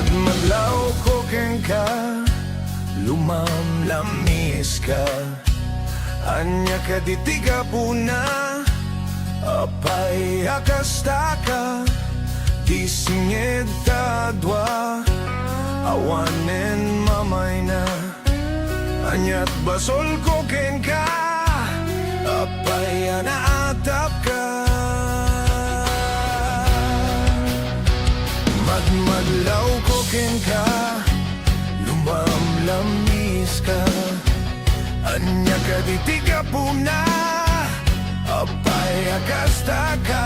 Madmadlaw ko ken ka, lumamlamis ka. Anya ka ditiga puna, apay akasta ka. Disingid ta dwa, awanen mamay na. Anyat basol ko ken ka, apay anaatap ka. Madmadlaw ko ken ka, lumamlamis ka. Anya ka ditiga puna, apay akasta ka.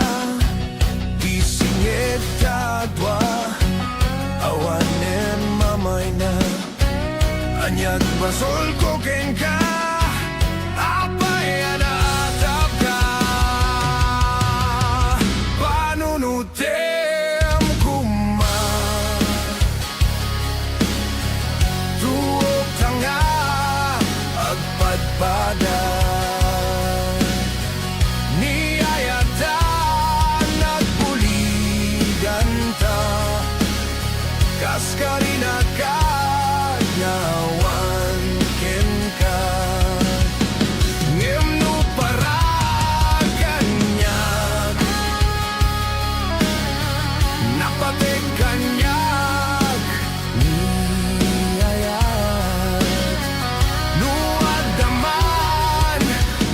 Disingit ta dwa, awanen mamay na. Anyat basol ko ken ka, apay anaatap ka. Panunutem kuma, tuog tanga, agpadpada. Niyayata, nagpuligan ta, kaskarina ka. Nyawan ken ka, ngem no para kanyag, napatek kanyag, niyayat, no adaman,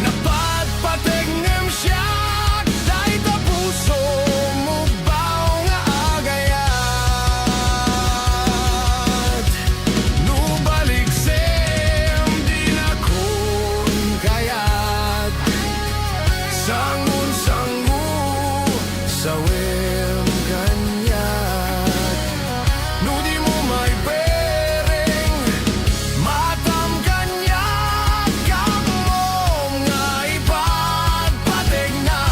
napatpatek ngem siyak, day ta puso mo bao nga agayat. Nubalik sem di na kun kayat, sangun-sangu sawem kanyat. No di mo may pereng, matam kanyat, kamom nga ipagpatek na.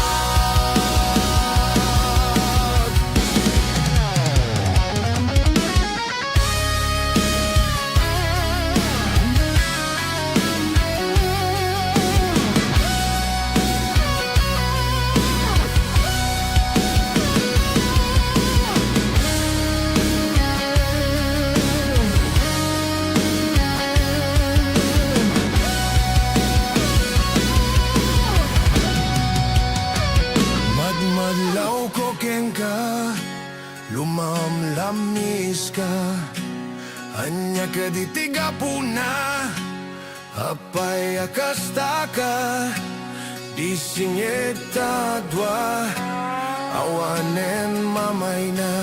Madmadlaw ko ken ka, lumamlamis ka. Anya ka ditiga puna, apay akasta ka. Disingit ta dwa, awanen mamay na.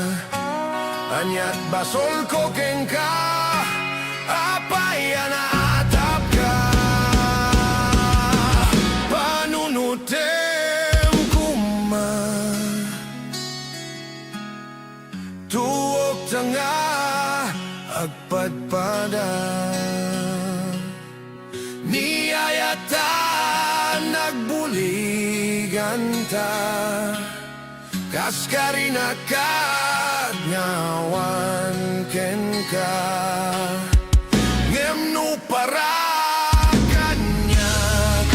Anyat basol ko ken ka, apay anaatap ka. Panunutem kuma, tuog tanga, agpadpada. Niyayata, nagbuligan ta, kaskarina ka, nyawan ken ka. Ngem no para kanyag,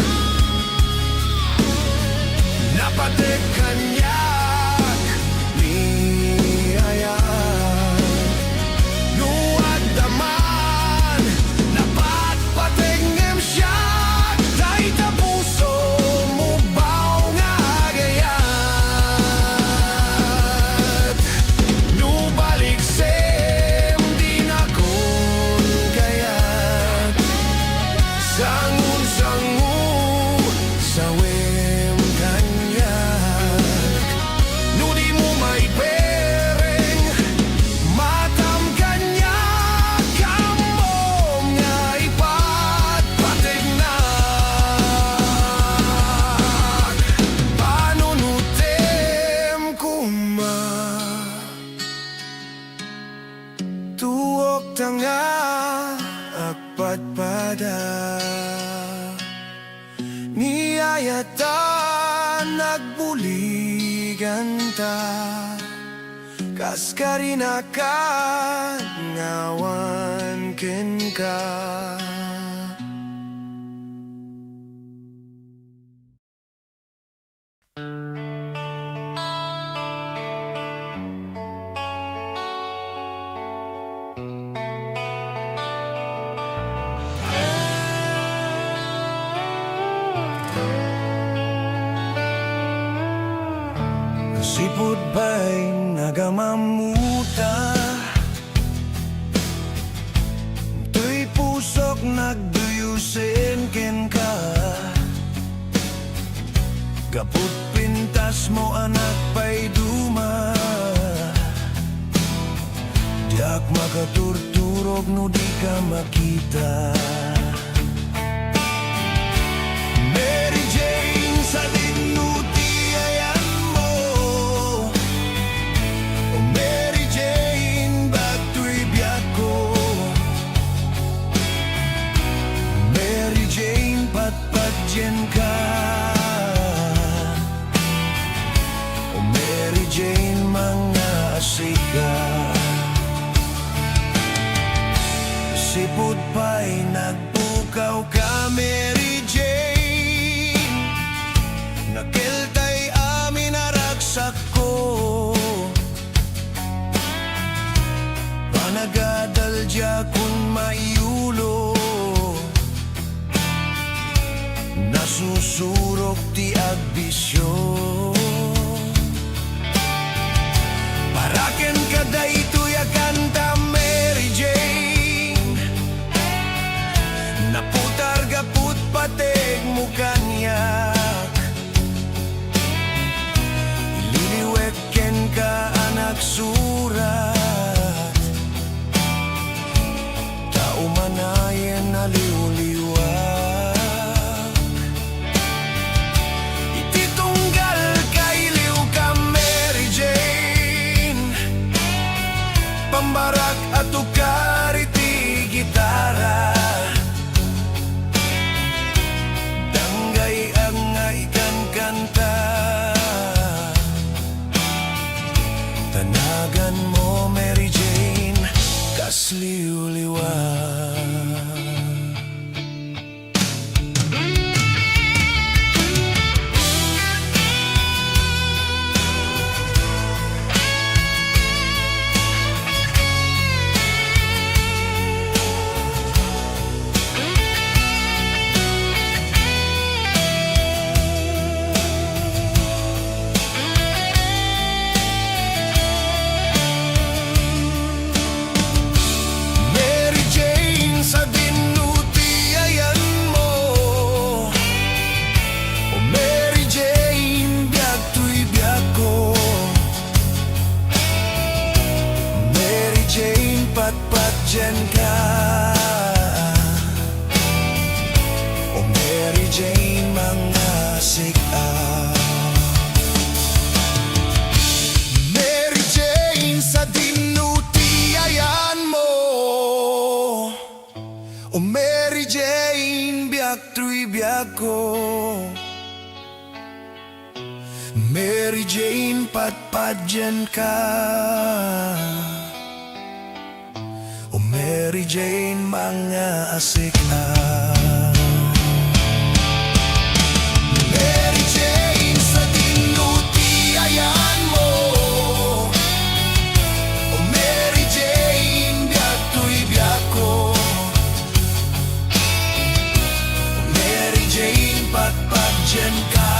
napatek kanyag, niyayat. No adaman, napatpatek ngem siyak, day ta puso mo bao nga agayat. Nubalik sem di na kun kayat, sangun-sangu sawem kanyag. No di mo may pereng, matam kanyag, kamom nga ipagpatek na. Panunutem kuma, tuog tanga, agpadpada. Niyayata, nagbuligan ta, kaskarina ka, ngawan ken ka. sipot ba'y nagamamuta? Tuy pusok nagduyusin ken ka. Gaput pintas mo anak pa'y duma. Diak makaturturog no di ka makita. Mary Jane sa dinutiayan mo. O Mary Jane bagto'y biyak ko. Mary Jane patpatyen ka. O Mary Jane mga asika. Sipot pa'y nagpukaw ka Mary Jane. Nakiltay amin araksak ko. Panagadal dya kun maiulo. Nasusurok ti agbisyo. Paraken kada ito'y akanta Mary Jane. Naputar gaput patek mo kanyak. Ililiwek ken ka anak surat. Taumanayan aliw-liwag. Ititunggal kailiw ka Mary Jane. Pambarak at ukar iti gitara. Tanagan mo Mary Jane kasliw-liwag. Patpatyan ka. O Mary Jane mga sika. Mary Jane sa dinutiayan mo. O Mary Jane biyak tuy biyak ko. Mary Jane patpatyan ka. O Mary Jane mga asika. Mary Jane sa dinutiayan mo. O Mary Jane biyak tuy biyak ko. O Mary Jane patpatyan ka.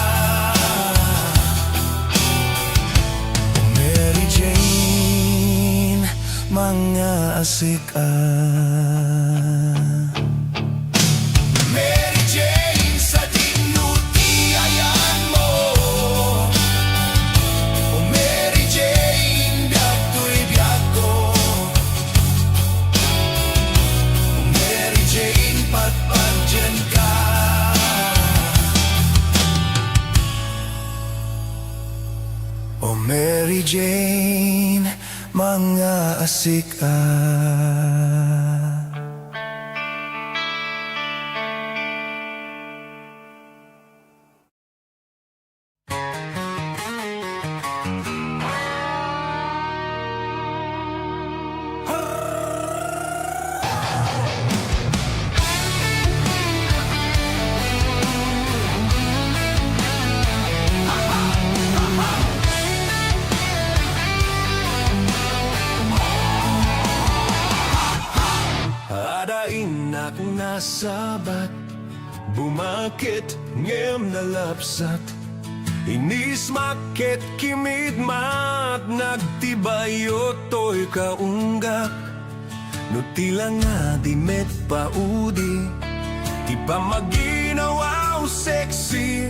O Mary Jane mga asika. Mary Jane sa dinutiayan mo. O Mary Jane biyak tuy biyak ko. O Mary Jane patpatyan ka. O Mary Jane mga asika. Adain akong nasabat, bumakit ngem nalapsat. Inis maket kimid mat nagtibayo to'y kaunggak. No tila nga di met paudi, di pa maginawaw sexy.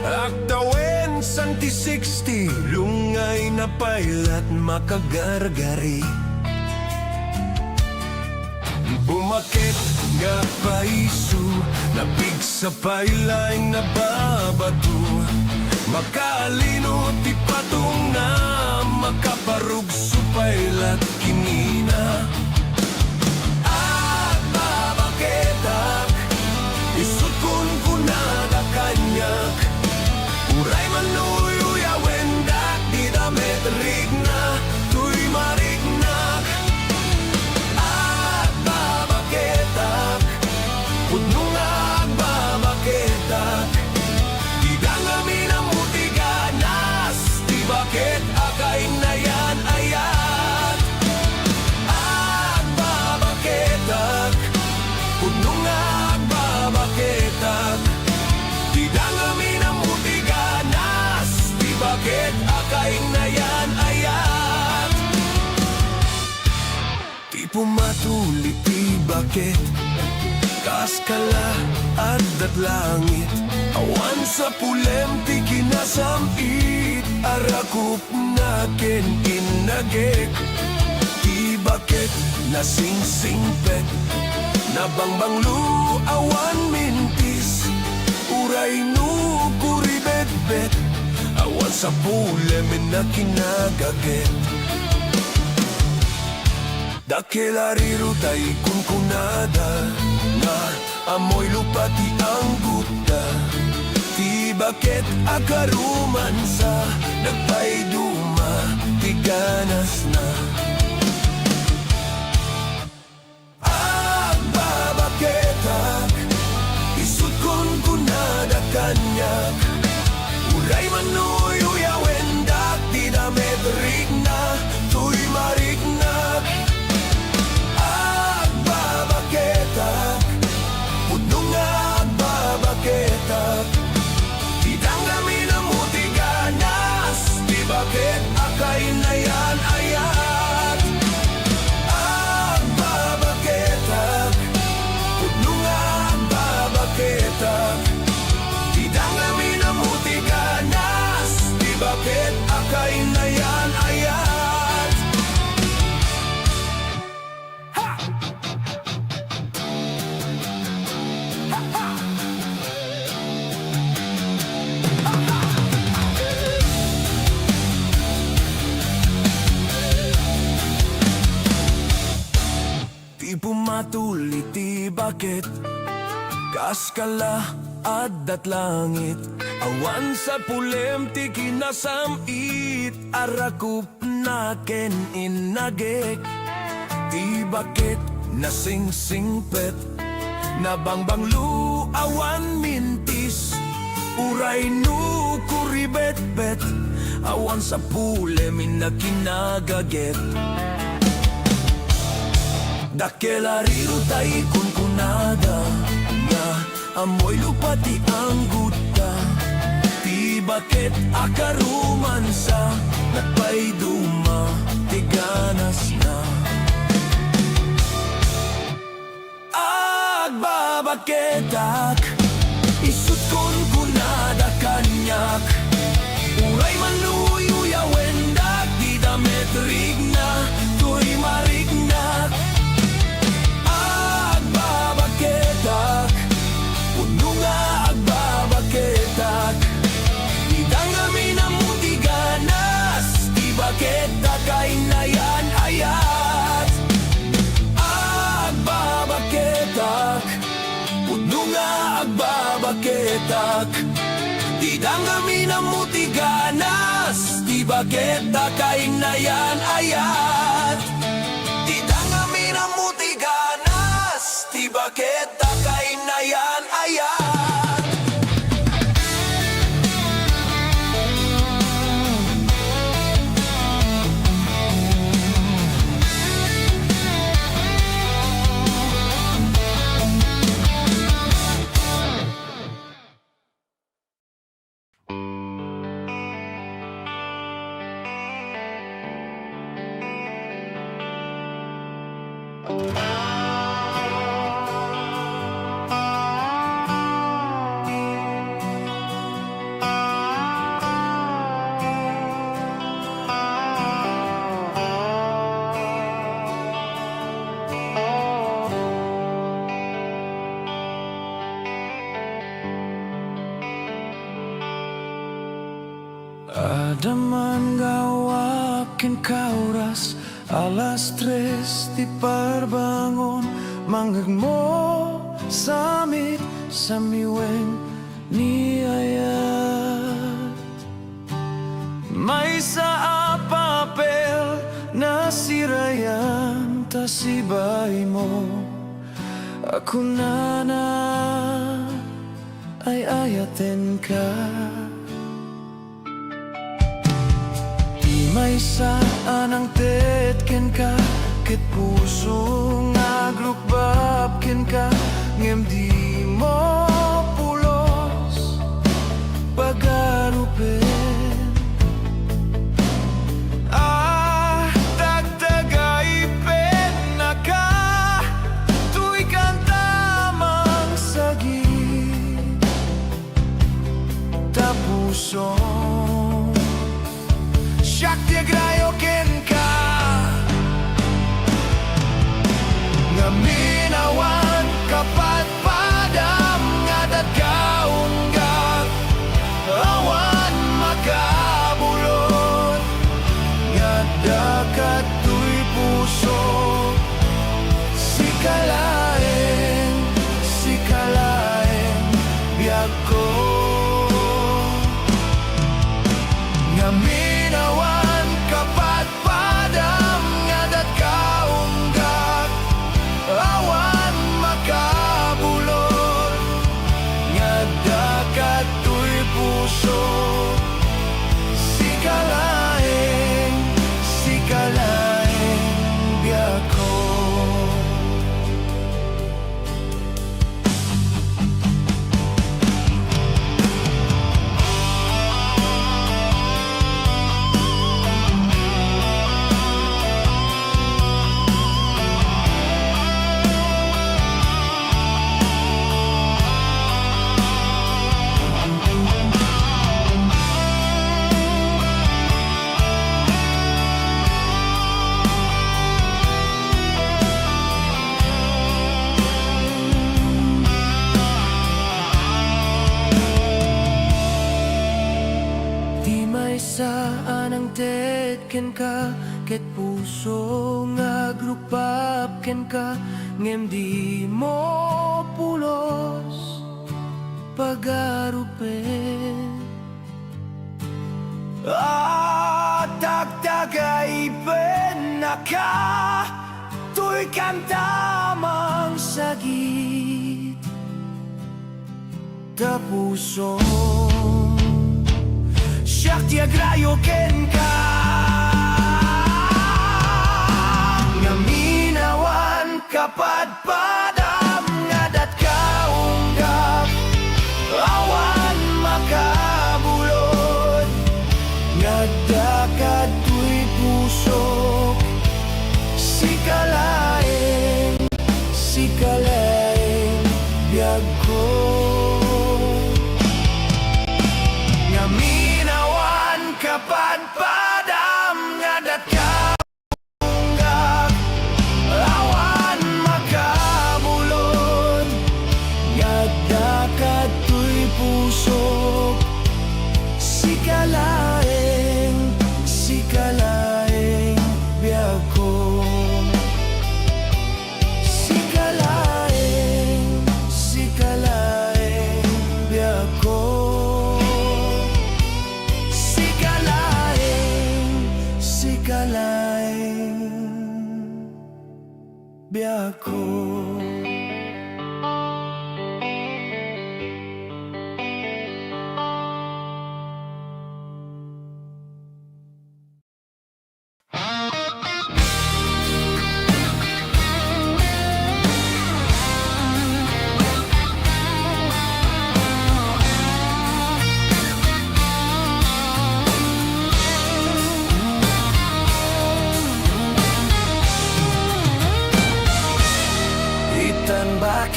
Aktawen santi 60, lungay na pailat makagargari. Bumakit nga paisu, napig sa pailaing nababato. Makalino ti patong na, makaparug sa pailat kinina. At babaketak, isukon ko na da kanyak. Uray manuyo wendak, di damit rigna, tuy marignak. At babaketak, puno nga babaketak. Di dangami na mutiganas, di bakit akay na yan ayat. At babaketak, puno nga babaketak. Di dangami na mutiganas, di bakit akay na yan ayat. Di pumatuli, di bakit kaskala at langit. Awan sa pulem ti kinasamit, arakup na ken inagek. Di bakit nasingsingpet, nabangbanglu awan mintis. Uray no kuribet-bet, awan sa pulem na kinagaget. Dakelariro tay kunkunada, na amoy lupati ang guta. Di bakit akaruman sa nagpaiduma, tiganas na. Ang babaketak, isukon kunada kanyak. Uray manuyo yawendak, di damit rigna, tuy marignak. Ang babaketak, puno nga babaketak. Di danggami na mutiganas, di bakit akay na yan ayat. Ang babaketak, puno nga babaketak. Di danggami na mutiganas, di bakit akay na yan ayat. Di pumatuli, di bakit kaskala at langit. Awan sa pulem ti kinasamit, arakup na ken inagek. Di bakit nasingsingpet, nabangbanglu awan mintis. Uray no kuribet-bet, awan sa pulem na kinagaget. Dakelariro tay kunkunada, na amoy lupati ang guta. Di bakit akaruman sa nagpaiduma, tiganas na. Agbabaketak, isukon kunada kanyak. Uray manuyo yawendak, di damit rigna, tuy marignak. Agbabaketak, puno nga agbabaketak. Di dangami na mutiganas, di bakit akay na yan ayat. Agbabaketak, puno nga agbabaketak. Di dangami na mutiganas, di bakit akay na yan ayat. Di dangami na mutiganas, di bakit akay na yan ayat. Ada man gawakin ka oras alas 3 di parbangon manggag mo samit sa miweng ni ayat. May sa papel na sirayan ta sibay mo. Ako na ay ayaten ka. May saan ang tetken ka, ket puso nga glukbabken ka, ngem di mo pulos pagarupen. Dagdagaipen na ka, tuy kantamang sagit, tapuso siak dia grayoken ka, nga minawan kapat padam nga dadkaunggak, awan makabulot nga dakat tuy puso. Sikalaeng biag ko nga minawan kapat padam nga dadkaunggak, awan makabulot nga dakat tuy puso. Sikalaeng biag ko. Saan ang tetken ka, ket puso nga glukbabken ka, ngem di mo pulos pagarupen. Dagdagaipen na ka, tuy kantamang sagit, tapuso siak dia grayoken ka, nga minawan kapat padam nga dadkaunggak, awan makabulot nga dakat tuy puso. Sikalaeng biag ko, nga minawan kapat padam nga dadkaunggak, awan makabulot nga dakat tuy puso. Sikalaeng biag ko. Sikalaeng biag ko. Sikalaeng biag ko.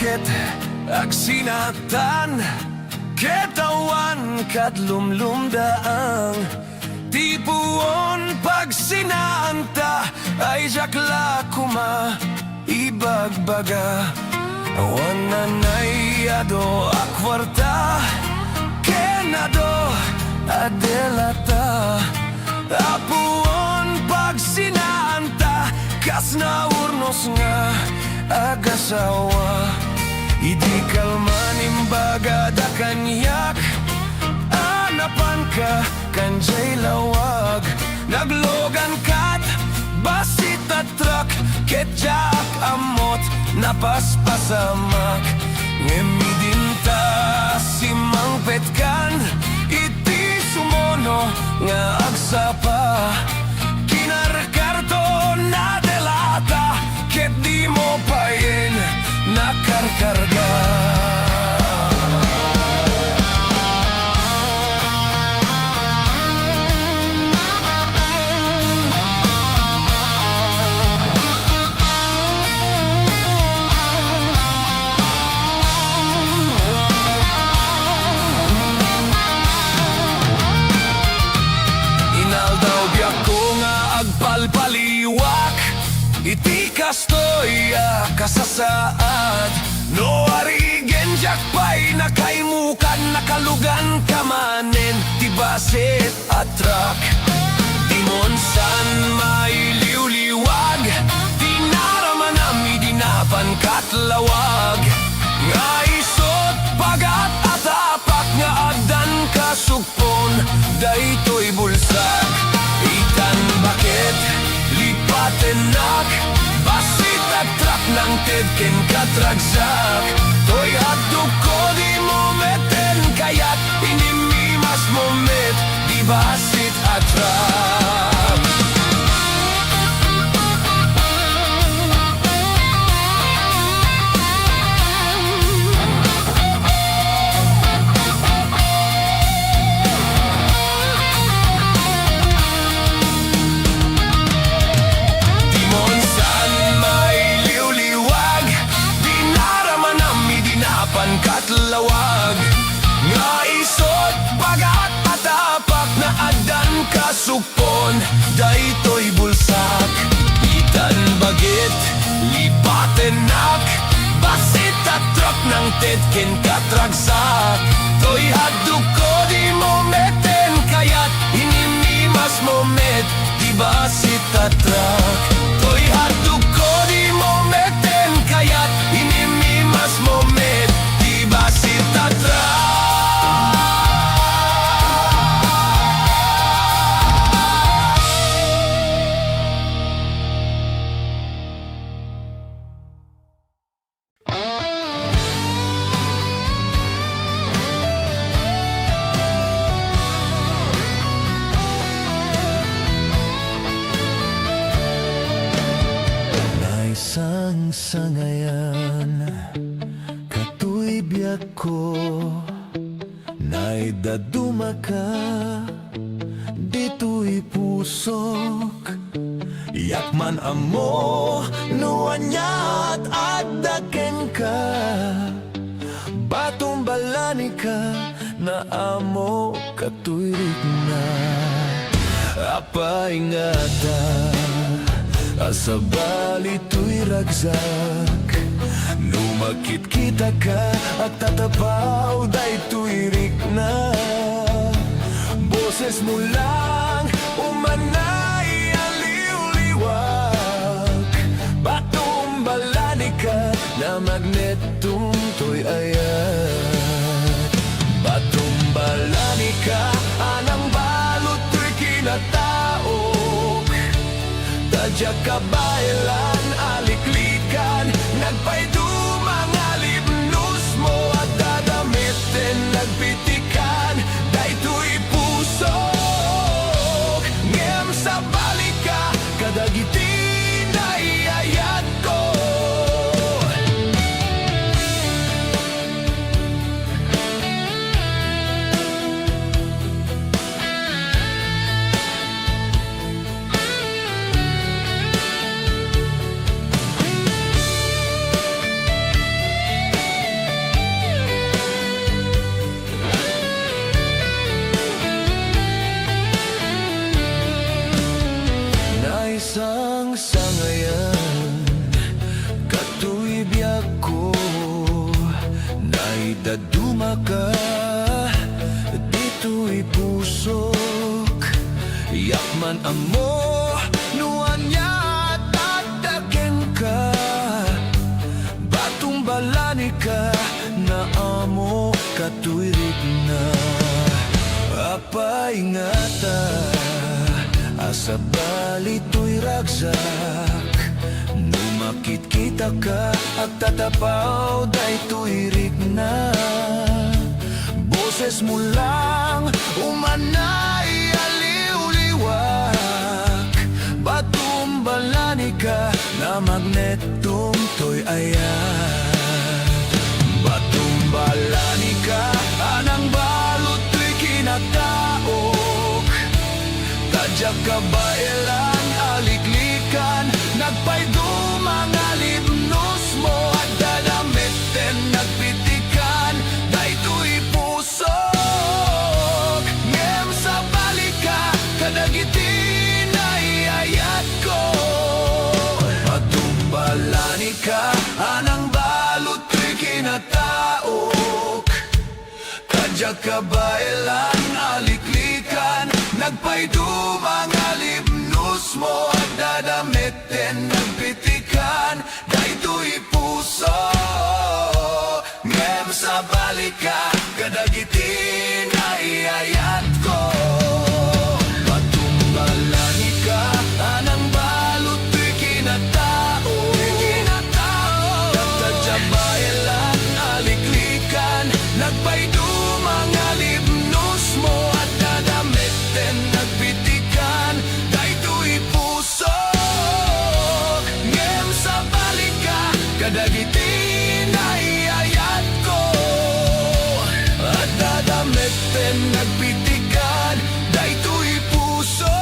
ket agsinatan ketawan kat lumlumdaang tipuon pag sinanta ay jakla kuma ibagbaga awan nanayado akwarta kenado adelata apuon pag sinanta kas na urnos nga agasawa idi kalman imbaga da kanyak anapan ka kanjay lawag naglogan kat basit at truck ketjak amot napaspasamak ngemidinta simang petkan iti sumono nga agsapa kinarkarto na delata ket di mo payen nakarkarga inaldaw biyak ko nga agpalpaliwak iti kastoy kasasaad no arigen jakpay nakaimukan nakalugan kamanen tibasit at truck dimon san mailiwliwag dinaraman ami dinapan katlawag nga isot pagat at apak nga adan kasugpon daytoy bulsak itan bakit lipatenak basit at truck ng tedken katragsak toy hadug ko di mo meten kayat inimimas mo met di basit at truck katlawag nga isot pagat at apak na adan kasupon daytoy bulsak itan bagit lipatenak basit at truck ng tedken katragsak toy hadug ko di mo meten kayat inimimas mo met di basit at truck toy hadug ko di mo meten kayat inimimas mo met basit at truck Naisang sangayan biyak ko naidaduma ka dito'y pusok yakman amo nuanyat at daken ka batumbalani ka na amo katuirik na apa ingata asabali to'y ragsak numakit kita ka at tatapaw daytoy rik na boses mo lang umanay aliw-liwag batumbalani ka na magnetong to'y ayat batumbalani ka anang balot to'y kinataok tadya kabaylan aliklikan nagpaydumang alibnus mo at dadamitin nagpitikan daytoy pusok ngem sa balika kadagiti na iayat ko Daduma ka, dito'y pusok. Yakman amo, nuan niya tatagen ka. Batong balani ka, na amo katuirik na. Apa ingata, asa balito'y ragsak. Numakit kita ka, at tatapaw dayto'y rik na. Boses mo lang, umanay aliw-liwak. Batumbalani ka, na magnetong to'y ayat. Batumbalani ka, anang balot to'y kinataok. Tadyak ka ba ilan aliklikan, nagpaydo mga libnos mo. At dadamiten nagpitikan, dayto'y pusok. Ngem sa balika, kadagitin ay ayat ko. Patumbalani ka, anang balot ko'y kinataok. Kadyak ka ba ilan aliklikan, nagpaydo mga libnos mo. At dadamiten nagpitikan, dayto'y puso. Ngem sa balika, kadagitin ay ayat ko. Patumbalani ka, anang balot to'y kinatao. Nagtadya ba ilan aliklikan, nagpaydo mga libnos mo. At dadamiten nagpitikan, dayto'y puso. Ngem sa balika, kadagitin ay ayat ko. At dadamiten nagpitikan, dayto'y puso.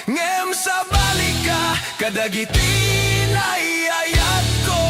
Ngem sa balika, kadagitin ay ayat ko.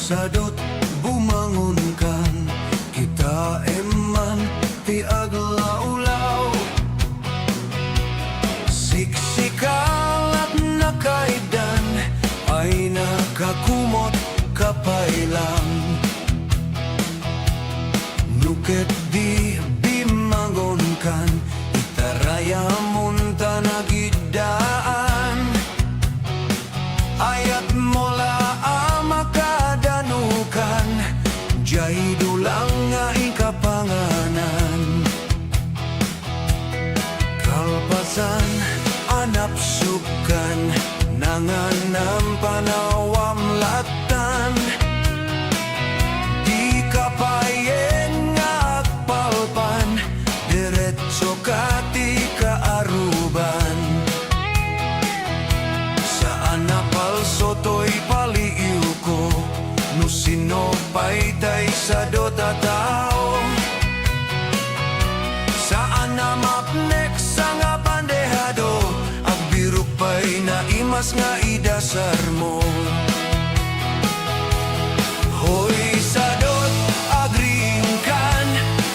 Sadot bumangon kan, kita eman ti aglaw-law. Siksikal at nakaidan, ay nakakumot kapailang. Nuket di bimangon kan, itaraya munta nagidaan. Ayat mola amakadan, jay dulang nga ikapanganan. Kalpasan, anapsukan, nanganam panawam latan. Di kapayeng nga akpalpan, diretso kati kaaruban. Saan napalso to'y paliiw ko, no sinopay tay sa dota tao. Saan na mapnek sa nga bandehado, agbirok pa'y naimas nga idasar mo. Hoy sadot agringkan,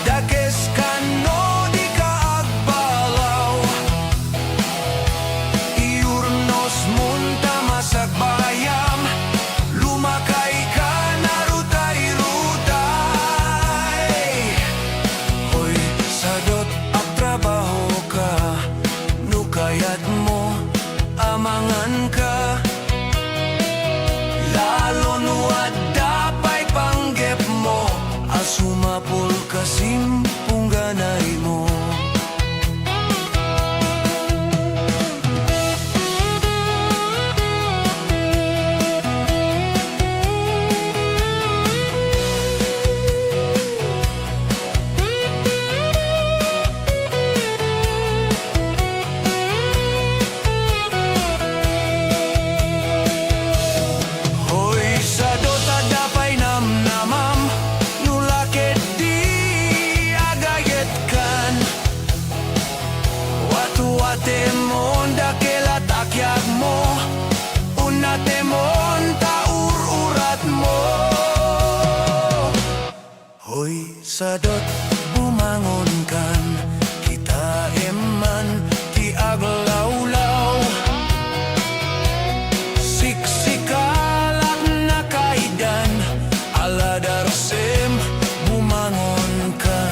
dakes kan no di ka agbalaw. Iurnos munta masagbayam, lumakay ka na rutay-rutay. Hoy sadot at trabaho ka, nukayat mo amangan ka. Lalo nuad dapay panggep mo, asumapol kasimpung ganay mo. sadot bumangonkan kita eman ti aglawlaw siksikalat na kaidan ala darsem bumangonkan.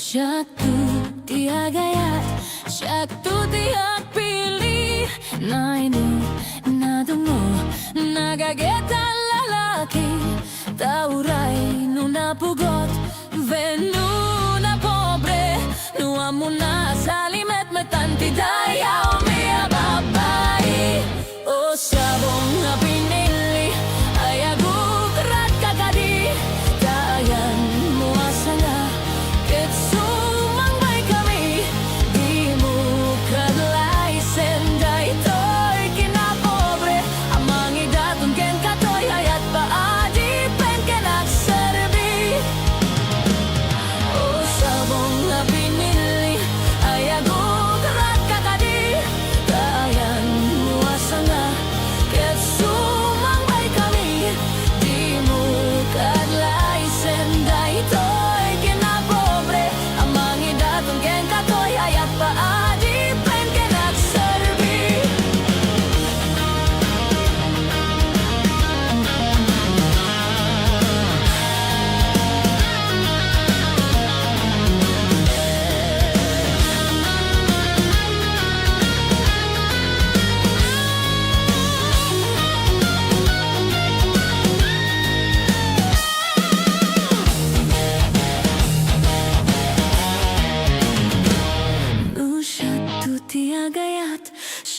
Syaktu tiak gayat, syaktu tiak pilih. Na ini, na tunggu, na gageta lalaki. Taurai nu na pugot, venu na pobre. Nu amuna salimet metanti daya omia babai. O sabong na pinili, ayagu kerat kakadi. Tayan muasanga.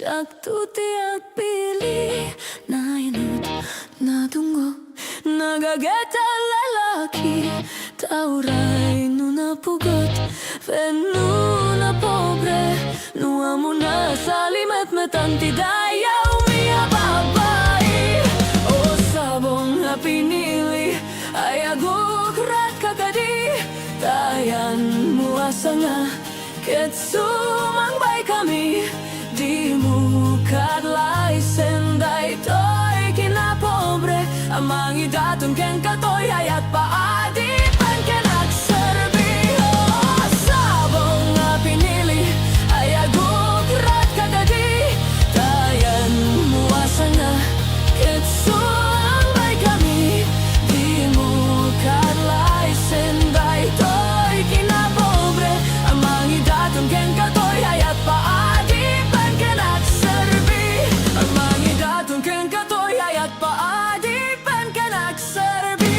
Syaktu tiak pilih, na inut, na tunggu, na gageta lalaki. Taurai nu na pugot, venu na pobre. Nu amuna salimet metanti daya umia babai. O sabong na pinili, ayagu kerat kakadi. Tayan muasanga, ketsumang bay kami. Di muka lai sendai toy kina pobre amangi datun ken katoy ayat pa adi pen kenak serbi. Oh sabong nga pinili ayagu kerat kakadi. Tayan muasanga ketsumang bay kami. Di muka lai sendai toy kina pobre amangi datun ken katoy ayat pa adi. Ken katoy ayat paadi pen kenak serbi.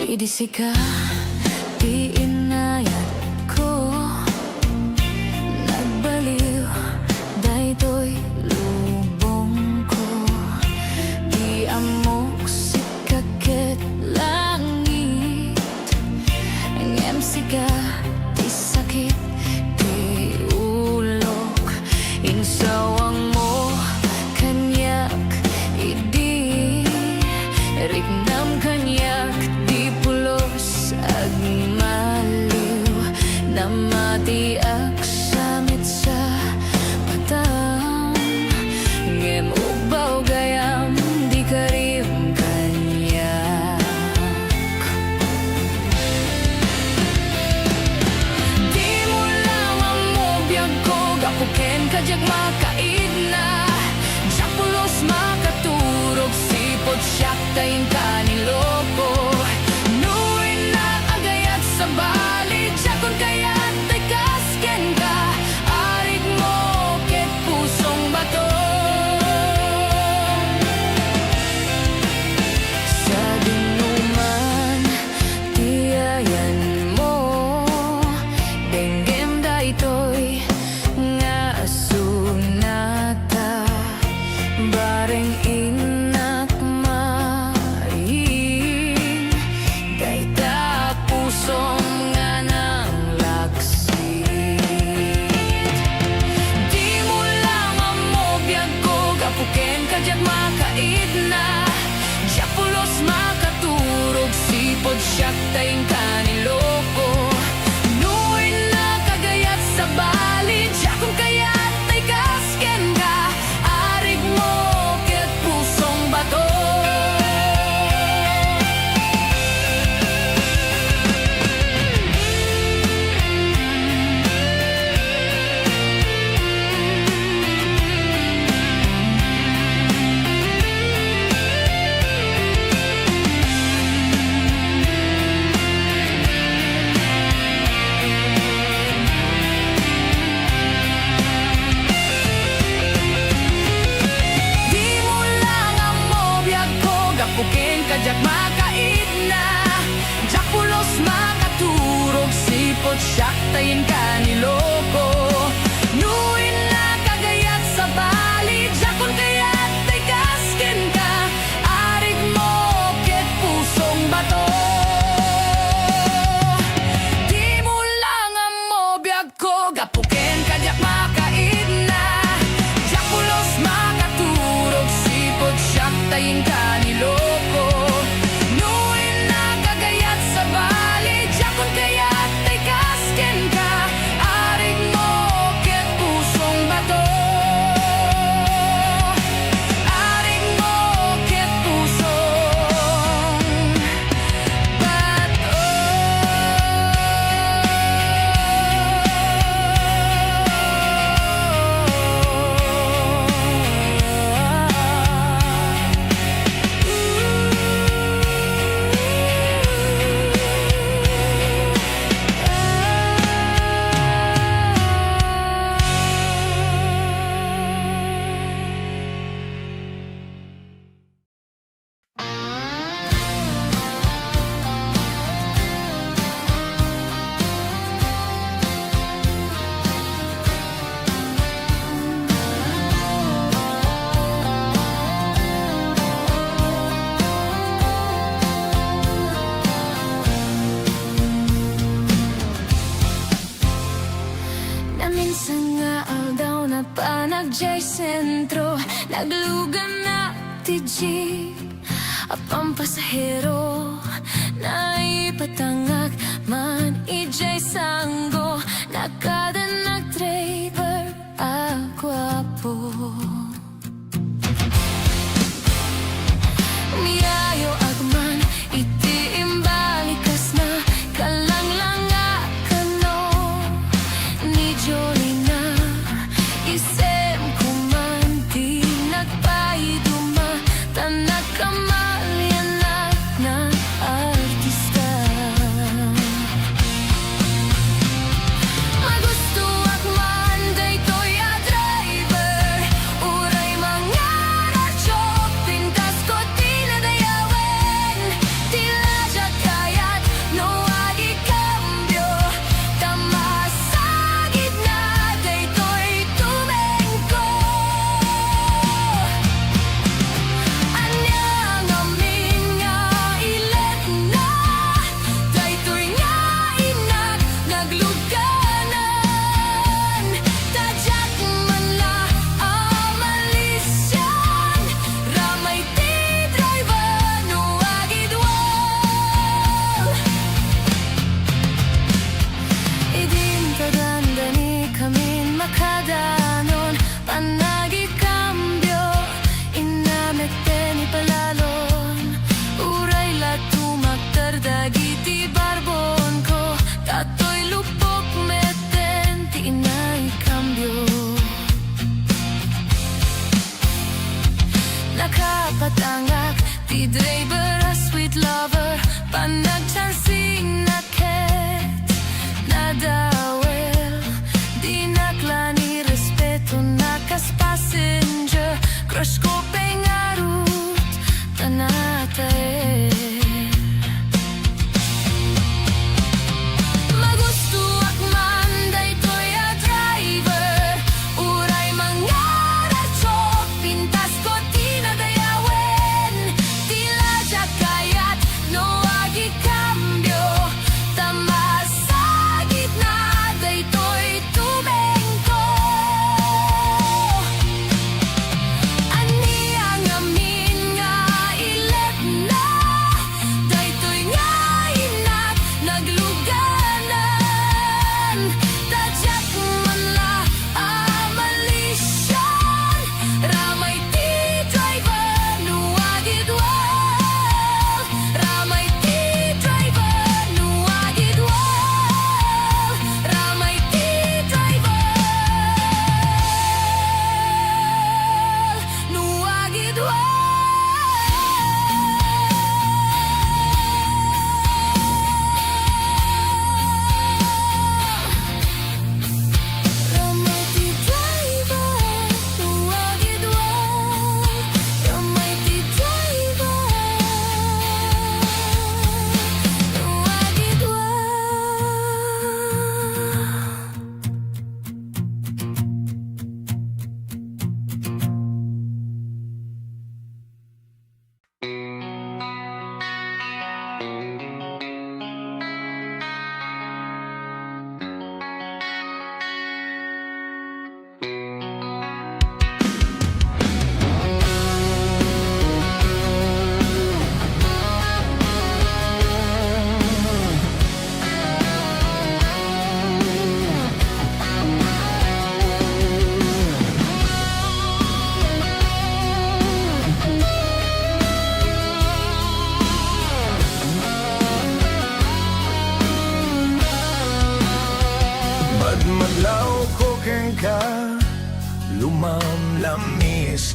Idisika di inayat ko, nagbaliw daytoy lubong ko. Di amok sikakit langit, ngem sika di sakit di ulok. Insawang mo kanyak idi, rignam kanyak di pulos. kajak makaid na Diapulos makaturog sipod siyak tayong kaniloko Nuoy na kagayat sa bali Diyakong kayat tay kasken ka Arig mo ket pusong bato Pukin kajak makaid na Diapulos makaturog sipot siyak tayin kaniloko Nuin na kagayat sa bali Diyakon kayat tay kasken ka Arig mo ket pusong bato Di mo lang ang mobyag ko Gapukin kajak makaid na Diapulos makaturog sipot siyak tayin kaniloko Minsan nga aldaw na pa nagjay sentro Naglugan na ti jeep Apang pasahero Na ipatangak man ijay sanggo Nakada nag-driver agwapo Miyayo agman iti imbalikas na Kalanglang akano Ni Jolina Isem kumanti Nagpaiduma Tanak kamalyanak na artista Magusto akman daytoy a driver Uray mga radyo Pintas ko tinadayawen Tila siya kayat no agi cambio Tamasagid na daytoy tumengko Anyang amin nga ilet na Daytoy nga inak nagluganan Tadyak man la amalisyan Ramay ti driver no agidwal Idin kadandani kamin makadanon Panagi cambio Inamete ni palalon Uray la tumaktardagi ti barbon ko Tatoy lupok meten ti inay cambio Nakapatangak ti driver a sweet lover Panagchansing na ket Nadawel Di naklani respeto nakas passenger Crush ko pengarut Tanatae Magusto akman daytoy a driver Uray mga radyo Pintas ko tinadayawen Tila siya kayat no agi cambio Tamasagid na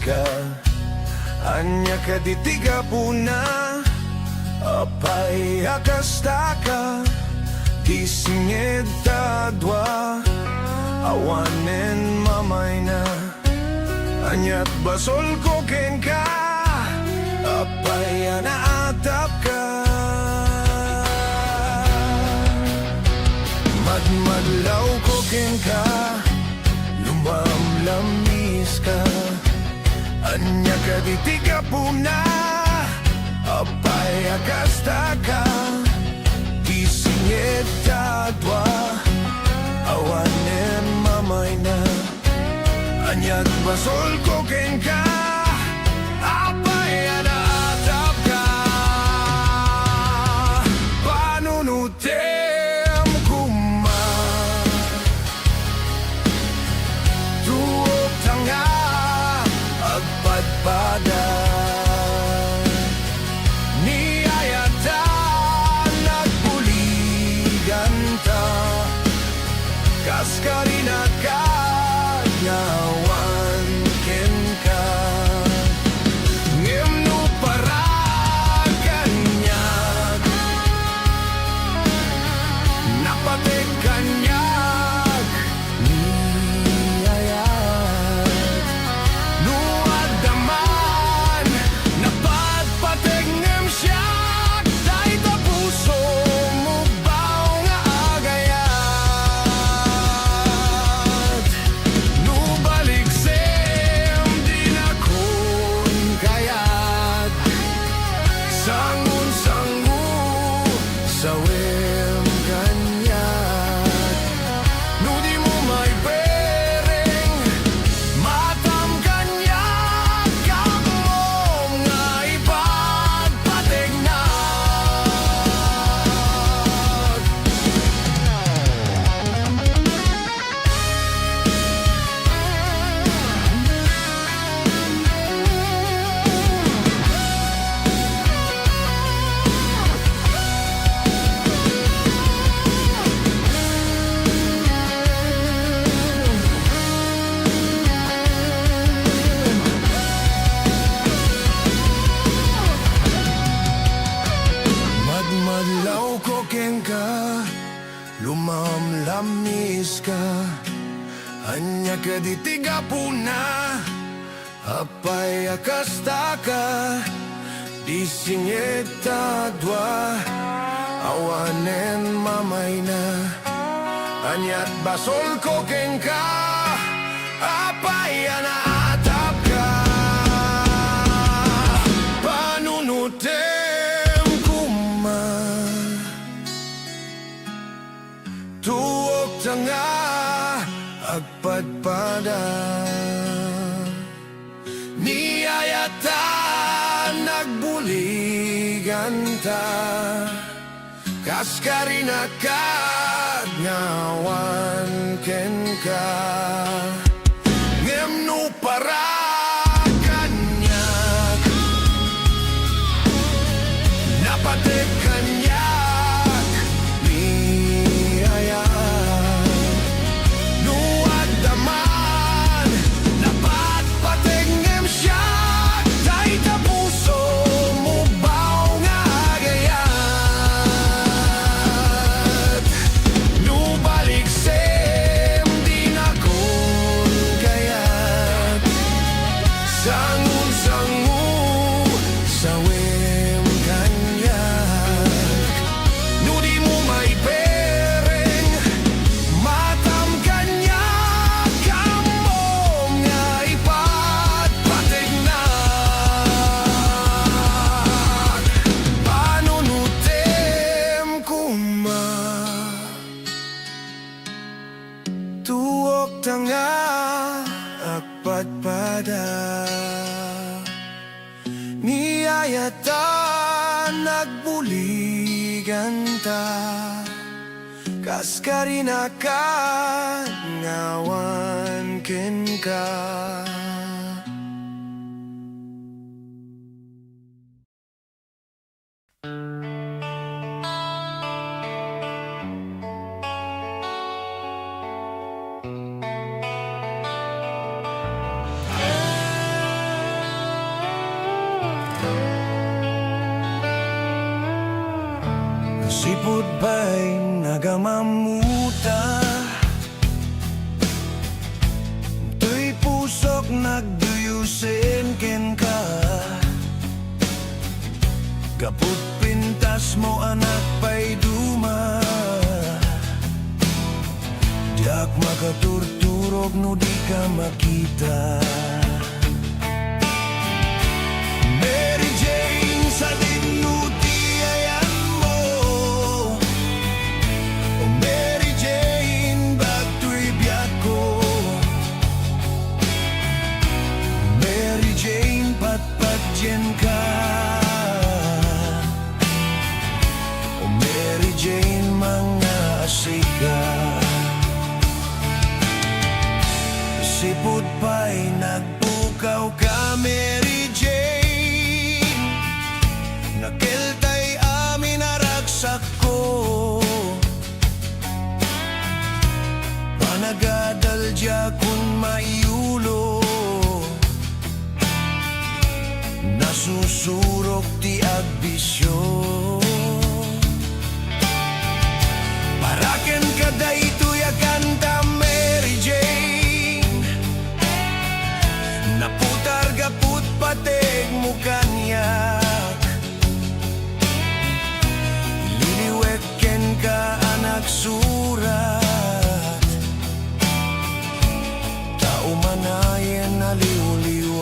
ka Anya ka ditiga puna Apay akastaka Di singed tadwa Awanen mamay na Anyat basol ko ken ka Apay anaatap ka Madmadlaw ko ken ka Lumamlamis ka Anya ka ditiga puna Apay akasta ka Di singed tadwa Awanen mamay na Anyat basol ko ken ka Apay anaatap ka Panunutem kuma Tuog tanga Agpadpada Niyayata Nagpuligan ta Kaskarina ka Nyawan ken ka Ngemnu paraganyag Napatek kanyag Niyayat Nuadaman Napatpatek ngem siyak Dahil ta puso mo baw nga agayat Nubalik sem din akon kayat Sangun-sangu sawem kanyat Nudi mo may bereng Matam kanyat Kamom nga ipagpategnat Madmadlaw ko ken ka Lumamlamis ka Anya ka ditiga puna Apay akasta ka Di singed tadwa Awanen mamay na Anyat basol ko ken ka Apay anaatap ka Panunutem kuma Tuog tanga Agpadpada Niyayata Nagbuligan ta Kaskarina ka Ngawan ken ka Ngemnu paraganyag Napatek kanyag Niyayat Nuadaman Napatpatek ngem siyak Dahil ta puso mo baw nga agayat Nubalik sem din akon kayat Sangun-sangu sawem kanyag Nudi mo may bereng Matam kanyag Kamom nga ipagpategnat Panunutem kuma Tuok tanga Agpadpada Niyayata Nagbuligan ta Kaskarina ka Ngawan ken ka Sipod pa'y nagamamuta, tuy pusok nagduyusin ken ka. Kaput pintas mo anak pa'y duma, diak makaturturog no di ka makita. Mary Jane sa dinutiayan mo, o Mary Jane bagto'y biyak ko. Mary Jane patpatyen ka, o Mary Jane mga asika. Sipod pa'y nagpukaw ka, Mary Jane, nakiltay amin naragsak ko. Panagadal dya kun maiulo, nasusurok ti agbisyo. Paraken ka daytoy a kanta, Mary Jane, naputar gaput pateg mo kanyak. Liliwek ken ka anak surat, tao manayen naliw-liwag.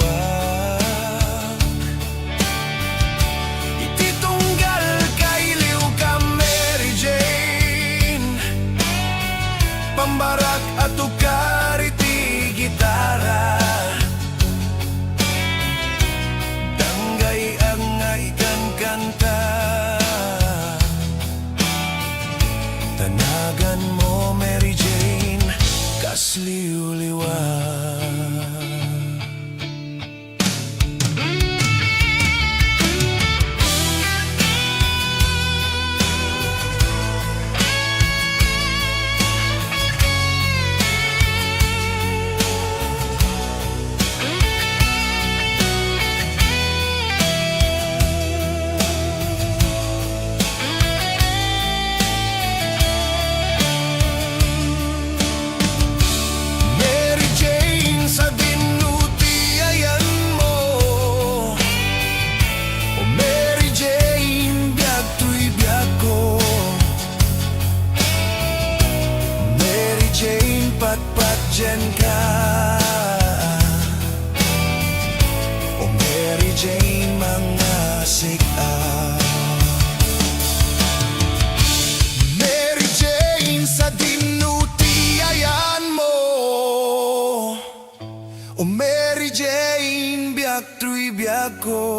Ititunggal kailiw ka, Mary Jane, pambarak at ukar iti gitara. Danggay ang nga ikan kanta, tanagan mo, Mary Jane, kasliw-liwag. Mary Jane sa dinutiayan mo, o Mary Jane biagto'y biag ko. Mary Jane patpatyen ka, o Mary Jane mga sika. Mary Jane sa dinutiayan mo, o Mary Jane biagto'y biag ko.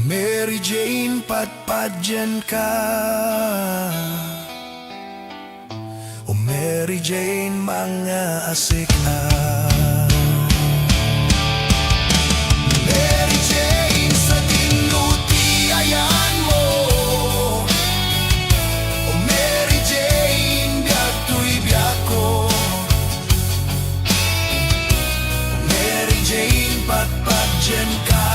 Mary Jane patpatyen ka, o Mary Jane mga asika. Mary Jane sa dinutiayan mo, o Mary Jane biagto'y biag ko. O Mary Jane patpatyen ka,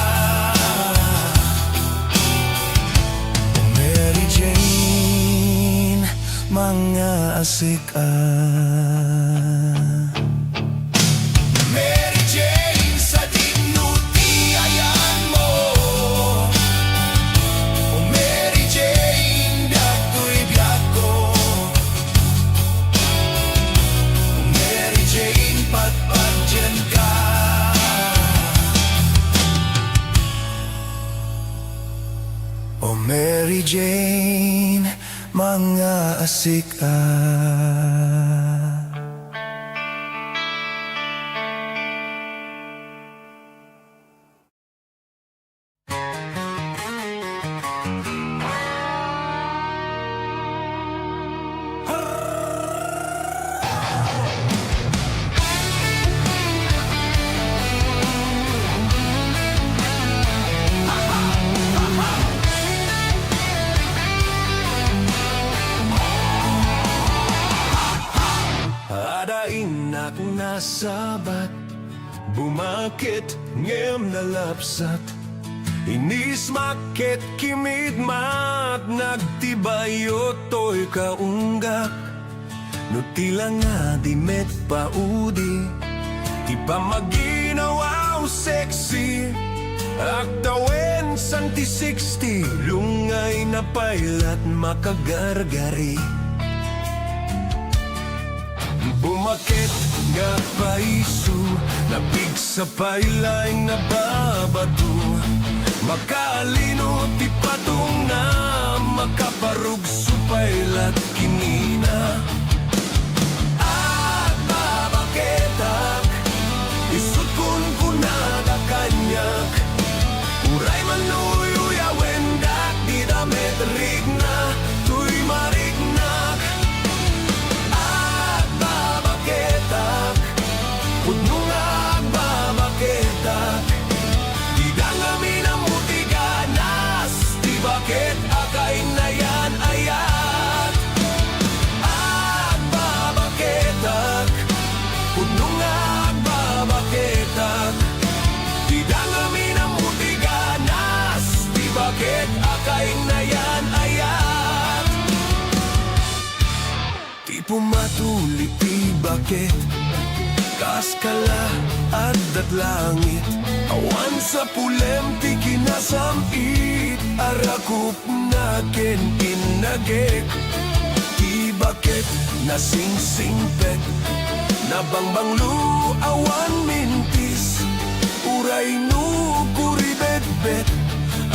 o Mary Jane mga asika. Mary Jane sa dinutiayan mo, o Mary Jane biagto'y biag ko. O Mary Jane patpatyen ka, o Mary Jane mga asika. Inak nasabat, bumakit ngem nalapsat, Inis maket kimid mat nagtibayo to'y kaunggak. No tila nga di met paudi, di pa maginawaw sexy. Aktawen santi 60, lungay na pailat makagargari. Bumakit nga paisu, nabig sa pailaing nababato. Makalino ti patong na, makaparug supailat kinina. At babaketak, isut kun kunada kanyak. Uray manuyo wendak, di damet rigna, tuy marignak. At babaketak, pudno nga agbabaketak. Di dangami na mutiganas, di bakit akay na yan ayat. At babaketak, pudno nga agbabaketak. Di dangami na mutiganas, di bakit akay na yan ayat. Di pumatuli ti bakit, kaskala at langit. Awan sa pulem ti kinasamit, arakup na ken inagek. Ti bakit nasingsingpet, nabangbanglu awan mintis. Uray nu kuribet-bet,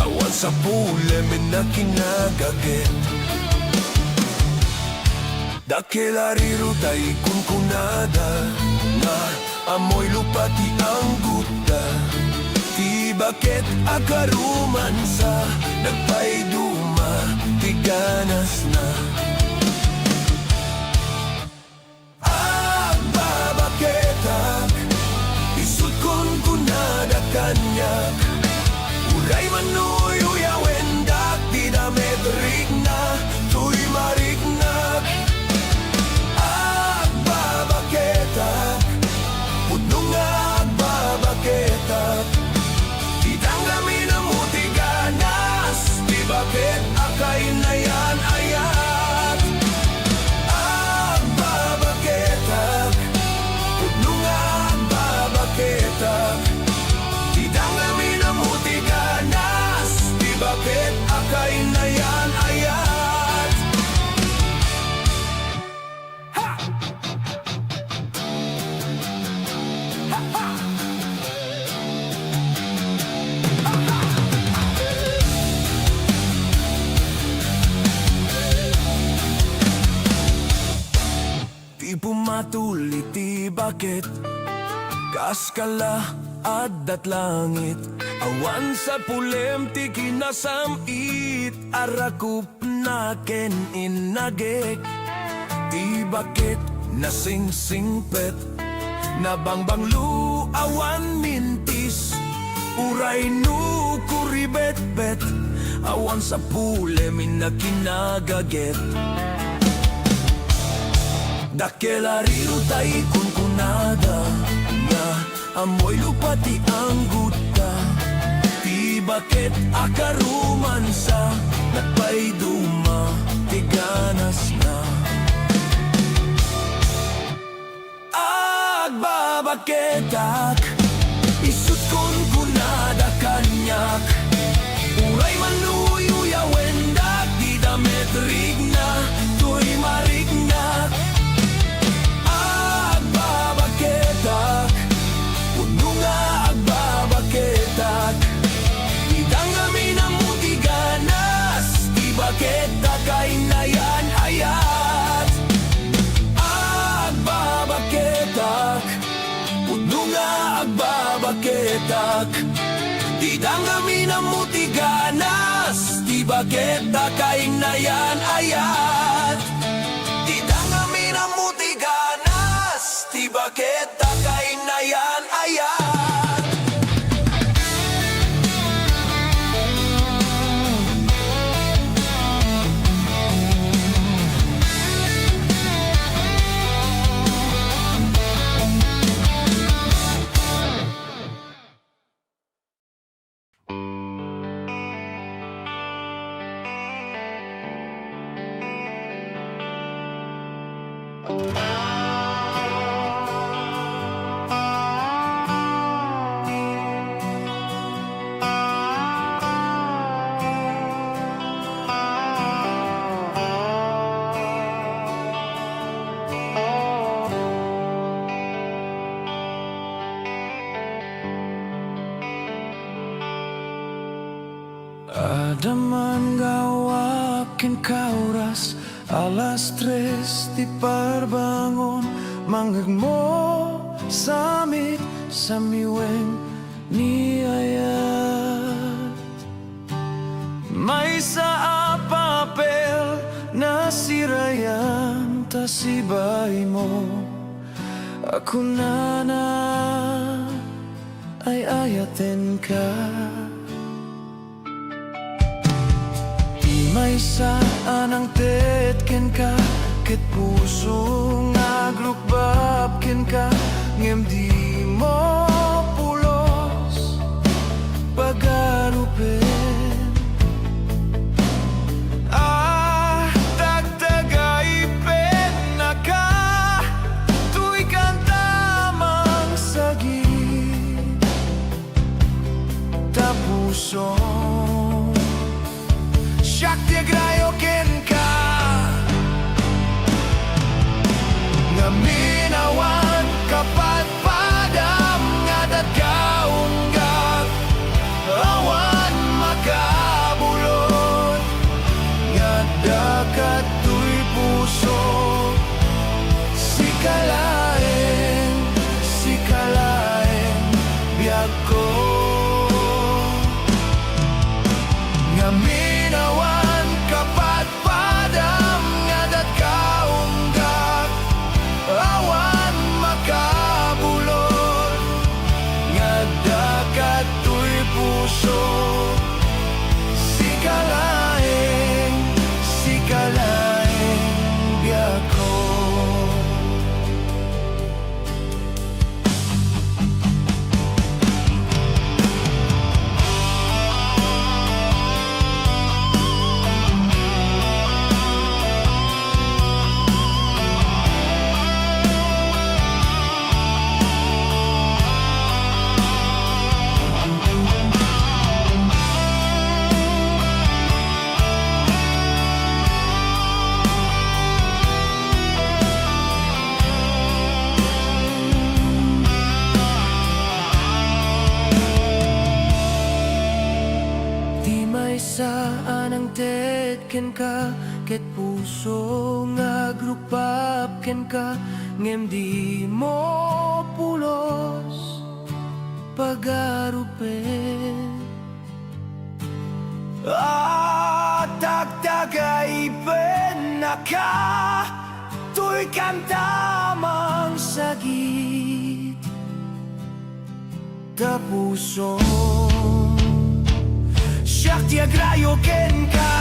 awan sa pulem na kinagaget. Dakelariru tay kunkunada, na amoy lupati ang guta. Ti bakit akaruman sa nagpaiduma, ti ganas na. Agbabaketak, isut kon kunada kanyak. Uray manuyo wendak, di damet rigna, tuy marignak. Agbabaketak, pudno nga agbabaketak. Di tanggami na mutiganas, di bakit akay na yan ayat. Agbabaketak, pudno nga agbabaketak. Di tanggami na mutiganas, di bakit akay na yan ayat. Di pumatuli ti bakit, kaskala at langit. Awan sa pulem ti kinasamit, arakup na ken inagek. Ti bakit nasingsingpet, nabangbanglu awan mintis. Uray nu kuribet-bet, awan sa pulem na kinagaget. Dakelariru tay kunkunada, na amoy lupati ang guta. Ti bakit akaruman sa nagpaiduma, ti ganas na. Agbabaketak, isut kon kunada kanyak. Uray manuyo wendak, di damet rigna, tuy marignak. Agbabaketak, pudno nga agbabaketak. Di dangami na mutiganas, di bakit akay na yan ayat. Agbabaketak, pudno nga agbabaketak. Di dangami na mutiganas, di bakit akay na yan ayat. Di dangami na mutiganas, di bakit akay na yan ayat. Ada man gawakin kauras alas tres di parbangon manggagmo samit samiweng ni ayat may sa papel na sirayan tasibay mo ako na ay ayatin ka. May saan ang tetken ka ket puso nga glukbab ken ka ngem di mo pulos pagarupen tagtagay pen na ka tuy kantamang sagit tapusong Shakti agrayo ken ka nga minawan kapat padam nga datkaunggak awan makabulot nga dakat tuy puso sikalaeng biyag ko nga minawan kapat padam nga datkaunggak awan makabulot nga dakat tuy puso sikalaeng biyag ko. Saan ang tetken ka ket puso nga glukbab ken ka ngem di mo pulos pagarupen tagtagay pen na ka tuy kantamang sagit tapusong Shakti agrayo ken ka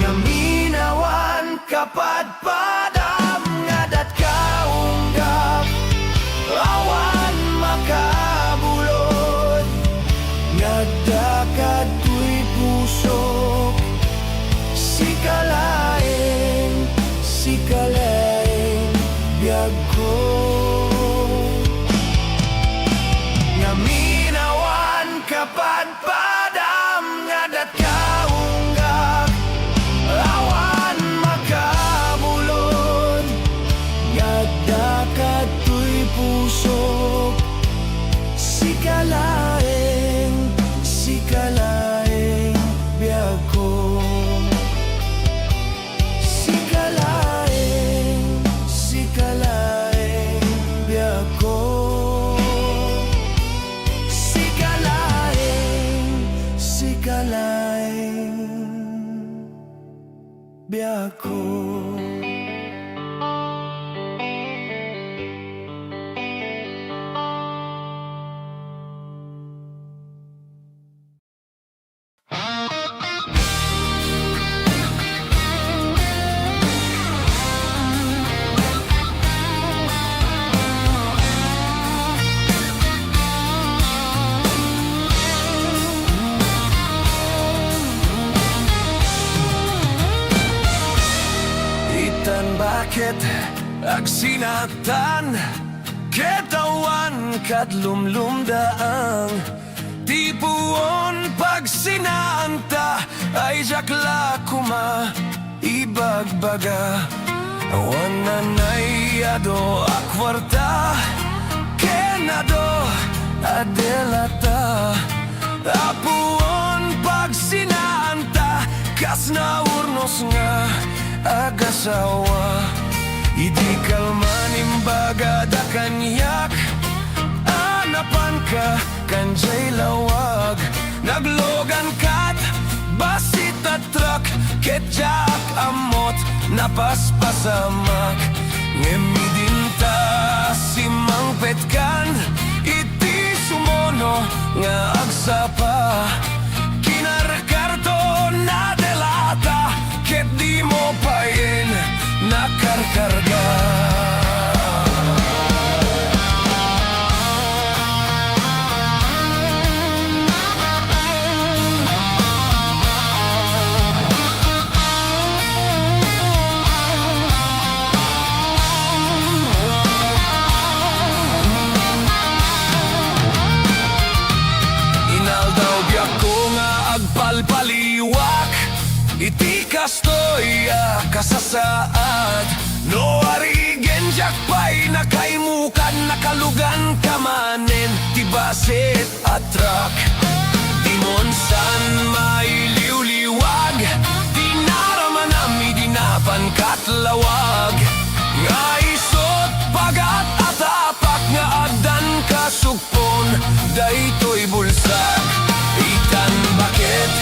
nga minawan kapat padam nga datkaunggak awan makabulot nga dakat tuy puso sikalaeng biyag ko nga minawan kapat padam nga datkaunggak awan makabulot nga dakat tuy puso sikalaeng biyag ko sikalaeng biyag ko biyag ko. agsinatan ketawan kat lumlumdaang tipuon pag sinanta ay jakla kuma ibagbaga awan nanayado akwarta kenado adelata apuon pag sinanta kas na urnos nga agasawa idi kalman imbaga da kanyak anapan ka kanjay lawag naglogan kat basit at truck ketjak amot napaspasamak ngemidinta simang petkan iti sumono nga agsapa kinarkarto na delata ket di mo pain nakarkarga inaldaw biyak ko nga agpalpaliwak iti kastoya kasasaad no arigen jakpay nakaimukan nakalugan kamanen tibasit at truck dimonsan mailiwliwag dinaramanami dinapan katlawag nga isot pagat atapak nga adan kasugpon daytoy bulsak itan bakit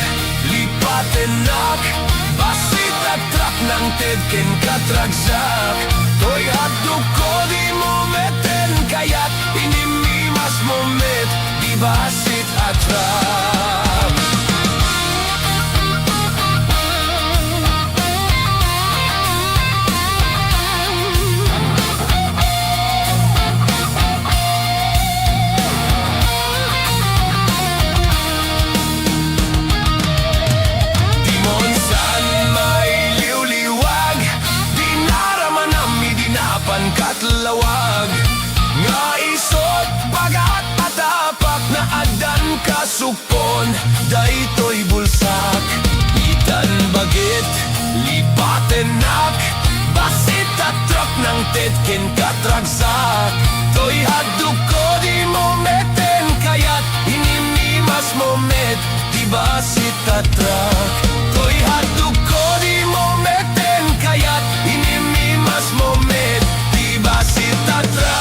lipatenak basit at truck ng tedken katragsak toy haduk ko di mo meten kayat inimimas mo met di basit at truck katlawag nga isot pagat atapak na adan kasupon daytoy bulsak itan bagit lipatenak basit at truck ng tedken katragsak toy haduk ko di mo meten kayat inimimas mo met di basit at truck toy haduk ko di mo meten kayat inimimas mo met basit at truck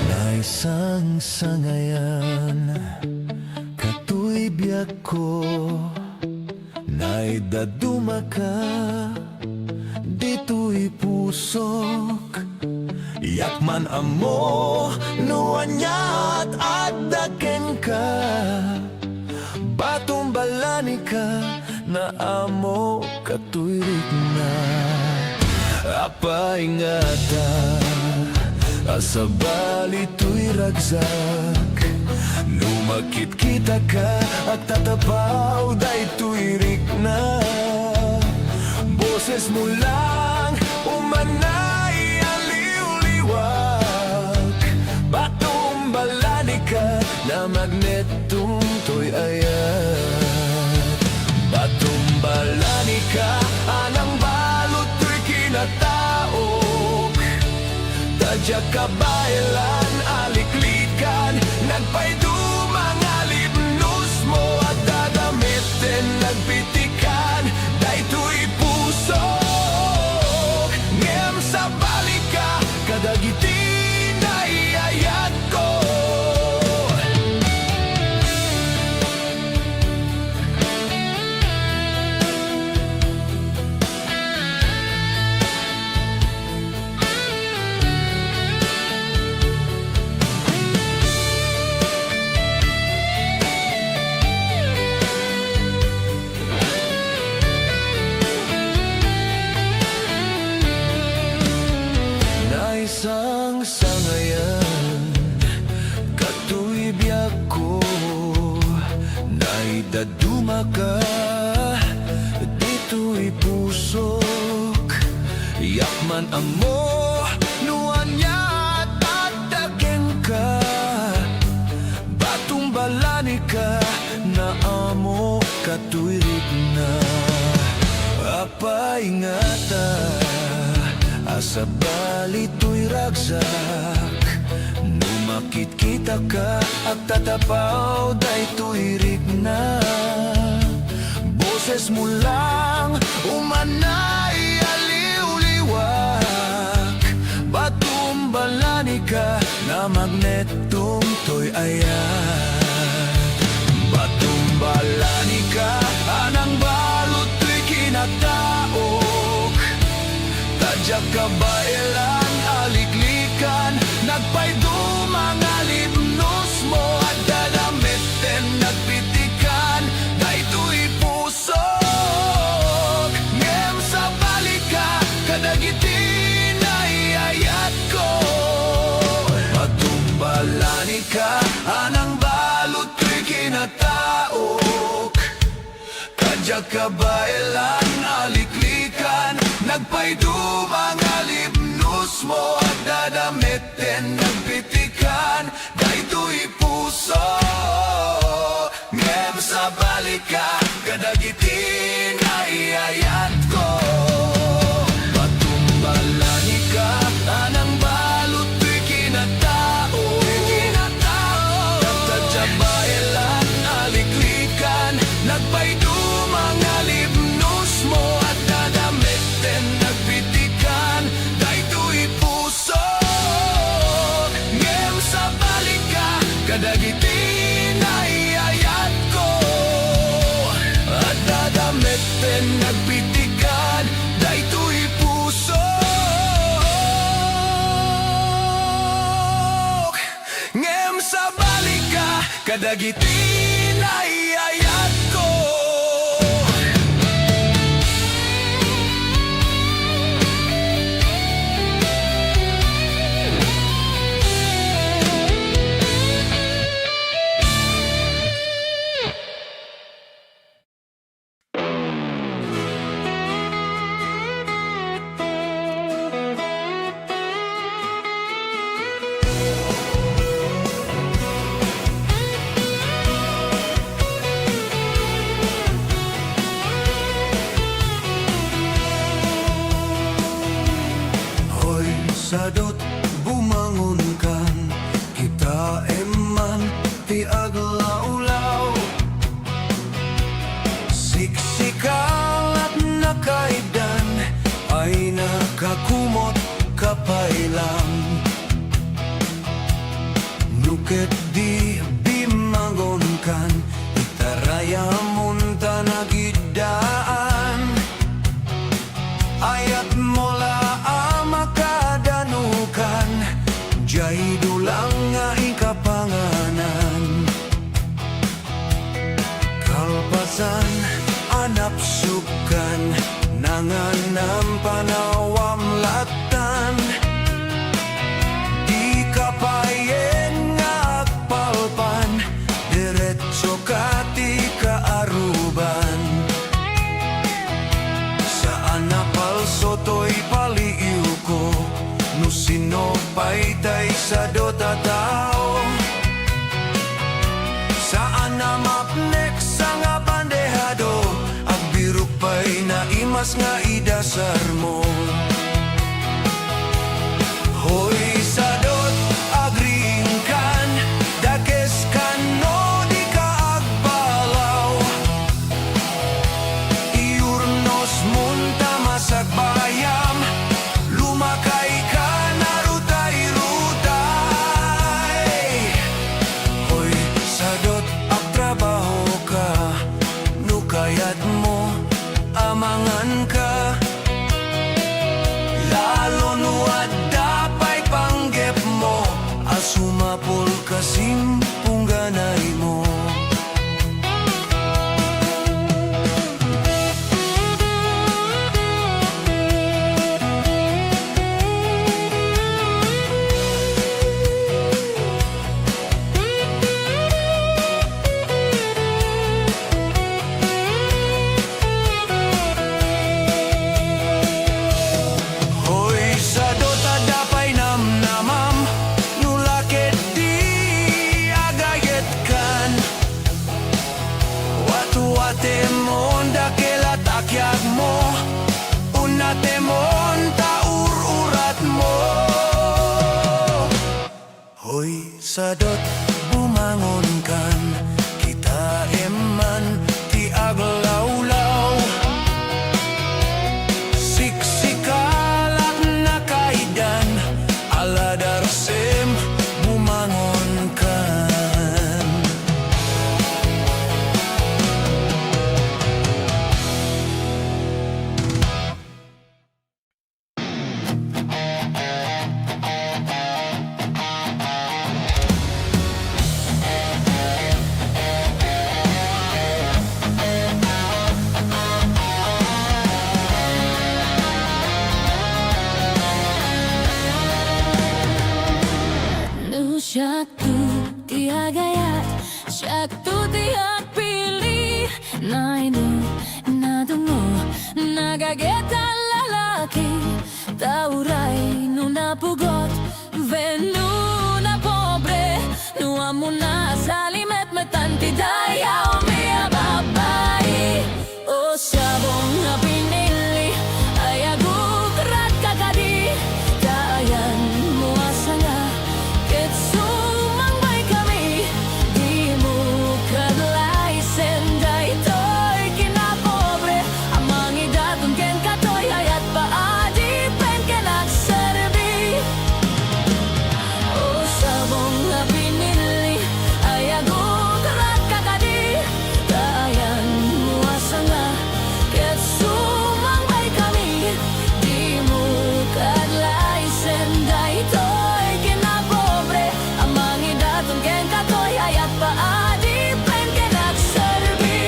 naisang sangayan biyak ko naidaduma ka dito'y pusok yakman amo nuanyat at daken ka batumbalani ka na amo katuirik na apa ingata asabali to'y ragsak lumakit kita ka at tatapaw daytoy rik na boses mo lang umanay aliw-liwag batumbalani ka na magnetong to'y ayat batumbalani ka anang balot to'y kinataok tadya kabailan aliklikan nagpaydumang alibnos mo at dadamitin nagpitikan daytoy puso ngem sa balika kadagiti na iayat ko daduma ka. Dito'y pusok, yakman amo, nuan niya tatageng ka. Batong balani ka, na amo katuirik na. Apa ingata, asa bali to'y ragsak. Numakit kita ka, at tatapaw day tuirik na. Boses mo lang, umanay aliw-liwak. Batumbalani ka, na magnetong to'y ayat. Batumbalani ka, anang balot to'y kinataok. Tadyak ka bailan, aliklikan, nagpaydo mga libnos mo. At dadamiten, nagpitikan, dayto'y pusok. Ngem sa balika, kadagitin ay ayat ko. Matumbalani ka, anang balot ko'y kinataok. Kadyak ka bailan, aliklikan, nagpaydo mga libnos mo. At dadamiten, nagpitikan, dayto'y puso. Ngem sa balika, kadagitin ay ayat ko. Batumbalani ka, anang balot to'y kinatao. Tagtadya bailan, aliklikan, nagpaydo mga libnos mo. At dadamiten, nagpitikan, dayto'y puso. Ngem sa balika, kadagitin ay ayat ko. At dadamiten, nagpitikan, dayto'y puso. Ngem sa balika, kadagitin ay ayat ko. Hoy sadot, bumangon kan, kita eman ti aglaw-law. Siksikal at nakaidan, ay nakakumot kapailang. Nuket di bimangon kan, itaraya munta nagidaan. Ayat mola amakadanukan, jay dulang nga ikapanganan. Kalpasan, anap sukan, nanganam panawam latan. Di kapayen nga agpalpan, diretso kati kaaruban. Saan napalso to'y paliiw ko, no sinopay tay sa dota tao. Saan na mapnek sa nga bandehado, agbirok pa'y naimas nga idasar mo. Hoy sadot, agringkan, dakes kan no di ka agbalaw. Iurnos munta masagbayam, lumakay ka na rutay-rutay. Hoy sadot, agtrabaho ka, nukayat mo, amangan ka. Lalo nuad dapay panggep mo, asumapol kasimpung ganay mo. Siya tuti agayat, siya tuti agpili. Nainu, nadungo, nagaget ang lalaki. Tauray, nunapugot, venu na pobre. Nuwa mo na salimet metanti daya umiya babae. O sabong na pinili, ay agukrat kakadi. Dayan mo asanga, ket sumangbay kami. Di mo kadlay senday to'y kinapobre. Amang idatong ken katoy ayat paadi pen kenak serbi. O sabong na pinili, ay agukrat kakadi. Dayan mo asanga, ket sumangbay kami. Di mo kadlay senday to'y kinapobre. Amang idatong ken katoy ayat paadi pen kenak serbi.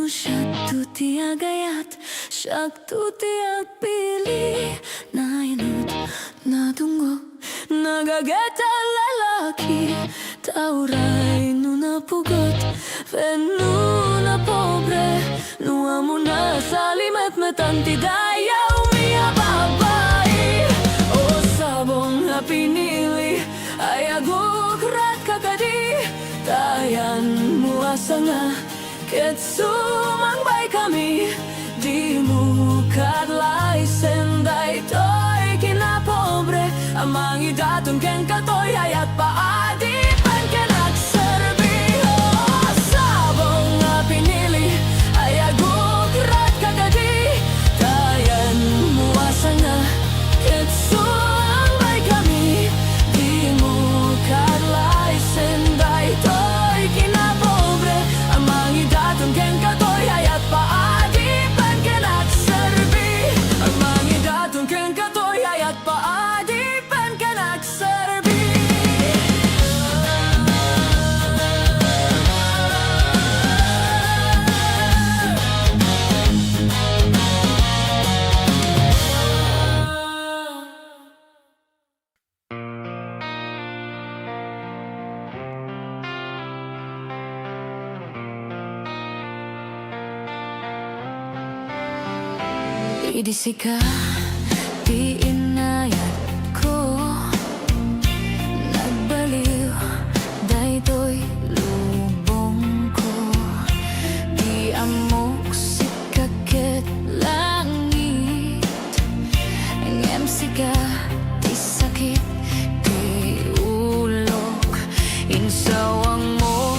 Siya tuti agayat, siya tuti agpili. Nainut, natungo, nagaget ang lalaki. Tauray, nunapugot, venu na pobre. Nuwa mo na salimet metanti daya umiya babae. O sabong na pinili, ay agukrat kakadi. Dayan mo asanga, ket sumangbay kami. Di mo kadlay senday to'y kinapobre. Amang idatong ken katoy ayat paadi pen kenak serbi. O sabong nga pinili, ay agukrat kakadi. Dayan mo asanga, ket sumangbay kami. Di mo kadlay senday to'y kinapobre. Amang idatong ken katoy ayat paadi pen kenak serbi. Amang idatong ken katoy ayat paadi pen kenak serbi. Idisika, di inayat ko. Nagbaliw, daytoy lubong ko. Di amok sikaket langit. Ngem sika, di sakit, di ulok. Insawang mo,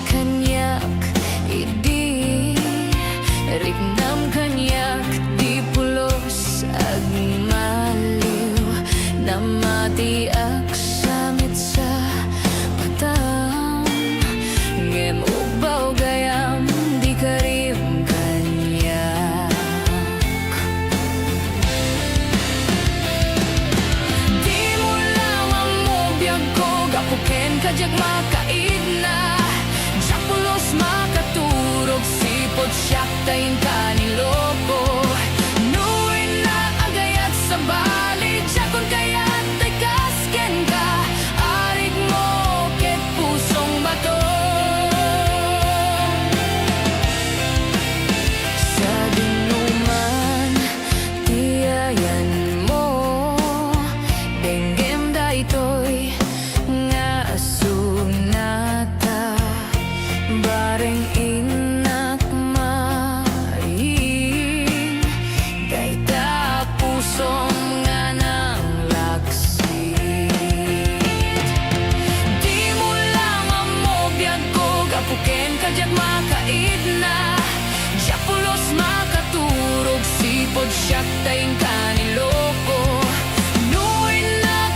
kanyak, idi. Rignam kanyak, di pulos agmaliw. Namati aksamit sa patam. Ngem ubaw gayam, di karim kanyak. Di mo lawang mo biyag ko, gapuken kajag makaid na. Japulos makaturog, sipot siyak tayin kaniloko. Nuin na agayat sa bali, jakon kayat ay kasken ka. Arig mo ket pusong bato. Sa dinuman, tiyayan mo. Denggem daytoy nga asunata. Bareng inak maing, dayta pusom nga nang laksit. Di mo lang mo biyag ko, gapuken kajag makaid na. Japulos makaturog, sipod siyak tayin kaniloko. Nuin na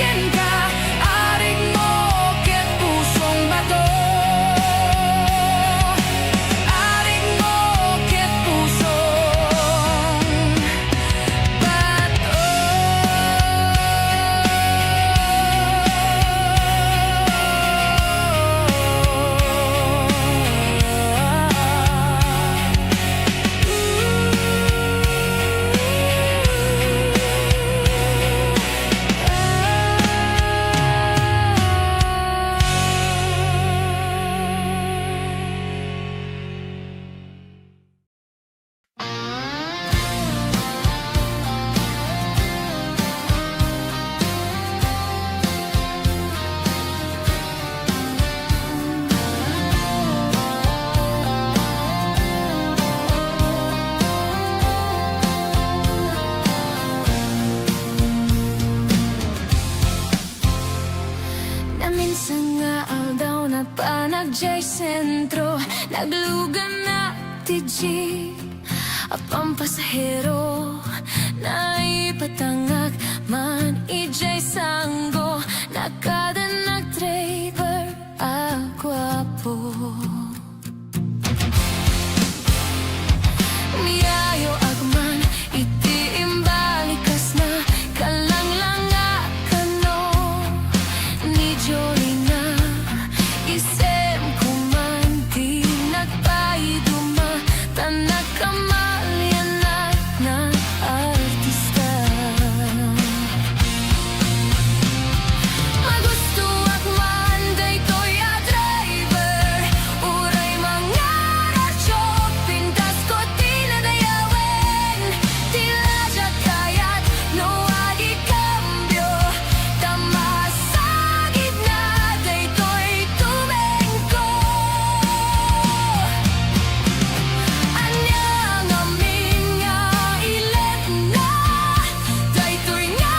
ken ka arig mo ket pusong bato. Arig mo ket pusong bato. Na minsan nga aldaw na pa nagjay sentro, naglugan na ti jeep apang pasahero, na ipatangag man ijay sanggo, nakada nag-driver agwapo. Miyayo agman iti imbalikas na kalanglanga kano ni Jolina, isem kumanti nagpaiduma tanak kamalyan na artista. Magusto akman daytoy a driver, uray mga radyo pintas ko tinadayawen, tila siya kayat no adi cambio, tamasagid na daytoy tumengko. Anyang amin nga ilet na daytoy nga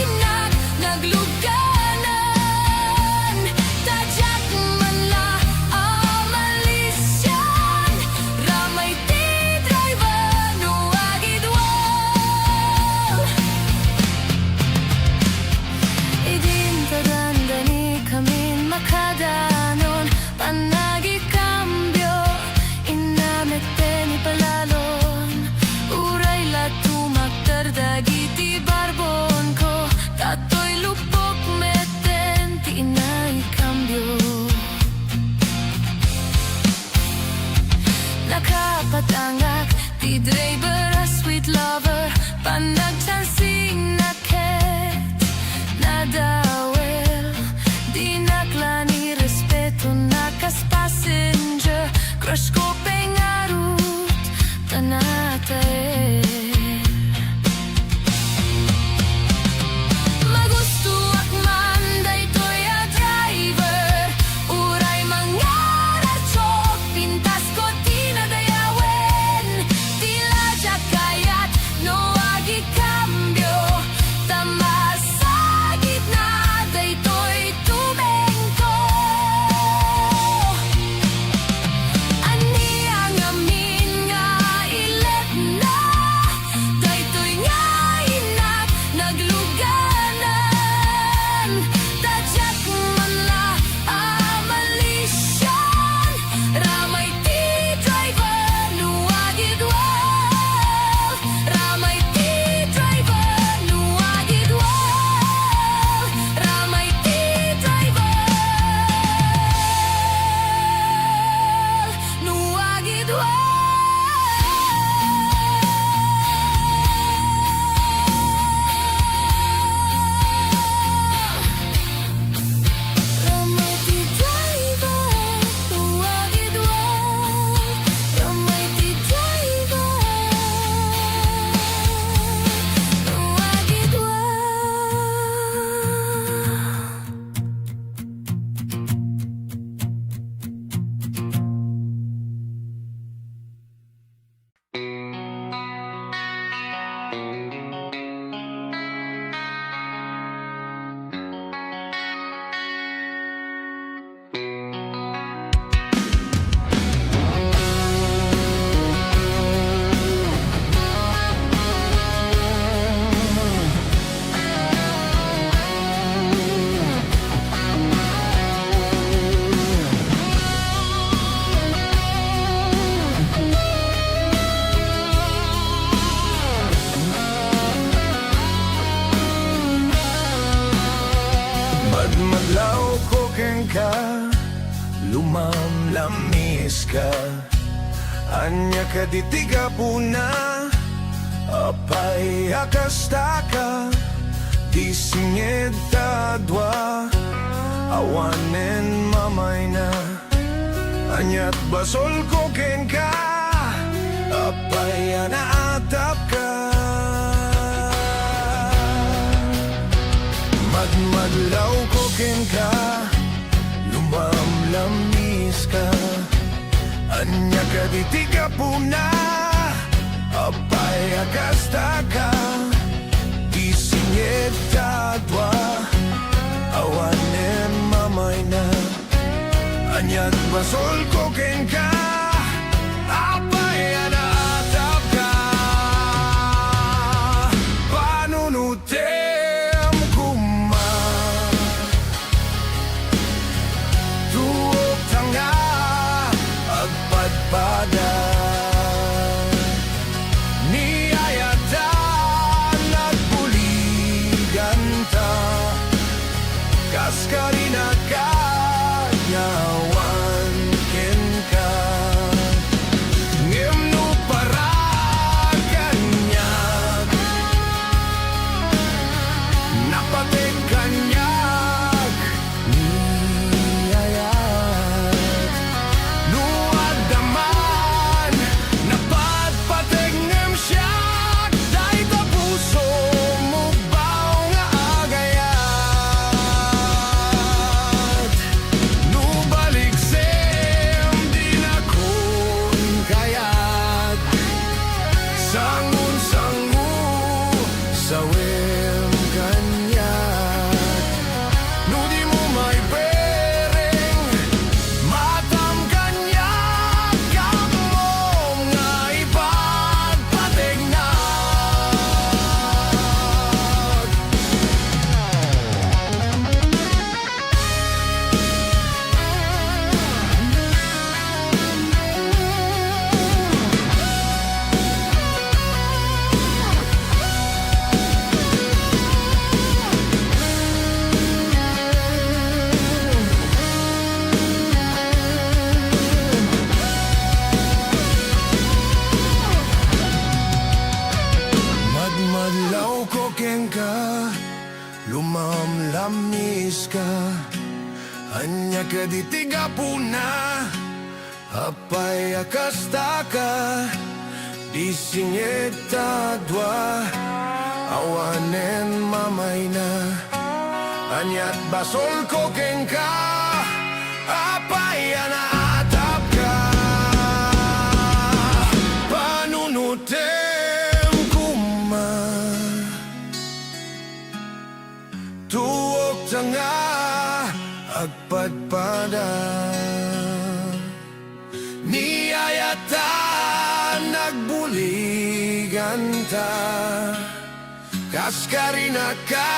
inag nagluganan, tadyak man la amalisyan, ramay ti driver no agidwal. Idin tadandani kamin makadanon, panagi cambio inamete ni palalon, uray la tumakdardagi ti barbon ko, tatoy lupok meten ti inay cambio. Nakapatangak ti driver a sweet lover, panagchansing na ket nadawel, di naklani respeto nakas passenger, crush ko pengarut tanatae. Magusto akman daytoy a driver, uray mga radyo pintas ko tinadayawen, tila siya kayat no agi cambio, tamasagid na daytoy tumengko. Ani Madmadlaw ko ken ka, lumamlamis ka. Anya ka ditiga puna, apay akasta ka. Di singed tadwa, awanen mamay na. Anyat basol ko ken ka, apay anaatap ka. Madmadlaw ko ken ka, lumamlamis ka. Anya ka ditiga puna, apay akasta ka. Di singed tadwa, awanen mamay na. Anyat basol ko ken ka, apay anaatap ka. Panunutem kuma, tuog tanga, agpadpada. Niyayatan nagbuligan ta, kaskarina ka. Yawan ken ka, ngem no paraganyag, napatig kanyag, niyayat, nuadaman, napatpatig ngem siyak, dahi ta puso mo baw nga agayat. Nubalik sem di na kun kayat, sangun-sangu sawem kanyat. No di mo may pereng, matam kanyat, kamom nga ipagpatig na. Madmadlaw ko ken ka, lumamlamis ka. Anya ka ditiga puna, apay akasta ka. Di singed tadwa, awanen mamay na. Anyat basol ko ken ka, apay anaatap ka. Panunutem kuma, tuog tanga, agpadpada. Niyayatan nagbuligan ta, kaskarina ka,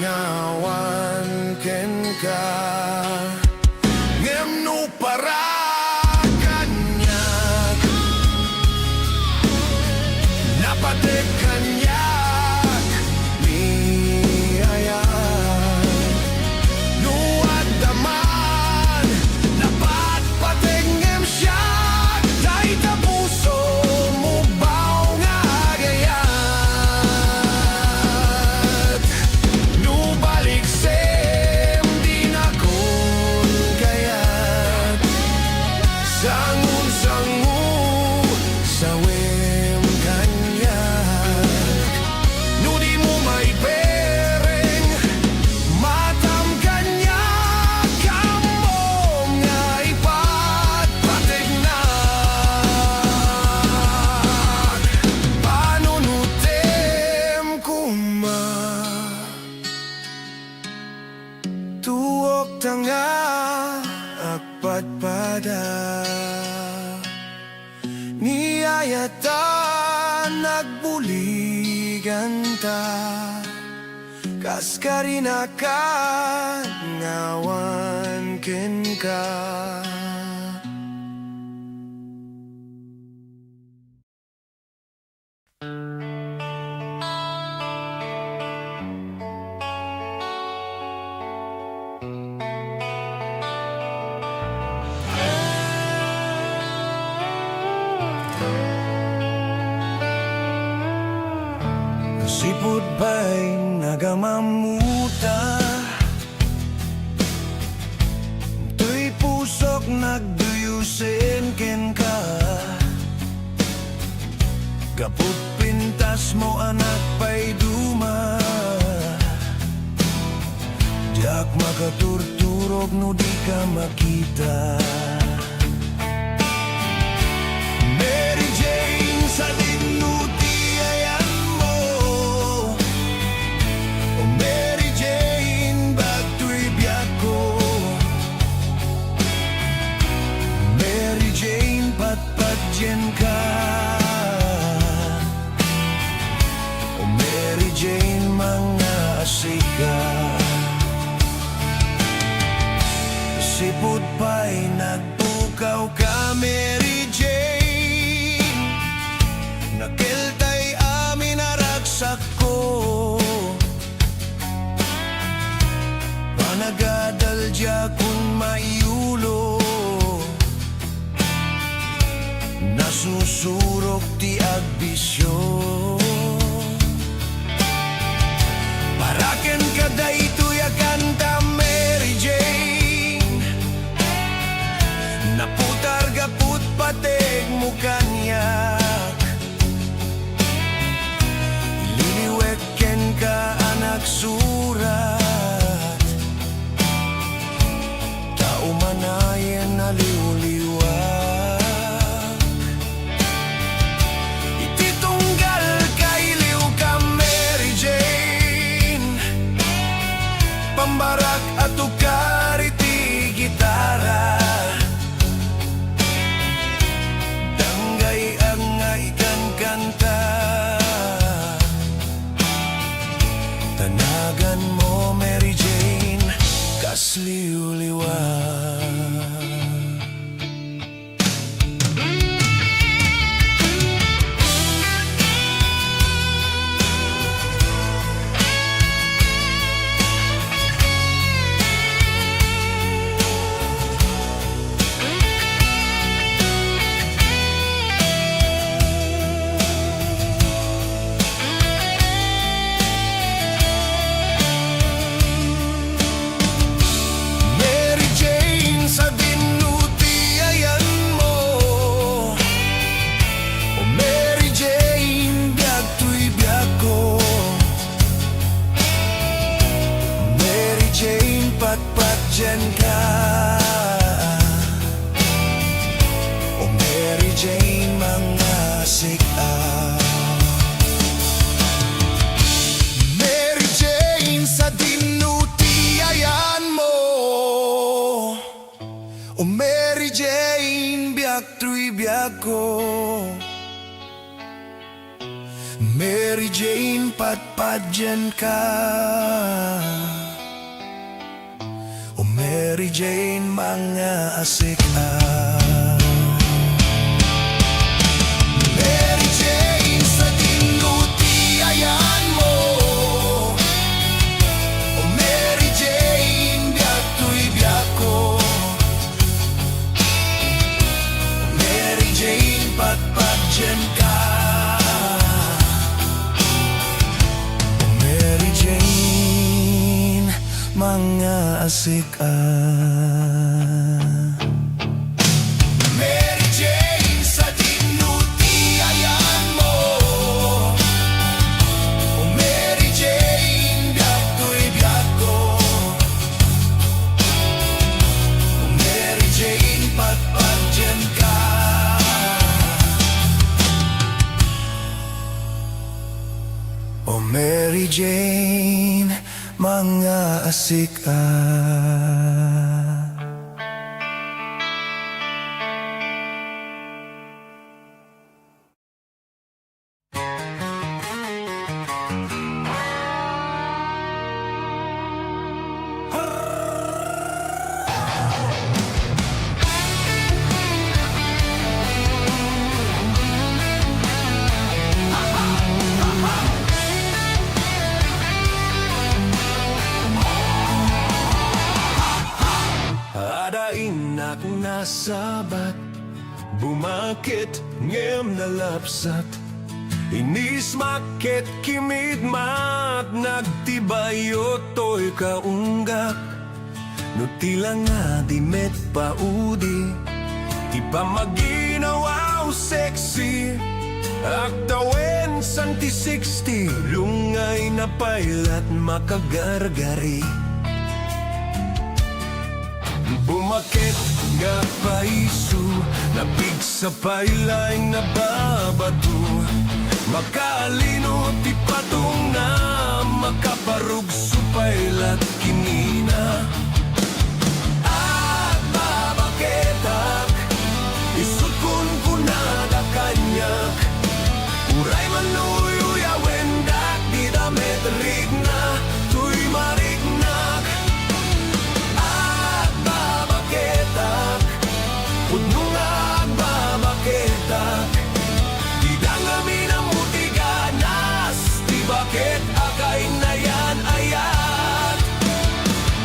ngawan ken ka. Ngem no paraganyag, napatig kanyag, niyayat, nuadaman, napatpatig ngem siyak, dahi ta puso mo baw nga agayat. Nubalik sem di na kun kayat, sangun-sangu sawem kanyag. No di mo may pereng, matam kanyag, kamom nga ipagpatig na. Panunutem kuma, tuog tanga, agpadpada. Niyayatan nagbuligan ta, kaskarina ka, ngawan ken ka. Sipod ba'y nagamamuta? Tuy pusok nagduyusin ken ka. Kaput pintas mo anak pa'y duma. Diak makaturturog no di ka makita. Mary Jane sa dinuti ayan mo. O Mary Jane bagto'y biyak ko. Mary Jane patpatyen ka. O Mary Jane mga asika. Sipod pa'y nagpukaw ka, Mary Jane. Nakiltay amin naraksak ko. Panagadal dya kung maiulo. Nasusurok ti agbisyo. Paraken ka da ito'y akanta, Mary Jane. Naputar gaput patek mo kanyak. Liliwek ken ka anak surat. Taumanayan na liwliwag. Ititunggal kay liw ka, Mary Jane. Pambarak at ukar iti gitara. Tanagan mo, Mary Jane, kasliw-liwag. Patpatyan ka. O Mary Jane mga sika. Mary Jane sa dinuti ayan mo. O Mary Jane biyak tuy biyak ko. Mary Jane patpatyan ka. Mary Jane mga asika. Mary Jane sa dinuti ayan mo. O Mary Jane biyak tuy biyak ko. O Mary Jane patpatyan ka. O Mary Jane mga asika. Mary Jane sa dinuti ayan mo. O Mary Jane biyak tuy biyak ko. O Mary Jane patpatyan ka. O Mary Jane mga asika. Inak nasabat, bumakit ngem nalapsat. Inis maket kimid mat nagtibayo to'y kaunggak. No tila nga di met paudi, di pa maginawaw sexy. Aktawen santi 60, lungay na pailat makagargari. Bumakit nga paiso, nabig sa pailay na babado. Makaalino ti patong na, makaparug supailat kinina. At babaketak, isukun kunada kanyak. Uray manuyoy awendak, di damet rigna, tuy marignak. At babaketak, pudno nga babaketak. Di dangami na mutiganas, di bakit akay na yan ayat.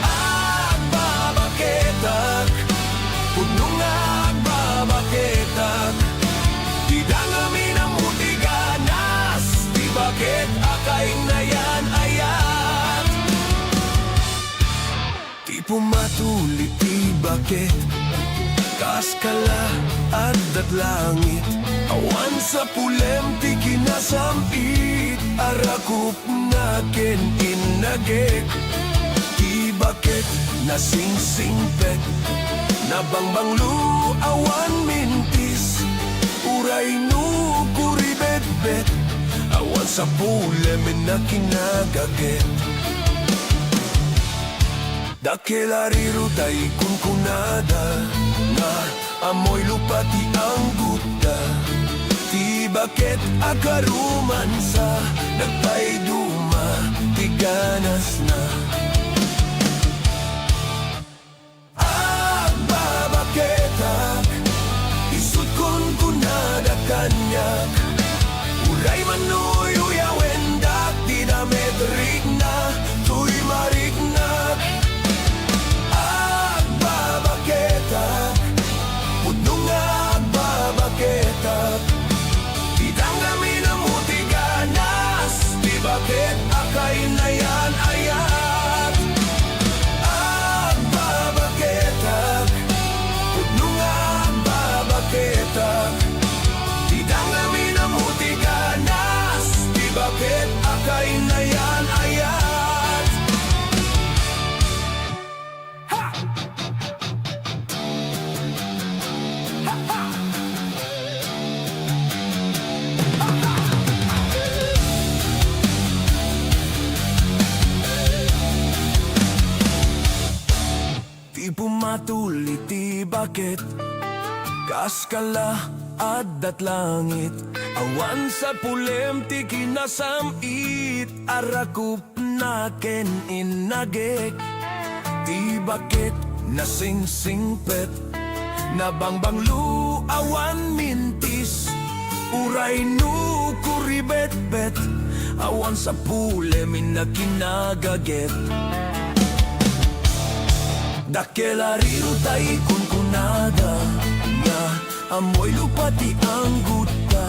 At babaketak, pudno nga babaketak. Di dangami na mutiganas, di bakit akay na yan ayat. Di pumatulit, di bakit kaskala at langit. Awan sa pulem ti kinasampit, arakup na ken inagek. Di bakit nasingsingpet, nabangbanglu awan mintis. Uray no kuribet-bet, awan sa pulem na kinagaget. Dakelariru tay kunkunada, nga amoy lupa ti ang guta. Ti bakit agaruman sa nagpaiduma, ti ganas na. Agbabaketak, isut kunkunada kanyak. Uray manuyoy awendak, di damet rigna, tuy marignak. Agbabaketak, pudno nga agbabaketak. Di dangami na mutiganas, di bakit akay na yan ayat. Agbabaketak, pudno nga agbabaketak. Di dangami na mutiganas, di bakit akay na yan ayat. Di pumatulit, di bakit kaskala at langit. Awan sa pulem ti kinasamit, arakup na ken inagek. Di bakit nasingsingpet, nabangbanglu awan mintis. Uray no kuribet-bet, awan sa pulem na kinagaget. Dakelariru tay kunkunada, nga amoy lupa ti ang guta.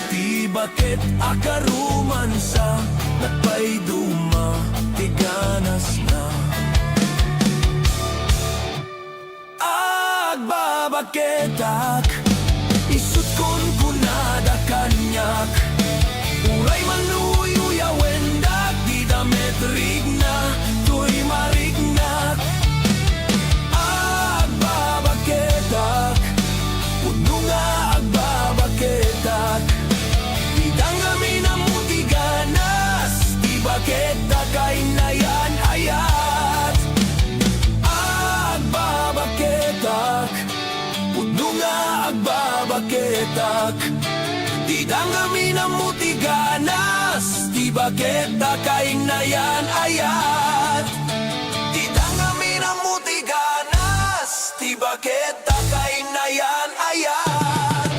Ti bakit akaruman sa nagpaiduma, ti ganas na. Agbabaketak, isut kunkunada kanyak. Uray manuyoy awendak, di damet rigna, tuy marignak. Agbabaketak, puno nga agbabaketak. Di dangami na mutiganas, di bakit akay na yan ayat. Agbabaketak, puno nga agbabaketak. Di dangami na mutiganas, di bakit akay na yan ayat. Di dangami na mutiganas, di bakit akay na yan ayat.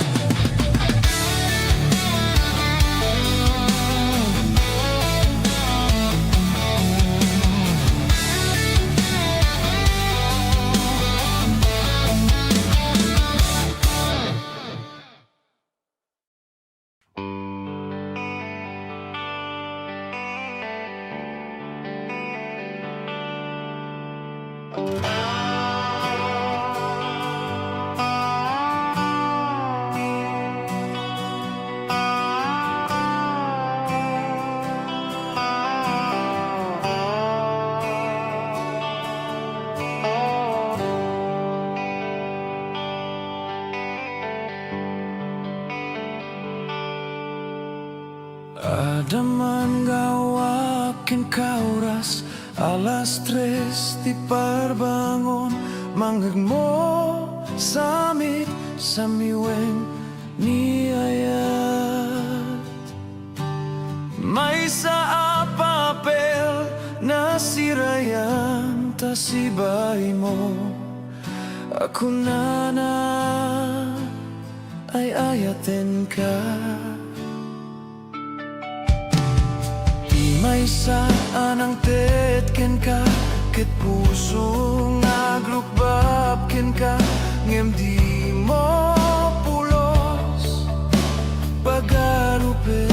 Ada man gawakin kauras alas tres di parbangon manggag mo samit samiweng ni ayat may sa papel na sirayan ta sibay mo ako na ay ayaten ka. May saan ang tetken ka ket puso nga glukbabken ka ngem di mo pulos pagarupen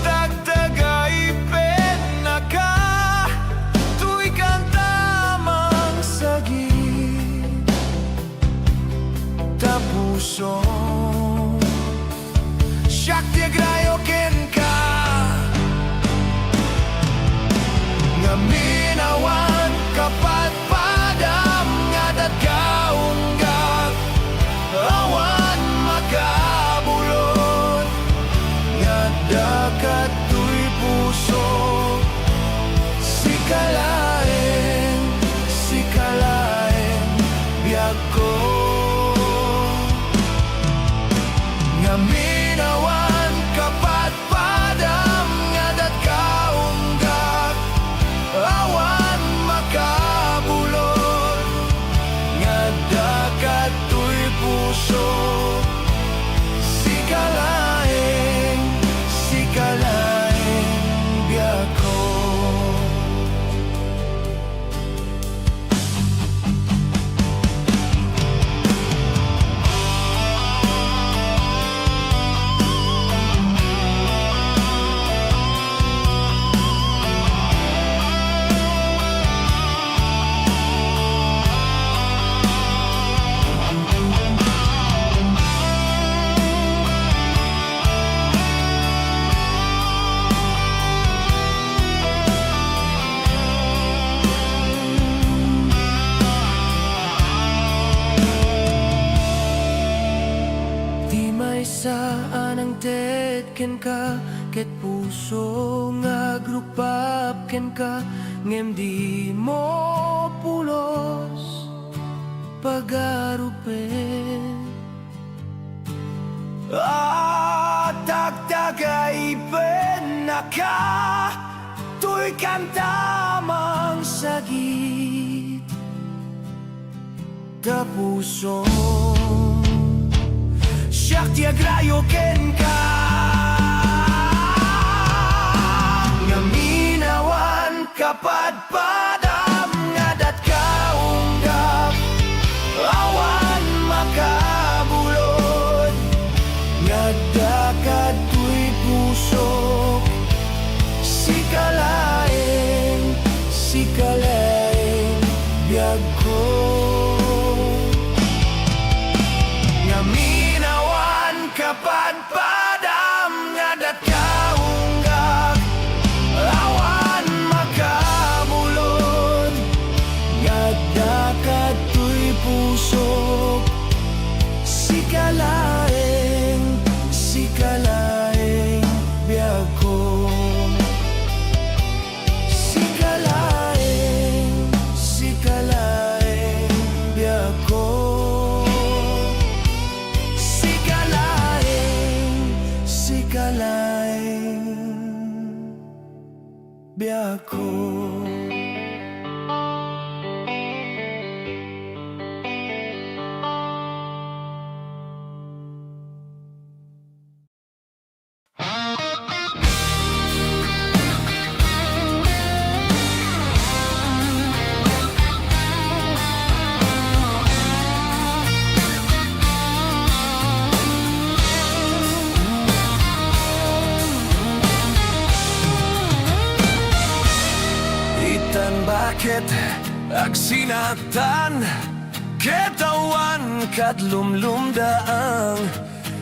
dagdagay pen na ka tuy kantamang sagit ta puso Shakti agrayo ken ka nga minawan kapat padam nga datkaunggak awan makabulot nga dakat tuy puso sikalaeng biag ko nga minawan kapat padam nga datkaunggak awan makabulot nga dakat tuy puso sikalaeng biag ko. Saan ang tetken ka ket puso nga glukbabken ka ngem di mo pulos pagarupen dagdagay pen na ka tuy kantamang sagit ta puso Shakti agrayo ken ka nga minawan kapat padam nga datkaunggak awan makabulod nga dakat tuy puso sikalaeng biag ko kapat padam nga datkaunggak awan makabulod nga dakat tuy puso sikalaeng biag ko sikalaeng biag ko biag ko. jacket ag sinatan, ketawan kat lumlumdaang,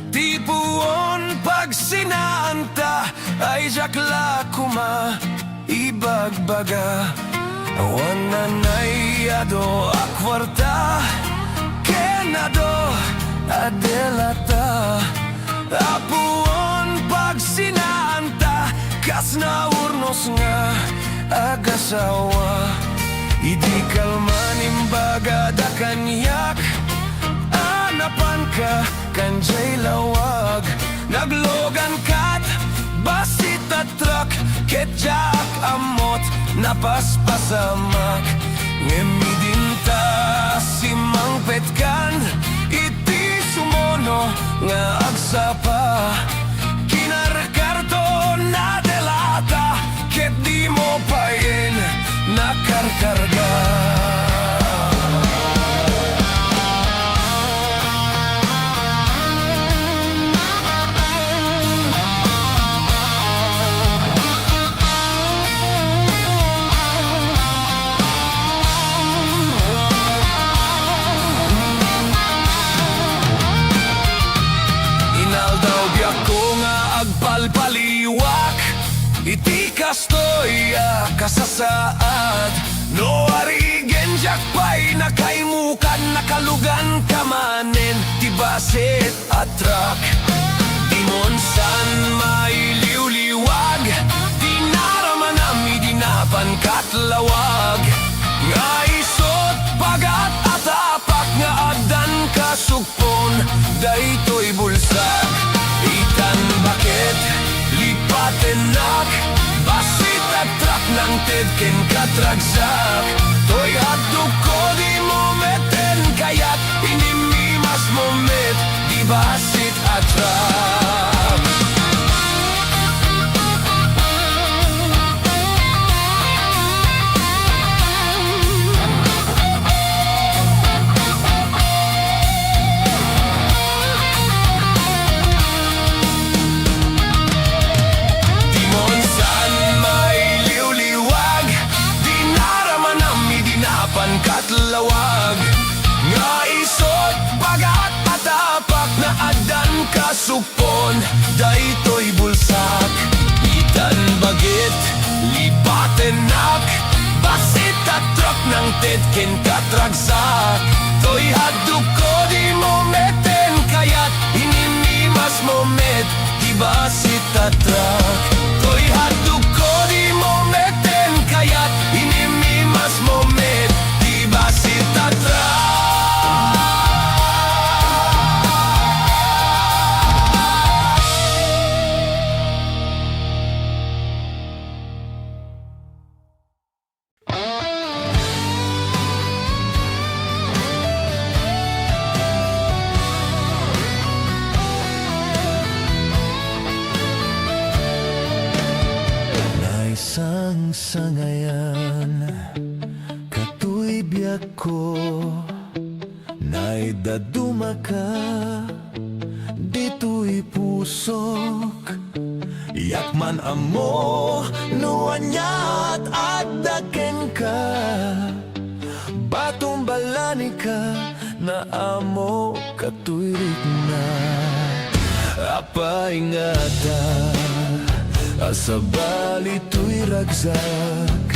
tipuon pag sinanta ay jakla kuma ibagbaga. Awan nanay ado akwarta, kenado adelata, apuon pag sinanta kas naurnos nga agasawa. Idi kalman imbaga da kanyak, anapan ka kanjay lawag, naglogan kat basit at truck, ketjak amot napaspasamak. Ngemidinta simang petkan, iti sumono nga agsapa, kinarkarto na delata, ket di mo pain nakarkarga. Inaldaw biyak ko nga agpalpaliwak, iti kastoy kasasaad, no arigen jakpay nakaimukan, nakalugan kamanen tibasit at truck. Dimonsan mailiw-liwag, dinaraman ami dinapan katlawag, nga isot pagat at apak nga adan kasugpon, daytoy bulsak. Itan bakit lipatenak, basit at truck ng tedken katragsak, toy hadok ko di mo meten kayat, inimimas mo met di basit at truck. Katlawag, nga isot pagat atapak na adan kasupon, daytoy bulsak. Itan bagit lipatenak, basit at truck ng tedken katragsak, toy haduk ko di mo meten kayat, inimimas mo met di basit at truck. Toy haduk ko di mo meten kayat, inimimas mo met basit at truck. Naisang sangayan biyak ko, naidaduma ka, dito'y pusok, yakman amo, nuanyat at daken ka, batumbalani ka, na amo katuirik na, apaingata, asabali to'y ragsak,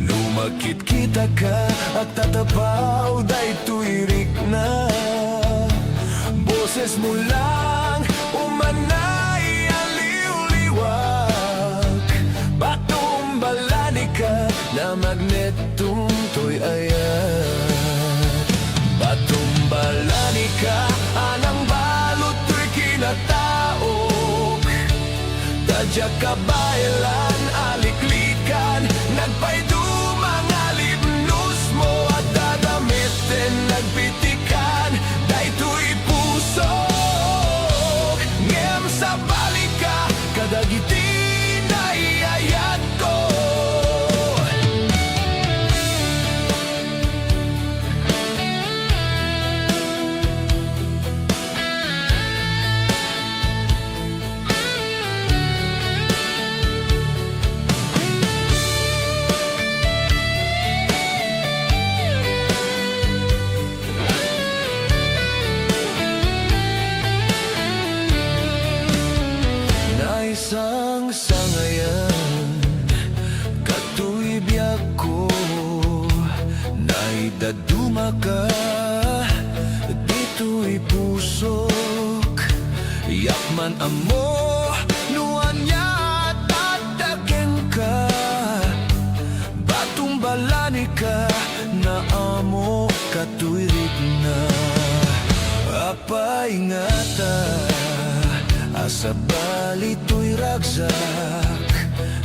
lumakit kita ka at tatapaw daytoy rik na, boses mo lang umanay aliw-liwag, batumbalani ka na magnetong to'y ayat, batumbalani ka anang balot to'y kinataok, tadya kabaylan aliklikan, nagpaido mga libnos mo at dadamitin, nagpitikan, daytoy pusok, ngem sa balika, kadagiti na iayat ko. may daduma ka. Dito'y pusok, yakman amo, nuan niya tatakin ka. Batong balani ka, na amo katuirik na. Apa ingata, asa bali to'y ragsak.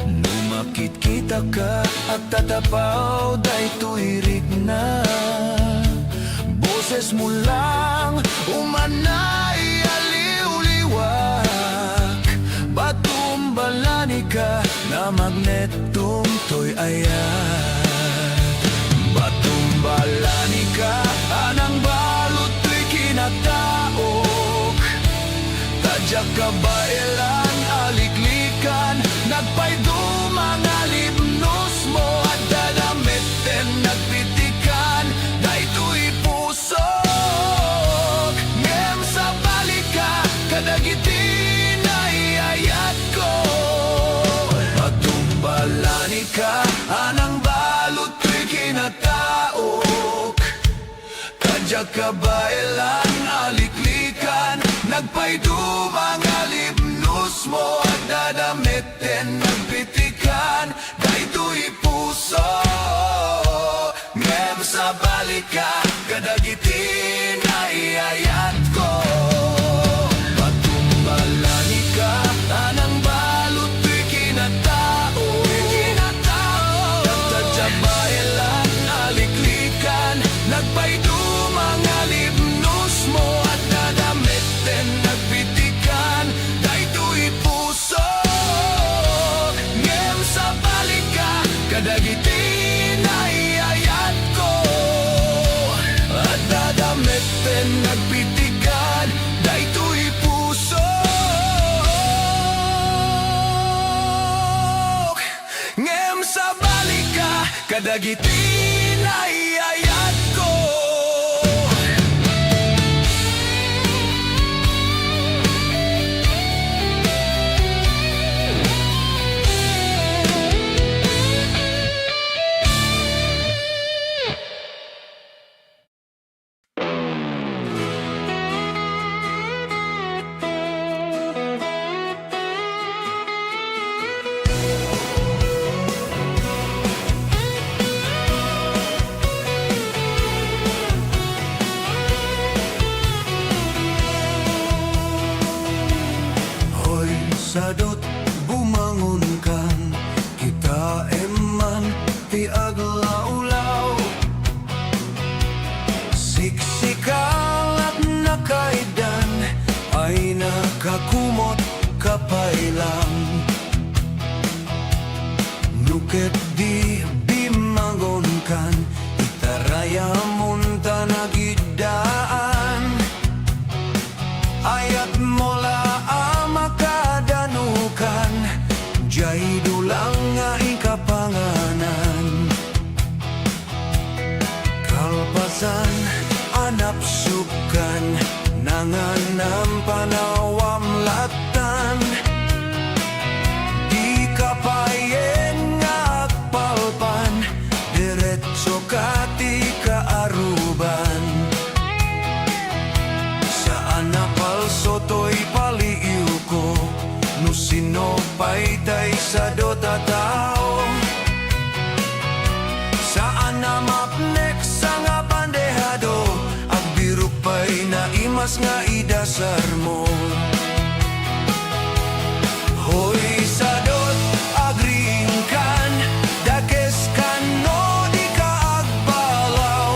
Numakit kita ka, at tatapaw day tuirik na. Boses mo lang, umanay aliw-liwak. Batumbalani ka, na magnetong to'y ayat. Batumbalani ka, anang balot to'y kinataok. Tadyak kabailan, aliklikan, nagpaydo mga libnos mo. At dadamiten, nagpitikan, dayto'y pusok. Ngem sa balika, kadagiti na iayat ko. Patumbalani ka, anang balot to'y kinataok. Tadyak kabailan, aliklikan, nagpaydo mga libnos mo. At dadamiten, nagpitikan, dayto'y puso. Ngem sa balika, kadagiti na iayat ko. Patumbalani ka, anang balot to'y kinatao. Nagtadyak bailan, aliklikan, nagpaydo mga libnos mo. At dadamiten, nagpitikan, dayto'y puso. Ngem sa balika, kadagiti na iayat ko. At dadamiten, nagpitikan, dayto'y puso. Ngem sa balika, kadagiti na iayat ko. Hoy, sadot bumangon kan, kita eman ti aglaw-law. Siksikal at nakaidan, ay nakakumot kapailang. Nuket di bimangon kan, itaraya munta nagidaan. Ayat mola amakadanukan, jay dulang nga ikapanganan. Kalpasan, anap sukan, nanganam panawam latan. Di kapayeng nga agpalpan, diretso kati kaaruban. Saan na palso to'y paliiw ko, no sinopay tay sa dota tao. Saan na mapnek sa nga bandehado, agbirok pa'y naimas nga idasar mo. Hoy sadot, agringkan, dakes kan no di ka agbalaw.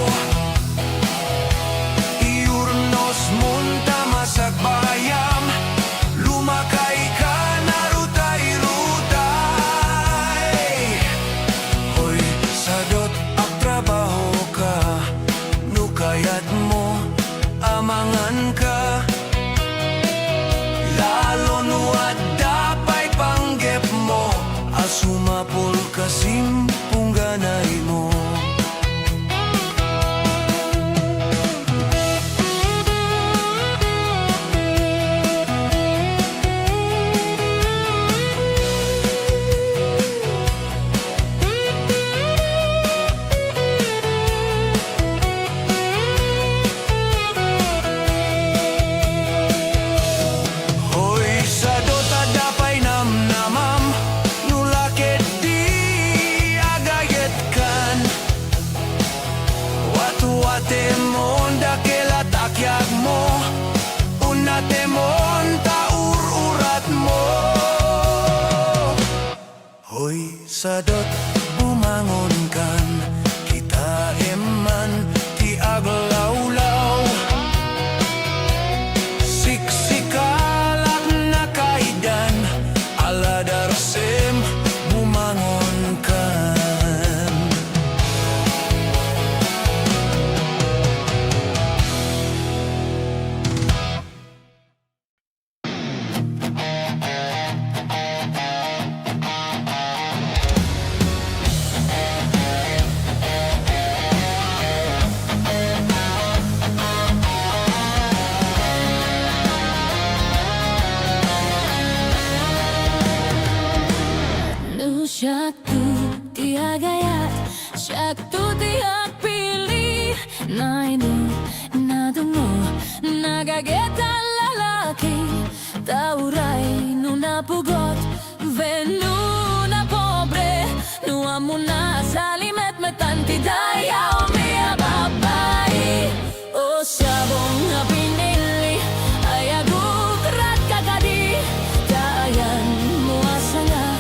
Iurnos munta masagbayam, lumakay ka na rutay-rutay. Hoy sadot, agtrabaho ka, nukayat mo, amangan ka. Lalo nuat dapay panggep mo, asumapol kasim pungganay mo. temon dakelat akyag mo una temon taur-urat mo Hoy sadot bumangon kan kita eman ti aglawlaw siksikalak na kaidan aladarsem bumangon kan Syaktu tiak gayat, syaktu tiak pilih. Na ini, na tungo, na gageta lalaki. Taurai nu na pugot, venu na pobre. Nu amuna salimet metanti daya omia babai. O sabong na pinili, ayagu kerat kakadi. Dayan muasanga.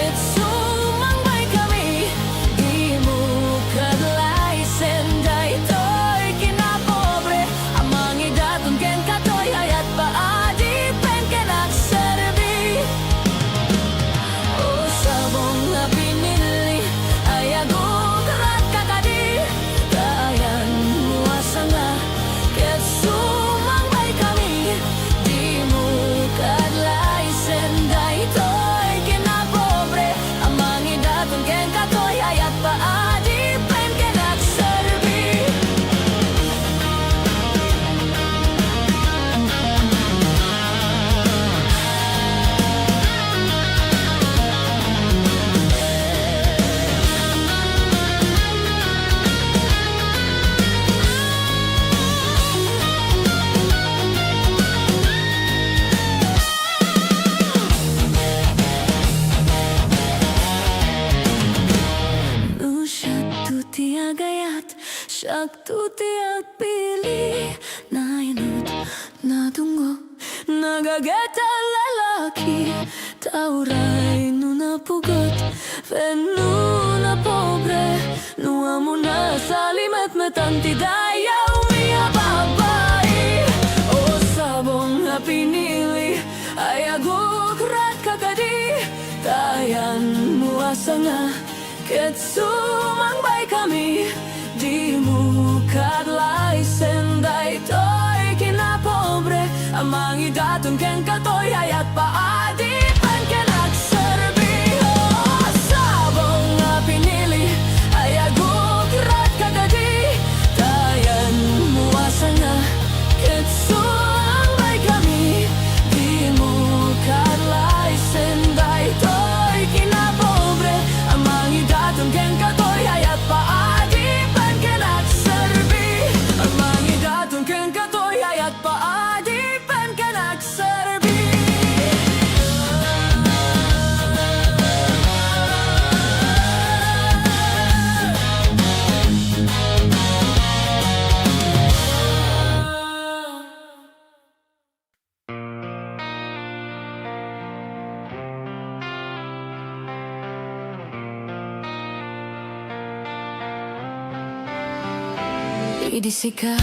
Sumang bay kami di muka lai sendai toy kinapobre amang idatun ken katoy ayat paadi pen kenak serbi o sabong na pinili ayago kerat kakadi dayan muasanga ket sumang bay kami di muka lai sendai toy kinapobre amang idatun ken katoy ayat paadi pen kenak serbi Nu syaktu tiak gayat, syaktu tiak pilih. Na inut, na tunggu, na gageta lalaki. Taurai nu na pugot, venu na pobre. Nu amuna salimet metanti daya umia babai. O sabong na pinili, ayago kerat kakadi. Tayan muasanga. Ket sumang bay kami di muka lai sendai toy kinapobre amang idatun ken katoy ayat paadi pen kenak serbi o sabong na pinili ayago kerat kakadi tayan muasanga ket sumang bay kami di muka lai sendai toy kinapobre amang idatun ken katoy ayat paadi pen kenak serbi amang idatun ken katoy ayat paadi pen kenak serbi Idisika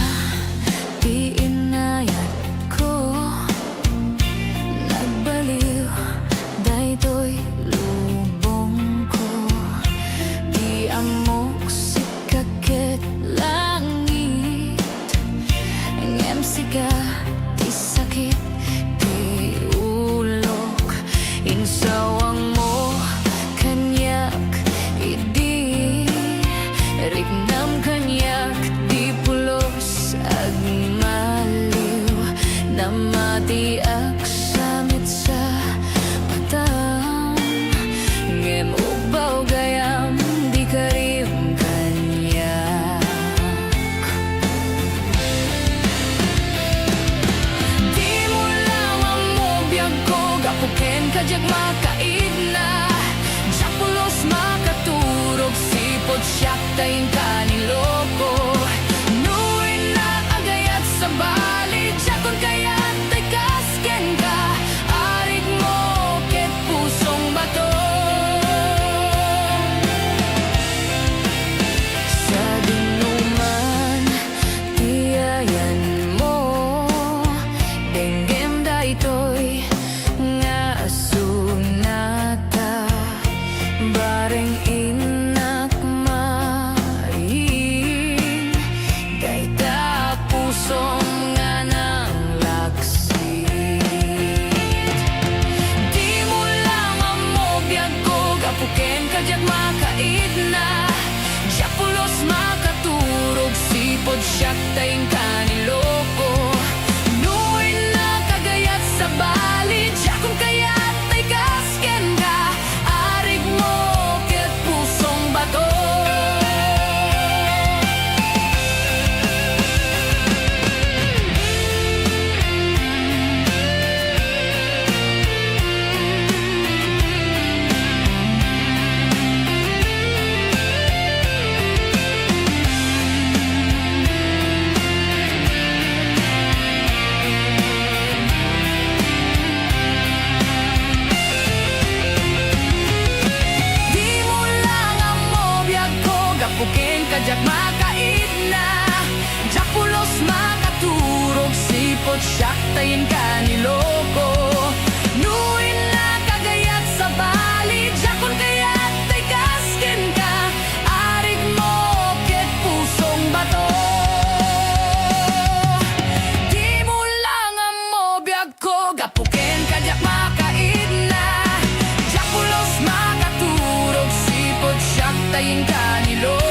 di inayat ko nagbaliw daytoy lubong ko di amok sikaket langit ngem siga di sakit di ulok insawang mo kanyak idi rignam kanyak di pulos agma makaid na Diapulos makaturog sipod siyak tayong kaniloko Nuoy na kagayat sa bali Diyakon kayat tay kasken ka Arig mo ket pusong bato Puken kajak makaid na Diapulos makaturog sipot siyak tayin kaniloko Nuin na kagayat sa bali Diyakon kayat tay kasken ka Arig mo ket pusong bato Di mo lang ang mobiyag ko Gapuken kajak makaid na Diapulos makaturog sipot siyak tayin kaniloko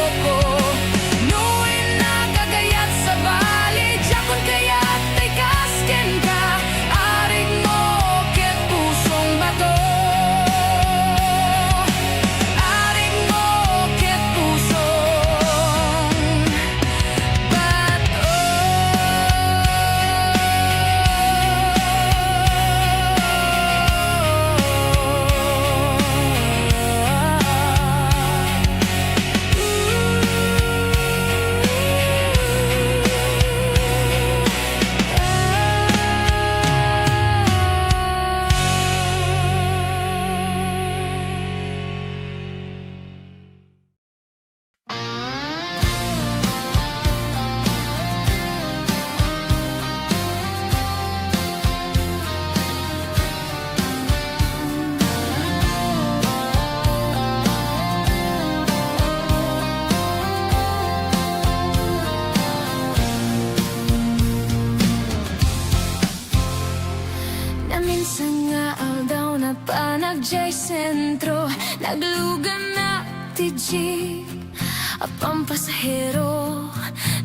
Minsan nga aldaw na panagjay sentro Naglugan na ti jeep Apang pasahero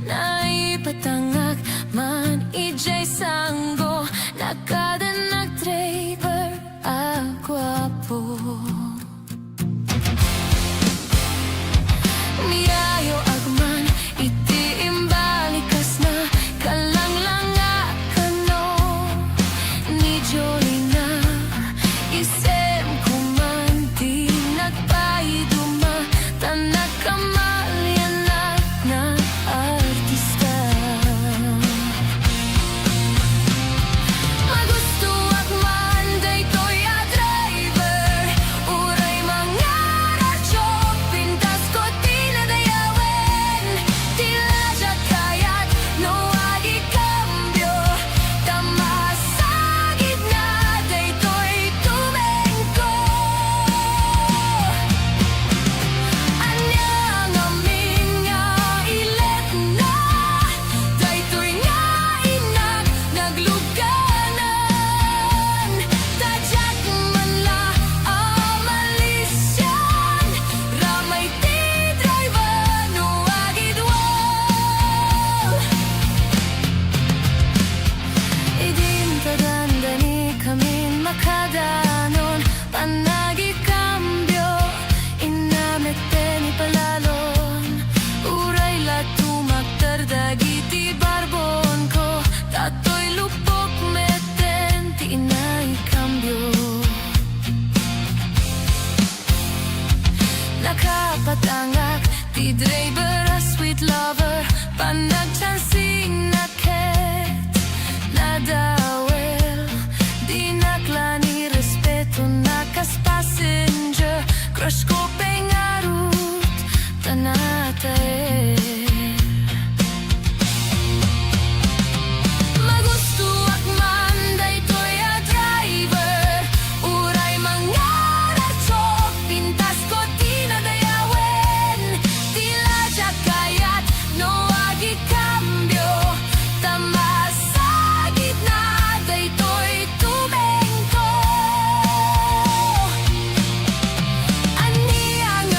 Na ipatangak man ijay sanggo Nakada nag-driver agwapo Miyayo agman iti imbalikas na Kalanglanga kano ni Jolina Isem kumanti nagpaiduma Tanak kamalyan na artista Magusto at manday toya driver Uray mga radyo Pintas ko tinadayawen Tila siya kayat no agi kambyo Tamasagid na daytoy tumengko Anyang amin nga ilet na Daytoy nga inak nagluganan Tadyak man la amalisyan Ramay ti driver no agid wal Idin kadandani kamin makadanon Panagi kambyo inamete ni palalon Uray latumak tardagi ti barbon ko Tatoy lupok meten ti inay kambyo Nakapatangak ti driver a sweet lover Panagchansing naket nadawel Di naklani respeto nakas passenger Crush ko pengarut tanatae Magusto at manday toya driver Uray mga radyo Pintas ko tinadayawen Tila siya kayat no agi kambyo Tamasagid na daytoy tumengko Ani ang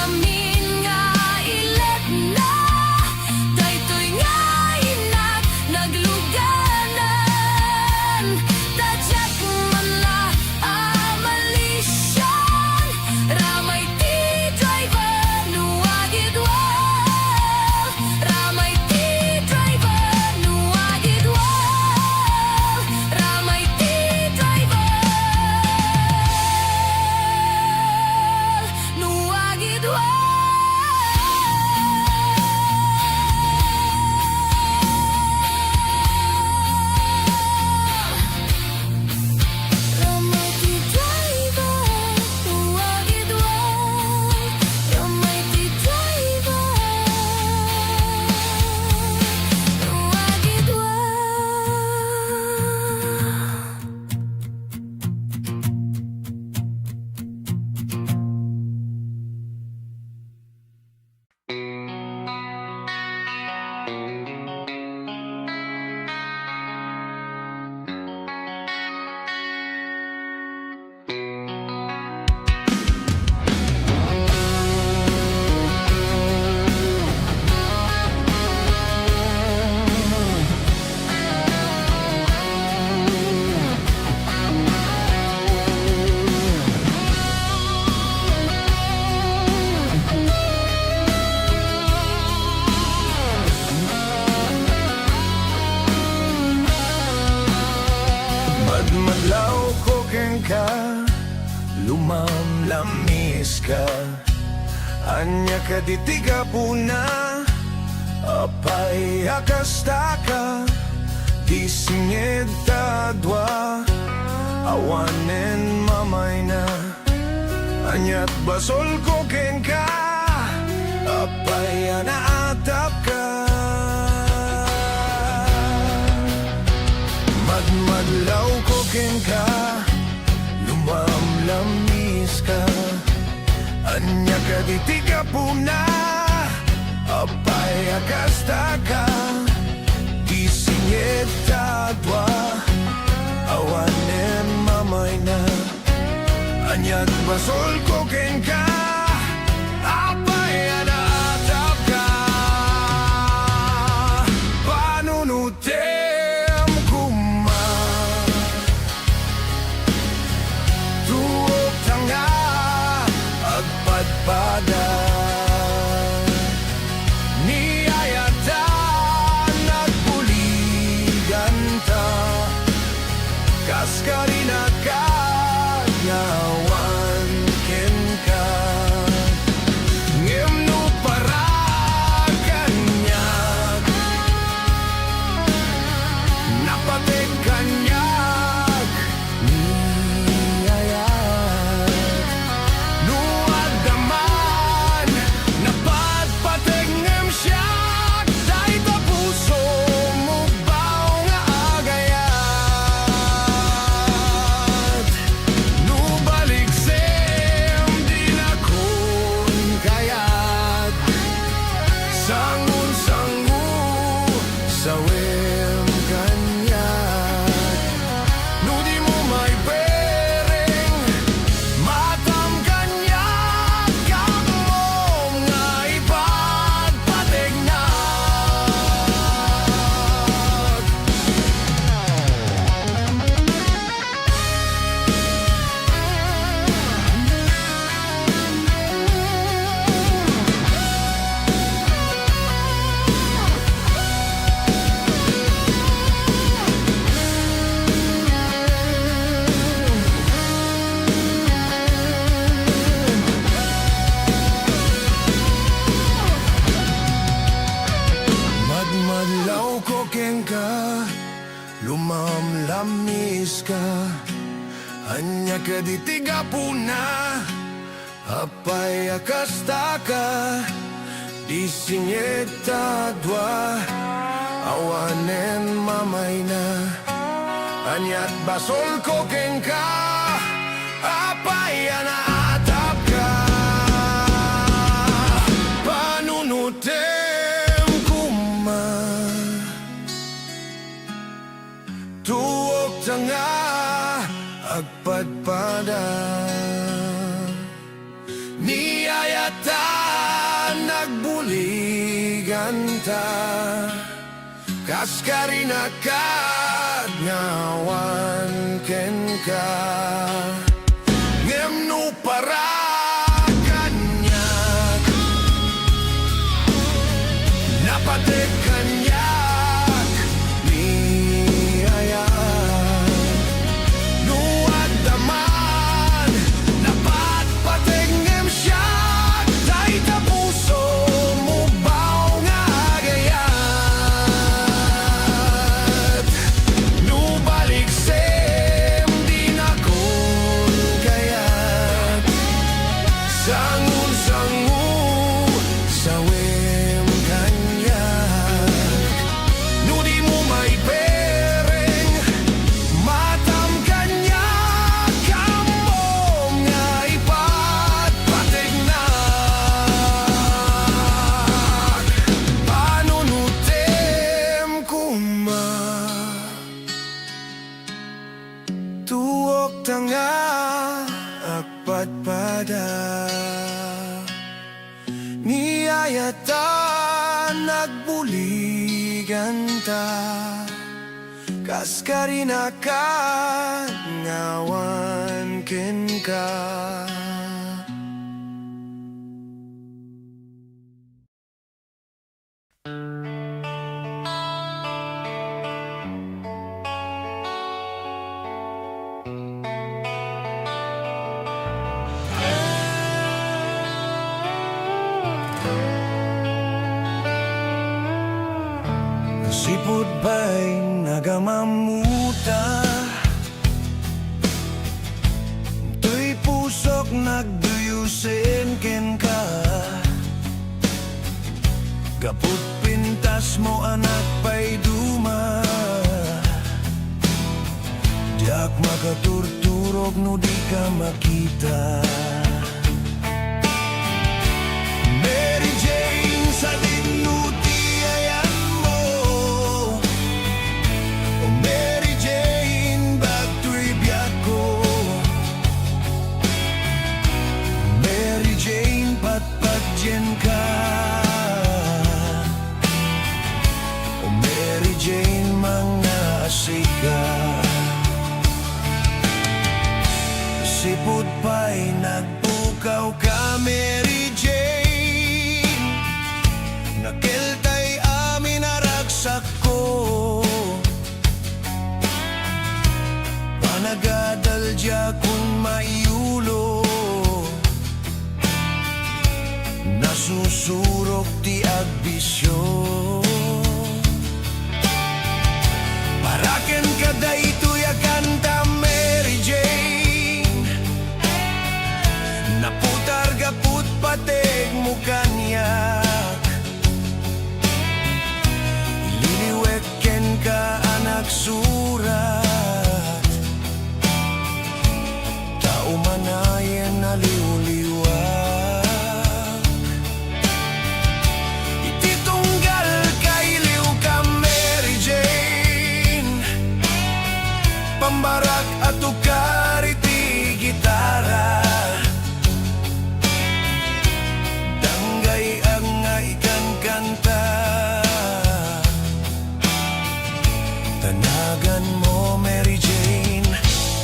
lumamlamis ka. Anya ka ditiga puna, apay akastaka, di singid tadwa, awanen mamay na. Anyat basol ko ken ka, apay anaatap ka. Madmadlaw ko ken ka, lumamlamis ka. Anya ka ditiga puna, apay akastaka, di singit tadwa, awanen mamay na. Anyat basol ko ken ka, apay anaatap ka. Panunutem kuma, tuog tanga, agpadpada. Niyayatan nagbuligan ta, kaskarina ka, yawan ken ka. Ngem no para kanyag, napatek kanyag, niyayat. Nuadaman, napatpatek ngem siyak, dahil ta puso mo baw nga agayat. Nubalik sem di na kun kayat, sangun-sangu sa wem kanyat. No di mo may pereng, matam kanyat, kamom nga ipagpatek na. Madmadlaw ko ken ka, lumamlamis ka. Anya ka ditiga puna, apay akastaka, di singit tadwa, awanen mamay na. Anyat basol ko ken ka, apay anaatap ka. Panunutem kuma, tuog tanga, agpadpada. Niyayatan nagbuligan ta, kaskarina ka, ngawan ken ka. Ngem no para kanyag, napatek kanyag, niyayat. Nuadaman, napatpatek ngem siyak, dahil ta puso mo baw nga agayat. Nubalik sem di na kun kayat, sangun-sangu sa wem kanyag. No di mo may pereng, matam kanyag, kamom nga ipagpatek na. Panunutem kuma, tuok tanga, agpadpada. Niyayatan nagbuligan ta, kaskarina ka, ngawan ken ka. Sipot ba'y nagamamuta? Tuy pusok nagduyusin ken ka. Kaput pintas mo anak pa'y duma. Diak makaturturog no di ka makita. Mary Jane sa dinuti ayan mo. O Mary Jane bagto'y biyak ko. Mary Jane patpat dyan ka. O Mary Jane mga asika. Sipot pa'y nagpukaw ka, Mary Jane. Nakiltay amin naragsak ko. Panagadal dya kung maiulo. Nasusurok ti agbisyo. Paraken ka da ito'y akanta, Mary Jane. Naputar gaput patig mo kanyak. Ililiwek ken ka anak surat. Tao manayan naliw-liwag. Ititunggal kailiw ka, Mary Jane. Pambarak at ukar iti gitara. Tanagan mo, Mary Jane,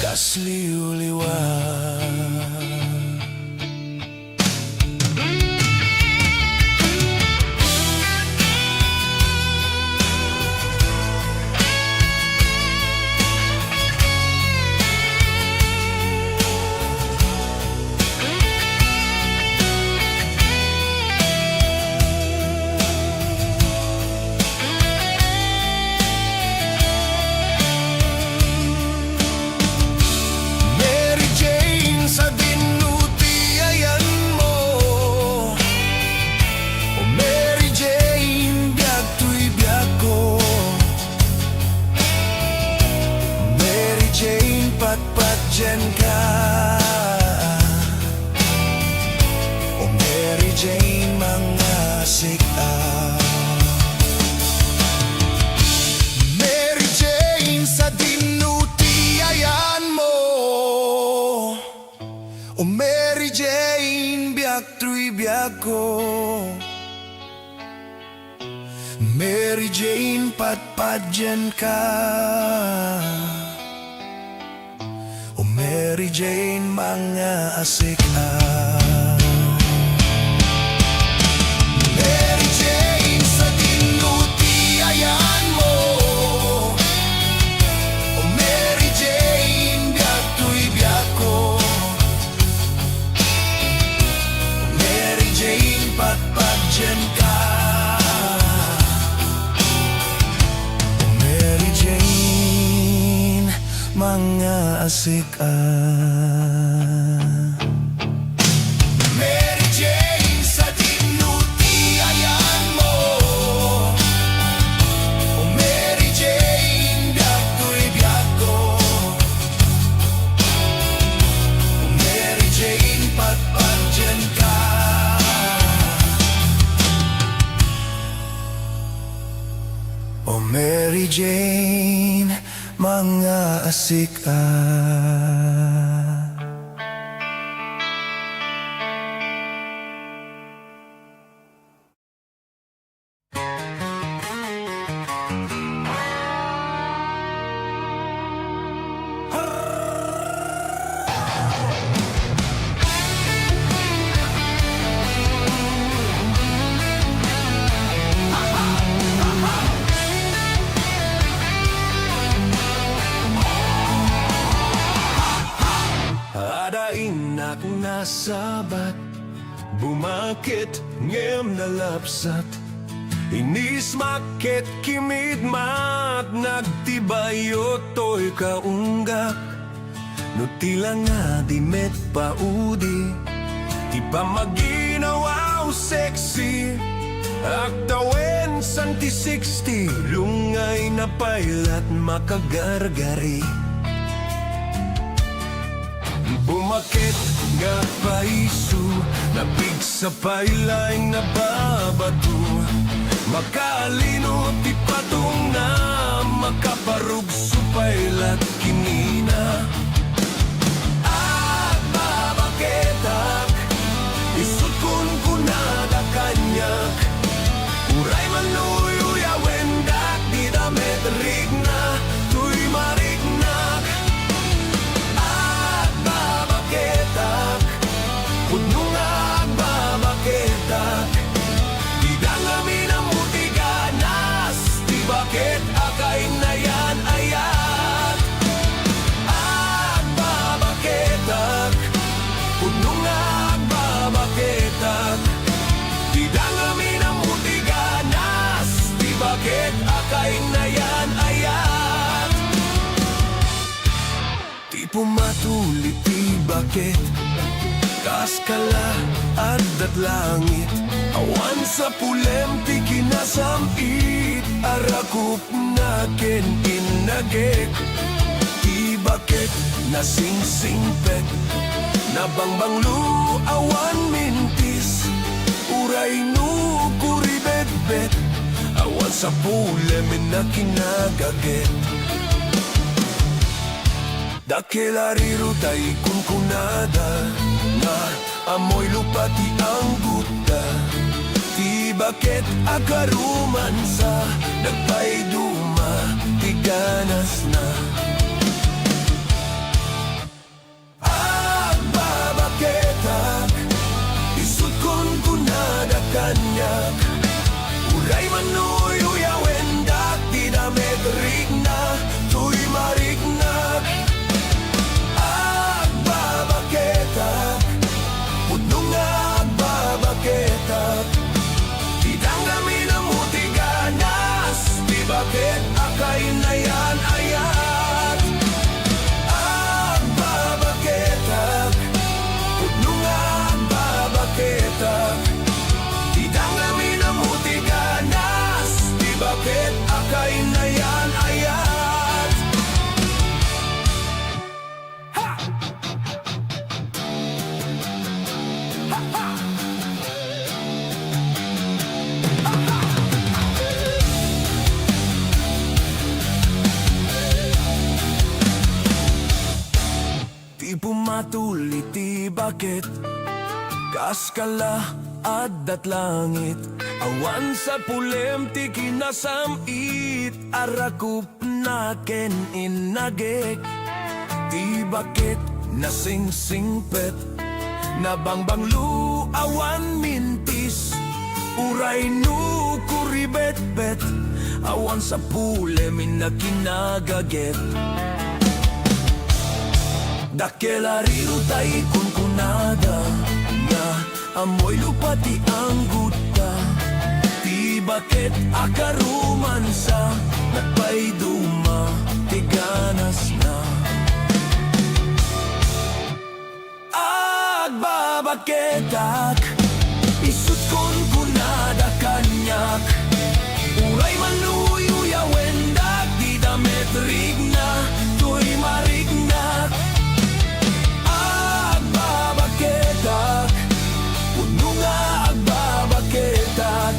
kasliw-liwag. Patpat dyan ka. O Mary Jane mga sika. Mary Jane sa dinuti ayan mo. O Mary Jane biyak tuy biyak ko. Mary Jane patpat dyan ka. Mary Jane mga asika. Mary Jane sa dinuti ayan mo. O Mary Jane biyak tuy biyak ko. O Mary Jane patpat dyan ka. O Mary Jane mga asika. Mary Jane sa dinuti ayan mo. O Mary Jane biyak tuy biyak ko. O Mary Jane patpat dyan ka. O Mary Jane mga asika. Inak nasabat, bumakit ngem nalapsat. Inis maket kimid mat nagtibayo to'y kaunggak. No tila nga di met paudi, di pa maginawaw sexy. Aktawen santi 60, lungay na pailat makagargari. Bumakit nga paisu, nabig sa pailay na babato. Makalino ti patong na, makaparug supailat kinina. At babaketak, isut kun kunada kanyak. Uray manuyo wendak, di damet rigna, tuy marignak. At babaketak, punungag babaketak. Di dangami na mutiganas, di bakit akay na yan ayat. At babaketak, punungag babaketak. Di dangami na mutiganas, di bakit akay na yan ayat. Di pumatuli ti bakit, kaskala at langit. Awan sa pulem ti kinasamit, arakup na ken inagek. Ti bakit nasingsingpet, nabangbanglu awan mintis. Uray no kuribet-bet, awan sa pulem na kinagaget. Dakelariro tay kunkunada, nga amoy lupati ang guta. Ti bakit akaruman sa nagpaiduma, ti ganas na. Agbabaketak, isut kun kunada kanyak. Uray manuyo yawendak, di damet rigna, tuy marignak. Agbabaketak, punungag babaketak. Di danggami na mutiganas, di bakit akay na yan ayat. Agbabaketak, punungag babaketak. Di danggami na mutiganas, di bakit akay na yan ayat. Di pumatuli ti bakit, kaskala at langit. Awan sa pulem ti kinasamit, arakup na ken inagek. Ti bakit nasingsingpet, nabangbanglu awan mintis. Uray no kuribet-bet, awan sa pulem na kinagaget. Dakelariro tay kunkunada, nga amoy lupati ang guta. Ti bakit akaruman sa nagpaiduma, ti ganas na. Agbabaketak, isut kun kunada kanyak. Uray manuyo yawendak, di damet rigna, tuy marignak. Agbabaketak, pununga agbabaketak.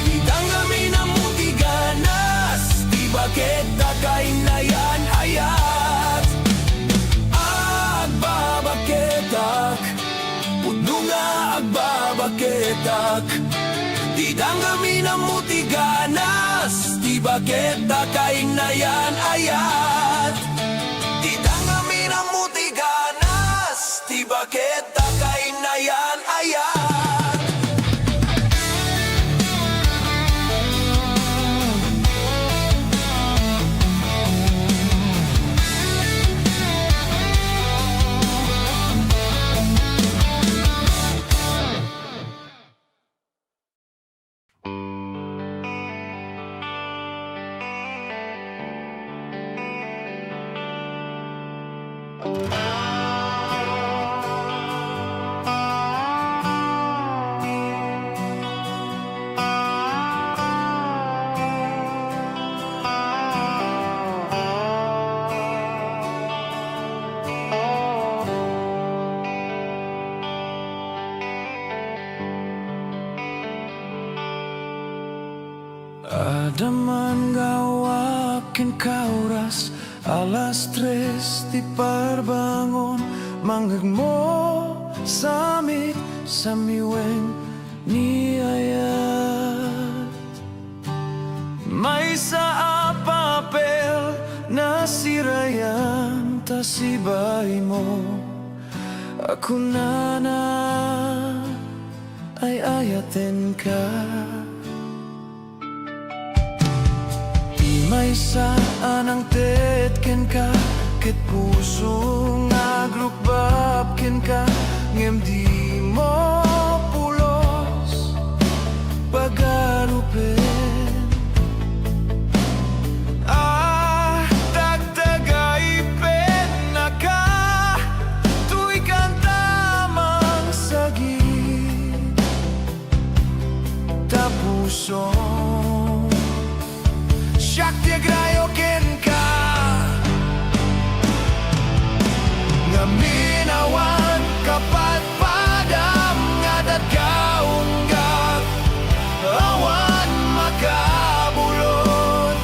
Di danggami na mutiganas, di bakit akay na yan ayat. Agbabaketak, pununga agbabaketak. Di danggami na mutiganas, di bakit akay na yan ayat. Di danggami na mutiganas, di bakit akay na yan ayat. Adaman gawakin kauras alas 3 di parbangon manggagmo samit samiweng ni ayat may sa papel na sirayan ta sibay mo ako na ay ayaten ka. May saan ang tetken ka ket puso nga grupapken ka ngem di mo pulos pagarupen dagdagay pen na ka tuy kantamang sagit ta puso Shakti agrayo ken ka nga minawan kapat padam nga datkaunggak awan makabulot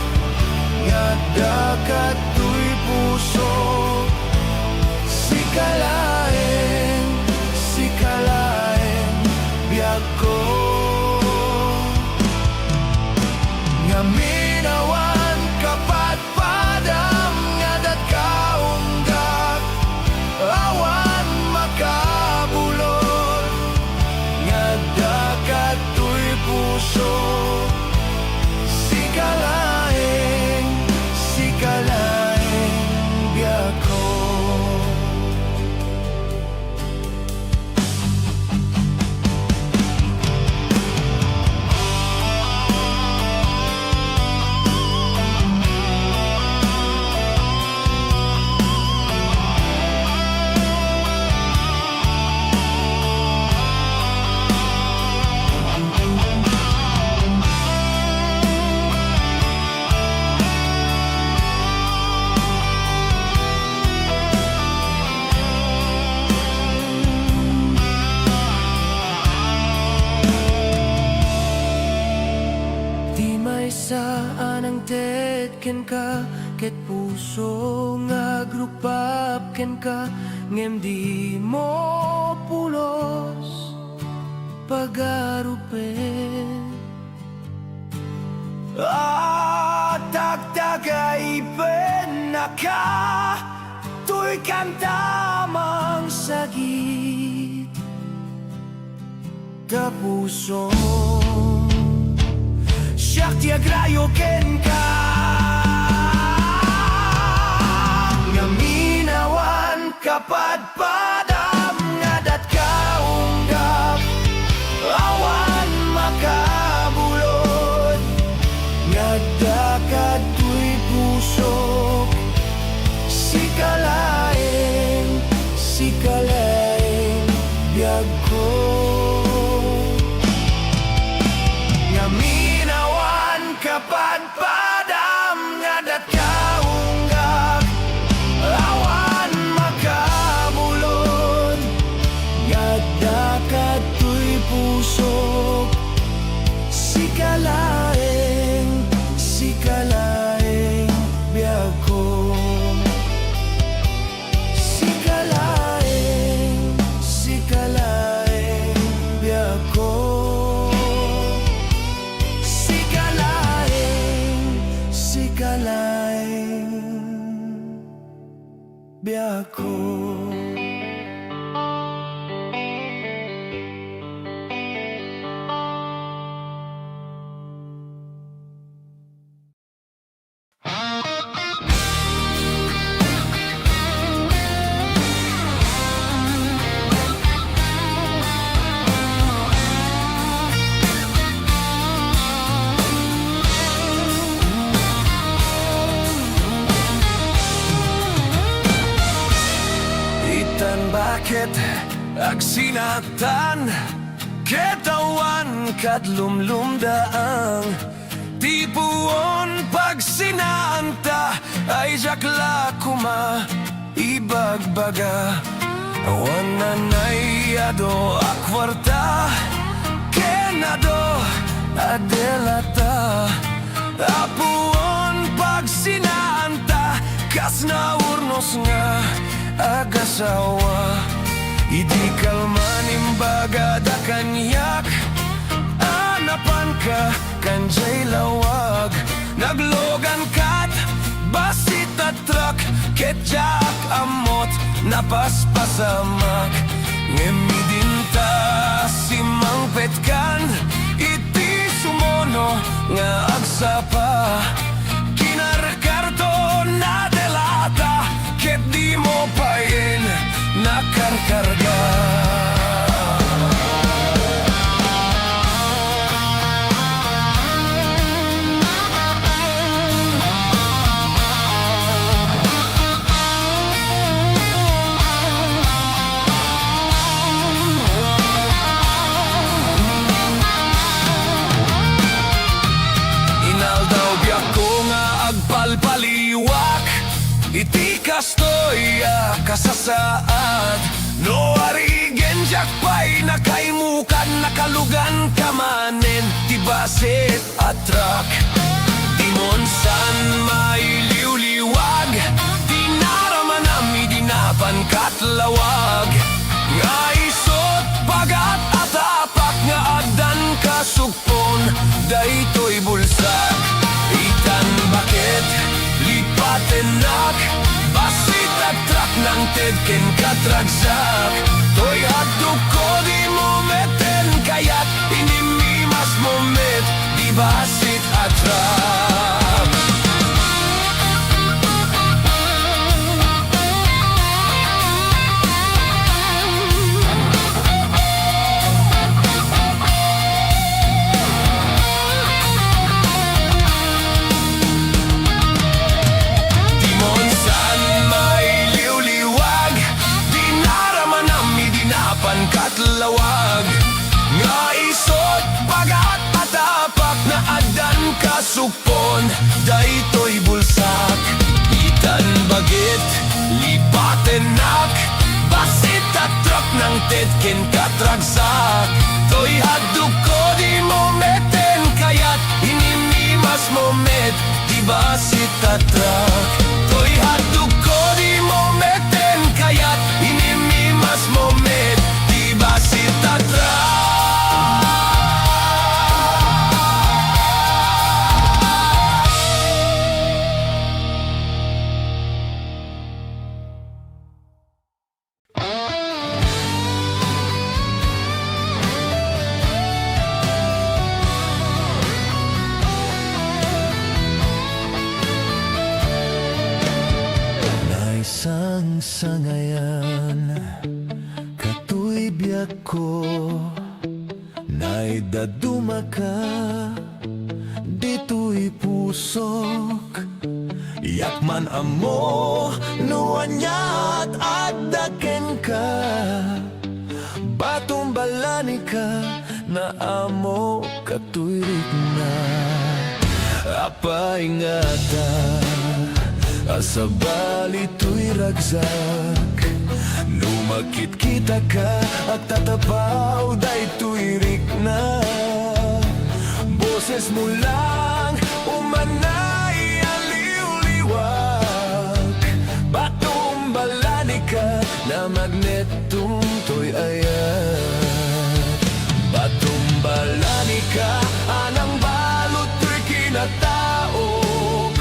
nga dakat tuy puso sikalaeng biag ko nga minawan kapat padam nga datkaunggak awan makabulot nga dakat tuy puso sikalaeng biag ko. Saan ang tetken ka ket puso nga grupapken ka ngem di mo pulos pagarupen dagdagay pen na ka tuy kantamang sagit ta puso Shakti agrayo ken ka nga minawan kapat padam nga datkaunggak awan makabulot nga dakat tuy puso sikalaeng biag ko nga kapat padam nga datkaunggak awan makabulot nga dakat tuy puso sikalaeng biag ko sikalaeng biag ko biag ko. Bakit agsinatan ketawan kadlumlumdaang tipuon pag sinanta ay jakla kuma ibagbaga awan nanayado akwarta kenado adelata Kas na urnos nga agasawa, idi kalman imbaga da kanyak. Anapan ka kanjay lawag, naglogan kat basit at truck, ketjak amot napaspasamak. Ngemidinta simang petkan, iti sumono nga agsapa. Kinarkarto na delata, ket di mo pain nakarkarga. Palpaliwak, iti kastoya kasasaad. No arigen jakpay nakaimukan, nakalugan kamanen, tibasit atrak. Dimon san mailiwliwag, dinaraman ami dinapan katlawag. Nga isot pagat atapak, nga adan kasugpon, daytoy bulsak. Itan bakit lipatenak, basit at trak ng tedken katragsak. Toy hadok ko di mo meten, kaya't inimimas mo met, di basit at trak. Katlawag, nga isot pagat atapak, na adan kasupon, daytoy bulsak. Itan bagit lipatenak, basit at truck ng tedken katragsak. Toy haduk ko di mo meten, kaya't inimimas mo met, di basit at truck. Toy haduk ko di mo meten, kaya't inimimas mo met, basit at trak. Naisang sangayan, biyak ko, naidaduma ka, dito'y pusok. Yakman amo, nuanyat at daken ka, batumbalani ka, na amo katuirik na. Apa ingata, asabali to'y ragsak. Lumakit kita ka at tatapaw, daytoy rik na. Boses mo lang umanay aliw-liwag, batumbalani ka, na magnetong to'y ayat. Batumbalani ka, anang balot to'y kinataok.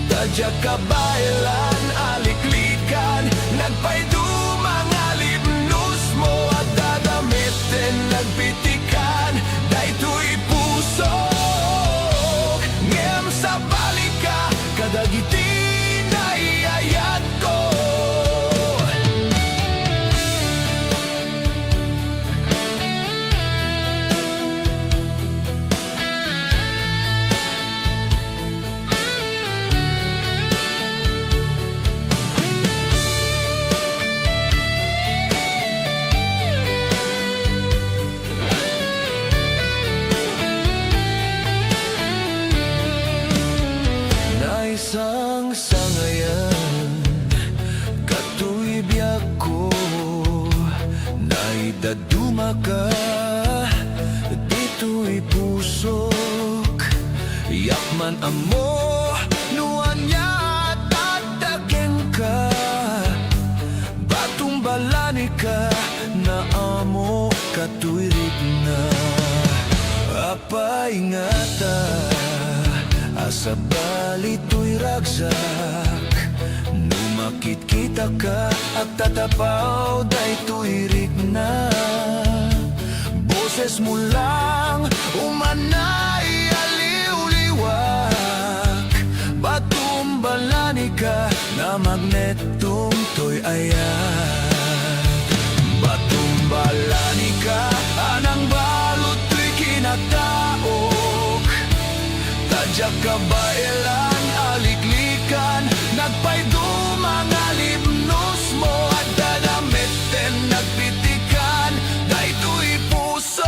Tadya kabaylan, aliklikan, nagpaydo mga libnos mo at dadamitin, nagpitikan, daytoy pusok. Ngem sa balika, kadagiti na iayat ko. Isang sangayan, katu'y biyak ko, naidaduma ka, dito'y pusok. Yakman amo, nuanya at paingata asa balito'y ragsak numakit kita ka at tatapaw daytoy rigna boses mo lang umanay aliw-liwak batumbalani ka na magnetong to'y ayat batumbalani ka anang balot to'y kinataok tadyak kabailan aliklikan nagpaydumang alibnos mo at dadamitten nagpitikan daytoy pusok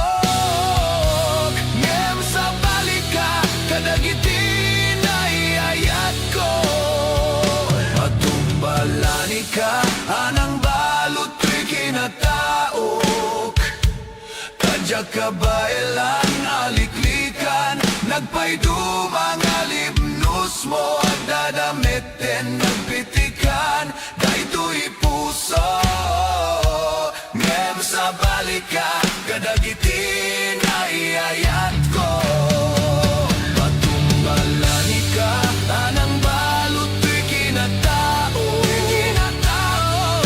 ngem sa balika kadagitin ay ayat ko patumbalani ka anang balot to'y kinataok tadyak kabailan aliklikan nagpaydumang alibnos mo at dadamitten nagpitikan daytoy puso ngem sa balika kadagitin ay ayat ko patumbalani ka anang balot to'y kinatao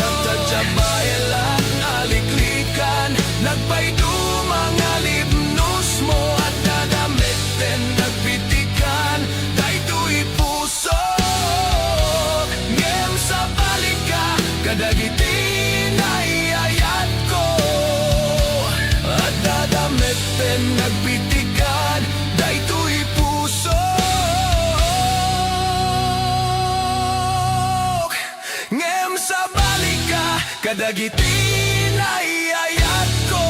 tagtadyak baelan aliklikan nagpaydumang alibnos mo at dadamitten nagpitikan daytoy puso ngem sa balika kadagitin ay ayat ko at dadamitten nagpitikan daytoy puso ngem sa balika kadagitin ay ayat ko.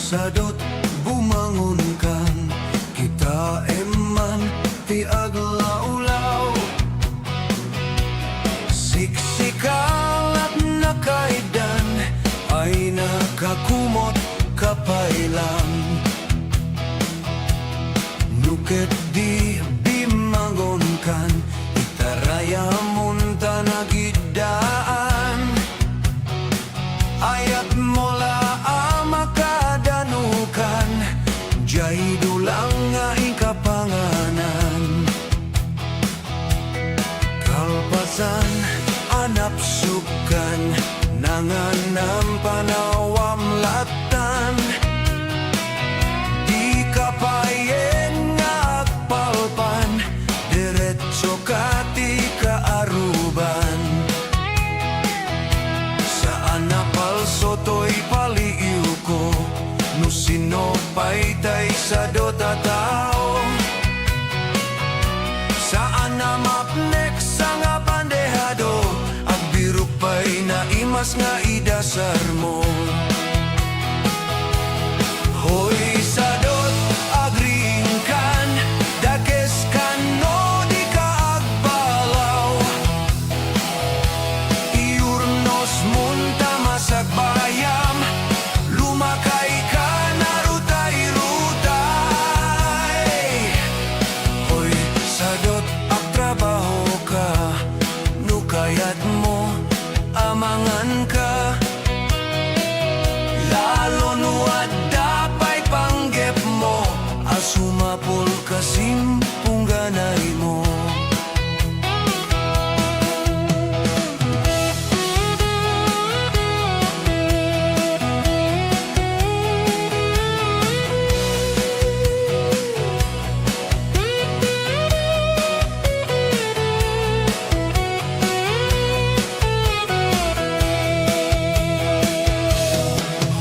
Sadot bumangon kan kita eman ti aglaw-law siksikal at nakaidan ay nakakumot kapailang nuket di bimangon kan itaraya munta nagidaan ayat mola amakadan jay dulang nga ikapanganan kalpasan anapsukan nanganam panawam latan di kapayeng nga agpalpan diretso kati kaaruban saan napalso to'y paliiw ko no sinopay tay sa dota tao saan na mapnek sa nga bandehado ang birok pa'y naimas nga idasar mo hoy sadot agringkan dakes kan no di ka agbalaw iurnos munta masagbayam lumakay ka narutay-rutay hoy sadot ang trabaho ka nukayat mo amangan ka lalo nuad dapay panggep mo asumapol kasimpung ganay mo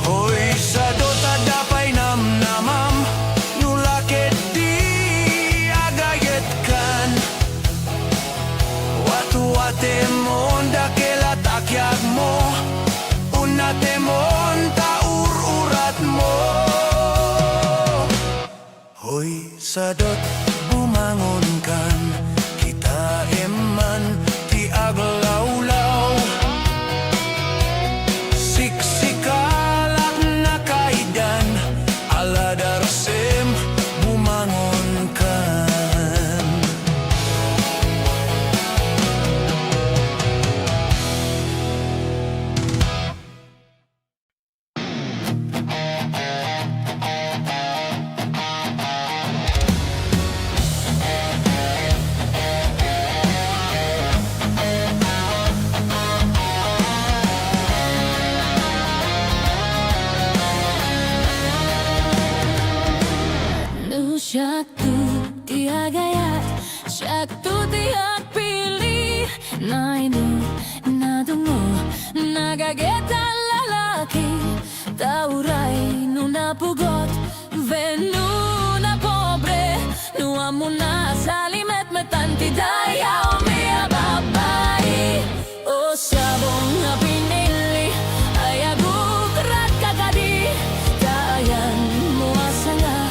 Hoy sadot adapay namnamam nulakit di sadot bumangonkan kita eman ti aglawlaw siksikalak na kaidan ala darsem bumangonkan Syaktu tiak gayat, syaktu tiak pilih. Na ini, na tungo, na gageta lalaki. Taurai nu na pugot, venu na pobre. Nu amo na salimet metanti dayaw miya babai. O sabong na pinili, ay aguk rat kakadi. Dayan mo asanga.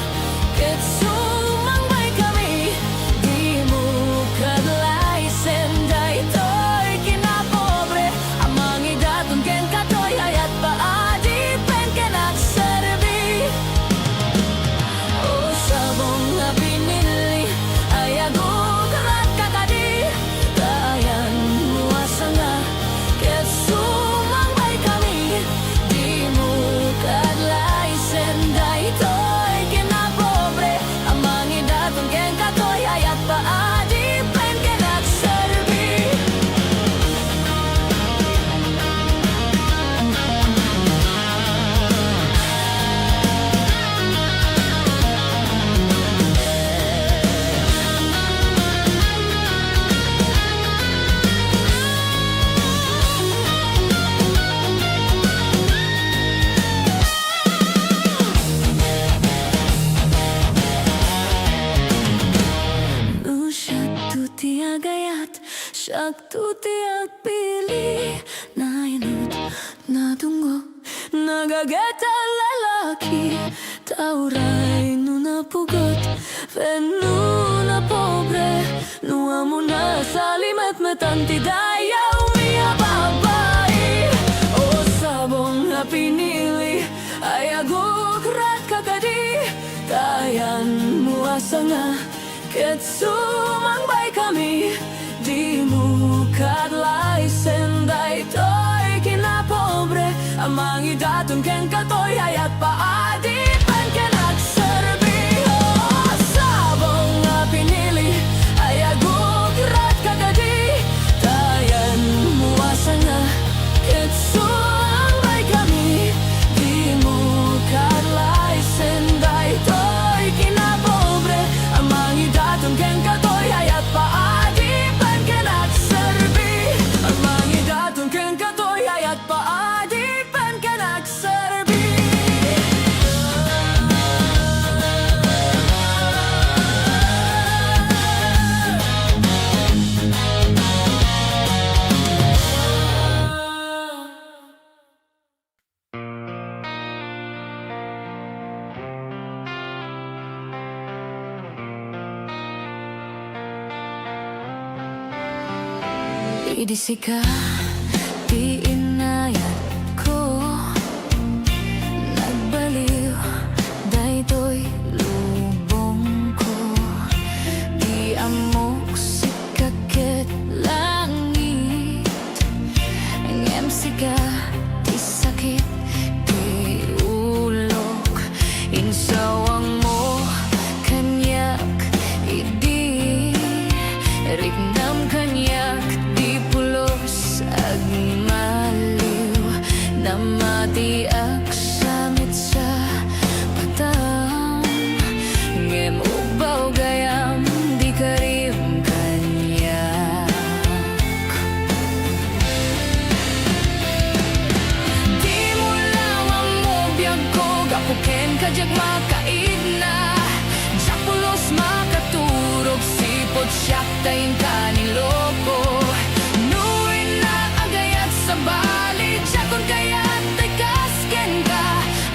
Syaktu tiak pilih, na inut, na tunggu, na gageta lalaki. Taurai nu na pugot, venu na pobre. Nu amo na salimet metanti dayaw miya babai. O sabong na pinili, ay aguk rat kakadi. Tayan mo asanga, ket sumangbay kami. Di mo kadlay senday toy kinapobre. Amang idatong ken katoy ayat paadi pen ken agserbi. Oh, sabong nga pinili ay aguk rat kakadi. Tayan mo asanga ket sumangbay kami. Di mo kadlay senday toy kinapobre. Amang idatong ken katoy ayat paadi. Idisika di inayat ko, nagbaliw daytoy lubong ko. Di amok sikaket langit, ngem sika di sakit di ulok. Insawang mo kanyak idi rignam kanyak pulos agmaliw na matiak samit sa patang. Ngem ubaw gayam di karim kanyak. Di mo lawang mo biyag ko gapuken kajag makaid na. Diyak pulos makaturog sipot siyak tayin kaniloko. Bali, jakon kaya tekasken ka.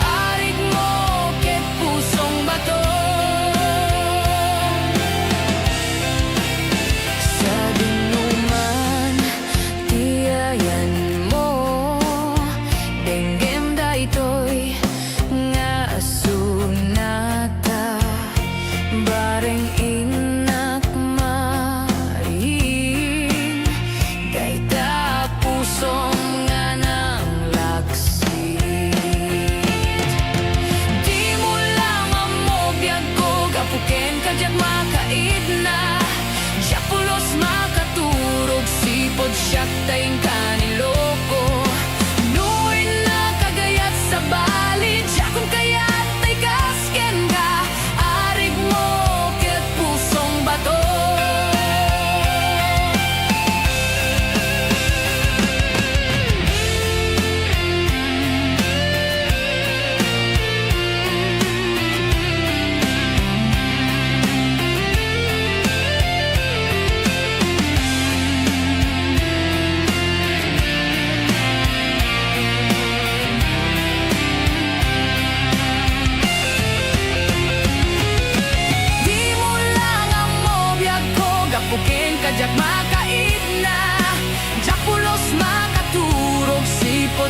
Arik mo ket pusong bato.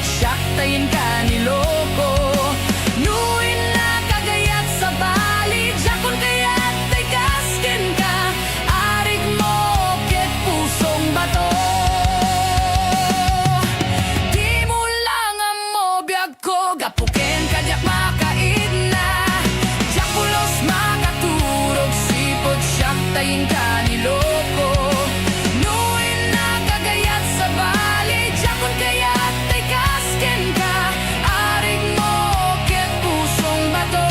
siyak tayin ka niloko. Nuin na kagayat sa bali, jakon kayat tay kaskin ka. Arig mo ket pusong bato. Di mo lang ang mobiyag ko, gapuken kadyak makaid na. Jakulos makaturog, sipot siyak tayin ka niloko. Nuin na kagayat sa bali, jakon kayat tay kasken ka. Arig mo ket pusong bato.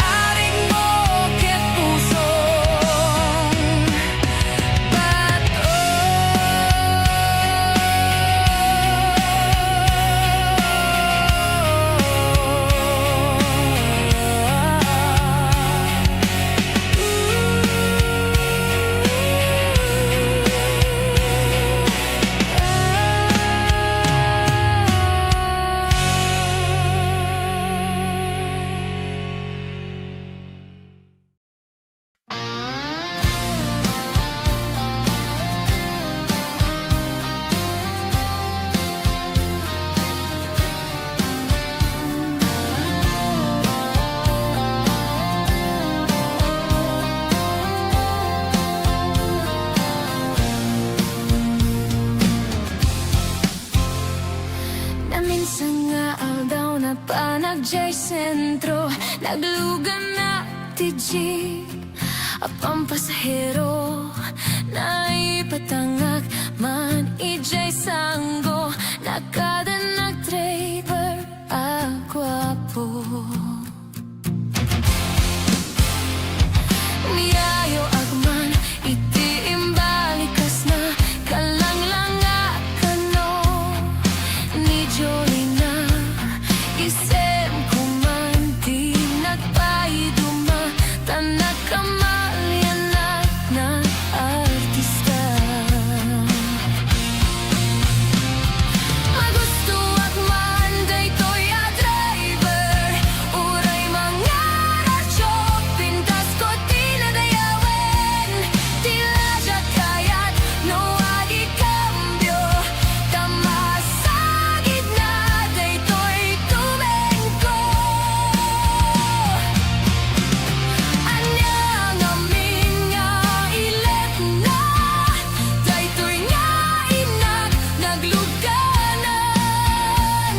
Arig mo ket pusong bato. Naminsan nga aldaw na panagjay sentro, naglugan na ti jeep. Apang pasahero na ipatangak man ijay sanggo. Nakada nag-driver agwapo. Miyayo agman iti imbalikas na kalanglanga kano ni Jolina. Isem kuman di nagpaiduma, tanak kamalyanak na artista. Magusto agman daytoy a driver, uray mga radyo, pintas ko tinadayawen. Tila siya kayat no agi cambio, tamasagid na daytoy tumengko. Anyang amin nga ilet na, daytoy nga inak nagluganan.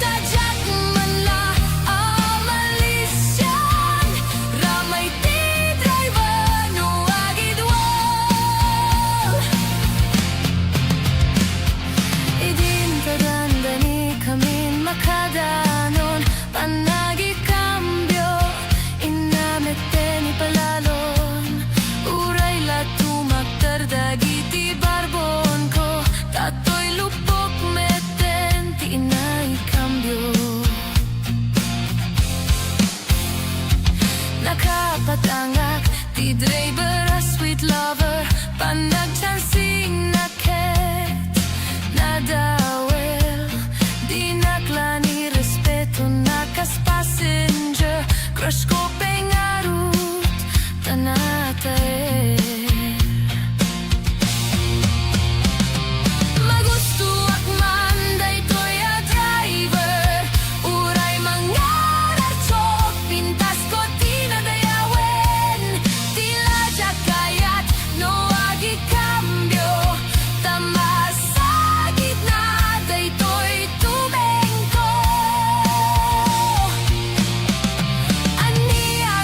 Tadyak man la amalisyan, ramay ti driver no agidwal. Idin tadandani kamin makadanon, panagi cambio, inamete ni palalon. Uray la tumakdardagi ti barbon ko, tatoy lupok meten ti inay cambio. Nakapatangak ti driver a sweet lover, panagchansing na ket nadawel. Di naklani respeto nakas passenger, crush ko pengarut tanatae. Magusto akman daytoy a driver, uray mga radyo, pintas ko tinadayawen. Tila siya kayat no agi cambio, tamasagid na daytoy tumengko. Ania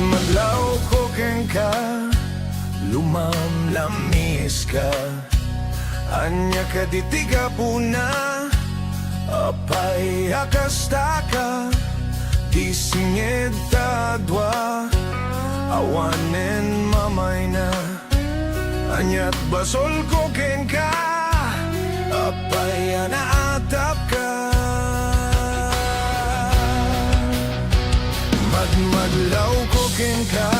Madmadlaw ko keng ka, lumamlamis ka. Anya ka ditiga puna, apay akastaka. Disingid tadwa, awanen mamay na. Anyat basol ko keng ka, apay anaatap ka. Madmadlaw ko keng ka,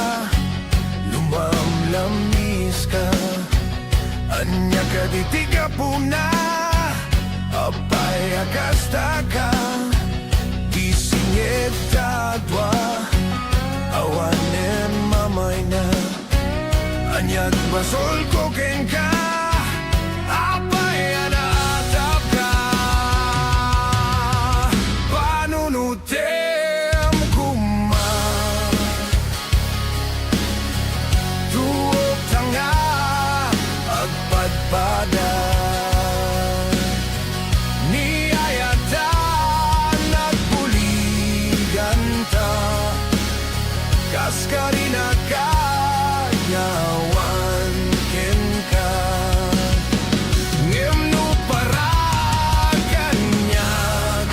lumamlamis ka. Anya ka ditiga puna, apay akastaka. Disingit tadwa, awanen mamay na. Anyat basol ko keng ka, apay anaatap ka. Panunutem kuma, tuog tanga, agpadpada. Niyayatan nagbuligan ta, kaskarina ka, yawan ken ka. Ngemno para kanyag,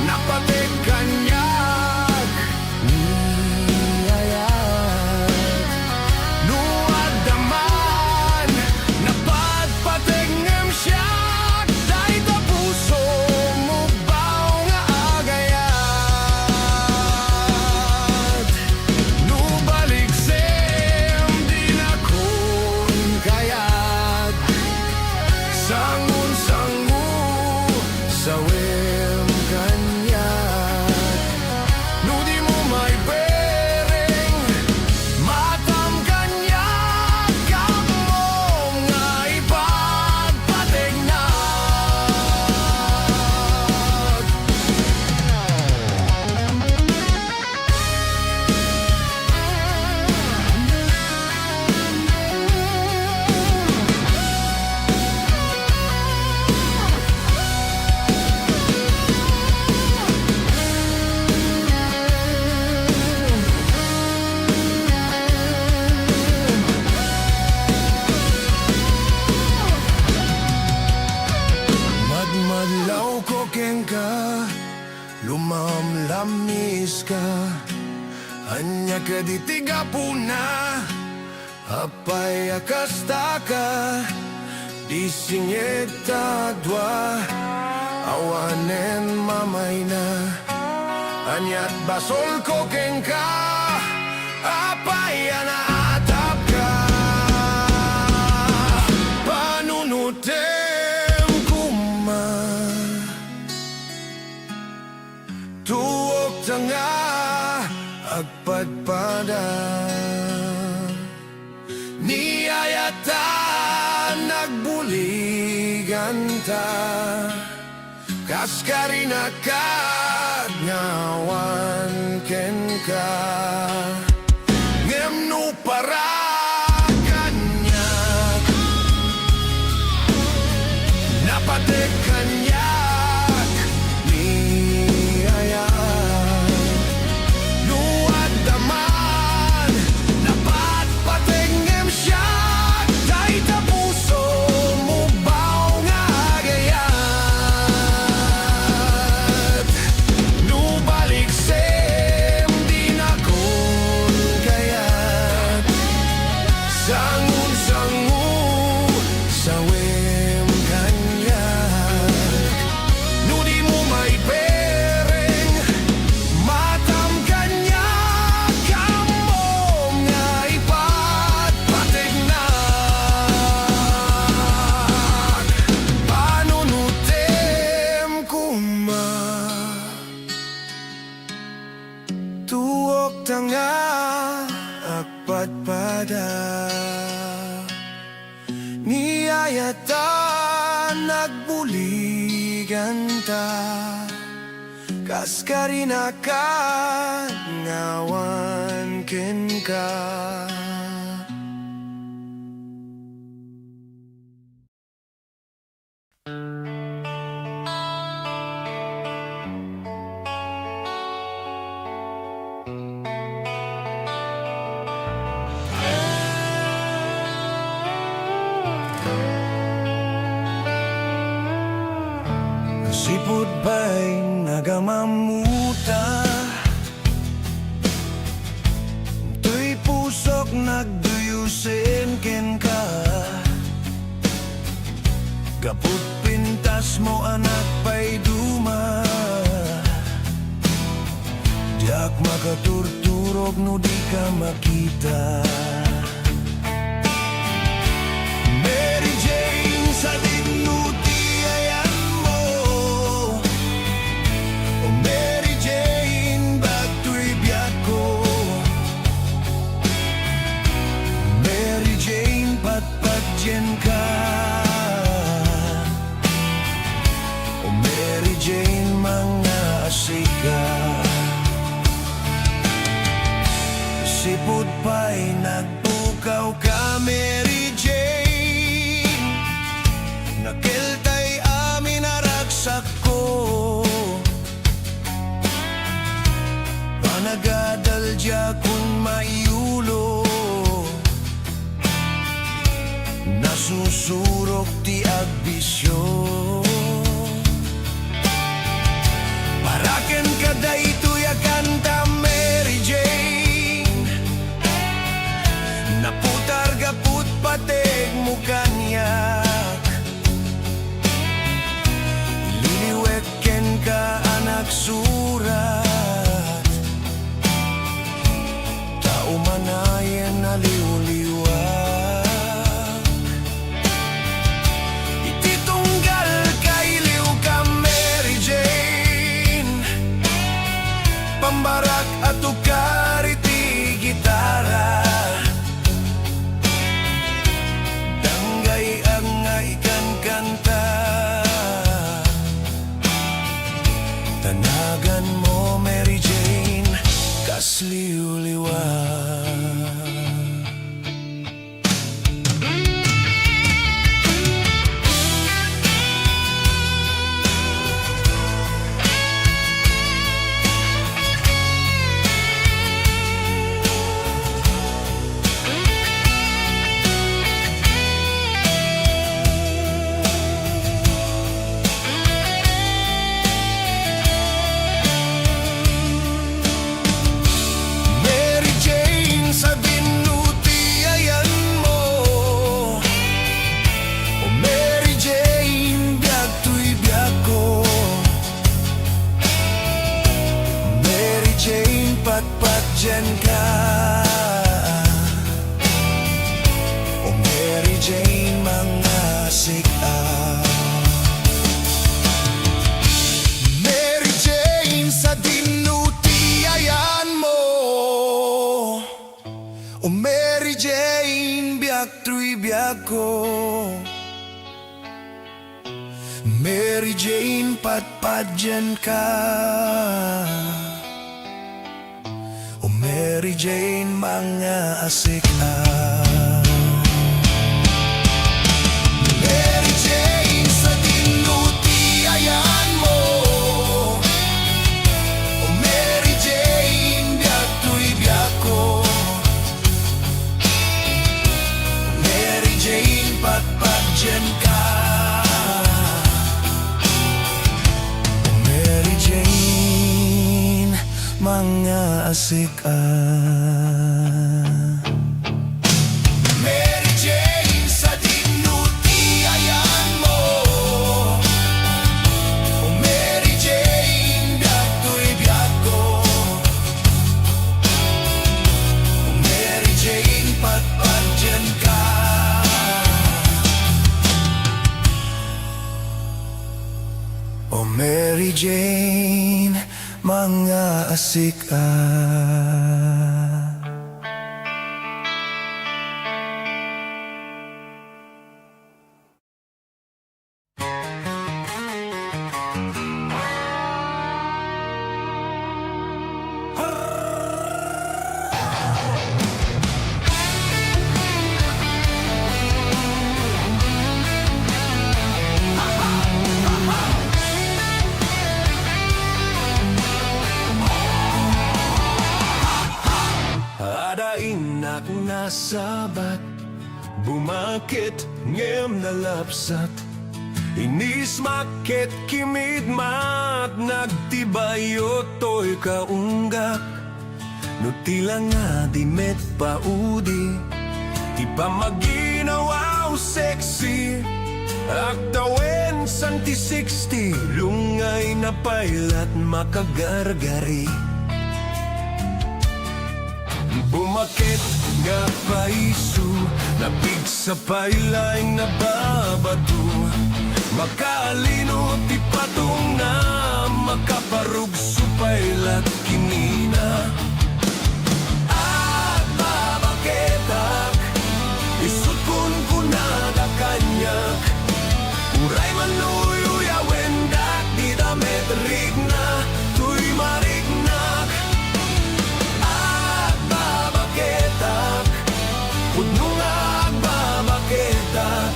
napatek kanyag. Niyayat nuadaman, napatpatek ngem siyak. Dahil ta puso mo baw nga agayat. Nubalik sem di na kun kayat. Sangun-sangu sawem kanyat. Nudi mo may bereng, matam kanyat. Kamong nga ipagpategnat. Madmadlaw ko keng ka, lumamlamis ka. Anya ka ditiga puna, apay akastaka. Disingit tadwa, awanen mamay na. Anyat basol ko keng ka, apay anaatap ka. Panunutem kuma, tuog tanga, agpadpada. Niyayatan nagbuligan ta, kaskarina ka, ngawan ken ka. Ngemno para kanyag, napatek kanyag. Niyayat nuadaman, napatpatek ngem siyak. Dahil ta puso mo baw nga agayat. Nubalik sem di na kun kayat. Sangun-sangu sawem kanyat. Nudi mo may bereng, matam kanyat. Kamong nga ipagpategnat. Panunutem kuma, tuog tanga, agpadpada. Niyayatan nagbuligan ta, kaskarina ka, ngawan ken ka. Sipud pa'y nagamamuta, tuy pusok nagduyusin ken ka. Kaput pintas mo anak pa'y duma, diak makaturturog no di ka makita. Mary Jane sa dinuti ayan mo, o Mary Jane bagto'y biyak ko. Mary Jane patpatyen ka, o Mary Jane mga asika. Sipud pa'y nagpukaw ka Mary Jane, nakiltay amin naragsak ko. Panagadal dya kung maiulo, nasusurok ti agbisyo. Paraken ka daytoy aganta Mary Jane, naputar gaput pateg mo kanyak. Liliwek ken ka anak surat, tao manayen naliw-liwag. Ititunggal kailiw ka Mary Jane, pambarak at ukar iti gitara. Danggay ang nga ikan kanta, tanagan mo Mary Jane kasliw-liwag. Mary Jane sa dinuti ayan mo, o Mary Jane biagto'y biag ko. Mary Jane patpatyen ka, o Mary Jane mga sika. Mary Jane sa dinuti ayan mo, o Mary Jane biagto'y biag ko. Mary Jane patpatyen ka, o Mary Jane mga asika. Mary Jane sa dinuti ayan mo, o Mary Jane biagto'y biag ko. Mary Jane patpatyen ka, o Mary Jane mga asika. Mary Jane sa dinuti ayan mo, o Mary Jane biagto'y biag ko. O Mary Jane patpatyen ka, o Mary Jane mga asika. Inak nasabat, bumakit ngem nalapsat, Inis maket kimid mat nagtibayo to'y kaunggak. No tila nga di met paudi, di pa maginawaw sexy. Aktawen santi 60, lungay na pailat makagargari. Bumakit nga paisu, napig sa pailaing nababato. Makalino ti patong na, makaparug supailat kinina. At babaketak, isut kun kunada kanyak. Uray manuyo wendak, di damet rigna, tuy marignak. At babaketak, pudno nga agbabaketak.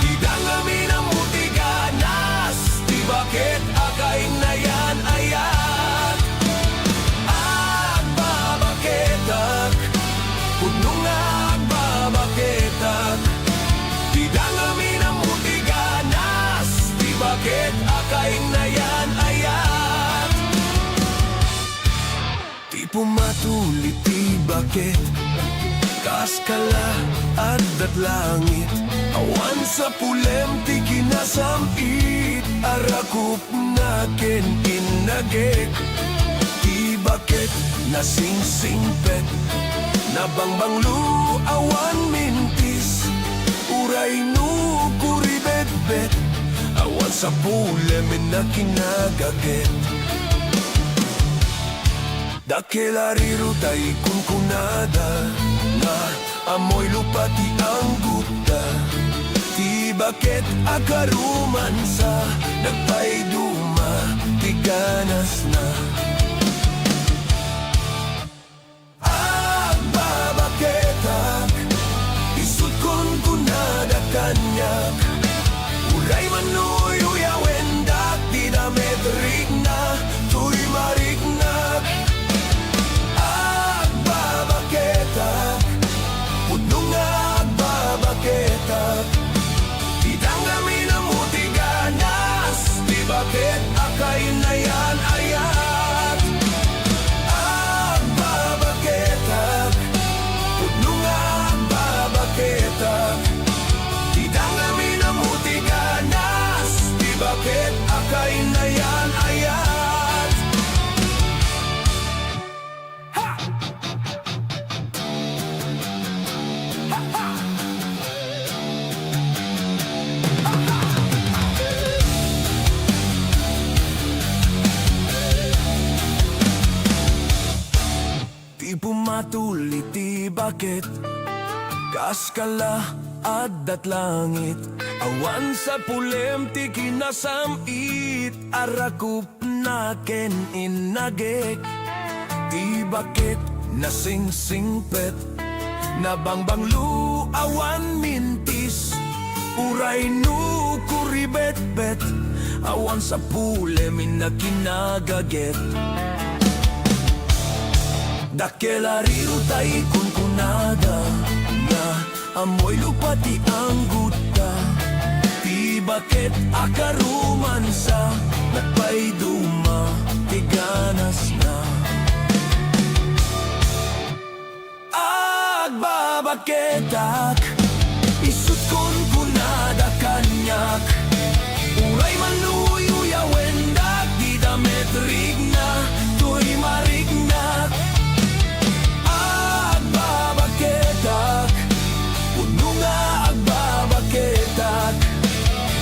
Di dangami na mutiganas, di bakit akay na yan ayat. At babaketak, pudno nga agbabaketak. Di dangami na mutiganas, di bakit akay na yan ayat. Di pumatuli ti bakit, kaskala at langit. Awan sa pulem ti kinasamit, arakup na ken inagek. Ti bakit nasingsingpet, nabangbanglu awan mintis. Uray no kuribet-bet, awan sa pulem na kinagaget. Dakelariru tay kunkunada, na amoy lupati ang gupta. Ti bakit akaruman sa nagpaiduma, tiganas na. Agbabaketak, isut kun kunada kanyak. Uray manuyo wendak, di damet rigna, tuy marignak. Agbabaketak, pudno nga agbabaketak. Di dangami na mutiganas, di bakit akay na yan ayat. Agbabaketak, pudno nga agbabaketak. Di dangami na mutiganas, di bakit akay na yan ayat. Di pumatuli ti bakit, kaskala at langit. Awan sa pulem ti kinasamit, arakup na ken inagek. Di bakit nasingsingpet, nabangbanglu awan mintis. Uray no kuribet-bet, awan sa pulem na kinagaget. Dakelariru tay kunkunada, na amoy lupati ang guta. Di bakit akaruman sa nagpaiduma, tiganas na. Agbabaketak, isut kun kunada kanyak. Uray manuyo wendak, di damet rigna, tuy marignak. Agbabaketak, pudno nga agbabaketak.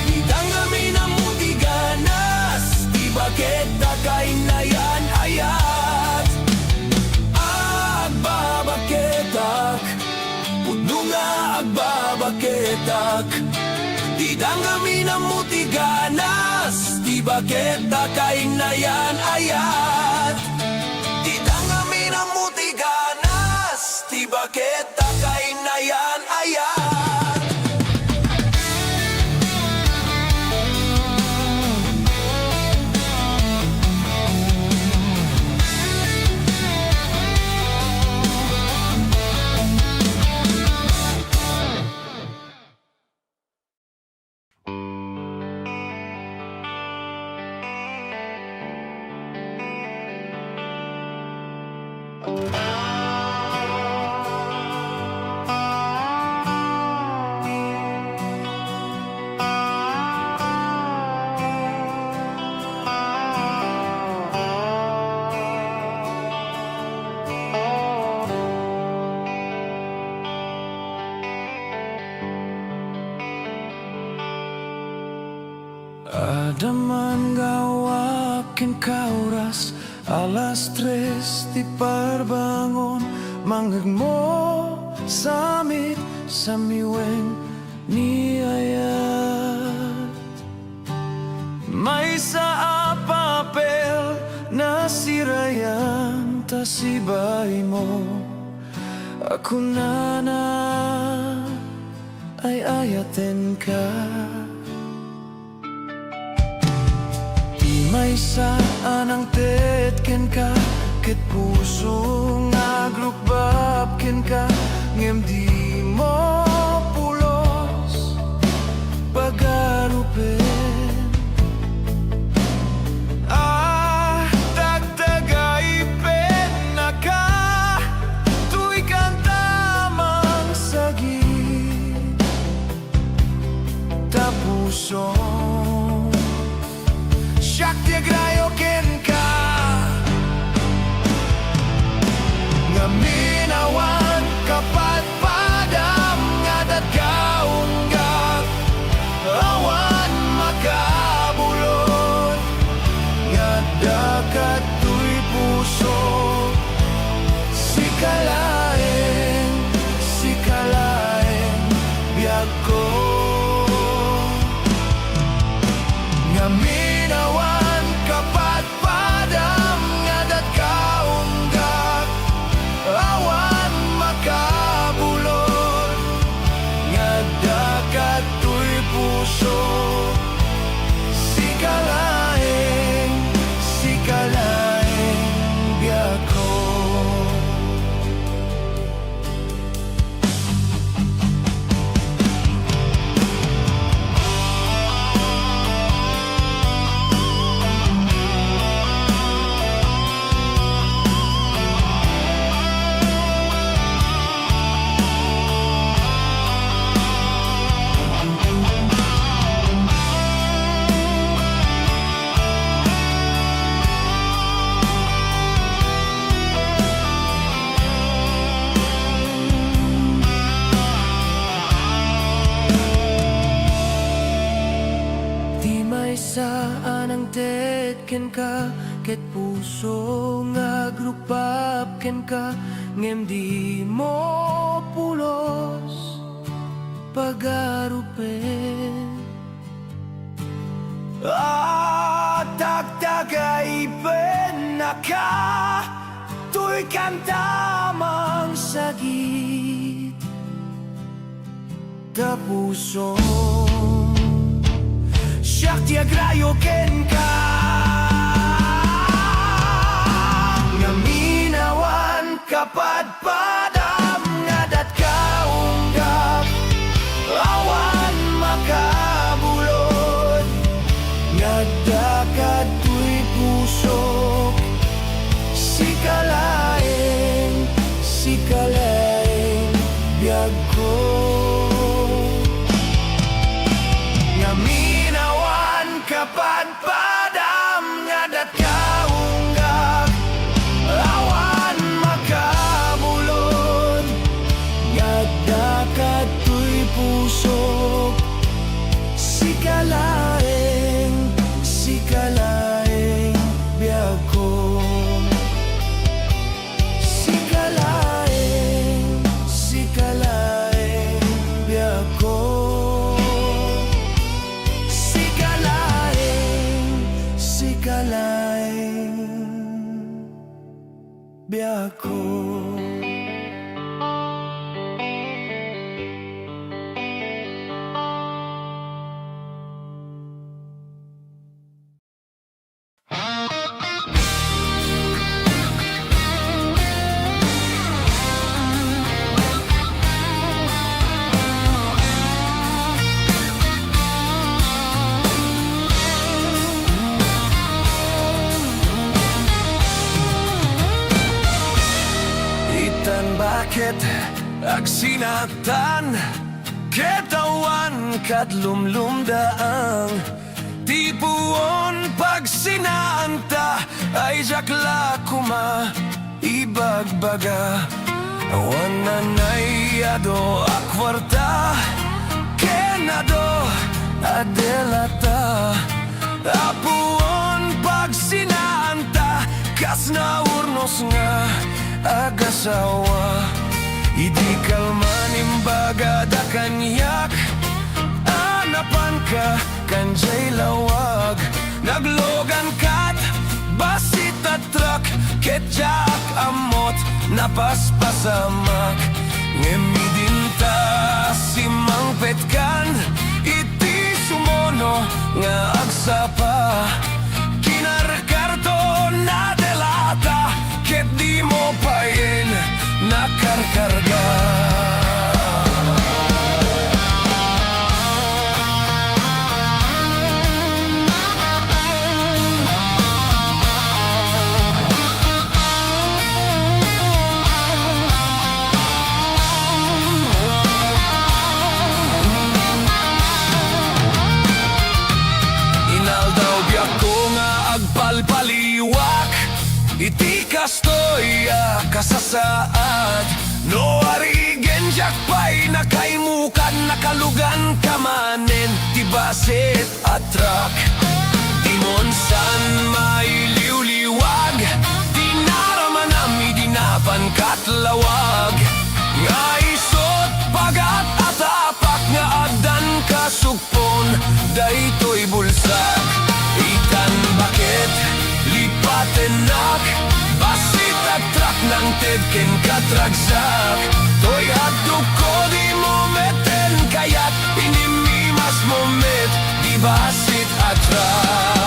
Di dangami na mutiganas, di bakit akay na yan ayat. Agbabaketak, pudno nga agbabaketak. Di dangami na mutiganas, di bakit akay na yan ayat. Di dangami na mutiganas, di bakit akay na yan ayat. Ada man gawakin kauras alas 3 di parbangon manggagmo samit samiweng ni ayat may sa papel na sirayan tasibay mo ako na ay ayaten ka. May saan ang tetken ka ket puso nga grupbab ken ka ngem di mo pulos pagarupen dagdagay pen na ka tuy kantamang sagit tapuso Shakti agrayo ken ka nga minawan kapat padam nga datkaunggak awan makabulot nga dakat tuy puso sikalaeng biyag ko nga minawan kapat padam nga datkaunggak awan makabulot nga dakat tuy puso sikalaeng biyag ko. Saan ang tetken ka ket puso nga grupap ken ka ngem di mo pulos pagarupen dagdagay pen na ka tuy kantamang sagit tapuso Shakti agrayo ken ka nga minawan kapat padam nga datkaunggak awan makabulot nga dakat tuy puso sikalaeng biyag ko nga kapat padam nga datkaunggak awan makabulot nga dakat tuy puso sikalaeng biyag ko sikalaeng biyag ko biyag ko. ket agsinatan ketawan kat lumlumdaang tipuon pag sinaanta ay jakla kuma ibagbaga awan nanayado akwarta kenado adelata apuon pag sinaanta kas na urnos nga agasawa idi kalman imbaga da kanyak anapan ka kanjay lawag naglogan kat basit at truck ketjak amot napaspasamak ngemidinta simang petkan iti sumono nga agsapa kinarkarto na delata ket di mo pain nakarkarga palpaliwak iti kastoy kasasaad no arigen jakpay nakaimukan nakalugan kamanen tibasit at truck timonsan may liwliwag dinaraman ami dinapan katlawag nga isot pagat atapak nga adan kasukpon daytoy bulsak ikan bakit lipatenak basit at truck ng tedken katragsak toy haduk ko di mo meten kayat inimimas mo met di basit at truck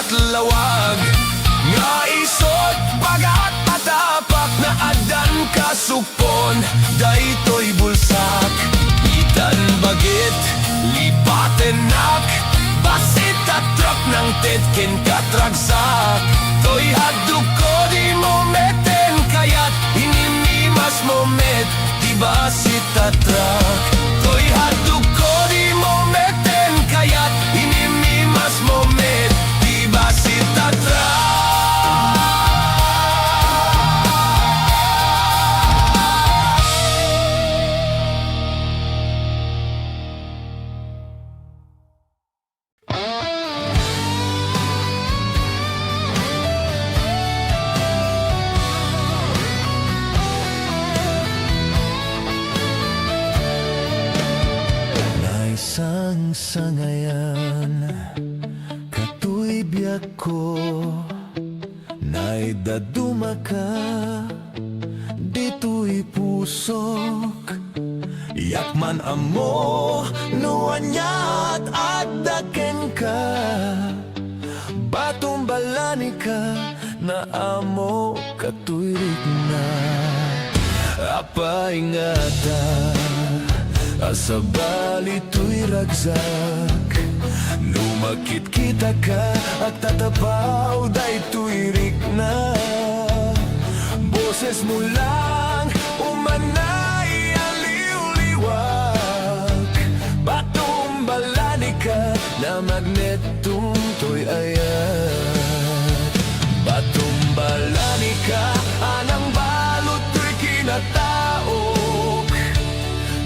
katlawag nga isot pagat atapak na adan kasupon daytoy bulsak itan bagit lipatenak basit at truck ng tedken katragsak toy haduk ko di mo meten kayat inimimas mo met di basit at truck toy haduk ko di mo meten kayat inimimas mo met basit at truck naisang sangayan biyak ko naidaduma ka dito'y pusok yakman amo nuanyat at daken ka batumbalani ka na amo katuirik na apa ingata asabali to'y ragsak lumakit kita ka at tatapaw daytoy rik na boses mo lang umanay aliw-liwag batumbalani ka na magnetum to'y ayat batumbalani ka anang balot to'y kinataok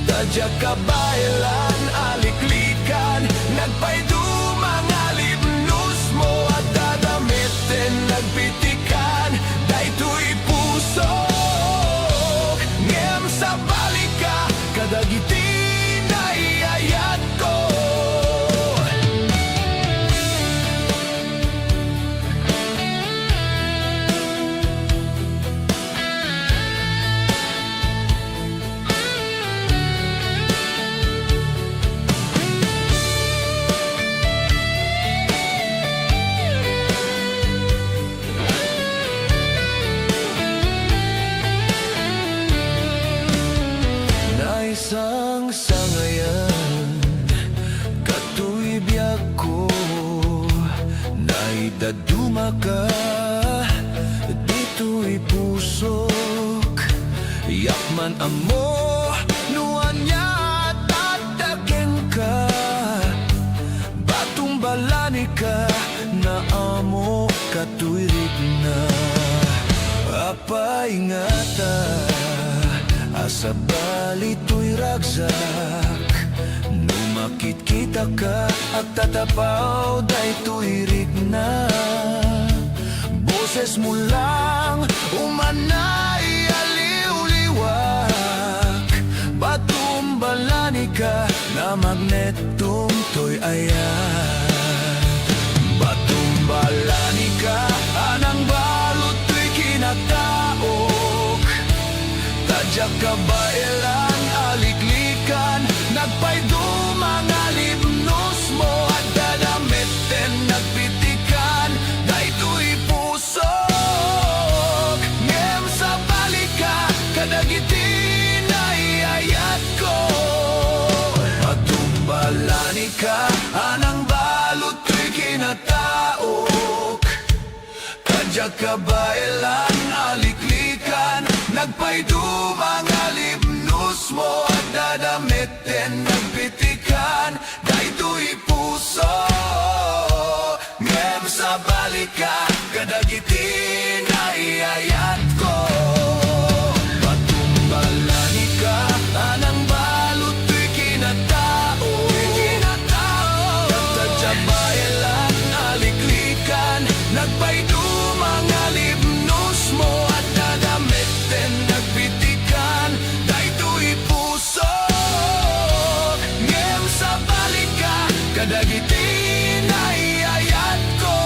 tadya kabaylan aliklikan nagpaydumang alibnus mo at dadamitin nagpitikan daytoy puso ngem sa balika kadagitin ay ayat ko Ay daduma ka, dito'y pusok. Yakman amo, nuan niya tatakin ka. Batong balani ka, na amo katuirik na. Apa ingata, asa bali to'y ragsak. Numakit kita ka, at tatapaw day tuirik na. Boses mo lang, umanay aliw-liwak. Batumbalani ka, na magnetong to'y ayan. Batumbalani ka, anang balot to'y kinataok. Tadyak ka ba ilang aliklikan, nagpaydo mga libnos mo. At dadamiten nagpitikan, dayto'y pusok. Ngem sa balika, kadagiti na iayat ko. Matumbalani ka, anang balot to'y kinataok. Tadyak ka ba ilang aliklikan, nagpaydo mga libnos mo. At dadamiten nagpitikan, dayto'y puso. Ngem sa balika, kadagiti na iayat ko. Batumbalani ka, anang balot to'y kinatao. Tadyak ba ilang aliklikan, nagpaydo mga libnos mo. At dadamiten nagpitikan, dayto'y puso. Ngem sa balika, kadagiti na iayat ko.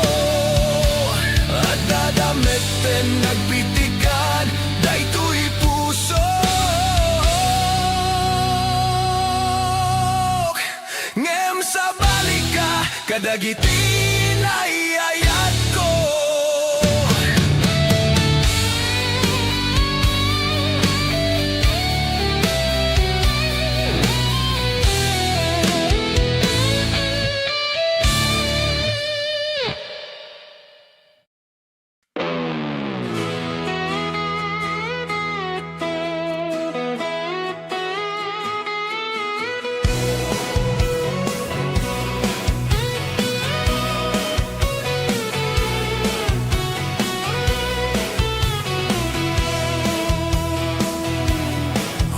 At dadamiten nagpitikan, dayto'y puso. Ngem sa balika, kadagiti na iayat ko.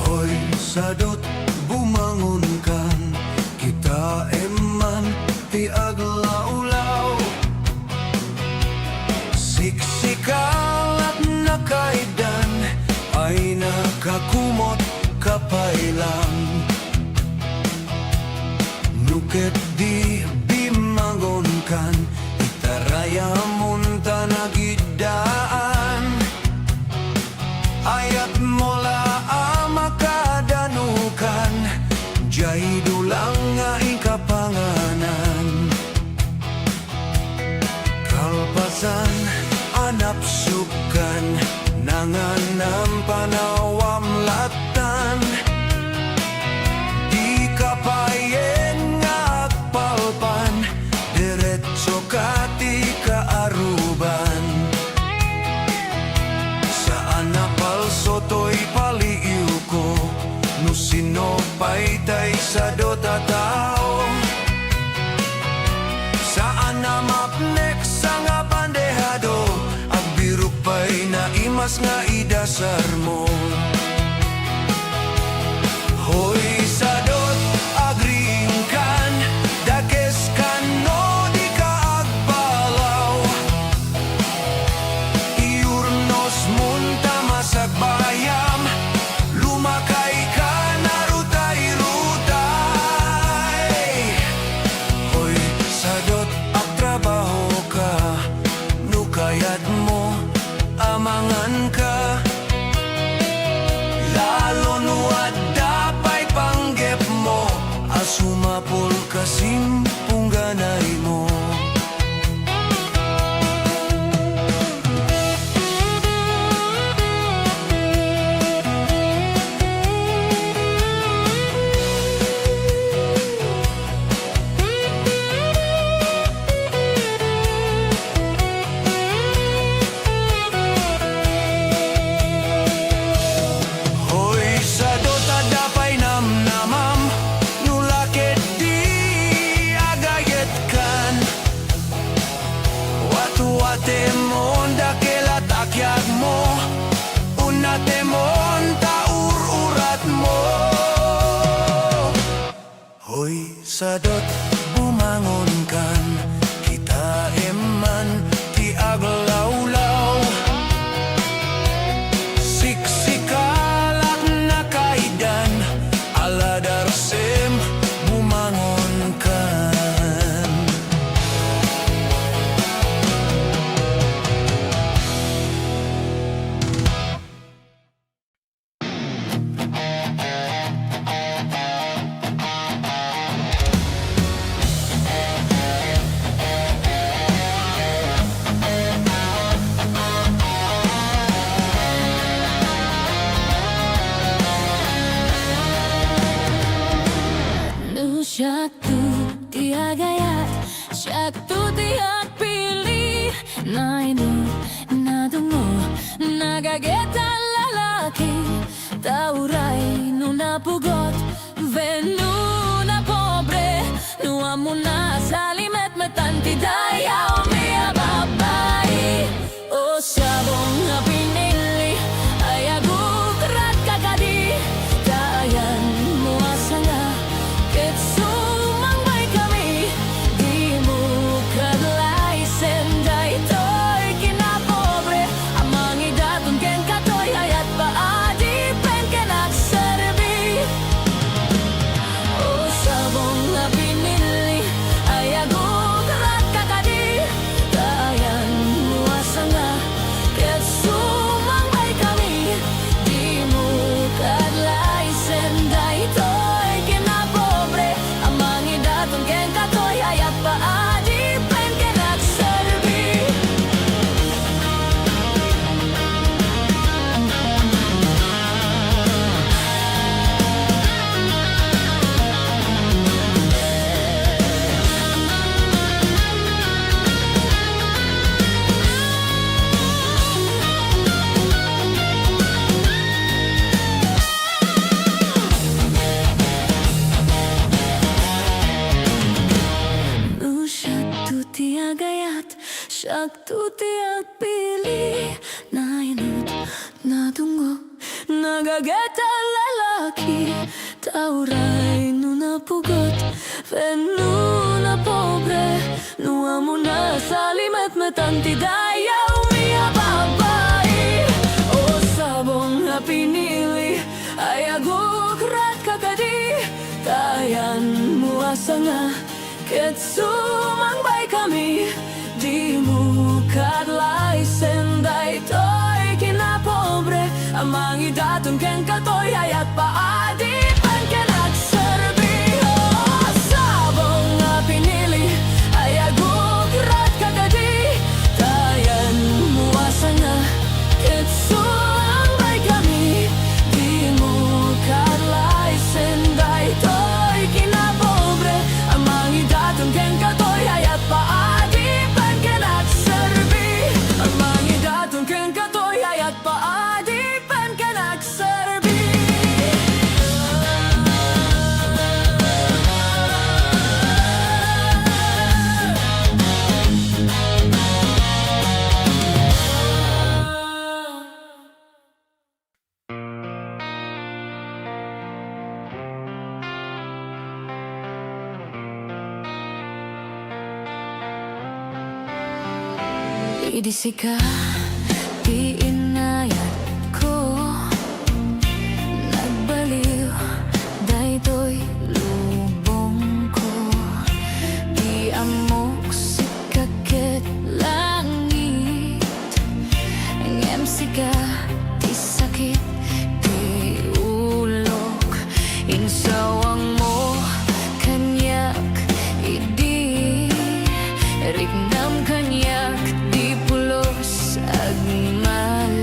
Hoy sadot, bumangon kan, kita eman ti aglaw-law. Siksikal at nakaidan, ay nakakumot kapailang. Nuket di bimangon kan, itaraya munta nagidaan. Ayat mola makadanukan, jay dulang nga ikapanganan. Kalpasan, anap sukan, nanganam panawam latan. Di kapayen nga agpalpan, diretso kati kaaruban. Saan napalso to'y paliiw ko, no sinopay tay sa dota tao. Saan na mapnek sa nga bandehado, agbirok pa'y naimas nga idasar mo. Hoy sadot, agringkan, dakes kan no di ka agbalaw. Iurnos munta masagbayam, lumakay ka na rutay-rutay. Hoy sadot, agtrabaho ka, nukayat mo, amangan ka. sadot bumangonkan kita eman ti aglawlaw siksikalak na kaidan ala darsem bumangonkan. Syaktu tiagayat, syaktu tiag pilih. Na inu, na tungo, nagageta lalaki. Tauray no napugot, venu na pobre. Nuamo na salimet metanti daya o mia babae. O sabong na pinili, ay agukrat kakadi. Dayan mo asanga, sumangmay kami, di mo kadlay senday to'y kinapobre. Amang idatong ken katoy hayat paadi pen kenagserbi. O sabong na pinili, ay agukrat kakadi. Dayan mo asanga, ket sumangmay kami, di mo kadlay senday to'y kinapobre. Amang idatong ken katoy hayat paadi pen kenagserbi. Syaktu tiagayat, syaktu tiag pilih. Na inut, na tungo, nagageta lalaki. Tauray no napugot, venu na pobre. Nuamo na salimet metanti daya umia babae. O sabong na pinili, ay agukrat kakadi. Tayan mo asanga, ket sumangbay kami, di mo kadlay senday to'y kinapobre. Amang idatong ken katoy hayat paadi pen kenagserbi. O sabong nga pinili, ay agukrat kakadi. Tayan mo asanga, ket sumangbay kami, di mo kadlay senday to'y kinapobre. Amang idatong ken katoy hayat paadi pen kenagserbi. Amang idatong ken katoy hayat paadi pen kenagserbi. Idisika, di inayat ko, nagbaliw, daytoy lubong ko. Di amok sikaket langit, ngem sika, di sakit, di ulok. Insawang mo, kanyak, idi, rignam kanyak, di pulos agmal.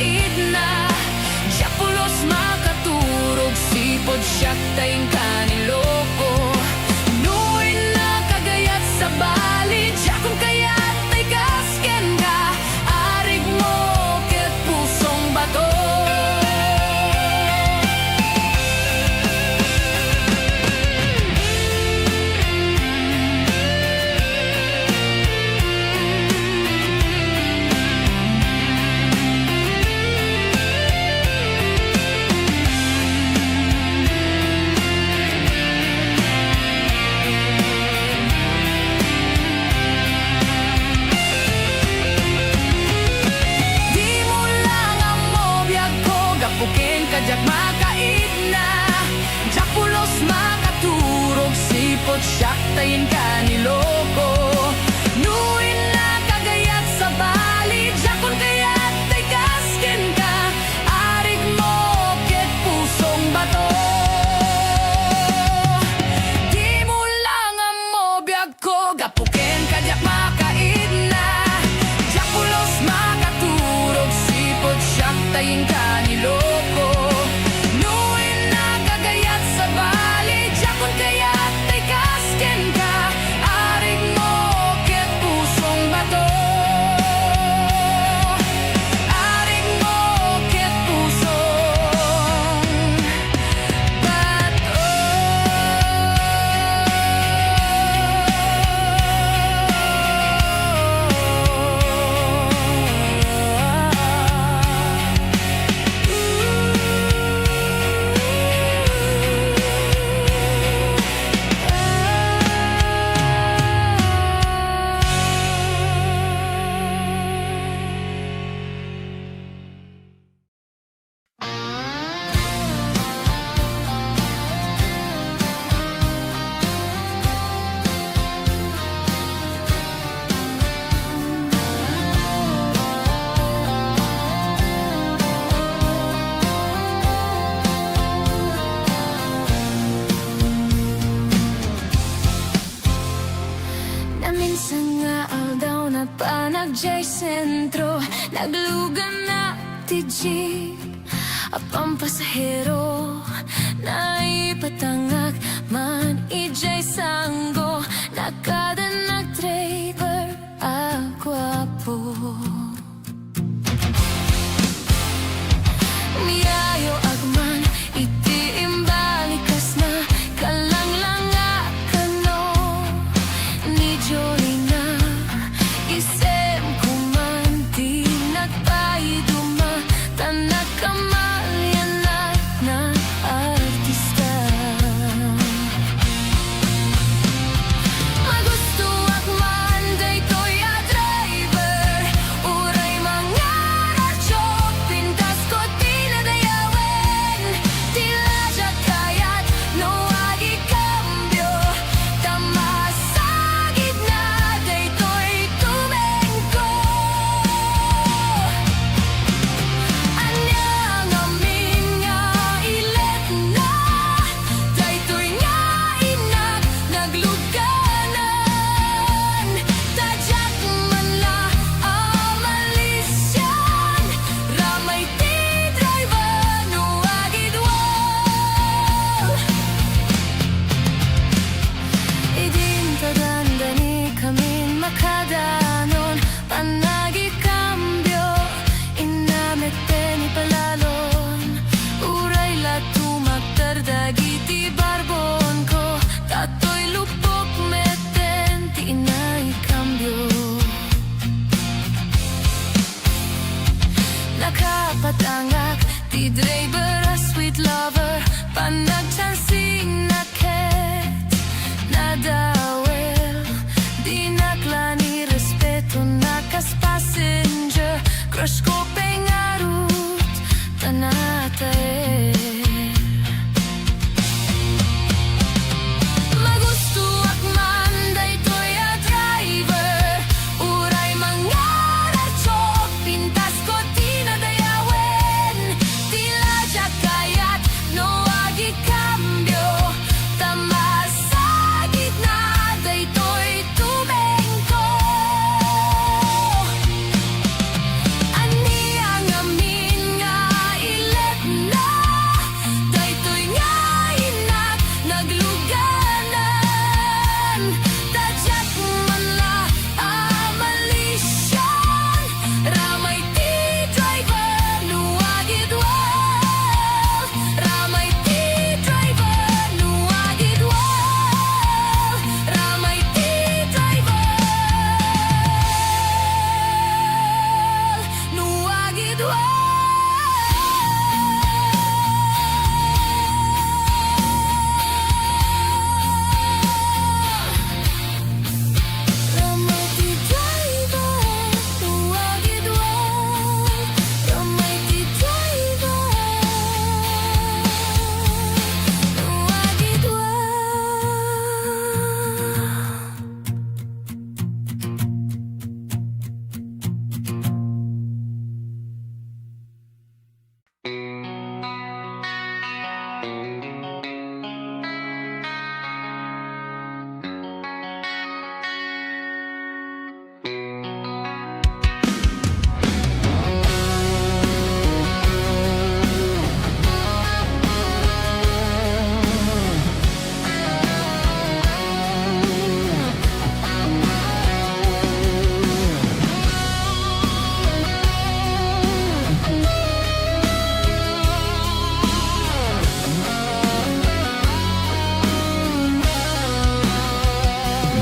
makaid na Diapulos makaturog sipod siya tayong kaniloko Nuin na kagayat sa bali Diyakon kayat tay kasken ka Arig mo ket pusong bato Kajak makaid na Diapulos makaturog sipot siyak tayin kaniloko Nuin na kagayat sa bali Diyakon kayat tay kasken ka Arig mo ket pusong bato Di mo lang ang mobiyag ko Gapuken kajak makaid na Diapulos makaturog sipot siyak tayin kaniloko Minsan nga aldaw na panag-jay sentro Naglugan na ti jeep Apang pasahero Na ipatangak man ijay sanggo Nakada nag-driver agwapo Miyayo agman iti imbalikas na Kalanglang akano Ni Jolina Isem kumanti Nagpaiduma Tanak kamalyanat na artista Magusto akman daytoy a driver Uray mga radyo Pintas ko tinadayawen Tila siya kayat No agi cambio Tamasagid na daytoy tumengko Anyang amin nga ilet na Daytoy nga inak nagluganan Tadyak man la amalisyan Ramay ti driver no agid wal Idin tadandani kamin makadanon Panagi cambio Inamete ni palalon Uray la tumakdardagi ti barbon ko Tatoy lupok meten ti inay cambio Nakapatangak ti driver a sweet lover Panagchansing na ket Nadawel Di naklani respeto nakas passenger Crush ko pengarut Tanatae Magusto akman daytoy a driver Uray mga radyo Pintas ko tinadayawen Tila siya kayat No agi cambio Tamasagid na daytoy tumengko Ani ang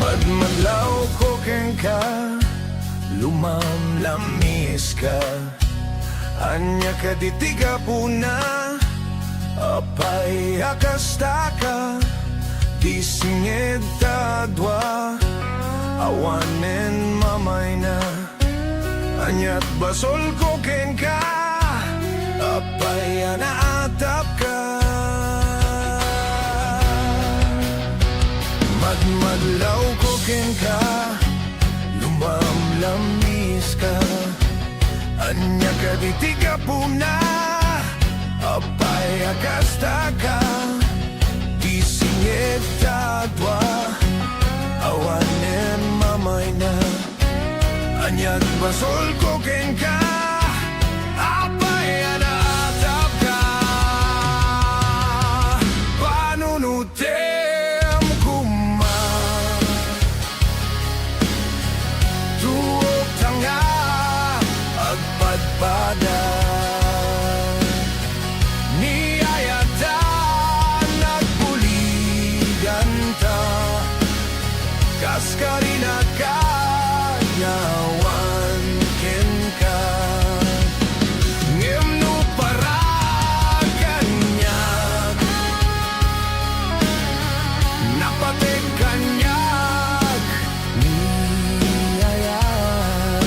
Madmadlaw ko keng ka, lumamlamis ka. Anya ka ditiga puna, apay akasta ka. Disingid tadwa, awanen mamay na. Anyat basol ko keng ka, apay anaatap ka. Madmadlaw ko ken ka, lumamlamis ka. Anya ka ditiga puna, apay akasta ka. Disingit tadwa, awanen mamay na. Anyat basol ko ken ka, apay anaatap ka. Panunutem kuma, tuog tanga, agpadpada. Niyayatan, nagbuligan ta, kaskarina ka, yawan ken ka. Ngem no paraganyak, napatek kanyak, niyayat.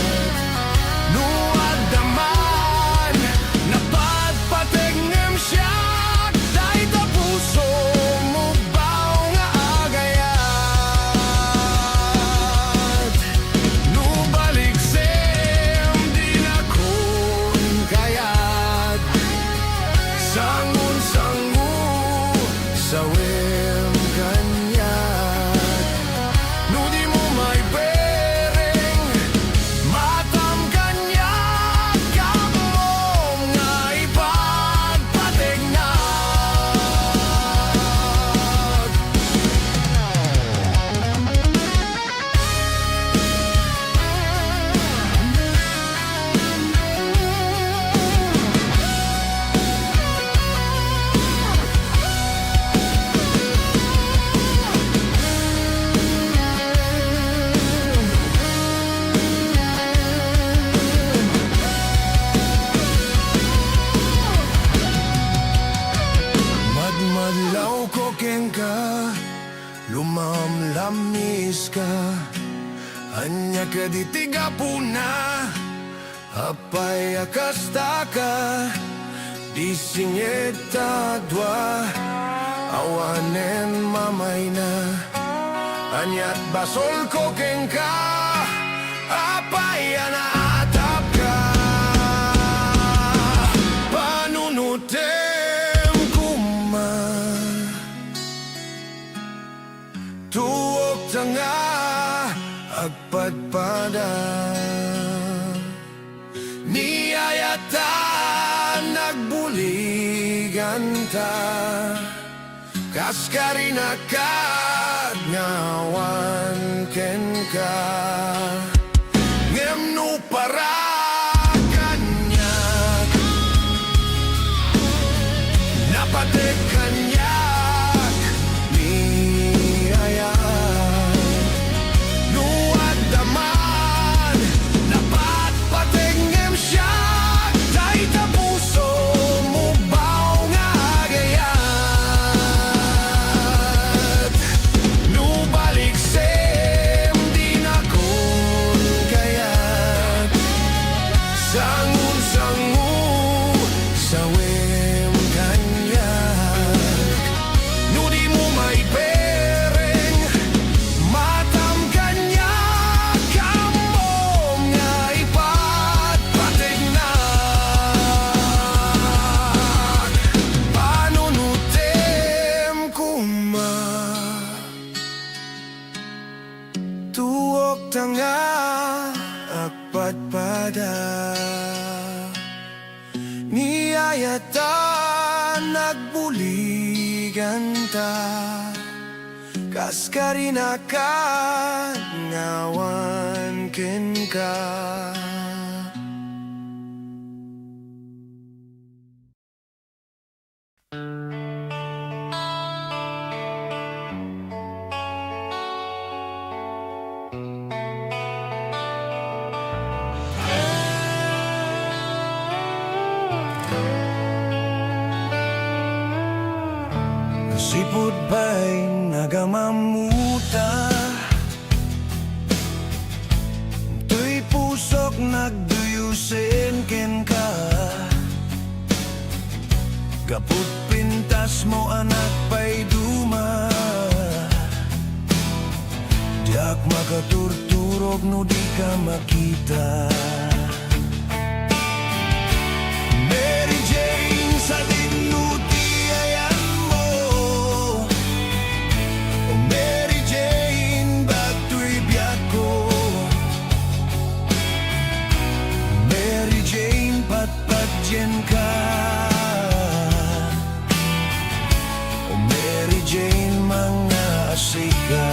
Nuadaman, napatpatek ngem siyak, dahil ta puso mo baw nga agayat. Nubalik sem di na kun kayat, sangun-sangu sawem kanyat. No di mo may bereng, matam kanyat, kamom nga ipagpatek na. Madmadlaw ko ken ka, lumamlamis ka. Anya ka ditiga puna, apay akasta ka. Disingit tadwa, awanen mamay na. Anyat basol ko ken ka, apay anaatap ka. Panunutem kuma, tuog tanga, agpadpada. Niyayatan, nagbuligan ta, kaskarina ka, ngawan ken ka. Ngem no paraganyak, napatek kanyak, niyayat. Nuadaman, napatpatek ngem siyak, dahil ta puso mo baw nga agayat. Nubalik sem di na kun kayat, sangun-sangu sawem kanyat. yata nagbuligan ta, kas karinakan ngawan ken ka. Sipod ba'y nagamamuta, tuy pusok nagduyusin ken ka. Kaput pintas mo anak pa'y duma, diak makaturturog no di ka makita. Mary Jane sa dinuti ayan mo, o Mary Jane bagto'y biyak ko. Mary Jane patpatyen ka, o Mary Jane mga asika.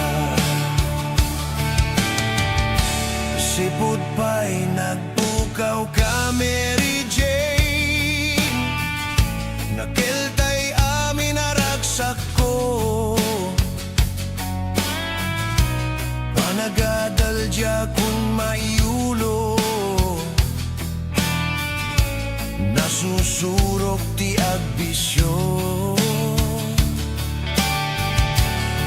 Sipod pa'y nagpukaw ka Mary Jane, nakiltay amin naragsak ko. Panagadalja kung maiulo, nasusurok ti agbisyo.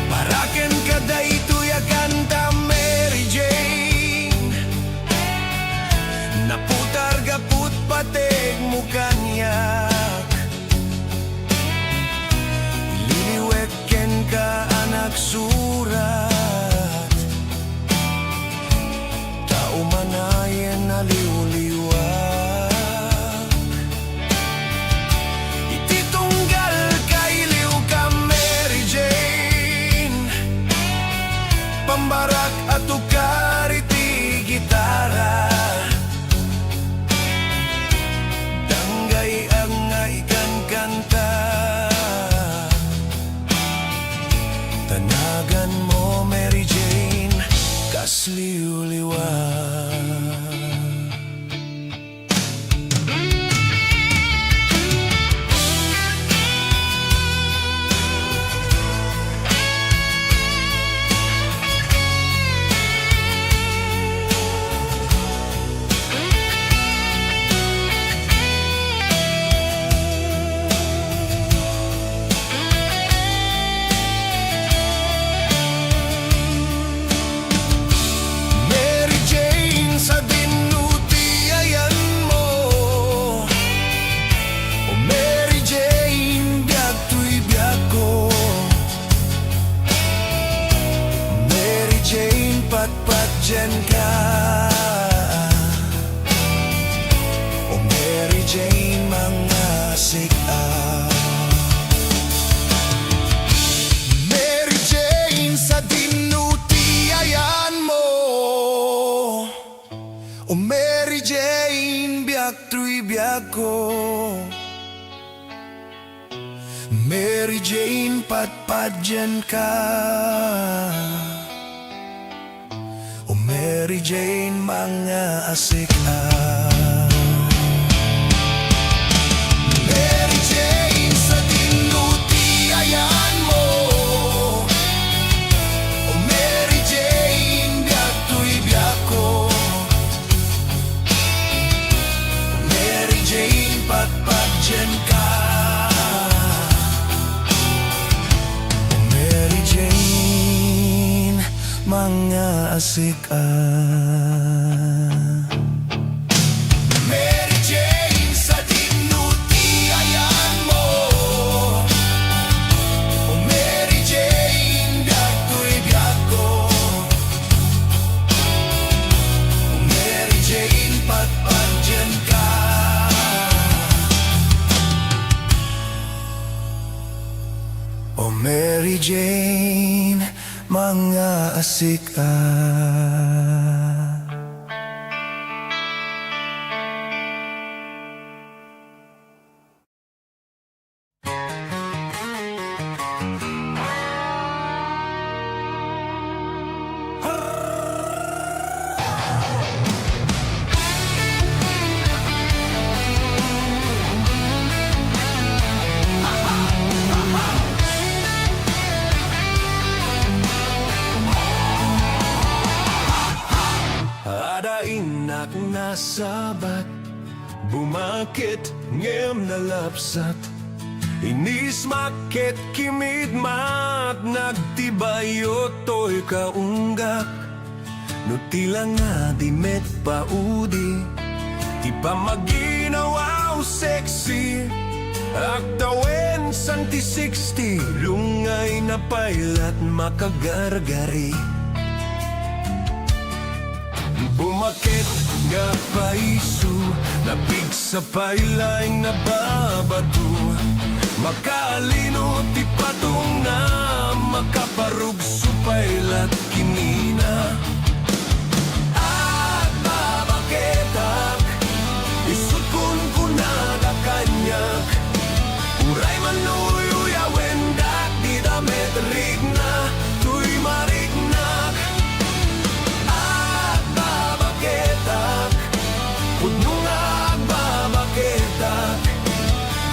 Paraken kada ito'y akanta Mary Jane, naputar gaput pateg mo kanyak. Liliwek ken ka anak surat, tao manayen naliw-liwag. Ititunggal kailiw ka Mary Jane, pambarak at ukar iti gitara. Danggay ang nga ikan kanta, tanagan mo Mary Jane kas liw-liwag. Mary Jane sa dinuti ayan mo, o Mary Jane biag to'y biag ko. Mary Jane patpatyen ka, o Mary Jane mga sika. Mary Jane sa dinuti ayan mo, o Mary Jane biag to'y biag ko. Mary Jane patpatyen ka, o Mary Jane mga asika. Mary Jane sa dinuti ayan mo, o Mary Jane biag to'y biag ko. Mary Jane patpatyen ka, o Mary Jane mga asika. Mary Jane sa dinuti ayan mo, o Mary Jane biag to'y biag ko. O Mary Jane patpatyen ka, o Mary Jane mga asika. bumakit ngem nalapsat Inis makit kimid mat nagtibayo to'y kaunggak No tila nga di met paudi Di pa maginawaw sexy Aktawen santi 60 Lungay na pailat makagargari Bumakit nga paiso Nabig sa pailaing nababato Makalino ti patong na Makaparug supailat kinina At babaketak Isut kun kunada kanyak Uray manuyo yawendak Di damet rigna Tuy marignak At babaketak Pudno nga babaketak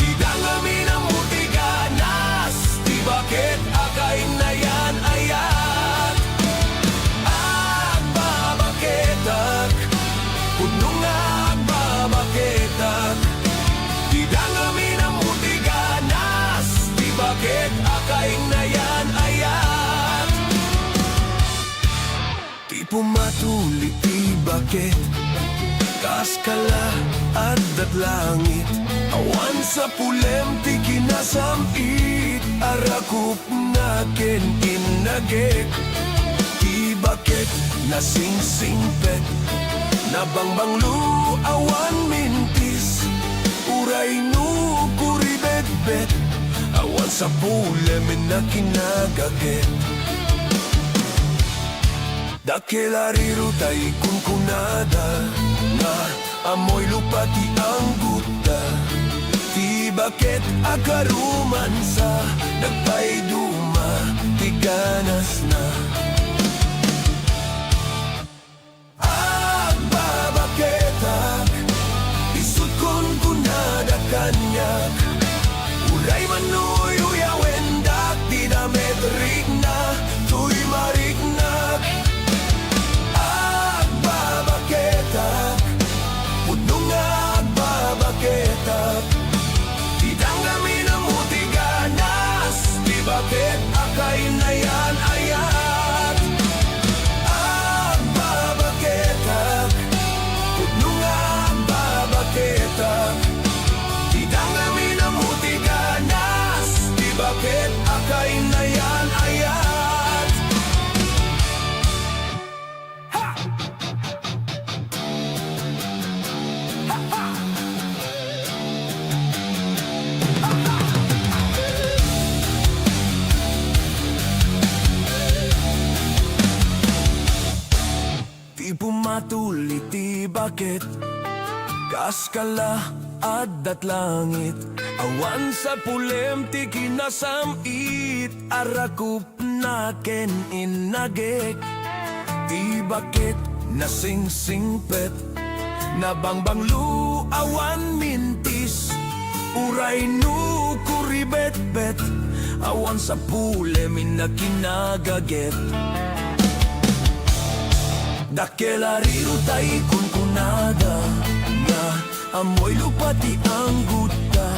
Di dangami na mutiganas Di bakit akay na yan ayat At babaketak Pudno nga babaketak Di dangami na mutiganas Di bakit akay na yan ayat Di pumatuli ti bakit Kaskala at langit Awan sa pulem ti kinasamit Arakup na ken inagek Ti bakit nasingsingpet Nabangbanglu awan mintis Uray no kuribet-bet Awan sa pulem na kinagaget Dakelariru tay kunkunada Nga amoy lupa ti ang guta Ti bakit agaruman sa Nagpaiduma ti ganas na Agbabaketak Isut kunkunada kanyak Uray manuyo yawendak Di damet rigna Tuy marignak Agbabaketak Pudno nga agbabaketak Di danggami na mutiganas Di bakit akay na yan ayat Agbabaketak Pudno nga agbabaketak Di danggami na mutiganas Di bakit akay na yan ayat Di pumatuli ti bakit Kaskala at langit Awan sa pulem ti kinasamit Arakup na ken inagek Ti bakit nasingsingpet Nabangbanglu awan mintis Uray no kuribet-bet Awan sa pulem na kinagaget Dakelariru tay kunkunada Nga amoy lupa ti ang guta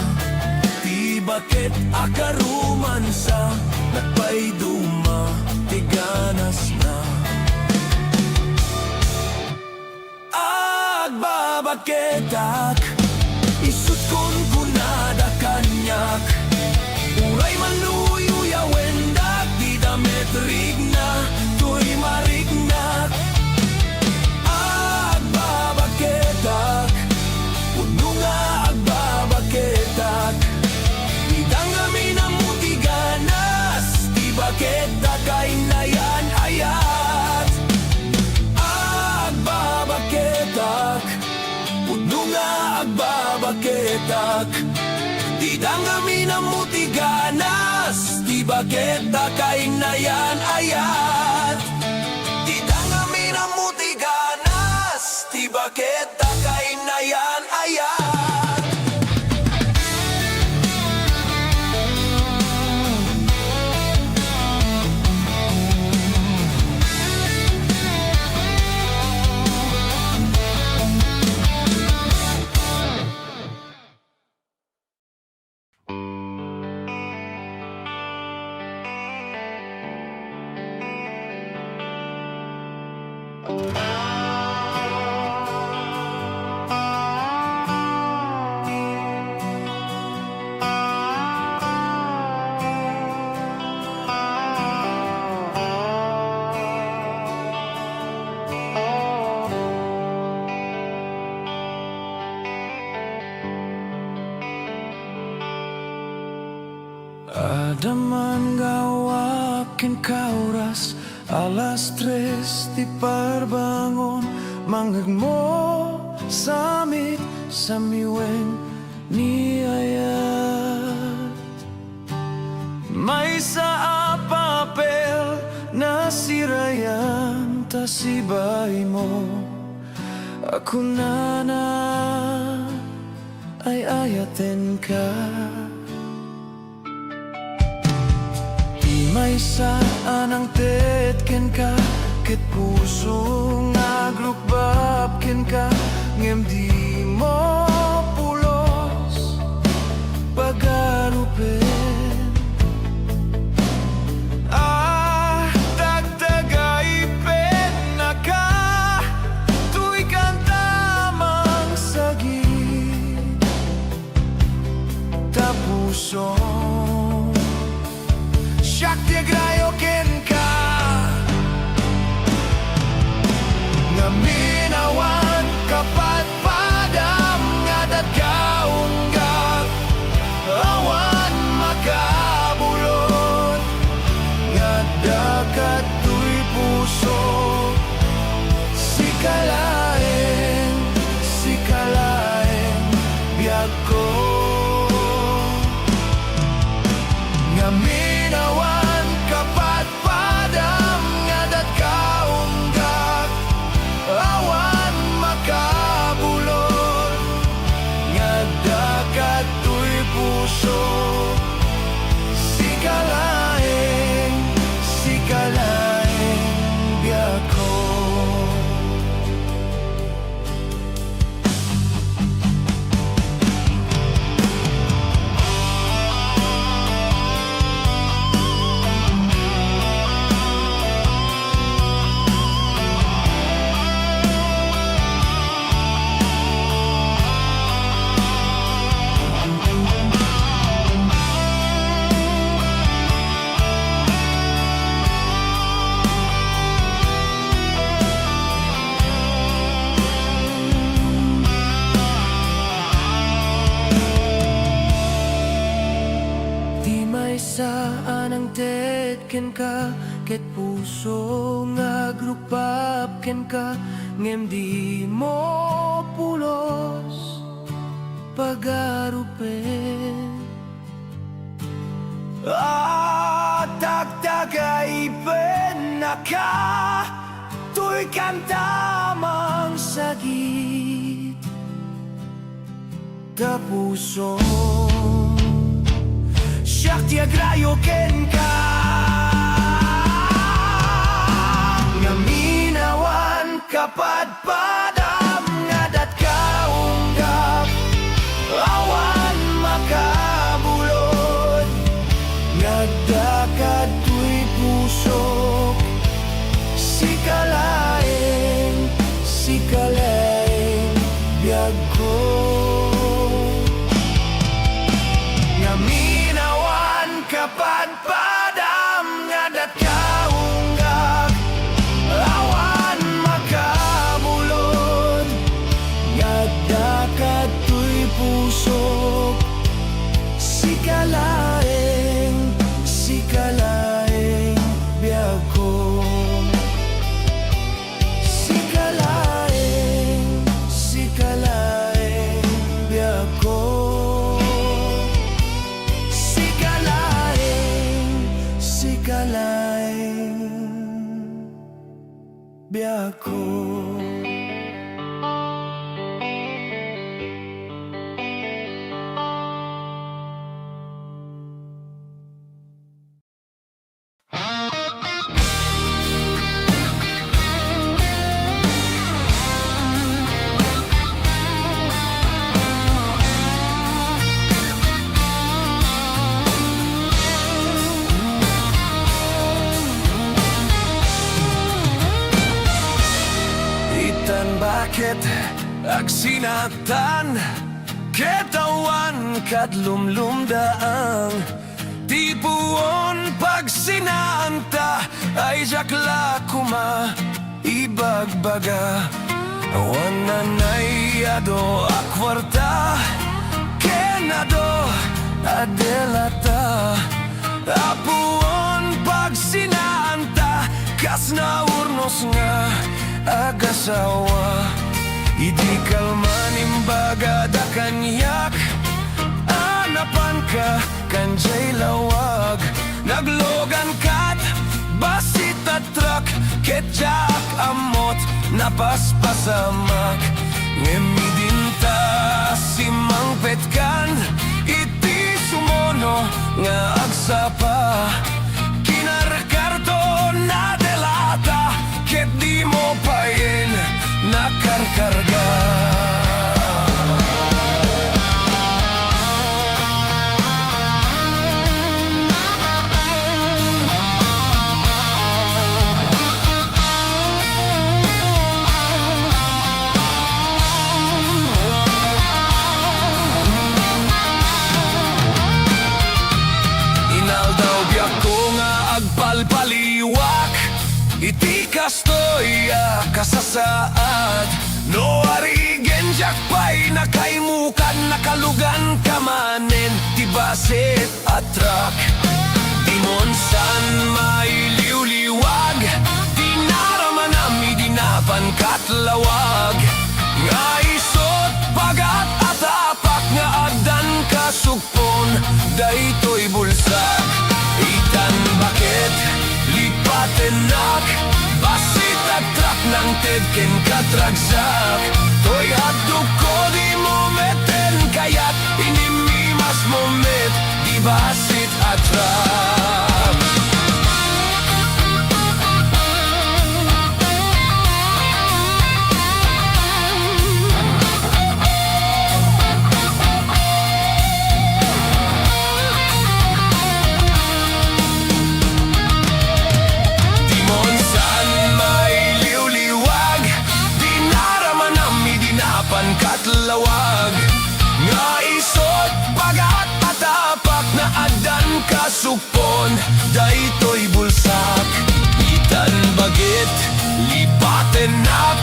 Ti bakit akaruman sa Nagpaiduma ti ganas na Agbabaketak Isut kunkunada kanyak Uray manuyo yawendak Di damet rigna Tuy marignak Agbabaketak Puno nga agbabaketak Di danggami na mutiganas Di bakit akay na yan ayat Agbabaketak Puno nga agbabaketak Di danggami na mutiganas Di bakit akay na yan ayat Di danggami na mutiganas Di bakit akay na yan ayat Ada man gawakin ka oras alas 3 di parbangon mangag mo samit sa miweng ni ayat may sa papel na sirayan ta sibay mo ako na ay ayaten ka. May saan ang tetken ka ket puso nga glukbab ken ka ngem di mo pulos pagarupen dagdagay pen na ka tuy kantamang sagit ta puso Shakti agrayo ken ka nga minawan kapat padam nga dat kaunggap awan makabulot nga dakat tuy puso sikalaeng biyag ko nga minawan kapat padam nga dat kaunggak awan makabulot nga dakat tuy puso sikalaeng biyag ko. Saan ang tetken ka ket puso nga glukbab ken ka ngem di mo pulos pagarupen dagdagay pen na ka tuy kantamang sagit ta puso Shakti agrayo ken ka nga minawan kapat padam nga dat kaunggap awan makabulot nga dakat tuy pusok sikalaeng biyag ko kapat padam nga dat kaunggak awan makabulot nga dakat tuy pusok sikalaeng biyag ko sikalaeng biyag ko biyag ko. Agsinatan ketawan kadlumlumdaang tipuon pag sinanta ay jakla kuma ibagbaga awan nanayado akwarta kenado adelata apuon pag sinanta kas naurnos nga agasawa Idi kalman imbaga da kanyak Anapan ka kanjay lawag Naglogan kat basit at truck Ketjak amot napaspasamak Ngemidinta simang petkan Iti sumono nga agsapa Kinarkarto na delata Ket di mo pain nakarkarga Inaldaw biyak ko nga agpalpaliwak Iti kastoya kasasaad No arigen jakpay nakaimukan nakalugan kamanen Tibasit atrak Timonsan may liwliwag Dinaraman ami dinapan katlawag Nga isot pagat atapak nga adan kasugpon Daytoy bulsak Itan bakit lipatenak Basit at trap ng tedken katragsak Toy hadok ko di mo meten Kaya't inimimas mo met Di basit at trap Katlawag Nga isot pagat atapak na adan kasupon Daytoy bulsak Itan bagit lipatenak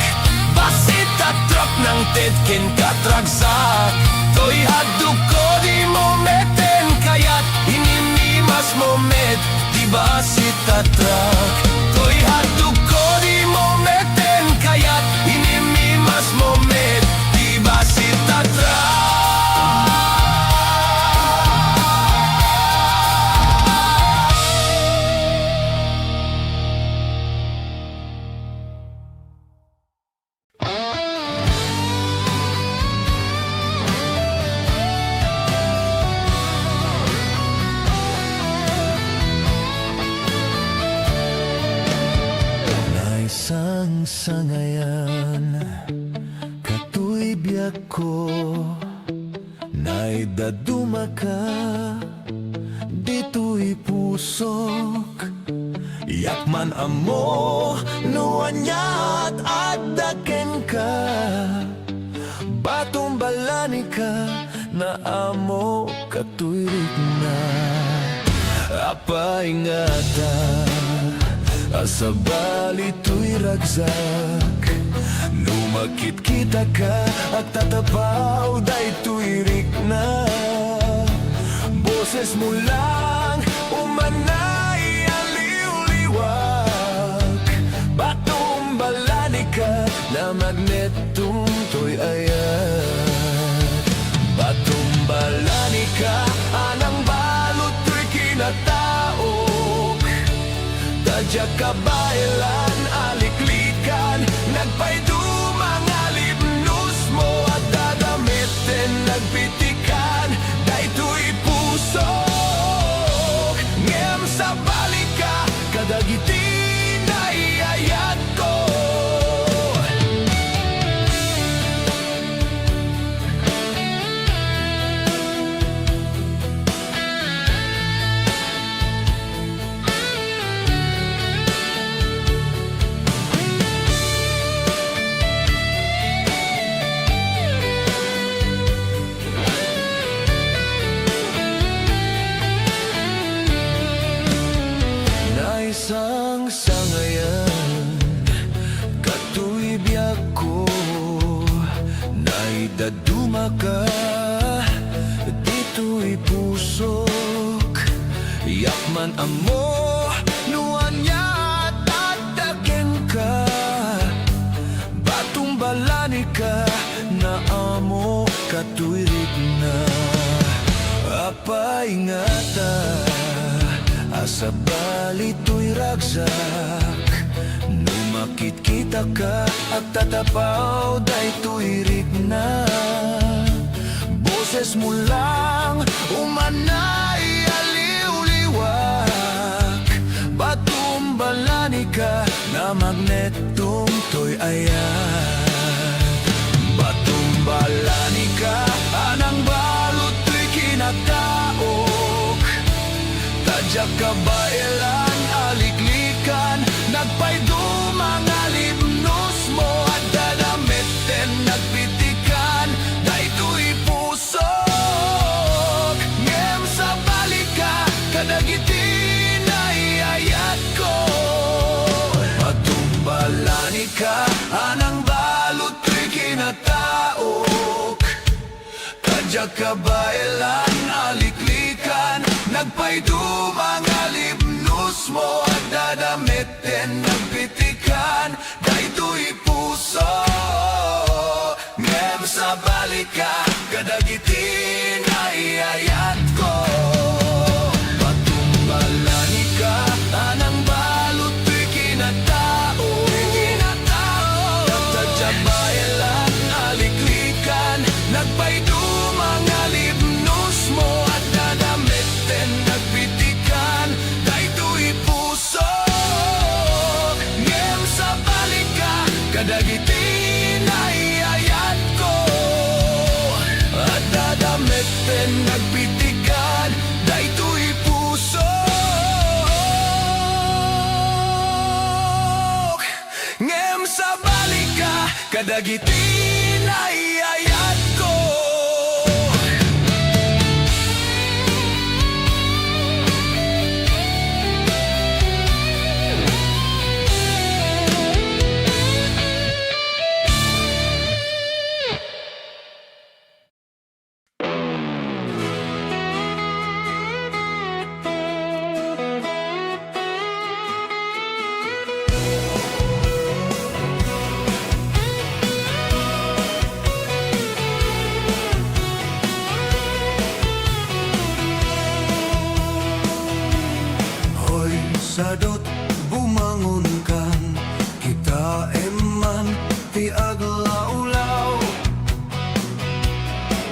Basit at trap ng tedken katragsak Toy haduk ko di mo meten Kaya't inimimas mo met Di basit at trap Toy haduk ko di mo meten Kaya't inimimas mo met Basit at Naisang sangayan biyak ko naidaduma ka dito'y pusok yakman amo nuanyat at daken ka batumbalani ka na amo katuirik na apa ingata asabali to'y ragsak Lumakit kita ka at tatapaw daytoy rik na Boses mo lang umanay aliw-liwag Batumbalani ka na magnetum to'y ayat Batumbalani ka anang balot to'y kinataok Tadya kabailan aliklikan nagpaidu mga libnus mo at dadamitin nagpitikan daytoy pusok ngem sa balika kadagiti na iayat ko ka, dito'y pusok. Yakman amo, nuan niya tatakin ka. Batong balani ka, na amo katuirik na. Apa ingata, asa bali to'y ragsak. Numakit kita ka, at tatapaw day tuirik na. Boses mo lang, umanay aliw-liwak. Batumbalani ka, na magnetong to'y ayan. Batumbalani ka, anang balot to'y kinataok. Tadyak ka bailan, aliklikan, nagpaydo mga limnos mo. At dadamiten, nagpitikan, na ito'y pusok. Ngem sa balika, kadagitin ay ayat ko. Patumbalani ka, anang balot to'y kinataok. Tadyak ka bailan, aliklikan, nagpaydo mga limnos mo. At dadamiten, nagpitikan, na ito'y puso. Ngem sa balika, kadagitin ay ayat ko. Patumbalani ka, anang balot to'y kinatao. Nagtadyak bailan, aliklikan, nagpaydo mga limnos mo. At dadamiten, nagpitikan, na ito'y puso. Ngem sa balika, kadagitin ay ayat ko. At dadamiten, nagpitikan, na ito'y puso. Ngem sa balika, kadagitin ay ayat ko. Hoy, sadot, bumangon kan, kita eman ti aglaulaw.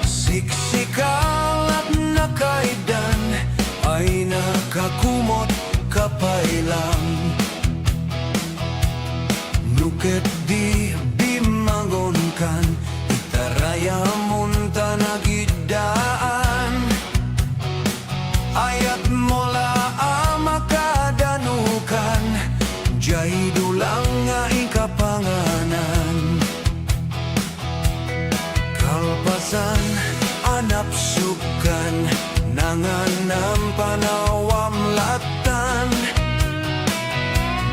Siksikal at nakaidan, ay nakakumot kapailang. Nuket di bimangon kan, itaraya munta nagidaan. Ayat mola amakadanukan, jay dulang nga ikapanganan. Kalpasan, anap sukan, nanganam panawam latan.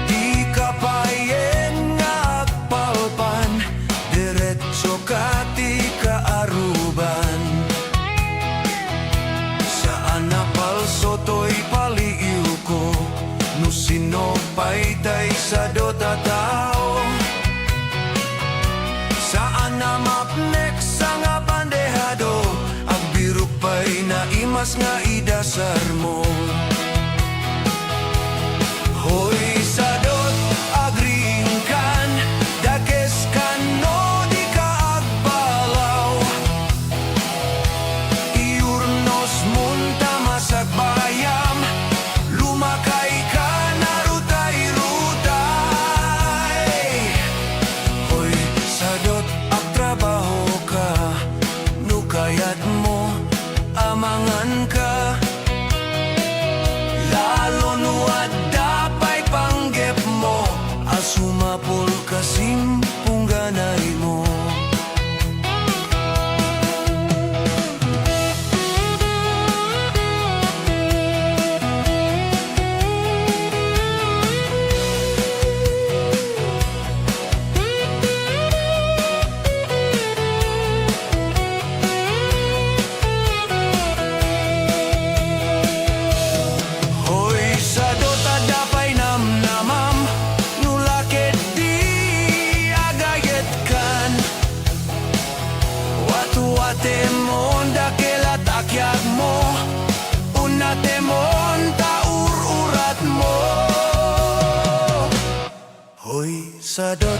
Di kapayeng nga agpalpan, diretso kati kaaruban. Saan na palso to'y paliiw ko, no sinopay tay sa dota tao. Saan na mapnek sa nga bandehado, agbirok pa'y naimas nga idasar mo. Hoy sadot, agringkan, dakes kan no di ka agbalaw. Iurnos munta masag bayam, lumakay ka na rutay-rutay. Hoy sadot, agtrabaho ka, nukayat mo, amangan ka. Lalo nuad dapay panggep mo, asumapol kasing pungganay mo. sadot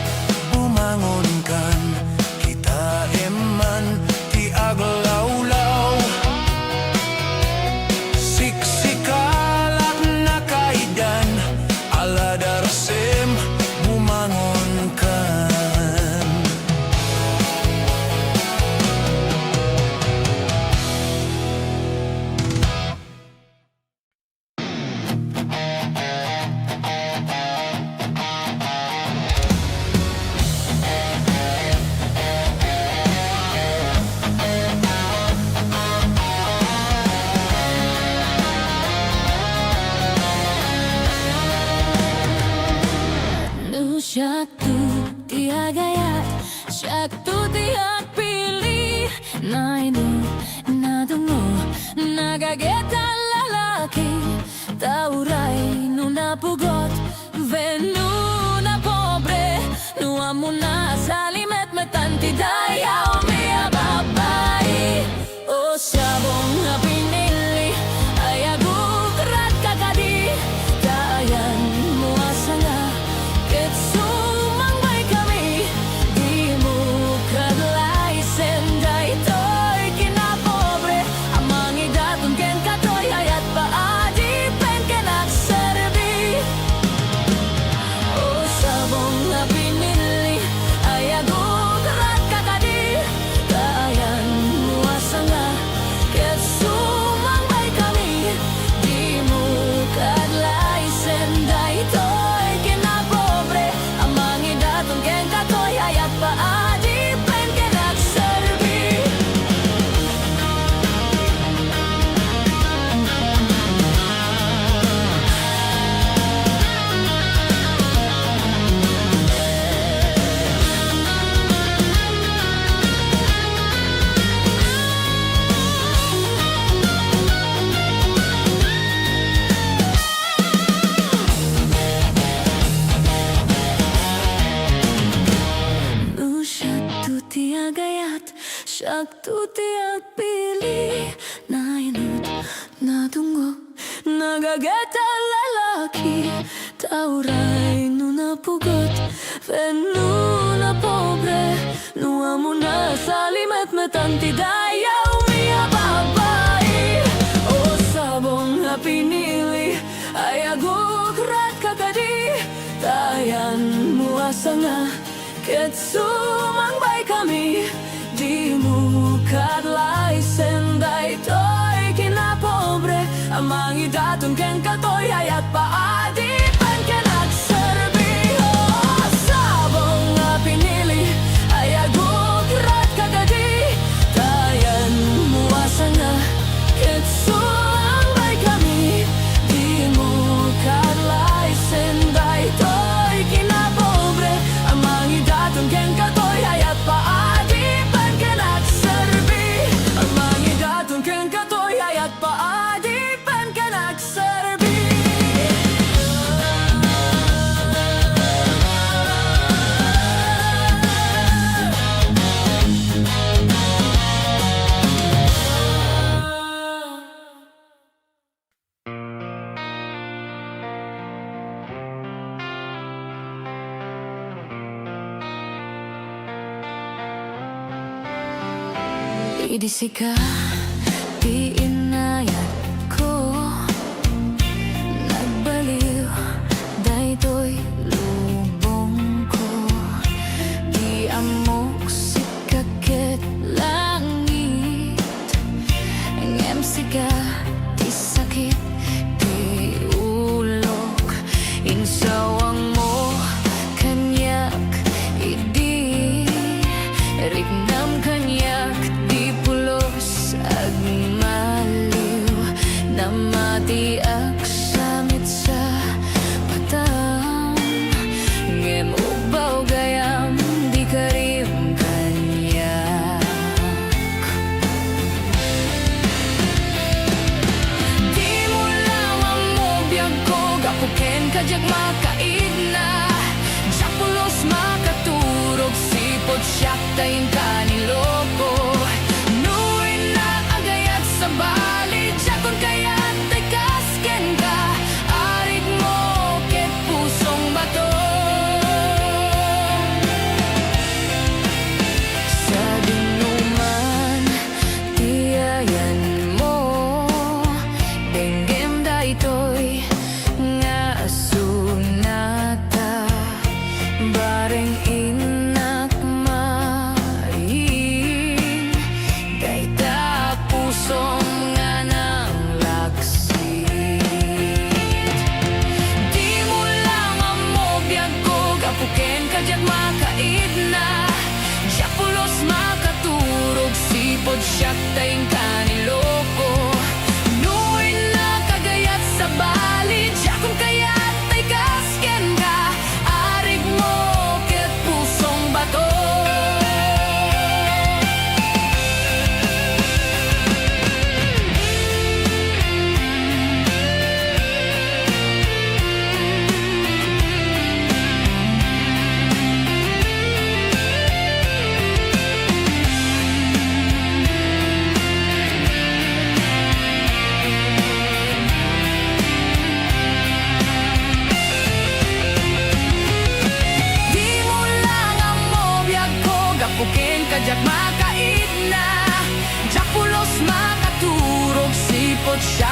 bumangon kan, kita eman ti aglawlaw. Siksikalat na kaidan, aladarsem bumangon kan. Syaktu tiak gayat, syaktu tiak pilih. Na ini, na tungo, na kagetan lalaki. Taurai nu napugot, venu na pobre. Nu amuna salimet metanti daya umia babai. O sabong na pinili, ayagu kerat kakadi. Dayan muasa nga, sumang bay kami, di mo kadlay senday to'y kinapobre. Amang idatong ken katoy ayat paadi pen kenak serbi. O sabong na pinili, ayago karat kakadi. Kayan muasa nga, ket sumang bay kami, di mo kadlay senday to'y kinapobre. Amang idatong ken katoy ayat paadi pen kenak serbi. Nu syaktu tiak gayat, syaktu tiak pilih. Na inut, na tunggu, na gageta lalaki. Taurai nu napugot, venu na pobre. Nu amuna salimet metanti daya umia babai. O sabong na pinili, ayago kerat kakadi. Tayan muasa nga, ket sumang bay kami, di mo kadlay senday to'y kinapobre. Amang idatong ken katoy ayat paadi pen kenak serbi. O sabong nga pinili, ayago kerat kakadi. Tayan muasa nga, ket sumang bay kami, di mo kadlay senday to'y kinapobre. Amang idatong ken katoy ayat paadi pen kenak serbi. Amang idatong ken katoy ayat paadi pen kenak serbi. Idisika di inayat ko, nagbaliw daytoy lubong ko. Di amok sikaket langit, ngem sika di sakit di ulok. Insawang mo kanyak idi, rignam kanyak di pulos agmaliw. Namatiak samit sa patang, ngem ubaw gayam di karim kanyak. Di mo lawang mo biyag ko, gapuken kajag makaigna. Japulos makaturog, sipot siyak tayin kaniloko. Nuin na agayat sa bali, jakon kayat ay kasken ka. Arit mo ket pusong bato.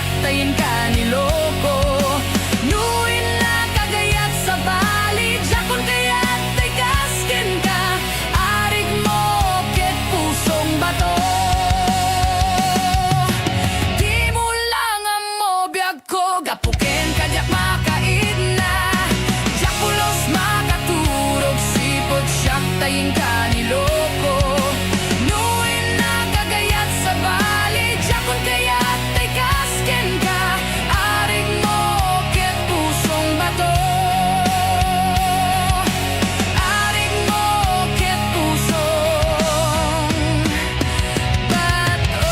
siyak tayin ka niloko. Nuin na kagayat sa bali, jakon kayat tay kaskin ka. Arig mo ket pusong bato. Di mo lang ang mobiyag ko, gapuken kadyak makaid na. Jakulos makaturog, sipot siyak tayin ka niloko. Nuin na kagayat sa bali, jakon kayat tay kasken ka. Arig mo ket pusong bato. Arig mo ket pusong bato.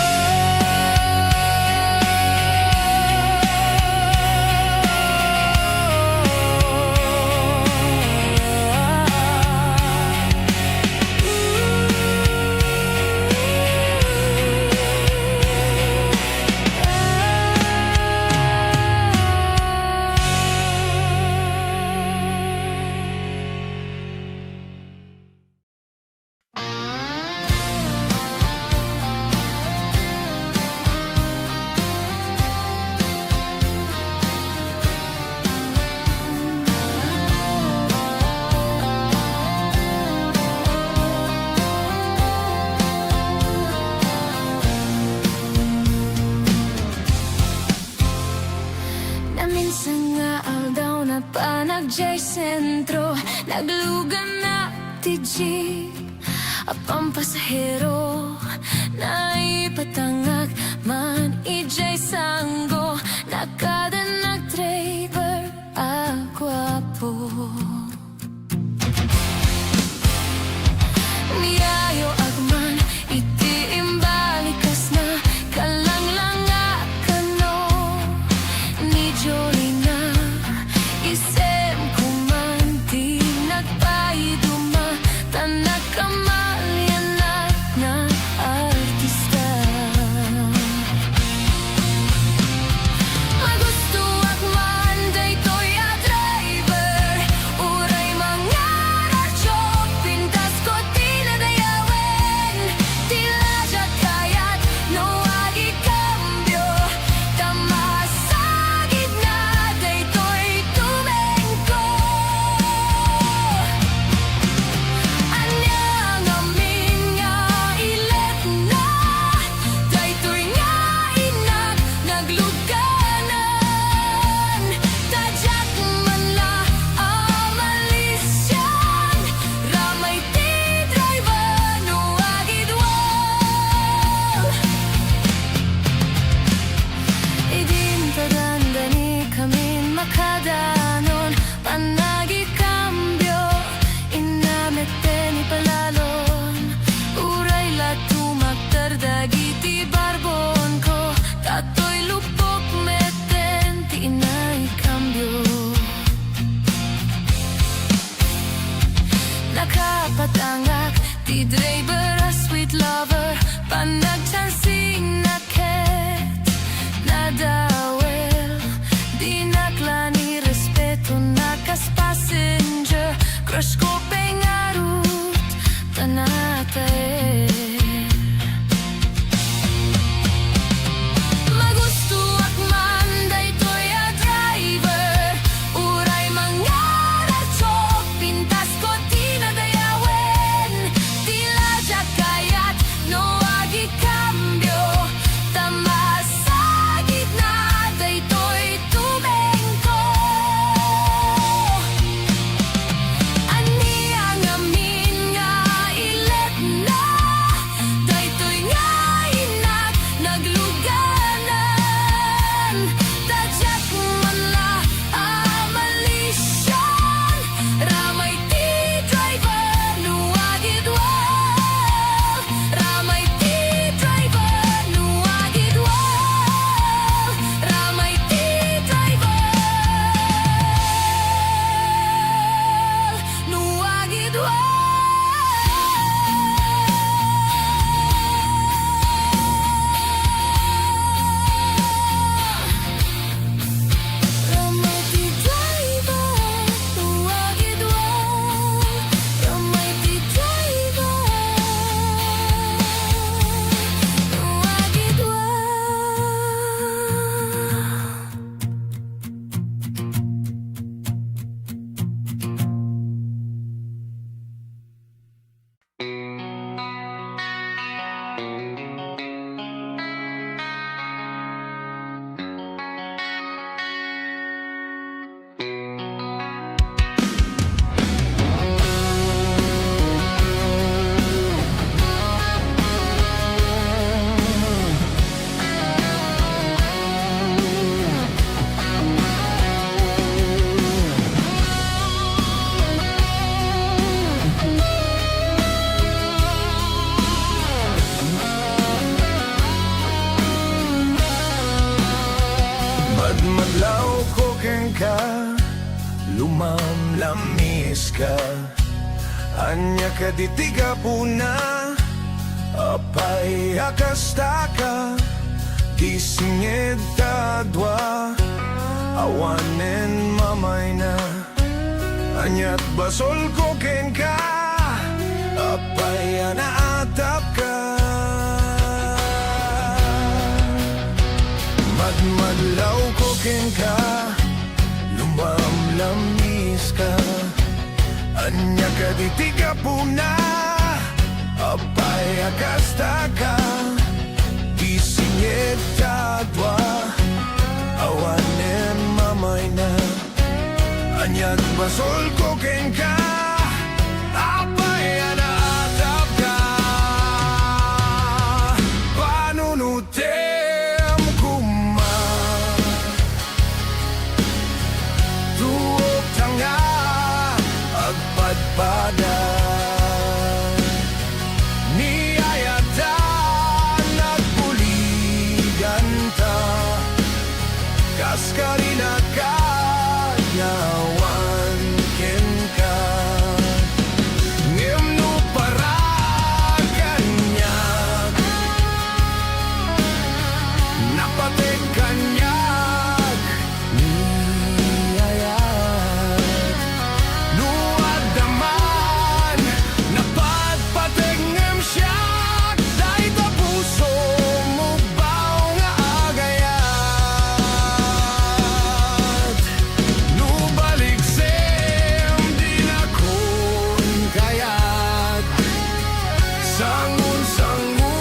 Naminsan nga aldaw na panagjay sentro, naglugan na ti jeep. Apang pasahero na ipatangag man ijay sanggo. Nakada nag-driver agwapo. Niayo agman iti imbalikas na kalanglanga kano. Ni Jolina isem kumanti nagpaiduma tanak kamalyanak na artista. lumamlamis ka. Anya ka ditiga puna, apay akastaka, di singed tadwa, awanen mamay na. Anyat basol ko ken ka, apay anaatap ka. Madmadlaw ko ken ka, lumamlamis ka. Anya ka ditiga puna, apay akastaka, di singed tadwa, awanen mamay na. Anyat basol ko ken ka, apay anaatap ka. Panunutem kuma, tuok tanga, agpadpada. Niyayatan nagbuligan ta, kaskarina ka, yawan ken ka. Ngimno para kanyag, napatig kanyag, niyayat. Luwad naman, napadpatig ngem siyak, dahil ta puso mo baw nga agayat. Nubalik sem di na kun kayat, sangun-sangu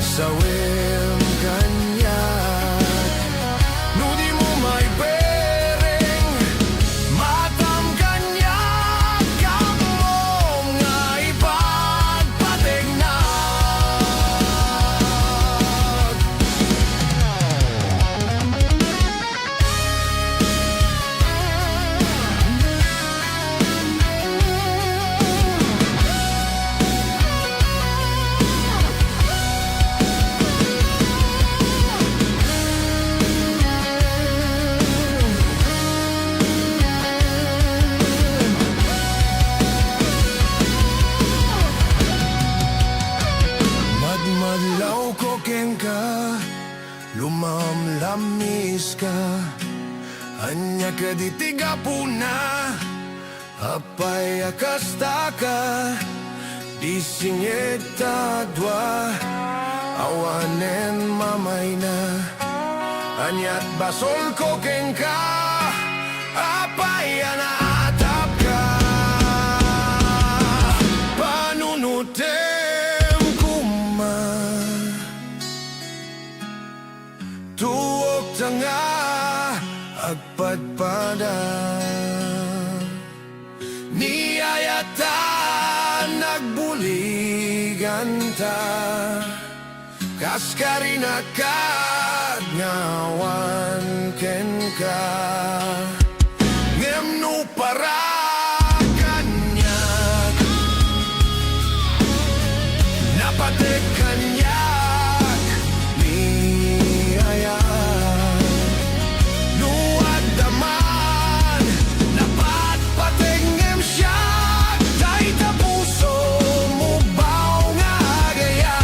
sawem kanyat. No di mo may bereng, matam kanyat, kamom nga ipagpatig na. Madmadlaw ko ken ka, lumamlamis ka. Anya ka ditiga puna, apay akastaka, di singed tadwa, awanen mamay na. Anyat basol ko ken ka, apay anaatap ka. Panunutem kuma, tuok tanga, agpadpada. Niyayatan nagbuligan ta, kaskarina ka, ngawan ken ka. Ngemno para kanyag, napatig kanyag, niyayat. Luwad naman, napadpatig ngem siyak, dahil ta puso mo baw nga agayat.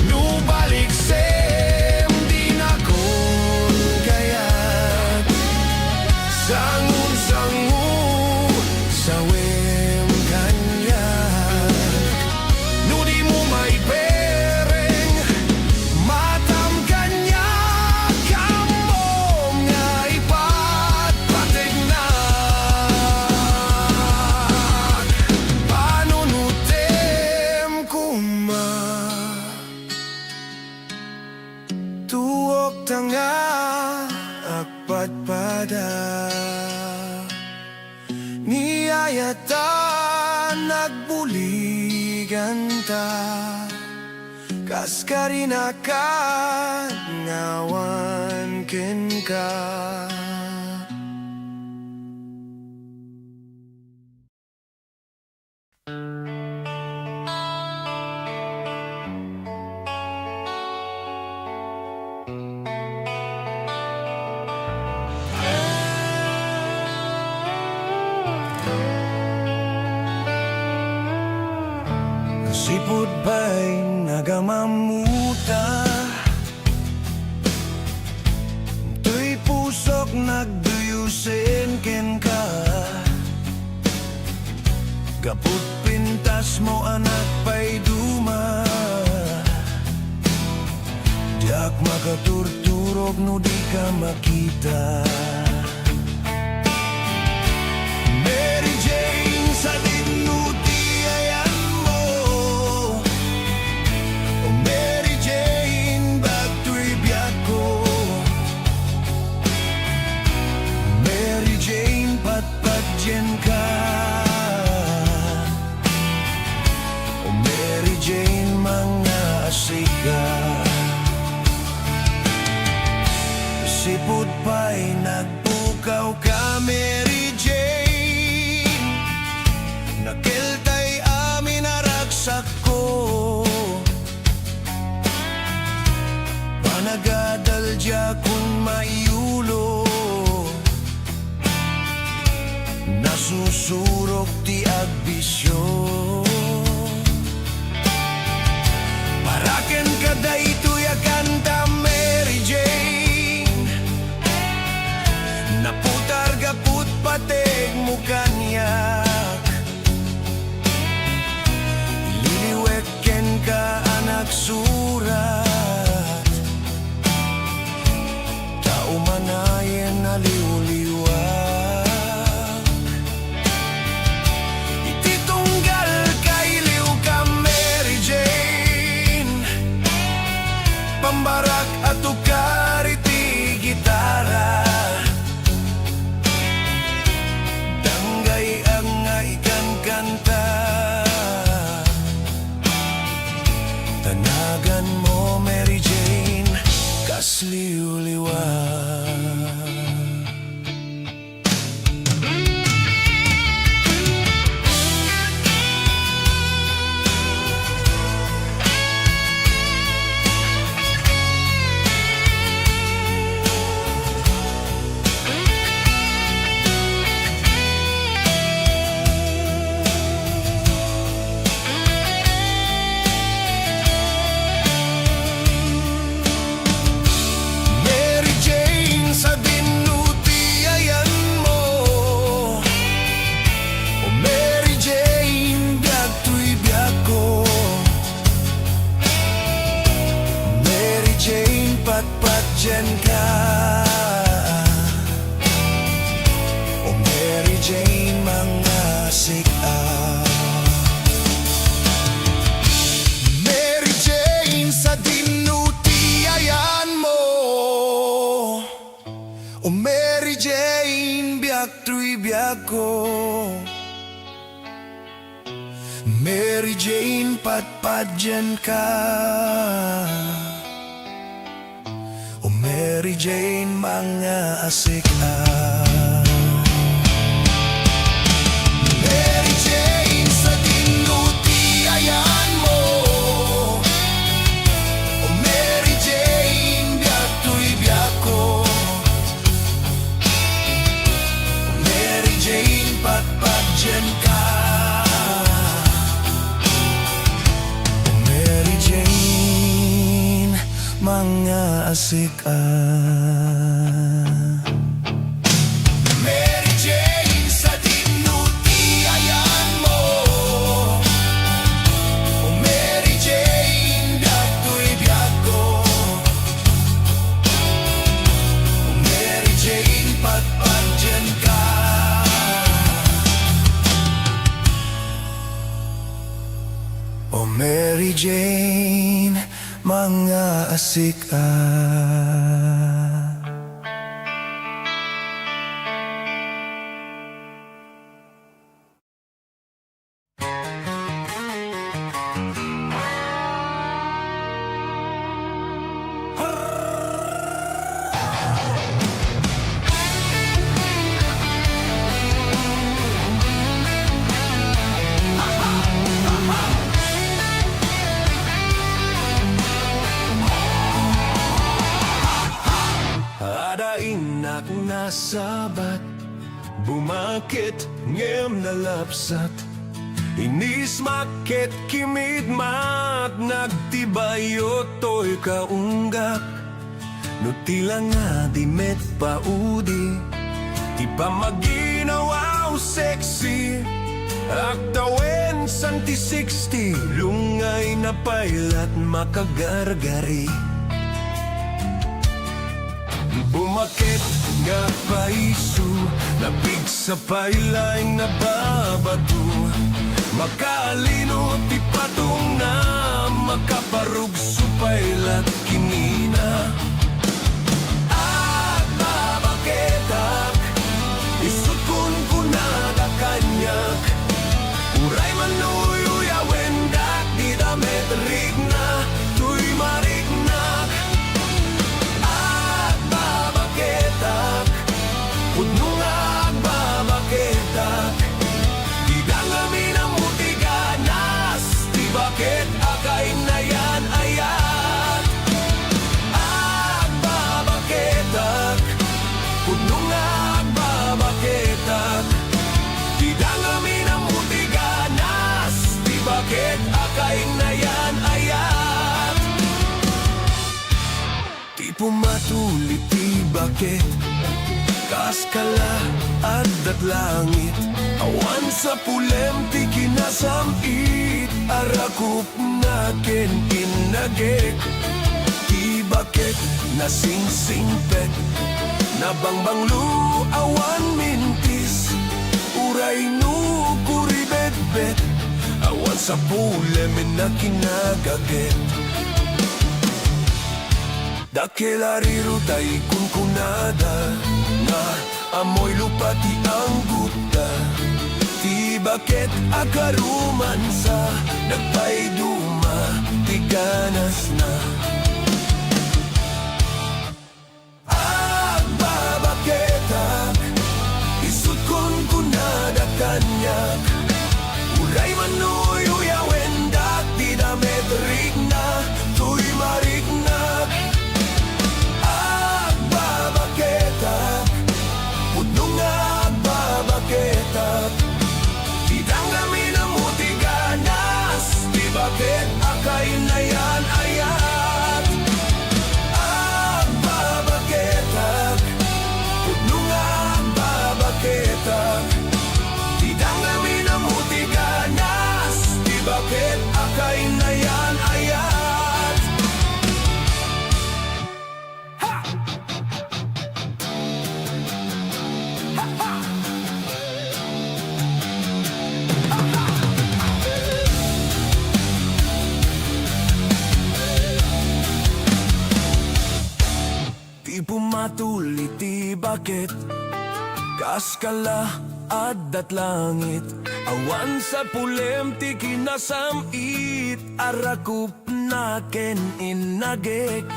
Nubalik sem di na kun kayat, sangun-sangu sawem kanyat. No di mo may bereng, matam kanyat, kamom nga ipagpatig na. Panunutem kuma, tuok tanga, agpadpada. Niyayatan nagbuligan ta, kaskarina ka, ngawan ken ka. Sipod ba'y nagamamuta? Tuy pusok nagduyusin ken ka. Gaput pintas mo anak pa'y duma. Diak makaturturog no di ka makita. Mary Jane sa dinuti ayan mo. O Mary Jane bagto'y biyak ko. Mary Jane patpatyen ka. O Mary Jane mga asika. Sipot pa'y nagpukaw ka, Mary Jane. Nakiltay amin naraksak ko. Panagadal dya kung maiulo. Nasusurok ti agbisyo. Paraken ka da ito'y akanta, Mary Jane. Naputar gaput pateg mo kanyak. Liliwek ken ka anak surat. Taumanayen aliw-liwag. Ititunggal kailiw ka, Mary Jane. Pambarak at ukar iti gitara. Kanta tanagan mo, Mary Jane, kasliw-liwag. Patpatyan ka. O Mary Jane mga sika. Mary Jane sa dinuti ayan mo. O Mary Jane biyak tuy biyak ko. Mary Jane patpatyan ka. O Mary Jane mga asika. Mary Jane sa dinuti ayan mo. O Mary Jane biyak tuy biyak ko. O Mary Jane patpatyan ka. O Mary Jane mga asika. Mary Jane sa dinuti ayan mo. O Mary Jane biyak tuy biyak ko. O Mary Jane patpatyan ka. O Mary Jane mga asika. Adain ak nasabat, bumakit ngem nalapsat. Inis maket kimid mat nagtibayo to'y kaunggak. No tila nga di met paudi, di pa maginawaw sexy. Aktawen santi 60, lungay na pailat makagargari. Bumakit nga paisu, labig sa pailay na babado. Makalino ti patong na, makaparug supailat kinina. At babaketak, isukun kunada kanyak. Uray manuyo wendak, di damet rigna, tuy marignak. At babaketak, pudno nga agbabaketak. Di dangami na mutiganas, di bakit akay na yan ayat. At babaketak, pudno nga agbabaketak. Di dangami na mutiganas, di bakit akay na yan ayat. Di pumatuli ti bakit, kaskala at langit. Awan sa pulem ti kinasamit, arakup na ken inagek. Ti bakit na sing-singpet, nabangbanglu awan mintis. Uray no kuribet-bet, awan sa pulem na kinagaget. Dakelariro tay kunkunada, nga amoy lupa ti ang guta. Ti bakit akaruman sa nagpaiduma, ti ganas na. Agbabaketak, isut kunkunada kanyak. Uray manuyo wendak, di damet rigna, tuy marignak. Agbabaketak, pudno nga agbabaketak. Di dangami na mutiganas, di bakit akay na yan ayat. Agbabaketak, pudno nga agbabaketak. Di dangami na mutiganas, di bakit akay na yan ayat. Di pumatuli ti bakit, kaskala at langit. Awan sa pulem ti kinasamit, arakup na ken inagek.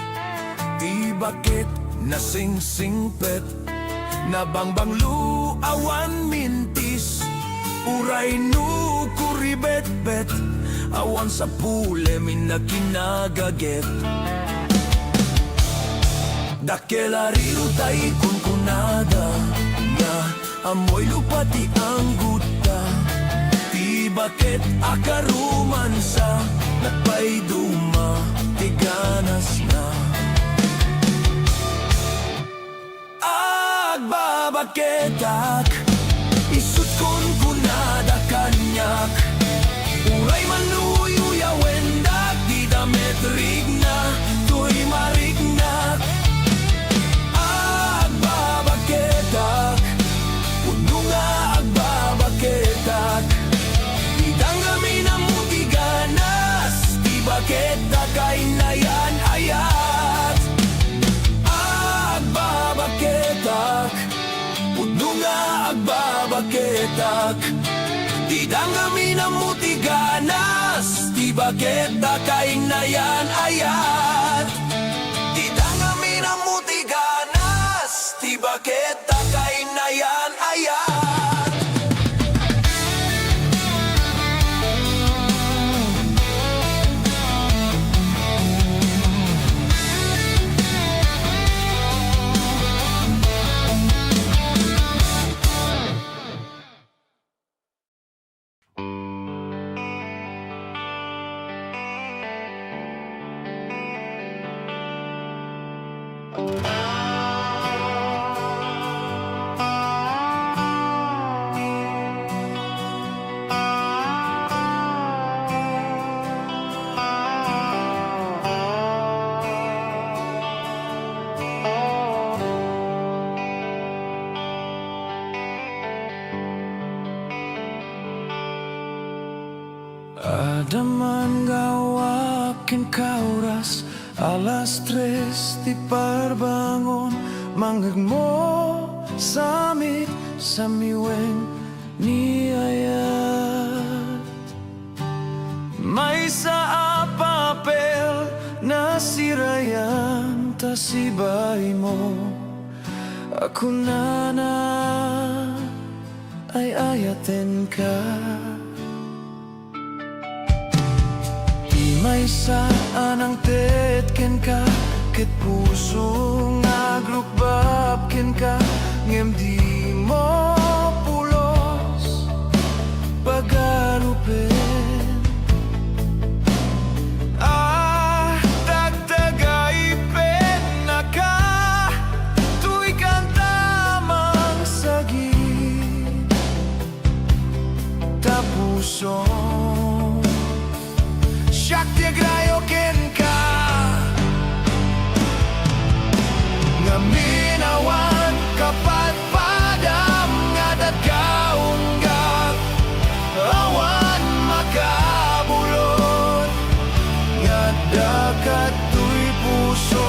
Ti bakit na sing-singpet, nabangbanglu awan mintis. Uray no kuribet-bet, awan sa pulem na kinagaget. Dakelariro tay kunkunada, nga amoy lupa ti ang guta. Ti bakit akaruman sa nagpaiduma, ti ganas na. Agbabaketak, isut kunkunada kanyak. Uray manuyo wendak, di damet rigna, tuy marignak. Agbabaketak, pudno nga agbabaketak. Di dangami na mutiganas, di bakit akay na yan ayat. Agbabaketak, pudno nga agbabaketak. Di dangami na mutiganas, di bakit akay na yan ayat. Di dangami na mutiganas, di bakit akay na yan ayat. Adaman gawakin kauras alas 3 di parbangon manggagmo samit samiwen ni ayat may sa papel na sirayan ta sibay mo ako na ay ayaten ka. May saan ang tetken ka ket puso nga glukbab ka ngem di mo pulos pagarupen dagdagay pen na ka tuy kantamang sagit ta puso Shakti agrayo ken ka nga minawan kapat padam nga dagkaunggak awan makabulot nga dakat tuy puso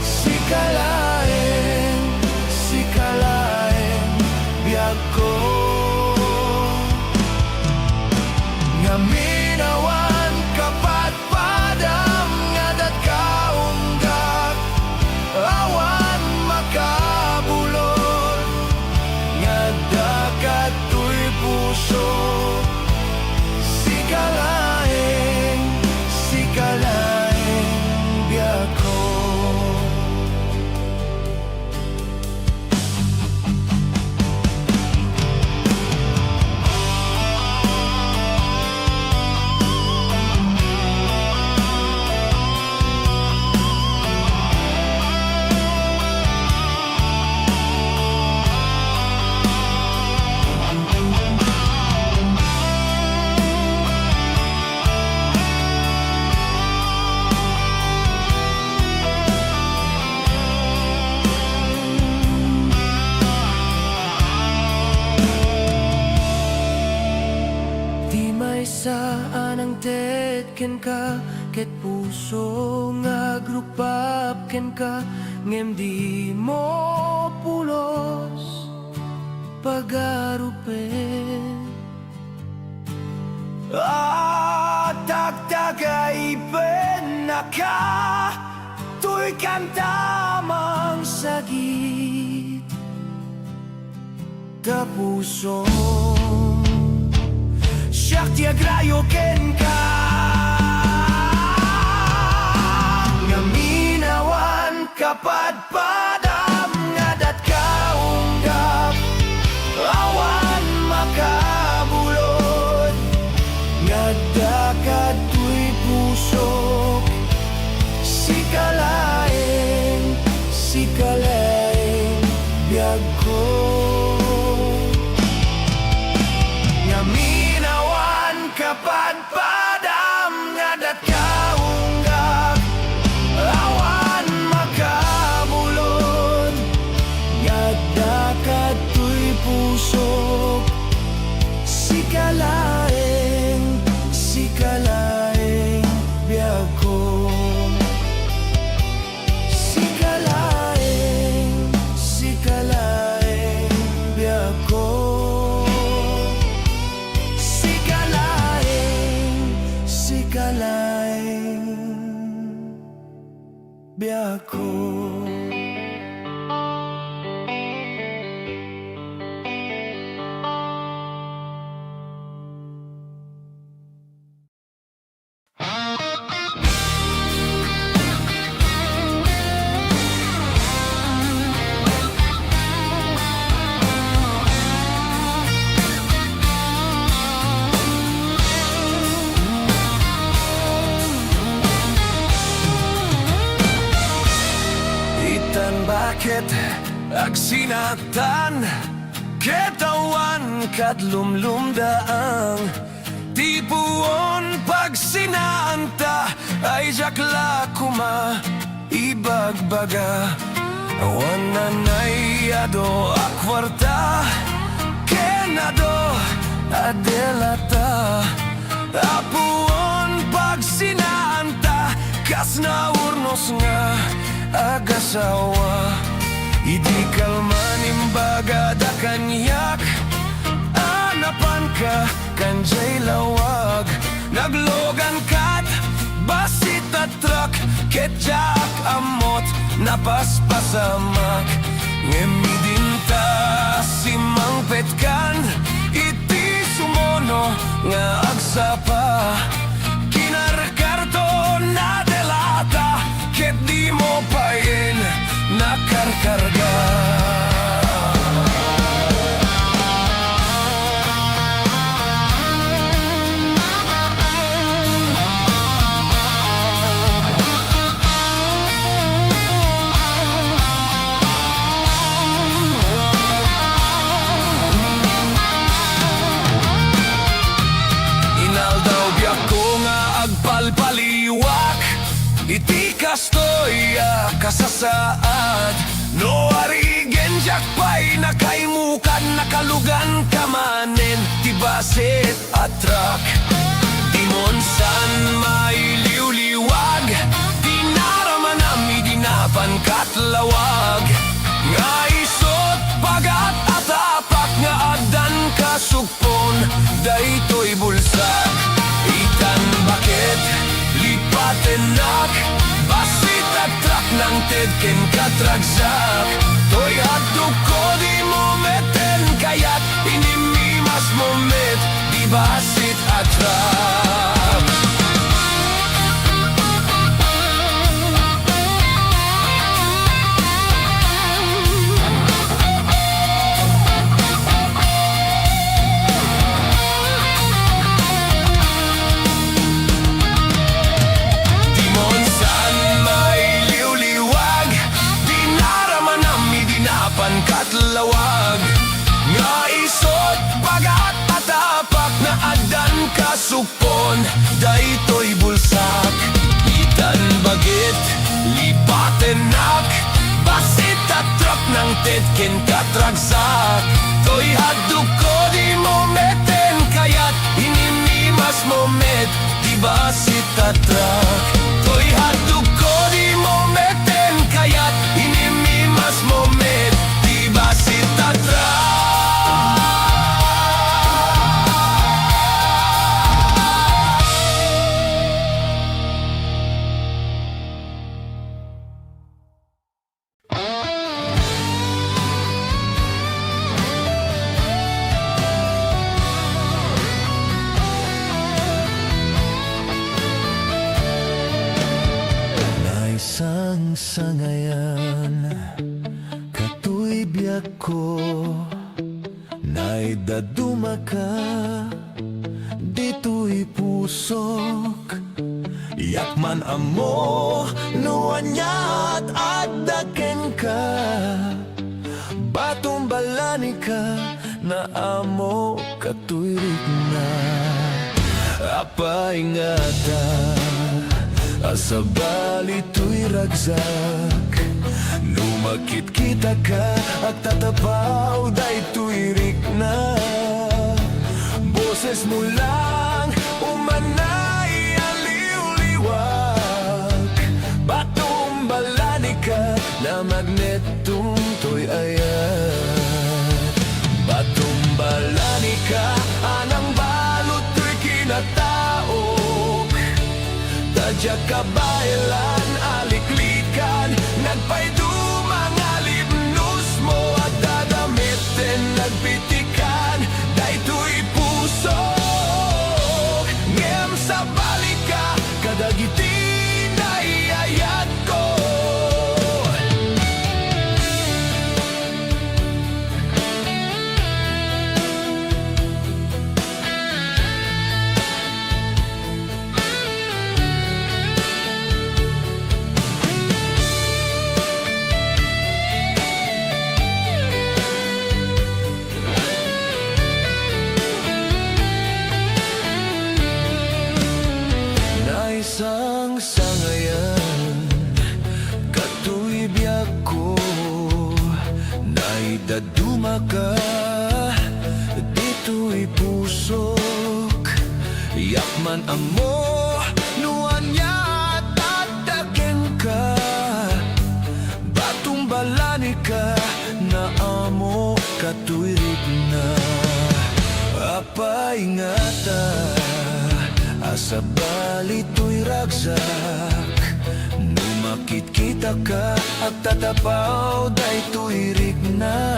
sikalaeng biyag ko nga minawan kapat padam nga dagkaunggak awan makabulol nga dakat tuy puso sikalaeng biyag ko. Saan ang tetken ka ket puso nga glukbab ka ngem di mo pulos pagarupen dagdagay pen na ka tuy kantamang sagit ta puso Shakti agrayo ken ka nga minawan kapat padam nga dagkaunggak awan makabulot nga dakat tuy pusok sikalaeng biyag ko kapat padam nga dagkaunggak awan makabulod nga dakat tuy pusok sikalaeng biyag ko sikalaeng biyag ko biyag ko. ket agsinatan ketawan kad lumlumdaang tipuon pag sinaanta ay jakla kuma ibagbaga awan nanayado akwarta kenado adelata apuon pag sinaanta kas na urnos nga agasawa idi kalman imbaga da kanyak anapan ka kanjay lawag naglogan kat basit at truck ketjak amot napaspasamak ngemidinta simang petkan iti sumono nga agsapa kinarkarto na delata ket di mo pain nakarkarga inaldaw biyak ko nga agpalpaliwak iti kastoya kasasaad no arigen jakpay nakaimukan nakalugan kamanen tibaset atrak dimon san mailiwliwag dinaraman ami dinapan katlawag nga isot pagat atapak nga adan kasugpon daytoy bulsak itan bakit lipatenak basit at trak ng tedken katragsak toy hadok ko di mo meten kayat inimimas mo met di basit at trak katlawag nga isot pagat atapak na adan kasupon daytoy bulsak itan bagit lipatenak basit at truck ng tedken katragsak toy haduk ko di mo meten kayat inimimas mo met di basit at truck toy haduk ko di mo meten kayat inimimas mo met basit at trak naisang sangayan biyak ko naidaduma ka dito'y pusok yakman amo nuanyat at daken ka batumbalani ka na amo katuirik na apaingata asabali to'y ragsak lumakit kita ka at tatapaw daytoy rik na boses mo lang umanay aliw-liwag batumbalani ka na magnetong to'y ayat batumbalani ka anang balot to'y kinataok tadya kabaylan aliklikan nagpaydo mga libnos mo at dadamitin nagpitikan daytoy puso ngem sa balika kadagiti na iayat ko ko naidaduma ka dito'y pusok yakman amo nuan niya tatageng ka batong balani ka na amo katuirig na apa ingata asa balito'y ragsak numakit kita ka at tatapaw dayto'y rigna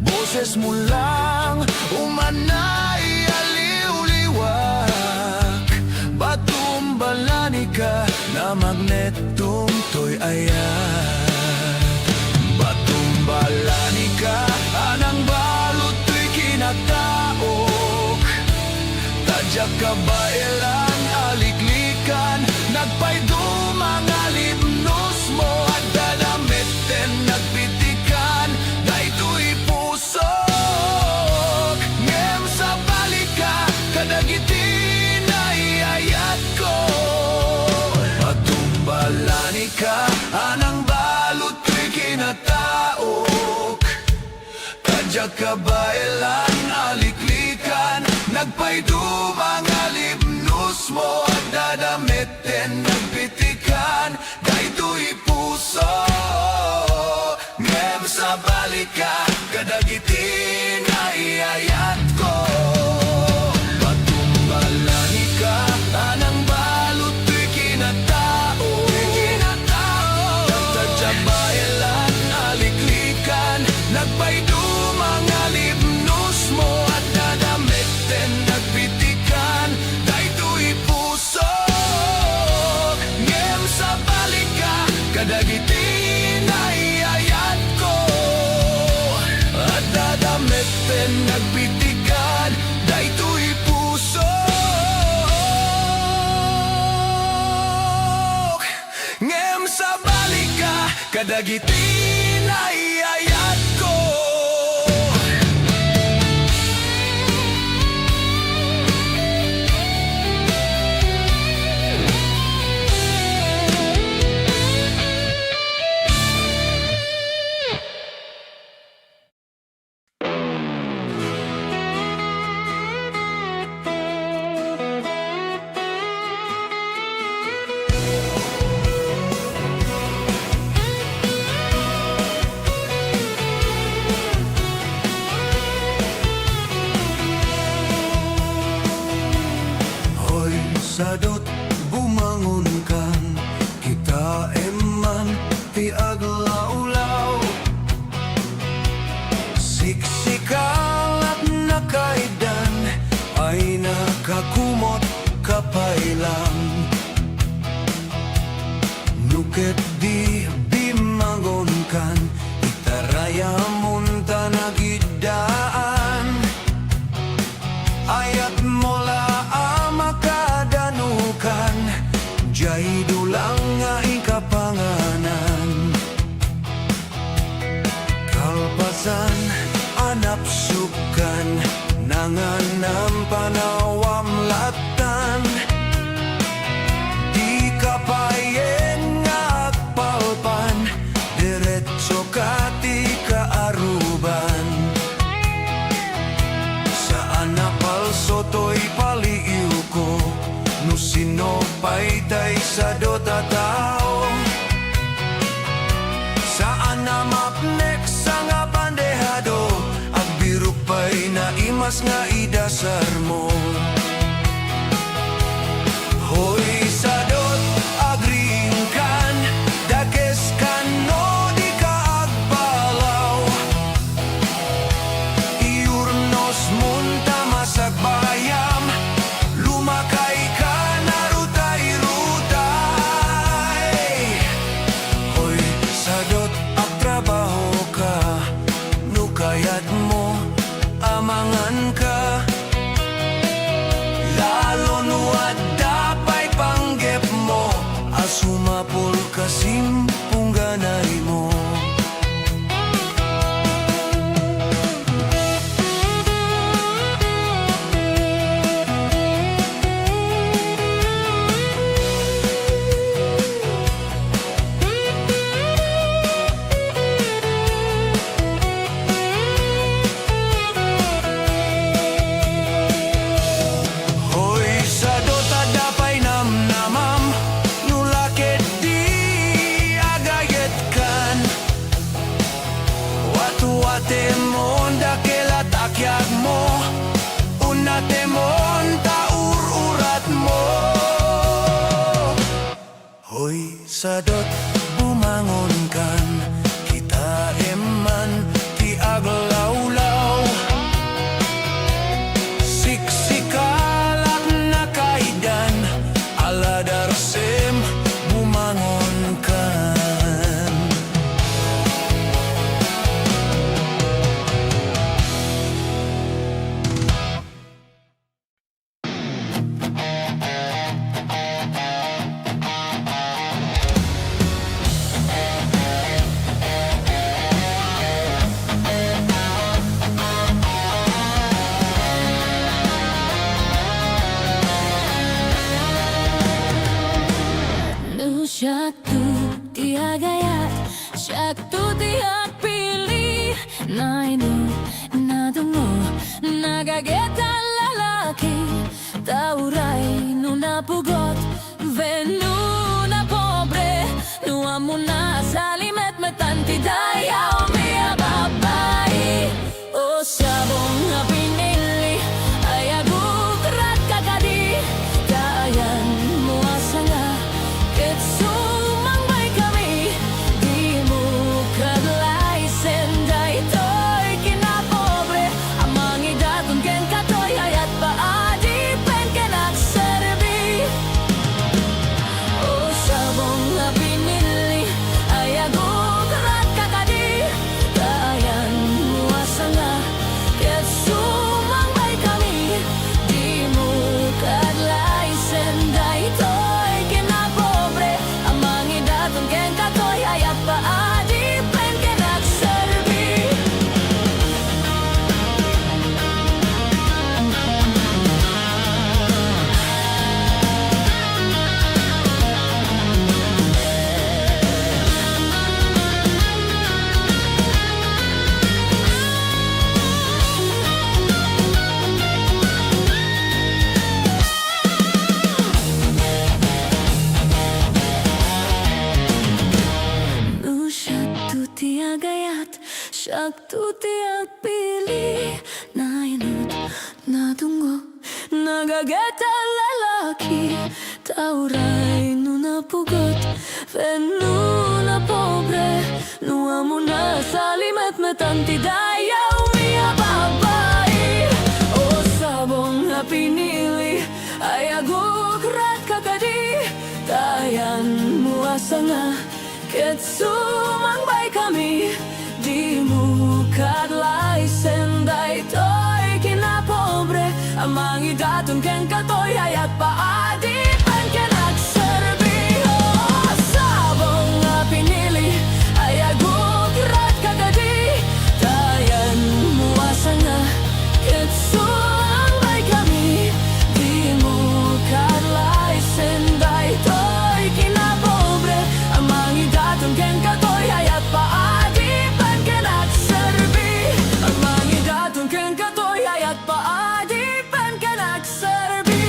boses mo lang umanay aliw-liwak batong balani ka na magnetong to'y ayat batong balani ka anang balot to'y kinataok tadyak ka ba ilang aliklikan nagpaydo mga limnos mo at dadamiten nagpitikan dayto'y pusok ngem sa balika kadagiti na iayat ko patumbalani ka anang balot ko'y kinataok tadyak ka ba ilang aliklikan nagpaydo mga limnos mo at dadamiten nagpitikan dayto'y puso ngem sa balika kadagiti na iayat ko patumbalani ka anang balot to'y kinatao nagtadyak ba ilang aliklikan nagpaydo mga limnos mo at dadamiten nagpitikan dayto'y puso ngem sa balika kadagiti na iayat ko at dadamiten nagpitikan dayto'y puso ngem sa balika kadagiti na iayat ko sadot bumangon kan kita eman ti aglaulaw siksikal at nakaidan ay nakakumot kapailang nuket di bimangon kan itaraya munta nagidaan ayat mola amakadan jay dulang nga ikapanganan kalpasan anapsukan nanganam panawam latan di kapayeng agpalpan diretso kati kaaruban saan napalso to'y paliiw ko no sino pa'y sa dota tao saan na mapnek sa nga bandehado ag birok pa'y naimas nga idasar mo hoy sadot agringkan dakes kan no di ka agpalaw iurnos munta masagbayam lumakay ka narutay-rutay hoy sadot agtrabaho ka nukayat mo amangan ka at bumangon kan. Kita eman ti aglawlaw, siksikalak na kaidan, aladarsem bumangon kan. Syaktu tiak gayat, syaktu tiak pilih. Na ini, na tungo, na gageta lalaki. Taurai nu na pugot, venu na pobre. Nu amuna salimet metanti daya umia babai. O sabong na pinili, ayagu kerat kakadi. Dayan muasanga, sumang bay kami, di mo kaglay senday to'y kinapobre. Amang idatong ken katoy ayat paadi pen kenak serbi. O sabong na pinili, ayago karat kakadi. Dayan muasanga, ket sumang bay kami, di mo kaglay senday to'y kinapobre. Amang idatong ken katoy ayat paadi pen kenak serbi. Nu syaktu tiak gayat, syaktu tiak pilih. Na inut, na tunggu, na gageta lalaki. Taurai nu na pugot, venu na pobre. Nu amuna salimet metanti daya umia babai. O sabong na pinili, ayago kerat kakadi. Dayan muasanga, ket sumang bay kami, di mo kadlay senday to'y kinapobre. Amang idatong ken katoy ayat paadi pen kenak serbi. O sabong nga pinili, ayago kerat kakadi. Dayan muasanga, ket sumang bay kami, di mo kadlay senday to'y kinapobre. Amang idatong ken katoy ayat paadi pen kenak serbi. Amang idatong ken katoy ayat paadi pen kenak serbi.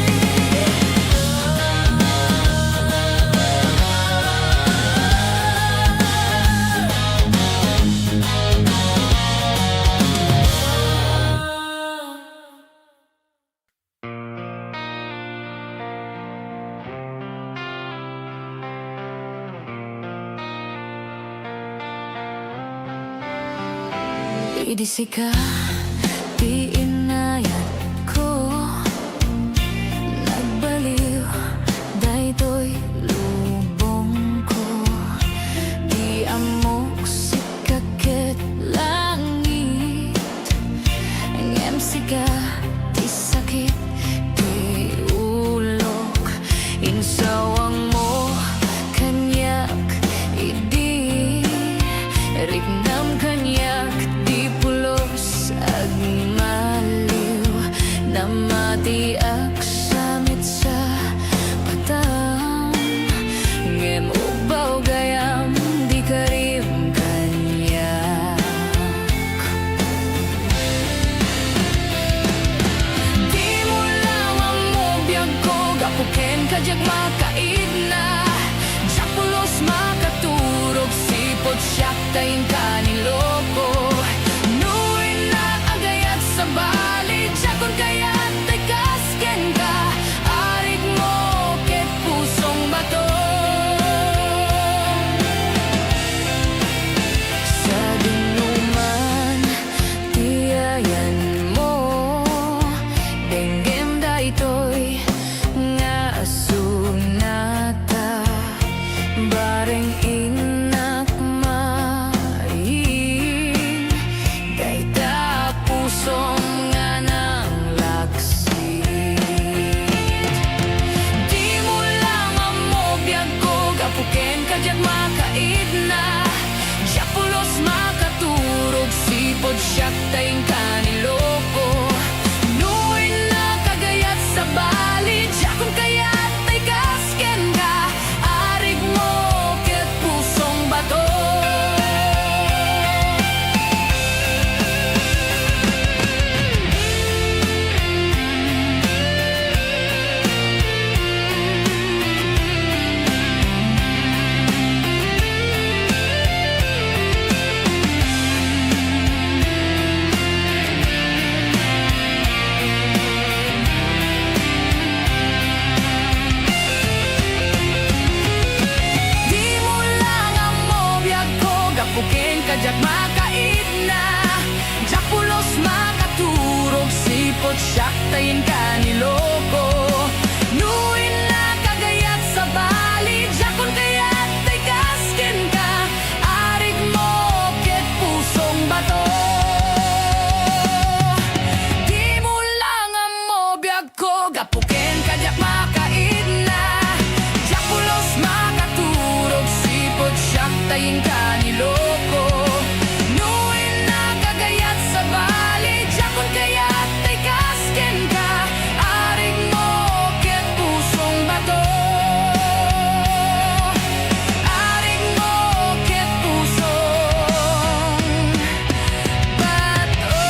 Idisika di inayat ko, nagbaliw daytoy lubong ko. Di amok sikaket langit, ngem sika di sakit di ulok. Insawang mo kanyak idi, rignam kanyak di pulos agmaliw. Namatiak samit sa patang, ngem ubaw gayam di karim kanyak. Di mo lawang mo biyag ko, gapuken kajag makaid na. Japulos makaturog, sipot siyak tayin kaniloko. Nuin na agayat sa bali, jakon kayat tekasken ka. Arik mo ket pusong bato. kajak makait na Japulos makaturog sipot siyak tayin kaniloko Nuin na kagayat sa bali Jakon kayat tay kasken ka Arig mo ket pusong bato Di mo lang ang mobiyag ko Gapuken kajak makait na Japulos makaturog sipot siyak tayin kaniloko Nuin na kagayat sa bali Jakon kayat tay kasken ka Arig mo ket pusong bato Arig mo ket pusong bato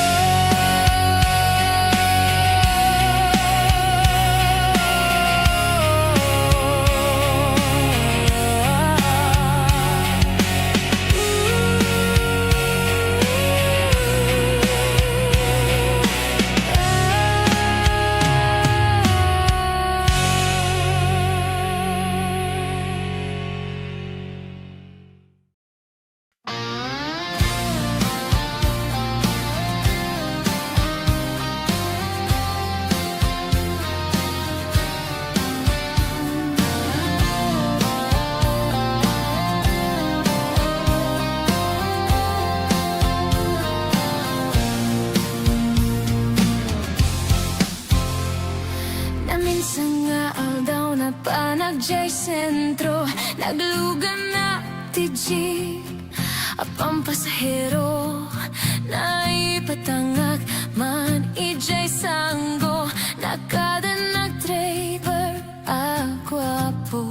Naminsan nga aldaw na panagjay sentro Naglugan na ti jeep Apang pasahero Na ipatangak man ijay sanggo Nakada nag-driver agwapo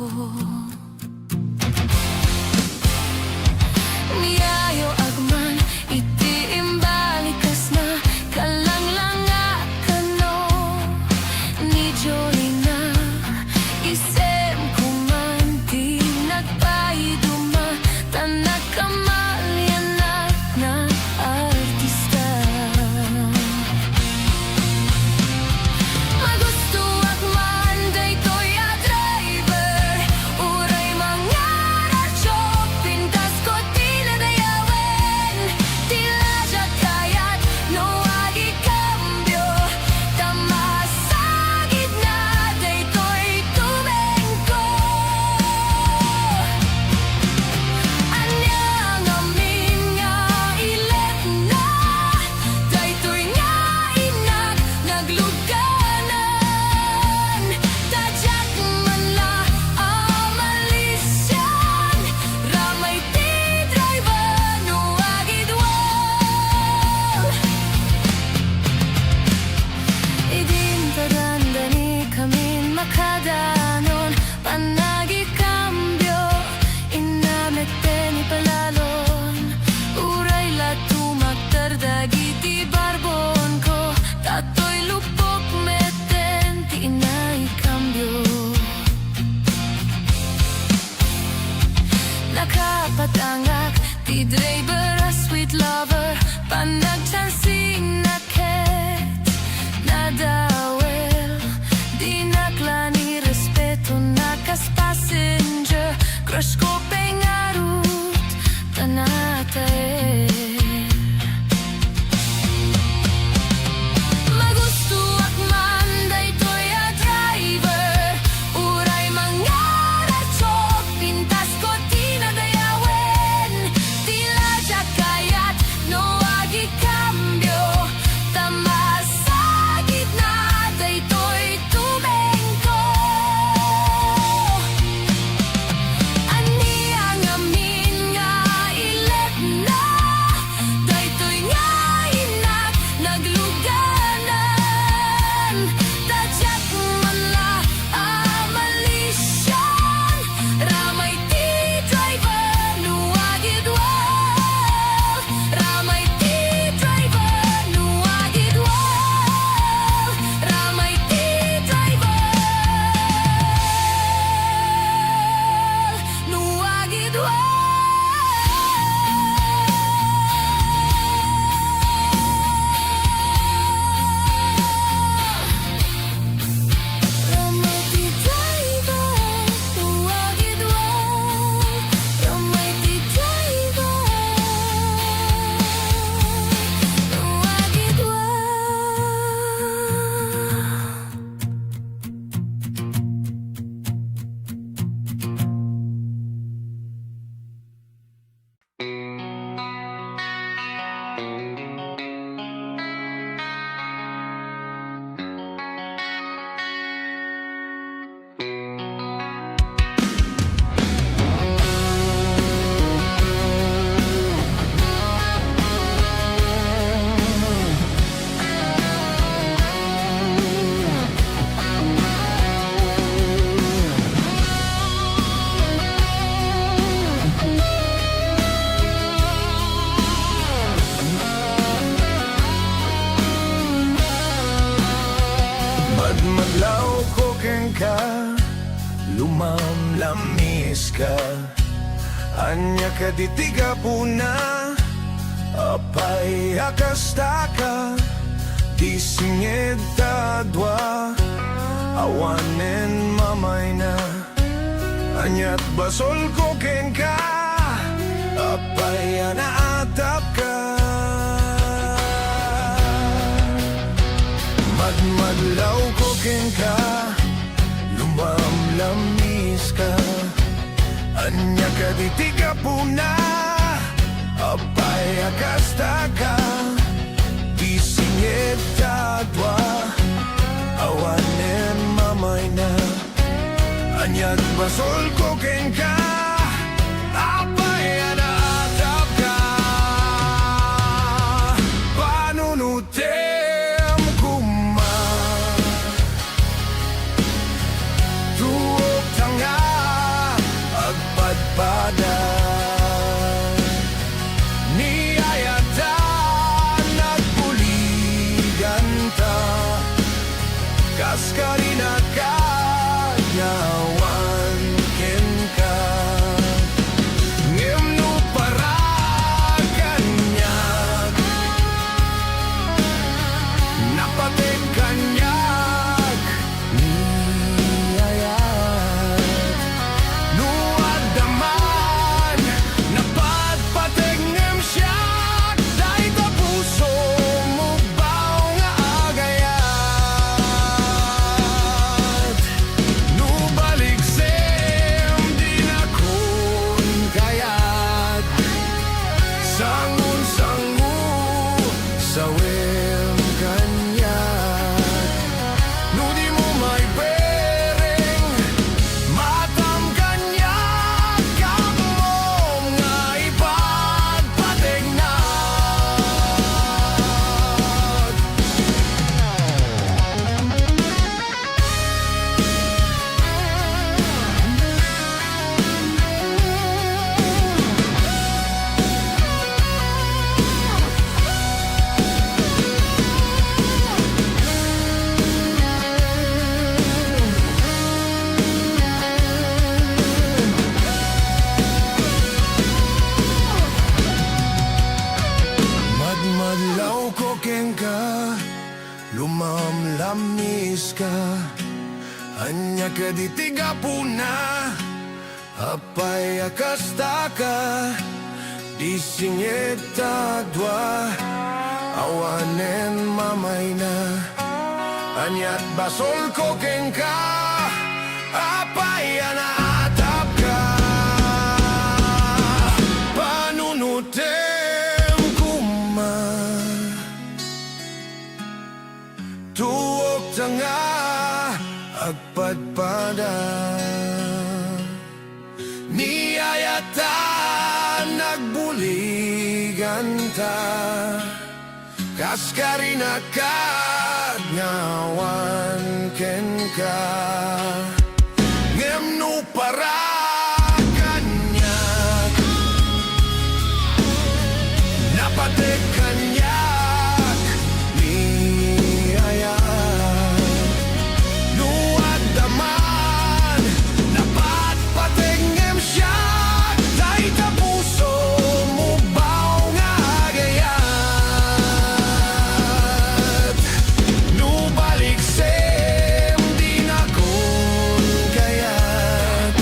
Miyayo agman iti imbalikas na Kalanglanga kano ni Jolina Isem kuman di nagpaiduma Tanak kamalyanak na artista Magusto at man daytoy a driver Uray mga radyo pintas ko tinadayawen Tila siya kayat no agi cambio Tamasagid na daytoy tumengko Anyang amin nga ilet na Daytoy nga inak nagluganan Tadyak man la amalisyan Ramay ti driver no agidwal Idin tadandani kamin makadanon Panagi cambio Inamete ni palalon Uray la tumakdardagi ti barbon ko Tatoy lupok meten ti inay cambio Nakapatangak ti driver a sweet lover Panagchansing na ket Nadawel Di naklani respeto nakas passenger Crush ko pengarut tanatae Magusto ak man daytoy a driver Uray mga radyo pintas ko tinadayawen Tila siya kayat no agi cambio Tamasagid na daytoy tumengko Ani lumamlamis ka. Anya ka ditiga puna, apay akastaka, di singed tadwa, awanen mamay na. Anyat basol ko ken ka, apay anaatap ka. Madmadlaw ko ken ka, lumamlamis ka. Anya ka ditiga puna, apay akastaka, di singed tadwa, awanen mamay na. Anyat basol ko ken ka, apay anaatap ka. Panunutem kuma, tuog tanga, agpadpada. Niyayatan nagpuligan ta, kaskarina ka, nyawan ken ka. Ngem no paraganyag, napatek kanyag, niyayat. Nuadaman, napatpatek ngem siyak, dahil ta puso mo baw nga agayat. Nubalik sem di na kun kayat, sangun-sangu sa wem kanyat. No di mo may bereng, matam kanyat, kamom nga ipagpatek na. Madmadlaw ko ken ka, lumamlamis ka. Anya ka ditiga puna, apay akastaka, di singed tadwa, awanen mamay na. Anyat basol ko ken ka, apay anaatap ka. Panunutem kuma, tuog tanga, agpadpada. Niyayatan nagbuligan ta, kaskarina ka, ngawan ken ka. Ngem no paraganyag, napatek kanyag, niyayat. Nuadaman, napatpatek ngem siyak, dahil ta puso mo baw nga agayat. Nubalik sem di na kun kayat,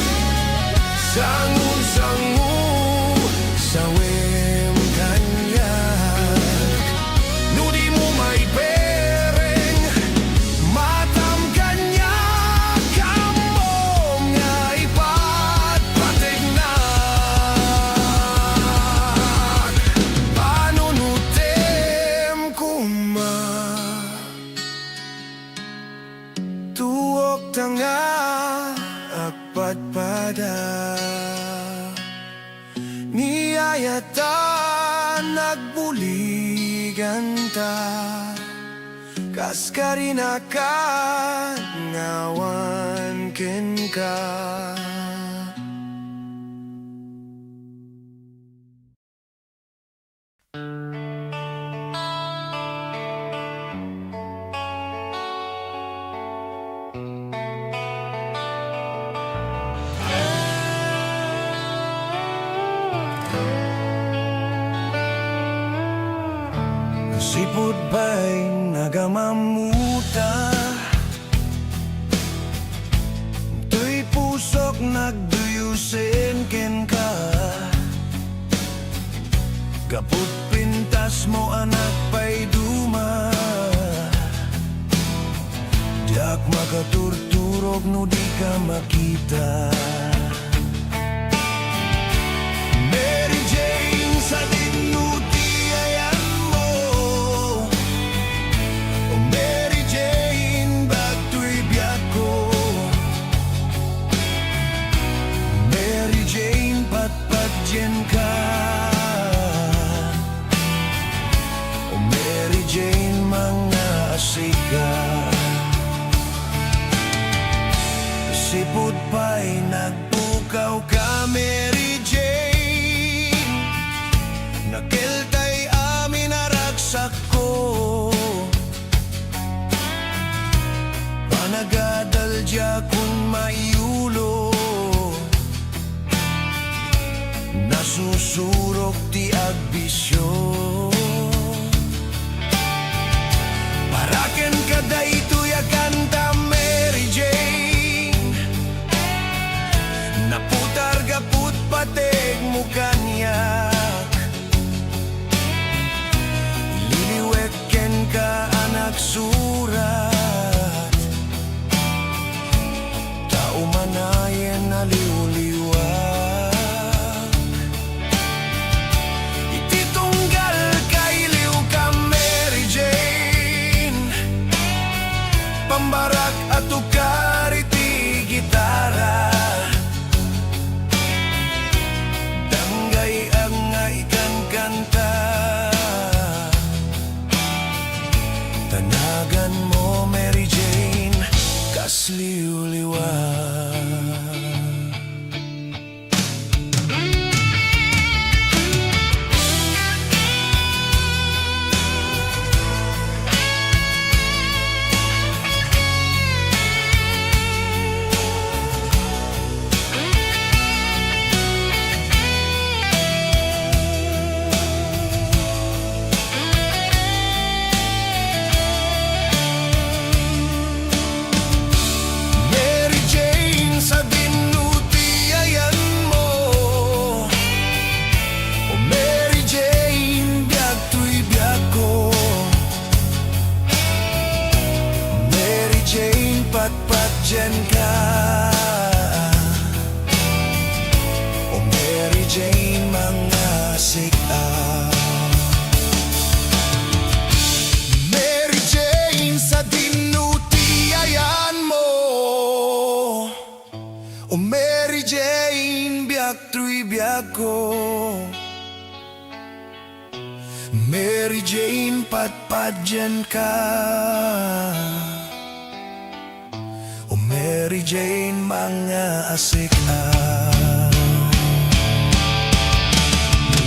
sangun-sangu sa wem kanyag. No di mo may bereng, matam kanyag, kamom nga ipagpatek na. Panunutem kuma, tuog tanga, agpadpada. Niyayatan nagbuligan ta, kaskarina ka, ngawan ken ka. Sipod pa'y nagamamuta, tuy pusok nagduyusin ken ka. Kaput pintas mo anak pa'y duma, diak makaturturog no di ka makita. Mary Jane sa dinuti ayan mo, o Mary Jane bagto'y biyak ko. Mary Jane patpatyen ka, o Mary Jane mga asika. Sipod pa'y nagpukaw ka Mary Jane, nakiltay amin naragsak ko. Panagadal dya kung maiulo, nasusurok ti agbisyo. Paraken kada ito'y kanta Mary Jane, naputar gaput pateg mo kanyak. Liliwek ken ka anak surat, tao manayen naliwliwag. Ititunggal kailiw ka Mary Jane, pambarak at ukar iti gitara. Danggay ang nga ikan kanta, tanagan mo Mary Jane kasliwliwag. Mary Jane sa dinuti ayan mo, o Mary Jane biyak to'y biyak ko. Mary Jane patpatyen ka, o Mary Jane mga sika. Mary Jane sa dinuti ayan mo, o Mary Jane biyak to'y biyak ko. Mary Jane patpatyen ka, o Mary Jane mga asika.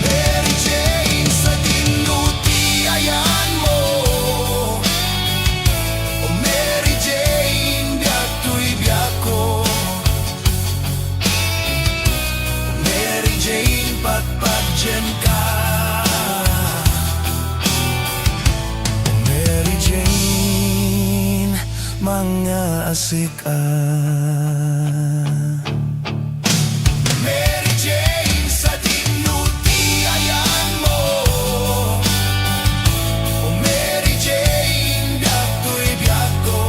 Mary Jane sa dinuti ayan mo, o Mary Jane biyak to'y biyak ko. Mary Jane patpatyen ka, o Mary Jane mga asika. Mary Jane sa dinuti ayan mo, o Mary Jane biyak to'y biyak ko.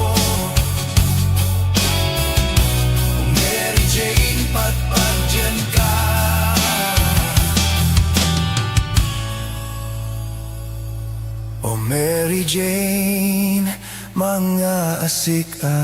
O Mary Jane patpatyen ka, o Mary Jane mga asika.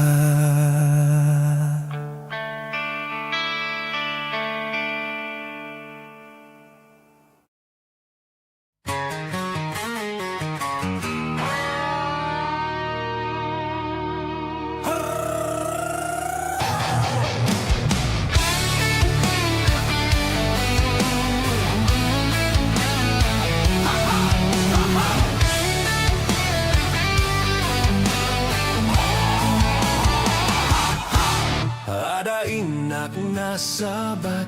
Inak nasabat,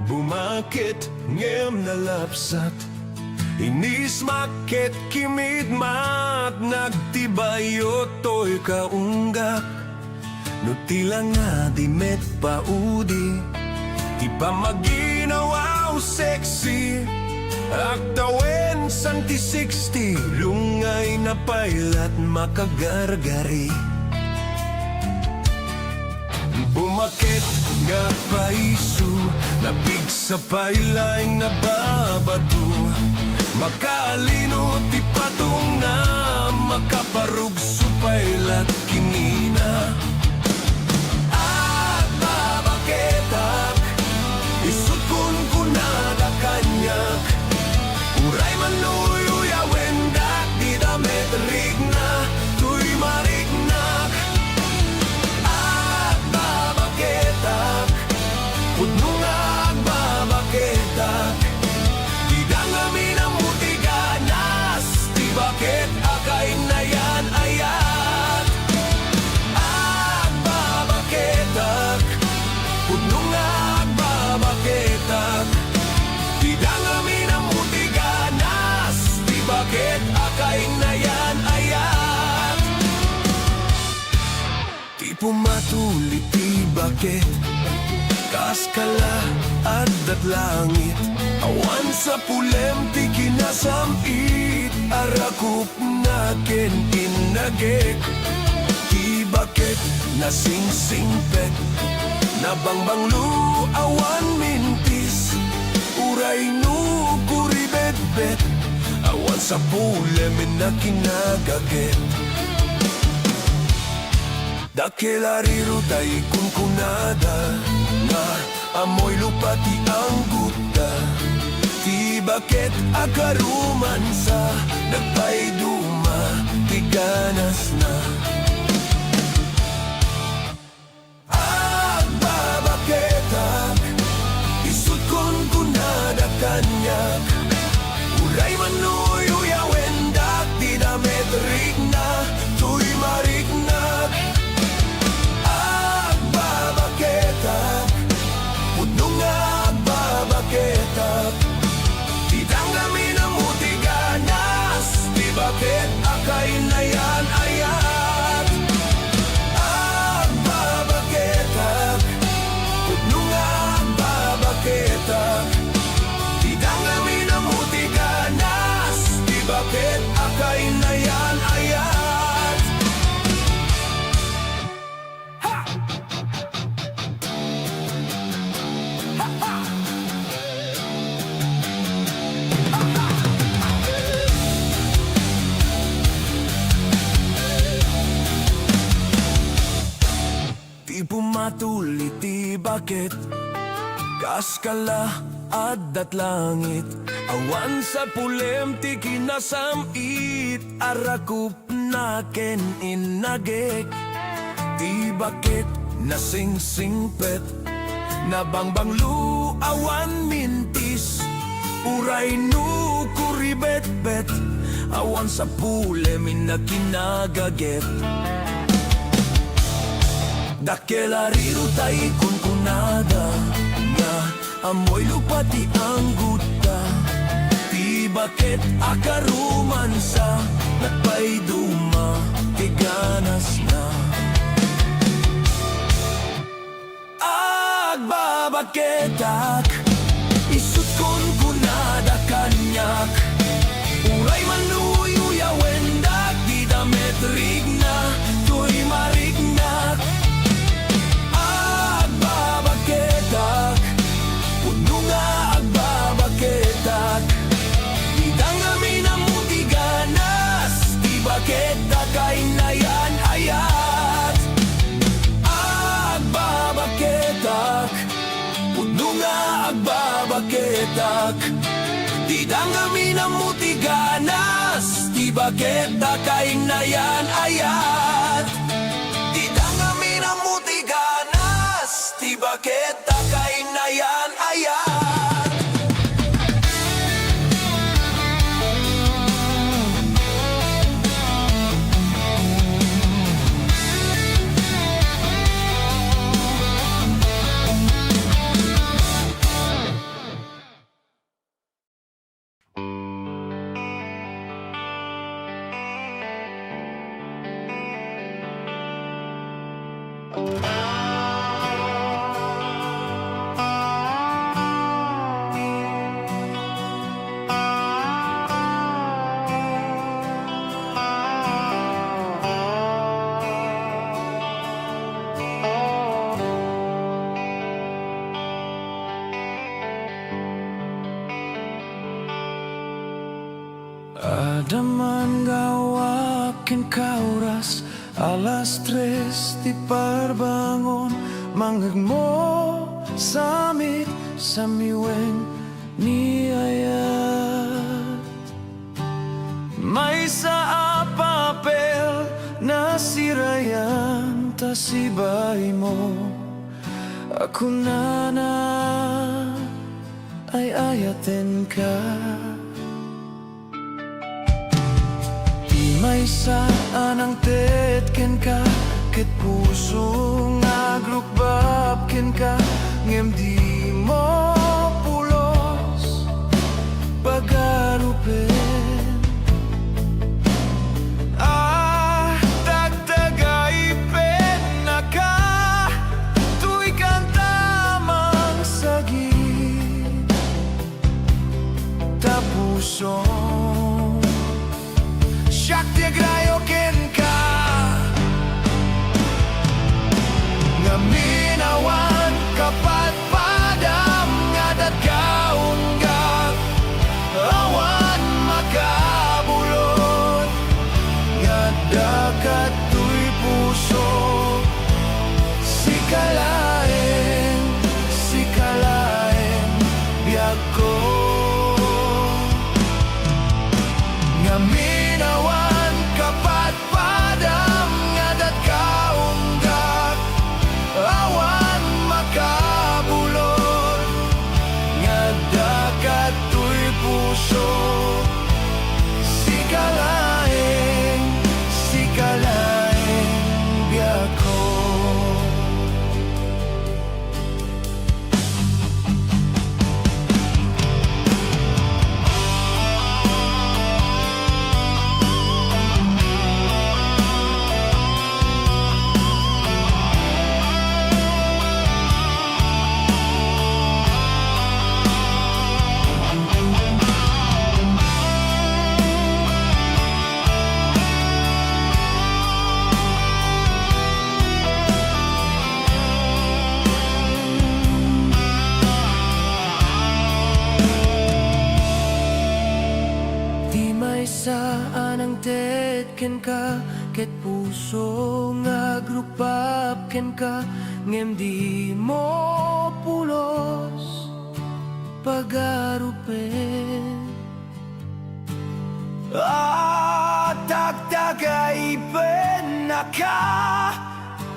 bumakit ngem nalapsat, Inis maket kimid mat nagtibayo to'y kaunggak. No tila nga di met paudi, di pa maginawaw sexy. Aktawen santi 60, lungay na pailat makagargari. Bumakit nga paisu, nabig sa pailaing nababato. Makalino ti patong na, makaparug supailat kinina. At babaketak, isut kun kunada kanyak. Uray manuyo wendak, di damet rigna, tuy marignak. At babaketak, pudno nga agbabaketak. Di dangami na mutiganas, di bakit akay na yan ayat. At babaketak, pudno nga agbabaketak. Di dangami na mutiganas, di bakit akay na yan ayat. Di pumatuli ti bakit, kaskala at langit. Awan sa pulem ti kinasamit, arakup na ken inagek. Ti bakit nasingsingpet, nabangbanglu awan mintis. Uray no kuribet-bet, awan sa pulem na kinagaget. Dakelariro tay kunkunada, nga amoy lupati ang guta. Ti bakit akaruman sa nagpaiduma, tiganas na. Agbabaketak, isut kon kunada kanyak. Uray manuyo yawendak, di damet rigna, tuy marignak. Agbabaketak, pudno nga agbabaketak. Di tanggami na mutiganas, di bakit akay na yan ayat. Agbabaketak, pudno nga agbabaketak. Di tanggami na mutiganas, di bakit akay na yan ayat. Di pumatuli ti bakit, kaskala at langit. Awan sa pulem ti kinasamit, arakup na ken inagek. Di bakit nasingsingpet, nabangbanglu awan mintis. Uray no kuribet-bet, awan sa pulem na kinagaget. Dakelariro tay kunkunada, nga amoy lupati ang guta. Di bakit akaruman sa nagpaiduma, tiganas na. Agbabaketak, isut kon kunada kanyak. Uray manuyo yawendak, di damet rigna, tuy marignak. Agbabaketak, pudno nga agbabaketak. Di dangami na mutiganas, di bakit akay na yan ayat. Agbabaketak, pudno nga agbabaketak. Di dangami na mutiganas, di bakit akay na yan ayat. Di dangami na mutiganas, di bakit akay na yan ayat. Adaman gawakin kauras alas 3 di parbangon mangagmo samit samiweng ni ayat may sa papel na sirayan tasibay mo ako na ay ayatin ka. May saan ang tetken ka ket puso nga grukbab ken ka ngem di mo pulos pagarupen dagdagay pen na ka tuy kantamang sagit tapuso Shakti agrayo ken ka nga minawan kapat padam nga datkaunggag awan makabulot nga dakat tuy puso sikalaeng biag ko nga minawan kapat padam nga datkaunggak awan makabulot nga dakat tuy puso sikalaeng biag ko. Saan ang tetken ka ket puso nga grukbab ken ka ngem di mo pulos pagarupen dagdagay pen na ka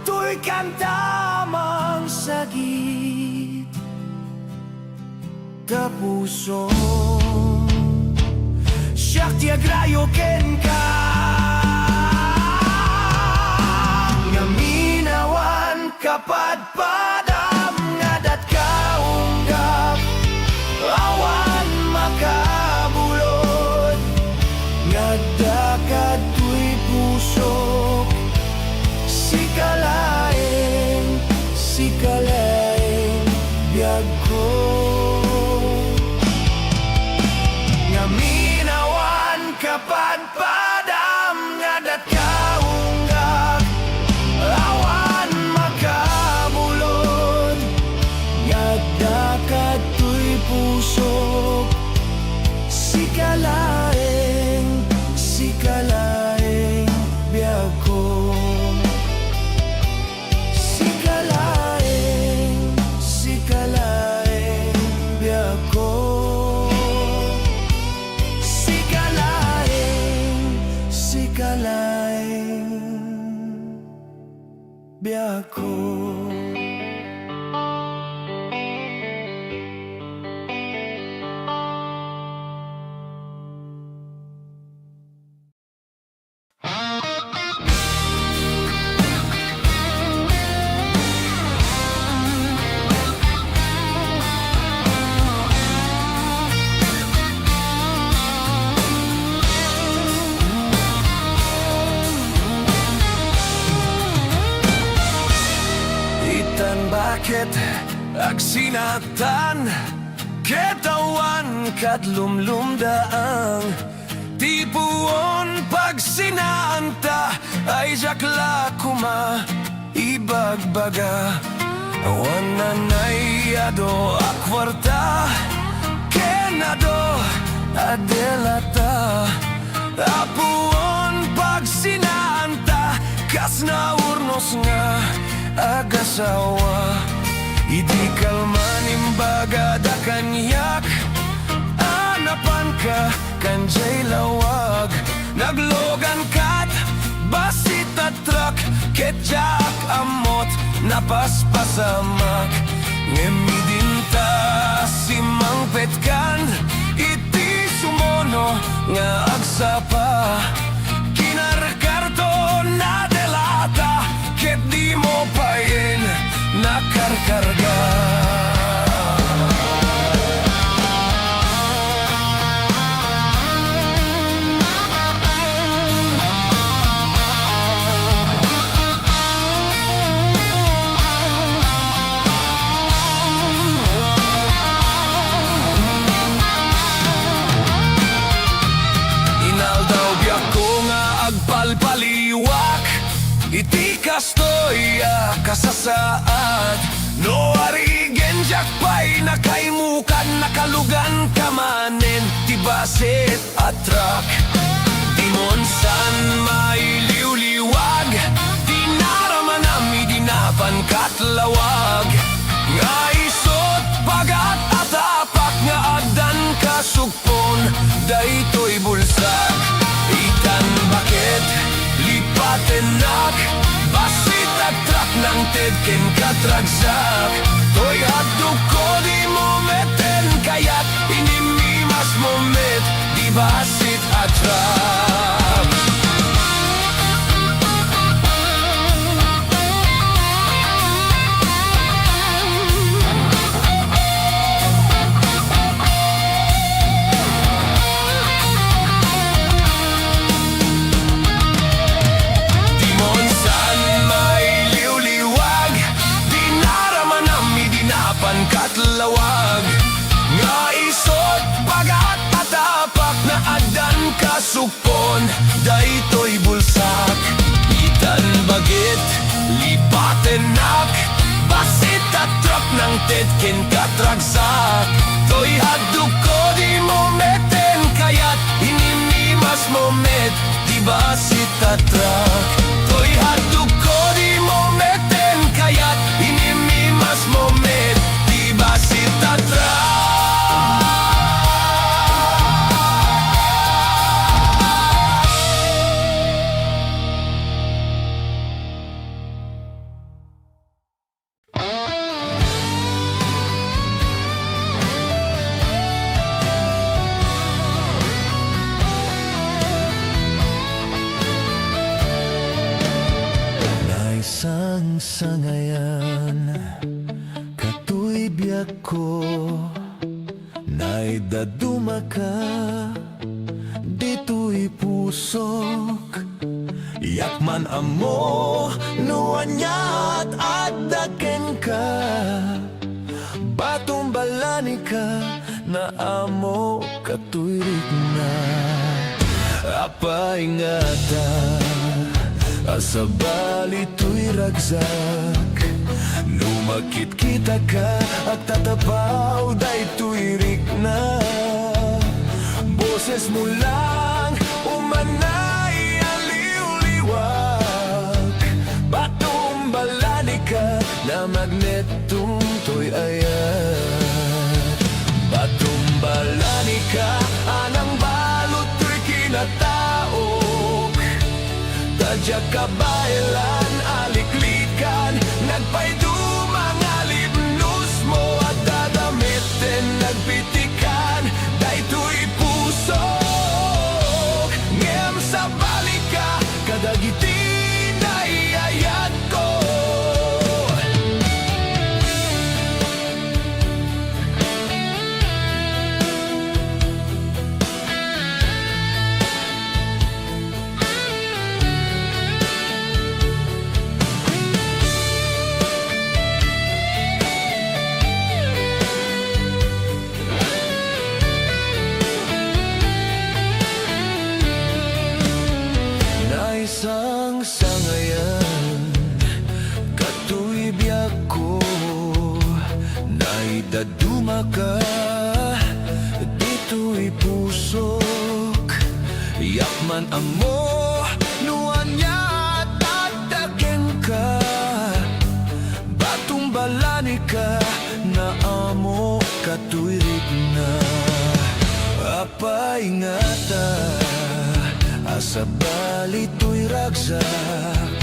tuy kantamang sagit tapuso Shakti agrayo ken ka nga minawan kapat padam nga datkaunggak awan makabulot nga dakat tuy puso sikalaeng biag ko nga kapat padam nga datkaunggak awan makabulot nga dakat tuy puso sikalaeng biag ko sikalaeng biag ko biag ko. Bakit agsinatan ketawan kat lumlumdaang tipuon pag sinaanta ay jakla kuma ibagbaga awan nanayado akwarta kenado adelata Apuon pag sinanta, kas na urnos nga agasawa. Idi kalman imbaga da kanyak, anapan ka kanjay lawag. Naglogan kat, basit at truck, ketjak amot, napaspasamak. Ngemidinta simang petkan, iti sumono nga agsapa. Kinarkarto na delata, ket di mo payin nakarkarga. Palpaliwak, iti kastoya kasasaad. No arigen jakpay nakaimukan, nakalugan kamanen, tibasit at truck. Dimonsan may liwliwag, dinaraman nami dinapan katlawag. Nga isot pagat atapak, nga agdan kasugpon, daytoy bulsak. Itan bakit, lipatenak, basit at truck ng tedken katragsak. Toy hadok ko di mo meten, kaya't inimimas mo met, di basit at truck. Katlawag, nga isot pagat atapak, na adan kasupon, daytoy bulsak. Itan bagit, lipatenak, basit at truck ng tedken katragsak. Toy haduk ko di mo meten, kaya't inimimas mo met, di basit at truck. Toy haduk ko di mo meten, kaya't inimimas mo met, basit at truck. Naisang sangayan, biyak ko, naidaduma ka, dito'y pusok. Yakman amo, nuanyat at daken ka, batumbalani ka, na amo katuirik na. Apa ingata, asabali to'y ragsak. Lumakit kita ka at tatapaw, daytoy rik na. Boses mo lang umanay aliw-liwag, batumbalani ka, na magnetong to'y ayat. Batumbalani ka, anang balot to'y kinataok. Tadyak kabailan, aliklikan, nagpaydumang alibnus mo at dadamitin, nagpitikan, daytoy pusok. Ngem sa balika, kadagitin na iayat ko. Isang sangayan, katu'y biyak ko, naidaduma ka, dito'y pusok. Yakman man amo nuan niya tataken ka batong balani ka na amo katuirik na apay ngata asa bali to'y ragsak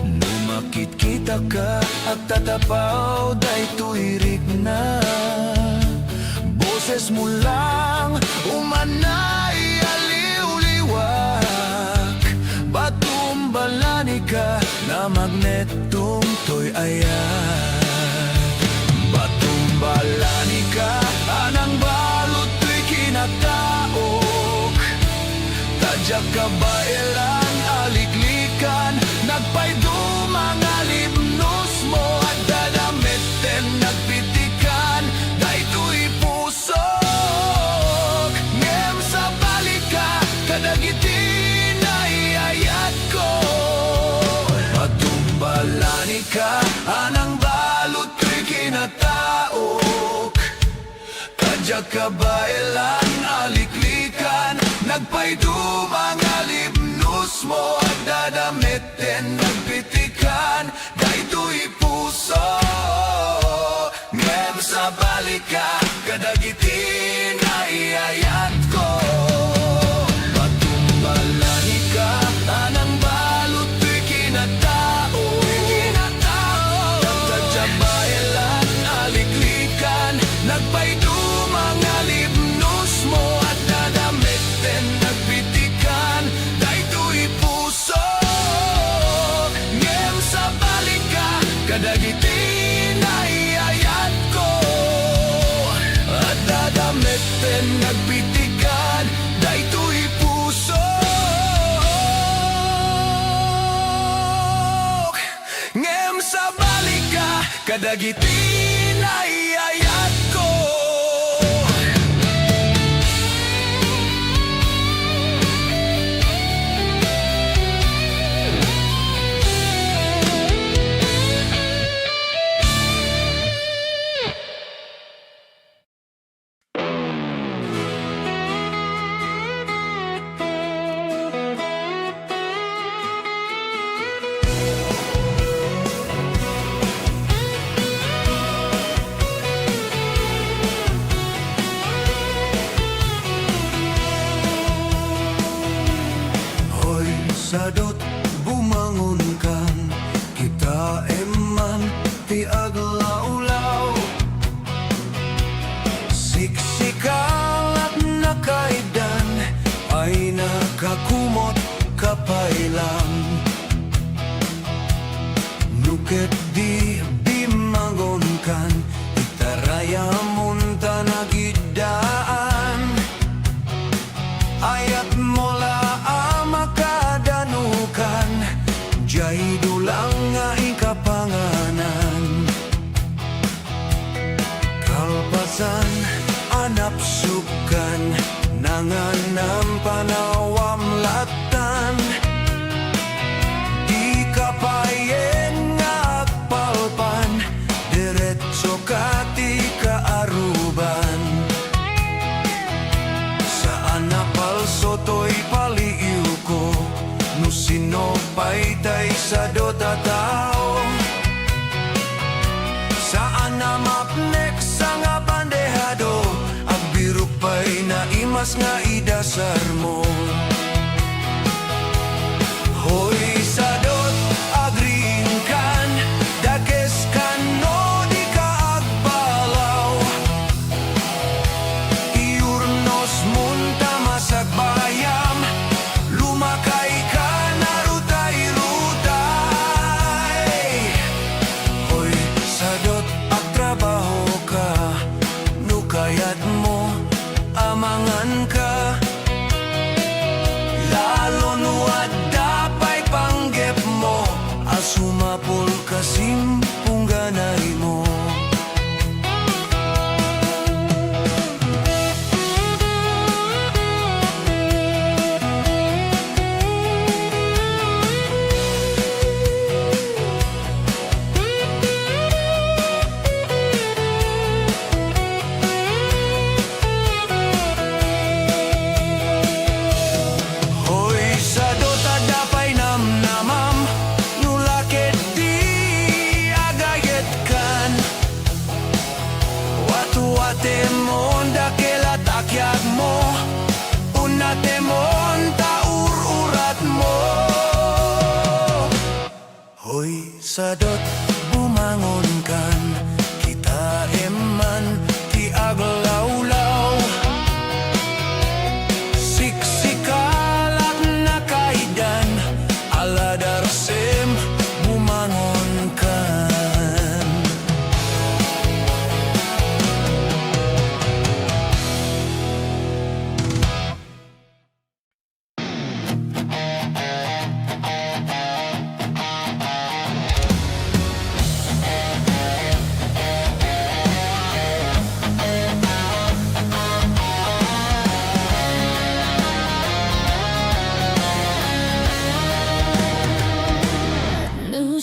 numakit kita ka at tatapaw day tuirik na boses mo lang umanay aliw-liwak batumbalani ka na magnetong to'y ayat batumbalani ka anang balot to'y kinataok tadyak ka ba ilan aliklikan nagpaydo mga limnos mo at dadamiten nagpitikan daytoy pusok ngem sa balika kadagiti na iayat ko patumbalani ka anang balot ko'y kinataok tadyak ka ba ilan aliklikan nagpaydo mga limnos mo at dadamiten nagpitikan daytoy puso ngem sa balika kadagiti na iayat ko patumbalani ka anang balot to'y kinatao nagtadya ba ilan aliklikan nagpaydo mga limnos mo at dadamiten nagpitikan daytoy puso ngem sa balika kadagiti na iayat ko at dadamiten nagpitikan daytoy puso ngem sa balika kadagiti na iayat ko sadot bumangon kan kita eman ti aglaulaw siksikal at nakaidan ay nakakumot kapailang nuket di bimangon kan itaraya munta nagidaan ayat mola amakadan jay dulang nga ikapanganan kalpasan anap sukan nanganam panawam latan di kapayen nga agpalpan diretso kati kaaruban saan napalso to'y paliiw ko no sino paytay sa dota tao saan na mapnek sa nga bandehado agbiro pa'y naimas nga idasar mo hoy sadot agringkan dakes kan no di ka agbalaw iurnos munta masagbayam lumakay ka narutay-rutay hoy sadot at trabaho ka nukayat mo amangan ka lalo nuad dapay panggep sadot bumangonkan kita eman ti aglawlaw siksikalat na kaidan ala darsem bumangonkan.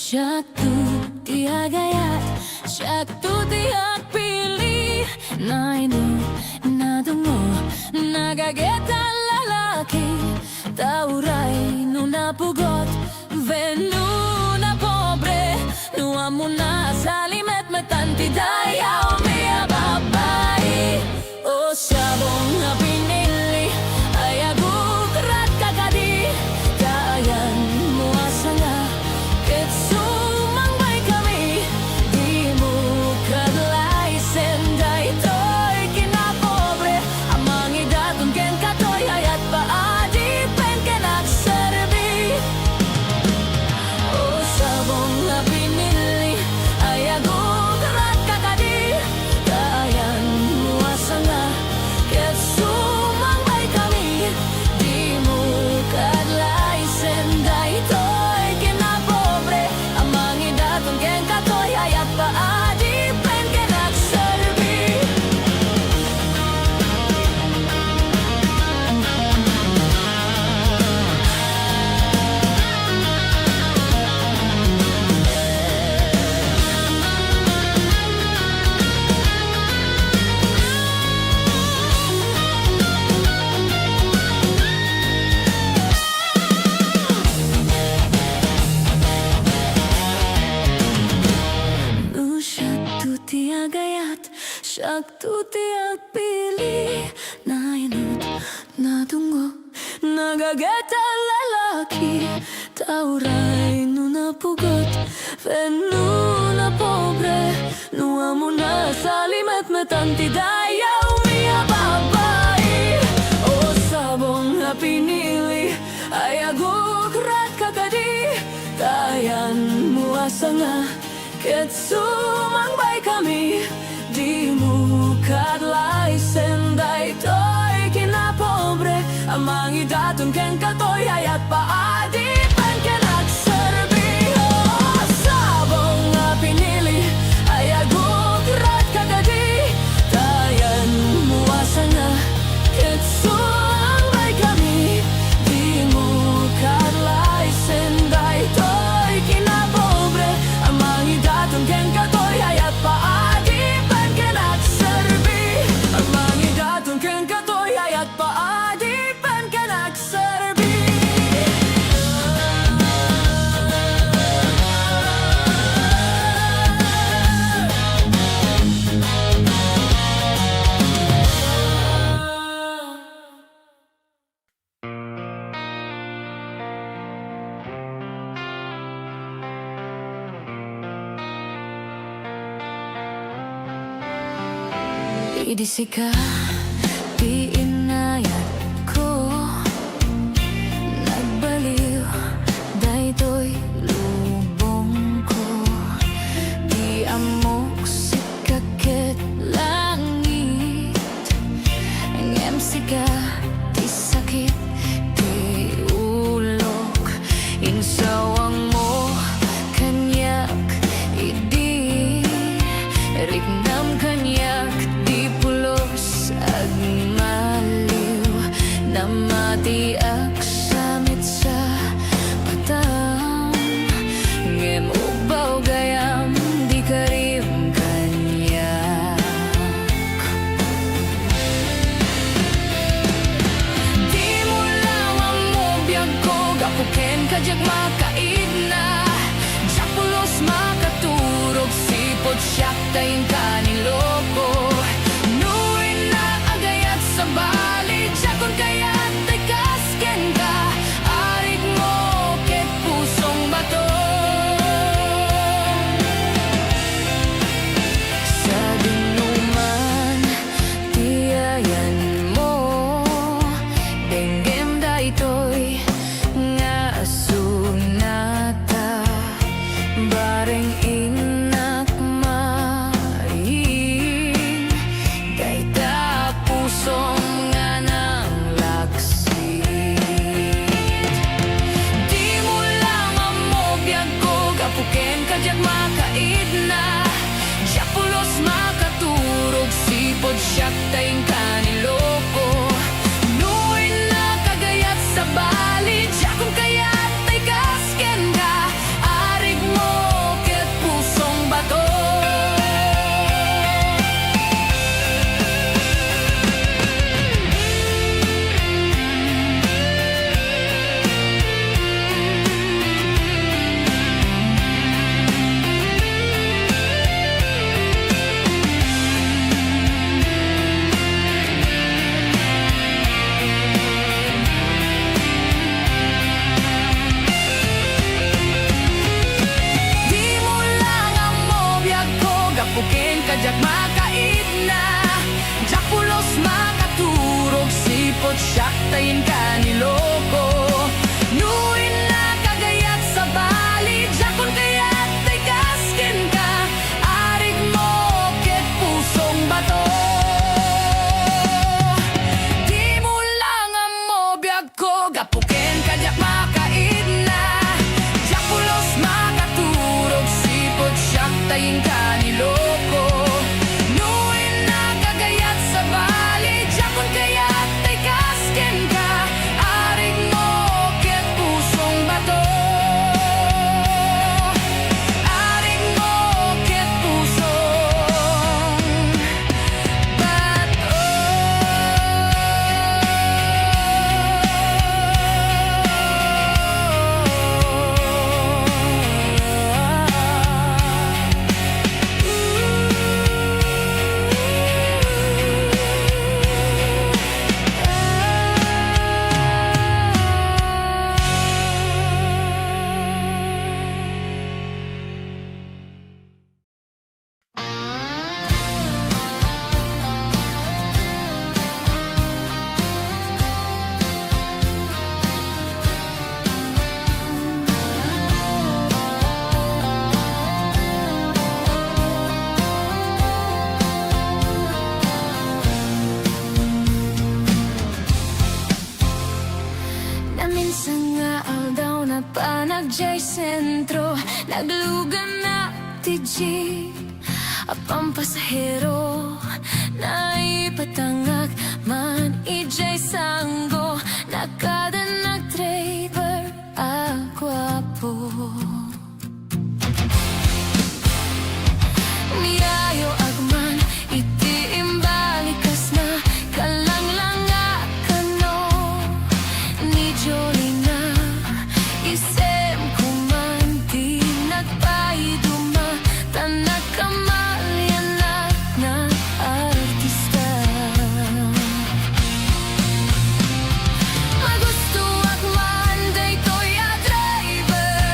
Syaktu tiak gayat, syaktu tiak pilih. Na inu, na tungo, na gageta lalaki. Tauray no napugot, venu na pobre. No amo na salimet metanti dayaw miya babae. O sabong na pinili, ay agukrat kakadi. Kayan mo asanga, ketso syaktu tiak pilih. Na inut, na tunggo, na gageta lalaki. Tauray no napugot, venu na pobre. No amo na salimet metanti dayaw miya babae. O sabong na pinili, ay agukrat kakadi. Tayan mo asanga, ketso mangbay kami. Di mo kadlay senday to'y kinapobre. Amang idatong ken katoy ayat paadi pen kenagserbi. O sabong nga pinili, ay agukrat kakadi. Tayan mo asanga, ketso angbay kami. Di mo kadlay senday to'y kinapobre. Amang idatong ken katoy ayat paadi. Ken katoy ayat paadi pen kenagserbi. Idisika di inayat ko, nagbaliw daytoy lubong ko. Di amok sikaket langit, ngem sika di sakit di ulok. Insawang mo kanyak idi, rignam kanyak di pulos agmaliw. Namatiak samit sa patam, ngem ubaw gayam di karim kanyak. Di mo lawang mo biyag ko, gapuken kajak makaid na. Diyak pulos makaturog, sipot siyak tayin kaniloko. Nuin na agayat sa bali, jakon kayat ay kasken ka. Arik mo ket pusong bato. tayin ka niloko. Nuin na kagayat sa bali, jakon kayat tay kaskin ka. Arig mo ket pusong bato. Di mo lang ang mobyag ko, gapuken kadyak makaid na. Japulos makaturog, sipot siyak tayin ka niloko. Nuin na kagayat sa bali, jakon kayat tay kaskin ka. Arig mo ket pusong bato. Arig mo ket pusong bato. Naminsan nga aldaw na panagjay sentro, naglugan na ti jeep. Apang pasahero na ipatangag man ijay sanggo. Nakada nag-driver agwapo. Miyayo agman iti imbalikas na kalanglanga kano. Ni Jolina isem kuman di nagpaiduma. Tanak kamalyanak na artista. Magusto agman daytoy a driver.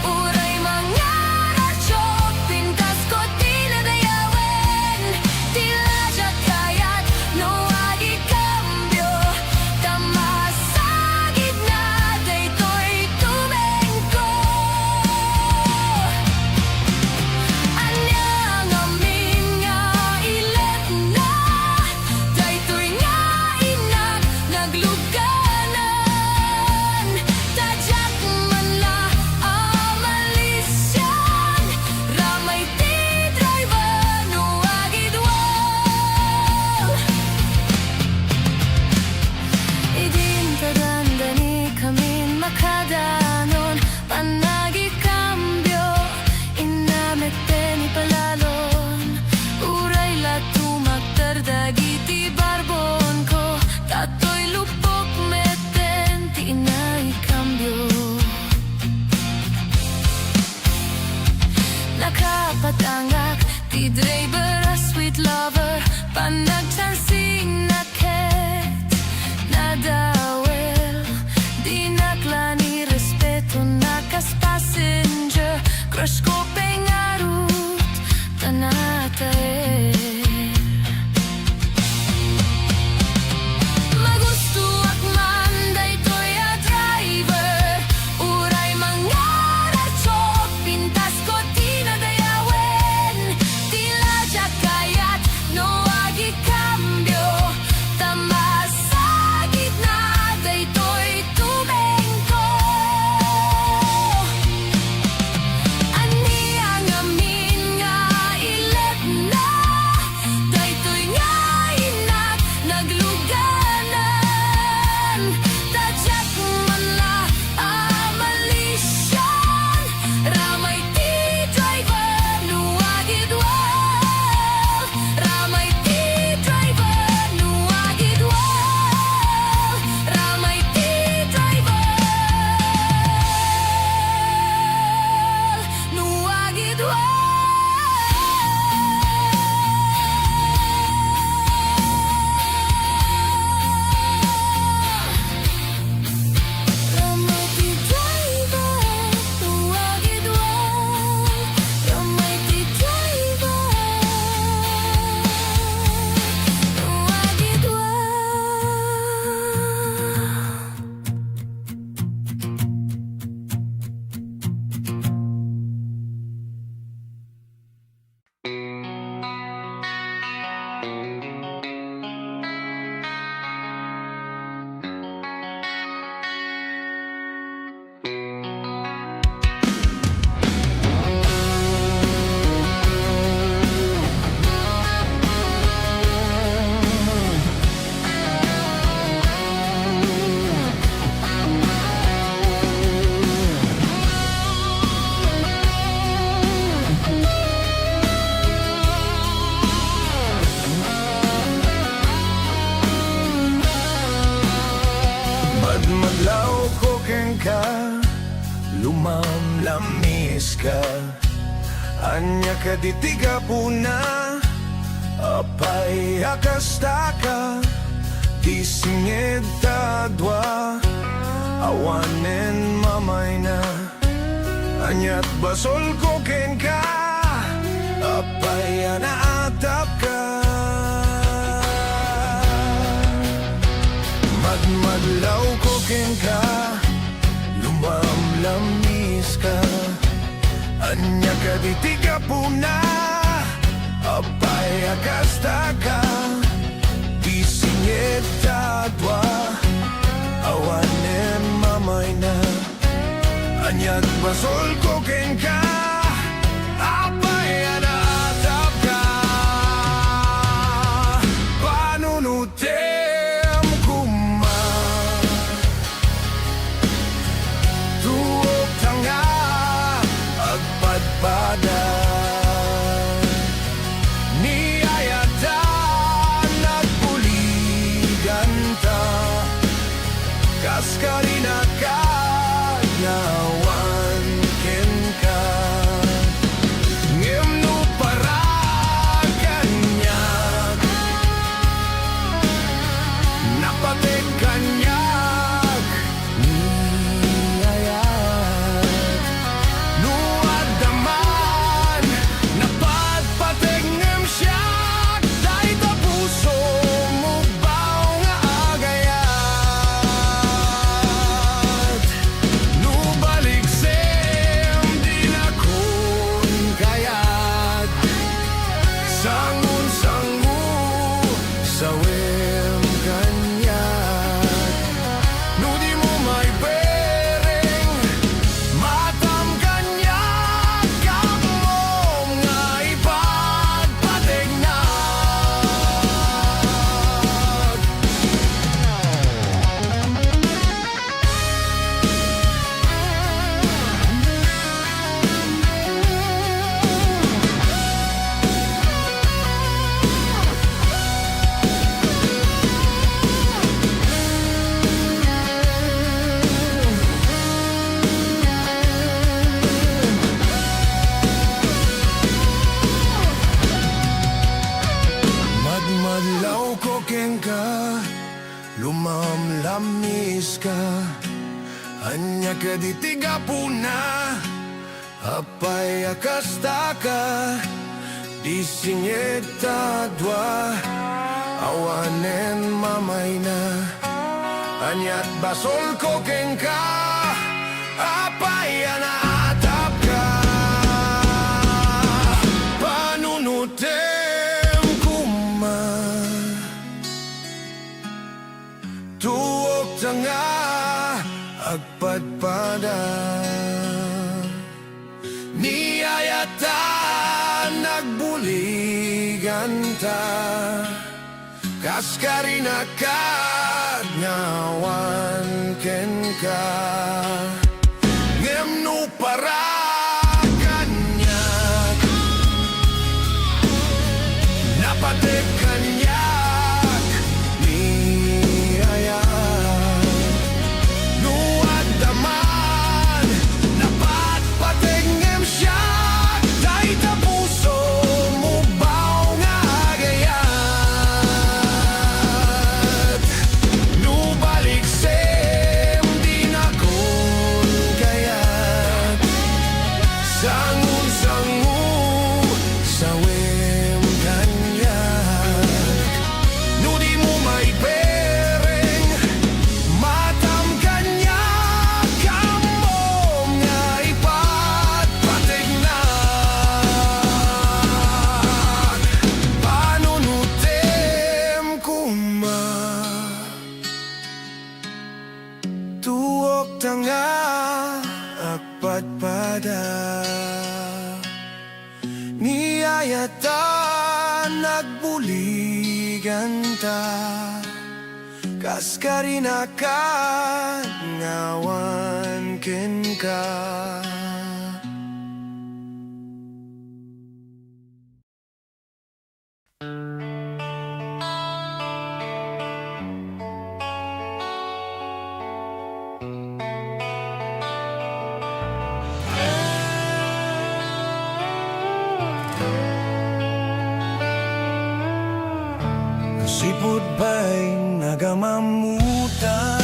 Uray mga radyo, pintas ko tila dayawen. Tila siya kayat, no adi cambio. Tamasagid na daytoy tumengko. Anyang amin nga ilet na, daytoy nga inak nagluganan. Tadyak man la amalisyan, ramay ti driver no agidwal. Idin tadandani kamin makadanon, panagi cambio, inamete ni palalon. Uray la tumakdardagi ti barbon ko, tatoy lupok meten ti inay cambio. Nakapatangak ti driver a sweet lover, panagtansing na ket nadawel. Di naklani respeto nakas passenger, crush ko pengarut tanatae. Magusto akman daytoy a driver. Uray mga radyo, pintas ko tinadayawen. Tila siya kayat, no agi cambio. lumamlamis ka. Anya ka ditiga puna, apay akastaka, di singid tadwa, awanen mamay na. Anyat basol ko ken ka, apay anaatap ka. Madlaw ko ken ka, lumamlamis ka. Anya ka ditiga puna, apay akastaka, di singit tadwa, awanen mamay na. Anyat basol ko ken ka, apay anaatap ka. Panunutem kuma, tuog tanga, agpadpada. Niyayatan nagbuligan ta, kaskarina ka, yawan ken ka. Ngem no paraganyak, napatek kanyak, niyayat. Nuadaman, napatpatek ngem siyak, dahil ta puso mo baw nga agayat. Nubalik sem di na kun kayat, sangun-sangu sawem kanyak. No di mo may bereng, matam kanyak, kamom nga ipagpatek na. Madlaw ko ken ka, lumamlamis ka. Anya ka ditiga puna, apay akastaka, di singit tadwa, awanen mamay na. Anyat basol ko ken ka, apay anaatap ka. Panunutem kuma, tuog tanga, agpadpada. Niyayatan nagbuligan ta, kaskarina ka, ngawan ken ka. Ngem no paraganyak, napatek kanyak, niyayat. Nuadaman, napatpatek ngem siyak, dahil ta puso mo baw nga agayat. Nubalik sem di na kun kayat, sangun-sangu sawem kanyak. No di mo may bereng, matam kanyak, kamom nga ipagpatek na. Panunutem kuma, tuog tanga, agpadpada. Niyayatan nagbuligan ta, kaskarina ka, ngawan ken ka. Sipod ba'y nagamamuta?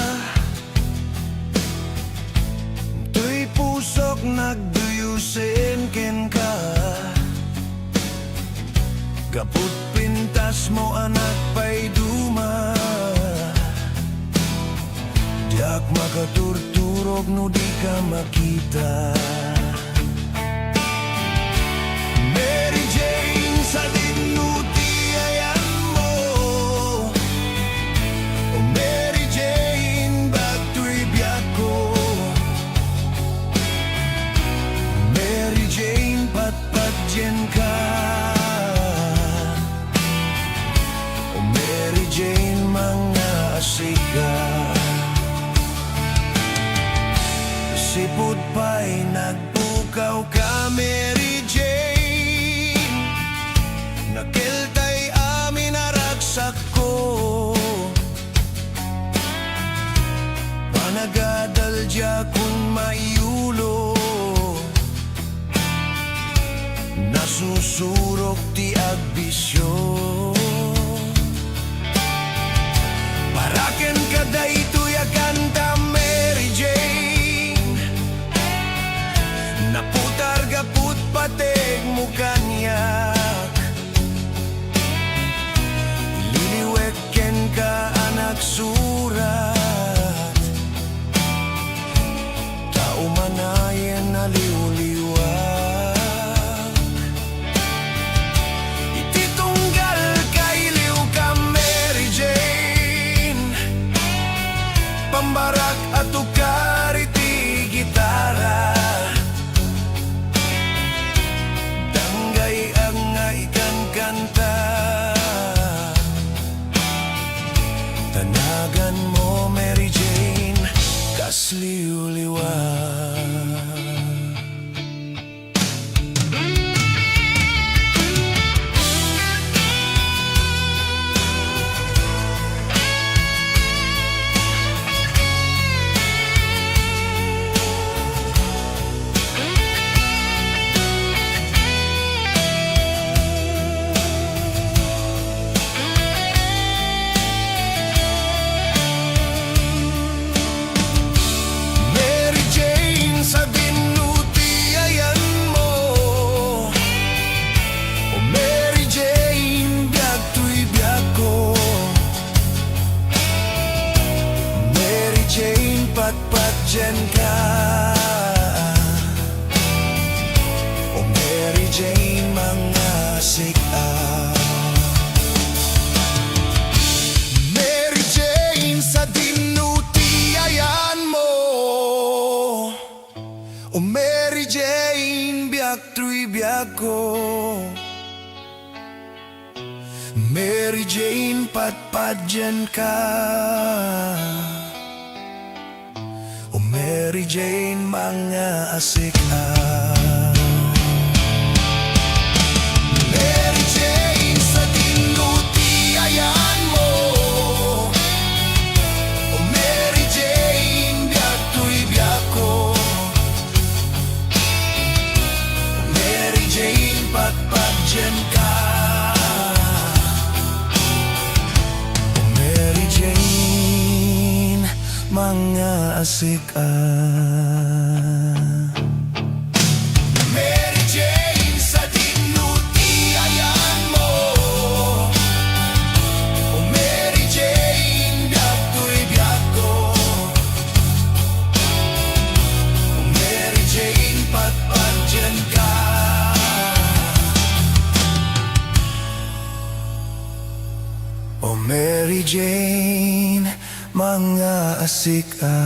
Tuy pusok nagduyusin ken ka. Kaput pintas mo anak pa'y duma. Diak makaturturog no di ka makita. Mary Jane sa dinuti ayan mo. O Mary Jane bagto'y biyak ko. Mary Jane patpat dyan ka. O Mary Jane mga asika. Sipod pa'y nagpukaw ka, Mary Jane. Nakiltay amin naragsak ko. Panagadalja kung mayulo. Nasusurok ti agbisyo. Paraken kada ito'y akanta, Mary Jane. Naputar gaput pateg mo kanyak. Liliweken ka anak surat. Tao manayen na liwliwag. Ititunggal ka iliw ka, Mary Jane. Pambarak at ukar iti gitara. Kanta tanagan mo, Mary Jane, kasliw-liwag. Patpat dyan ka. O Mary Jane mga sika. Mary Jane sa dinuti ayan mo. O Mary Jane biyak tuy biyak ko. Mary Jane patpat dyan ka. Mary Jane mga asika. Mary Jane sa dinuti ayan mo. O Mary Jane biyak tuy biyak ko. O Mary Jane patpat dyan ka. O Mary Jane mga asika. Mary Jane sa dinuti ayan mo. O Mary Jane biyak tuy biyak ko. O Mary Jane patpat dyan ka. O Mary Jane mga asika.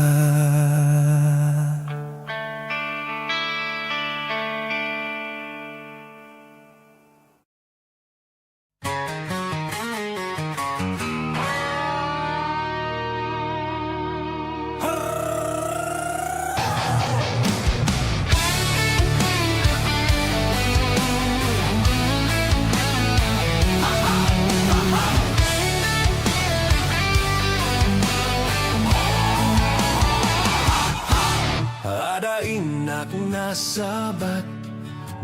Inak nasabat,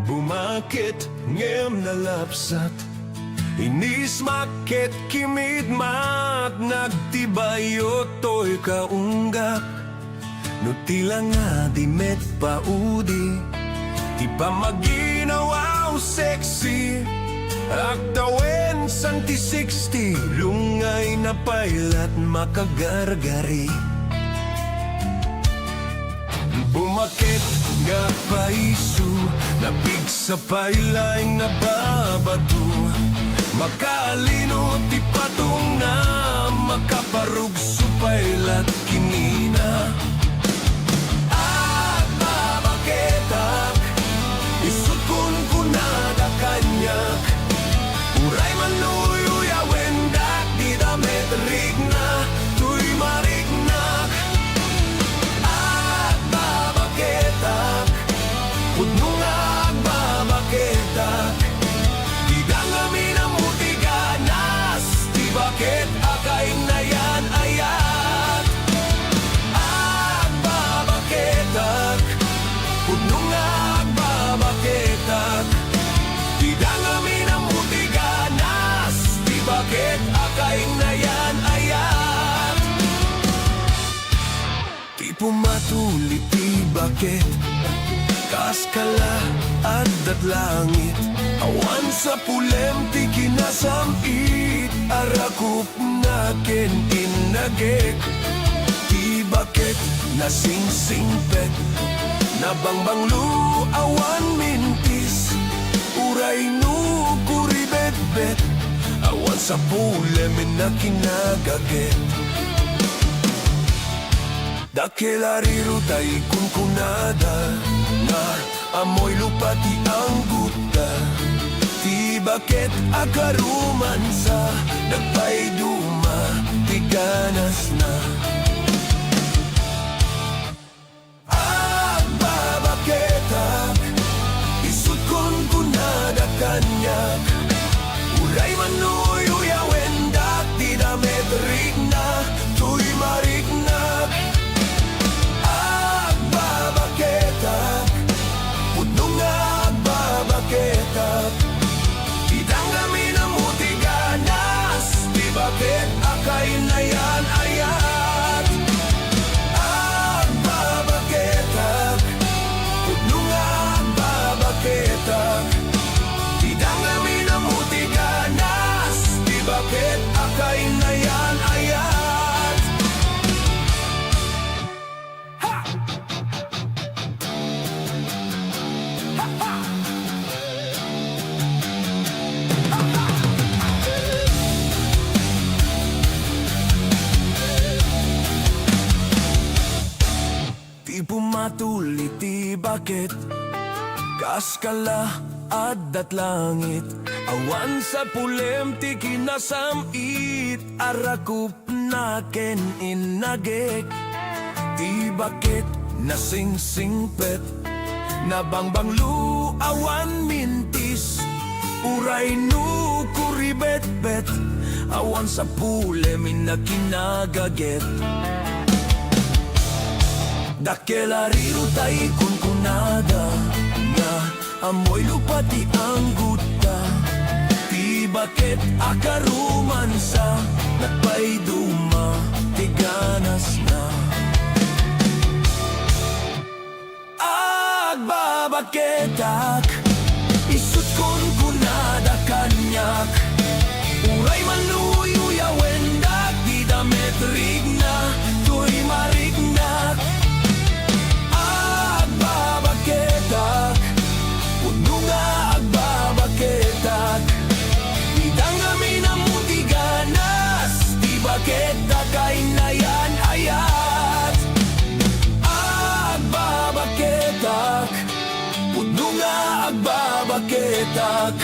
bumakit ngem nalapsat. Inis maket kimid mat nagtibayo to'y kaunggak. No tila nga di met paudi, di pa maginawaw sexy. Aktawen santi 60, lungay na pailat makagargari. Bumakit nga paisu, napig sa pailaing nababado. Makalino ti patong na, makaparug supailat kinina. At babaketak, isukun kunada kanyak. Uray manuyo wendak, di damit rigna, tuy marignak. At babaketak, pudno nga agbabaketak. Di dangami na mutiganas, di bakit akain na yan ayat. At babaketak, pudno nga agbabaketak. Di dangami na mutiganas, di bakit akain na yan ayat. Di pumatuli, di bakit kaskala at langit. Awan sa pulem, di kinasamit. Arakup na ken inagek. Di bakit nasingsingpet, nabangbanglu awan mintis. Uray no kuribet-bet, awan sa pulem na kinagaget. Dakelariru tay kunkunada, na amoy lupati ang guta. Di bakit akaruman sa nagpaiduma, tiganas na. Agbabaketak, isukon kunada kanyak. Uray manuyo wendak, di damit rigna, tuy marignak. Agbabaketak, pudno nga agbabaketak. Di dangami na mutiganas, di bakit akain na yan ayat. Agbabaketak, pudno nga agbabaketak. Di dangami na mutiganas, di bakit akain na yan ayat. Di pumatuli, di bakit kaskala at langit. Awan sa pulem, ti kinasamit. Arakup na ken inagek. Di bakit nasingsingpet, nabangbanglu awan mintis. Uray no kuribet-bet, awan sa pulem na kinagaget. Dakelariru tay kunkunada, na amoy lupati ang guta. Di bakit akaruman sa nagpaiduma, tiganas na. Agbabaketak, isukon kunada kanyak. Uray manuyo wendak, di damit rigna, tuy marignak. Agbabaketak, pudno nga agbabaketak. Di dangami na mutiganas, di bakit akain na yan ayat. Agbabaketak, pudno nga agbabaketak.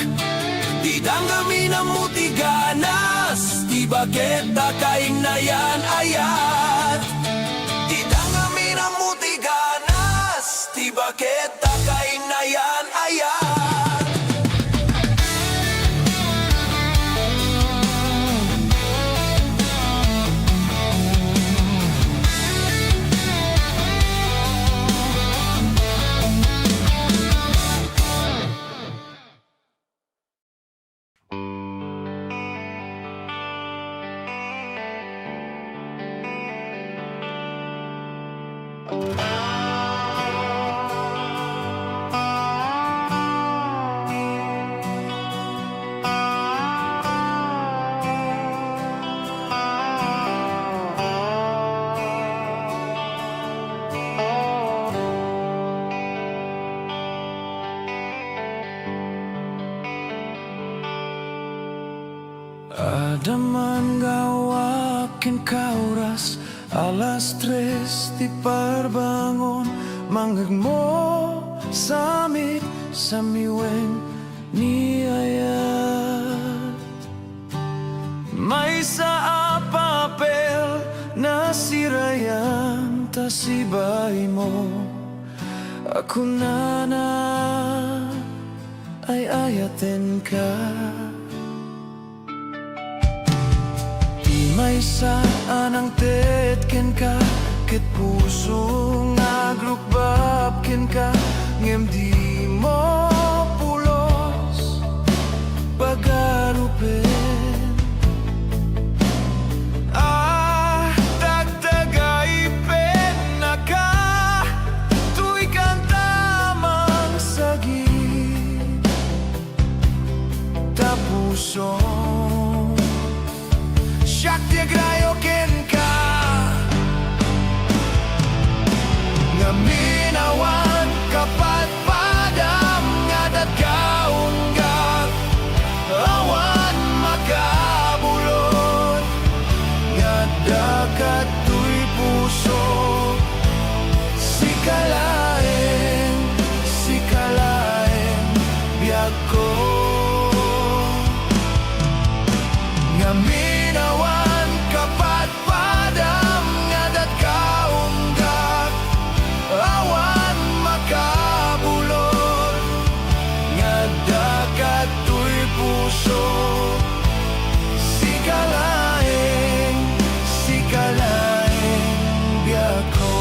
Di dangami na mutiganas, di bakit akain na yan ayat. Di dangami na mutiganas, di bakit akain na yan ayat. Ada man gawakin kauras alas tres di parbangon manggag mo samit samiweng ni ayat may sa papel na sirayan tasibay mo ako na ay ayatin ka. May saan ang tetken ka ket puso nga grukbab ken ka ngem di mo pulos pagarupen dagdagay pen na ka tuy kantamang sagit tapuso Shakti agrayo ken ka nga minawan kapat padam nga datkaunggak awan makabulot nga dakat tuy puso sikalaeng biag ko nga minawan kapat padam nga datkaunggak awan makabulot nga dakat tuy puso sikalaeng biag ko.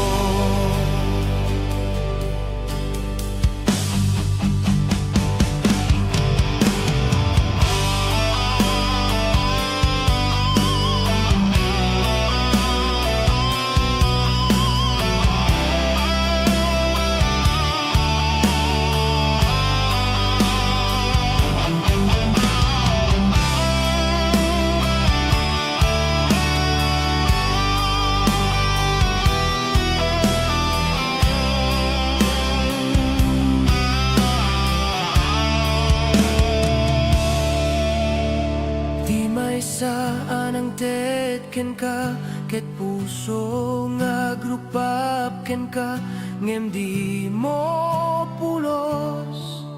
Saan ang tetken ka ket puso nga grupap ken ka ngem di mo pulos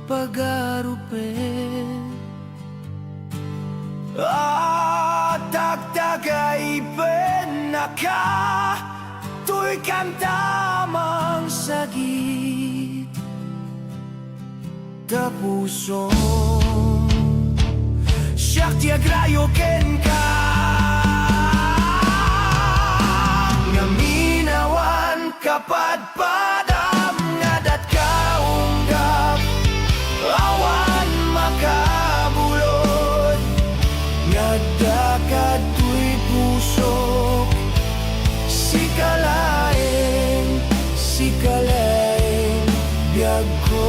pagarupen dagdagay pen na ka tuy kantamang sagit tapuso Shakti agrayo ken ka nga minawan kapat padam nga datkaunggak awan makabulot nga dakat tuy puso sikalaeng biag ko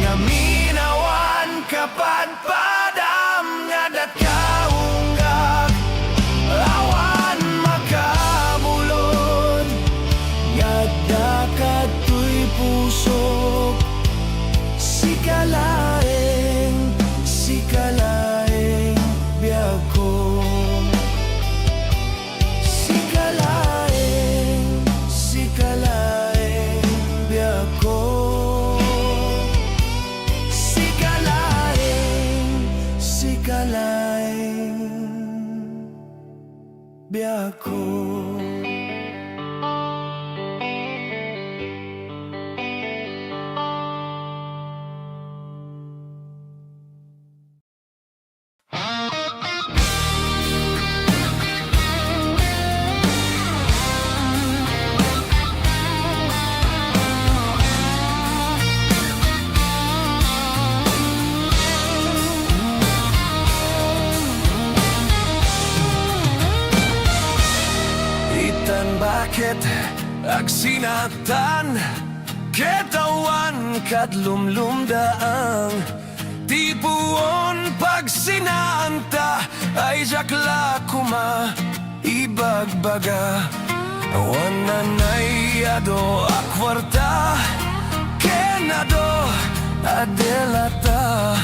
nga kapat padam nga datkaunggak awan makabulot nga dakat tuy puso sikalaeng biag ko sikalaeng biag ko biag ko. jacket ag sinatan ketawan kad lumlumdaang tipuon pag sinanta ay jakla kuma ibagbaga awan nanayado akwarta kenado adelata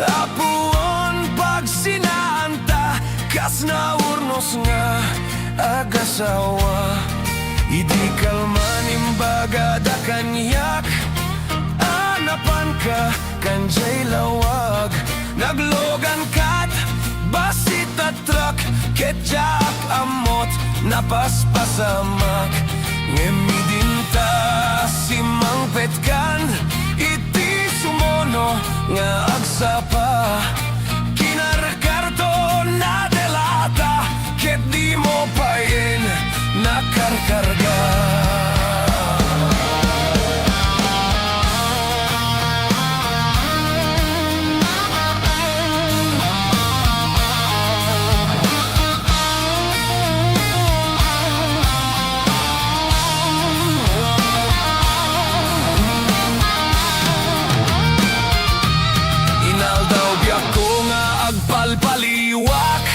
apuon pag sinanta kas naurnos nga agasawa idi kalman imbaga da kanyak anapan ka kanjay lawag naglogan kat basit at truck ketjak amot napaspasamak ngemidinta simang petkan iti sumono nga agsapa kinarkarto na delata ket di mo pain nakarkarga inaldaw biyak ko nga agpalpaliwak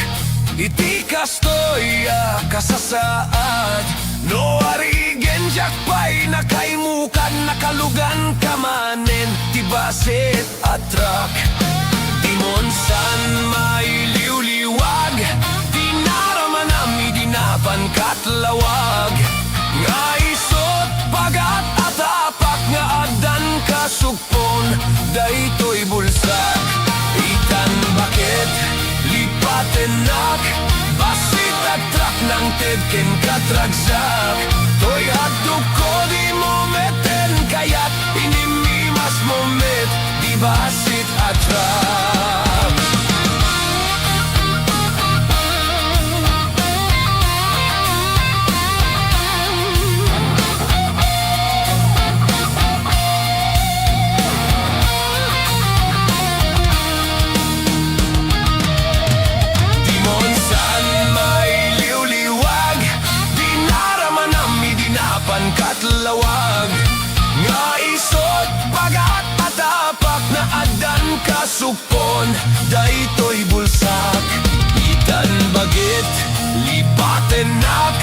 iti kastoya kasasaad no arigen jakpay nakaimukan nakalugan kamanen tibasit at truck timonsan may liwliwag dinaramanami dinapan katlawag nga isot pagat atapak nga adan kasugpon daytoy bulsak itan bakit lipatenak basit at truck ng tedken katragsak toy haduk ko di mo meten kayat inimimas mo met di basit at truck katlawag nga isot pagat atapak na adan kasukpon daytoy bulsak itan bagit lipatenak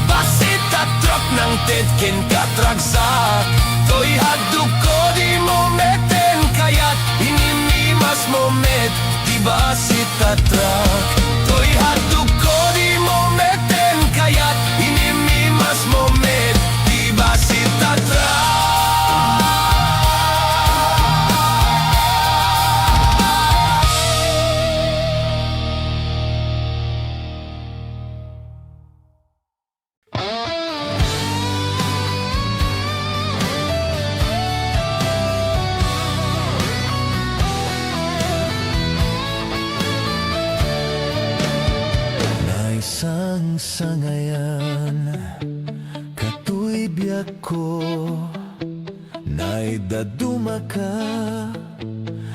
basit at truck ng tedken katragsak toy haduk ko di mo meten kayat inimimas mo met di basit at truck toy haduk ko di mo meten kayat inimimas mo met basit at truck naisang sangayan biyak ko naidaduma ka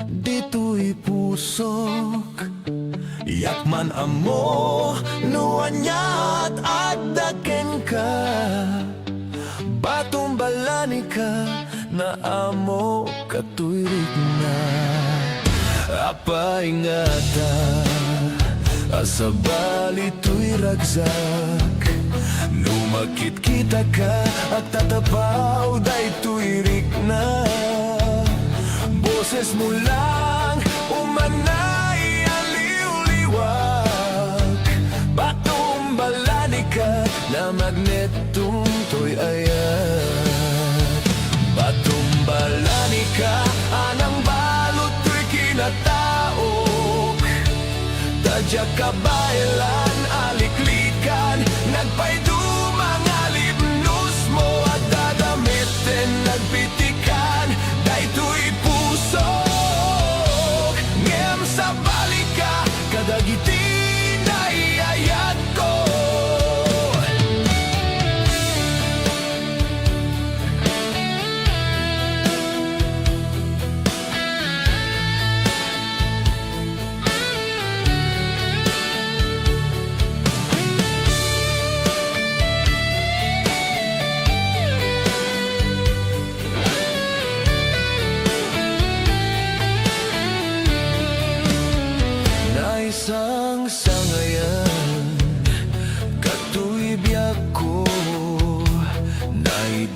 dito'y pusok yakman amo nuanyat agdaken ka batumbalani ka na amo katuirik na apa ingata asabali to'y ragsak lumakit kita ka at tatapaw daytoy rik na boses mo lang umanay aliw-liwag batumbalani ka na magnetong to'y ayat batumbalani ka anang balot to'y kinataok tadya kabaylan aliklikan nagpaydumang alibnus mo at dadamitin nagpitikan daytoy pusok ngem sa balika kadagiti na iayat ko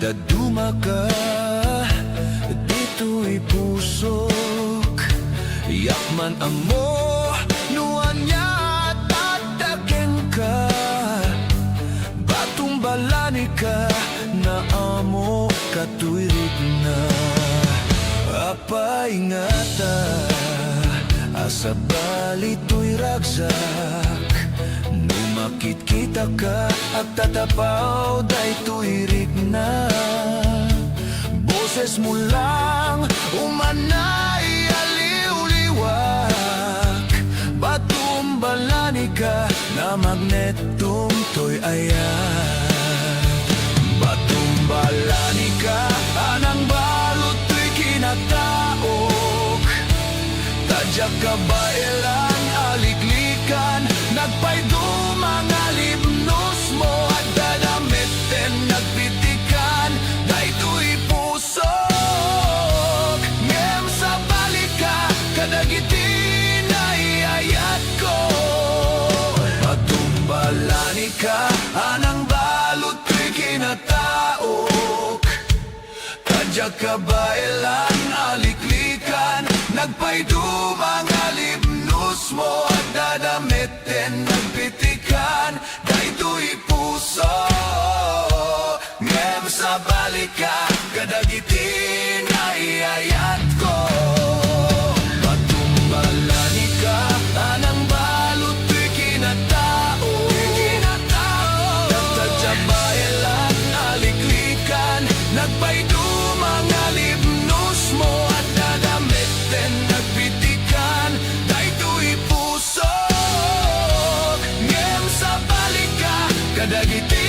daduma ka, dito'y pusok. Yakman amo, nuan niya tatakin ka. Batong balani ka, na amo katuirit na. Apa ingata, asa bali to'y ragsak. Numakit kita ka, at tatapaw day tuirik na. Boses mo lang, umanay aliw-liwak. Batumbalani ka, na magnetum to'y ayan. Batumbalani ka, anang balot to'y kinataok. Tadyak ka ba ilang aliklikan, nagpaydo mga limnos mo. At dadamiten nagpitikan, dayto'y pusok. Ngem sa balika, kadagiti na iayat ko. Patumbalani ka, anang balot ko'y kinataok. Tadyak ka ba ilang aliklikan, nagpaydo mga limnos mo. At dadamiten nagpitikan, dayto'y puso. Ngem sa balika, kadagiti na iayat ko. Patumbalani ka, anang balot to'y kinatao. Tadyak ba ilang aliklikan, nagpaydo mga limnos mo. At dadamiten nagpitikan, dayto'y puso. Ngem sa balika, kadagiti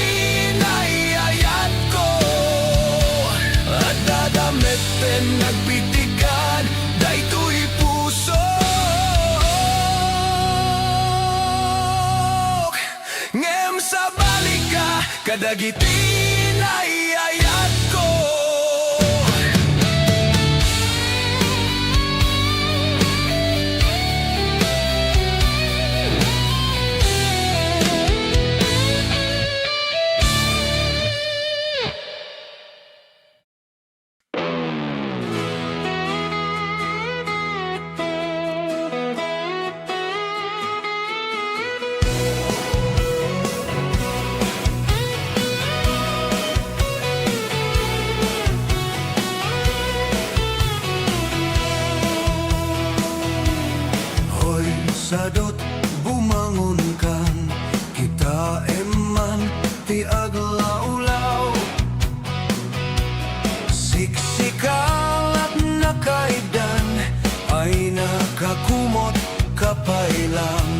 na iayat ko. At dadamiten nagpitikan, dayto'y puso. Ngem sa balika, kadagiti na iayat ko. Hoy, sadot, bumangon kan, kita eman ti aglaw-law. Siksikal at nakaidan, ay nakakumot kapailang.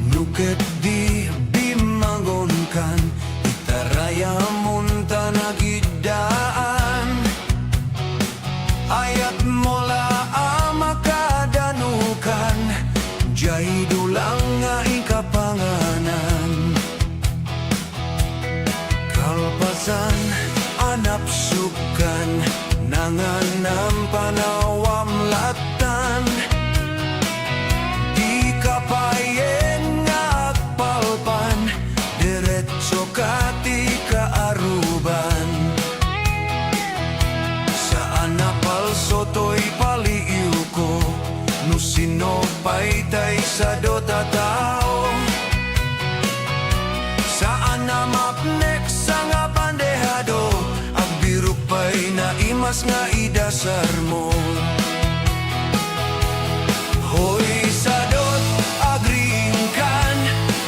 Nuket di bimangon kan, itaraya munta nagidaan. Ayat mola amakadanukan, jay dulang nga ikapanganan. Kalpasan, anap sukan, nanganam panawam latan. Di kapayeng nga agpalpan, diretso kati kaaruban. Saan napalso to'y paliiw ko, no sinopay tay sa dota tao. Saan na mapnek sa nga bandehado, agbirok pa'y naimas nga idasar mo. Hoy sadot, agringkan,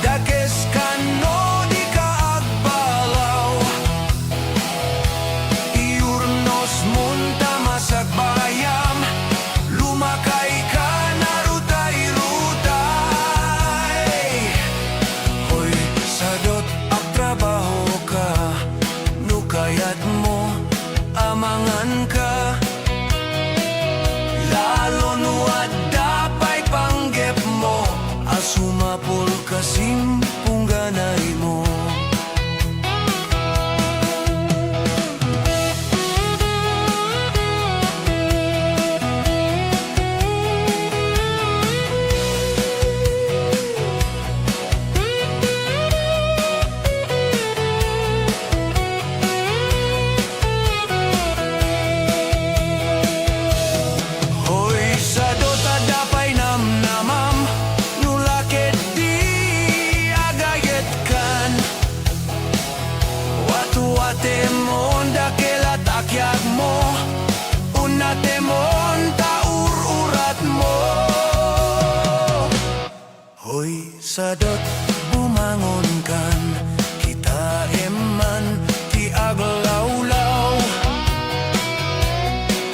dakes kan no di ka agbalaw. Iurnos munta masagbayam, lumakay ka na rutay-rutay. Hoy sadot, agtrabaho ka, nukayat mo, amangan ka. bumangon kan, kita eman ti aglawlaw.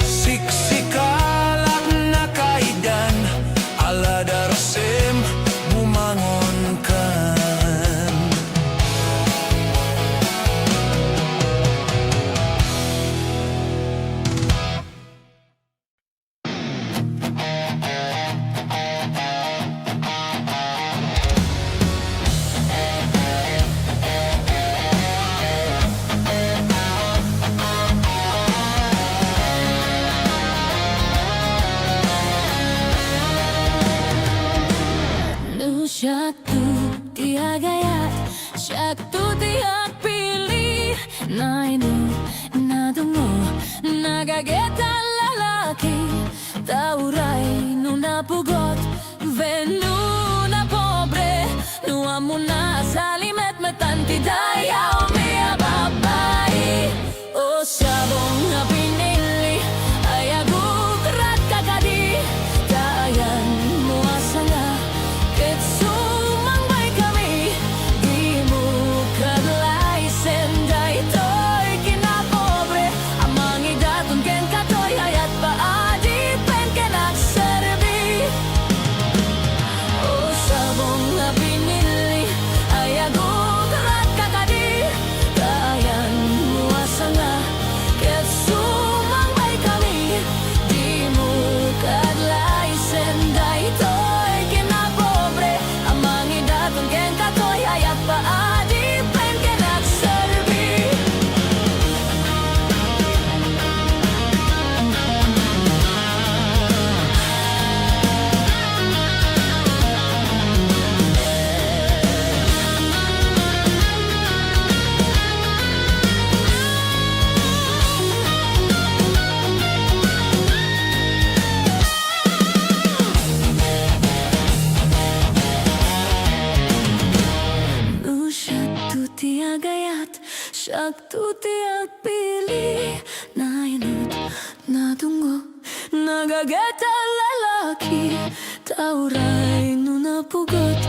Siksikalak na kaidan, ala darsem bumangon kan. Nu syaktu tiagayat, syaktu tiak pilih. Nainu, natungo, nagageta lalaki. Tauray, nu napugot, venu na pobre. Nu amuna salimet metanti dayaw miya babae. O sabong na pinili, ayaguk rat kakadi. Dayan mo asanga, ket sumangbay kami. Di mo kadlay senday toy kinapobre. Amang idaton ken katoy hayat paadi pen kenak serbi. O sabong na pinili, ayaguk rat kakadi. Dayan mo asanga, ket sumangbay kami. Di mo kadlay senday toy kinapobre. Amang idaton ken katoy hayat paadi pen kenak serbi. Nu syaktu tiagayat, syaktu tiak pilih. Nainut, natunggo, nagageta lalaki. Tauray nu napugot,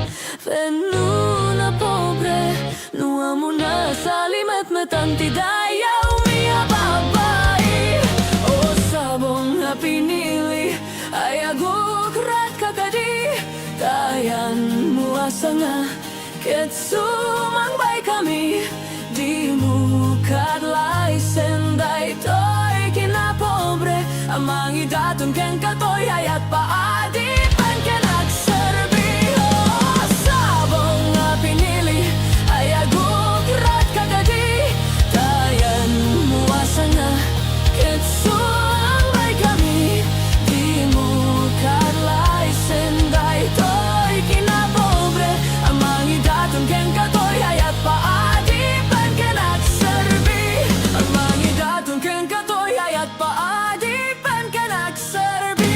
venu na pobre. Nu amuna salimet metanti dayaw miya babae. O sabong na pinili, ayaguk rat kakadi. Dayan mo asanga, ket sumangbay kami. Di mo kadlay senday toy kinapobre. Amang idaton ken katoy hayat paadi pen kenak serbi. O sabong nga pinili, ayaguk rat kakadi. Dayan mo asanga, ket sumangbay kami. Di mo kadlay senday toy kinapobre. Amang idaton ken katoy hayat paadi pen kenak serbi. Amang idaton ken katoy hayat paadi pen kenak serbi.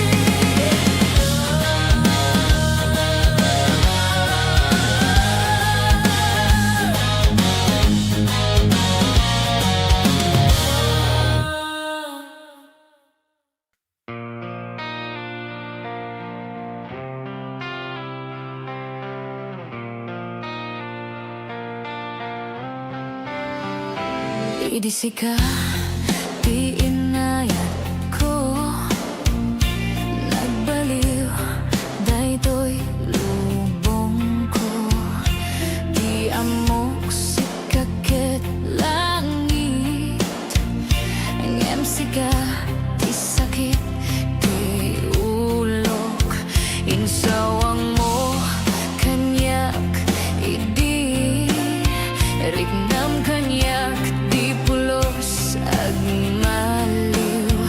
Idisika, di inayat ko. Nagbaliw, daytoy lubong ko. Di amok sikaket langit. Ngem sika, di sakit, di ulok. Insawang mo, kanyak, idi. Rignam kanyak, di pulos agmaliw.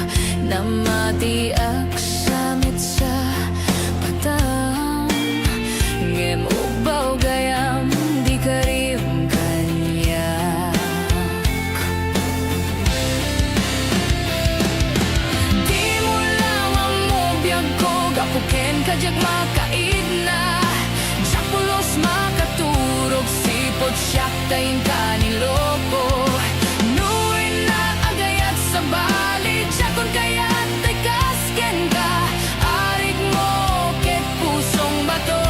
Namatiak samit sa patang. Ngem ubaw gayam, di karim kanyak. Di mo lawang mo biyag ko, gapuken kajak makaidna. Siya pulos makaturog, sipot siyak tayin kaniloko. Nuin na agayat sa bali, jakon kayat ay kasken ka. Arik mo ket pusong bato.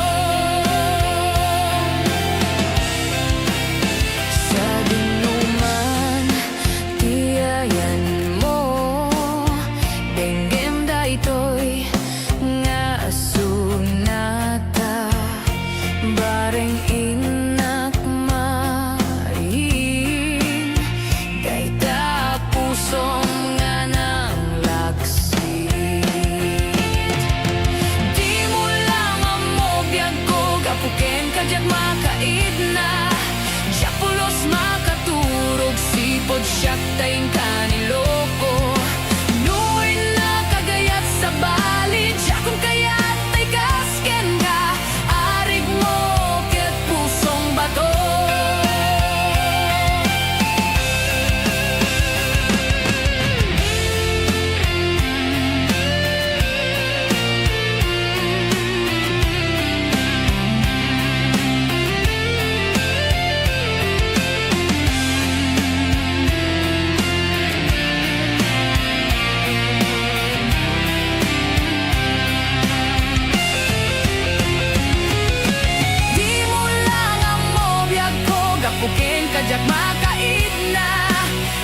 kajak makaid na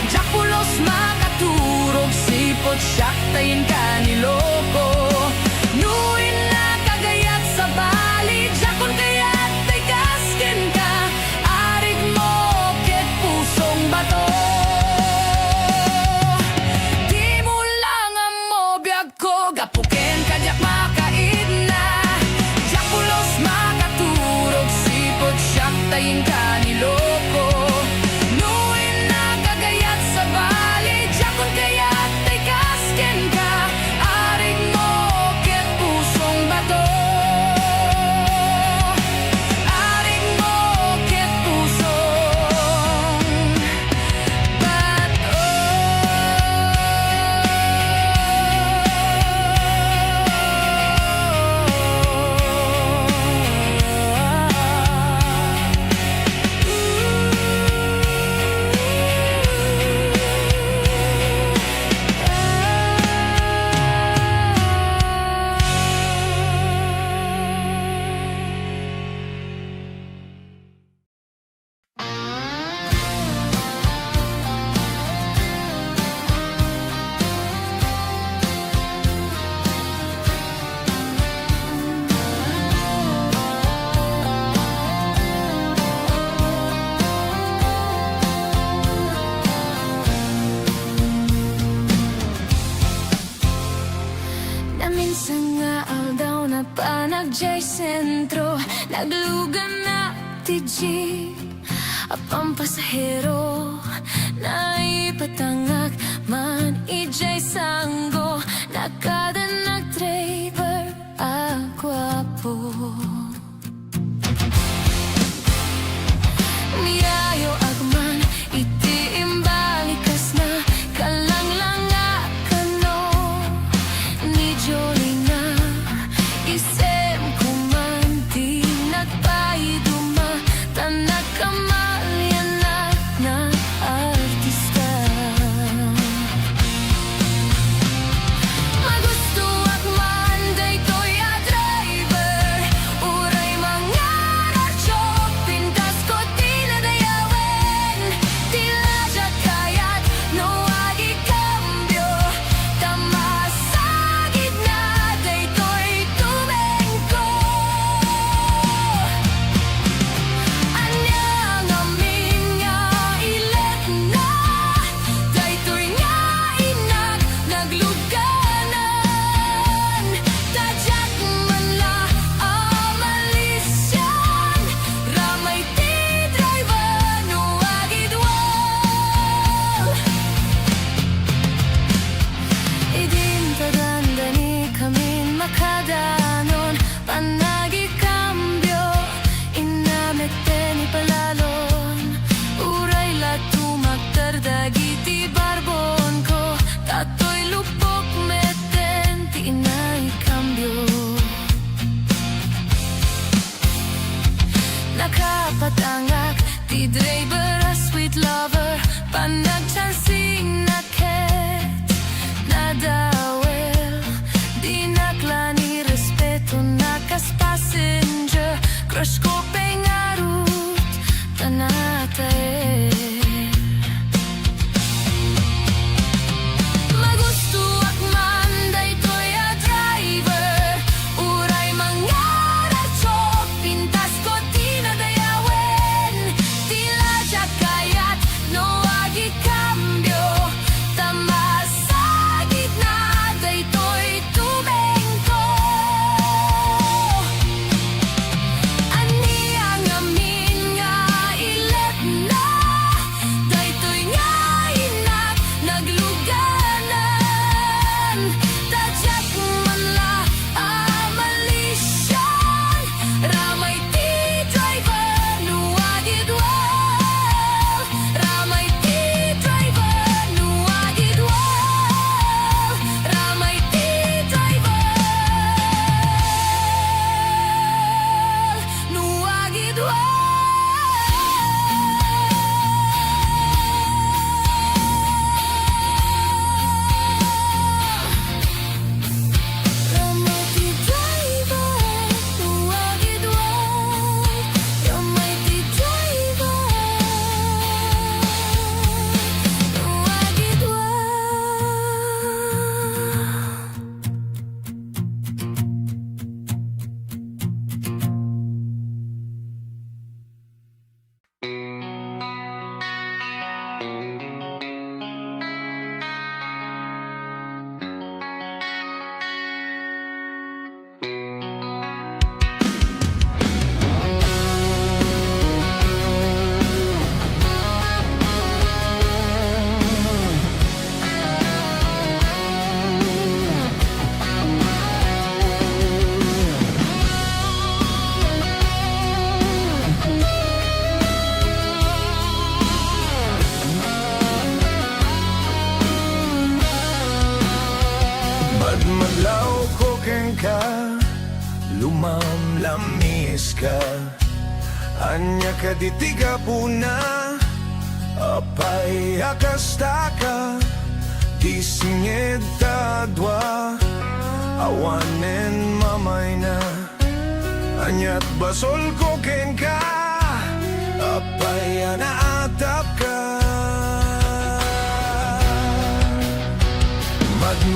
Japulos makaturog sipot siyak tayin kaniloko Nuin na kagayat sa bali Jakon kayat tay kaskin ka Arig mo ket pusong bato Di mo lang ang mobiyag ko Gapuken kajak makaid na Japulos makaturog sipot siyak tayin kaniloko Nuin na kagayat sa bali Jakon kayat tay kaskin ka Arig mo ket pusong bato Arig mo ket pusong bato Naminsan nga aldaw na panagjay sentro Naglugan na ti jeep Apang pasahero Na ipatangak man ijay sanggo Nakada nag-driver agwapo Niyayo agman iti imbalikas na Kalanglanga kano Ni Jolie na Isem kumanti Nagpaiduma Tanak kamalyan na artista Magusto at manday to'y a driver Uray mga radyo Pintas ko tinadayawen Tila siya kayat no agi cambio Tamasagid na day to'y tumengko Anyang amin nga ilet na Day to'y nga inak nagluganan Tadyak man la amalisyan Ramay ti driver no agid wal Idin tadandani kamin makadanon Panagi cambio Inamete ni palalon Uray la tumakdardagi ti barbon ko Tatoy lupok meten ti inay cambio Nakapatangak ti driver a sweet lover Panagchansing na ket Nadawel Di naklani respeto nakas passenger Crush ko pengarut tanatae Magusto at manday to'y a driver Uray mga radyo Pintas ko tinadayawen Tila siya kayat no agi cambio lamis ka. Anya ka ditiga puna, apay akastaka, di singed tadwa, awanen mamay na. Anyat basol ko ken ka, apay anaatap ka.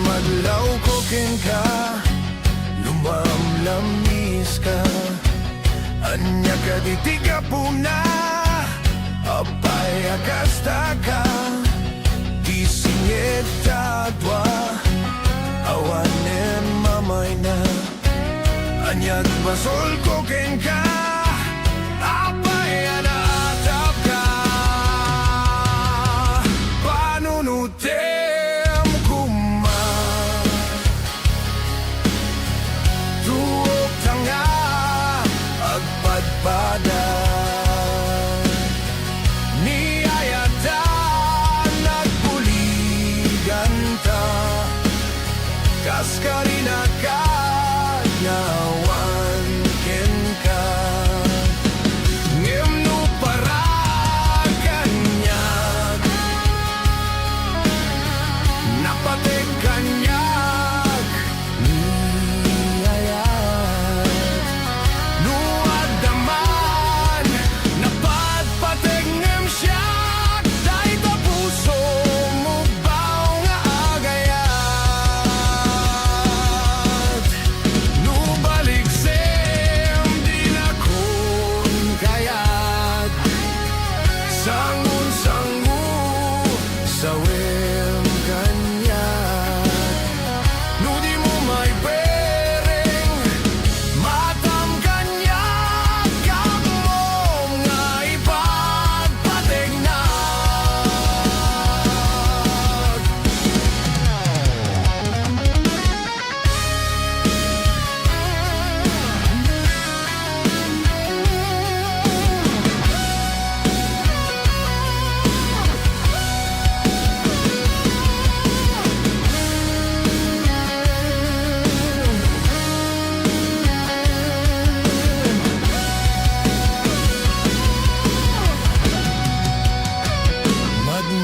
Madlaw ko ken ka, lumamlamis ka. Anya ka ditiga puna, apay akastaka, di singed tadwa, awanen mamay na. Anyat basol ko ken ka, apay anaatap ka. Panunutem kuma, tuok tanga, agpadpada. Niyayatan nagbuligan ta, kaskarina ka, nawan ken ka. Ngimno para kanyag, napatig kanyag, niyayat. Nuadaman, napadpatig ngem siyak, dahi ta puso mo baw nga agayat. Nubalik sem di na kun kayat, sangun-sangu sa wem kanyat. No di mo may pereng, matam kanyat, kamom nga ipagpatig na.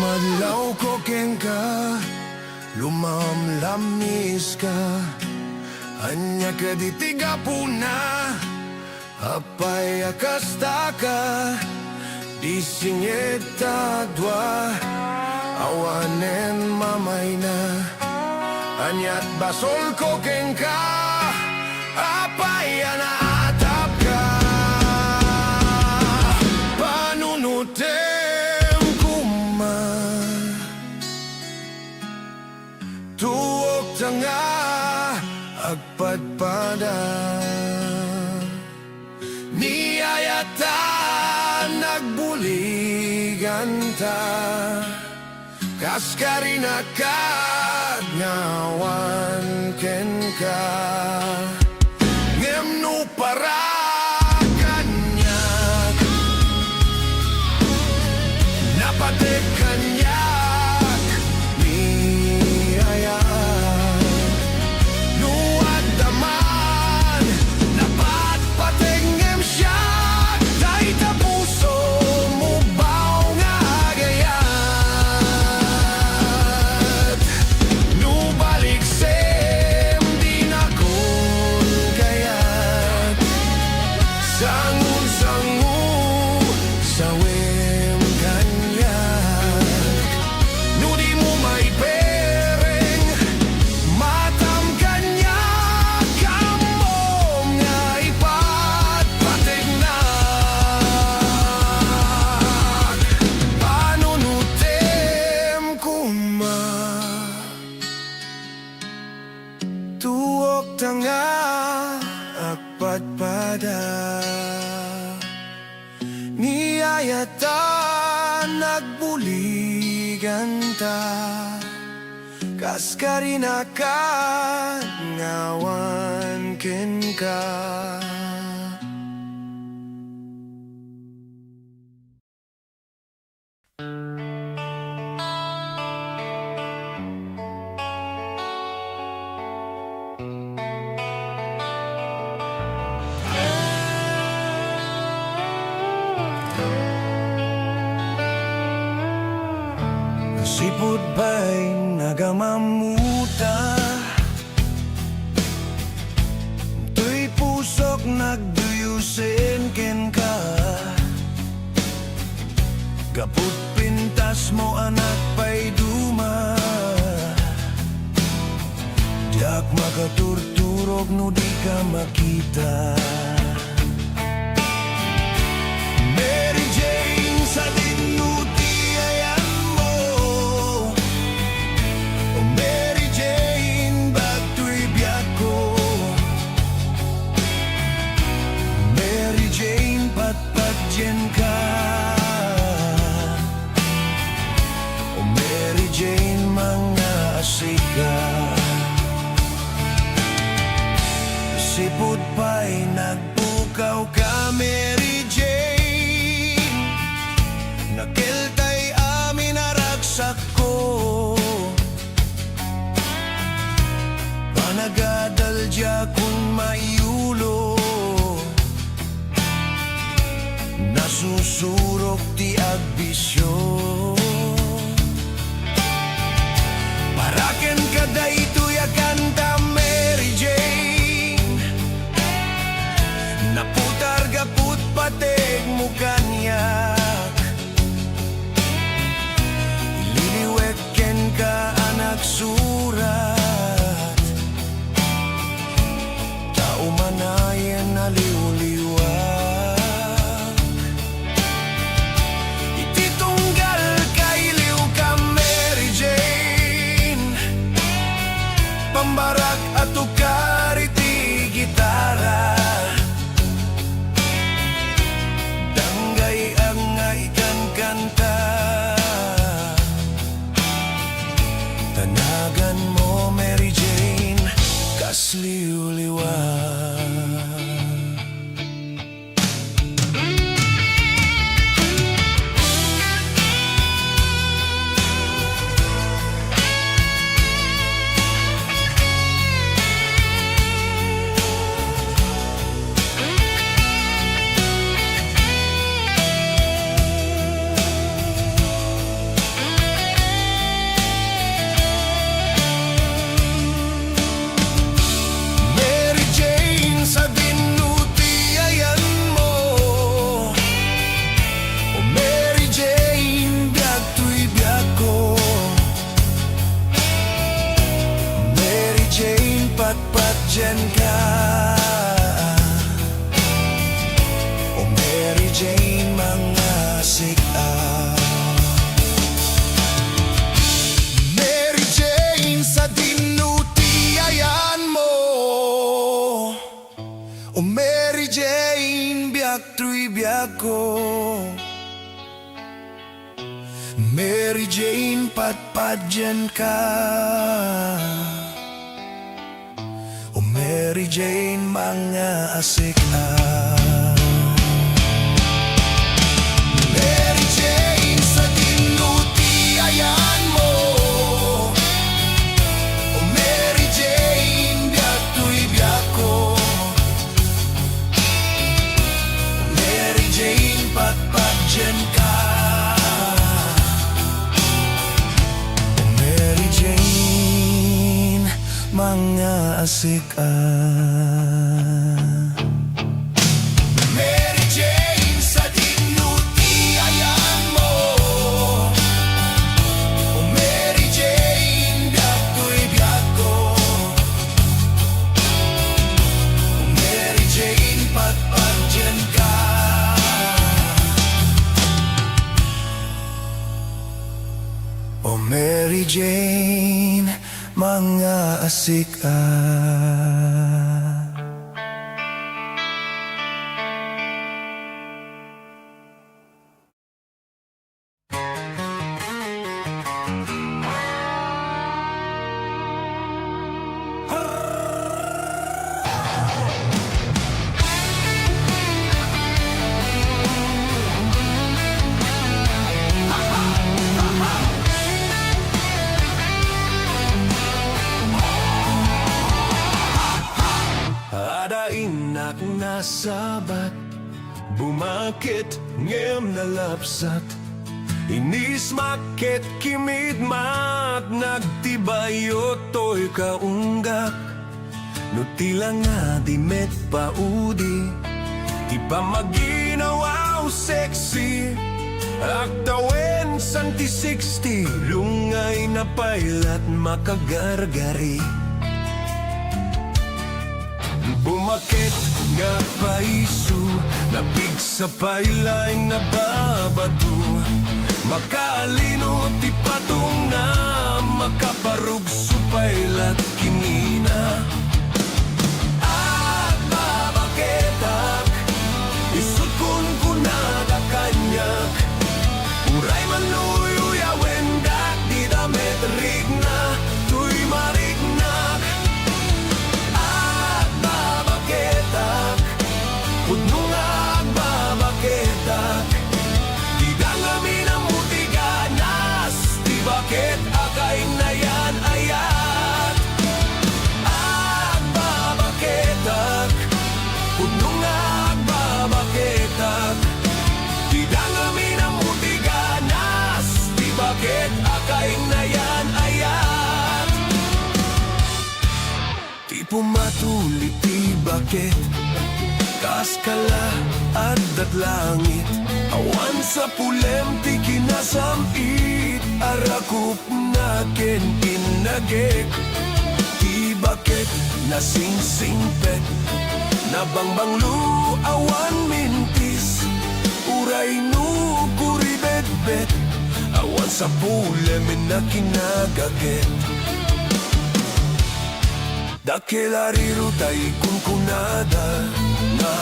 Madlaw ko ken ka, lumamlamis ka. Anya ka ditiga puna, apay akastaka, di singed tadwa, awanen mamay na. Anyat basol ko ken ka, apay anaatap ka. Panunutem kuma, tuok tanga, agpadpada. Niyayatan nagbuligan ta, kaskarina ka, ngawan ken ka. Ngimno para kanyag, napatig kanyag, niyayat. Nuadaman, napatpatig ngem siyak, dahi ta puso mo baw nga agayat. Nubalik sem di na kun kayat, sangun-sangu sa wem kanyag. No di mo may pereng, matam kanyag, kamom nga ipagpatig na. Panunutem kuma, tuok tanga, agpadpada. Niyayatan nagbuligan ta, kaskarina ka, ngawan ken ka. Sipot ba'y nagamamuta? Tuy pusok nagduyusin ken ka. Kaput pintas mo anak pa'y duma. Dak makaturturog no di ka makita. Mary Jane sa dinutiayan mo. O Mary Jane bagto'y biyak ko. Mary Jane patpatyen ka. O Mary Jane mga asika. Sipot pa'y nagpukaw ka, Mary Jane. Nakiltay amin naraksak ko. Panagadal dya kung maiulo. Nasusurok ti agbisyo. Paraken ka da ito'y akanta, Mary Jane. Naputar gaput pateg mo kanyak. Liliweken ka anak surat. Tao manayan na liwliwag. Ititunggal ka iliw ka, Mary Jane. Pambarak at ukar iti gitara. Tanagan mo, Mary Jane, kasliw-liwag. Patpatyan ka. O Mary Jane mga sika. Mary Jane sa dinutiayan mo. O Mary Jane biyak tuy biyak ko. Mary Jane patpatyan ka. O Mary Jane mga asika. Mary Jane sa dinutiayan mo. O Mary Jane biyak tuy biyak ko. O Mary Jane patpatyan ka. O Mary Jane mga asika. Mary Jane sa dinutiayan mo. O Mary Jane biyak tuy biyak ko. O Mary Jane patpatyan ka. O Mary Jane mga asika. Inak nasabat, bumakit ngem nalapsat. Inis maket kimid mat nagtibayo to'y kaunggak. No tila nga di met paudi, di pa maginawaw sexy. Aktawen santi 60, lungay na pailat makagargari. Bumakit nga paisu, napig sa pailay na babado. Makalino ti patong na, makaparug supailat kinina. At babaketak, isukon ko na da kanyak. Uray manuyo wendak, di damet rigna, tuy marignak. At babaketak, pudno nga agbabaketak. Di dangami na mutiganas, di bakit akay na yan ayat. At babaketak, pudno nga agbabaketak. Di dangami na mutiganas, di bakit akay na yan ayat. Di pumatuli ti bakit, kaskala at langit. Awan sa pulem ti kinasamit, arakup na ken inagek. Ti bakit nasingsingpet, nabangbanglu awan mintis. Uray no kuribet-bet, awan sa pulem na kinagaget. Dakelariro tay kunkunada, na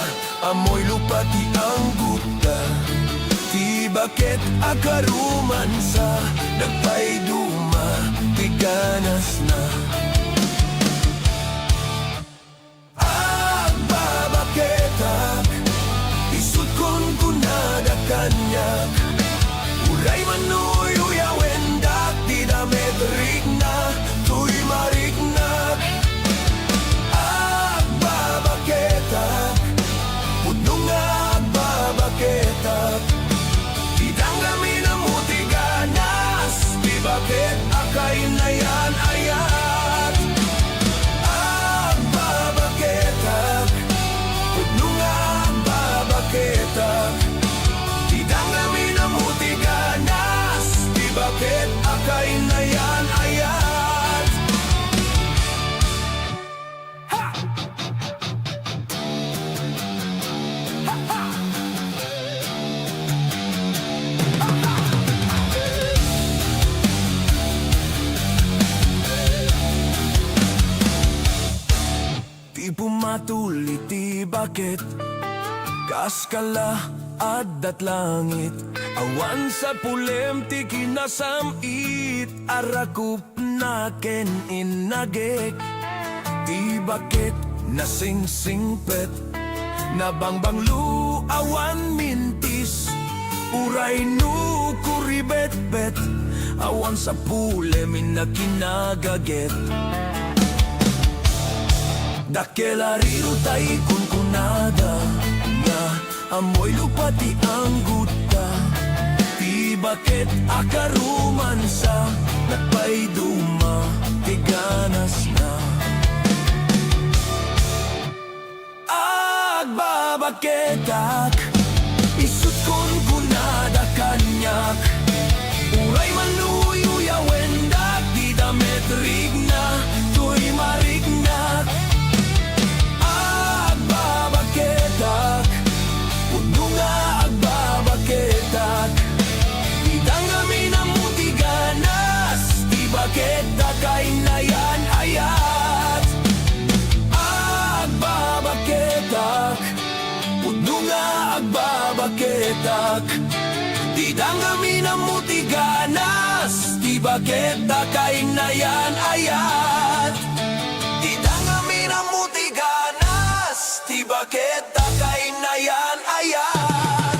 amoy lupa ti ang guta. Ti bakit akaruman sa nagpaiduma, ti ganas na. Agbabaketak, isut kon kunada kanyak. Uray manuyo wendak, di damet rigna, tuy marignak. Agbabaketak, pudno nga agbabaketak. Di danggami na mutiganas, di bakit akay na yan ayat. Agbabaketak, pudno nga agbabaketak. Di danggami na mutiganas, di bakit akay na yan ayat. Di pumatuli ti bakit, kaskala at langit. Awan sa pulem ti kinasamit, arakup na ken inagek. Ti bakit nasingsingpet, nabangbanglu awan mintis. Uray no kuribet-bet, awan sa pulem na kinagaget. Dakelariro tay kunkunada, na amoy lupa ti ang guta. Ti bakit akaruman sa nagpaiduma, ti ganas na. Agbabaketak, isut kon kunada kanyak. Uray manuyo wendak, di damet rigna, tuy marignak. Agbabaketak, pudno nga agbabaketak. Di danggami na mutiganas, di bakit akay na yan ayat. Agbabaketak, pudno nga agbabaketak. Di danggami na mutiganas, di bakit akay na yan ayat. Di danggami na mutiganas, di bakit akay na yan ayat.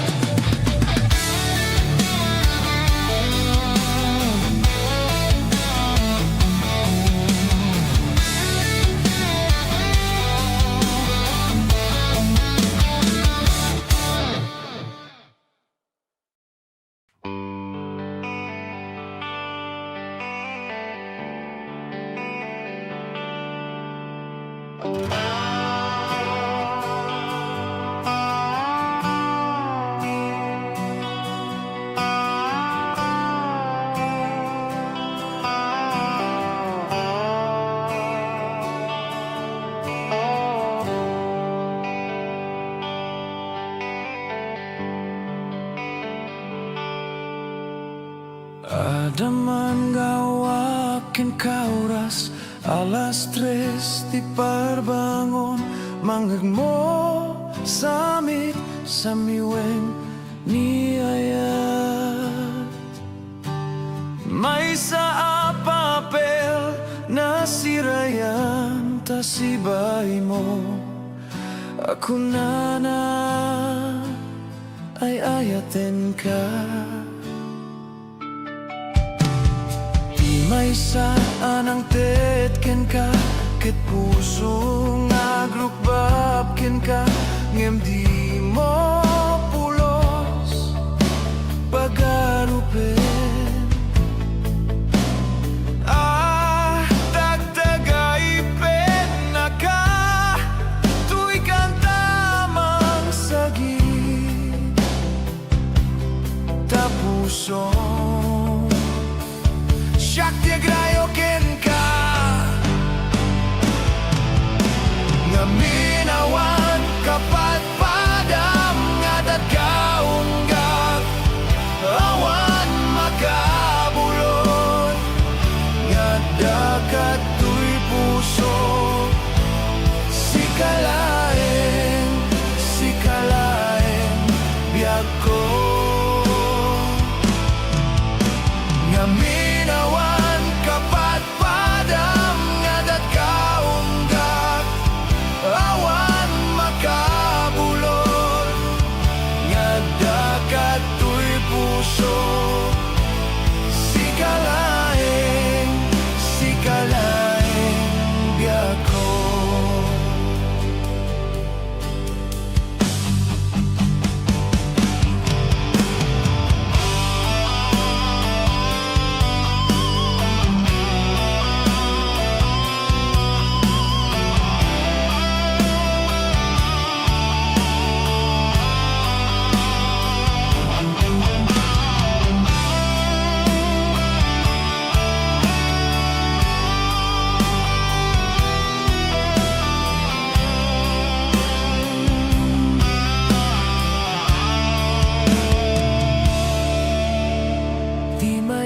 Adaman gawakin kauras alas 3 di parbangon manggag mo samit samiweng niayat may sa papel na sirayan ta sibay mo ako na ay ayaten ka may saan ang tetken ka ket puso nga grupapken ka ngem di mo pulos pagarupen dagdagay na ka tuy kantamang sagit tapuso Shakti agrayo ken ka nga minawan kapat padam nga datkaunggak awan makabulon nga dakat tuy puso sikalaeng biyag ko nga minawan kapat padam nga datkaunggak awan makabulon nga dakat tuy puso sikalaeng biyag ko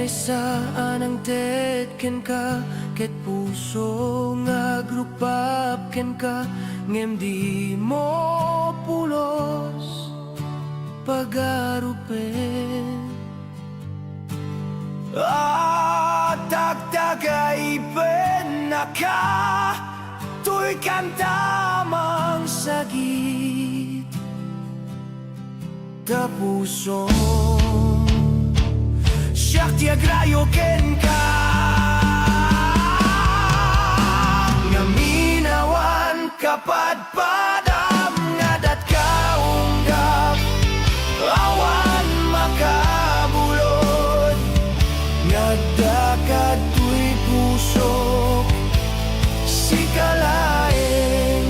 saan ang tetken ka ket puso nga grupapken ka ngem di mo pulos pagarupen dagdagay na ka tuy kantamang sagit tapuso Shakti agrayo ken ka nga minawan kapat padam nga datkaunggak awan makabulod nga dakat tuy puso sikalaeng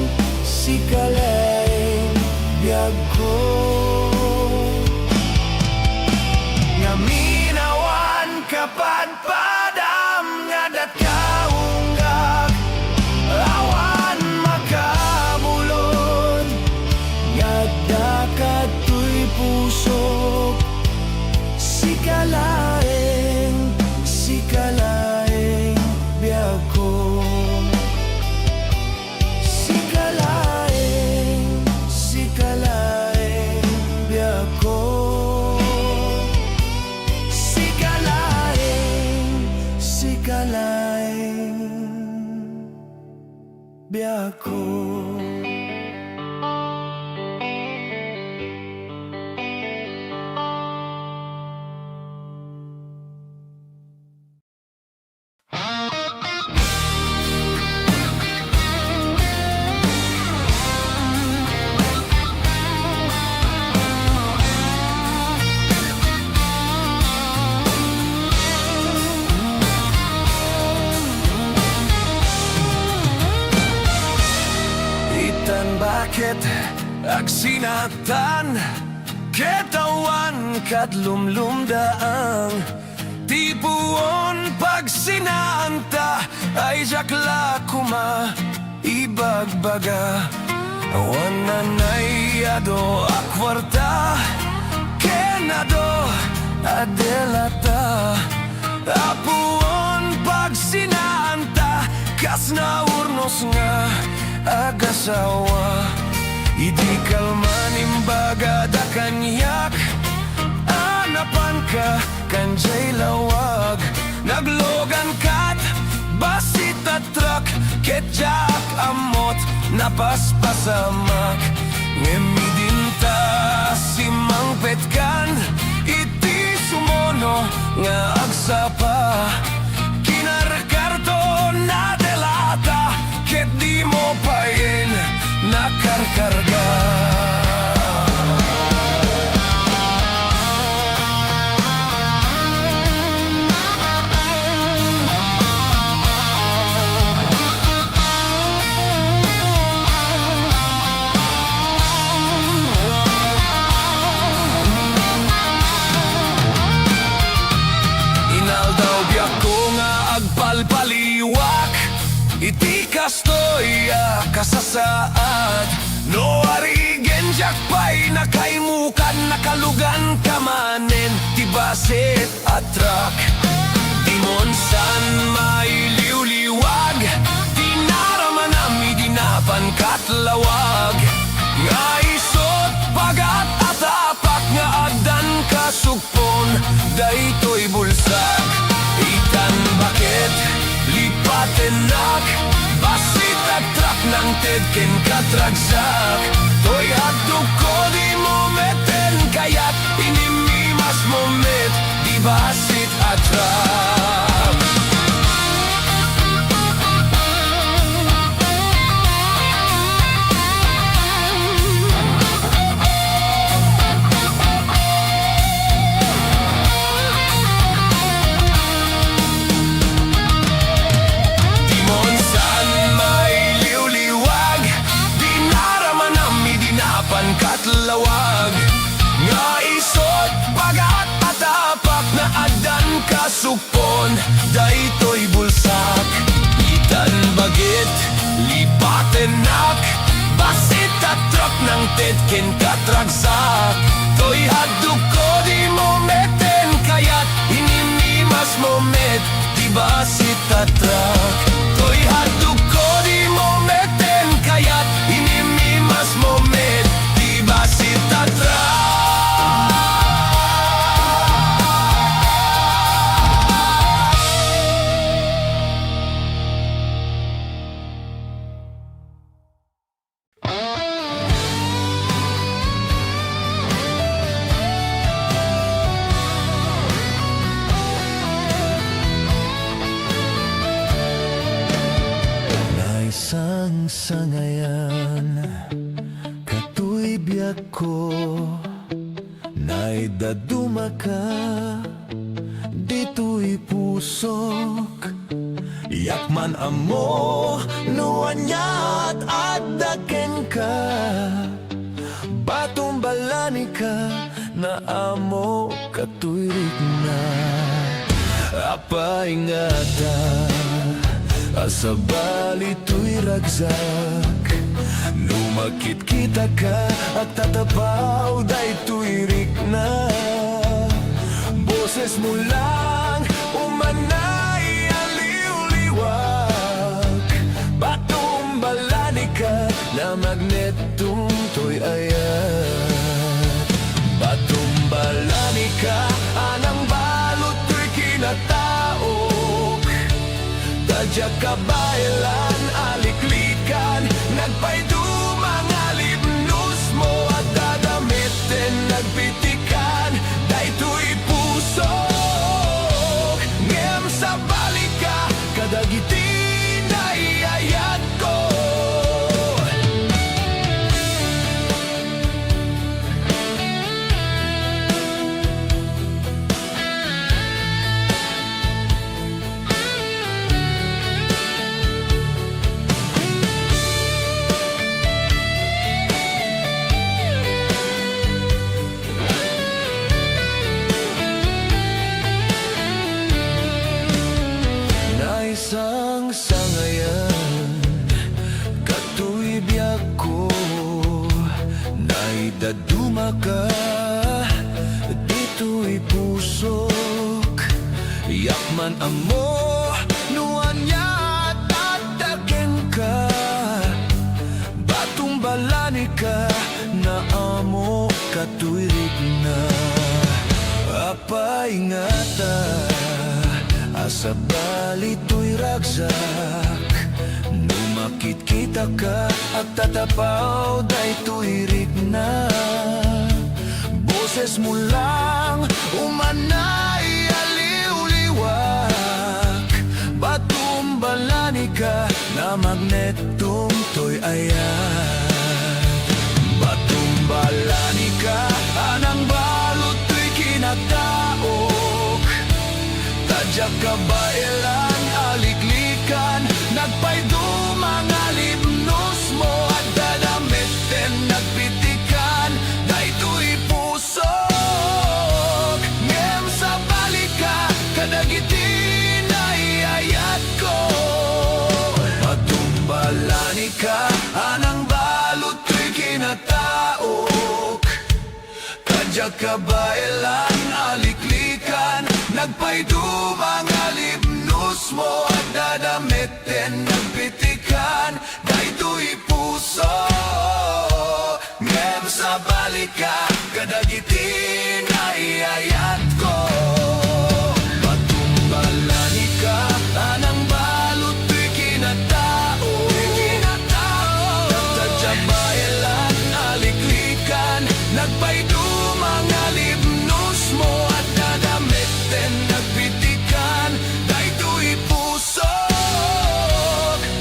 biyag ko kapat padam nga datkaunggak awan makabulon nga dakat tuy puso sikalaeng biyag ko sikalaeng biyag ko biyag ko bakit agsinatan ketawan kadlumlumdaang tipuon pag sinanta ay jakla kuma ibagbaga awan nanayado akwarta kenado adelata nga agasawa. Idi kalman imbaga da kanyak, anapan ka kanjay lawag. Naglogan kat basit at truck, ketjak amot napaspasamak. Ngemidin ta simang petkan, iti sumono nga agsapa. Kinarkarto na delata, ket di mo pain nakarkarga. Palpaliwak, iti kastoya kasasaad. No arigen jakpay nakaimukan, nakalugan kamanen tibasit atrak. Dimonsan mailiwliwag, dinaraman ami dinapan katlawag. Nga isot pagat atapak, nga adan kasugpon daytoy bulsak. Ikan bakit lipatenak, basit at trap ng tedken katragsak. Toy hadok ko di mo meten, kaya't inimimas mo met, di basit at trap. Katlawag, nga isot pagat atapak, na adan kasupon daytoy bulsak. Itan bagit lipatenak, basit at truck ng tedken katragsak. Toy haduk ko di mo meten, kaya't inimimas mo met, di basit at truck. Toy haduk ko di mo meten, kaya't inimimas mo met, basit at trap. Naisang sangayan biyak ko, naidaduma ka, dito'y pusok. Yakman amo, nuanyat at daken ka. Batumbalani ka, na amo katuirik na. Apa ingata, asabali to'y ragsak. Lumakit kita ka at tatapaw daytoy rik na. Boses mo lang umanay aliw-liwag. Batumbalani ka na magnetong to'y ayat. Batumbalani ka anang balot to'y kinataok. Tadya kabaylan aliklikan, nagpaydo mga libnos mo at dadamitin, nagpitikan daytoy pusok. Ngem sa balika kadagiti na iayat ko. Isang sangayan, katu'y biyak ko, naidaduma ka, dito'y pusok. Yakman amo, nuan niya at dagen ka. paingata asa bali to'y ragsak numakit kita ka at tatapaw day to'y rigna boses mo lang umanay aliw-liwak batumbalani ka na magnetong to'y ayat batumbalani ka anang balot to'y kinataok tadyak kabailan aliklikan nagpaydumang alipnos mo at dadamiten nagpitikan daytoy pusok ngem sa balika kadagitin ay ayat ko patumbalani ka anang balot to'y kinataok tadyak kabailan aliklikan nagpaydumang alipnos mo at dadamiten nagpitikan daytoy puso ngem sa balika kadagitin ay ayat ko patumbalani ka anang balot to'y kinatao nagtadyak bailan aliklikan nagpaydumang alipnos mo at dadamiten nagpitikan daytoy puso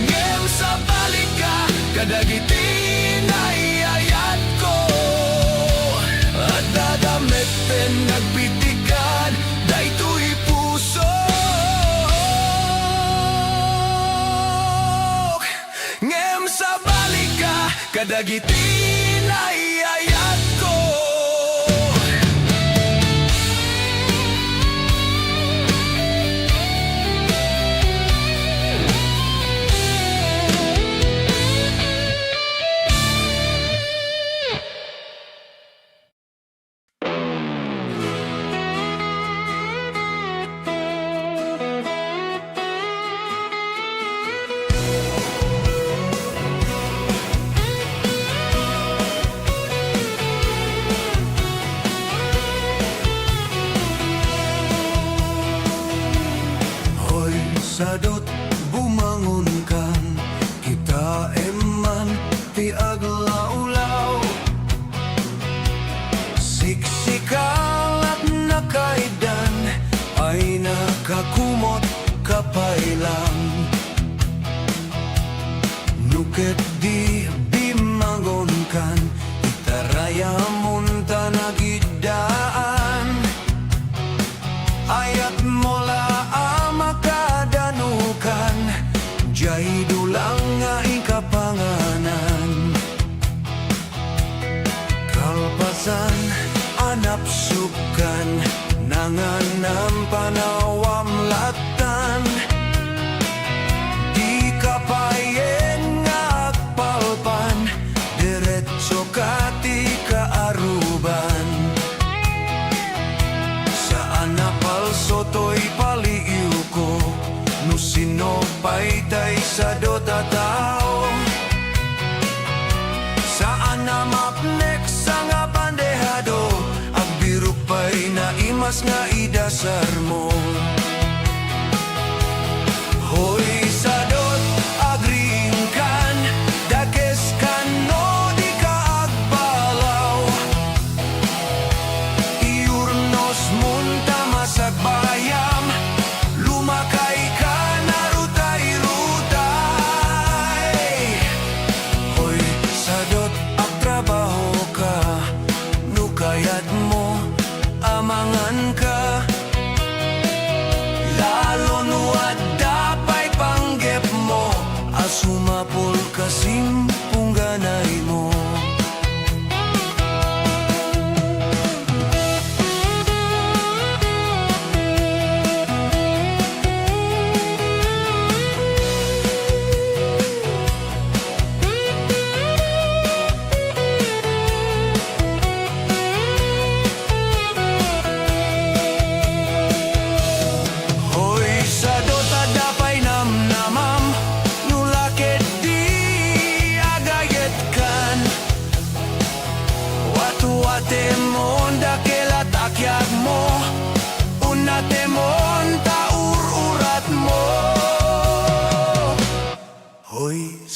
ngem sa balika kadagitin ay ayat ko at dadamiten nagpitikan daytoy puso ngem sa balika kadagitin ay ayat ko. Sadot bumangon kan kita eman ti aglaulaw siksikal at nakaidan ay nakakumot kapailang nuket di bimangon kan itaraya munta nagidaan ayat mola amakadan jay dulang nga ikapanganan kalpasan anap sukan nanganam panawam latan di kapayeng agpalpan diretso kati kaaruban saan napalso to'y paliiw ko no sinopay tay sa dota tao saan na mapnek sa nga bandehado agbirok pa'y naimas nga idasar mo hoy sadot agringkan dakes kan no di ka agbalaw iurnos munta masagbayam lumakay ka narutay-rutay hoy sadot agtrabaho ka nukayat mo amangan ka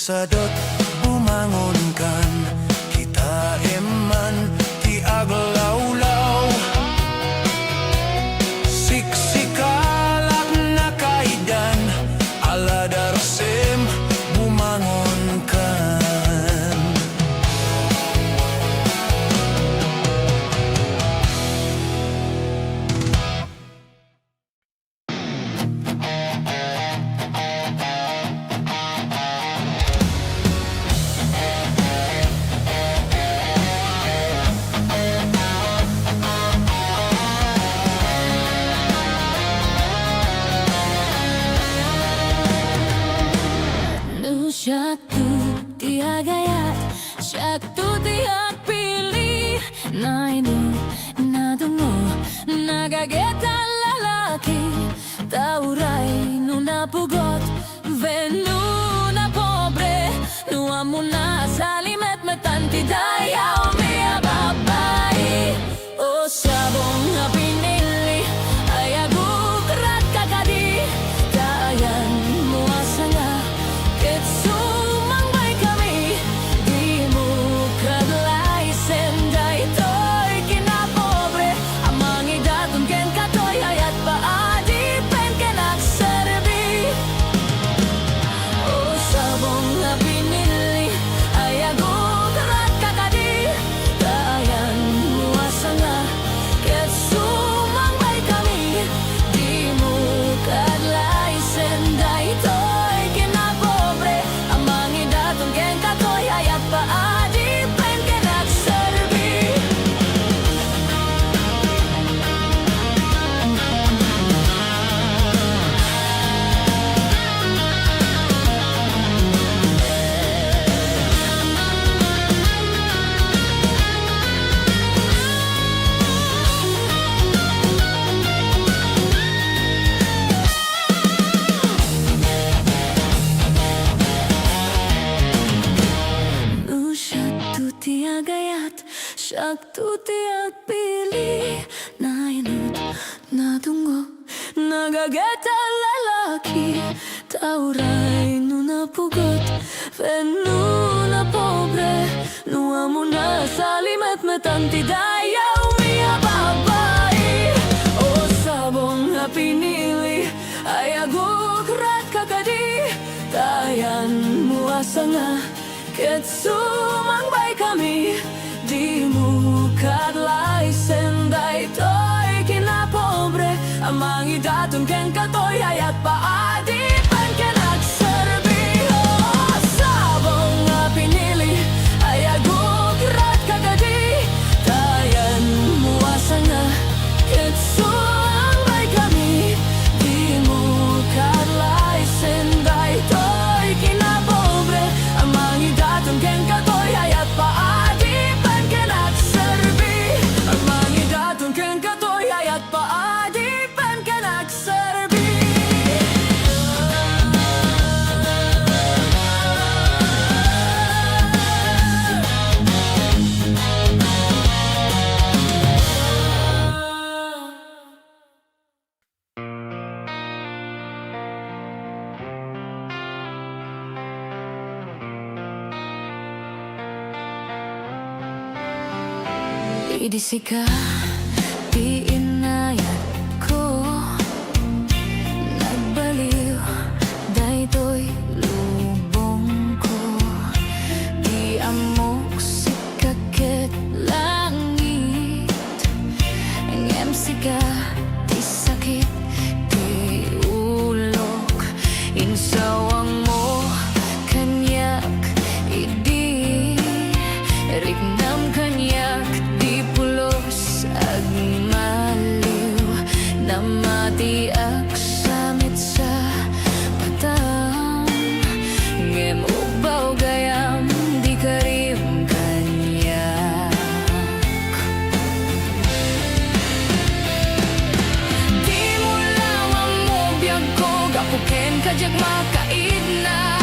sadot bumangonkan kita eman ti aglawlaw siksikalak na kaidan ala darsem bumangonkan. Syaktu tiak gayat, syaktu tiak pilih. Na ini, na tungo, na gageta lalaki. Taurai nu na pugot, venu na pobre. Nu amo na salimet metanti dayaw miya babae. O sabong na pinili, ay aguk rat kakadi. Dayan mo asanga, sumang bay kami, di mo kaglay senday to'y kinapobre. Amang idatong ken katoy ayat paadi pen kenak serbi. O sabong na pinili, ay aguk rat kakadi. Dayan mo asanga, ket sumang bay kami, di mo kaglay senday to'y kinapobre. Amang idatong ken katoy ayat paadi pen kenak serbi. Nu syaktu tiak gayat, syaktu tiak pilih. Na inut, na tunggu, na gageta lalaki. Taurai nu na pugot, venu na pobre. Nu amo na salimet metanti dayaw miya babae. O sabong na pinili, ay aguk rat kakadi. Dayan mo asanga, ket sumang bay kami, di mo kadlay senday to'y kinapobre. Amang idatong ken katoy ayat paadi pen kenak serbi. O sabong nga pinili, ay aguk rat kakadi. Dayan mo asanga, ket sumang bay kami, di mo kadlay senday to'y kinapobre. Amang idatong ken katoy ayat paadi pen kenak serbi. Amang idatong ken katoy ayat paadi pen kenak serbi. Idisika di inayat ko, nagbaliw daytoy lubong ko. Di amok sikaket langit, ngem sika di sakit di ulok. Insawang mo kanyak idi, rignam kanyak di pulos agmaliw. Namatiak samit sa patang, ngem ubaw gayam di karim kanyak. Di mo lawang mo biyag ko, gapuken kajag makaid na.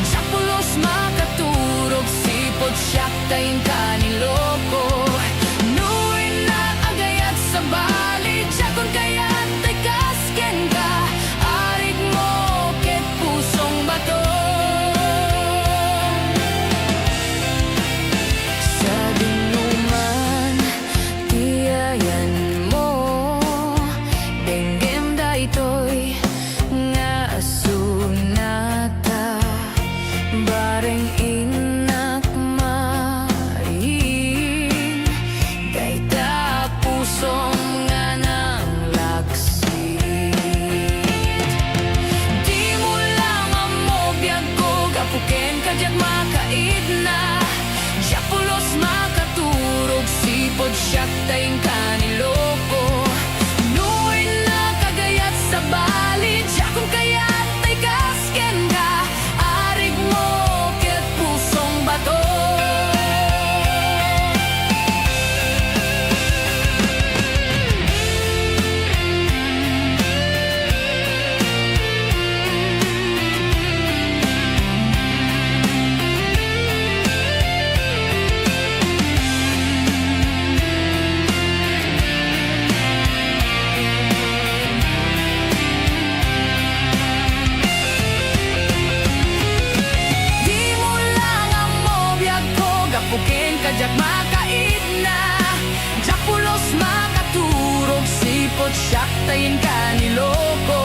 Japulos makaturog, sipot siyak tayin kaniloko. Nuin na agayat sa bali, jakon kayat ay kasken ka. Arik mo ket pusong bato. Benggem da ito'y nga asunata bareng inak marin Dayta pusom nga nang laksit Di mo lang ang mobiyag ko gapuken kadyag makaid na Siya pulos makaturog sipod siyak tayong kaniloko Nuoy na kagayat sa bali Siya kung kayat ay kasken ka Arig mo ket pusong bato Di mo lang ang mobiyag ko gapuken kadyag makaid na Diyak pulos makaturog sipot siyak tayin kaniloko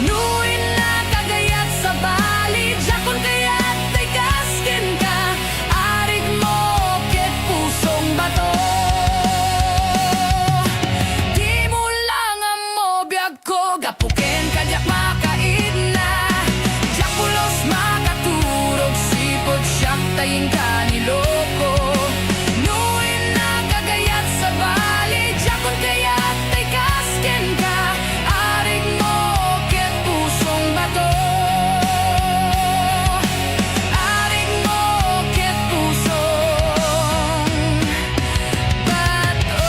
Nuin na kagayat sa bali Diyak kung kayat ay kasken ka Arig mo ket pusong bato Di mo lang ang mobiyag ko gapuken kadyag makaid na Diyak pulos makaturog sipot siyak tayin kaniloko Nuin na kagayat sa bali Diyak kung kayat ay kasken ka Arig mo ket pusong bato Arig mo ket pusong bato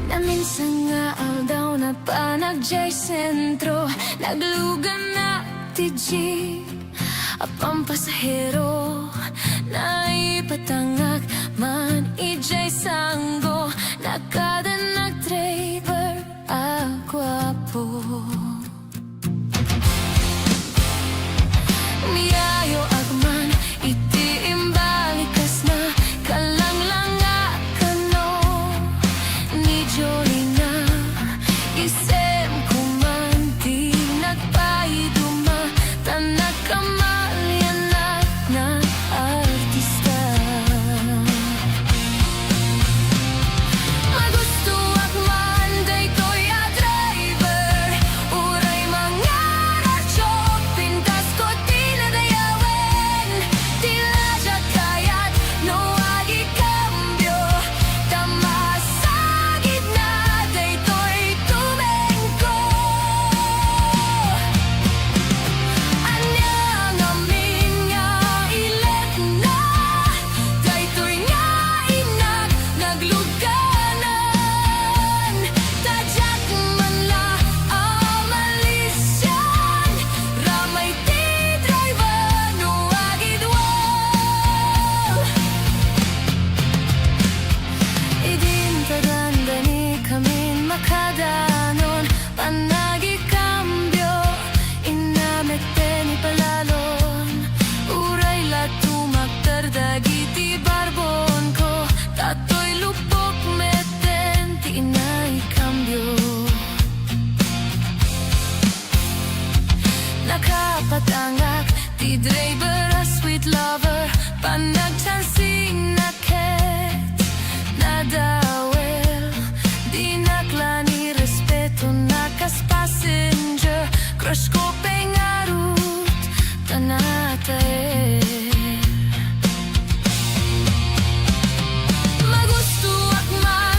Naminsan nga aldaw na panagjay sentro Naglugan na ti jeep Apang pasahero Na ipatangak man ijay sanggo Nakada nag-driver agwapo Miyayo agman iti imbalikas na Kalanglanga kano ni Jolina Isem kumanti nagpaiduma Tanak kamalyan na artista Magusto akman daytoy a driver Uray mga radyo pintas ko tinadayawen Tila siya kayat no agi kambyo Tamasagid na daytoy tumengko Anyang amin nga ilet na Daytoy nga inak nagluganan Tadyak man la amalisyan Ramay ti driver no agidwal Idintagandani kamin makadanon Panagi kambyo Inamete ni palalon Uray latumak tardagi ti barbon ko Tatoy lupok meten ti inay kambyo Nakapatangak ti driver a sweet lover Panagchansing na ket Nadawel Di naklani respeto nakas passenger Crush ko pengarut tanatae Magusto akman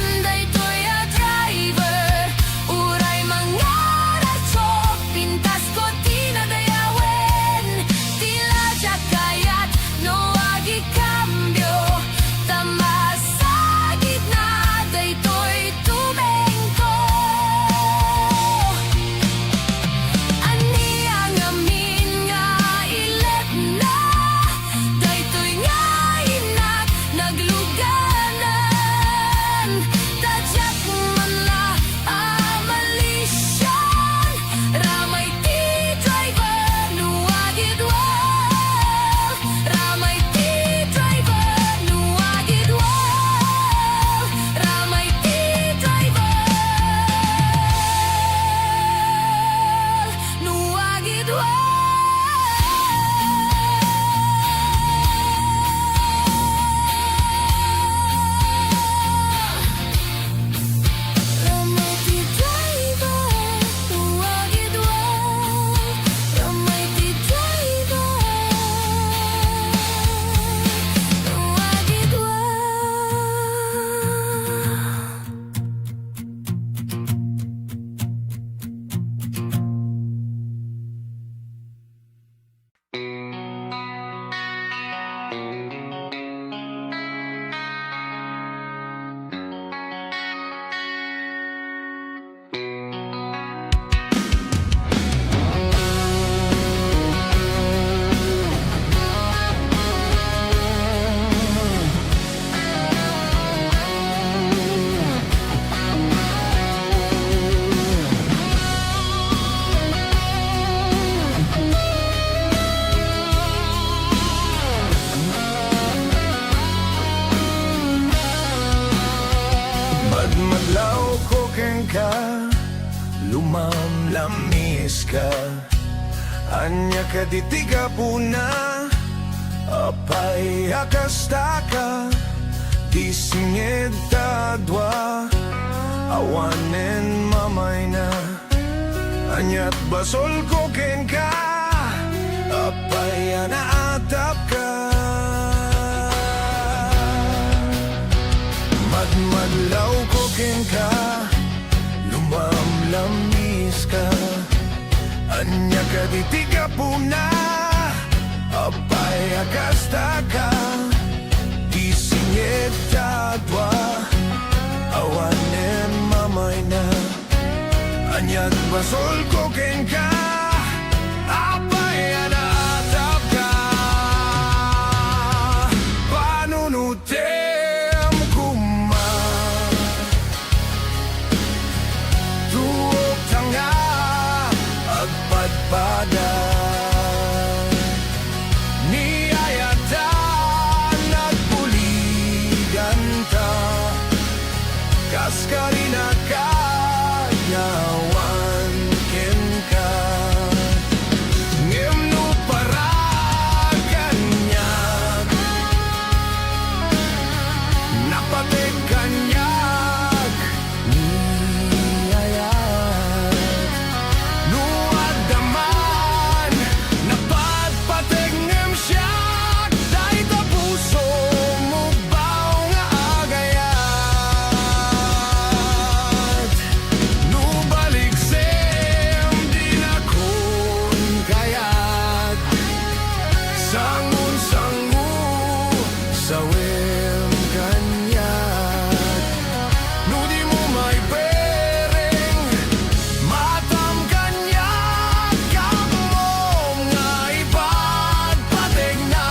Madmadlaw ko keng ka, lumamlamis ka. Anya ka ditiga puna, apay akasta ka. Disingid tadwa, awanen mamay na. Anyat basol ko keng ka, apay anaatap ka. Madmadlaw ko keng ka, lumamlamis ka. Anya ka ditiga puna, apay akasta ka. Disingit tadwa, awanen mamay na. Anyat basol ko keng ka, apay anaatap ka. Panunutem kuma, tuog tanga, agpadpada. Niyayatan nagpuligan ta, kaskarina ka. Nyawan ken ka, ngem no paraganyak, napatek kanyak, niyayat, nuadaman, napatpatek ngem siyak, dahil ta puso mo bao nga agayat. Nubalik sem din akon kayat, sangun-sangu sa wem kanyat. No di mo may pereng, matam kanyak, kamom nga ipagpatek na.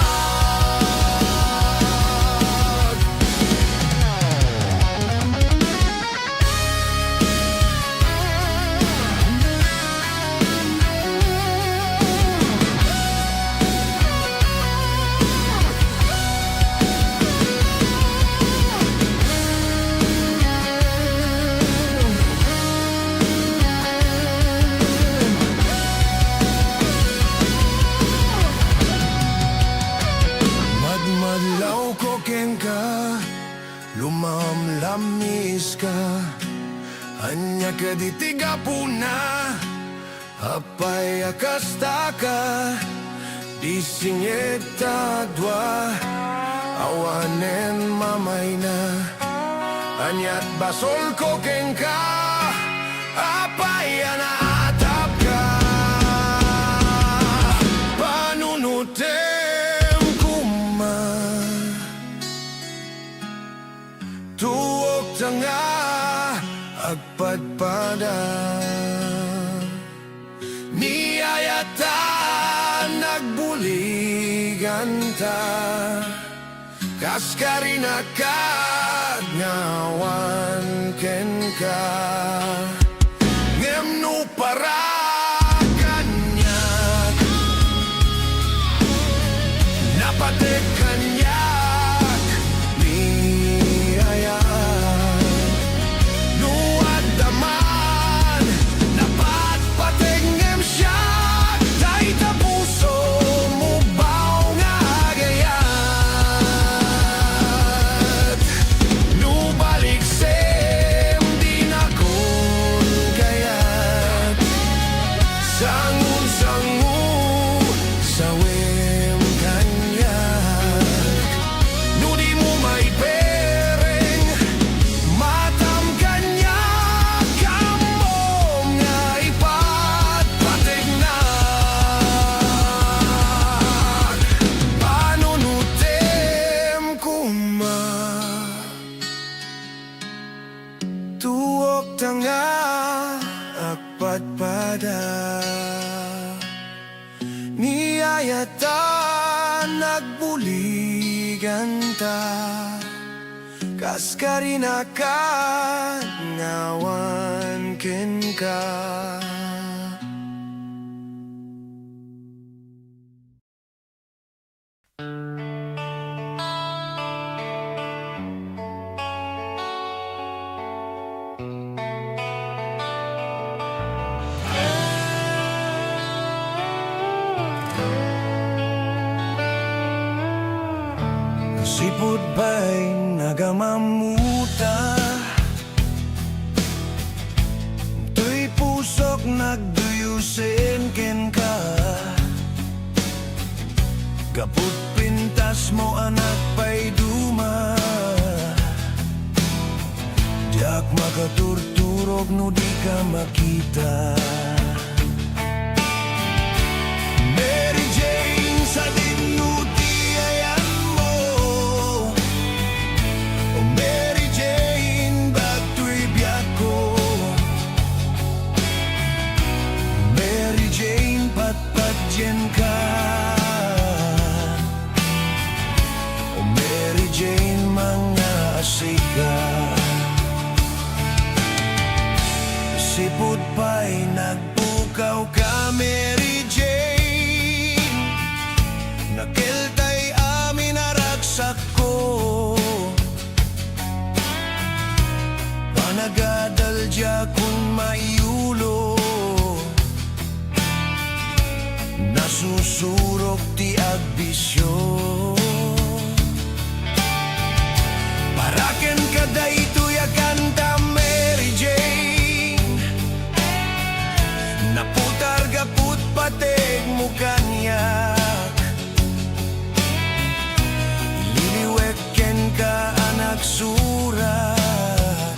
Madmadlaw ko keng ka, lumamlamis ka. Anya ka ditiga puna, apay akasta ka. Disingit tadwa, awanen mamay na. Anyat basol ko keng ka, apay anaatap ka. Panunutem kuma, tuog tanga, agpadpada. Niyayatan nagbuligan ta, kaskarina ka, ngawan ken ka. Ngem no paraganyak, napatek kanyak, niyayat, nuadaman, napatpatek ngem siyak, dahil ta puso mo bao nga agayat. Nubalik sem din akon kayat, sangun-sangu sa wem kanyak. No di mo may pereng, matam kanyak, kamom nga ipagpatek na. Panunutem kuma, tuog tanga, agpadpada. Niyayatan nagbuligan ta, kaskarina ka, ngawan ken ka. pa'y nagamamuta. Tuy pusok nagduyusin ken ka. Kaput pintas mo anak pa'y duma. Diak makaturturog no di ka makita. Mary Jane sa dinutiayan mo. O Mary Jane bagto'y biyak ko. Mary Jane patpatyen ka. O Mary Jane mga asika. Sipot pa'y nagpukaw ka, Mary Jane. Nakiltay amin naragsak ko. Panagadal dya kung mayulo. Nasusurok ti agbisyo. Paraken kada ito'y akanta, Mary Jane. Naputar gaput pateg mo kanyak. Liliwek ken ka anak surat.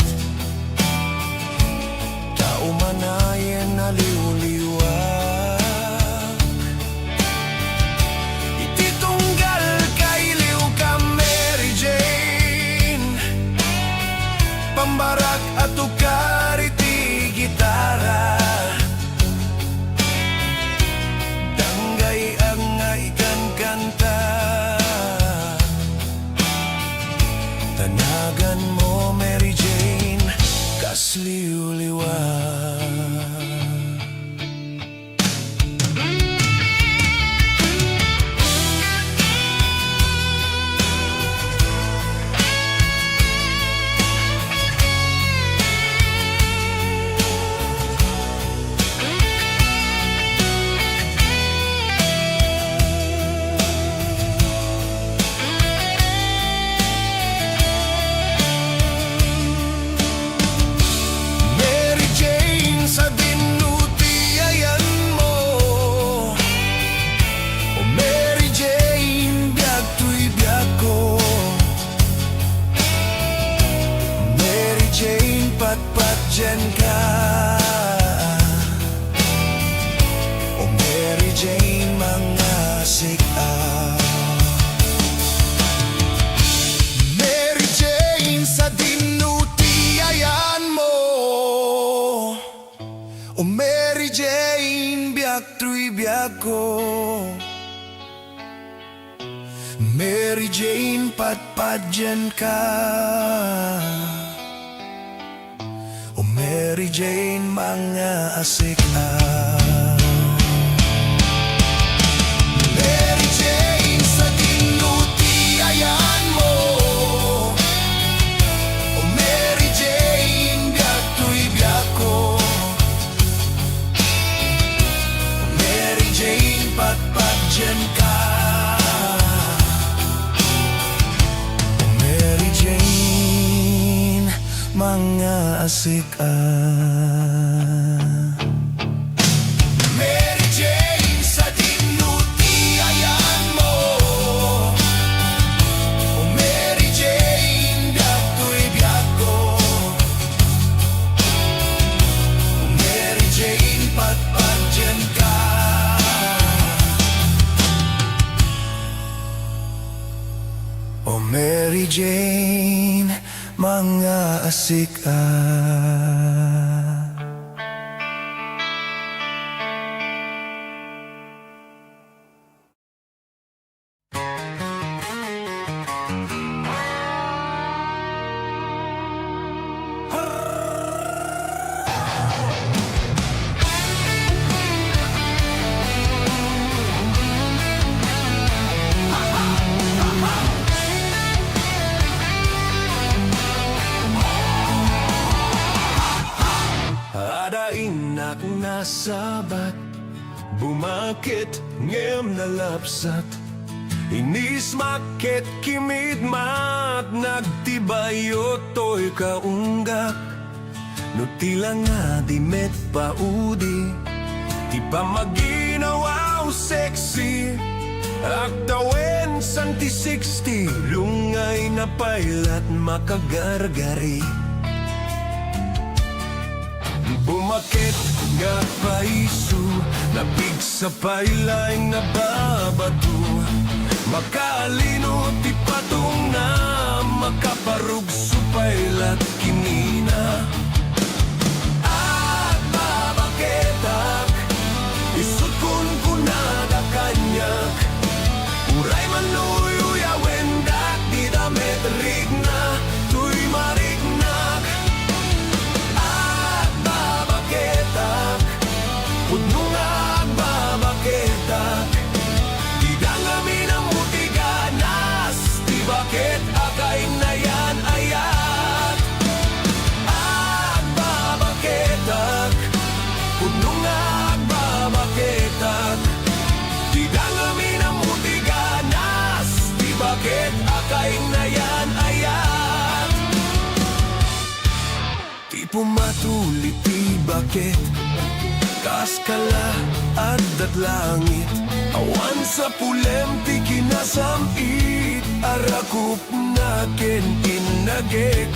Tao manayen naliw-liwag. Ititunggal kailiw ka, Mary Jane. Pambarak at ukar iti gitara. Kanta tanagan mo, Mary Jane, kasliw-liwag. Patpatyan ka. O Mary Jane mga sika. Mary Jane sa dinutiayan mo. O Mary Jane biyak tuy biyak ko. Mary Jane patpatyan ka. O Mary Jane mga asika. Mary Jane sa dinutiayan mo. O Mary Jane biyak tuy biyak ko. O Mary Jane patpatyan ka. O Mary Jane mga asika. Mary Jane sa dinutiayan mo. O Mary Jane biyak tuy biyak ko. O Mary Jane patpatyan ka. O Mary Jane mga asika. Inak nasabat, bumakit ngem nalapsat. Inis maket kimid mat nagtibayo to'y kaunggak. No tila nga di met paudi, di pa maginawaw sexy. Aktawen santi 60, lungay na pailat makagargari. Bumakit nga paisu, napig sa pailaing nababato. Makalino ti patong na, makaparug supailat kinina. At babaketak, isut kun kunada kanyak. Uray manuyo wendak, di damet rigna, tuy marignak. At babaketak, pudno nga babaketak. Di dangami na mutiganas, di bakit akay na yan ayat. At babaketak, pudno nga babaketak. Di dangami na mutiganas, di bakit akay na yan ayat. Di pumatuli ti bakit, kaskala at langit. Awan sa pulem ti kinasamit, arakup na ken inagek.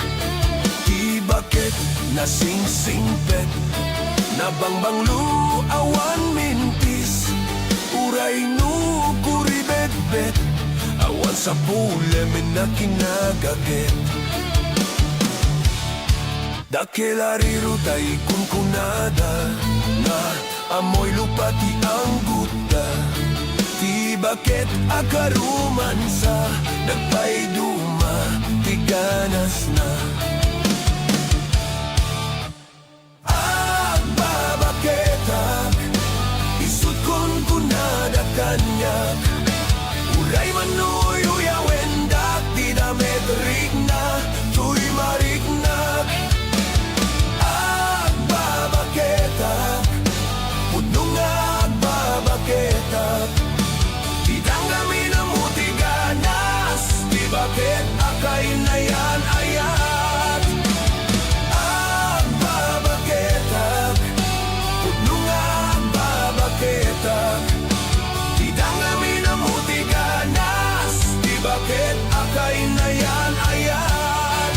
Ti bakit na sing-singpet, nabangbanglu awan mintis. Uray no kuribet-bet, awan sa pulem na kinagaget. Dakelariro tay kunkunada, na amoy lupati ang guta. Ti bakit akaruman sa nagpaiduma, tiganas na. Agbabaketak, isut kun kunada kanyak. Uray manuyo yawendak, di damet rigna, tuy marignak. Agbabaketak, pudno nga agbabaketak. Di danggami na mutiganas, di bakit akay na yan ayat. Agbabaketak, pudno nga agbabaketak. Di danggami na mutiganas, di bakit akay na yan ayat.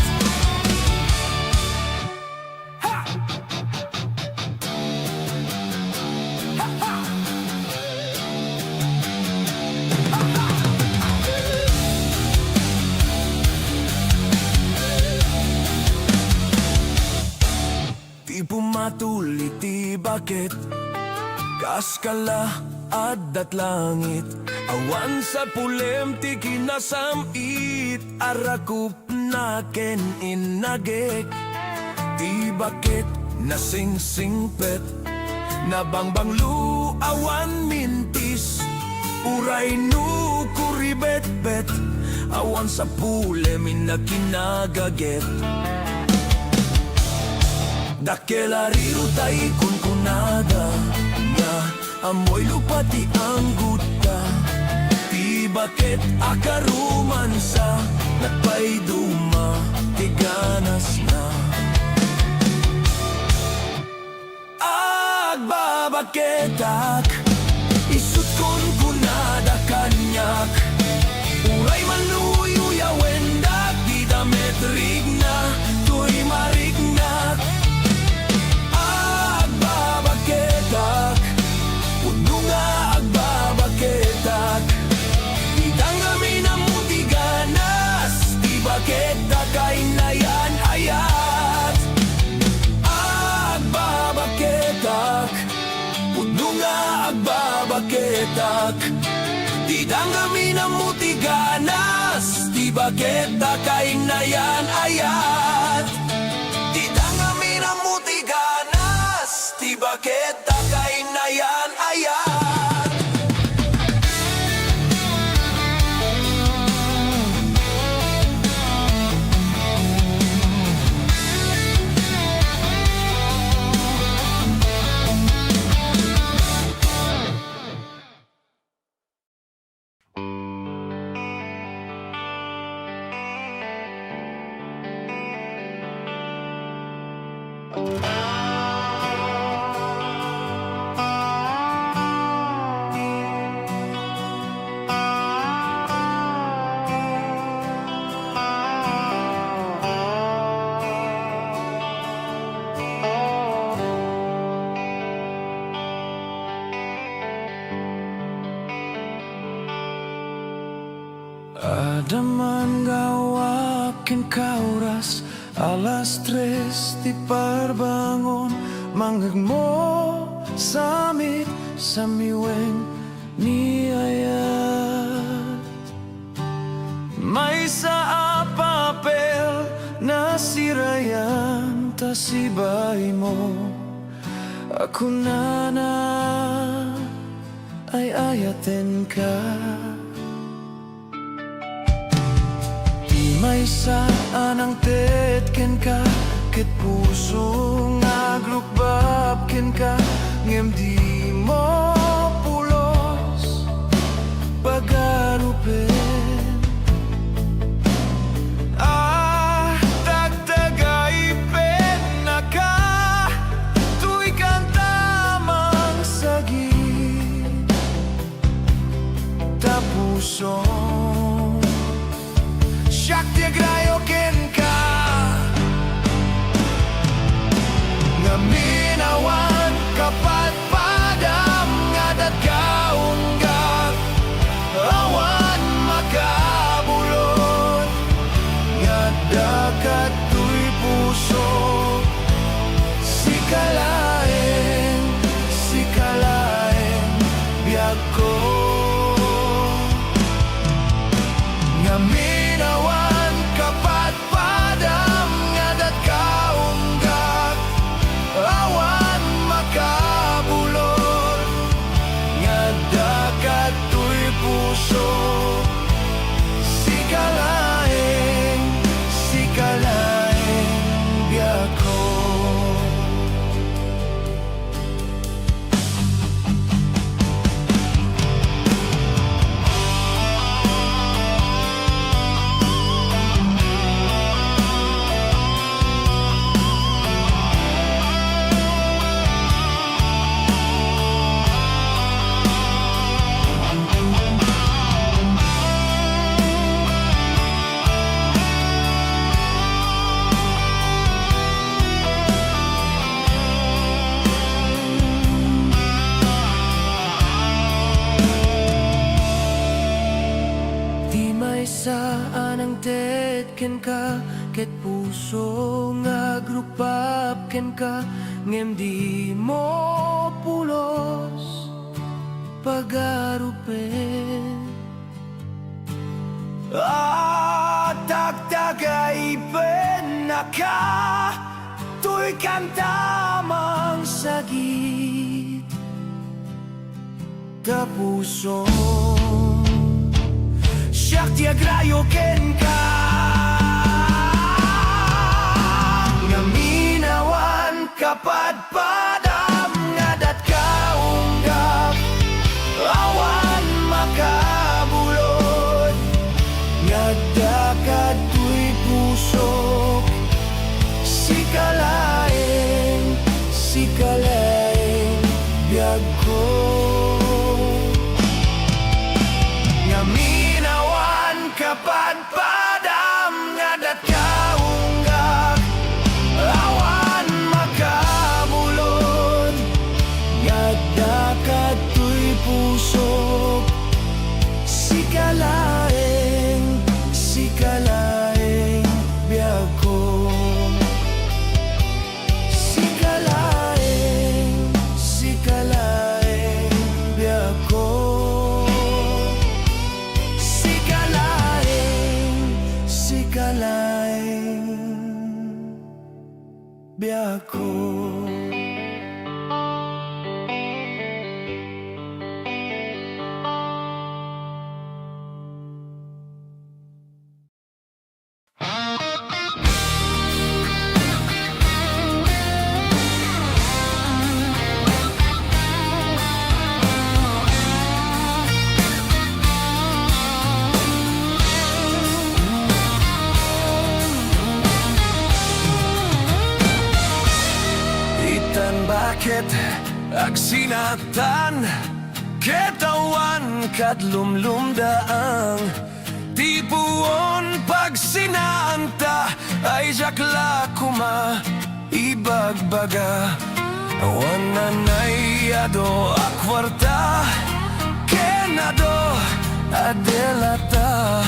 Di pumatuli ti bakit, kaskala at langit. Awan sa pulem ti kinasamit, arakup na ken inagek. Ti bakit na sing-singpet, nabangbanglu awan mintis. Uray no kuribet-bet, awan sa pulem na kinagaget. Dakelariro tay kunkunada, na amoy lupati ang guta. Ti bakit akaruman sa nagpaiduma, tiganas na. Agbabaketak, isut kun kunada kanyak. Uray manuyo yawendak, di damet rigna, tuy marignak. Agbabaketak, pudno nga agbabaketak. Di danggami na mutiganas, di bakit akay na yan ayat. Agbabaketak, pudno nga agbabaketak. Di danggami na mutiganas, di bakit akay na yan ayat. Di danggami na mutiganas, di bakit akay na yan ayat. Adaman gawakin kauras alas 3 di parbangon manggagmo samit samiweng ni ayat may sa papel na sirayan tasibay mo ako na ay ayaten ka. May saan ang tetken ka ket puso nga glukbab ken ka ngem di mo pulos pagarupen tagtagay pen na ka tuy kantamang sagit tapuso Shakti agrayo ken ka nga minawan kapat padam nga datkaunggak awan makabulot nga dakat tuy puso sikalaeng biag ko nga minawan kapat padam nga datkaunggak awan makabulot nga dakat tuy puso sikalaeng biag ko. Saan ang tetken ka ket puso nga glukbab ken ka ngem di mo pulos pagarupen tagtagay pen na ka tuy kantamang sagit tapuso Shakti agrayo ken ka nga minawan kapat padam nga datkaunggak awan makabulot nga dakat tuy pusok sikalaeng biag ko nga kapat padam nga datkaunggak awan makabulot nga dakat tuy pusok sikalaeng biag ko sikalaeng biag ko biag ko. bakit agsinatan ketawan kat lumlumdaang tipuon pag sinanta ay jakla kuma ibagbaga awan nanayado akwarta kenado adelata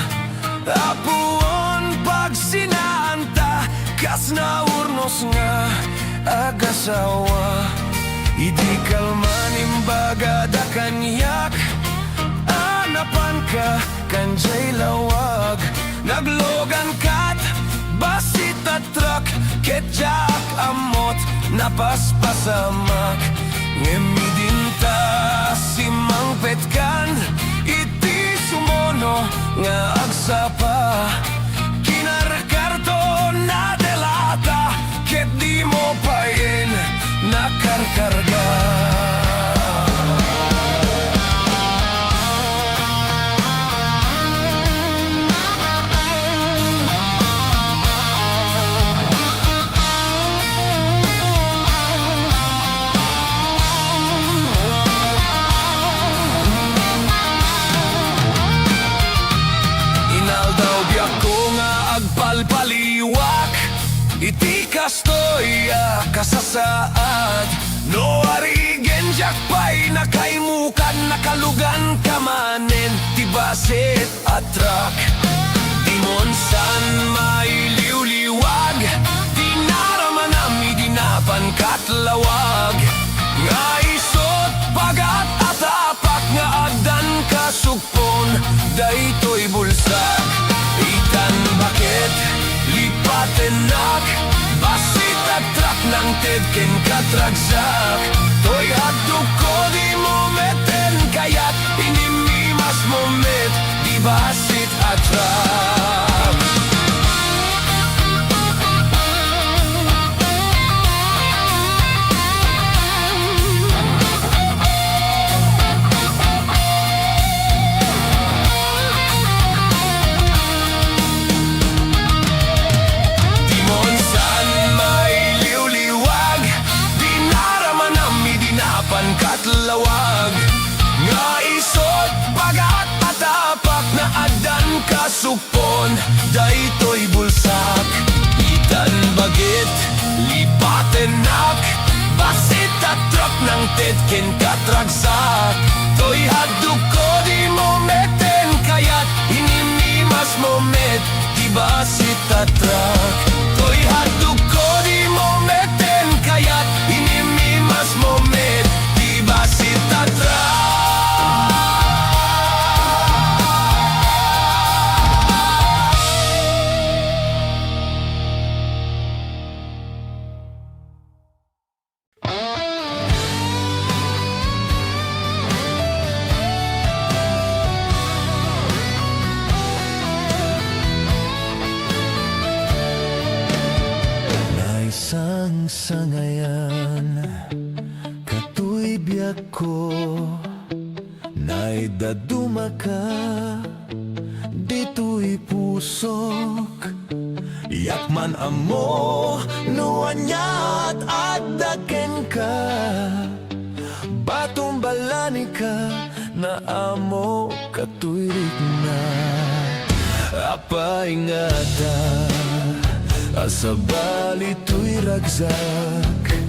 apuon pag sinanta kas na urnos nga agasawa idi kalman imbaga da kanyak anapan ka kanjay lawag naglogan kat basit at truck ketjak amot napaspasamak ngemidinta simang petkan iti sumono nga agsapa kinarkarto na delata ket di mo pain nakarkarga palpaliwak iti kastoya kasasaad no arigen jakpay nakaimukan nakalugan kamanen tibasit atrak dimonsan mailiwliwag dinaraman ami dinapan katlawag nga isot pagat atapak nga agdan kasugpon daytoy bulsak itan bakit lipatenak basit at trak ng tedken katragsak toy hadok ko di mo meten kayat inimimas mo met di basit at trak katlawag nga isot pagat atapak na adan kasupon daytoy bulsak itan bagit lipatenak basit at truck ng tedken katragsak toy haduk ko di mo meten kayat inimimas mo met di basit at truck toy haduk ko di mo meten kayat inimimas mo met basit at naisang sangayan ko naidaduma ka dito'y pusok yakman amo nuanyat at daken ka batumbalani ka na amo katuirik na apay ngata asabali to'y ragsak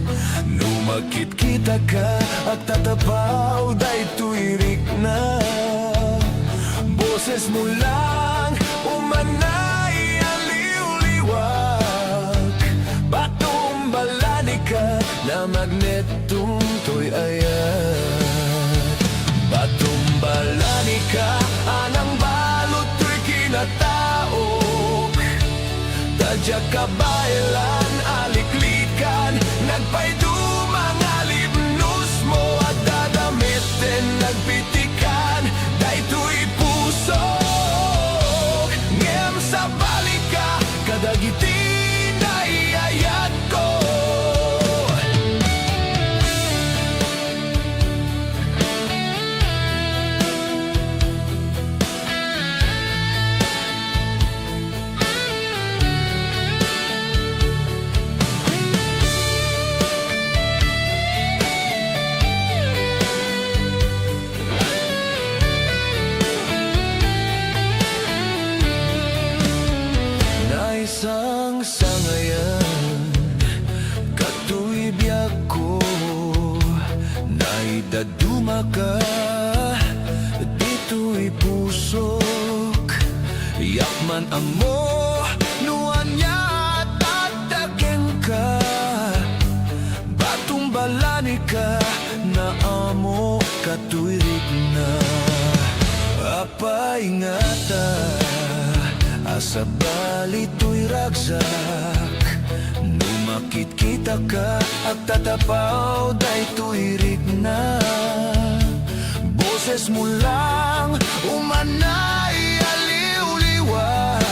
numakit kita ka at tatapaw daytoy rik na boses mo lang umanay aliw-liwag batumbalani ka na magnetong to'y ayat batumbalani ka anang balot to'y kinataok tadya kabaylan aliklikan nagpaydumang alibnus mo at dadamitin nagpitikan daytoy puso ngem sa balika kadagiti na iayat ko Daduma ka, dito'y pusok. Yakman amo, nuan niya tatakin ka. Batong balani ka, na amo katuirik na. Apa ingata, asa bali to'y ragsak. Numakit kita ka, at tatapaw day tuirik na. Boses mo lang, umanay aliw-liwak.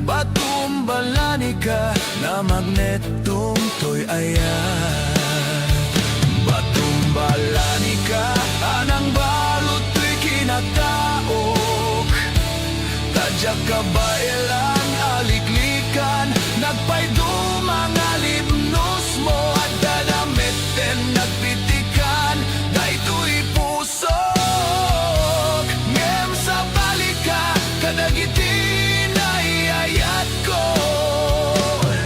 Batumbalani ka, na magnetong to'y ayan. Batumbalani ka, anang balot to'y kinataok. Tadyak ka ba ilang aliklikan, nagpaydum ang alipnos mo. At dadamiten nagpitikan, dayto'y pusok. Ngem sa balika, kadagitin ay ayat ko.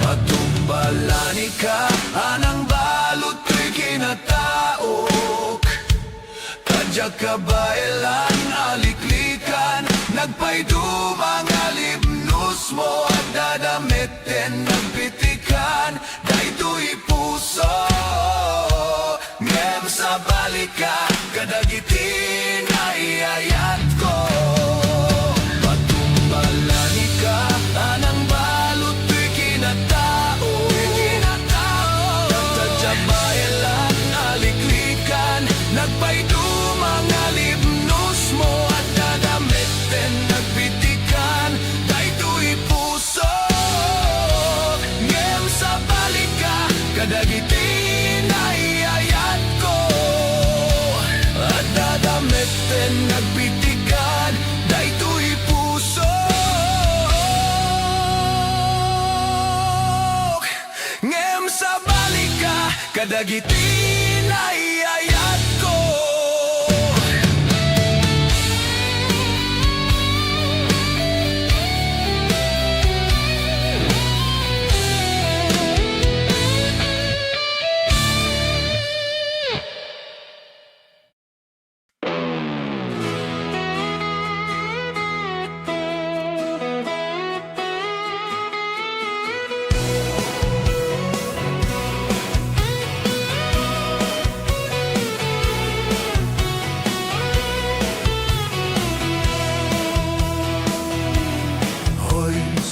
Patumbalani ka, anang balot to'y kinataok. Tadyak ka ba ilang aliklikan, nagpaydum ang alipnos mo. At dadamiten nagpitikan, dayto'y puso. Ngem sa balika, kadagitin ay ayat ko. Patumbalani ka, anang balot to'y kinatao. Nagtadya ba ilan aliklikan, nagpaydum ang alipnos mo. At dadamiten nagpitikan, dayto'y puso. Ngem sa balika, kadagitin ay ayat ko. At dadamiten nagpitikan, dayto'y puso. Ngem sa balika, kadagitin ay ayat ko.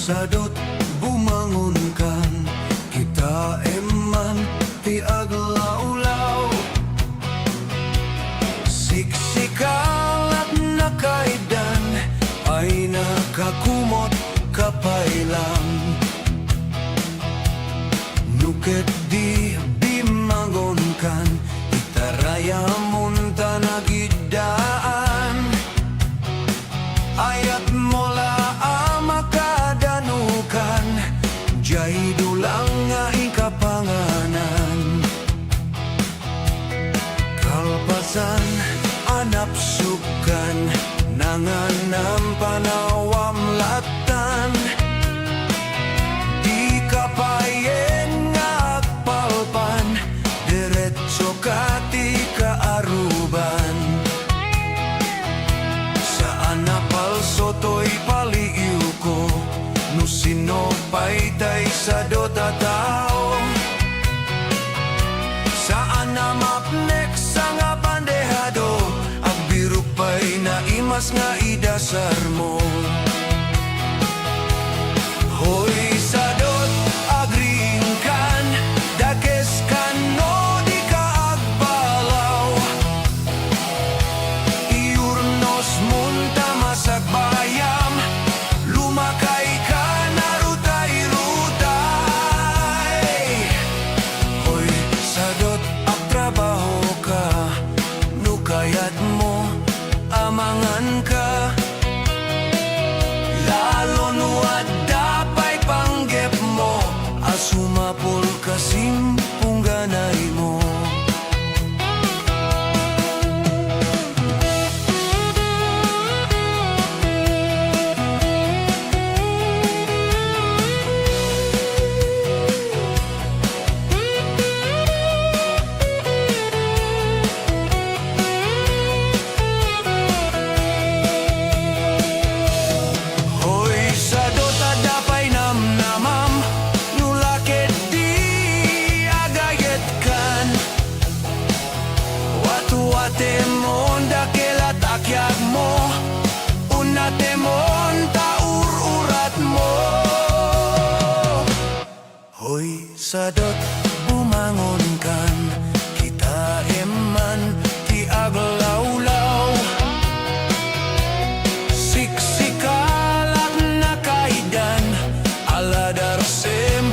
Sadot bumangon kan, kita eman ti aglaw-law. Siksikal at nakaidan, ay nakakumot kapailang. Nuket di bimangon kan, itaraya munta nagidaan. Ayat mola amakadan, jay dulang nga ikapanganan. Kalpasan, anap sukan, nanganam panawam latan. Di kapayeng nga agpalpan, diretso kati kaaruban. Saan napalso to'y paliiw ko, no sinopay tay sa dota tao. Saan na mapnek sa nga bandehado, ang birok pa'y naimas nga idasar mo. Hoy sadot agringkan, dakes kan no di ka agbalaw. Iurnos munta masagbayam, lumakay ka na rutay-rutay. Hoy sadot ang trabaho ka, nukayat mo amangan ka. sadot bumangon kan kita eman ti aglawlaw siksikalat na kaidan ala darsem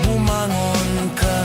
bumangon kan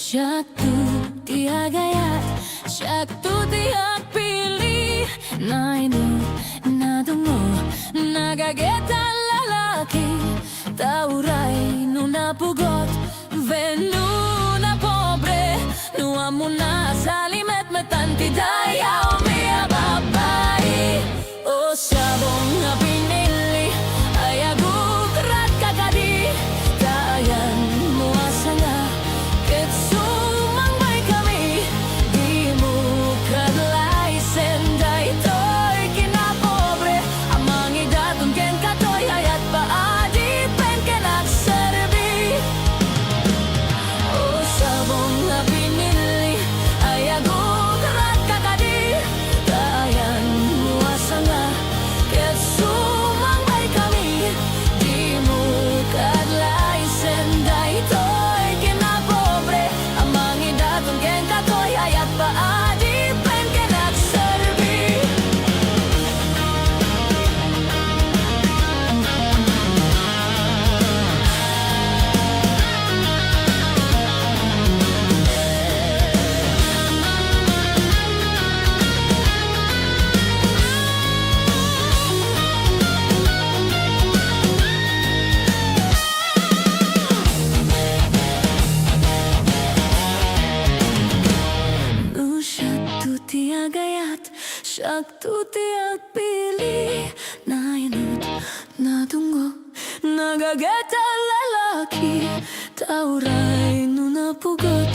Syaktu tiak gayat, syaktu tiak pilih. Na ini, na tunggu, na gageta lalaki. Taurai nu na pugot, venu na pobre. Nu amuna salimet metanti daya omia babai. O sabong na pinili, ayagu kerat kakadi. Tayan muasa nga. Syaktu tiak pilih, na inut, na tunggu, na gageta lalaki. Taurai nu na pugot,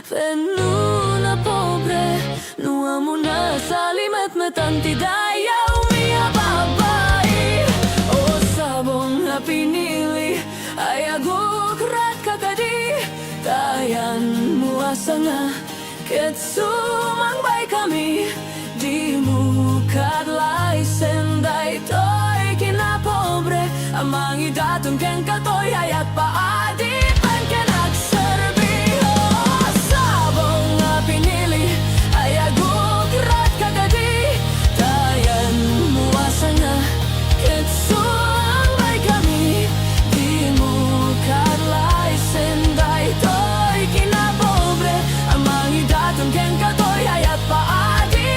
venu na pobre. Nu amuna salimet metanti daya umia babai. O sabong na pinili, ayagu kerat kakadi. Tayan muasa nga, ketsumang bay kami. Di muka lai sendai toy kina pobre amangi datun ken katoy ayat pa adi pen kenak serbi oh sabong nga pinili ayagu kerat kagadi tayan muasa nga ketsuang bay kami di muka lai sendai toy kina pobre amangi datun ken katoy ayat pa adi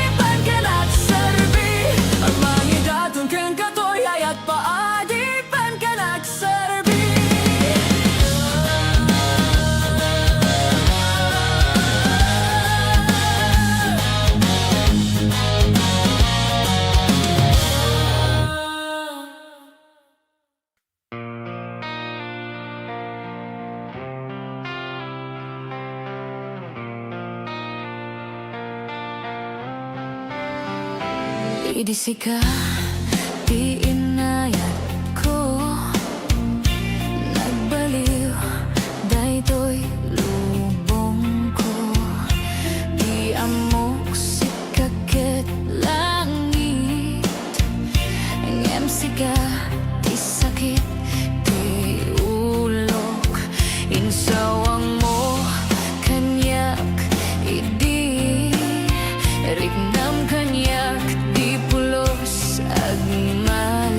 Idisika di inayat ko nagbaliw daytoy lubong ko di amok sikaket langit ngem sika di sakit di ulok insawang mo kanyak idi rignam kanyak di pulos agmal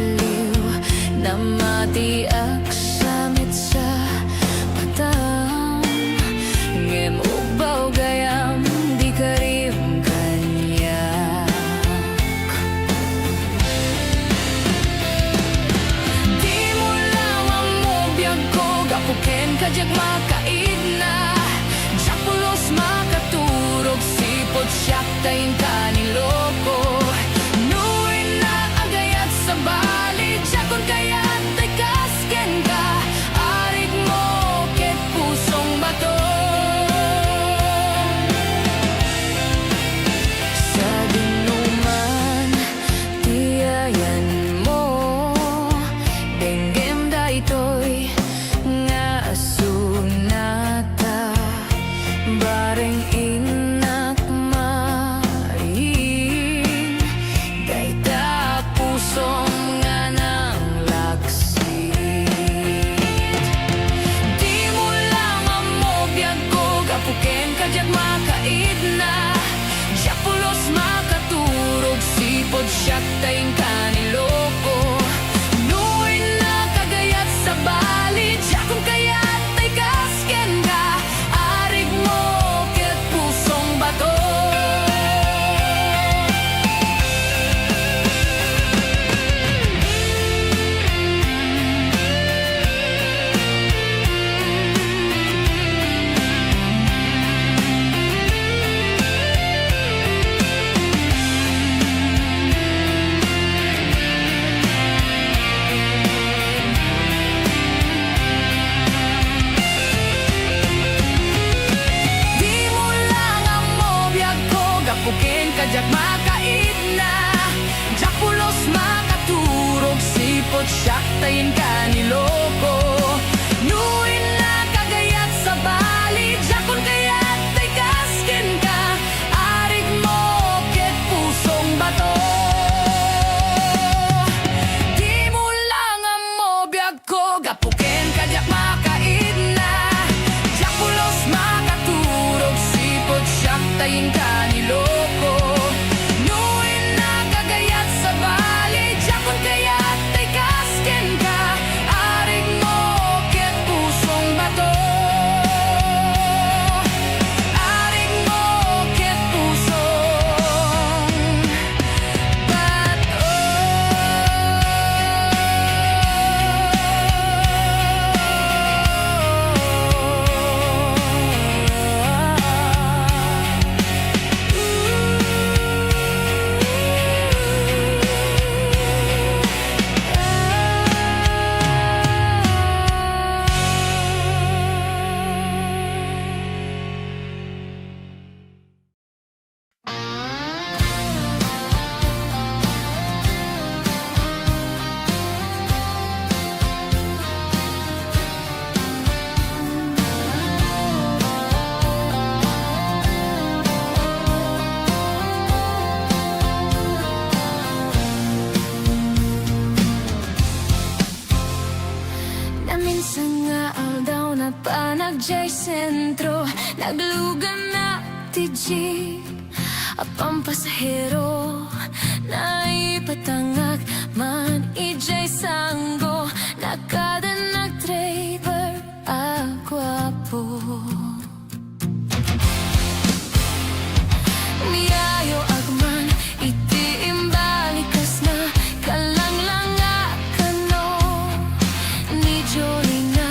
makaid na. Diya pulos makaturog, sipod siya tayong kaniloko. Nuoy na kagayat sa bali, diya kung kayat tay kasken ka. Arig mo ket pusong bato. Pukin ka jak makaid na. Jak pulos makaturog, sipot siyak tayin ka niloko. Nuin na kagayat sa bali, jakon kayat tay kasken ka. Arig mo ket pusong bato. Di mo lang ang mo biyag ko, gapukin ka jak makaid na. Jak pulos makaturog, sipot siyak tayin ka niloko. Minsan nga aldaw na pa nagjay sentro, naglugan na ti jeep. Apang pasahero na ipatangak man ijay sanggo. Nakada nag-driver agwapo. Miyayo agman iti imbalikas na kalanglang akano. Ni Jolie na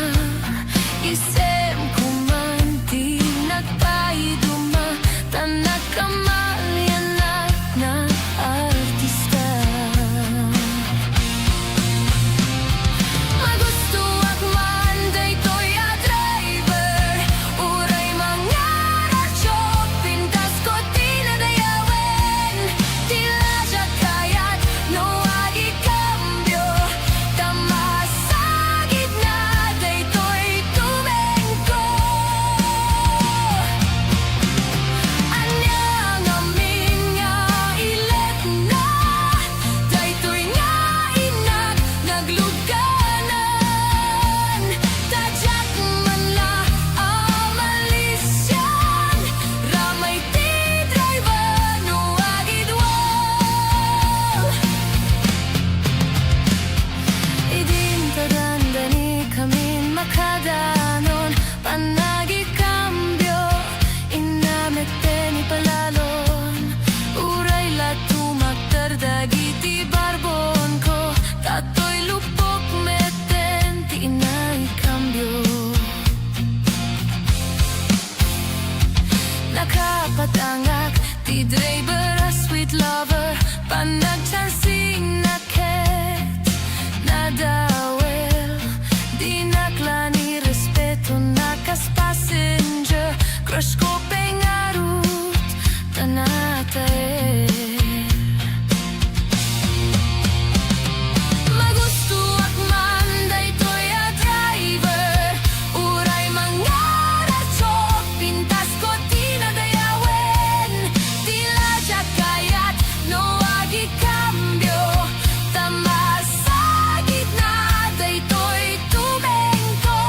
isem kumanti nagpaiduma tanak kamalyanak na artista. Magusto akman daytoy a driver, uray mga radyo pintas ko tinadayawen. Tila siya kayat no agi cambio, tamasagid na daytoy tumengko. Anyang amin nga ilet na daytoy nga inak nagluganan. Tadyak man la amalisyan, ramay ti driver no agidwal. Idintagandani kamin makadanon, panagi cambio, inamete ni palalon. Uray latumak tardagi ti barbon ko, tatoy lupok meten ti inay cambio. Nakapatangak ti driver a sweet lover, panagchansing na ket nadawel. Di naklani respeto nakas passenger, crush ko pengarut tanatae. Magusto akman daytoy a driver, uray mga radyo pintas ko tinadayawen. Tila siya kayat no agi cambio, tamasagid na daytoy tumengko.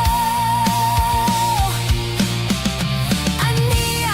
Ani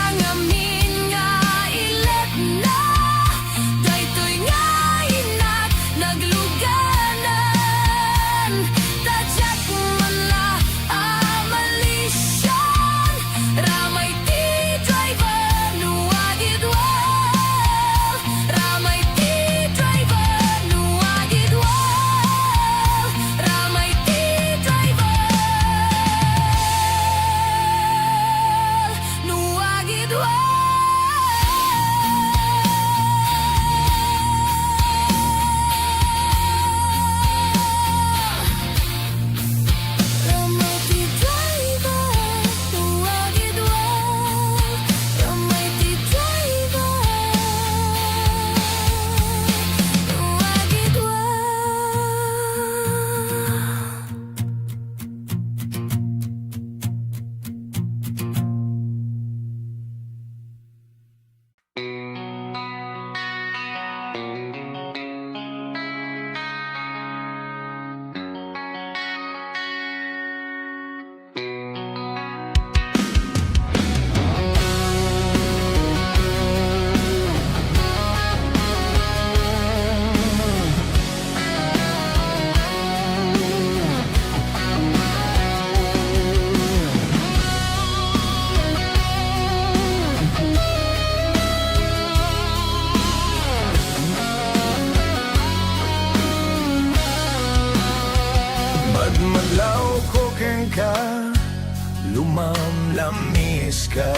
ka.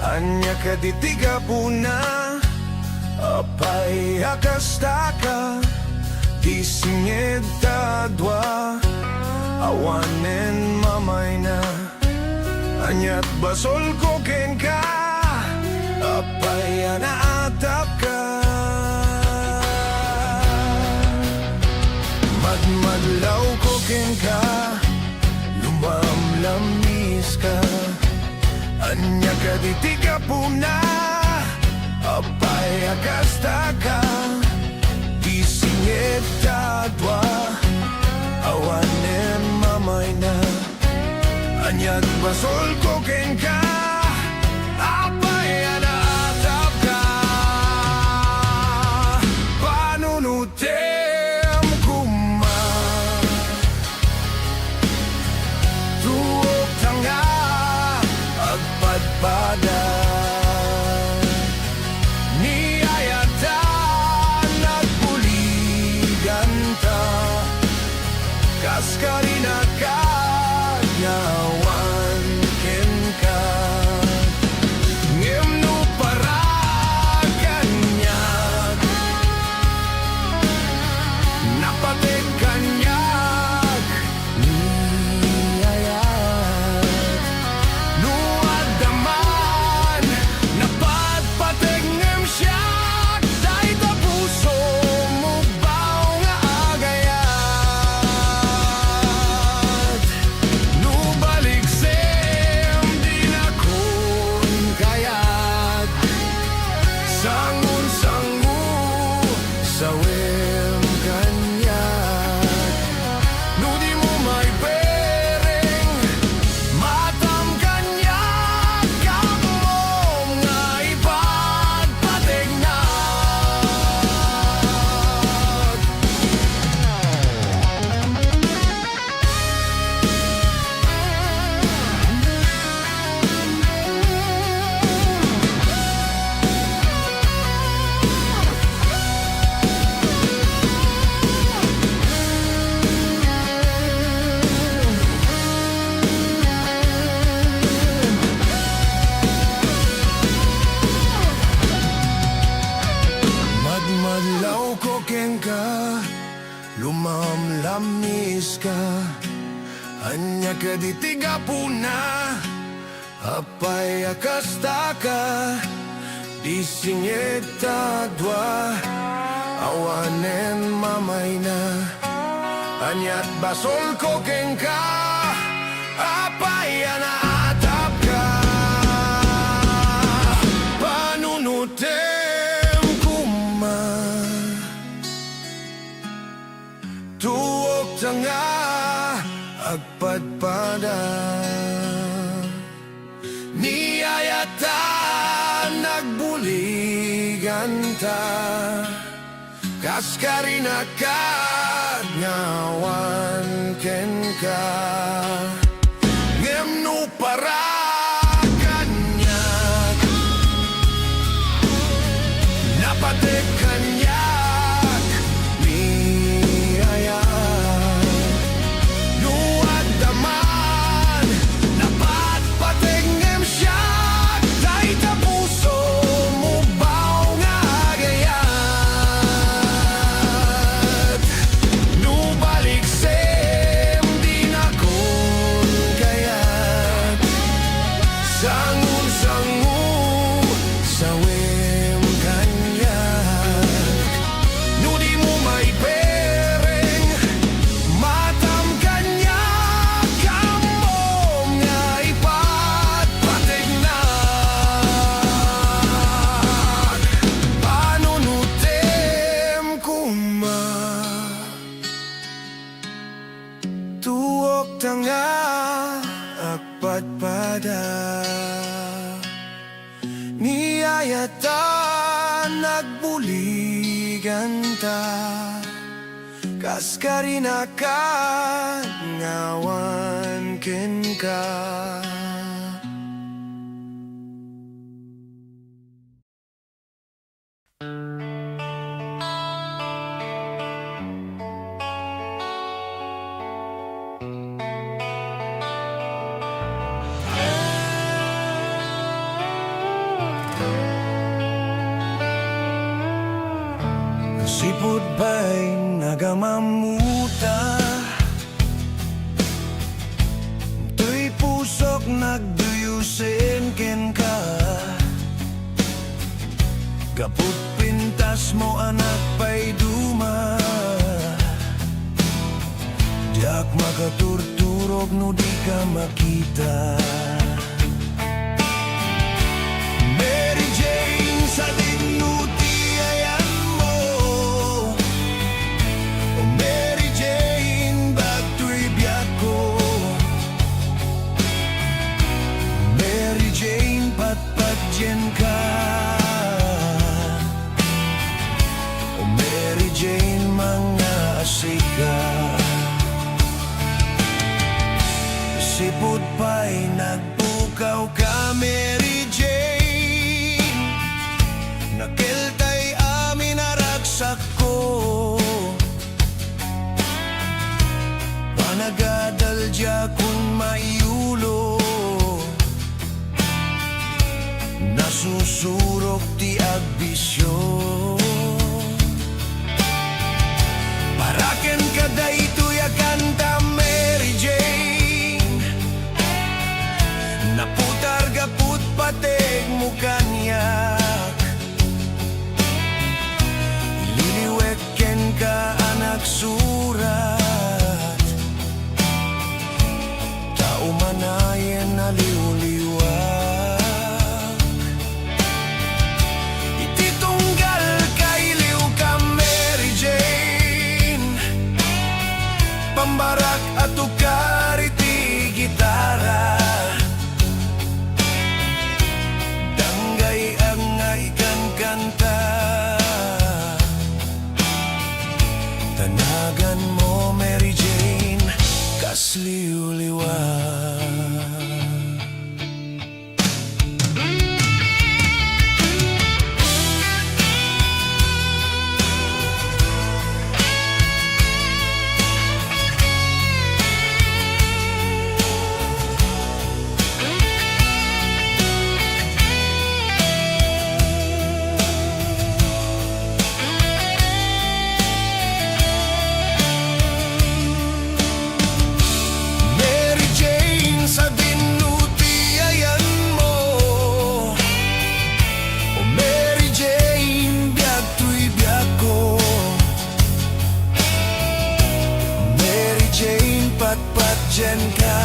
Anya ka ditiga puna, apay akastaka, disingid tadwa, awanen mamay na. Anyat basol ko ken ka, apay anaatap ka. Madmadlaw ko ken ka, lumamlamis ka. Anya ka ditiga puna, apay akastaka, disingit tadwa, awanen mamay na. Anyag basol ko ken ka, apay anaatap ka. Panunutem kuma, tuok tanga, agpadpada. Niyayatan nagpuligan ta, kaskarina ka, nyawan ken ka. Ngemno para kanyag, napatig kanyag, niyayat. Nuadaman, napadpatig ngem siyak, dahil ta puso mo baw nga agayat. Nubalik sem di na kun kayat, sangun-sangu sawem kanyat. No di mo may pereng, matam kanyat, kamom nga ipagpatig na. Madmadlaw ko ken ka, lumamlamis ka. Anya ka ditiga puna, apay akastaka, disingit tadwa, awanen mamay na. Anyat basol ko ken ka, apay anaatap ka. Panunutem kuma, tuok tanga, agpadpada. Niyayatan nagbuligan ta, kaskarina ka, nyawan ken ka. Ngemno para kanyag, napatig kanyag, niyayat. Nuadaman, napatpatig ngem siyak, dahil ta puso mo baw nga agayat. Nubalik sem di na kun kayat, sangun-sangu sawem kanyag. No di mo may pereng, matam kanyag, kamom nga ipagpatig na. Panunutem kuma, tuok tanga, agpadpada. Niyayatan nagbuligan ta, kaskarina ka, ngawan ken ka. Sipod ba'y nagamamuta? Tuy pusok nagduyusin ken ka. Kaput pintas mo anak pa'y duma. Diak makaturturog no di ka makita. Mary Jane sa dinutiayan mo. O Mary Jane bagto'y biyak ko. Mary Jane patpatyen ka. O Mary Jane mga asika. Sipod pa'y nagpukaw ka, Mary Jane. Nakiltay amin naragsak ko. Panagadalja kun maiulo. Nasusurok ti agbisyo. Paraken ka daytoy a kanta, Mary Jane. Naputar gaput pateg mo kanyak. Ililiweken ka anak surat. Tao manayen aliw-liwag. Ititunggal ka iliw ka, Mary Jane. Pambarak at ukar iti gitara. Tanagan mo, Mary Jane, kasliw-liwag. Patpatyan ka.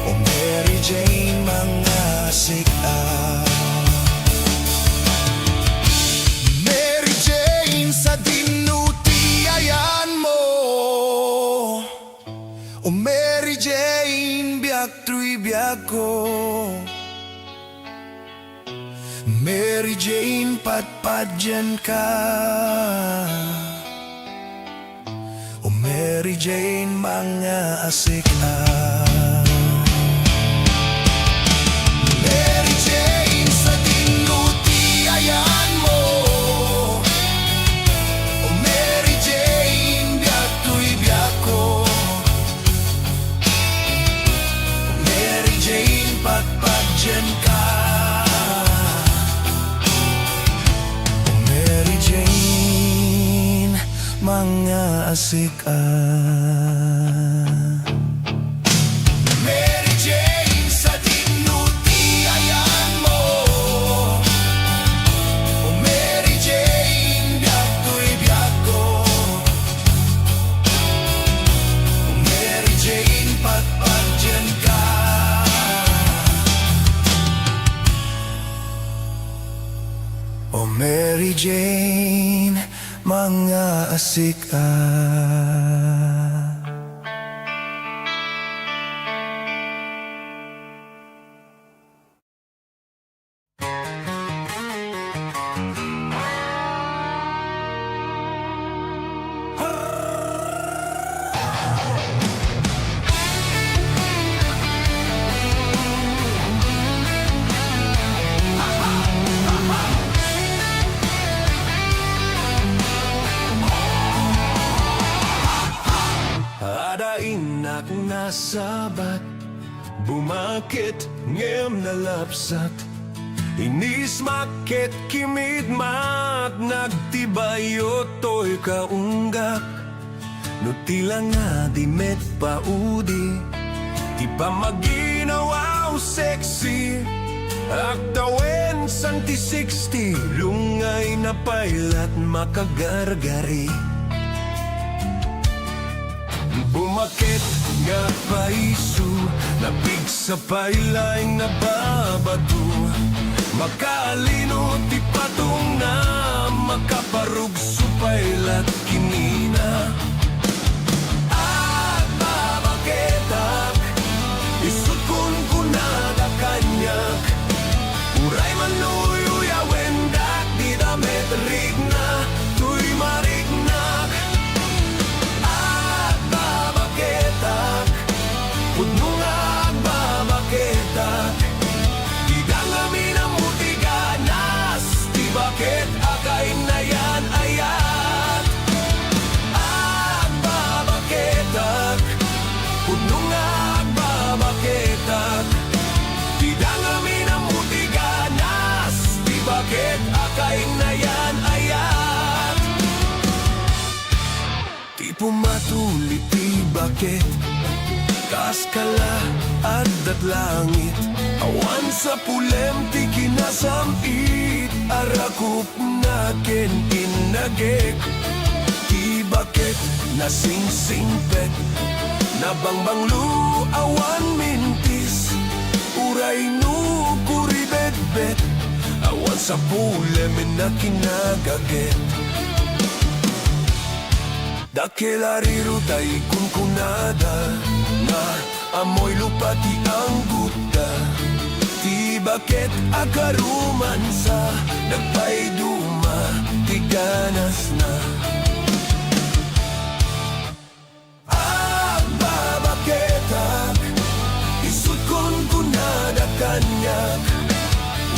O Mary Jane mga sika. Mary Jane sa dinutiayan mo. O Mary Jane biyak tuy biyak ko. Mary Jane patpatyan ka. O Mary Jane mga asika. Mary Jane sa dinutiayan mo. O Mary Jane biyak tuy biyak ko. O Mary Jane patpatyan ka. O Mary Jane mga asika. Mary Jane sa dinutiayan mo. O Mary Jane biyak tuy biyak ko. O Mary Jane patpatyan ka. O Mary Jane mga asika. Inak nasabat, bumakit ngem nalapsat. Inis maket kimid mat nagtibayo to'y kaunggak. No tila nga di met paudi, di pa maginawaw sexy. Aktawen santi 60, lungay na pailat makagargari. Bumakit nga paisu, nabig sa pailaing nababado. Makalino ti patong na, makaparug supailat kinina. At babaketak, isut kun kunada kanyak. Uray manuyo wendak, di damet rigna, tuy marignak. At babaketak, pudno nga at babaketak. Di dangami na mutiganas, di bakit akay na yan ayat. At babaketak, pudno nga at babaketak. Di dangami na mutiganas, di bakit akay na yan ayat. Di pumatuli ti bakit, kaskala at langit. Awan sa pulem ti kinasamit, arakup na ken inagek. Ti bakit nasingsingpet, nabangbanglu awan mintis. Uray no kuribet-bet, awan sa pulem na kinagaget. Dakelariru tay kunkunada, na amoy lupa ti ang guta. Ti bakit akaruman sa nagpaiduma, ti ganas na. Babaketak, isut kon kunada kanyak.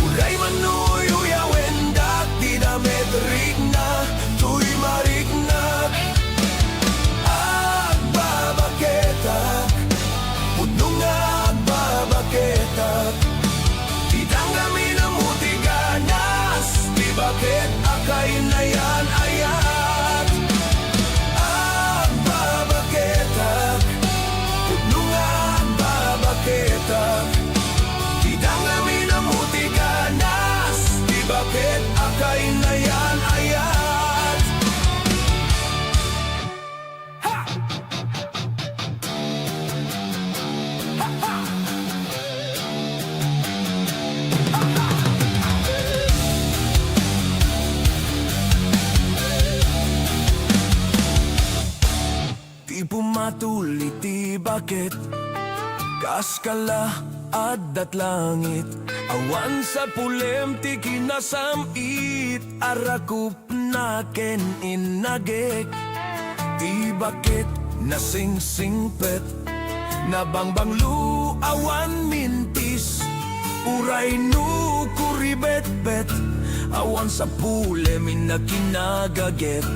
Uray manuyo wendak, di damet rigna, tuy marignak. Babaketak, pudno nga babaketak. Di dangami na mutiganas, di bakit akay na yan ayat. Babaketak, pudno nga babaketak. Di dangami na mutiganas, di bakit akay na yan ayat. Di pumatuli ti bakit, kaskala at langit. Awan sa pulem ti kinasamit, arakup na ken inagek. Ti bakit nasingsingpet, nabangbanglu awan mintis. Uray no kuribet-bet, awan sa pulem na kinagaget.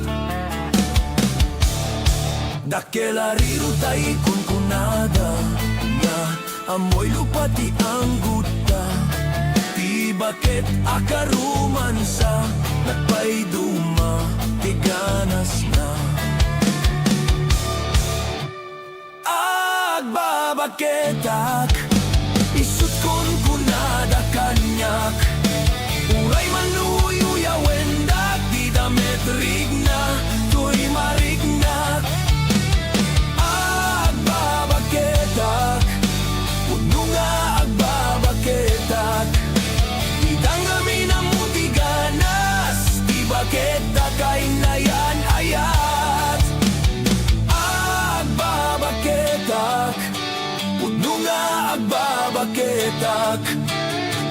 Dakelariru tay kunkunada, nga amoy lupa ti ang guta. Ti bakit akaruman sa nagpaiduma, ti ganas na. Agbabaketak, isut kon kunada kanyak. Uray manuyo wendak, di damet rigna, tuy marignak. Agbabaketak, pudno nga agbabaketak. Di dangami na mutiganas, di bakit akay na yan ayat. Agbabaketak, pudno nga agbabaketak.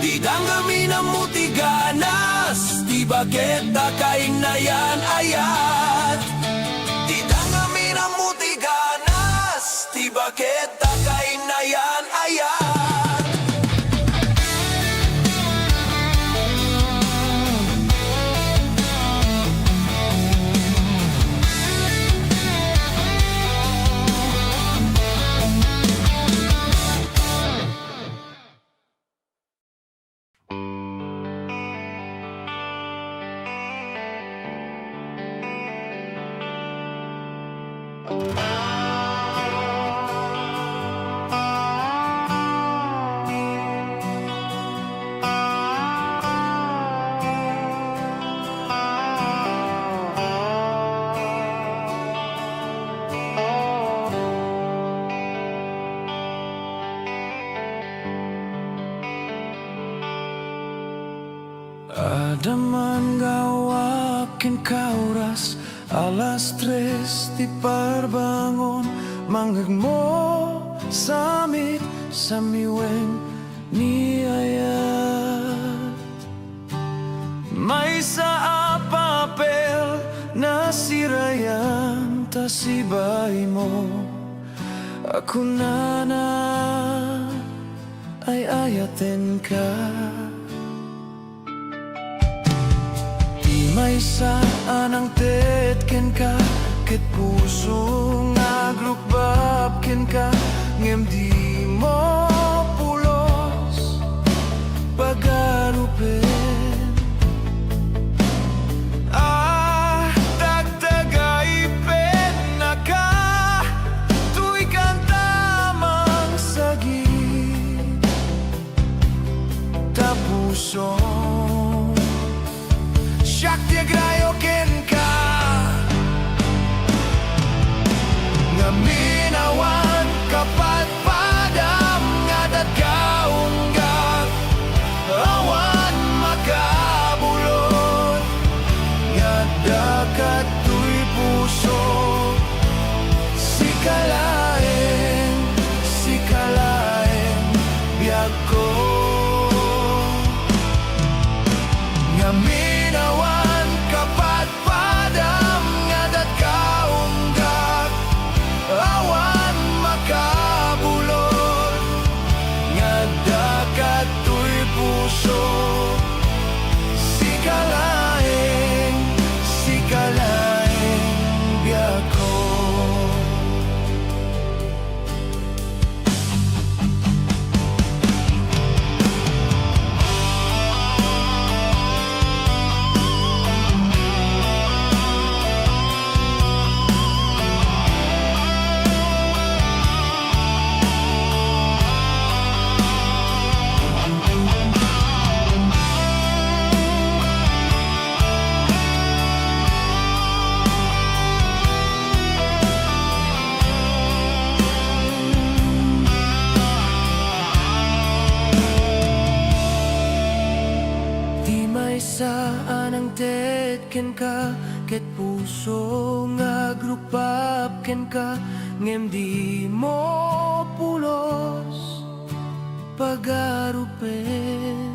Di dangami na mutiganas, di bakit akay na yan ayat. Di dangami na mutiganas, di bakit akay na yan ayat. Ada man gawakin kauras alas tres di parbangon manggag mo samit samiweng ni ayat may sa papel na sirayan ta sibay mo ako na ay ayaten ka. May saan ang tetken ka ket puso nga grupbabken ka ngem di mo pulos pagarupen tagtagay pen na ka tuy kantamang sagit tapuso Shakti agrayo ken ka nga minawan kapat padam nga datkaunggak awan makabulot nga dakat tuy puso sikalaeng biag ko nga minawan kapat padam nga datkaunggak awan makabulot nga dakat tuy puso sikalaeng biag ko. Saan ang tetken ka ket puso nga grupabken ka ngem di mo pulos pagarupen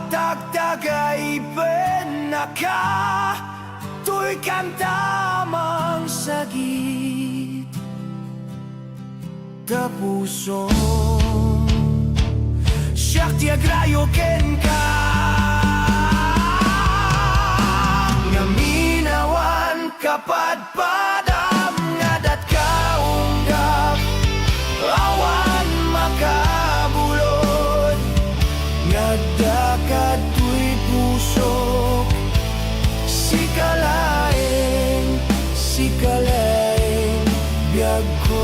tagtagay pen na ka tuy kantamang sagit tapuso Shakti agrayo ken ka nga minawan kapat padam nga datkaunggak awan makabulot nga dakat tuy puso sikalaeng biag ko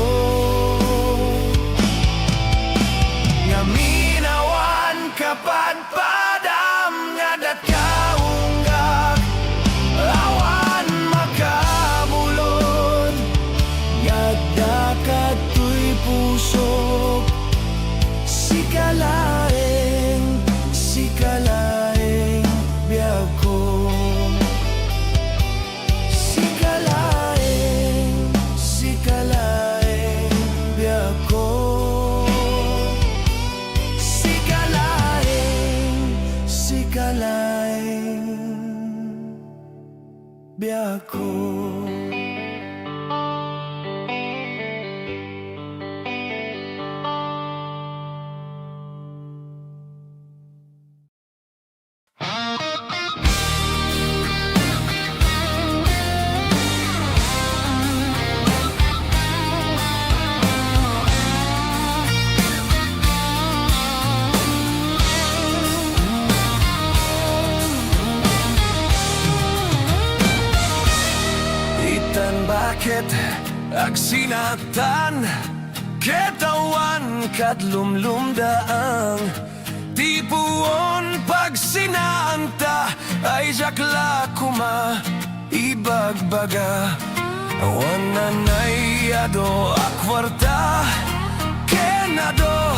nga kapat padam nga datkaunggak awan makabulot nga dakat tuy puso sikalaeng biag ko sikalaeng biag ko biag ko. bakit agsinatan ketawan kat lumlumdaang tipuon pag sinaanta ay jakla kuma ibagbaga awan nanayado akwarta kenado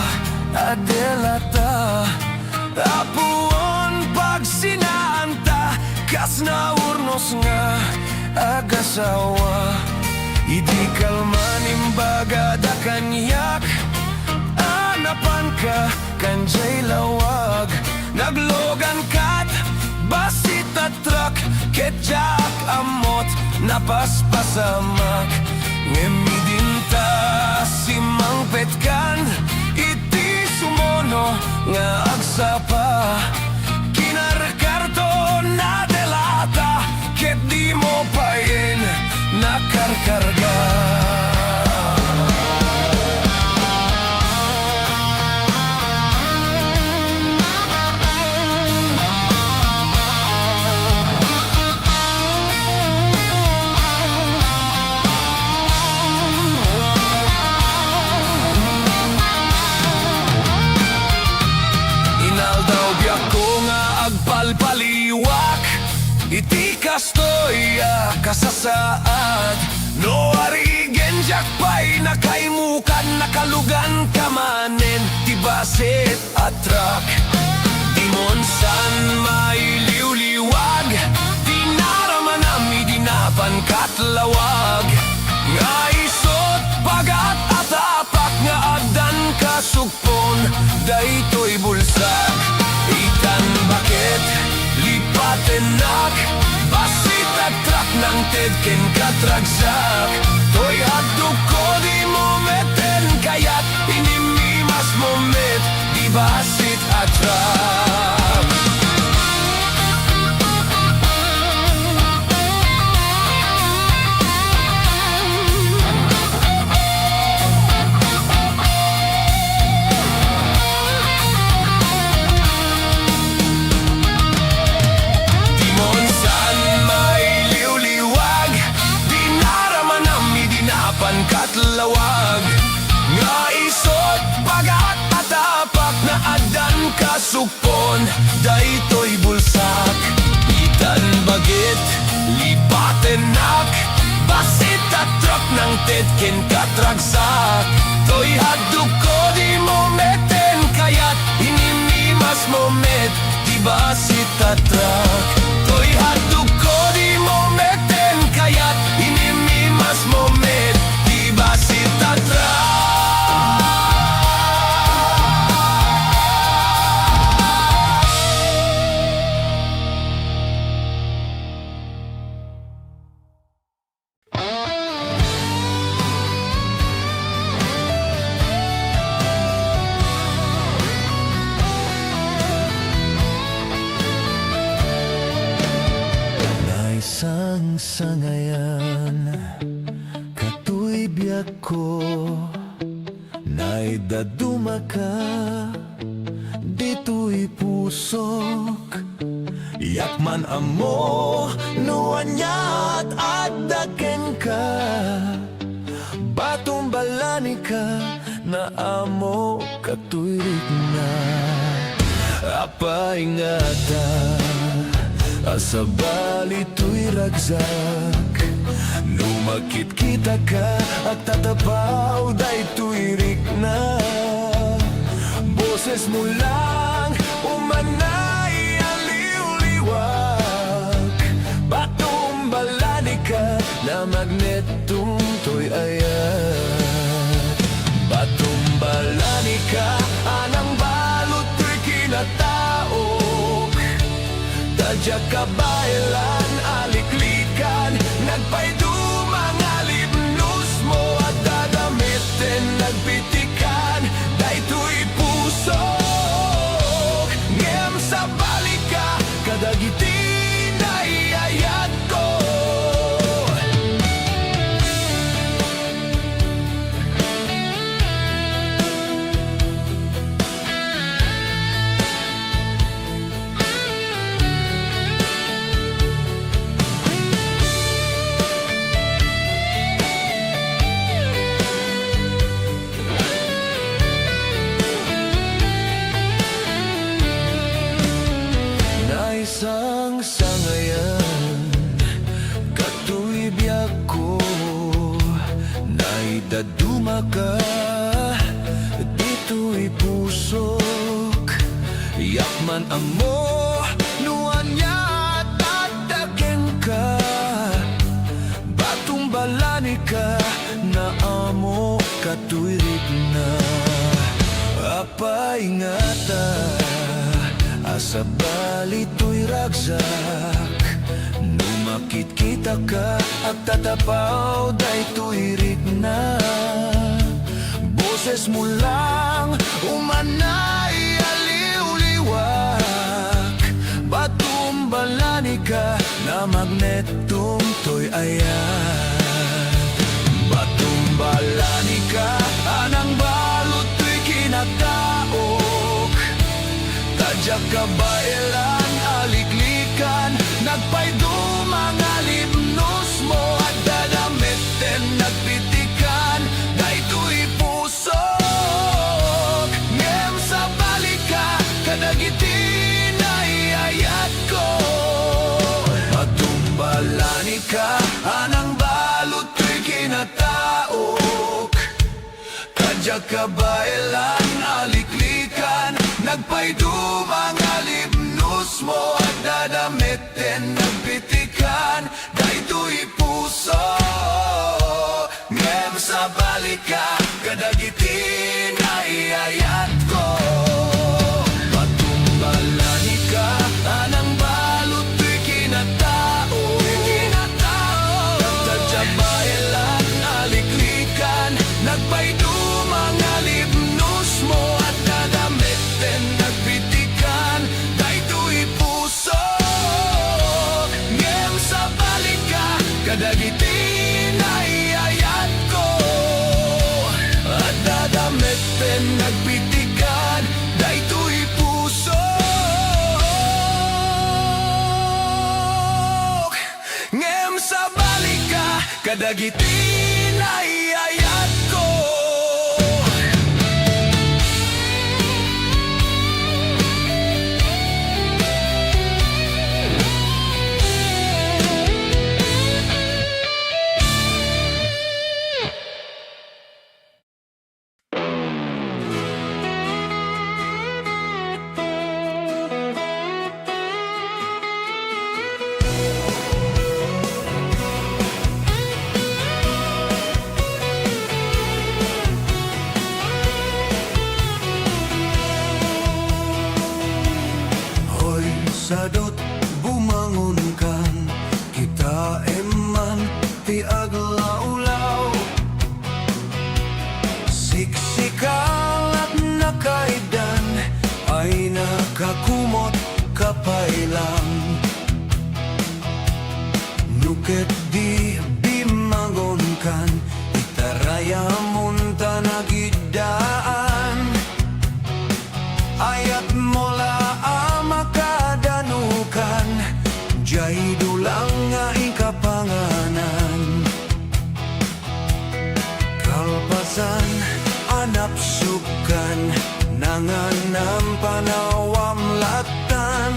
adelata apuon pag sinaanta kas na urnos nga agasawa idi kalman imbaga da kanyak anapan ka kanjay lawag naglogan kat basit at truck ketjak amot napaspasamak ngemidinta simang petkan iti sumono nga agsapa kinarkarto na delata ket di mo pain nakarkarga inaldaw biyak ko nga agpalpaliwak iti kastoya kasasaad no arigen jakpay nakaimukan nakalugan kamanen tibasit at truck dimonsan mailiwliwag dinaramanami dinapan katlawag nga isot pagat atapak nga adan kasugpon daytoy bulsak itan bakit lipatenak basit at truck ng tedken katragsak toy haduk ko di mo meten kayat inimimas mo met di basit at truck katlawag nga isot pagat atapak na adan kasupon daytoy bulsak itan bagit lipatenak basit at truck ng tedken katragsak toy haduk ko di mo meten kayat inimimas mo met di basit at truck toy haduk ko di mo meten kayat inimimas mo met basit at truck naisang sangayan biyak ko naidaduma ka dito'y pusok yakman amo nuanyat at daken ka batumbalani ka na amo katuirik na apa ingata asabali to'y ragsak numakit kita ka at tatapaw daytoy rik na boses mo lang umanay aliw-liwag batumbalani ka na magnetong to'y ayat batumbalani ka anang balot to'y kinataok tadya kabailan aliklikan nagpaydumang alibnos mo at dadamitin nagpitikan daytoy puso ngem sa balika kadagitin ay ayat ko kaduma ka, dito'y pusok. Yakman amo, nuan niya tatakin ka. Batong balani ka, na amo katuirik na. Apa ingata, asa bali to'y ragsak. Numakit kita ka, at tatapaw day tuirik na. Boses mo lang, umanay aliw-liwak. Batumbalani ka, na magnetong to'y ayan. Batumbalani ka, anang balot to'y kinataok. Tadyak ka bailan, aliklikan, nagpaydo mga limnos mo. At dadamiten, nagpitikan, dayto'y pusok. Ngem sa balika, kadagitin ay ayat ko. Patumbalani ka, anang balot to'y kinataok. Tadyak ka bailan, aliklikan, nagpaydo mga limnos mo. At dadamiten, nagpitikan, dayto'y puso. Ngem sa balika, kadagitin ay ayat ko. Patumbalani ka, anang balot to'y kinatao. Tadyak bailan, aliklikan, nagpaydo mga limnos mo. At dadamiten, nagpitikan, dayto'y puso. Ngem sa balika, kadagitin ay ayat ko. At dadamiten, nagpitikan, dayto'y puso. Ngem sa balika, kadagitin ay ayat ko. Hoy, sadot bumangon kan, kita eman ti aglaw-law. Siksikal at nakaidan, ay nakakumot kapailang. Nuket di bimangon kan, itaraya munta nagidaan. Ayat mola amakadanukan, jay dulang nga ikapanganan. Kalpasan, anap sukan, nanganam panawam latan.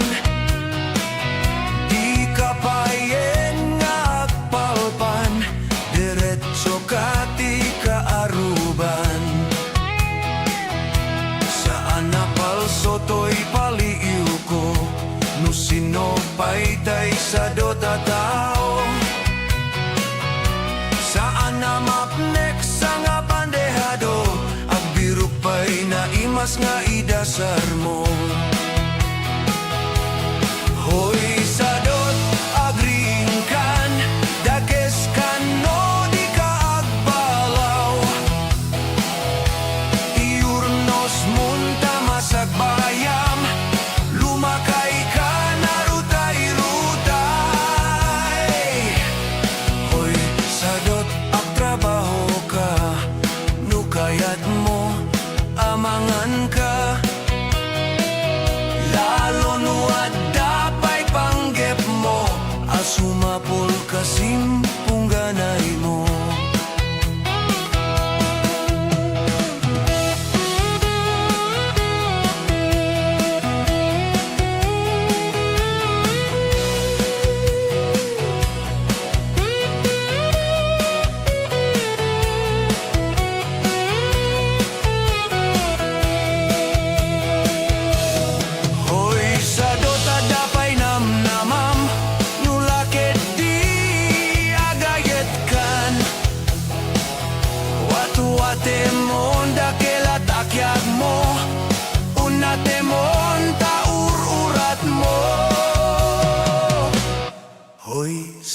Di kapayeng nga agpalpan, diretso kati kaaruban. Saan napalso to'y paliiw ko, no sinopay tay sa dota tao. Saan na mapnek sa nga bandehado, agbirok pa'y naimas nga idasar mo. Hoy sadot, agringkan, dakes kan no di ka agbalaw. Iurnos munta masagbayam, lumakay ka na rutay-rutay. Hoy sadot, agtrabaho ka, nukayat mo, amangan ka. Lalo nuad dapay panggep mo, asumapol kasimpung ganay mo.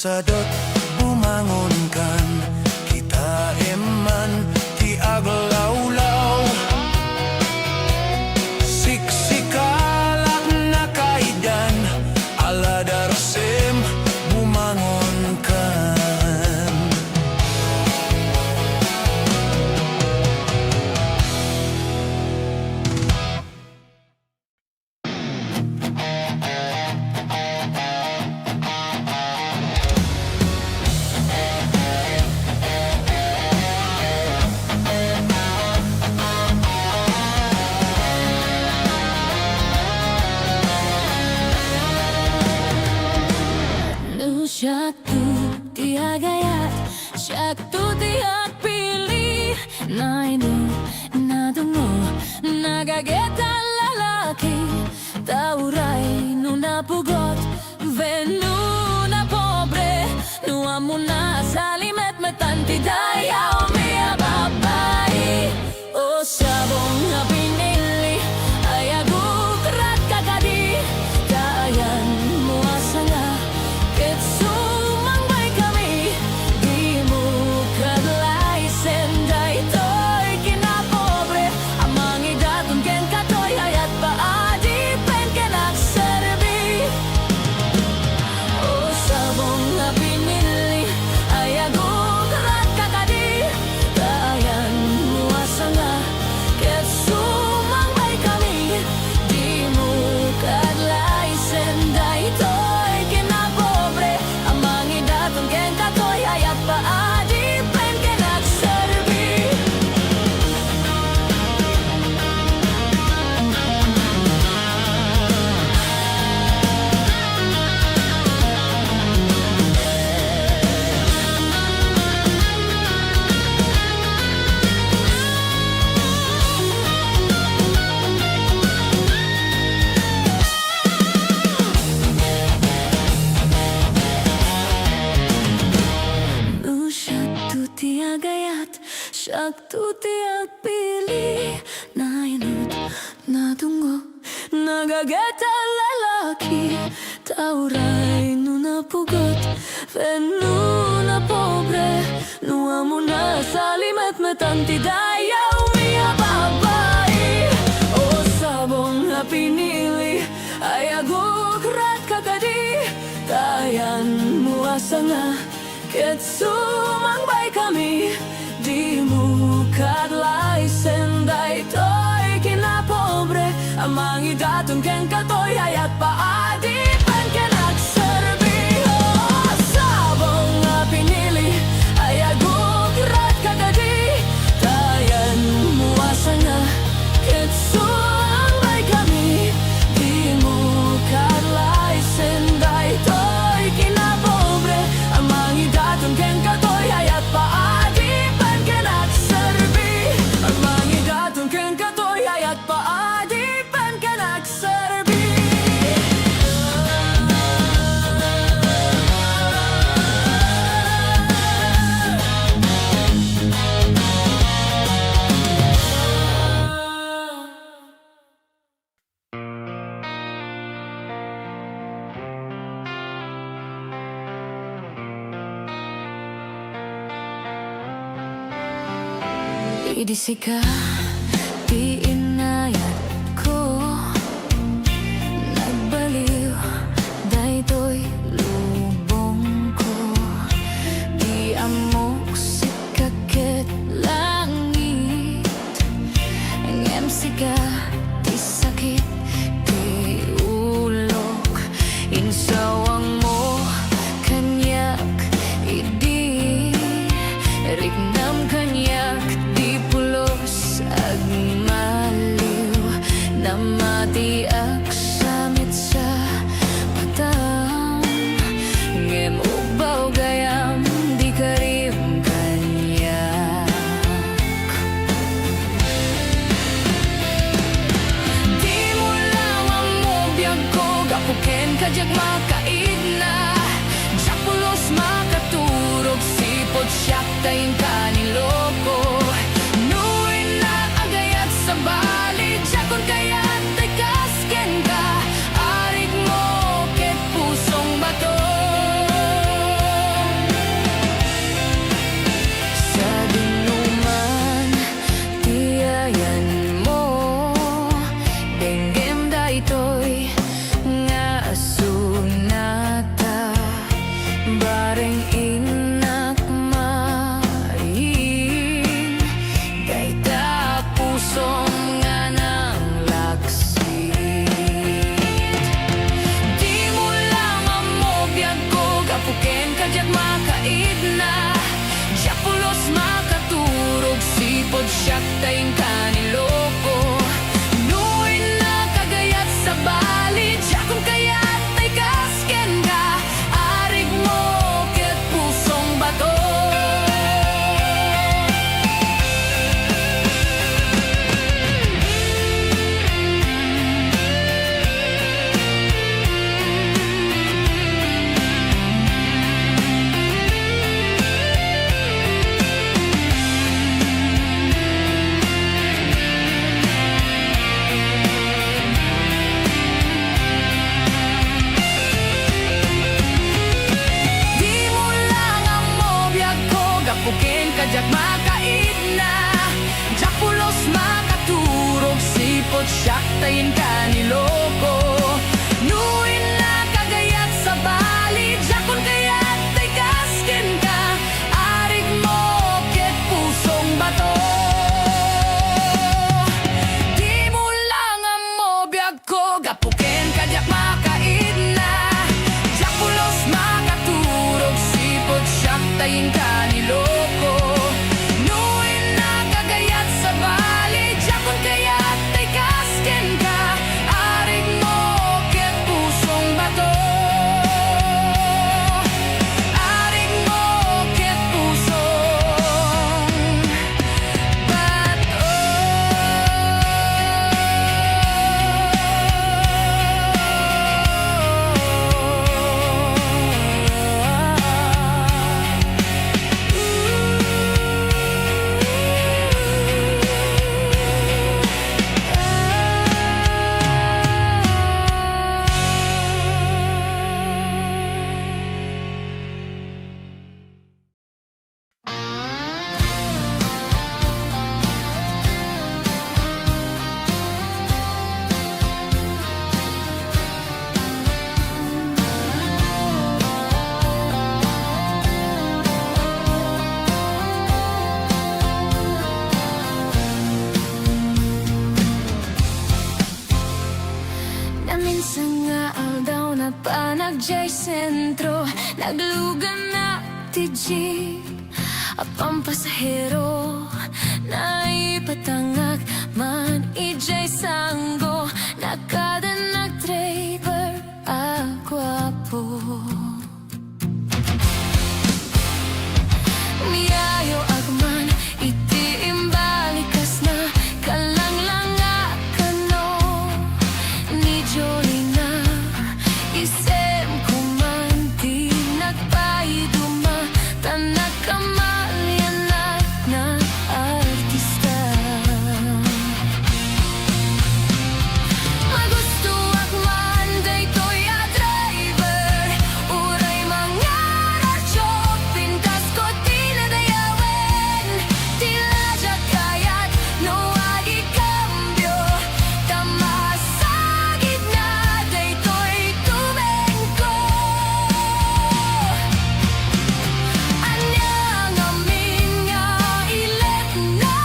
sadot bumangon kan, kita eman ti aglawlaw. Siksikalak na kaidan, ala darsem bumangon kan. Syaktu tiak gayat, syaktu tiak pilih. Na ini, na tunggu, na kagetan lalaki. Taurai nu na pugot, venu na pobre. Nu amuna salimet metanti daya omia babai. O sabong na pinili, ayagu kerat kakadi. Kayan muasanga, sumang baik kami di muka delai sendai toy kina pobre amang idatun ken katoy ayat pa adi pen kenak serbi. O sabong na pinili ayagu kerat kakadi kayan muasanga ket sumang baik kami di muka delai sendai toy kina pobre amang idatun ken katoy ayat pa adi pen kenak serbi. Syaktu tiak gayat, syaktu tiak pilih. Na inut, na tunggu, na kagetan lalaki. Taurai nu na pugot, venu na pobre. Nu amuna salimet metanti daya umia babai. O sabong na pinili, ayagu kerat kakadi. Kayan muasanga, ket sumang baik kami di muka delai sendai toy kina pobre amang idatun ken katoy ayat pa adi pen kenak serbi. O sabong na pinili ayagu kerat kakadi kayan muasanga ket sumang baik kami di muka delai sendai toy kina pobre amang idatun ken katoy ayat pa adi pen kenak serbi. Amang idatun ken katoy ayat pa adi pen kenak serbi. Idisika di inayat ko, nagbaliw daytoy lubong ko. Di amok sikaket langit, ngem sika di sakit di ulok. Insawang mo kanyak idi, rignam kanyak di pulos agmaliw. Namati aksamit sa patang, ngem ubaw gayam di karim kanyak. Di mo lawang mo biyag ko, kapuken kajak makaigna. Diyak pulos makaturog, sipot siyak tayin kaniloko. Nuin na agayat sa bali, diyakon kayat ay kasken ka. Arig mo ket pusong bato. benggem daytoy nga asunata bareng inak main dayta pusom nga nang laksit. Di mo lang amobiyag ko gapuken kadyak makaid na Diapolos makaturog sipod siyak tayong kaniloko Nuin na kagayat sa bali Diyakon kayat ay kasken ka Arig mo ket pusong bato Pukin kadyak makaid na Diapolos makaturog sipot siyak tayin kaniloko Nuin na kagayat sa bali Diyakon kayat ay kasken ka Arig mo ket pusong bato Di mo lang amobiyag ko gapuken kadyak makaid na Diapolos makaturog sipot siyak tayin kaniloko Nuin na kagayat sa bali Diyakon kayat ay kasken ka Arig mo ket pusong bato Arig mo ket pusong bato Naminsan nga aldaw na panagjay sentro Naglugan na ti jeep Apang pasahero Na ipatangak man ijay sanggo Nakada nag-driver agwapo Miyayo agman iti imbalikas na Kalanglang akano ni Jolina Isem kumanti nagpaiduma Tanak kamalyanak na artista Magusto akman daytoy a driver Uray mga radyo pintas ko tinadayawen Tila siya kayat no agi kambyo Tamasagid na daytoy tumengko Anyang amin nga ilet na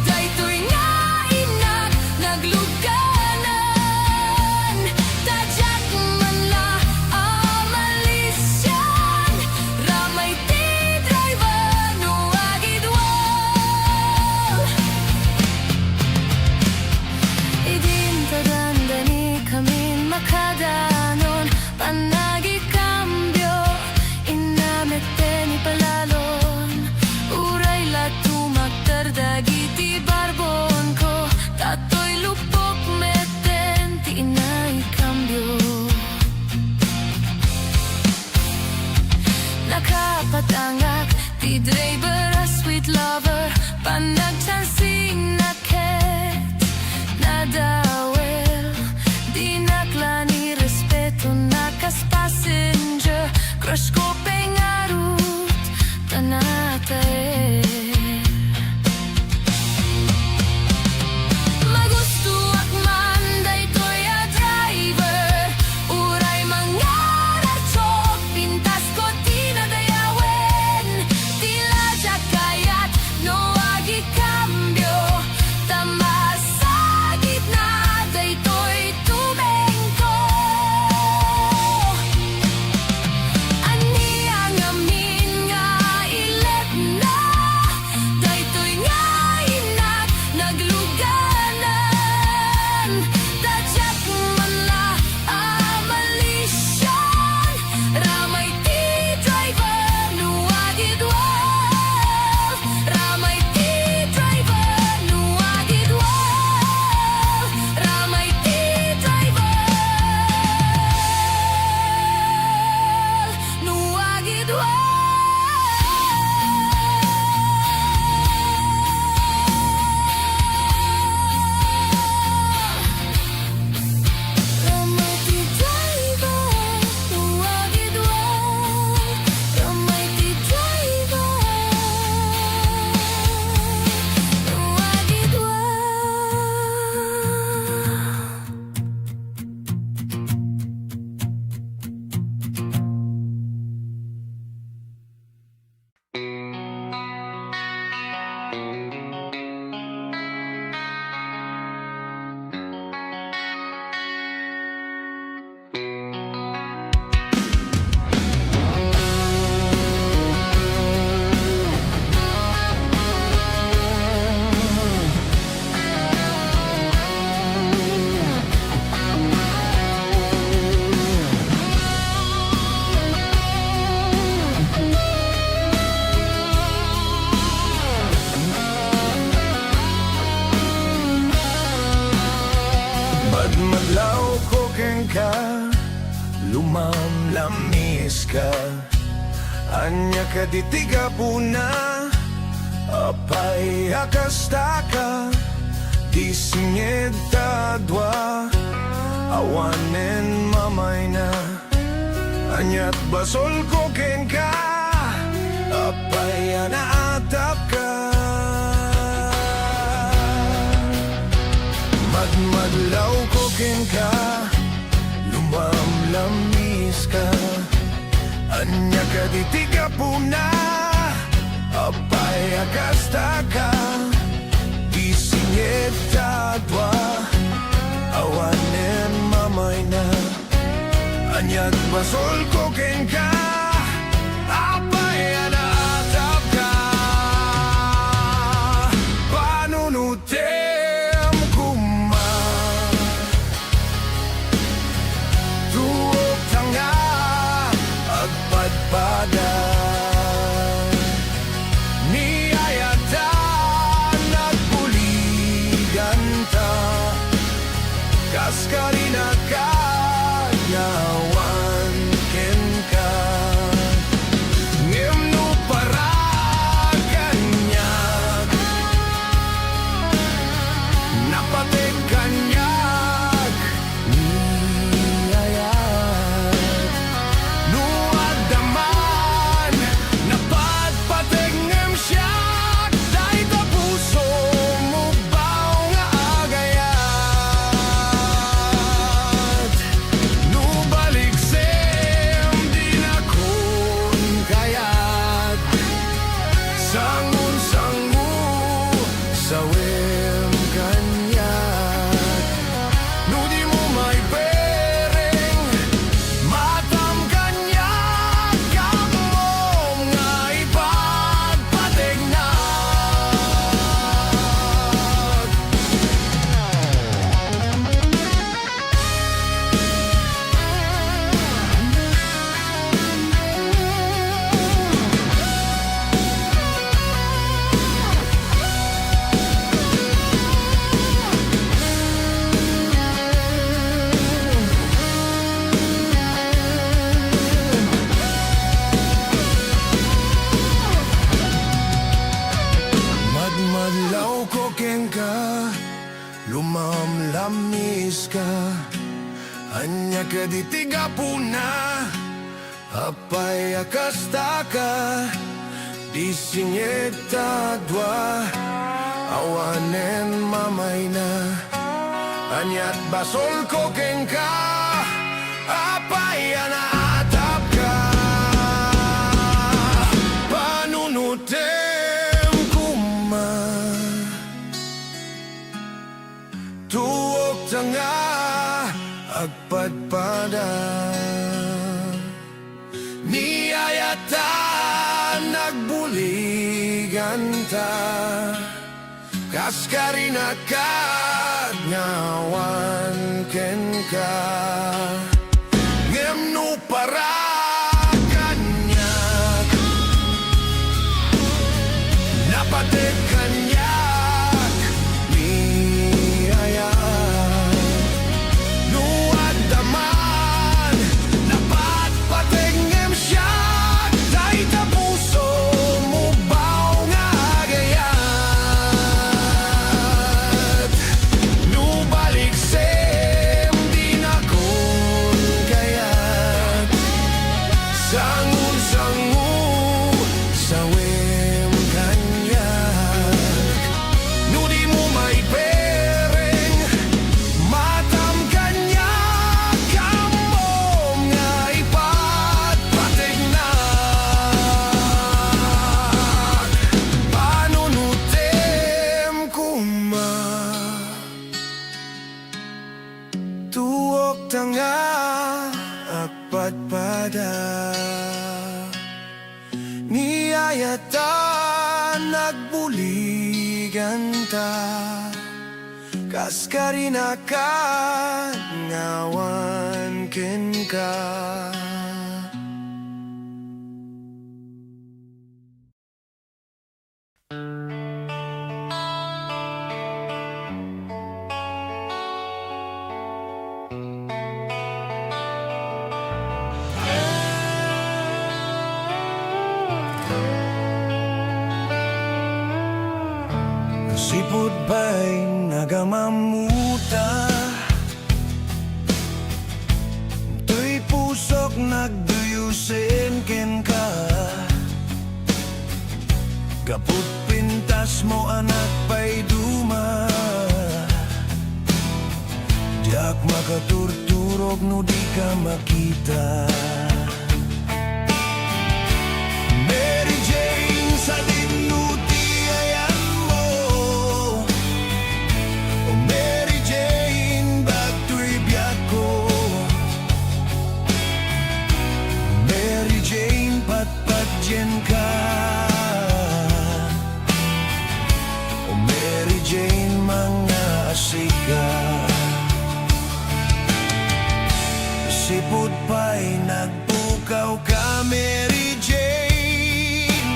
Daytoy nga inak nagluganan Tadyak man la amalisyan Ramay ti driver no agidwal Idin tadandani kamin makadanon Panagi kambyo inamete ni palalon Uray la tumakdardagi ti barbon ko Tatoy lupok meten ti inay kambyo Nakapatangak ti driver a sweet lover Panagchansing na ket Nadawel di naklani respect Madmadlaw ko keng ka, lumamlamis ka. Anya ka ditiga puna, apay akastaka. Disingid tadwa, awanen mamay na. Anyat basol ko keng ka, apay anaatap ka. Madmadlaw ko keng ka, lumamlamis ka. Anya ka ditiga puna, apay akastaka. Disingit tadwa, awanen mamay na. Anyat basol ko keng ka, apay anaatap ka. Panunutem kuma, tuog tanga, agpadpada. Niyayatan nagbuligan ta, kaskarina ka. Yawan ken ka, ngimno para kanyag, napatig kanyag, niyayat. Nuadaman, napatpatig ngem siyak, dahil ka puso mo baw nga agayat. Nubalik sem di na kun kayat, sangun-sangu sawem kanyat. Nudi mo may pereng, matam kanyat, kamom nga ipagpatig na. Madmadlaw ko keng ka, lumamlamis ka. Anya ka ditiga puna, apay akastaka. Disingit tadwa, awanen mamay na. Anyat basol ko keng ka, apay anaatap ka. Panunutem kuma, tuog tanga, agpadpada. Niyayatan nagbuligan ta, kaskarina ka, ngawan ken ka. Ngemno para kanyag, napatig kanyag, niyayat. Nuadaman, napatpatig ngem siyak, dahil ka puso mo baw nga agayat. Nubalik sem di na kun kayat, sangun-sangu sawem kanyag. Nudi mo may pereng, matam kanyag, kamom nga ipagpatig na. Panunutem kuma, tuog tanga, agpadpada. Niyayatan nagbuligan ta, kaskarina ka, ngawan ken ka. sipot ba'y nagamamuta? Tuy pusok nagduyusin ken ka. Gaput pintas mo anak pa'y duma. Diak makaturturog no di ka makita. Mary Jane sa dinuti ayan mo. O Mary Jane bagto'y biyak ko. Mary Jane patpat dyan ka. O Mary Jane mga asika. Sipot pa'y nagpukaw ka, Mary Jane.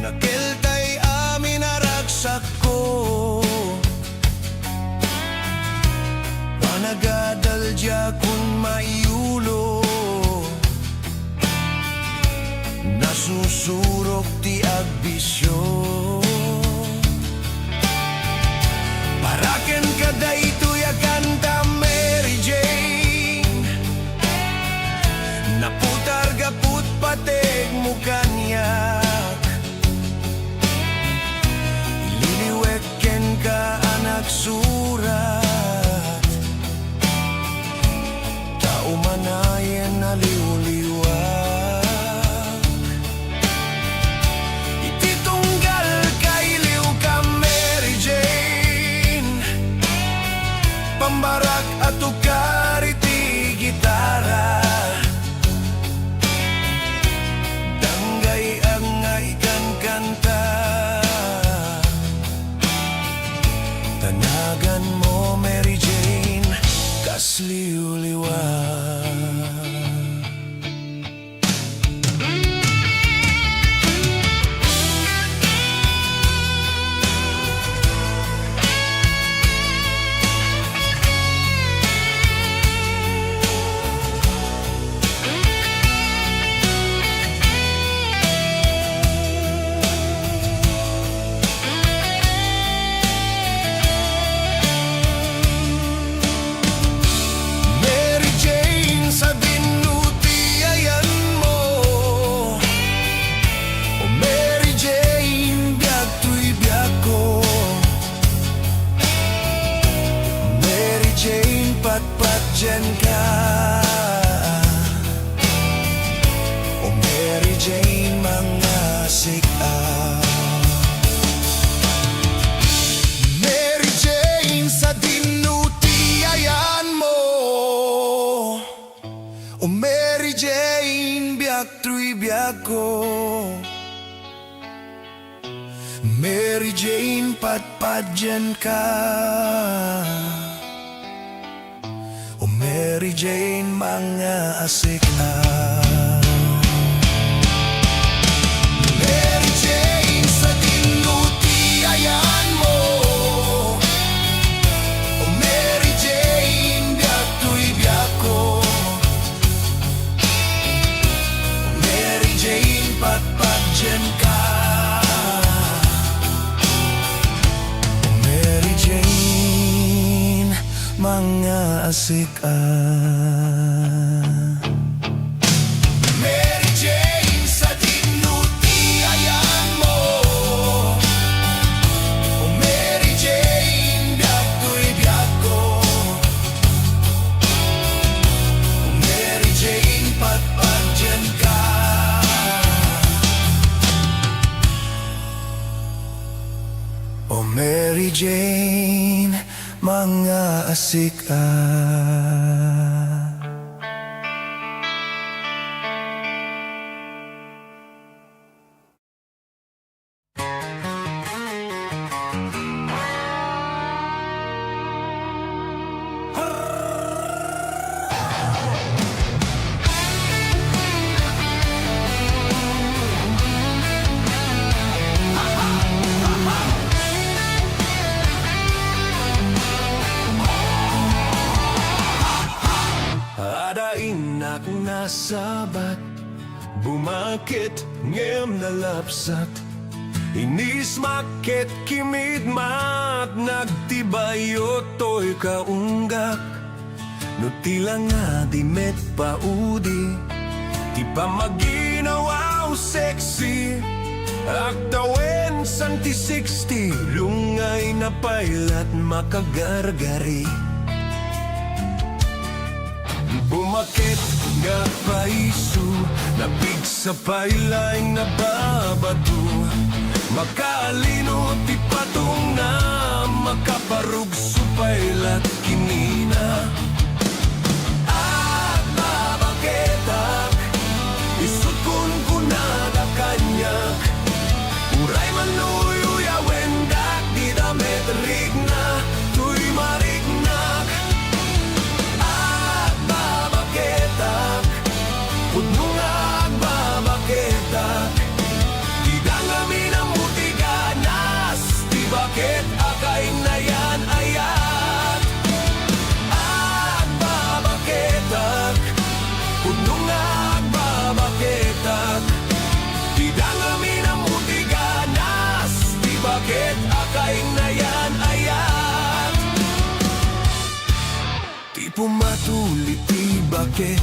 Nakiltay amin naraksak ko. Panagadal dya kun maiulo. Nasusurok ti agbisyo. Paraken ka da ito'y akanta, Mary Jane. Naputar gaput pateg mo kanyak. Ililiwek ken ka anak surat. Tao manayen naliw-liwag. Ititunggal kailiw ka, Mary Jane. Pambarak at ukar iti gitara. Tanagan mo, Mary Jane, kasliw-liwag. Patpat dyan ka. O Mary Jane mga sika. Mary Jane sa dinuti ayan mo. O Mary Jane biyak tuy biyak ko. Mary Jane patpat dyan ka. O Mary Jane mga asika. Mary Jane sa dinuti ayan mo. O Mary Jane biyak tuy biyak ko. O Mary Jane patpat dyan ka. O Mary Jane mga asika. Mary Jane sa dinuti ayan mo. O Mary Jane biyak tuy biyak ko. O Mary Jane patpat dyan ka. O Mary Jane mga asika. Inak nasabat, bumakit ngem nalapsat. Inis maket kimid mat nagtibayo to'y kaunggak. No tila nga di met paudi, di pa maginawaw sexy. Aktawen santi 60, lungay na pailat makagargari. Bumakit nga paiso, napig sa pailay na babado. Makaalino ti patong na, makaparug supailat kinina. At babaketak, isukon ko na da kanyak. Uray manuyo wendak, di damit rigna, tuy marignak. At babaketak, pudno nga agbabaketak. Di dangami na mutiganas, di bakit akay na yan ayat. At babaketak, pudno nga agbabaketak. Di dangami na mutiganas, di bakit akay na yan ayat. Di pumatuli ti bakit,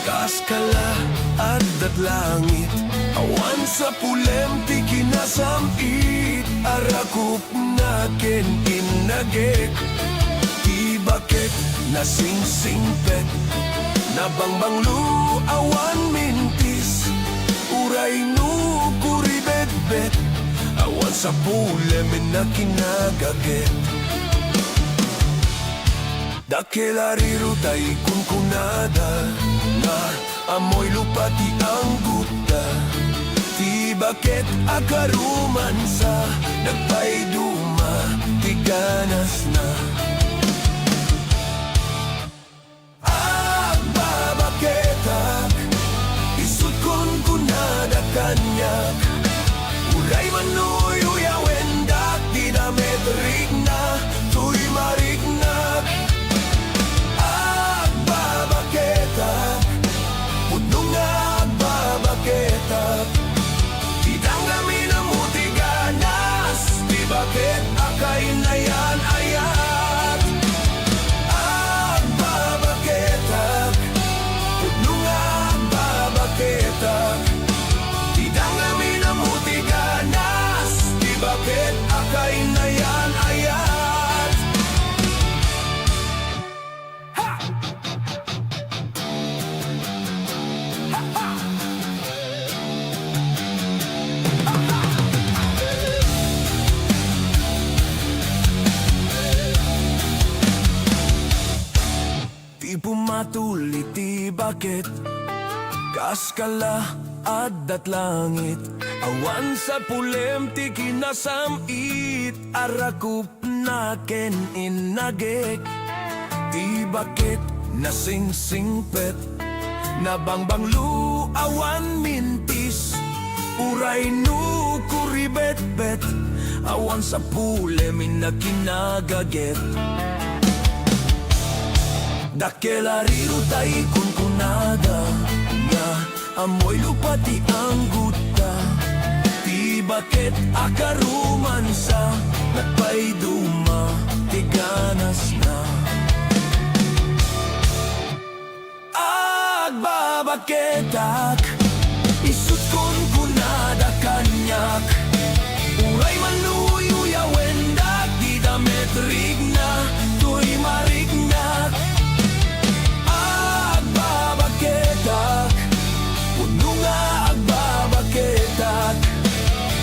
kaskala at langit. Awan sa pulem ti kinasamit, arakup na ken inagek. Ti bakit nasingsingpet, nabangbanglu awan mintis. Uray no kuribet-bet, awan sa pulem na kinagaget. Dakelariru tay kunkunada, na amoy lupa ti ang guta. Ti bakit akaruman sa nagpaiduma, ti ganas na. Agbabaketak, isukon kunada kanyak. Uray manuyo wendak, di damit rigna, tuy marignak. Agbabaketak, pudno nga agbabaketak. Di danggami na mutiganas, di bakit akay na yan ayat. Agbabaketak, pudno nga agbabaketak. Di danggami na mutiganas, di bakit akay na yan ayat. Di pumatuli ti bakit, kaskala at langit. Awan sa pulem ti kinasamit, arakup na ken inagek. Ti bakit nasingsingpet, nabangbanglu awan mintis. Uray no kuribet-bet, awan sa pulem na kinagaget. Dakelariru tay kunkunada, na amoy lupa ti ang guta. Ti bakit akaruman sa nagpaiduma, ti ganas na. Agbabaketak, isukon kunada kanyak. Uray manuyo wendak, di damit rigna, tuy marignak. Agbabaketak, puno nga agbabaketak.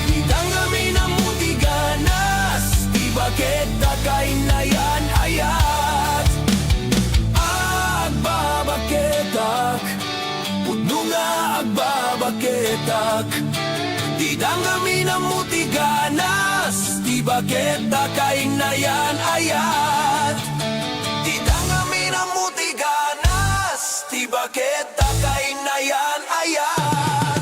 Di danggami na mutiganas, di bakit akay na yan ayat. Agbabaketak, puno nga agbabaketak. Di danggami na mutiganas, di bakit akay na yan ayat. Di danggami na mutiganas, di bakit akay na yan ayat.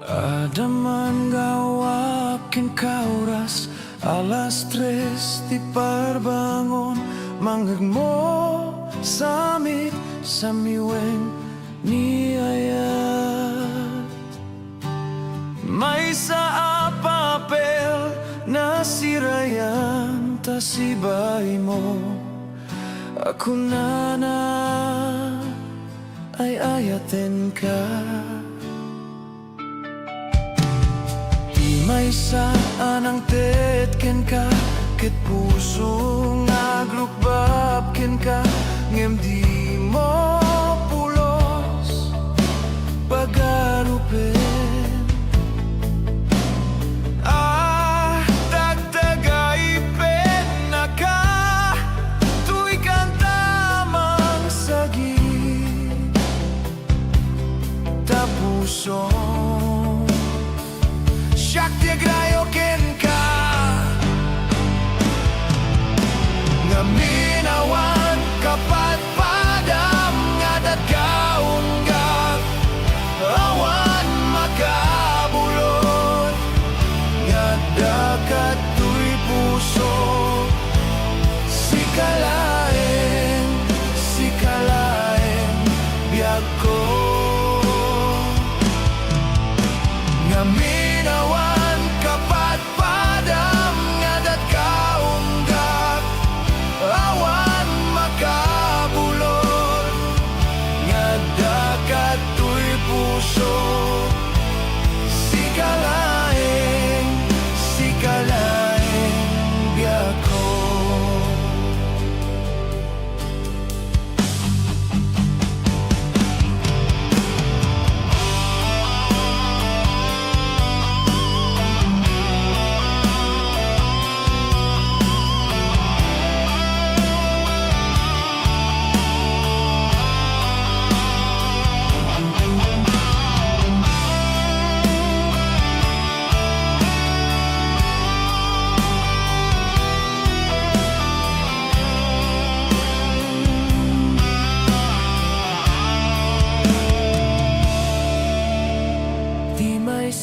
Adaman gawap ken kauras alas tres di parbangon manggagmo samit samiwen ni ayat may sa apapel na sirayan ta sibay mo ako na ay ayaten ka. May saan ang tetken ka ket puso nga glukbab ken ka ngem di mo pulos pagarupen dagdagay pen na ka tuy kantamang sagit tapuso Shakti agrayo ken ka nga minawan kapat padam nga datkaunggak awan makabulot nga dakat tuy puso sikalaeng biag ko nga minawan kapat padam nga datkaunggak awan makabulot nga dakat tuy puso sikalaeng biag ko.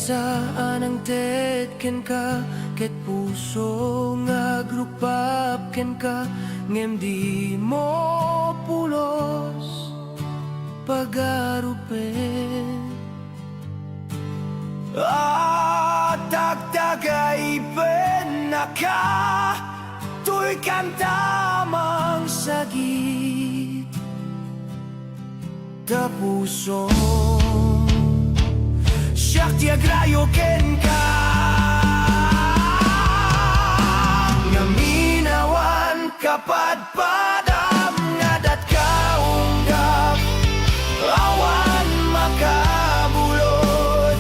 Saan ang tetken ka ket puso nga grupap ken ka ngem di mo pulos pagarupen dagdagay pen na ka tuy kantamang sagit tapuso Shakti agrayo ken ka nga minawan kapat padam nga datkaunggak awan makabulot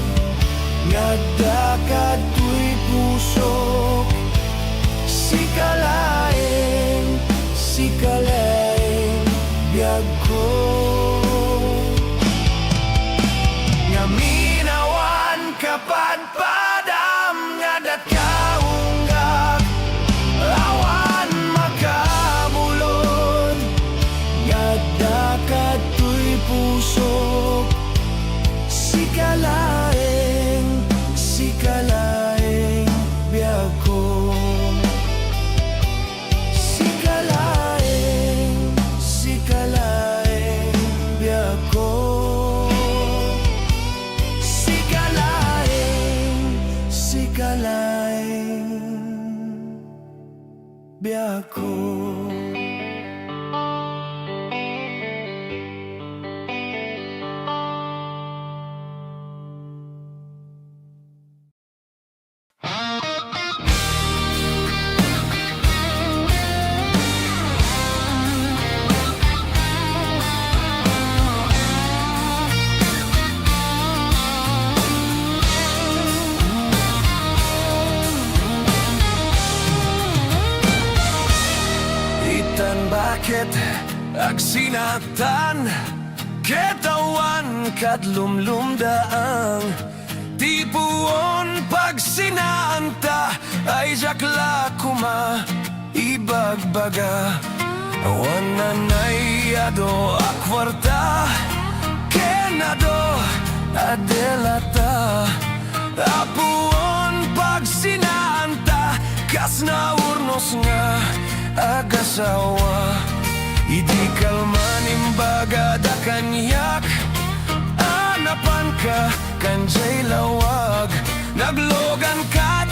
nga dakat tuy puso sikalaeng biag ko kapat padam nga datkaunggak awan makabulot nga dakat tuy puso sikalaeng biag ko sikalaeng biag ko biag ko. bakit agsinatan ketawan kat lumlumdaang tipuon pag sinanta ay jakla kuma ibagbaga awan nanayado akwarta kenado adelata apuon pag sinanta kas naurnos nga agasawa idi kalman imbaga da kanyak anapan ka kanjay lawag naglogan kat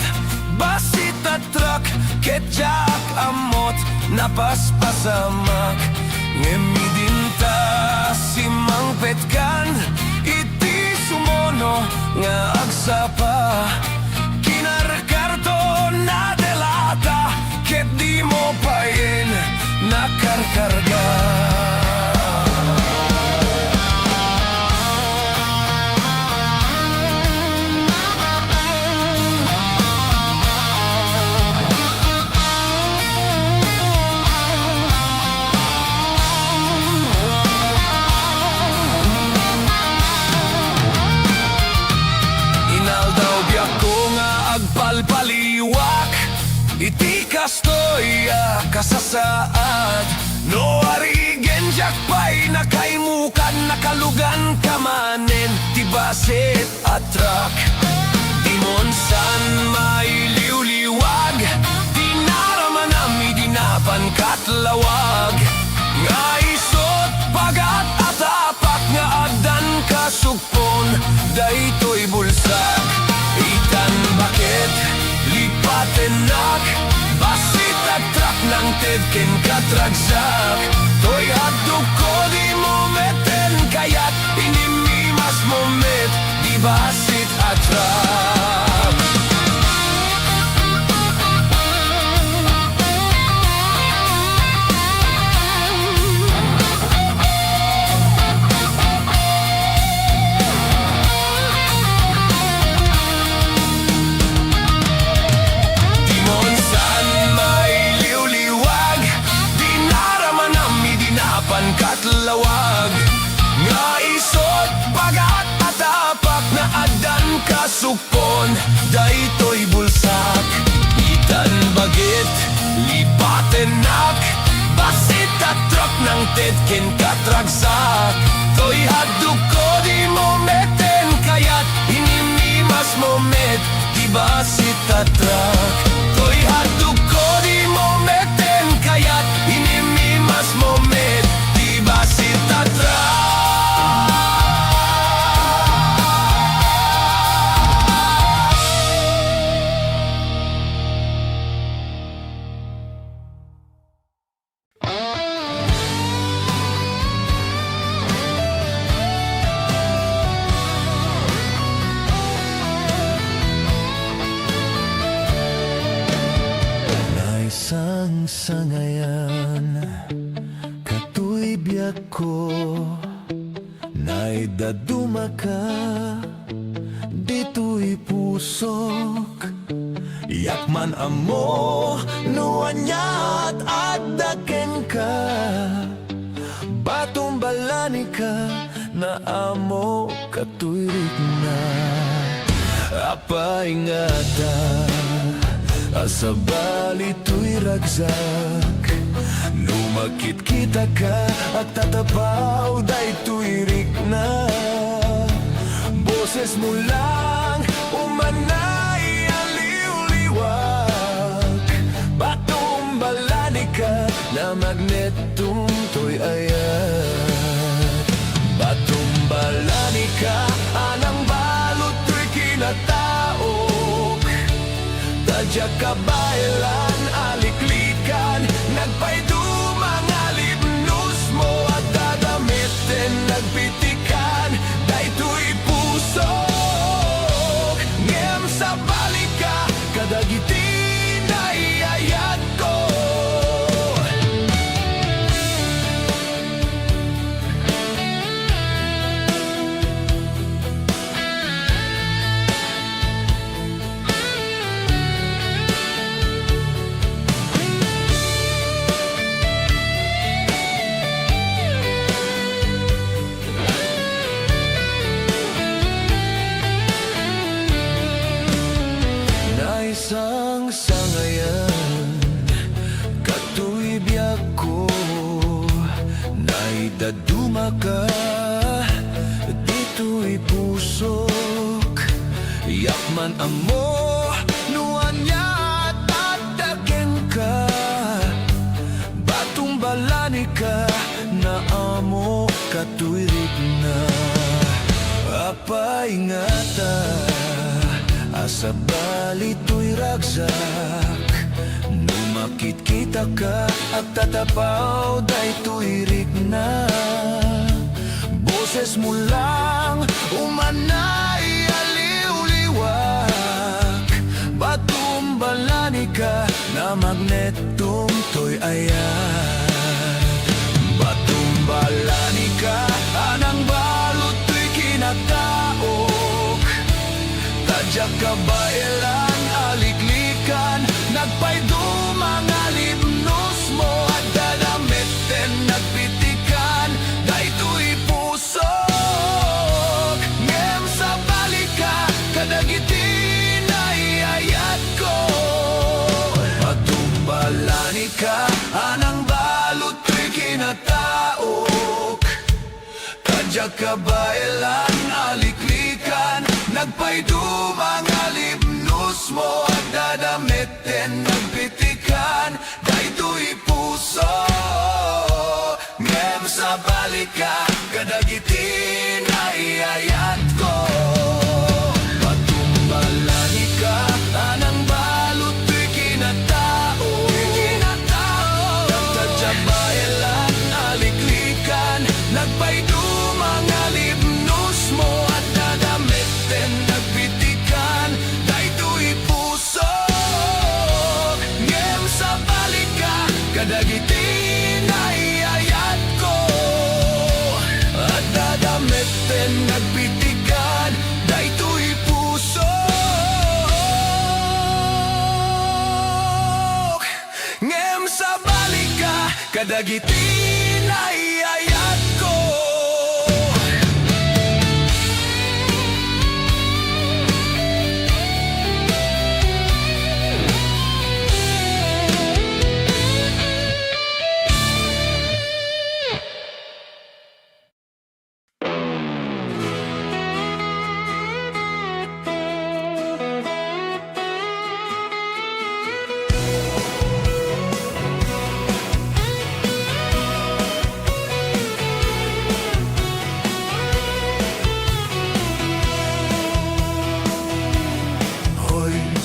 basit at truck ketjak amot napaspasamak ngemidinta simang petkan iti sumono nga agsapa kinarkarto na delata ket di mo pain nakarkarga inaldaw biyak ko nga agpalpaliwak iti kastoya kasasaad no arigen jakpay nakaimukan nakalugan kamanen tibasit atrak dimon san mailiwliwag dinaraman ami dinapan katlawag nga isot pagat atapak nga adan kasugpon daytoy bulsak itan bakit lipatenak basit at trak ng tedken katragsak toy hadok ko di mo meten kayat inimimas mo met di basit at trak katlawag nga isot pagat atapak na adan kasukpon daytoy bulsak itan bagit lipatenak basit at truck ng tedken katragsak toy haduk ko di mo meten kayat inimimas mo met di basit at truck toy haduk ko di mo meten kayat inimimas mo met basit at trak naisang sangayan biyak ko naidaduma ka dito'y pusok yakman amo nuanyat agdaken ka batumbalani ka na amo katuirik na apa ingata asabali to'y ragsak lumakit kita ka at tatapaw daytoy rik na boses mo lang umanay aliw-liwag batumbalani ka na magnetong to'y ayat batumbalani ka anang balot to'y kinataok tadya kabaylan aliklikan nagpaido mga libnos mo at dadamitin nagpitikan daytoy pusok ngem sa balika kadagiti na iayat ko daduma ka dito'y pusok yakman amo nuan niya tatageng ka batong balani ka na amo katuirik na apa ingata asa bali to'y ragsak numakit kita ka at tatapaw day tuirik na boses mo lang umanay aliw-liwak batumbalani ka na magnetong to'y ayan batumbalani ka anang balot to'y kinataok tadyak ka ba ilan aliklikan nagpaydo mga limnos mo at dadamiten nagpitikan daytoy pusok ngem sa balika kadagiti na iayat ko patumbalani ka anang balot to'y kinataok tadyak ka ba ilan aliklikan nagpaydo mga limnos mo at dadamiten nagpitikan daytoy puso ngem sa balika kadagiti na iayat ko patumbalani ka anang balot to'y kinatao nagtadya ba ilan aliklikan nagpaydo mga limnos mo at dadamiten nagpitikan daytoy puso ngem sa balika kadagiti na iayat ko at dadamiten nagpitikan daytoy puso ngem sa balika kadagiti na iayat ko.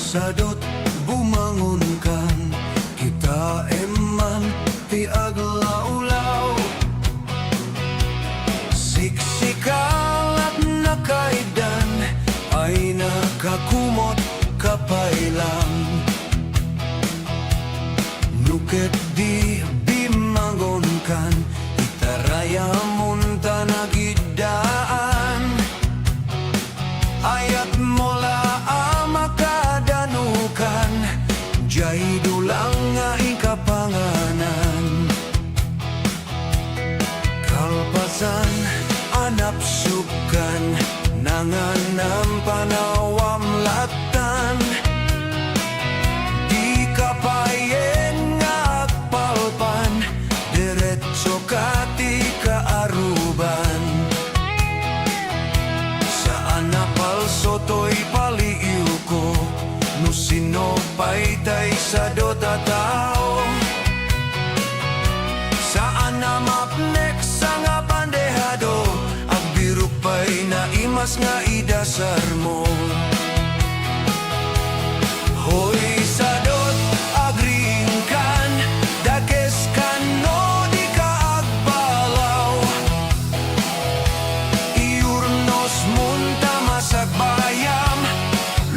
Sadot bumangon kan kita eman ti aglaw-law siksikal at nakaidan ay nakakumot kapailang nuket di bimangon kan itaraya munta nagidaan ayat mola amakadan jay dulang nga ikapanganan kalpasan anap sukan nanganam panawam latan di kapayeng nga agpalpan diretso kati kaaruban saan napalso to'y paliiw ko no sino pa'y sa dota tao saan na mapnek sa nga pandehado ang biruk pa'y naimas nga idasar mo hoy sadot agringkan dakes kan no di ka agbalaw iurnos munta masagbayam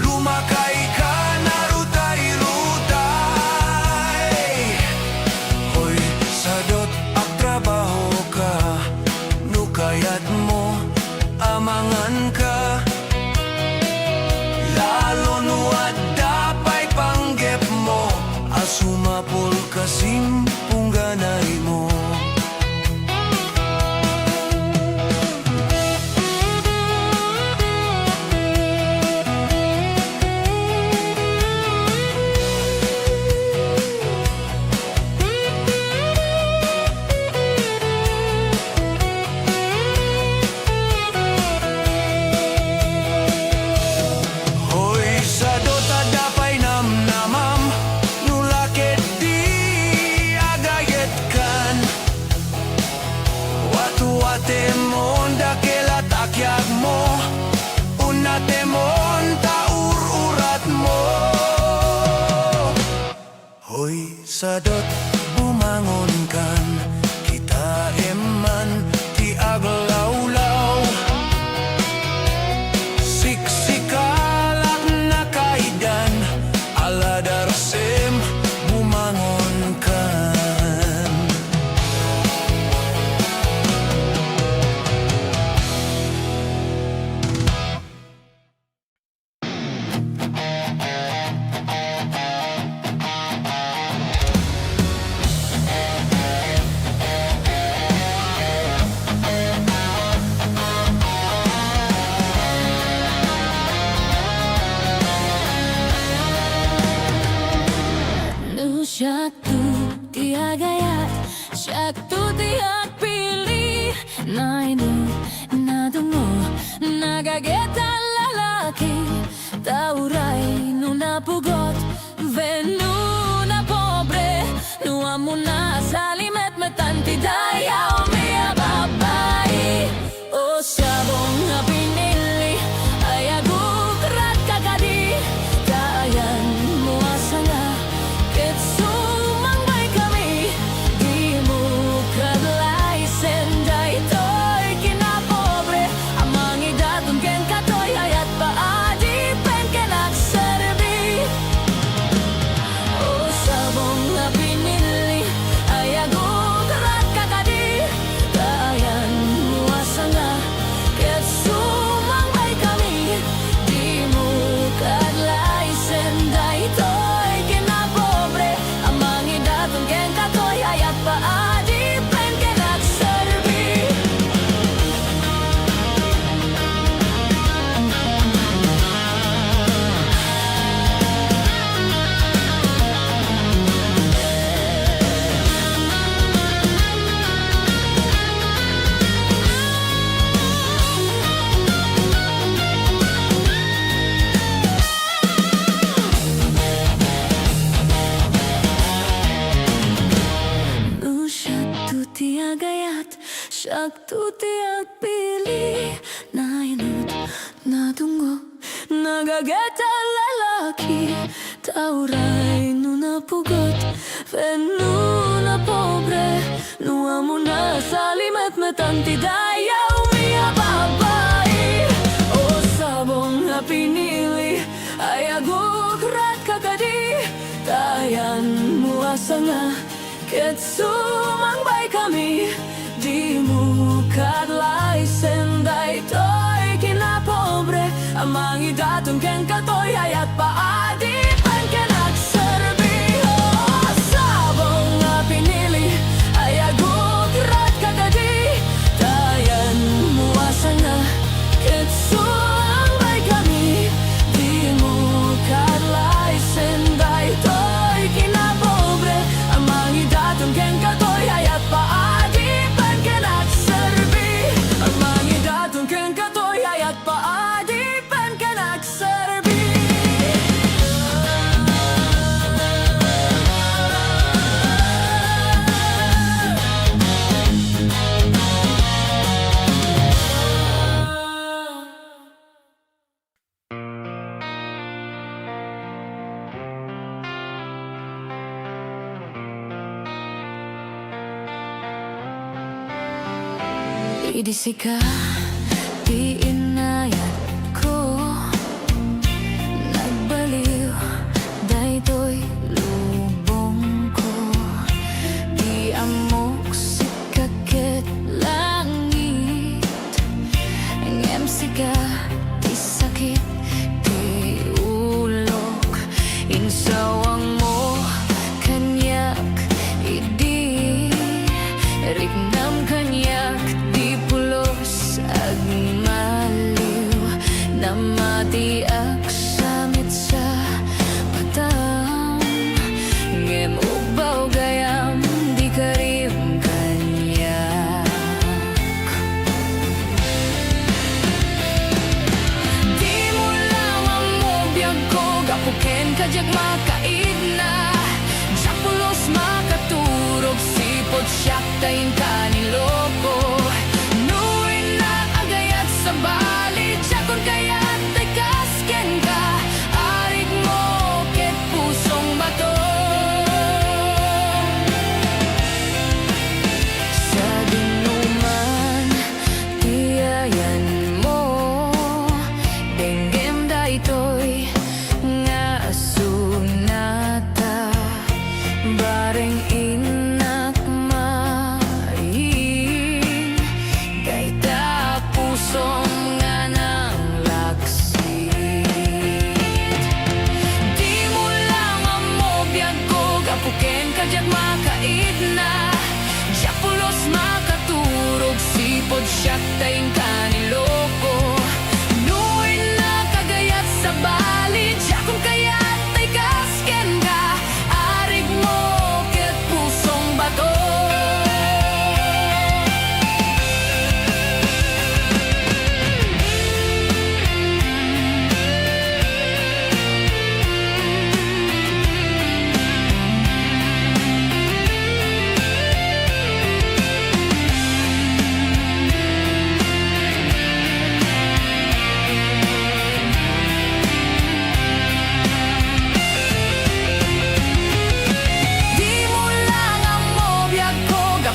lumakay ka narutay-rutay hoy sadot agtrabaho ka nukayat mo amangan ka sadot bumangon kan, kita eman ti aglawlaw. Siksikalak na kaidan, aladarsem bumangon kan. Syaktu tiak gayat, syaktu tiak pilih. Na ini, na tungo, nagageta lalaki. Tauray no napugot, venu na pobre. Nuamo na salimet metanti dayaw miya babae. O sabong na pinili, ay agukrat kakadi. Kayan mo asanga, sumangmay kami, di mo kadlay senday to'y kinapobre. Amang idatong ken katoy ayat paadi pen kenagserbi. O sabong na pinili, ay agukrat kakadi. Kayan mo asanga, ket sumangmay kami, di mo kadlay senday to'y kinapobre. Amang idatong ken katoy ayat paadi pen kenagserbi. No syaktu tiak gayat, syaktu tiak pilih. Na inut, na tunggu, nagageta lalaki. Tauray no napugot, venu na pobre. Nuamo na salimet metanti dayaw miya babae. O sabong na pinili, ay agukrat kakadi. Tayan mo asanga, ket sumangbay kami, di mo kadlay senday to'y kinapobre. Amang idatong ken katoy ayat paadi pen kenagserbi. O sabong nga pinili, ay agukrat kakadi. Tayan mo asanga, ket sumangbay kami, di mo kadlay senday to'y kinapobre. Amang idatong ken katoy ayat paadi pen kenagserbi. Amang idatong ken katoy ayat paadi pen kenagserbi. Idisika, di inayat ko, nagbaliw, daytoy lubong ko. Di amok sikaket langit, ngem sika, di sakit, di ulok. Insawang mo, kanyak, idi, rignam kanyak, di pulos agmaliw. Namatiak samit sa patang, ngem ubaw gayam, di karim kanyak. Di mo lawang mo biyag ko, gapuken kajag makaid na. Japulos makaturog, sipot siyak tayin kaniloko. Nuin na agayat sa bali, jakon kayat ay kasken ka. Arik mo ket pusong bato.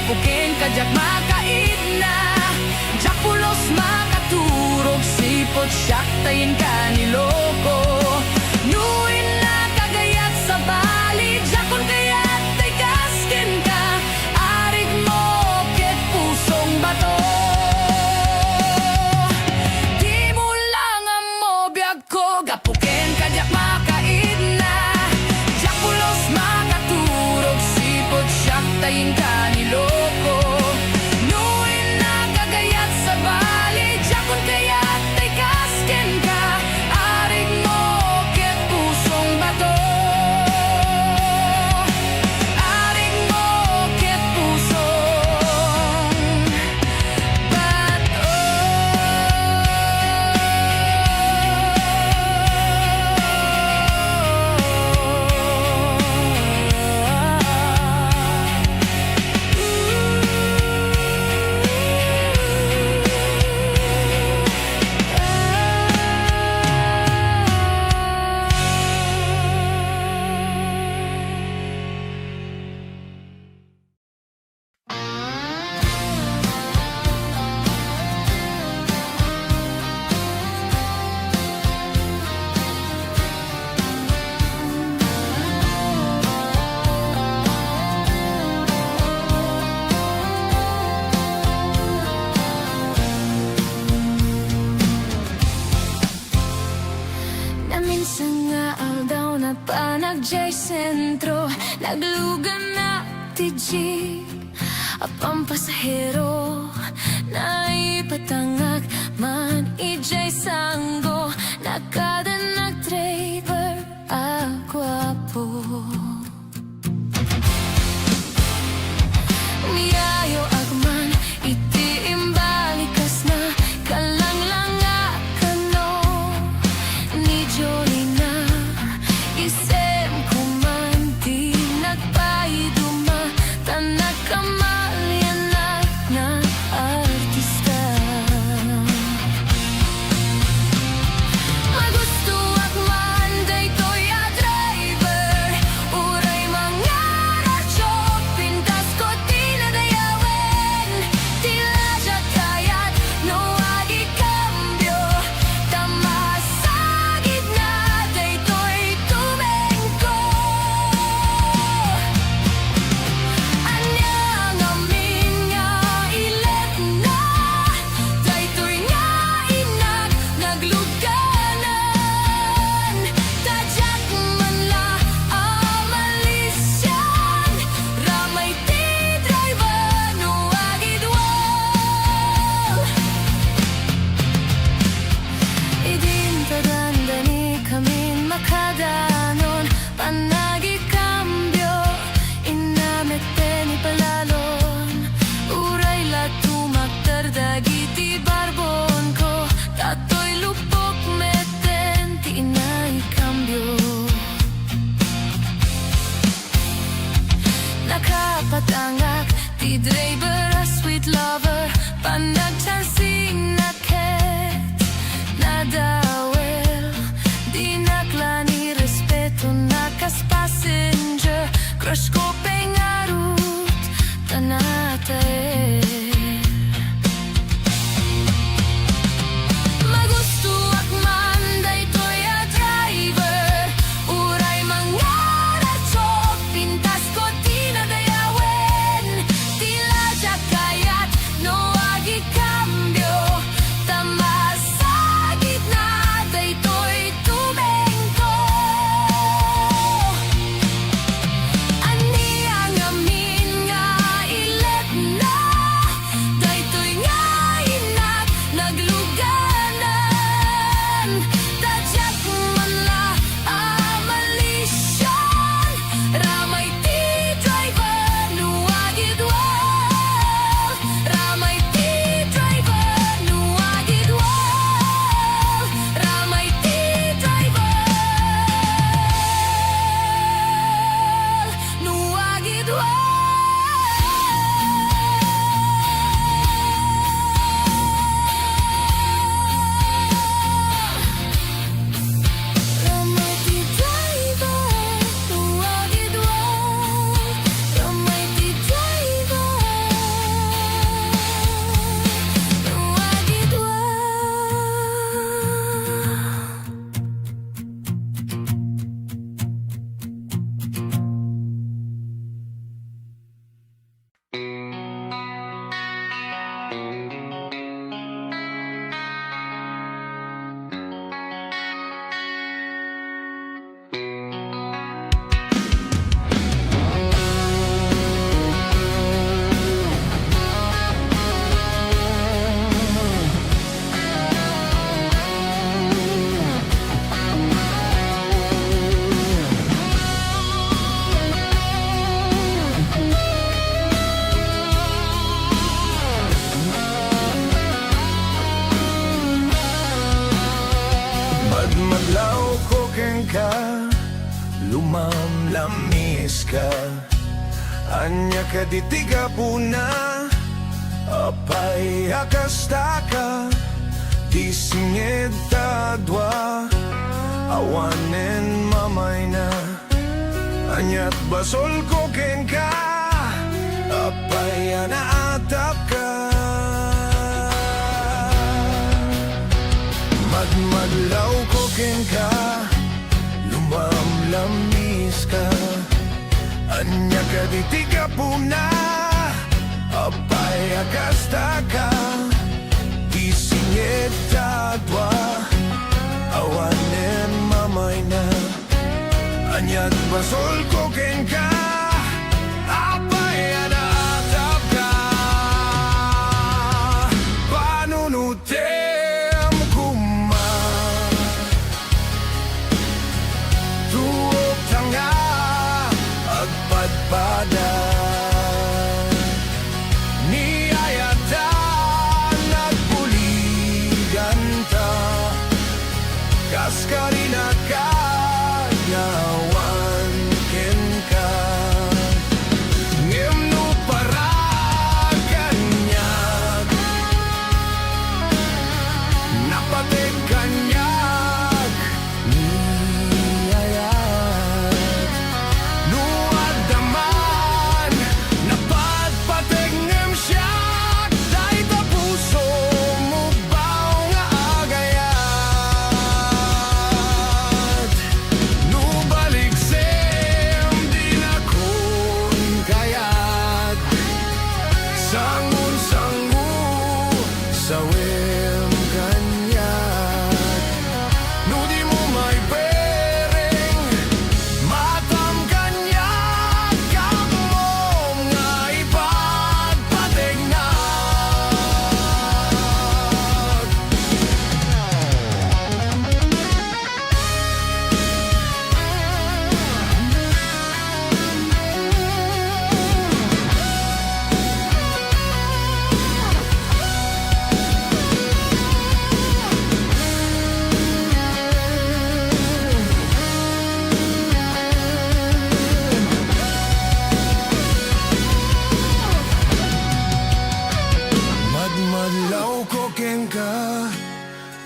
gapuken kajak makaid na Japulos makaturog sipot siyak tayin kaniloko Nuin na kagayat sa bali Jakon kayat tay kasken ka Arig mo ket pusong bato Di mo lang ang mobiyag ko Gapuken kajak makaid na Japulos makaturog sipot siyak tayin kaniloko Nuin na kagayat sa bali Jakon kayat tay kasken ka Arig mo ket pusong bato Arig mo ket pusong bato Naminsan nga aldaw na panagjay sentro Naglugan na ti jeep Apang pasahero Na ipatangag man ijay sanggo Nakada nag-driver agwapo Miyayo agman iti imbalikas na Kalanglanga kano ni Jolina Isem kumanti nagpaiduma Tanak kamalyanak na artista Magusto akman daytoy a driver Uray mga radyo pintas ko tinadayawen Tila siya kayat no agi kambyo Tamasagid na daytoy tumengko Anyang amin nga ilet na Daytoy nga inak nagluganan Tadyak man la amalisyan Ramay ti driver no agidwal Idintadandani kamin makadanon Panagi kambyo Inamete ni palalon Uray la tumakdardagi ti barbon ko Tatoy lupok meten ti inay kambyo Nakapatangak ti driver a sweet lover Panagchansing na ket Nadawel Di naklani respeto nakas passenger Crush ko pengarut tanatae Magusto akman daytoy a driver Uray mga radyo pintas ko tinadayawen Tila siya kayat Madmadlaw ko keng ka, lumamlamis ka. Anya ka ditiga puna, apay akasta ka. Di singid tadwa, awanen mamay na. Anyat basol ko keng ka, apay anaatap ka. Madmadlaw ko keng ka, lumamlamis ka. Anya ka ditiga puna, apay akasta ka. Di singit tadwa, awanen mamay na. Anyat basol ko keng ka, apay anaatap ka. Panunutem kuma, tuog tanga, agpadpada. Niyayatan, nagpuligan ta, kaskarina ka, ngawan ken ka. Ngimno para kanyag, napatig kanyag, niyayat. Nuadaman, napatpatig ngem siyak, dahil ta puso mo baw nga agayat. Nubalik sem di na kun kayat, sangun-sangu sa wem kanyat. No di mo may pereng, matam kanyat, kamom nga ipagpatig na. Madmadlaw ko keng ka,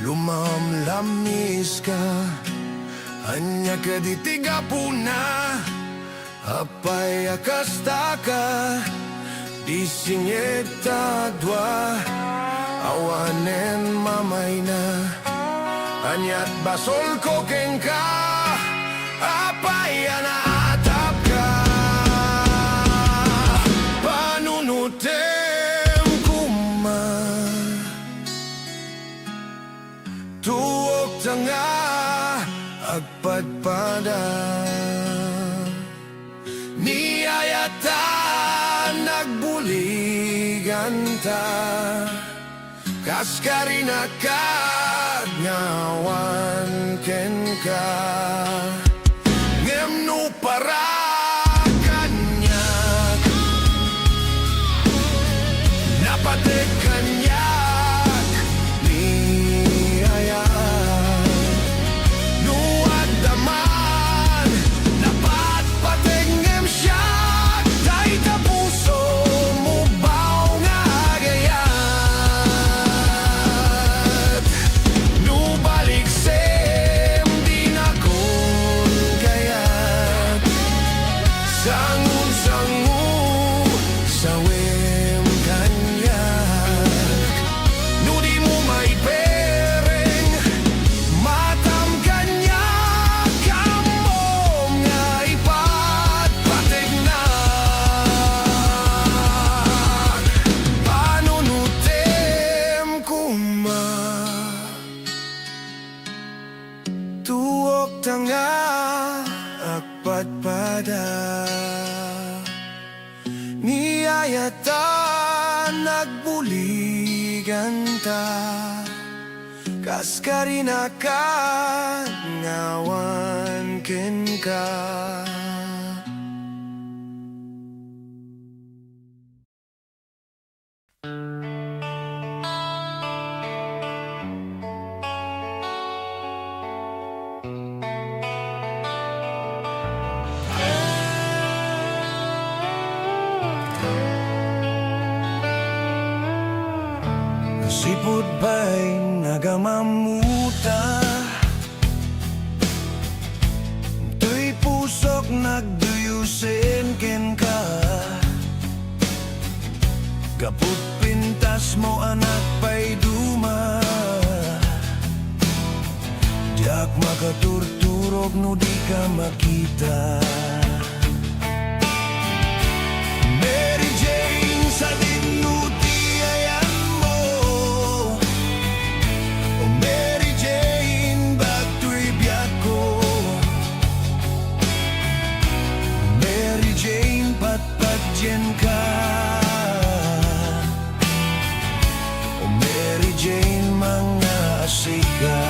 lumamlamis ka. Anya ka ditiga puna, apay akasta ka. Di singit tadwa, awanen mamay na. Anyat basol ko keng ka, apay anaatap ka. Panunutem kuma, tuog tanga, agpadpada. Niyayatan, nagbuligan ta, kaskarina ka, ngawan ken ka. Ngimno para kanyag, napatig kanyag, niyayat. Nuadaman, napatpatig ngem siyak, dahil ta puso mo baw nga agayat. Nubalik sem di na kun kayat, sangun-sangu sa wem kanyat. ayata nagbuligan ta, kas karinakan ngawan ken ka. Sipud ba'y nagamamuta, tuy pusok nagduyusin ken ka, gaput pintas mo anak pa'y duma, diak makaturturog no di ka makita. Mary Jane sa dinuti ayan mo, o Mary Jane bagto'y biyak ko, Mary Jane patpatyen ka, o Mary Jane mga asika.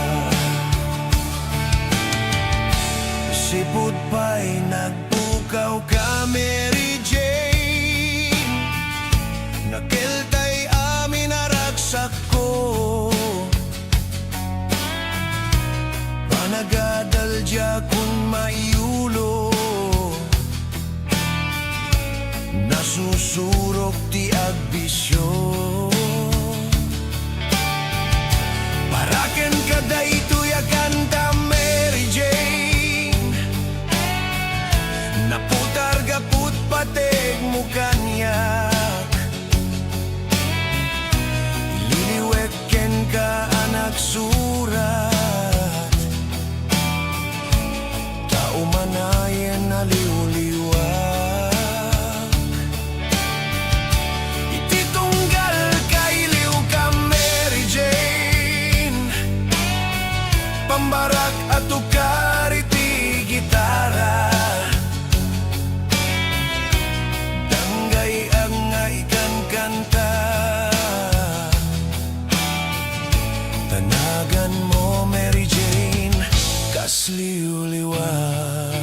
Sipud pa'y nagpukaw ka, Mary Jane, nakiltay amin aragsak ko, panagadal dya kung maiulo, nasusurok ti agbisyo. Paraken kada ito'y aganda, Mary Jane, naputar gaput patig mo kanyak, ililiwek ken ka anak surat, taumanayan naliwliwag, ititunggal kailiw ka, Mary Jane, pambarak at ukar iti gitara, kanta, tanagan mo, Mary Jane, kas liwliwag.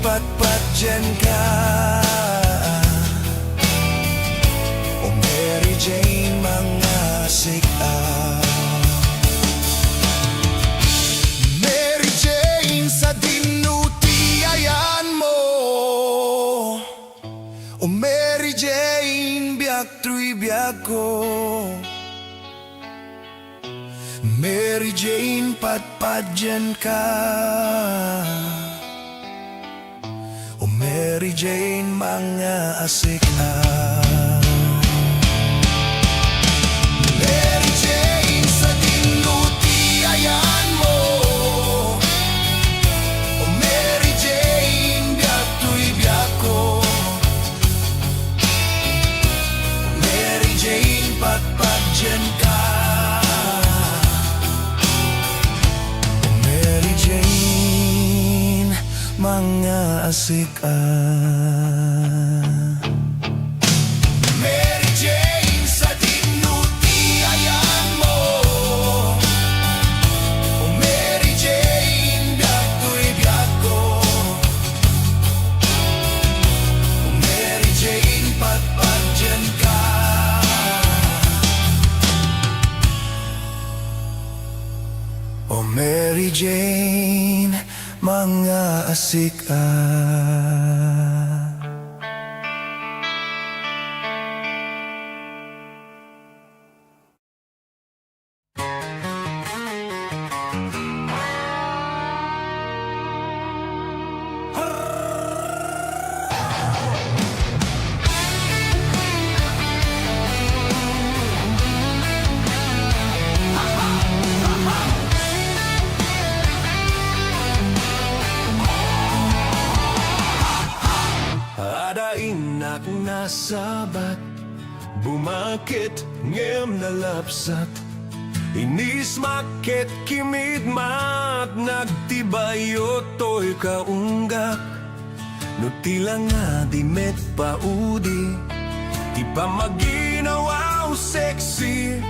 Patpatyan ka, o Mary Jane mga sika. Mary Jane sa dinuti ayan mo, o Mary Jane biyak tuy biyak ko, Mary Jane patpatyan ka, o Mary Jane mga asika. Mary Jane sa dinuti ayan mo, o Mary Jane biyak tuy biyak ko, o Mary Jane patpatyan ka, o Mary Jane mga asika. Mary Jane sa dinuti ayan mo, o Mary Jane biyak tuy biyak ko, o Mary Jane patpatyan ka, o Mary Jane mga asika. bumakit ngem nalapsat Inis maket kimid mat Nagtibayo to'y kaunggak No tila nga di met paudi Di pa maginawaw sexy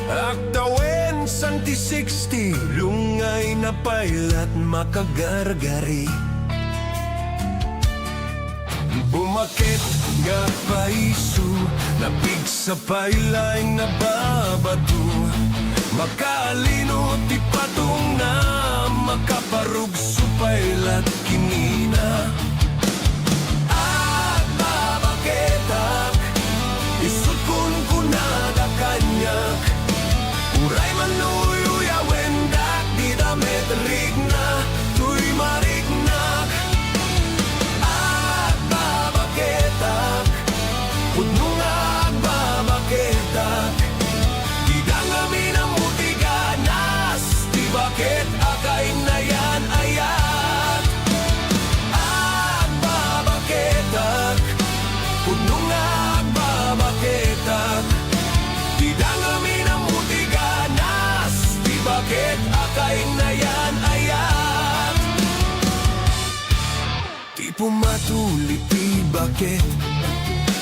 Aktawen santi 60 Lungay na pailat makagargari Bumakit nga paisu Napig sa pailaing nababatu Makalino ti patong na Makaparug sa pailat kinina At babaketak Isut kun kunada kanyak Uray manuyo wendak Di damet rigna Tuy marignak At babaketak Puno nga babaketak Di dangami na mutiganas Di bakit akay na yan ayat At babaketak Puno nga babaketak Di dangami na mutiganas Di bakit akay na yan ayat Di pumatuli ti bakit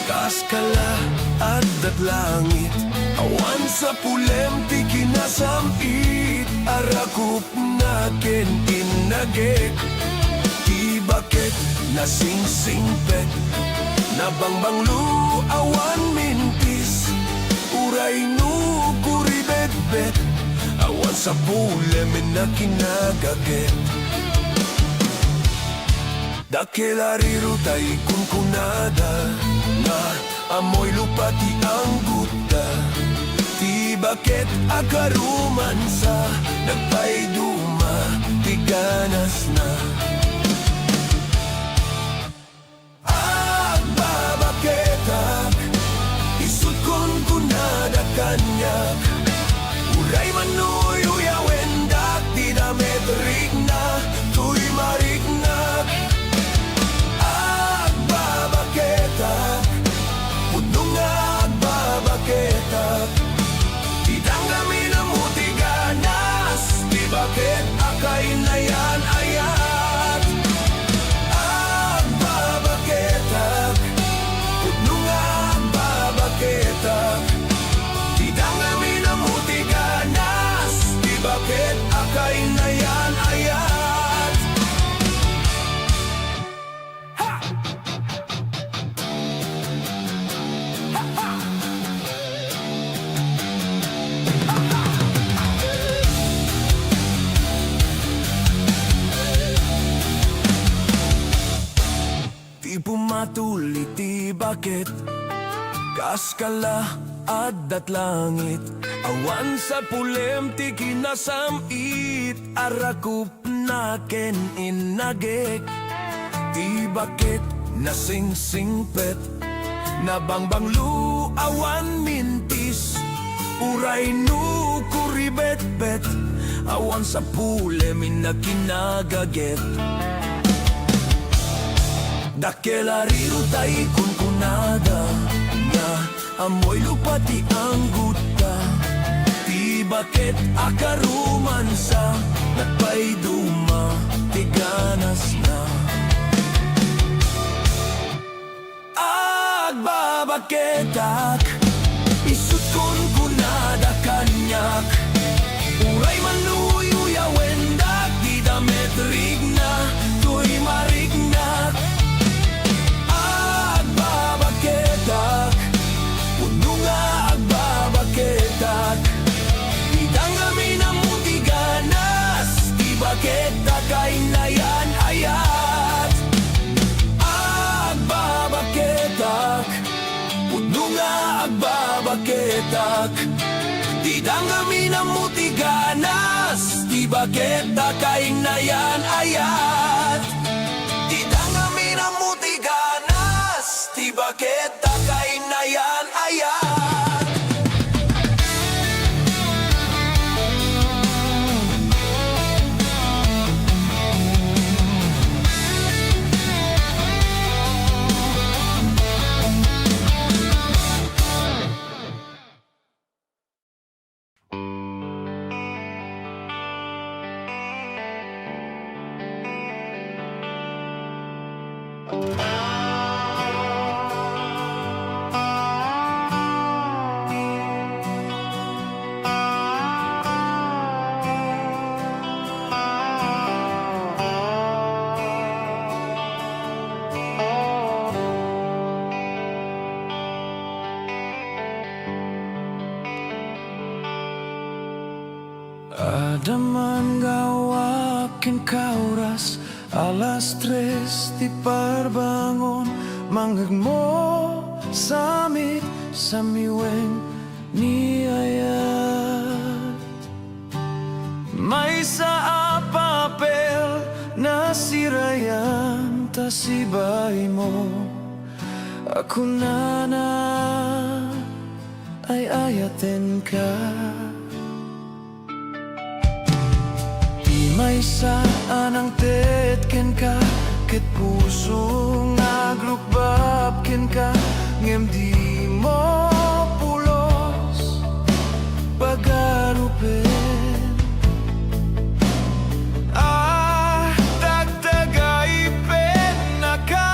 Kaskala at langit Awan sa pulem ti kinasamit Arakup na ken inagek Ti bakit na sing-singpet Nabangbanglu awan mintis Uray nu kuribet-bet Awan sa pulem na kinagaget Dakelariru tay kunkunada Na amoy lupa ti ang guta Ti bakit akaruman sa Nagpaiduma ti ganas na At babaketak Isut kunkunada kanyak Uray manuyo yawendak Di damet rigna Tuy marignak Babaketak Puno nga babaketak Di tanggami na mutiganas Di bakit akay na yan ayat At babaketak Puno nga babaketak Di tanggami na mutiganas Di bakit akay na yan ayat Di pumatuli ti bakit Kaskala at langit Awan sa pulem ti kinasamit Arakup na ken inagek Ti bakit na sing-singpet Nabangbanglu awan mintis Uray nu kuribet-bet Awan sa pulem na kinagaget Dakelariru tay kunkunada Nga amoy lupa ti ang guta Ti bakit akaruman sa Nagpaiduma ti ganas na Agbabaketak Isut kunkunada kanyak Uray manuyo yawendak Di damet rigna Tuy marignak Agbabaketak Puno nga agbabaketak Di dangami na mutiganas Di bakit akay na yan ayat Agbabaketak Puno nga agbabaketak Di dangami na mutiganas Di bakit akay na yan ayat Di dangami na mutiganas Di bakit akay na yan ayat Ada man gawakin ka oras alas 3 di parbangon manggagmo samit sa miweng ni ayat may sa papel na sirayan ta sibay mo ako na ay ayaten ka. May saan ang tetken ka ket puso nga glukbab ken ka ngem di mo pulos pagarupen dagdagay pen na ka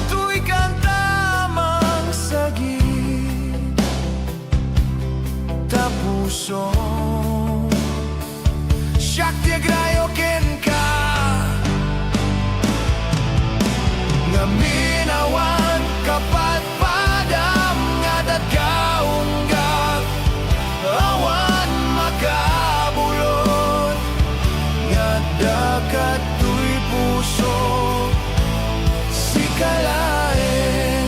tuy kantamang sagit ta puso Shakti agrayo ken ka nga minawan kapat padam nga datkaunggag awan makabulot nga dakat tuy puso sikalaeng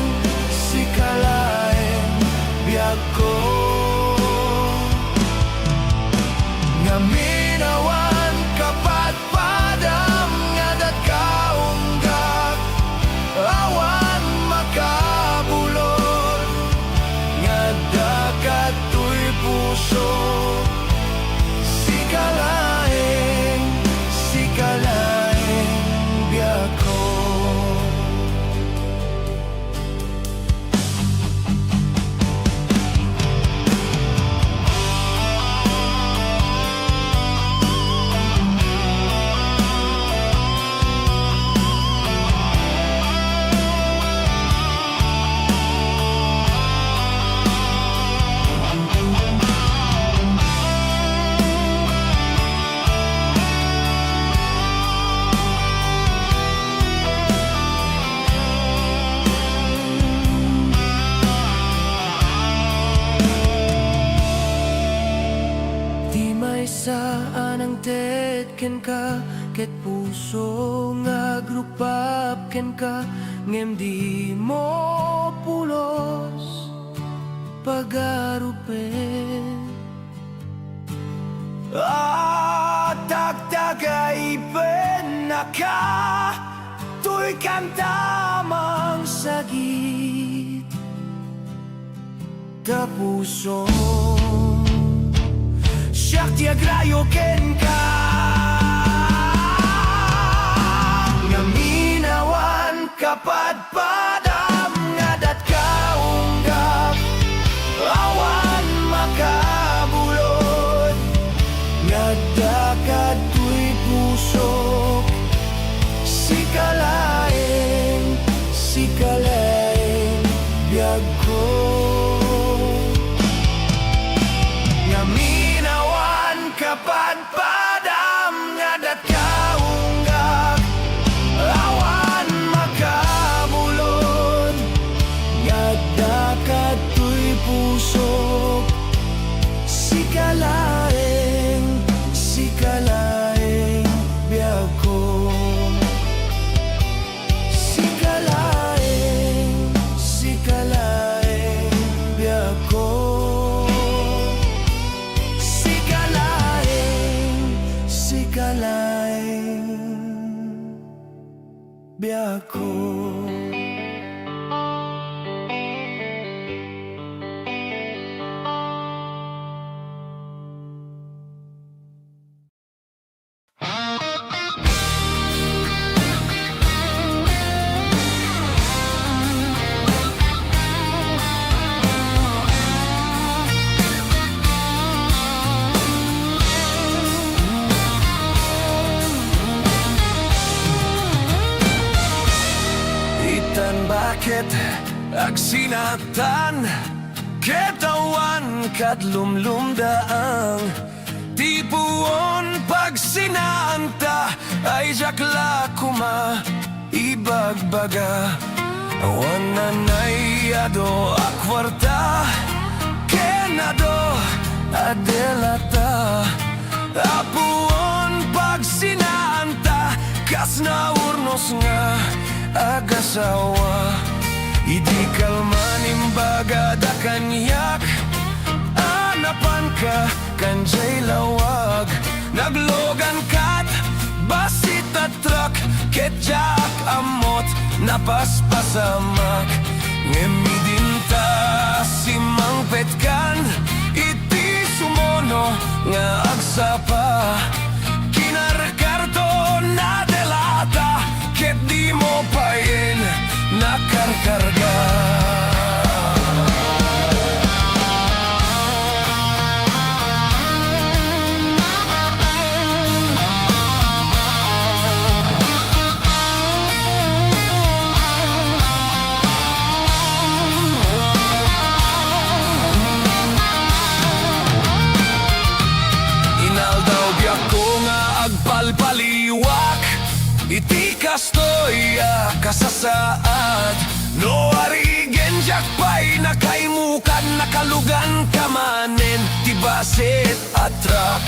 biyag ko nga minawan kapat padam nga datkaunggag awan makabulot nga dakat tuy puso sikalaeng biyag ko. Saan ang tetken ka ket puso nga glukbab ken ka ngem di mo pulos pagarupen dagdagay pen na ka tuy kantamang sagit ta puso Shakti agrayo ken ka nga minawan kapat padam nga datkaunggag awan makabulot nga dakat tuy puso sikalaeng biyag ko nga kapan padam nga datkaunggag awan makabulot nga dakat tuy puso sikalaeng biyag ko sikalaeng biyag ko biyag ko. balikat agsinatan ketawan kat lumlumdaang tipuon pag sinanta ay jakla kuma ibagbaga awan nanayado akwarta kenado adelata apuon pag sinanta kas na urnos nga agasawa idi kalman imbaga da kanyak anapan ka kanjay lawag naglogan kat basit at truck ketjak amot napaspasamak ngemidinta simang petkan iti sumono nga agsapa kinarkarto na delata ket di mo pain nakarkarga inaldaw biyak ko nga agpalpaliwak iti kastoy kasasaad no arigen jakpay nakaimukan nakalugan kamanen tibasit atrak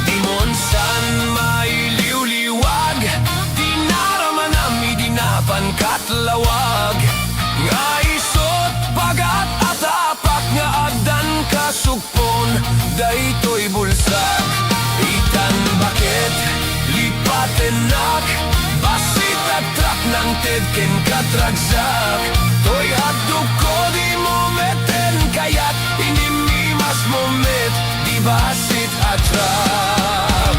dimon san mailiwliwag dinaraman ami dinapan katlawag nga isot pagat atapak nga adan kasugpon daytoy bulsak itan bakit lipatenak basit at trak ng tedken katragsak toy hadug ko di mo meten kayat inimimas mo met di basit at trak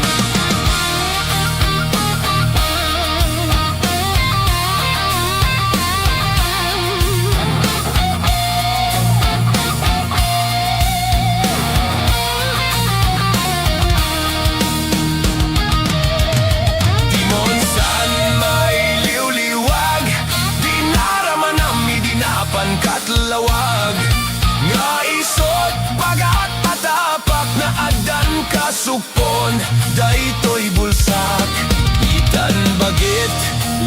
katlawag nga isot pagat atapak na adan kasupon daytoy bulsak itan bagit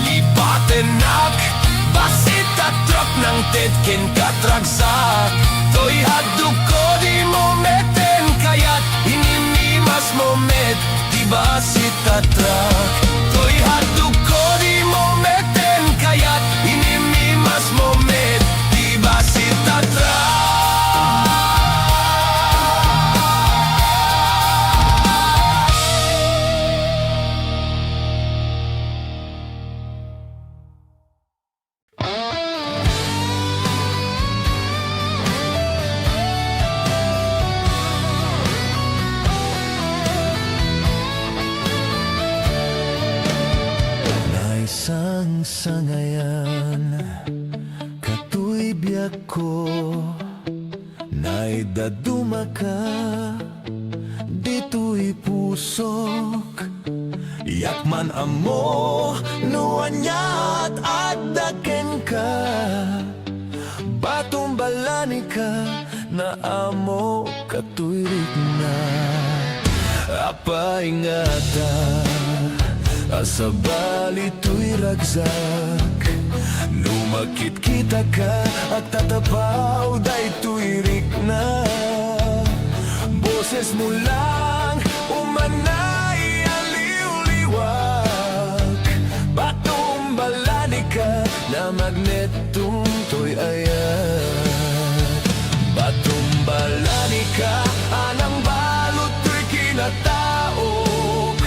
lipatenak basit at truck ng tedken katragsak toy hadug ko di mo meten kayat inimimas mo met di basit at truck toy hadug ko di mo meten kayat inimimas mo met basit at trak naisang sangayan biyak ko naidaduma ka dito'y pusok yakman amo nuanyat at daken ka batumbalani ka na amo katuirik na apa ingata asabali to'y ragsak lumakit kita ka at tatapaw daytoy rik na boses mo lang umanay aliw-liwag batumbalani ka na magnetong to'y ayat batumbalani ka anang balot to'y kinataok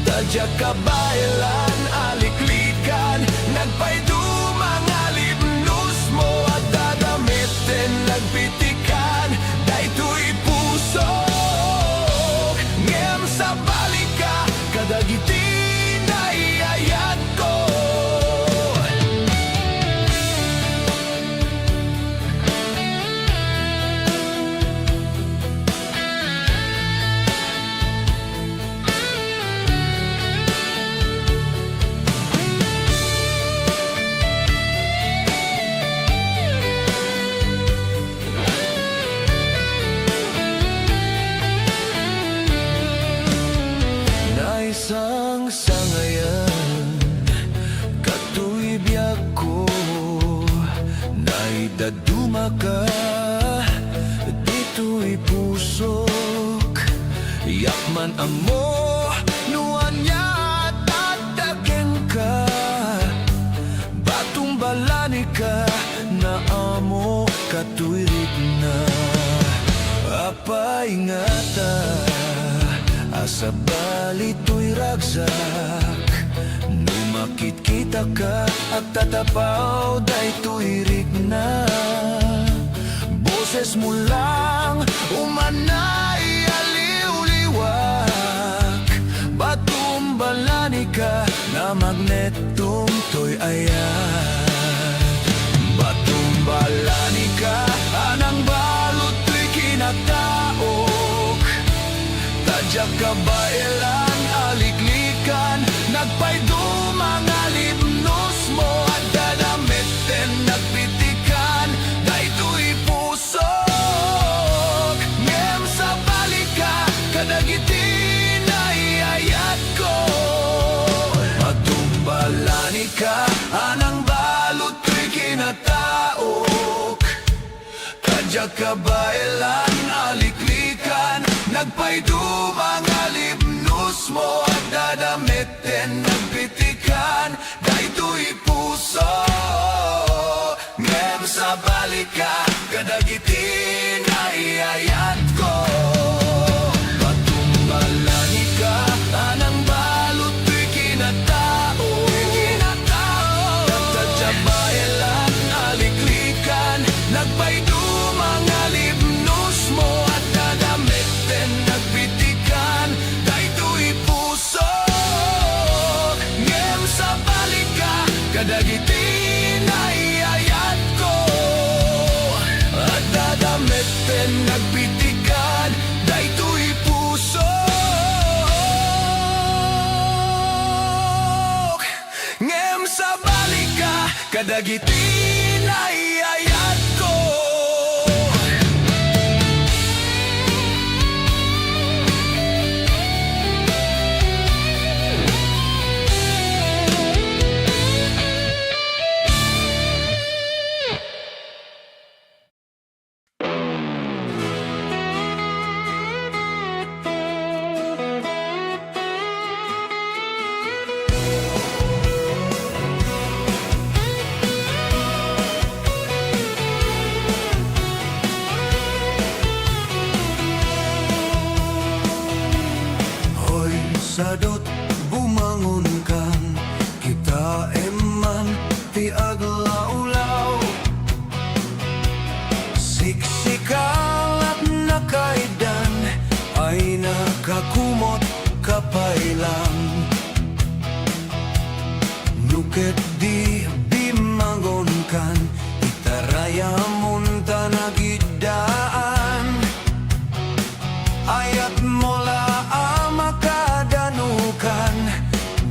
tadya kabaylan aliklikan nagpaidu mga libnos mo at dadamitin nagpitikan daytoy puso ngem sa balika kadagiti na iayat ko Daduma ka, dito'y pusok. Yakman amo, nuan niya tatageng ka. Batong balani ka, na amo katuirik na. Apay ngata, asa balito'y ragsak. Numakit kita ka, at tatapaw dayto'y rik na. Boses mo lang, umanay aliw-liwak. Batumbalani ka, na magnetong to'y ayan. Batumbalani ka, anang balot to'y kinataok. Tadyak ka ba ilan aliklikan, nagpaydo mga libnos mo. At dadamiten nagpitikan, dayto'y pusok. Ngem sa balika, kadagiti na iayat ko. Matumbalani ka, anang balot ko'y kinataok. Kadyak ka ba ilan aliklikan, nagpaydo mga libnos mo. At dadamiten nagpitikan, dayto'y puso. Ngem sa balika, kadagiti na iayat ko. Batumbalani ka, anang balot to'y kinatao. Nagtadya ba ilan aliklikan, nagpaydo mga libnos mo. At dadamiten nagpitikan, dayto'y puso. Ngem sa balika, kadagiti na iayat ko. At dadamiten nagpitikan, dayto'y puso. Ngem sa balika, kadagiti na iayat ko. Sadot bumangon kan, kita eman ti aglaw-law. Siksikal at nakaidan, ay nakakumot kapailang. Nuket di bimangon kan, itaraya munta nagidaan. Ayat mola amakadanukan,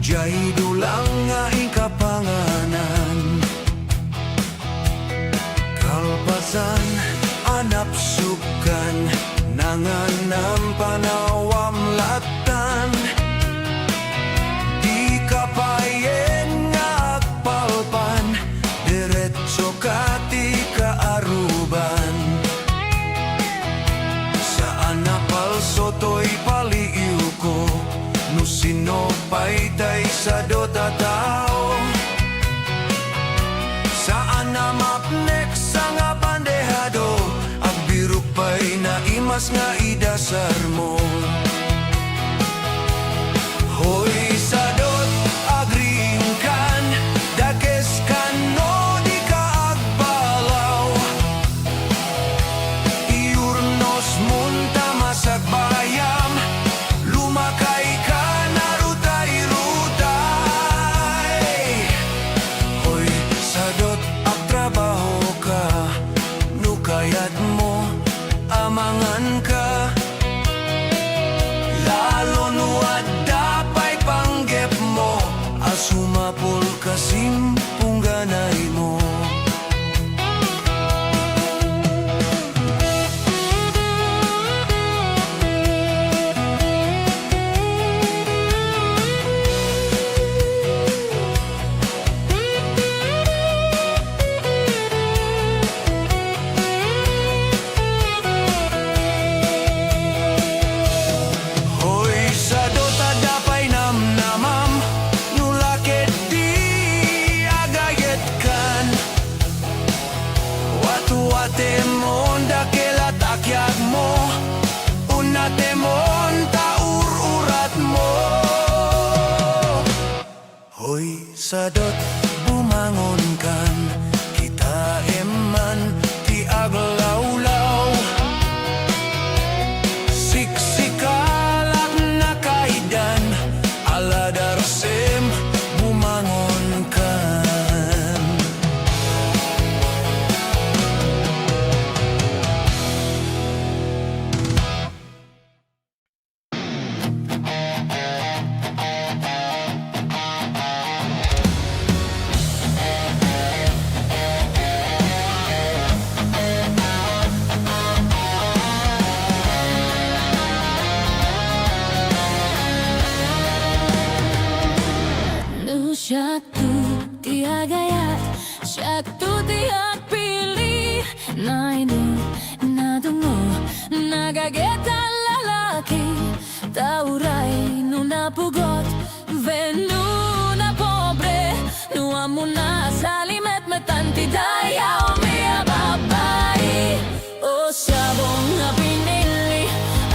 jay dulang nga ikapanganan. Kalpasan, anapsukan, nanganam panawam latan. Di kapayeng nga agpalpan, diretso kati kaaruban. Saan napalso to'y paliiw ko, no sinopay tay sa dota tao. Saan na mapnek sa nga bandehado, agbirok pa'y naimas nga idasar mo. Hoy sadot agringkan, dakes kan no di ka agbalaw. Iurnos munta masagbayam, lumakay ka narutay-rutay. Hoy sadot agtrabaho ka, nukayat mo amangan ka. Lalo nuad dapay pang sadot bumangon kan, kita eman ti aglawlaw. Siksikalak na kaidan, ala darsem bumangon kan. Syaktu tiak gayat, syaktu tiak pilih. Na ini, na tunggu, na gageta lalaki. Taurai nu na pugot, venu na pobre. Nu amuna salimet metanti daya omia babai. O sabong na pinili,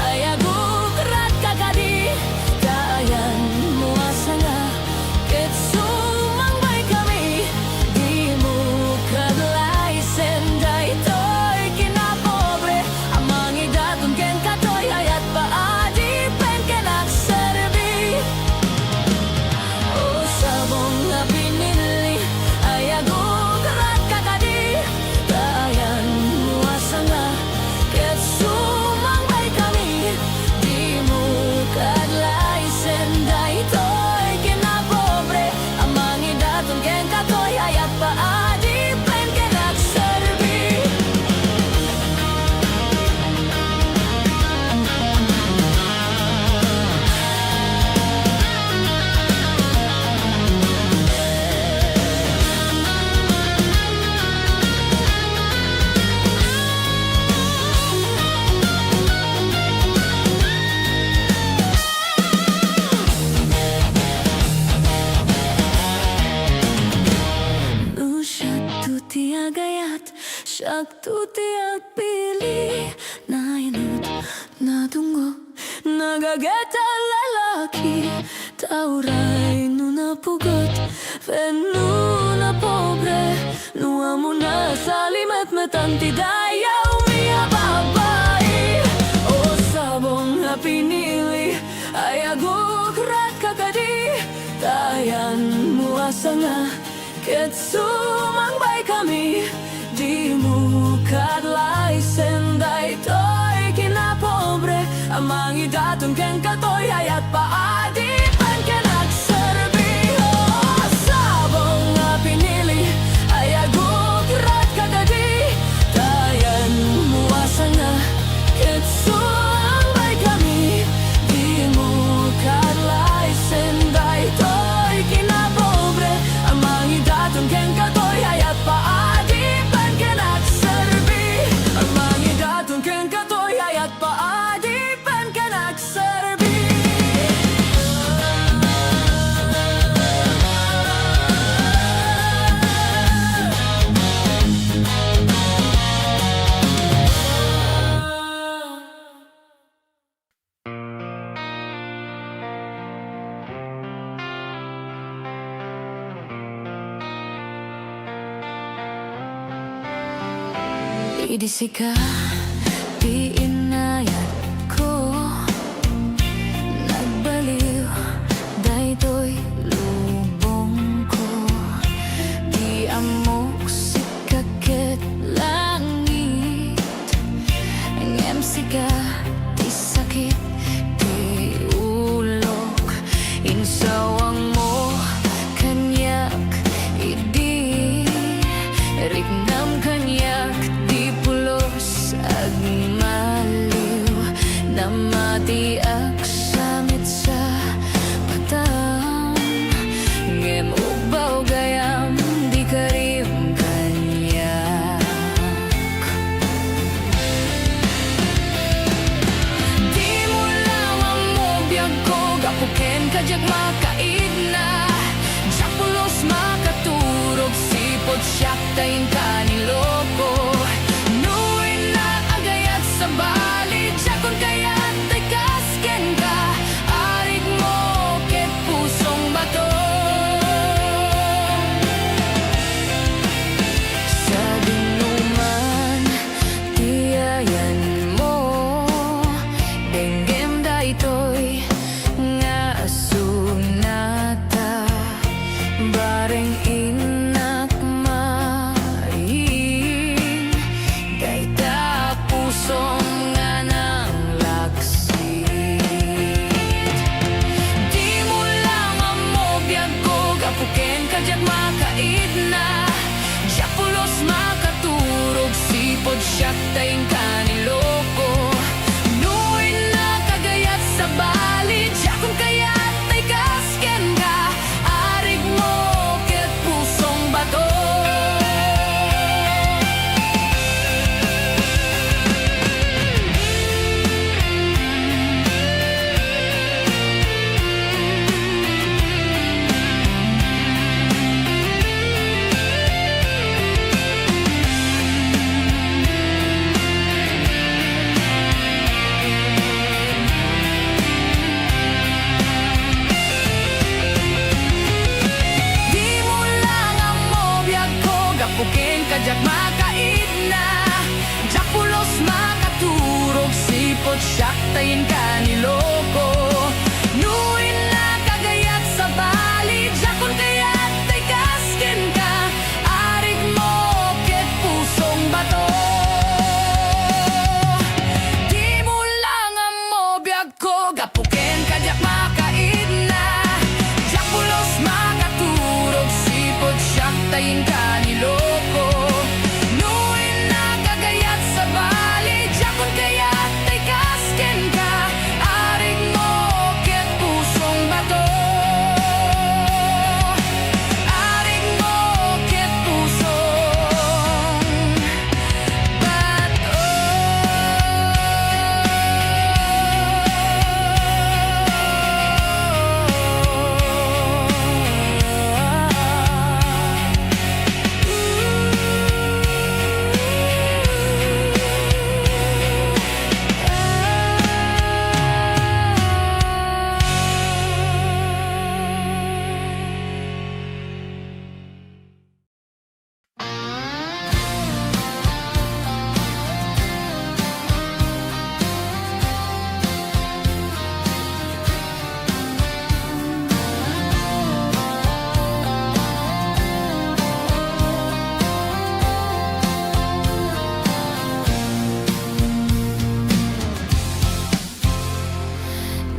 ayagu kerat kakadi. Dayan muasanga. Syaktu tiak pilih, na inut, na tunggu, na gageta lalaki. Taurai nu na pugot, venu na pobre. Nu amuna salimet metanti daya umia babai. O sabong na pinili, ayagu kerat kakadi. Tayan muasanga, ketsumang bay kami. Di muka lai sendai toy kina pobre, amangi datun ken katoy ayat pa adi pen kenak serbi. Oh sabong nga pinili, ayagu kerat kakadi. Tayan muasanga, ketsuang bay kami. Di muka lai sendai toy kina pobre, amangi datun ken katoy ayat pa adi. Idisika di inayat ko, nagbaliw daytoy lubong ko. Di amok sikakit langit, ngem sika di sakit di ulok. Insawang mo kanyak idi, rignam kanyak agmaliw na matiak samit sa patang. Ngem ubaw gayam di karim kanyak. Di mo lawang mo biyag ko, gapuken kajag makaid na. Japulos makaturog, sipot siyak tayin kaniloko. Sabali, jakon kaya tay kasken ka. Arig mo ket pusong bato. tayin ka niloko. Nuin na kagayat sa bali, jakon kayat tay kasken ka. Arig mo ket pusong bato. Di mo lang ang mobiyag ko, gapuken kadyak makaid na. Jakulos makaturog, sipot siyak tayin ka niloko. Nuin na kagayat sa bali, jakon kayat tay kasken ka. Arig mo ket pusong bato. Arig mo ket pusong bato.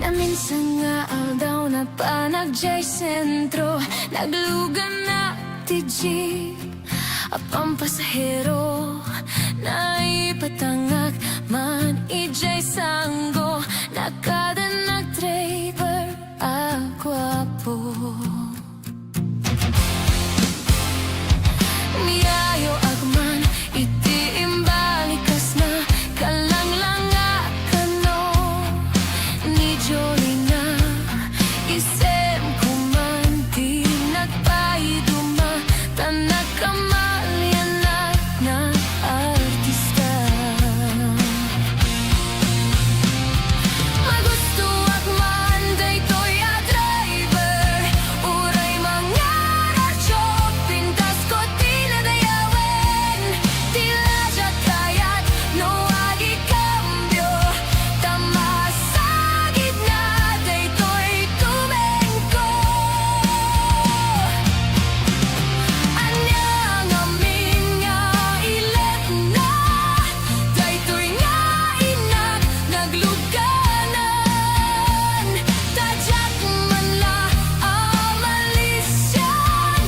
Naminsan nga aldaw na panagjay sentro, naglugan na ti jeep. Apang pasahero na ipatangak man ijay sanggo. Nakada nag-driver agwapo. Miyayo agman iti imbalikas na kalanglanga kano. Ni Jolina isem kuman di nagpaiduma. Tanak kamalyanak na artista. Magusto agman daytoy a driver. Uray mga radyo, pintas ko tinadayawen. Tila siya kayat, no agi cambio. Tamasagid na daytoy tumengko. Anyang amin nga ilet na, daytoy nga inak nagluganan. Tadyak man la amalisyan,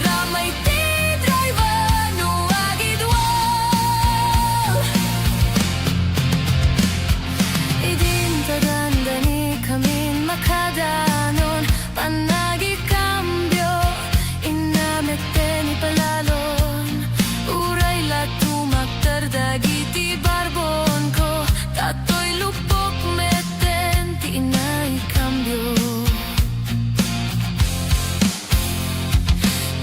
ramay ti driver no agidwal. Idintagandani kamin makadanon, panagi cambio, inamete ni palalon. Uray la tumaktar dagiti barbon ko, tatoy lupok meten ti inay cambio.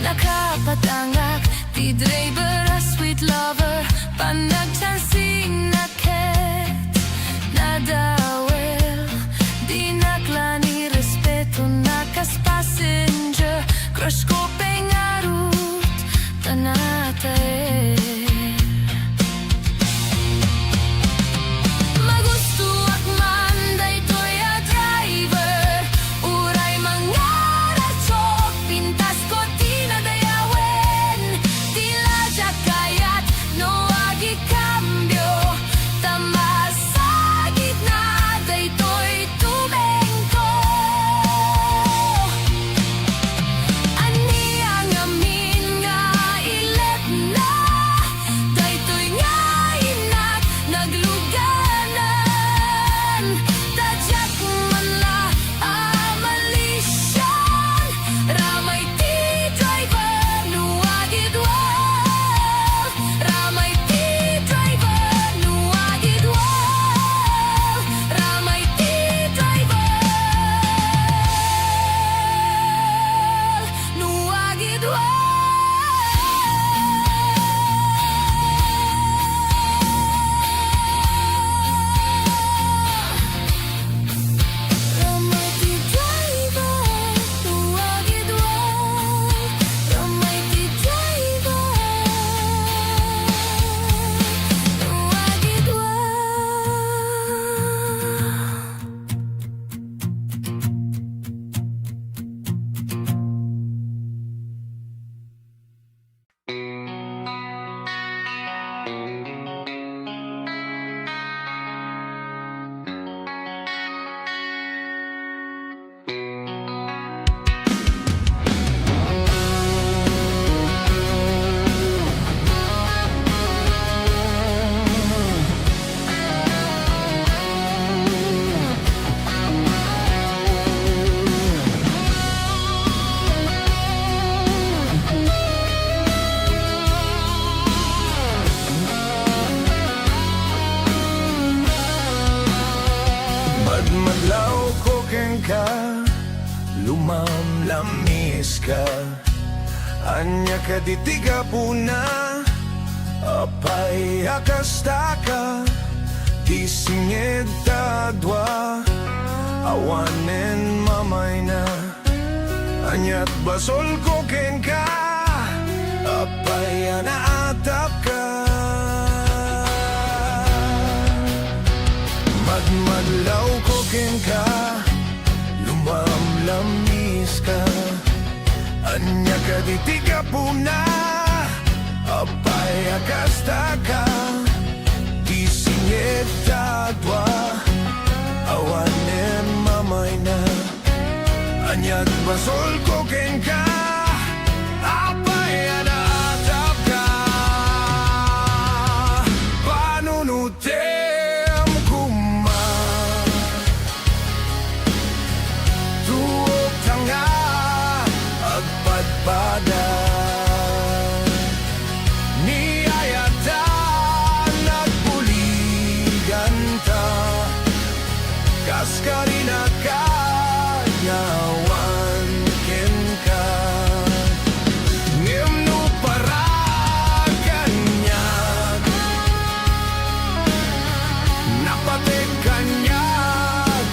Nakapatangak ti driver a sweet lover, panagchansing na ket nadawel. Di naklani respeto nakas passenger, crush ko pengarut tanatae. Magusto akman daytoy a driver. Uray mga radyo, pintas ko tinadayawen. Tila siya kayat, no agi cambio. Tamasagid na daytoy tumengko. Ani Madmadlaw ko keng ka, lumamlamis ka. Anya ka ditiga puna, apay akasta ka. Disingid tadwa, awanen mamay na. Anyat basol ko keng ka, apay anaatap ka. Madmadlaw ko keng ka, lumamlamis ka. Anya ka ditiga puna, apay akasta ka. Disingit tadwa, awanen mamay na. Anyat basol ko keng ka, apay anaatap ka. Panunutem kuma, tuog tanga, agpadpada. Niyayata, nagbuligan ta. Kaskarina ka, nyawan ken ka. Ngimno para kanyag, napatig kanyag.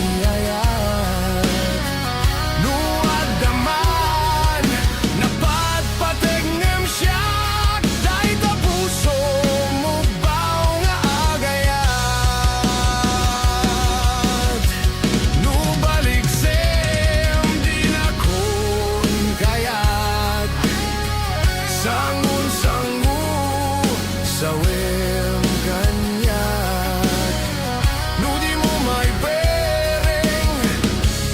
Niyayat, nuadaman, napatpatig ngem siyak. Dahil ta puso mo baw nga agayat. Nubalik sem di na kun kayat. Sangun-sangu sa wem kanyat. Nudi mo may bereng,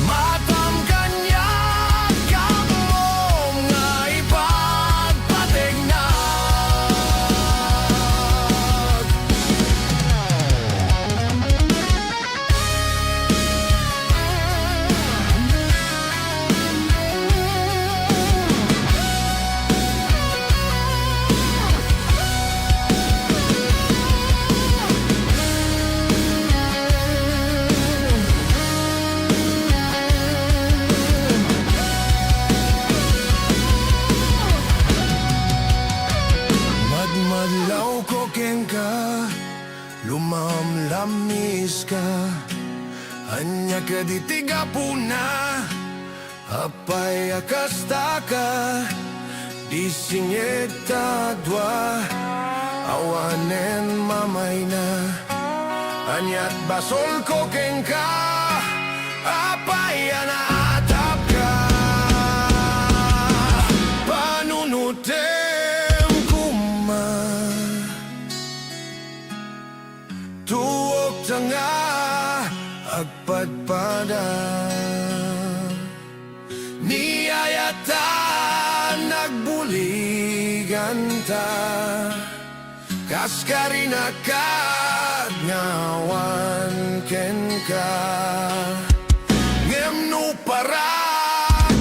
matam kanyat. Kamom nga ipagpatig na. Madmadlaw ko keng ka, lumamlamis ka. Anya ka ditiga puna, apay akasta ka. Disingit tadwa, awanen mamay na. Anyat basol ko keng ka, apay anaatap ka. Panunutem kuma, tuog tanga, agpadpada. Niyayata, nagbuligan ta. Kaskarina ka, ngawan ken ka. Ngemno para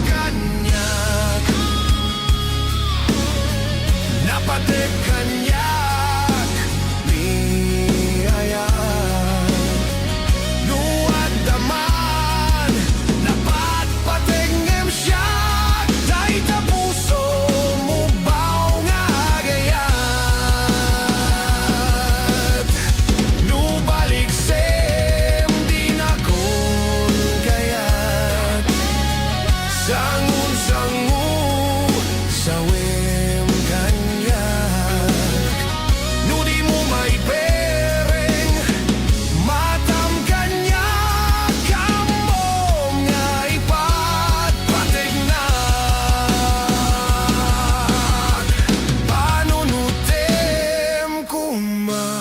kanyag, napatig kanyag. Niyayat, nuadaman, napatpatig ngem siyak. Dahil ta puso mo baw nga agayat. Nubalik sem di na kun kayat. Sangun-sangu sa wem kanyag. Nudi mo may bereng, matam kanyag. Kamom nga ipagpatig na. Panunutem kuma,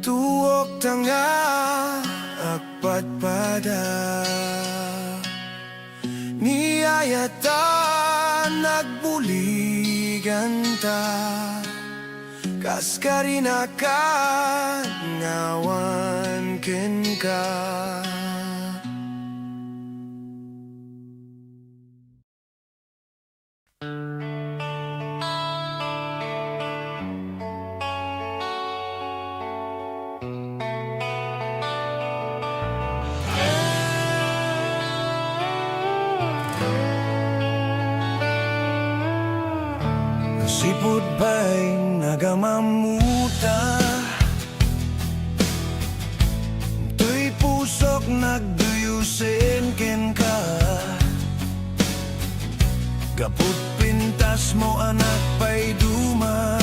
tuok tanga, agpadpada. Niyayata, nagbuligan ta. Kaskarina ka, ngawan ken ka. Sipud pa'y nagamamuta, tuy pusok nagduyusin ken ka. Kaput pintas mo anak pa'y duma,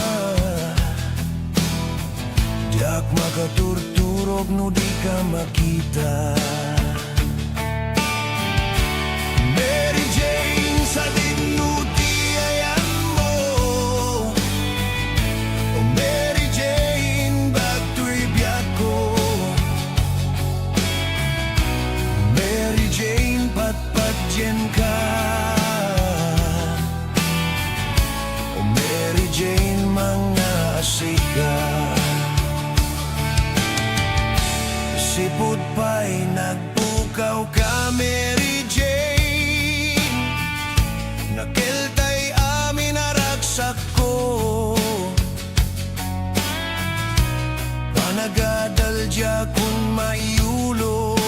diak makaturturog no di ka makita. Mary Jane sa dinutiayan mo, o Mary Jane bagto'y biyak ko. Mary Jane patpat dyan ka, o Mary Jane mga asika. Sipud pa'y nagpukaw ka Mary Jane, nakiltay amin naragsak ko. Panagadal dya kung maiulo,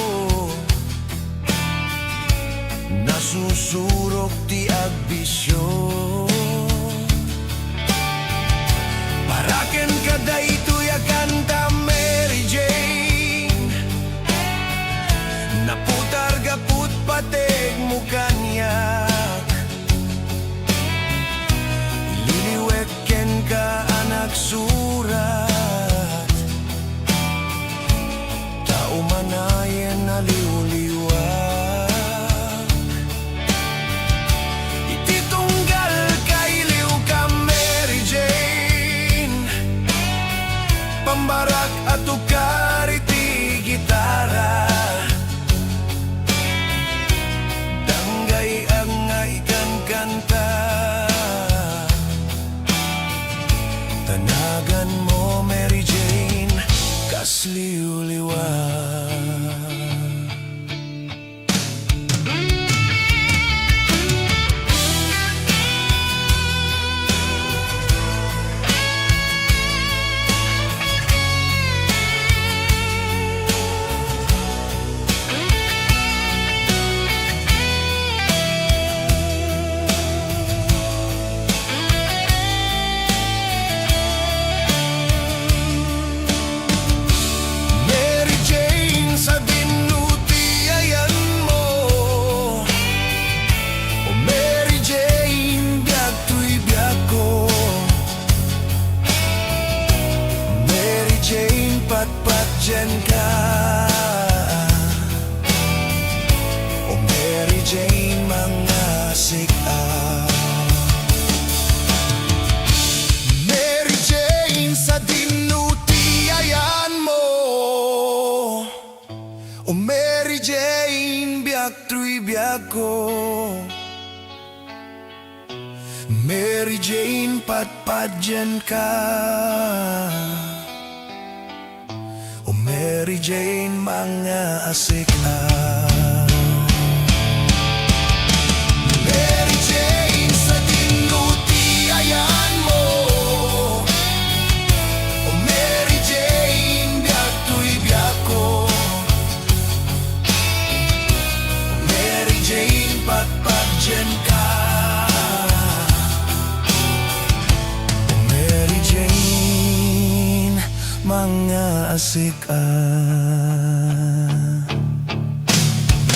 nasusurok ti agbisyo. Paraken ka daytoy a kanta Mary Jane, naputar gaput pateg mo kanyak. Ililiwek ken ka anak surat, tao manayen aliw-liwag. Ititunggal kailiw ka Mary Jane, pambarak at ukar iti gitara. Danggay ang nga ikan kanta, tanagan mo Mary Jane kasliw-liwag. Mary Jane sa dinutiayan mo, o Mary Jane biagto'y biag ko. Mary Jane patpat dyan ka, o Mary Jane mga sika. Mary Jane sa dinutiayan mo, o Mary Jane biagto'y biag ko. Mary Jane patpat dyan ka, o Mary Jane mga asika. Mary Jane sa dinutiayan mo, o Mary Jane biagto'y biag ko. O Mary Jane patpat dyan ka, o Mary Jane mga asika.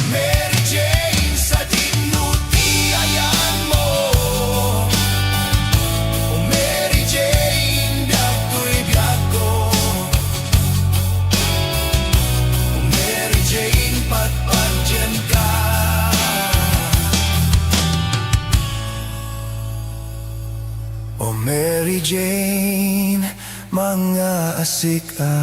Mary Jane sa dinutiayan mo, o Mary Jane biagto'y biag ko. O Mary Jane patpat dyan ka, o Mary Jane mga asika.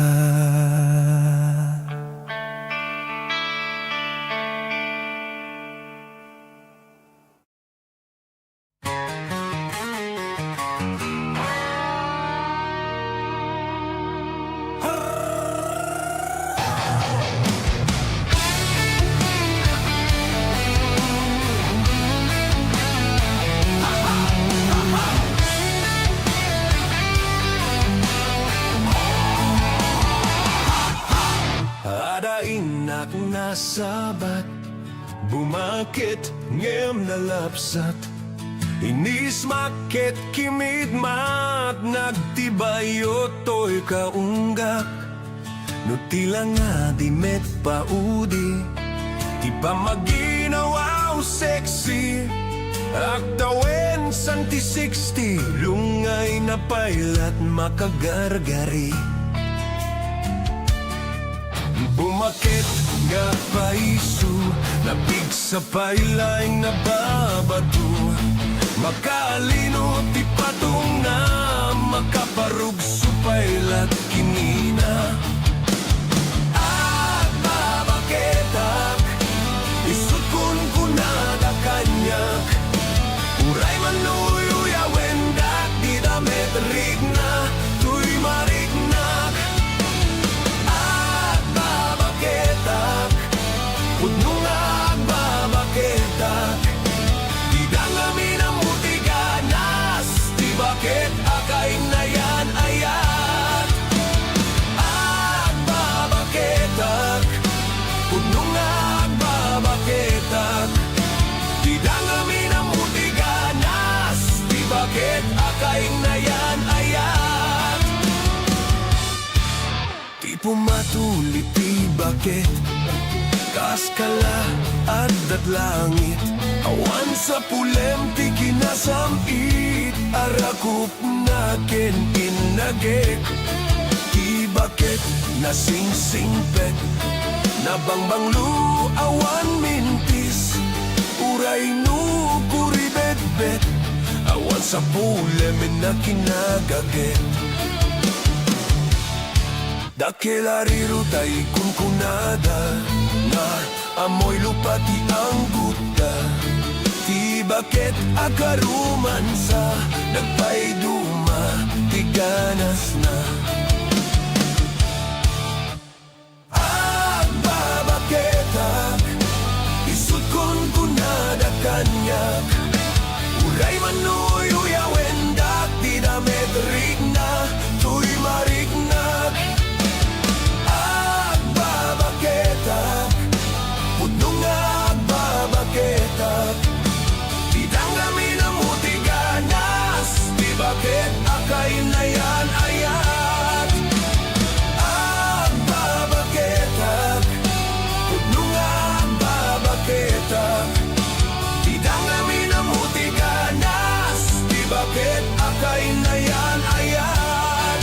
Inak nasabat, bumakit ngem nalapsat, Inis maket kimid mat nagtibayo to'y kaunggak. No tila nga di met paudi, di pa maginawaw sexy. Aktawen santi 60, lungay na pailat makagargari. Bumakit nga paiso, nabig sa pailaing nababado. Makalino ti patong na, makaparug supailat kinina. At babaketak, isut kun kunada kanyak. Uray manuyo wendak, di damet rigna, tuy marignak. At babaketak, pudno nga agbabaketak. Di dangami na mutiganas, di bakit akay na yan ayat. At babaketak, pudno nga agbabaketak. Di dangami na mutiganas, di bakit akay na yan ayat. Di pumatuli ti bakit, kaskala at langit. Awan sa pulem ti kinasamit, arakup na ken inagek. Ti bakit nasingsingpet, nabangbanglu awan mintis. Uray no kuribet-bet, awan sa pulem na kinagaget. Dakelariro tay kunkunada, na amoy lupati ang guta. Ti bakit akaruman sa nagpaiduma, ti ganas na. Agbabaketak, isut kon kunada kanyak. Uray manuyo wendak, di damet rigna, tuy marignak. Agbabaketak, pudno nga agbabaketak. Di dangami na mutiganas, di bakit akay na yan ayat. Agbabaketak, pudno nga agbabaketak. Di dangami na mutiganas, di bakit akay na yan ayat.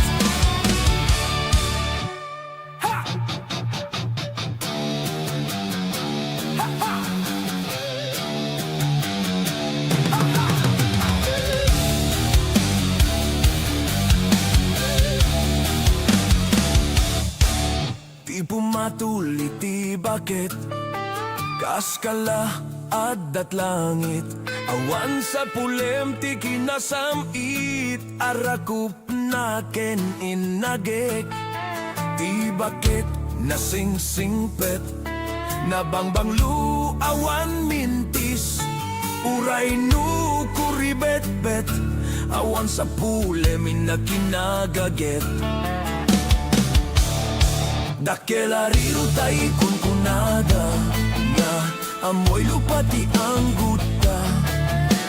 Di pumatuli ti bakit, kaskala at langit. Awan sa pulem ti kinasamit, arakup na ken inagek. Ti bakit nasingsingpet, nabangbanglu awan mintis. Uray no kuribet-bet, awan sa pulem na kinagaget. Dakelariro tay kunkunada, na amoy lupati ang guta.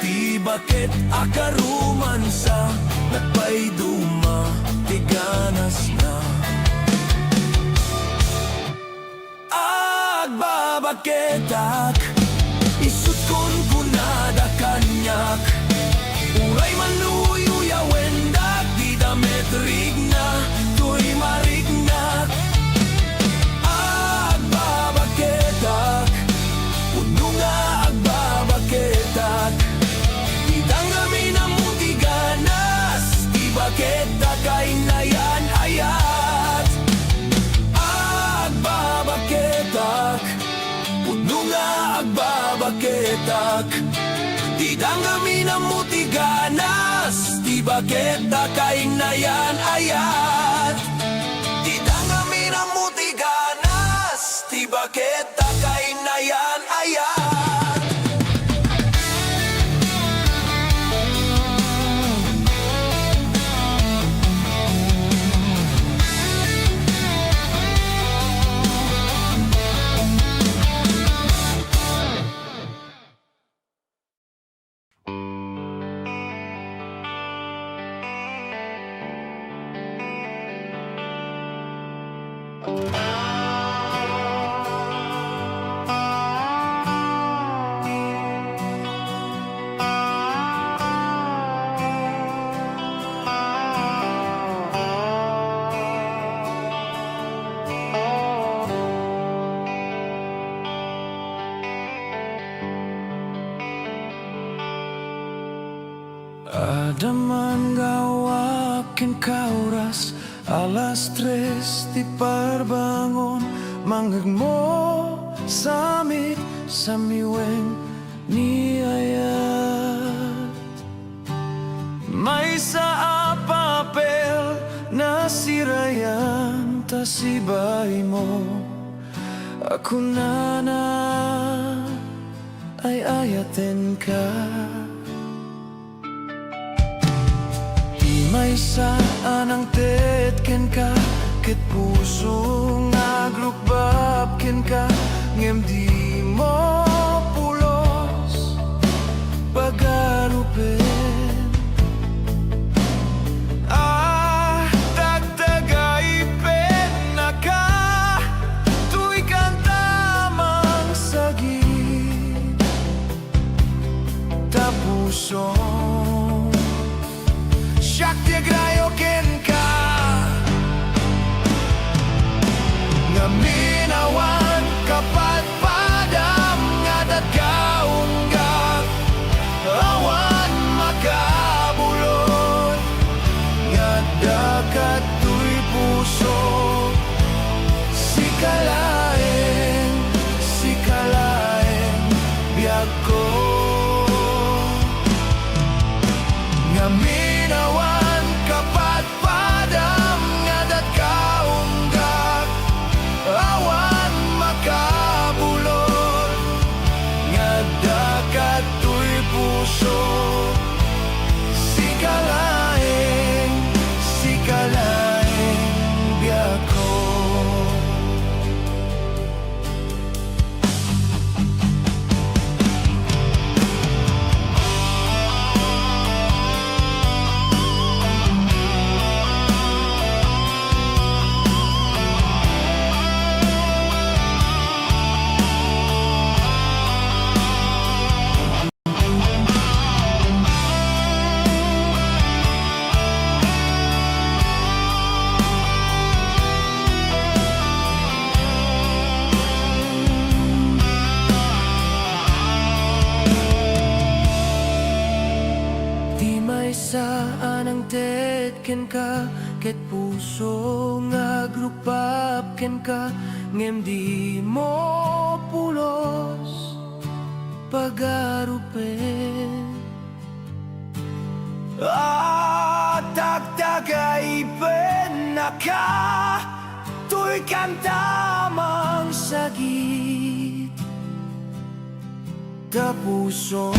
Ti bakit akaruman sa nagpaiduma, ti ganas na. Agbabaketak, isut kon kunada kanyak. Uray manuyo wendak, di damet rigna, tuy marignak. Agbabaketak, pudno nga agbabaketak. Di dangami na mutiganas, di bakit akay na yan ayat. Agbabaketak, pudno nga agbabaketak. Di dangami na mutiganas, di bakit akay na yan ayat. Di dangami na mutiganas, di bakit akay na yan ayat. Ada man gawakin kauras alas tres di parbangon manggagmo samit samiweng ni ayat may sa papel na sirayan tasibay mo ako na ay ayatin ka. May saan ang tetken ka ket puso nga glukbab ken ka ngem di mo pulos pagarupen dagdagay pen na ka tuy kantamang sagit tapuso Shakti agrayo ken ka nga minawan kapat padam nga dagkaunggak awan makabulod nga dakat tuy puso sikalaeng biyag ko nga minawan kapat padam nga dagkaunggak awan makabulod nga dakat tuy puso sikalaeng biyag ko. Saan ang tetken ka ket puso nga glukbab ken ka ngem di mo pulos pagarupen dagdagay pen na ka tuy kantamang sagit tapuso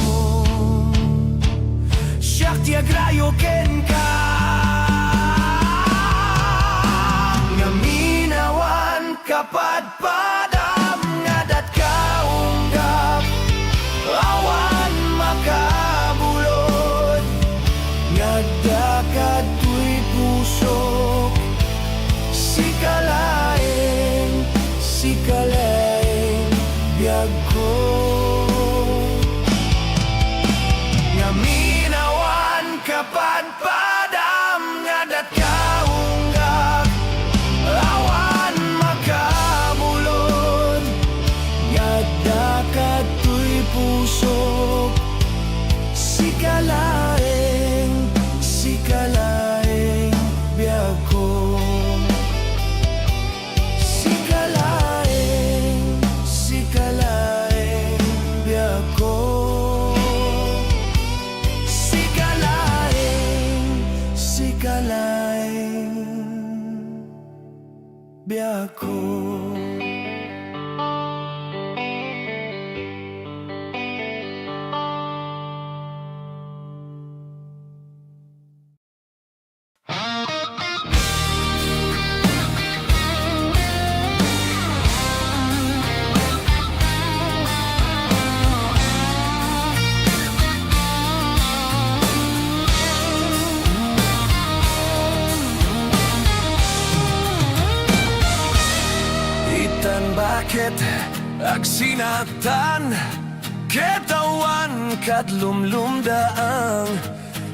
Shakti agrayo ken ka nga minawan kapat padam nga dagkaunggak awan makabulod nga dakat tuy puso sikalaeng biyag ko kapat padam nga dagkaunggak awan makabulod nga dakat tuy puso sikalaeng biyag ko sikalaeng biyag ko biyag ko. ket agsinatan ketawan kat lumlumdaang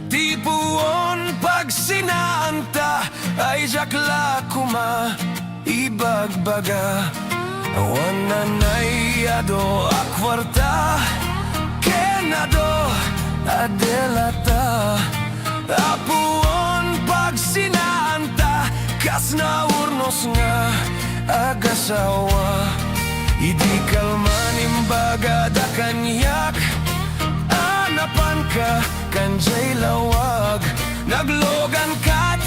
tipuon pag sinaanta ay jakla kuma ibagbaga awan nanayado akwarta kenado adelata apuon pag sinaanta kas naurnos nga agasawa idi kalman imbaga da kanyak anapan ka kanjay lawag naglogan kat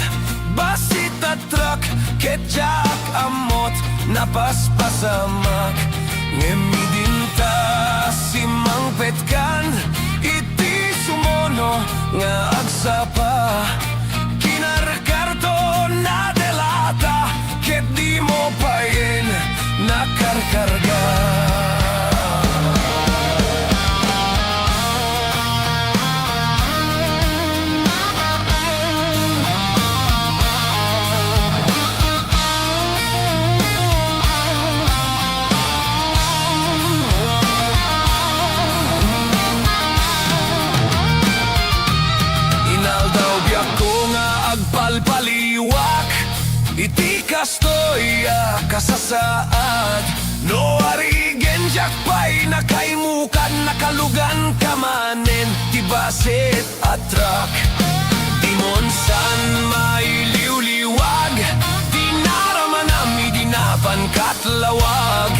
basit at truck ketjak amot napaspasamak ngemidin ta simang petkan iti sumono nga agsapa kinarkarto na delata ket di mo pain nakarkarga inaldaw biyak ko nga agpalpaliwak iti kastoya kasasaad no arigen jakpay nakaimukan nakalugan kamanen tibasit atrak dimon san mailiwliwag dinaraman ami dinapan katlawag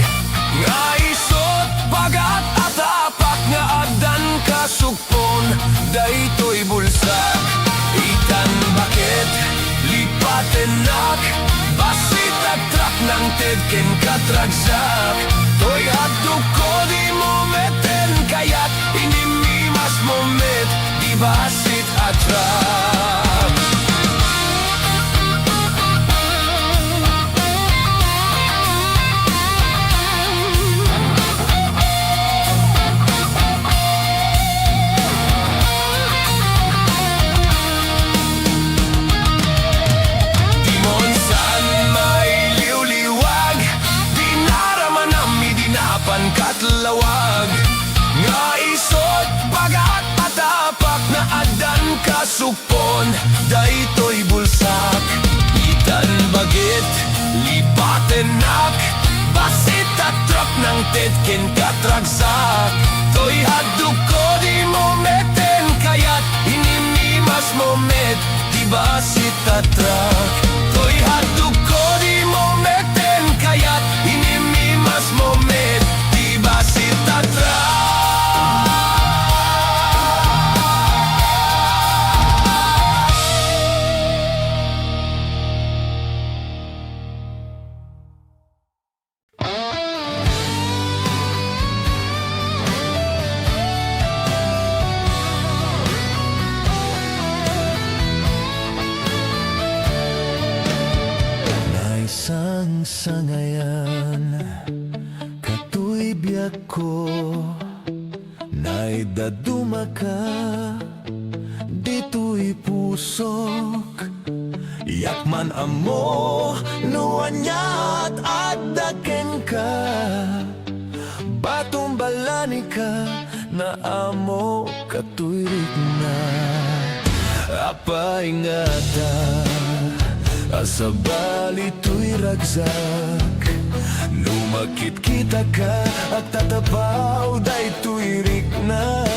nga isot pagat atapak nga adan kasukpon daytoy bulsak itan bakit lipatenak basit at trak ng tedken katragsak toy haduk ko di mo meten kayat inimimas mo met di basit at trak katlawag nga isot pagat atapak na adan kasukpon daytoy bulsak itan bagit lipatenak basit at truck ng tedken katragsak toy haduk ko di mo meten kayat inimimas mo met di basit at truck toy haduk ko di mo meten kayat inimimas mo met basit at trak naisang sangayan biyak ko naidaduma ka dito'y pusok yakman amo nuanyat at daken ka batumbalani ka na amo katuirik na apa ingata asabali to'y ragsak lumakit kita ka at tatapaw daytoy rik na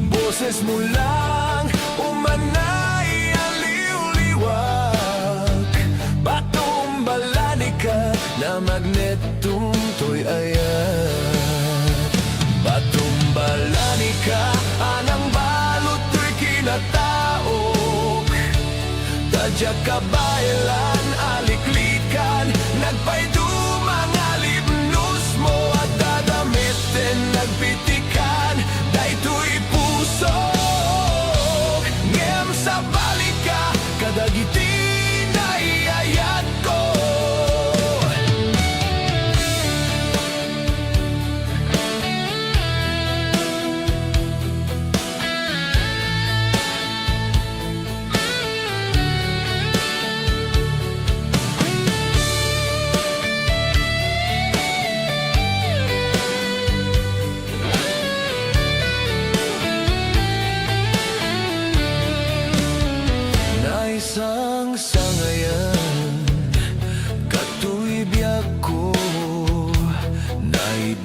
boses mo lang umanay aliw-liwag batumbalani ka na magnetong to'y ayat batumbalani ka anang balot to'y kinataok tadya kabaylan aliklikan nagpaido mga libnos mo at dadamitin nagpitikan daytoy puso ngem sa balika kadagiti na iayat ko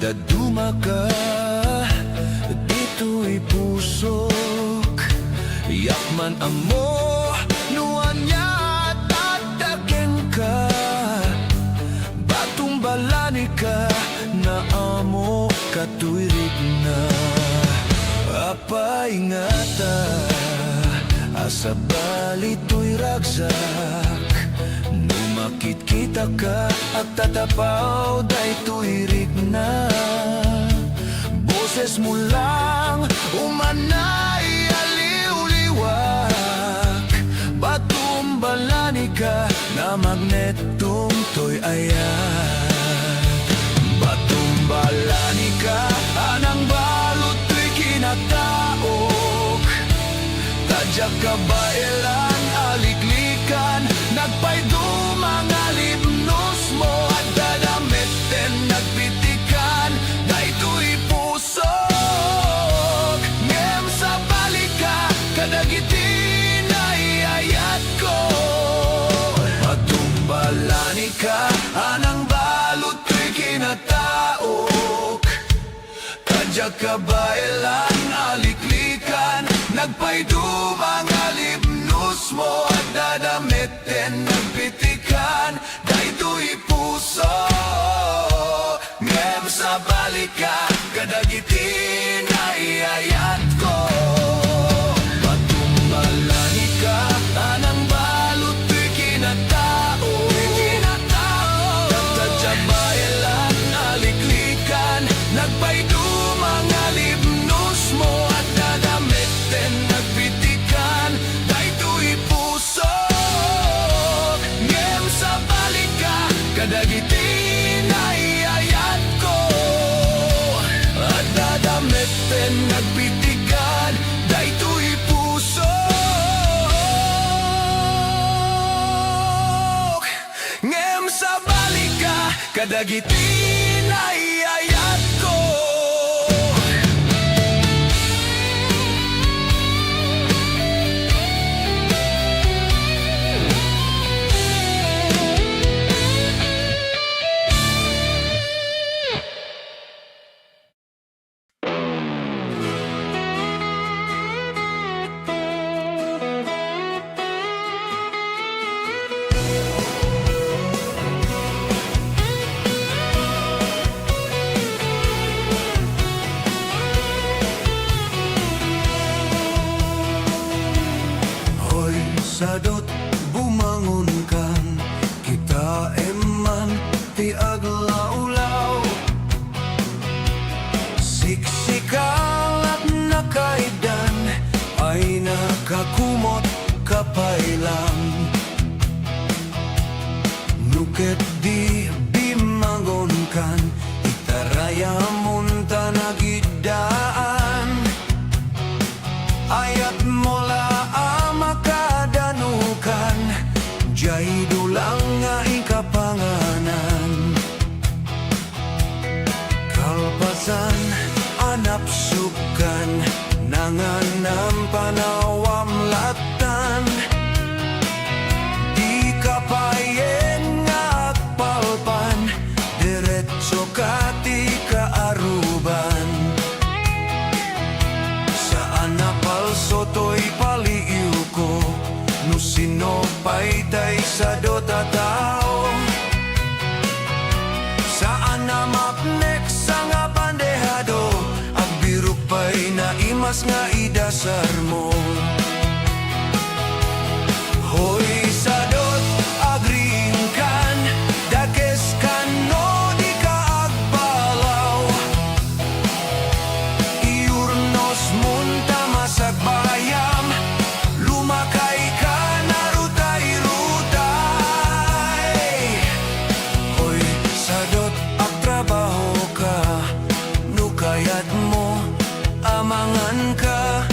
daduma ka, dito'y pusok. Yakman amo, nuan niya tatakin ka. Batong balani ka, na amo katuirig na. Apa ingata, asa balito'y ragsak. Numakit kita ka, at tatapaw day tuirig na. Boses mo lang, umanay aliw-liwak. Batumbalani ka, na magnetong to'y ayan. Batumbalani ka, anang balot to'y kinataok. Tadyak ka ba ilan aliklikan, nagpaydo mga libnos mo. At dadamiten nagpitikan, dayto'y pusok. Ngem sa balika, kadagiti na iayat ko. Patumbalani ka, anang balot to'y kinataok. Tadyak ka ba ilan aliklikan, nagpaydo mga libnos mo. At dadamiten nagpitikan, dayto'y puso. Ngem sa balika, kadagiti na iayat ko. Patumbalani ka, anang balot to'y kinatao. Tadyak ba ilan aliklikan, nagpaydo mga libnos mo. At dadamiten nagpitikan, dayto'y puso. Ngem sa balika, kadagiti na iayat ko. At dadamiten nagpitikan, dayto'y puso. Ngem sa balika, kadagiti na iayat ko. Hoy, sadot bumangon kan, kita eman ti aglaulaw. Siksikal at nakaidan, ay nakakumot kapailang. Nuket di bimangon kan, itaraya munta nagidaan. Ayat mola amakadanukan, jay dulang nga ikapanganan. Kalpasan anapsukan, nanganam panawam latan. Di kapayeng nga agpalpan, diretso kati kaaruban. Saan napalso to'y paliiw ko, no sinopay tay sa dota tao. Saan na mapnek sa nga bandehado, ang birok pa'y naimas nga idasar mo. Hoy sadot agringkan, dakes kan no di ka agbalaw. Iurnos munta masagbayam, lumakay ka na rutay-rutay. Hoy sadot agtrabaho ka, nukayat mo amangan ka.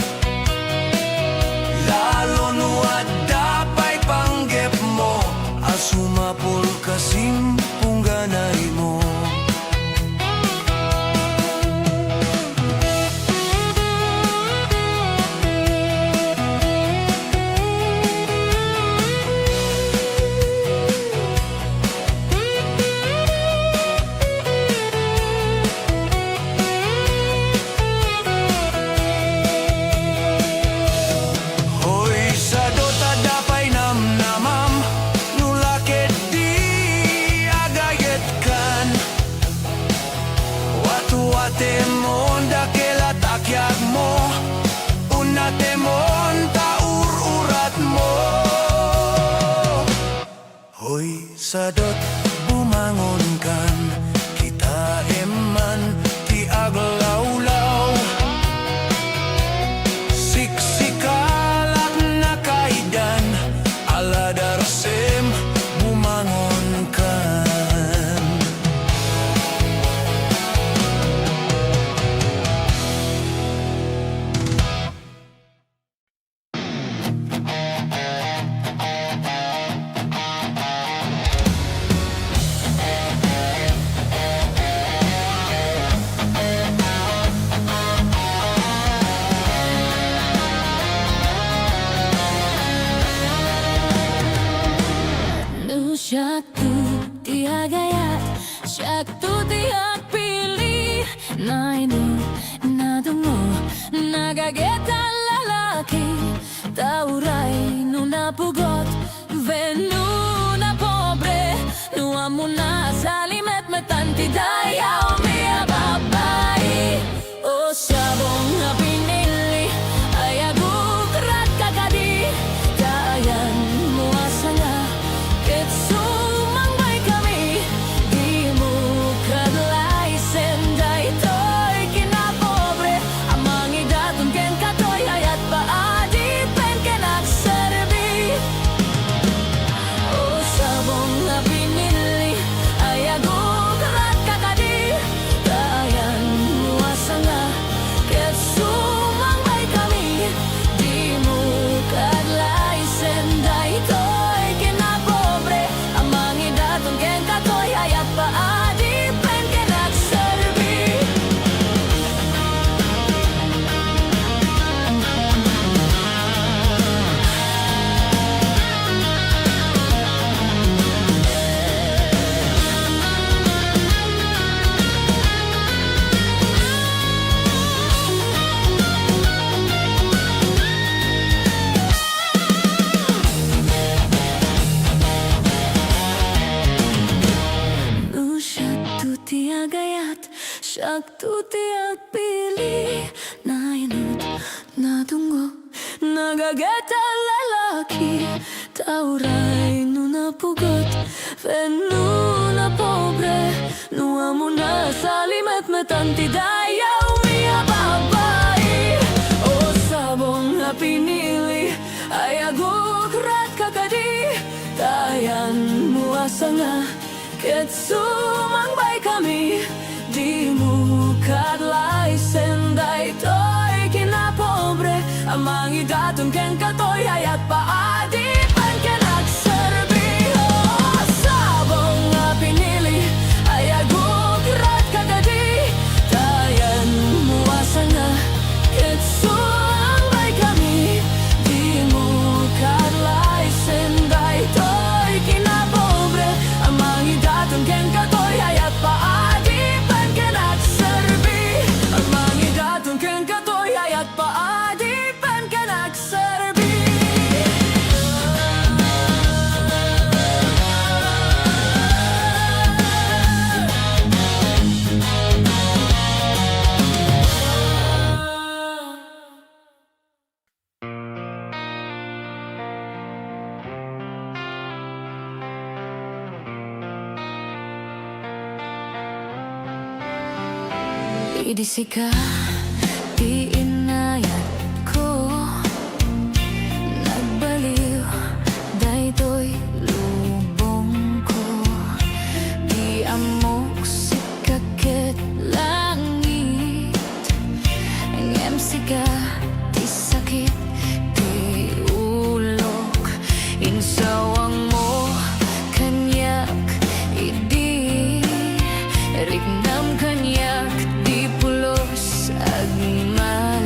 sadot bumangon kan, kita eman ti aglawlaw. Siksikalak na kaidan, ala darasem bumangon kan. Syaktu tiak gaya, syaktu tiak pilih. Na ini, na tungo, nagageta lalaki. Tauray no napugot, venu na pobre. No amo na salimet metanti dayaw miya babae. O sabong na pinili, ay agukrat kakadi. Dayan mo asanga, Ketsumangbay kami, di mo kadlay senday to'y kinapobre. Amang idaton ken katoy ayat paadi pen kenagserbi. O sabong na pinili, ay agukrat kakadi. Dayan mo asanga, ketsumangbay kami, di mo kadlay senday to'y kinapobre. Amang idaton ken katoy ayat paadi pen kenagserbi. No syaktu tiak gayat, syaktu tiak pilih. Na inut, na tunggu, nagageta lalaki. Tauray no napugot, venu na pobre. No amo na salimet metanti dayaw miya babae. O sabong na pinili, ay agukrat kakadi. Dayan mo asanga, ketsumangbay kami, di mo kadlay senday to'y kinapobre. Amang idaton ken katoy ayat paadi pen kenagserbi. O sabong nga pinili, ay agukrat kakadi. Dayan mo asanga, ketsumangbay kami, di mo kadlay senday to'y kinapobre. Amang idaton ken katoy ayat paadi pen kenagserbi. Amang idaton ken katoy ayat paadi pen kenagserbi. Idisika, di inayat ko. Nagbaliw, daytoy lubong ko. Di amok sikaket langit. Ngem sika, di sakit, di ulok. Insawang mo, kanyak, idi. Rignam kanyak, di pulos agma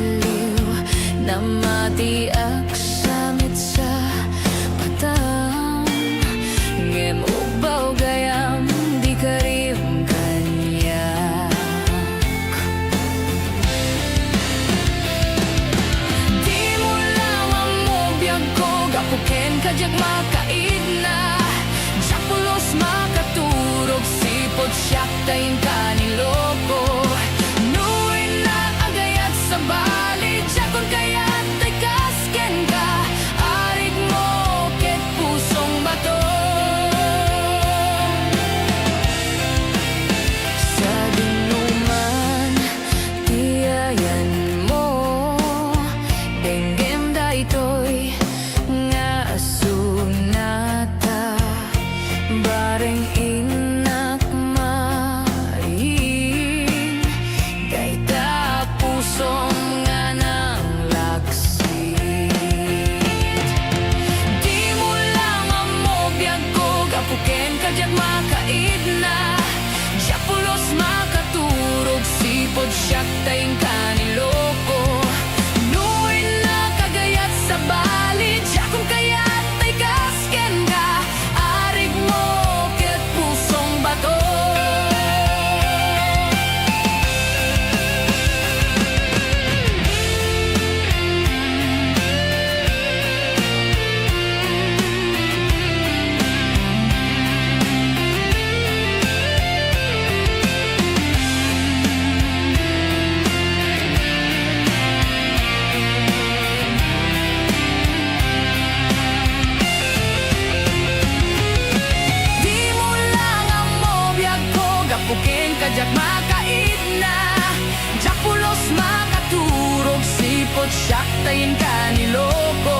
gapuken kajak makaid na Japulos makaturog sipot siyak tayin kaniloko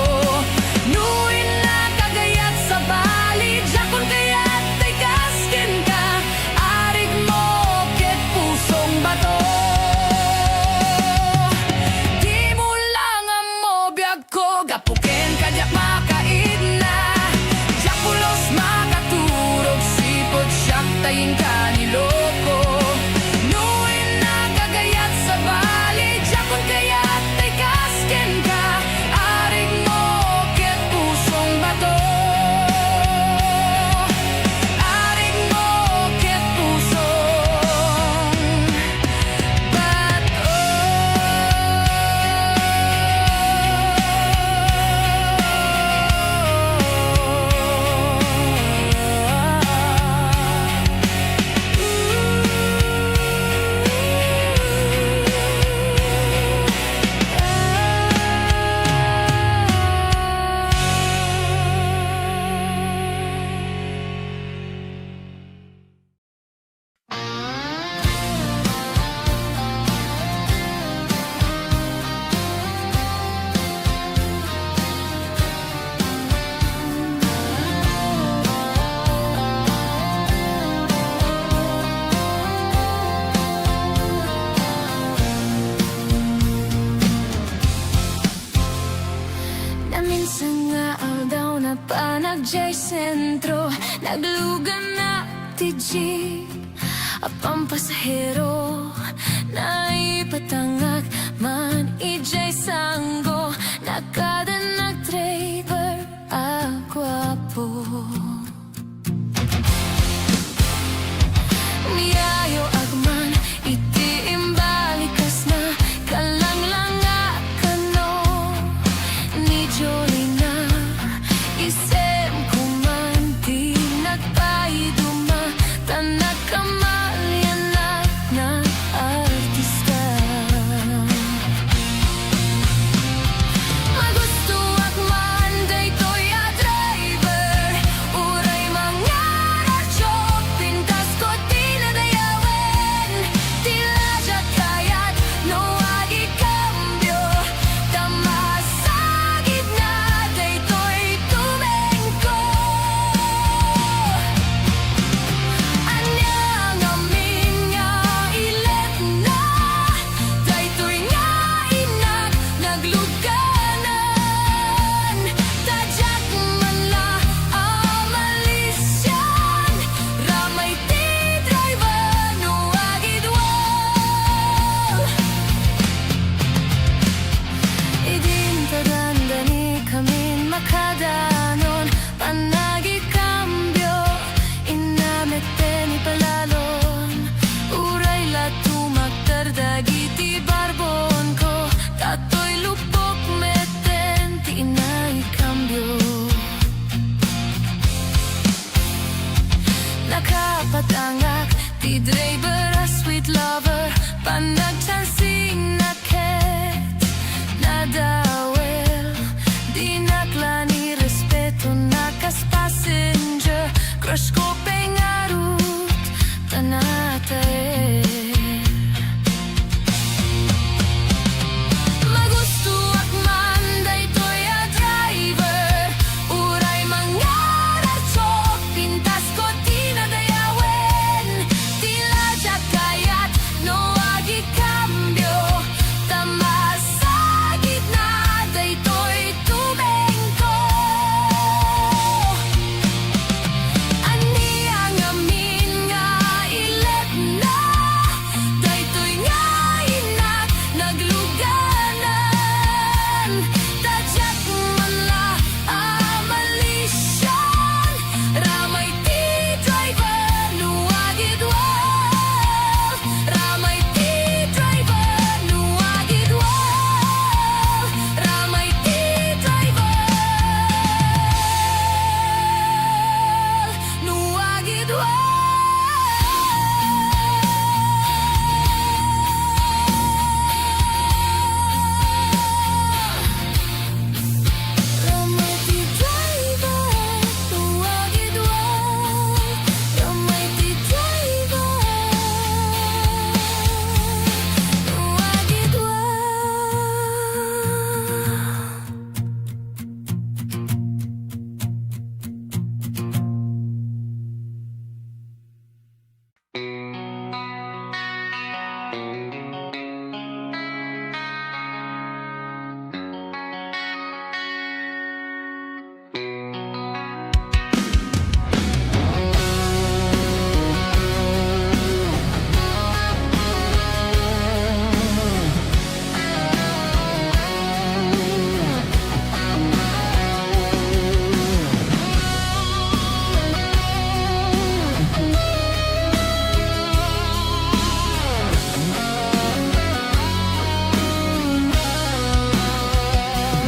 Nuin na kagayat sa bali Jakon kayat tay kaskin ka Arig mo ket pusong bato Di mo lang ang mo biyag ko Gapuken kajak makaid na Japulos makaturog sipot siyak tayin kaniloko Nuin na kagayat sa bali Jakon kayat tay kaskin ka Arig mo ket pusong bato Arig mo ket pusong bato Naminsan nga daw na panagjay sentro Naglugan na ti jeep Apang pasahero Na ipatangak man ijay sanggo Nakada nag-driver agwapo Miyayo agman iti imbalikas na Kalanglanga kano ni Jolina Isem kumanti nagpaiduma Tanak kamalyanak na artista Magusto at manday toya driver Uray mga radyo Pintas ko tinadayawen Tila siya kayat no agi kambyo Tamasagid na daytoy tumengko Anyang amin nga ilet na Daytoy nga inak nagluganan Tadyak man la amalisyan Ramay ti driver no agid wal Idintagandani kamin makadanon Panagi kambyo Inamete ni palalon Uray la tumakdardagi ti barbon ko Tatoy lupok meten ti inay kambyo Nakapatangak ti driver a sweet lover Panagchansing na ket Nadawel Di naklani respeto nakas passenger Crush ko pengarut tanatae Magusto at manday toya driver Uray mga radyo Pintas ko tinadayawen Tila siya kayat no agi kambyo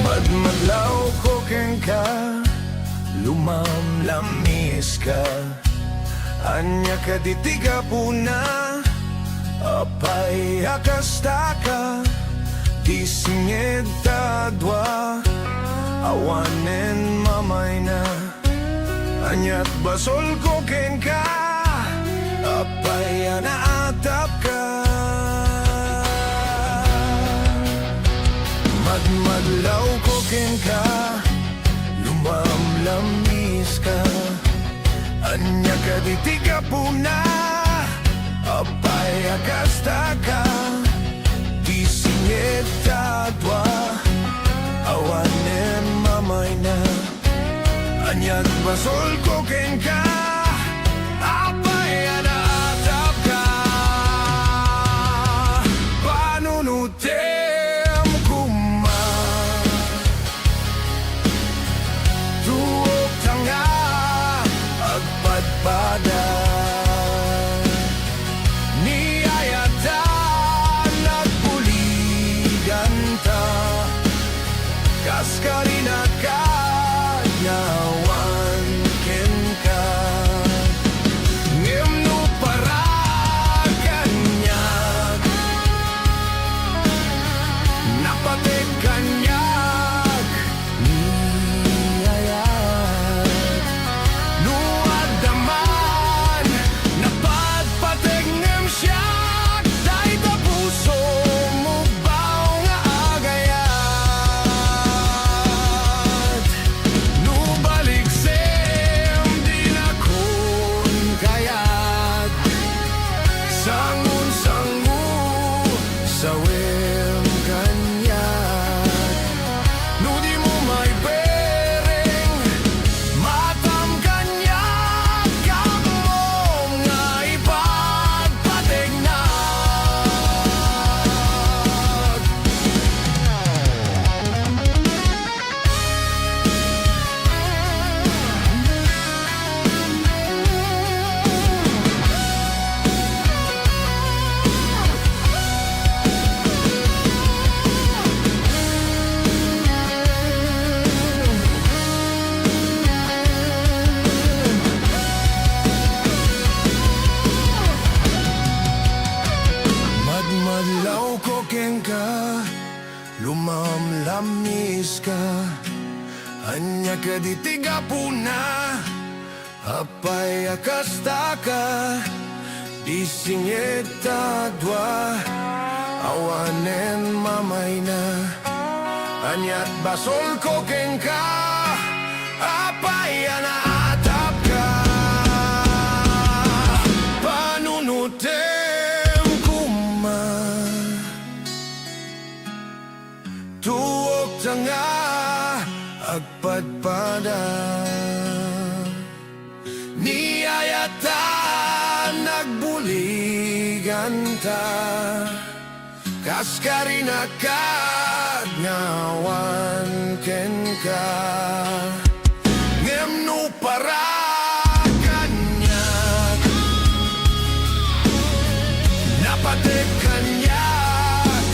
Madmadlaw ko keng ka, lumamlamis ka. Anya ka ditiga puna, apay akasta ka. Disingid tadwa, awanen mamay na. Anyat basol ko keng ka, apay anaatap ka. Madmadlaw ko ken ka, lumamlamis ka. Anya ka ditiga puna, apay akasta ka. Disingit tadwa, awanen mamay na. Anyat basol ko ken ka, apay anaatap ka. Panunutem kuma, tuog tanga, agpadpada. Niyayata, nagpuligan ta. Kaskarina ka, nyawan ken ka. Ngimno para kanyag, napatig kanyag. Niyayat, nuadaman, napagpatig ngem siyak. Dahil ta puso mo baw nga agayat. Nubalik sem di na kun kayat. Sangun-sangu sa wem kanyat. No di mo may bereng, matam kanyat. Kamo nga ipagpatig na. Madmadlaw ko ken ka, lumamlamis ka. Anya ka ditiga puna, apay akasta ka. Disingit tadwa, awanen mamay na. Anyat basol ko ken ka, apay anaatap ka. Panunutem kuma, tuog tanga, agpadpada. Niyayata, nagbuligan ta. Kaskarina ka, ngawan ken ka. Ngemno para kanyag, napatig kanyag.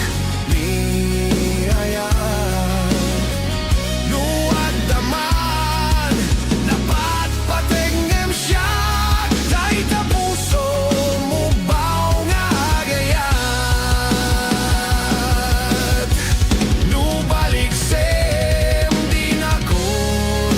Niyayat, nuadaman, napatpatig ngem siyak. Dahil ta puso mo baw nga agayat. Nubalik sem di na kun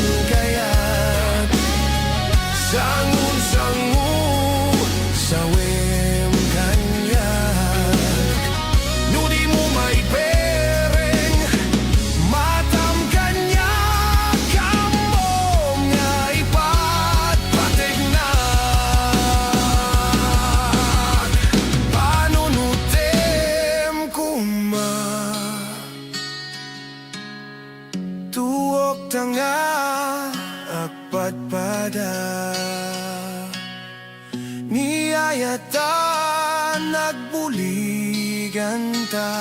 biyayata, nagbuligan ta,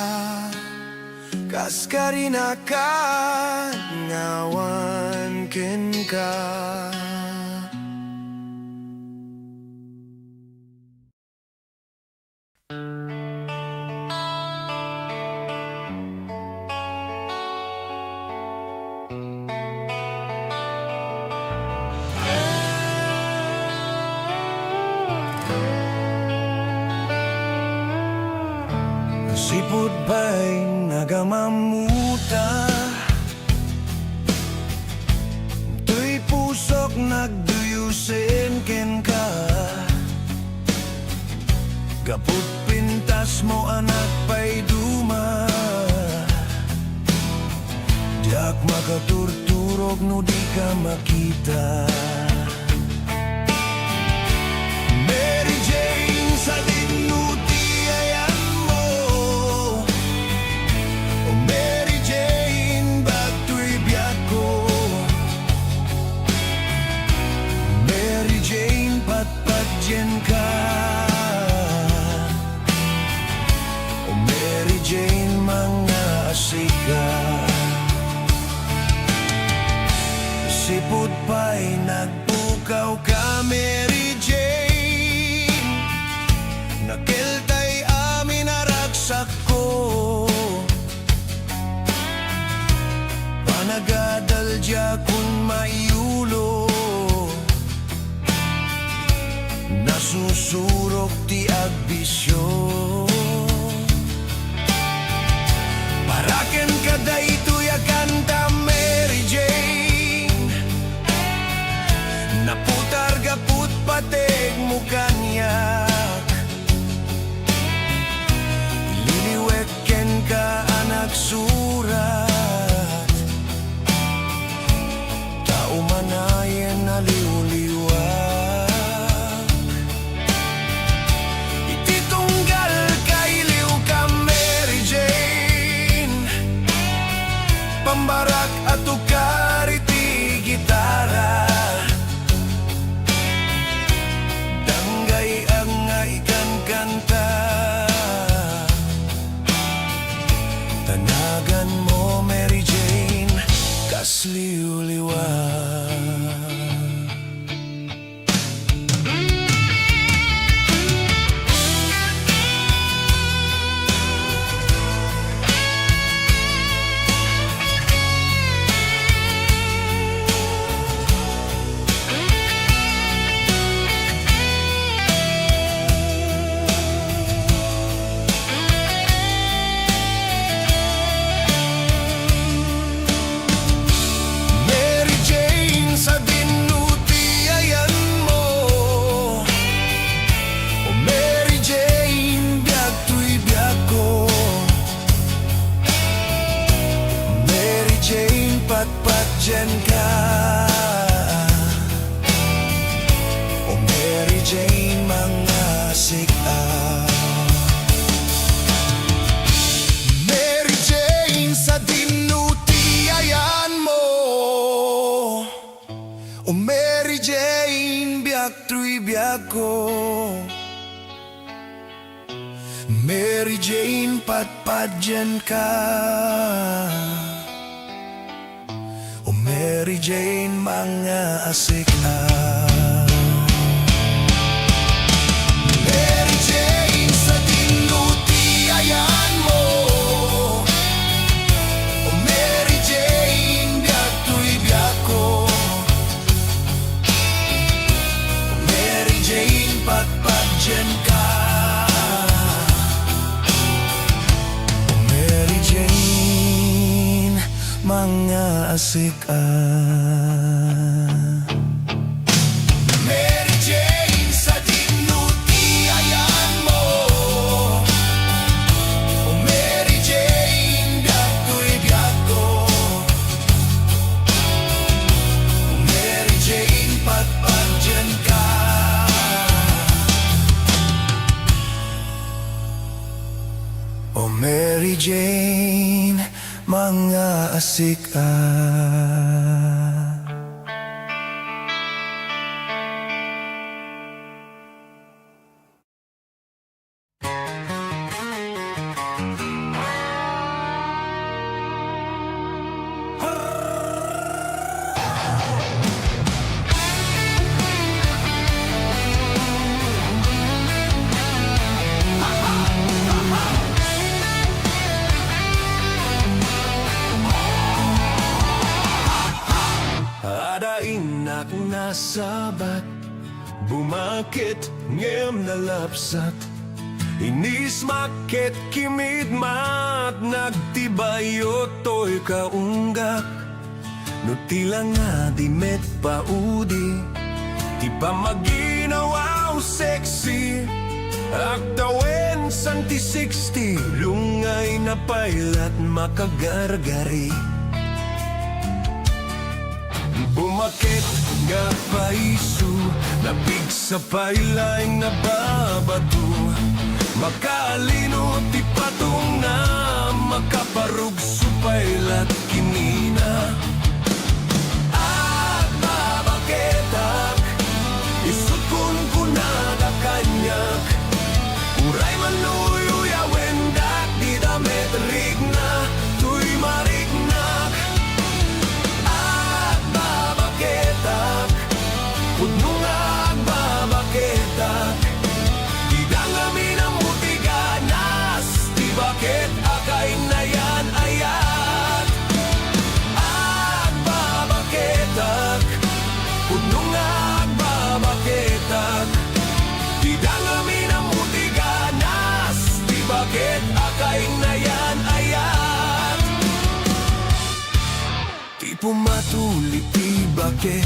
kas karinakan ngawan ken ka. Sipud ba'y nagamamuta, tuy pusok nagduyusin ken ka. Gaput pintas mo anak pa'y duma, diak makaturturog no di ka makita. Mary Jane sa dinuti ayan mo, o Mary Jane bagto'y biyak ko. Mary Jane patpatyen ka, o Mary Jane mga asika. Sipud pa'y nagpukaw ka, Mary Jane, nakiltay amin aragsak ko. Panagadal dya kun maiulo, nasusurok ti agbisyo. Paraken kada ito'y akanta, Mary Jane, naputar gaput pateg mo kanyak. Liliwek ken ka anak surat, tao manayen naliw-liwag. Ititunggal kailiw ka, Mary Jane, pambarak at ukar iti gitara. Kanta tanagan mo, Mary Jane, kasliw-liwag. Patpatyan ka, o Mary Jane mga sika. Mary Jane sa dinuti ayan mo, o Mary Jane biyak tuy biyak ko. Mary Jane patpatyan ka, o Mary Jane mga asika. Mary Jane sa dinuti ayan mo, o Mary Jane biyak tuy biyak ko. O Mary Jane patpatyan ka, o Mary Jane mga asika. Mary Jane sa dinuti ayan mo, o Mary Jane biyak tuy biyak ko. O Mary Jane patpatyan ka, o Mary Jane mga asika. bakit ngem nalapsat Inis maket kimid mat Nagtibayot to'y kaunggak No tila nga di met paudi Di pa maginawaw sexy Aktawen santi 60 Lungay na pailat makagargari Bumakit nga paisu Napig sa pailaing nababato Makalino ti patong na Makaparug sa pailat kinina At babaketak Isut kun kunada kanyak Uray manuyo wendak Di damet rigna Tuy marignak At babaketak Pudnungag babaketak Di dangami na mutiganas Di bakit akay na yan ayat At babaketak Pudnungag babaketak Di dangami na mutiganas Di bakit akay na yan ayat Di pumatuli ti bakit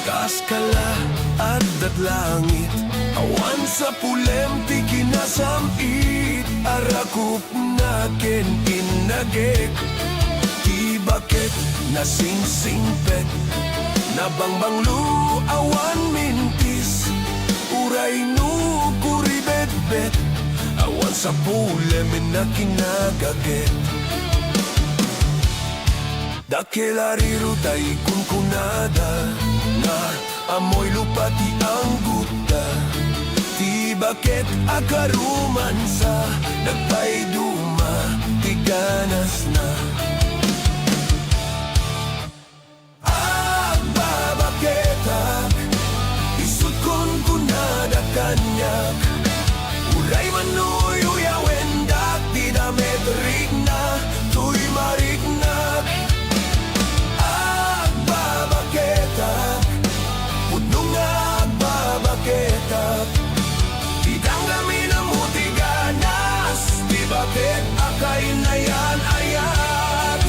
Kaskala at langit Awan sa pulem ti kinasamit Arakup na ken inagek Ti bakit nasingsingpet Nabangbanglu awan mintis Uray nu kuribet-bet Awan sa pulem na kinagaget Dakelariro tay kunkunada Nga amoy lupa ti ang guta Ti bakit akaruman sa Nagpaiduma ti ganas na Agbabaketak Isut kun kunada kanyak Uray manuyo yawendak Di damet rigna Tuy marignak Agbabaketak Pudnungag babaketak Di danggami na mutiganas Di bakit akay na yan ayat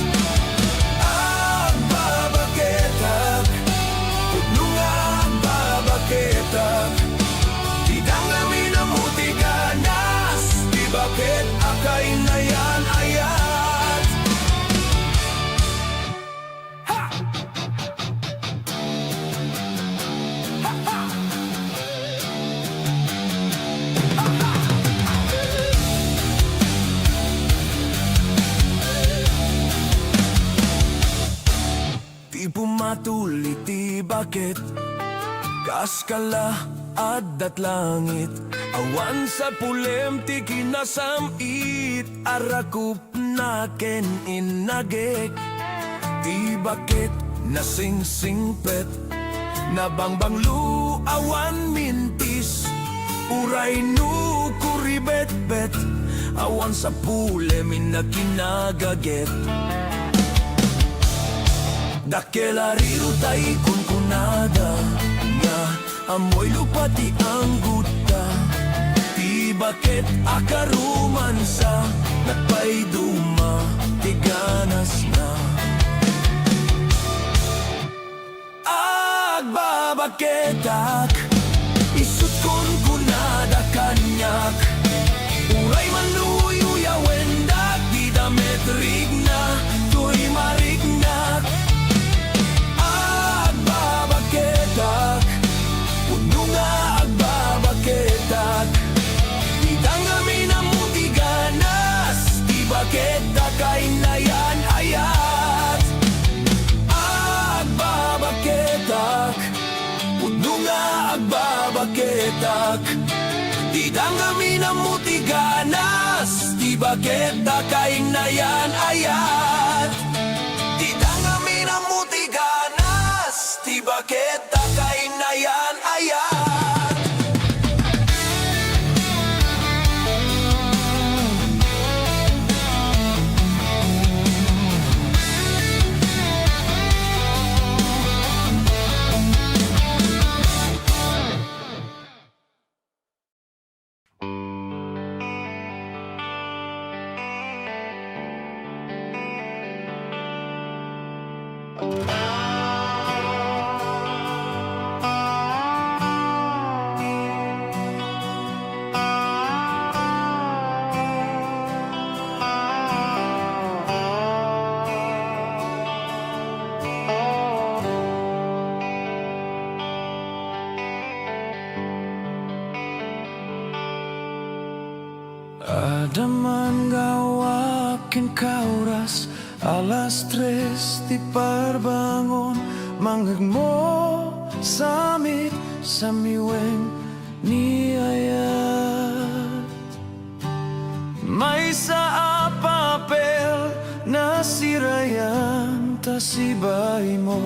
Agbabaketak Pudnungag babaketak Di danggami na mutiganas Di bakit akay na yan ayat Di pumatuli ti bakit Kaskala at langit Awan sa pulem ti kinasamit Arakup na ken inagek Ti bakit nasingsingpet Nabangbanglu awan mintis Uray nu kuribet-bet Awan sa pulem na kinagaget Dakelariro tay kunkunada Nga amoy lupa ti ang guta Ti bakit akaruman sa Nagpaiduma ti ganas na Agbabaketak Isut kun kunada kanyak Uray manuyo yawendak Di damet rigna Tuy marignak Agbabaketak Pudnungag babaketak Di danggami na mutiganas Di bakit akay na yan ayat Agbabaketak Pudnungag babaketak Di danggami na mutiganas Di bakit akay na yan ayat Di danggami na mutiganas Di bakit akay na yan ayat Ada man gawakin kauras alas 3 di parbangon manggag mo samit samiwen ni ayat may sa papel na sirayan ta sibay mo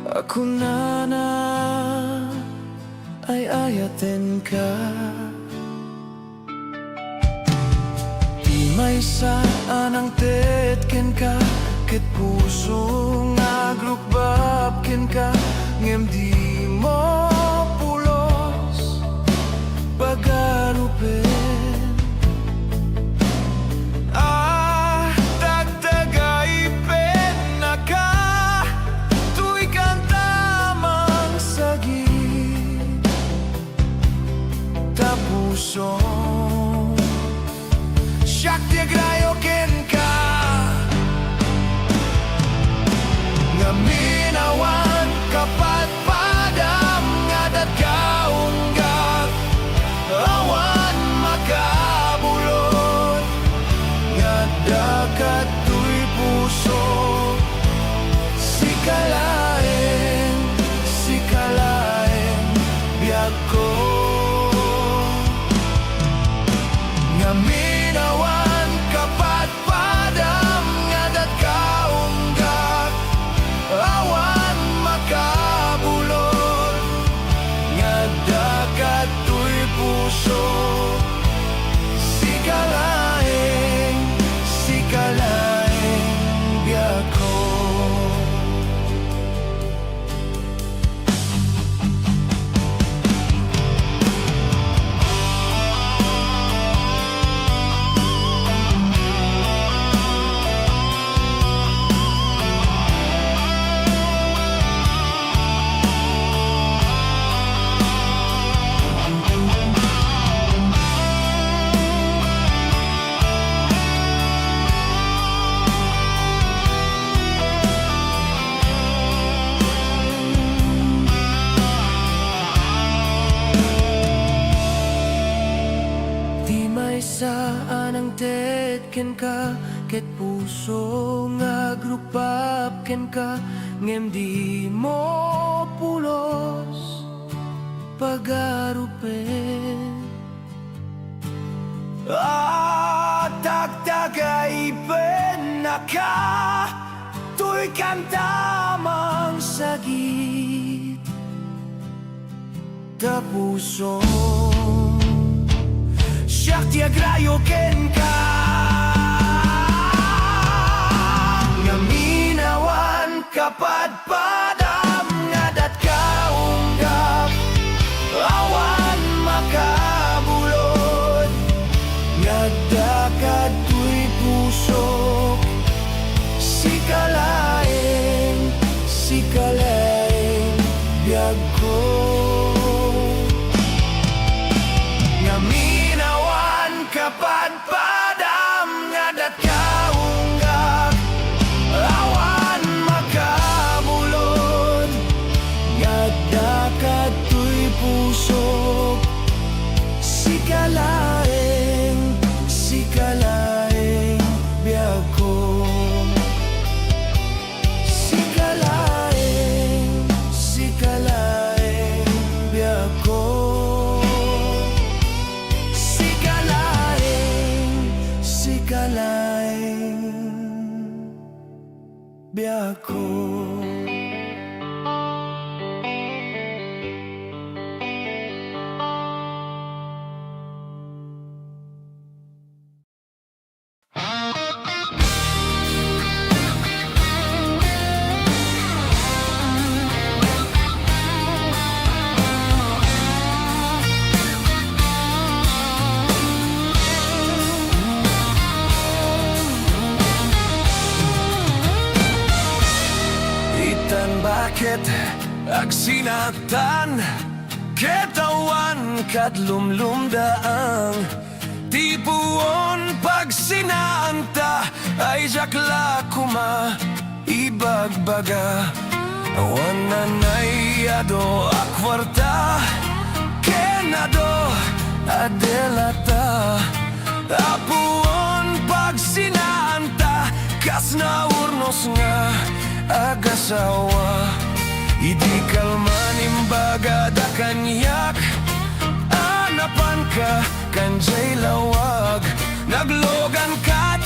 ako na ay ayaten ka. May saan ang tetken ka ket puso nga glukbab ka ngem di mo pulos pagarupen dagdagay pen na ka tuy kantamang sagit ta puso siak dia grayokin ka nga minawan kapat padam ngadat kaunggak awan makabulot nga dakat tuy puso sikalaeng biag ko nga minawan kapat padam ngadat kaunggak awan makabulot nga dakat tuy puso sikalaeng biag ko. Saan ang tetken ka ket puso nga glukbab ka ngem di mo pulos pagarupen dagdagay pen na ka tuy kantamang sagit ta puso siak dia grayokin ka nga minawan kapat padam ngadat kaunggap awan makabulot nga dakat tuy puso sikalaeng biag ko nga kapat padam ngadat kaunggak awan makabulot nga dakat tuy puso sikalaeng biag ko sikalaeng biag ko biag ko. pagsinatan Ketawan kat lumlumdaang Tipuon pagsinanta Ay jakla kuma ibagbaga Awan nanayado akwarta Kenado adelata Apuon pagsinanta Kas na urnos nga agasawa Idi kalman imbaga da kanyak Anapan ka kanjay lawag Naglogan kat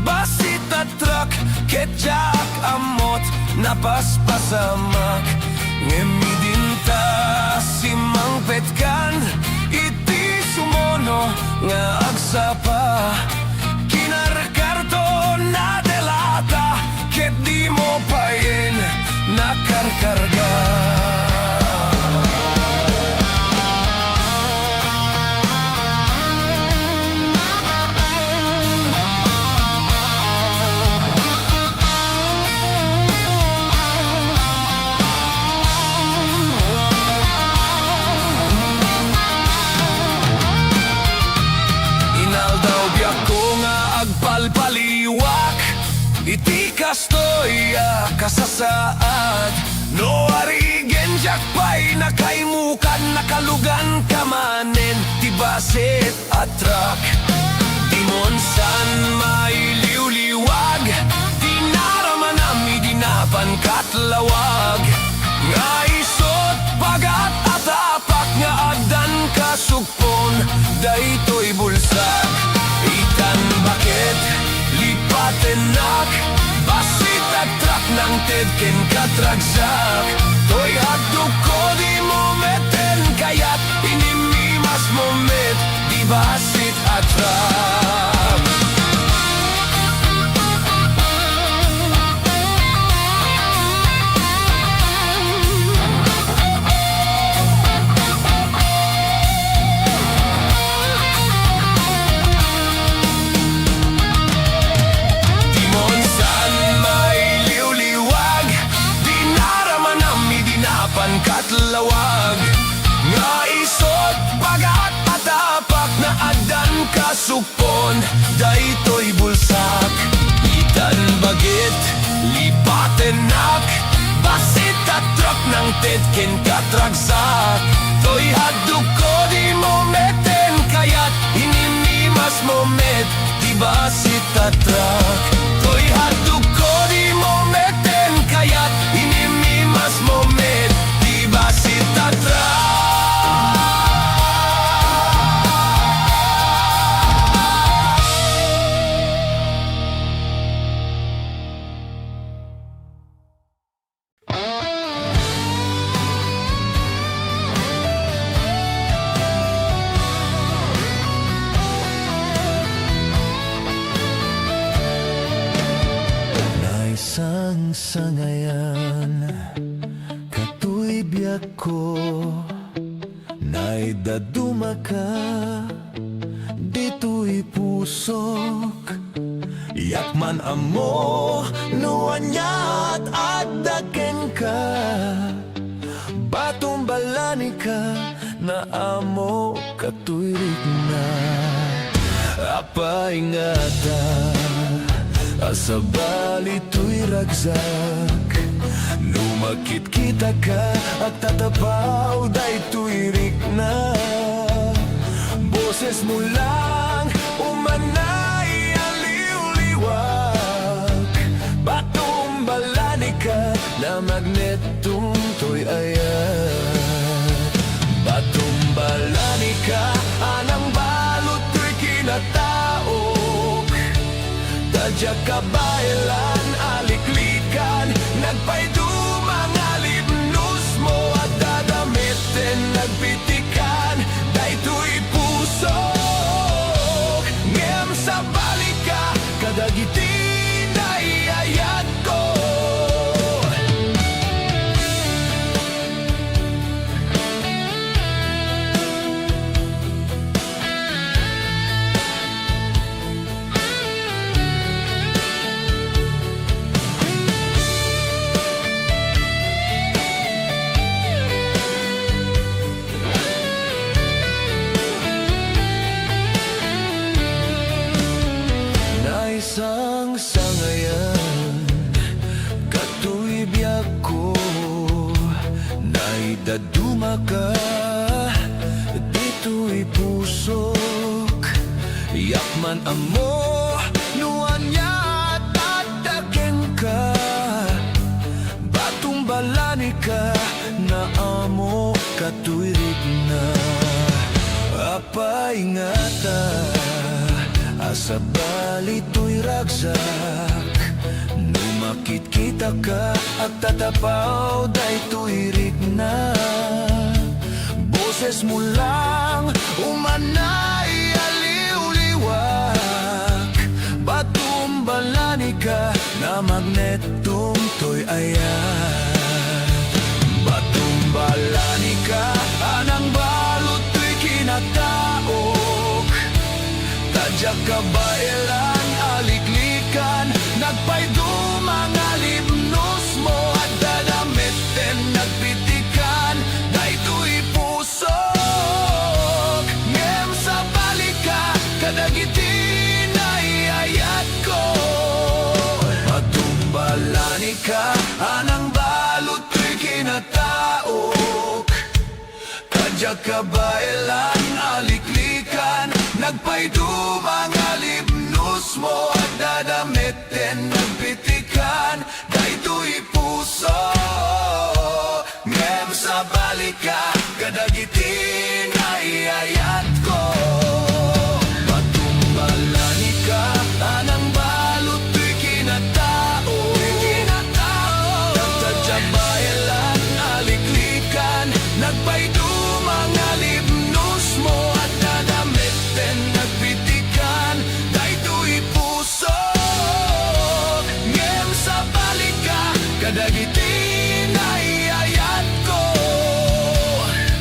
basit at truck Ketjak amot napaspasamak Ngemidinta simang petkan Iti sumono nga agsapa Kinarkarto na delata Ket di mo pain nakarkarga Inaldaw biyak ko nga agpalpaliwak Iti kastoya kasasaad No arigen jakpay nakaimukan Nakalugan kamanen tibasit atrak Dimon san mailiwliwag Dinaraman ami dinapan katlawag Nga isot pagat atapak Nga agdan kasugpon Daytoy bulsak Itan bakit lipatenak Basit at trak ng tedken katragsak Toy hadok ko di mo meten Kaya't inimimas mo met Di basit at trak Katlawag Nga isot pagat atapak Na adan kasupon Daytoy bulsak Itan bagit lipatenak Basit at truck ng tedken katragsak Toy haduk ko di mo meten Kaya't inimimas mo met Di basit at truck Toy haduk ko di mo meten Kaya't inimimas mo met Basit at trak Naisang sangayan Biyak ko naidaduma ka Dito'y pusok Yakman amo nuanyat at daken ka Batumbalani ka na amo katuirik na Apa ingata asabali to'y ragzak Numakit kita ka at tatapaw daytoy rik na Boses mo lang umanay aliw-liwag Batumbalani ka na magnetong to'y ayat Batumbalani ka anang balot to'y kinataok Tadya kabaylan aliklikan Nagpaydumang alibnus mo at dadamitin Nagpitikan, daytoy pusok Ngem sa balika, kadagitin ay ayat ko ay daduma ka, dito'y pusok. Yakman amo, nuan niya tataken ka. Batong balani ka, na amo katuirig na. Apay ngata, asa balito'y ragsak. Numakit kita ka, at tatapaw dayto'y rig na. Boses mo lang, umanay aliw-liwak. Batumbalani ka, na magnetong to'y ayat. Batumbalani ka, anang balot to'y kinataok. Tadyak kabailan, aliklikan, nagpaydum ang alibnos mo. At dadamiten, nagpitikan, dayto'y pusok. Ngem sa balika, kadagitin ay ayat ko. Patumbalani ka, anang balot to'y kinataok. Kadyak kabailan, aliklikan, nagpaydum ang alibnos mo. At dadamiten, nagpitikan, dayto'y puso. Ngem sa balika, kadagitin ay ayat ko. Patumbalani ka, anang balot to'y kinatao. Nagtadyak bayalan, aliklikan, nagpaydum ang alibnos mo. At dadamiten, nagpitikan, dayto'y puso. Ngem sa balika, kadagitin ay ayat ko.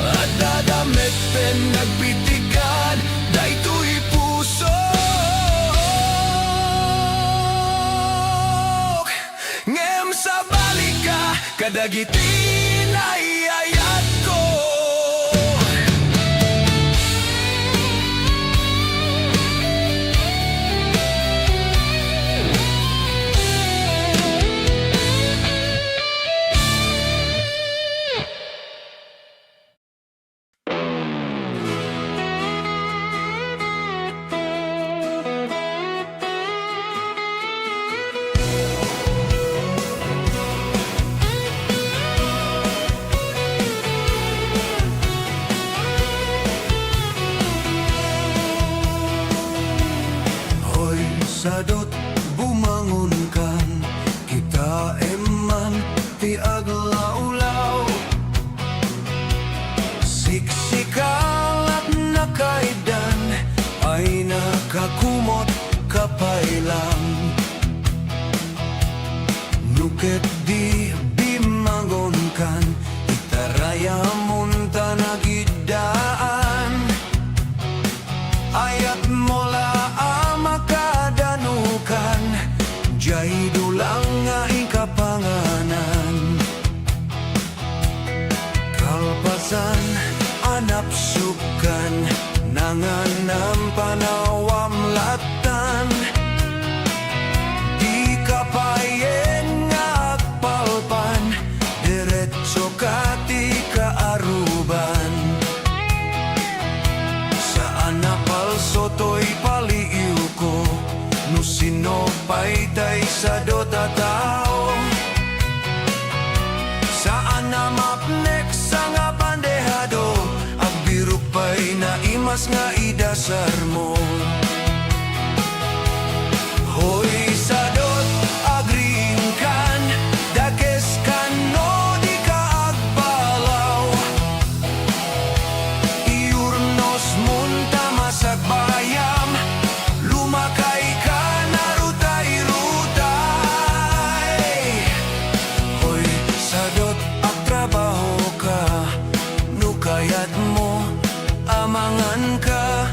At dadamiten, nagpitikan, dayto'y puso. Ngem sa balika, kadagitin ay ayat ko. Hoy sadot bumangon kan, kita eman ti aglaw-law. Siksikal at nakaidan, ay nakakumot kapailang. Nuket di bimangon kan, itaraya munta nagidaan. Ayat mola makadanukan, jay dulang nga ikapanganan. Kalpasan, anapsukan, nanganam panawam latan. Di kapayeng nga agpalpan, diretso kati kaaruban. Saan napalso to'y paliiw ko, no sinopay tay sa dota tao. Saan na mapnek sa nga bandehado, ang birok pa'y naimas nga idasar mo. Hoy sadot, agringkan, dakes kan no di ka agpalaw. Iurnos munta masagbayam, lumakay ka na rutay-rutay. Hoy sadot, agtrabaho ka, nukayat mo, amangan ka.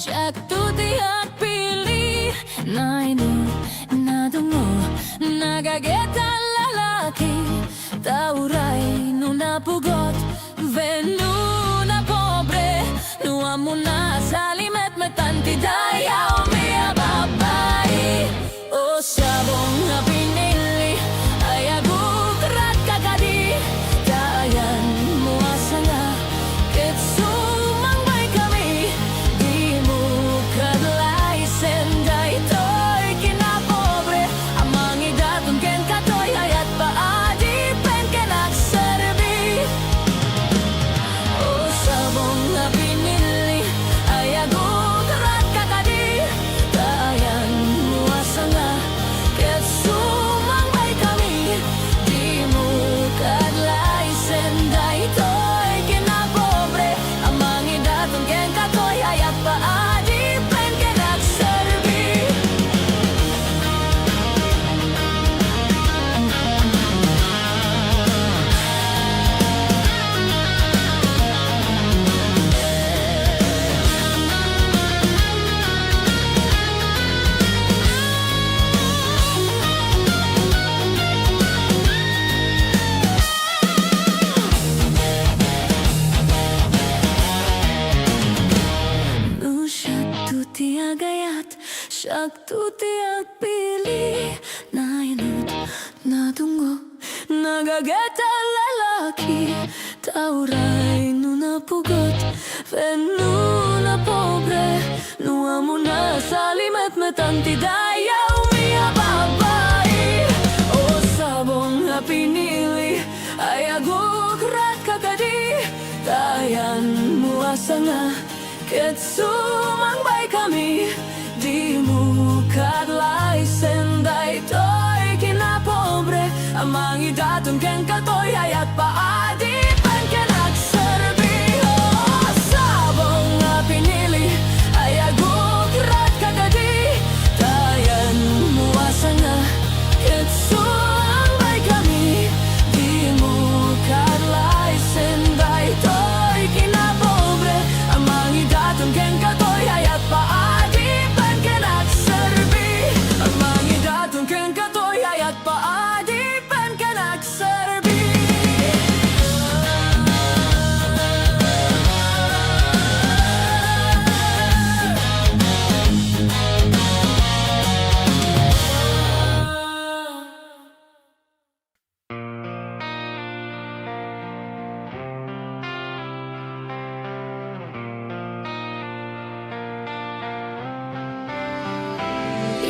Siyak tuti at pili na ino natungo nagageta lalaki tauray no napugot venu na pobre nuwa mo na sa limet metanti dayaw miya babae o sabong na pinili ay agukrat kakadi dayan mo asanga ketsumang bay kami di mo kadlay senday toy kinapobre amang idatong ken katoy ayat paadi pen kenagserbi o sabong na pinili ay agukrat kakadi dayan mo asanga ketsumang bay kami di mo kadlay senday toy kinapobre amang idatong ken katoy ayat paadi pen kenagserbi No siya tuti agayat siya tuti agpili na inut na tungo nagageta lalaki tauray no napugot venu na pobre nuwa mo na sa limet metanti dayaw miya babae o sabong na pinili ay agukrat kakadi dayan mo asanga ketsumang bay kami di mo kadlay senday toy kinapobre amang idatong ken katoy ayat paadi pen kenagserbi o sabong nga pinili ay agukrat kakadi dayan mo asanga ketsumang bay kami di mo kadlay senday toy kinapobre amang idatong ken katoy ayat paadi pen kenagserbi amang idatong ken katoy ayat paadi pen kenagserbi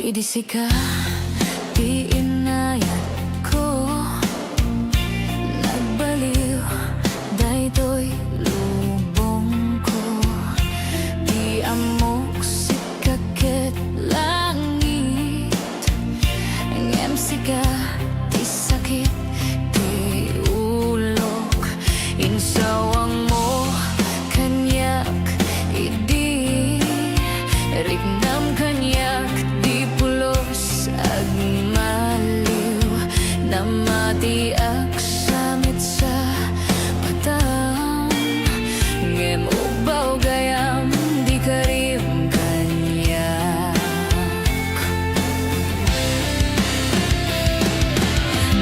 Idisika di inayat ko nagbaliw daytoy lubong ko di amok sikaket langit ngem sika di sakit di ulok insawang mo kanyak idi rignam kanyak di pulos agmaliw na matiak samit sa patang ngem ubaw gayam di karim kanyak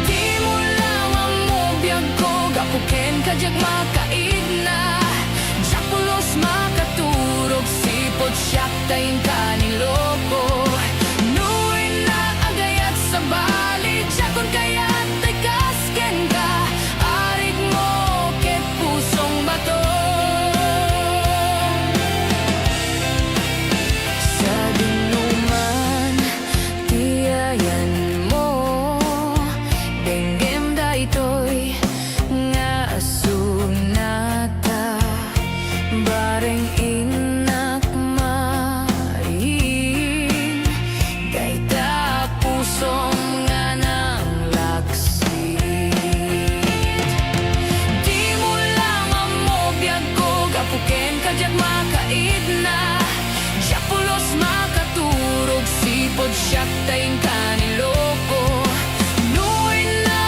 di mo lawang mo biyag ko gapuken kajak makaid na jak pulos makaturog sipot siyak tayin kaniloko nuin na agayat sa bali jakon kayat tay kasken ka arik mo ket pusong bato sa dinuman tiyayan mo denggem daytoy nga asunata bareng inak main dayta pusong nga nang laksit di mo lamang mo biyag ko gapuken kajak makaid na jak pulos makaturog sipod siyak tayong kaniloko nuin na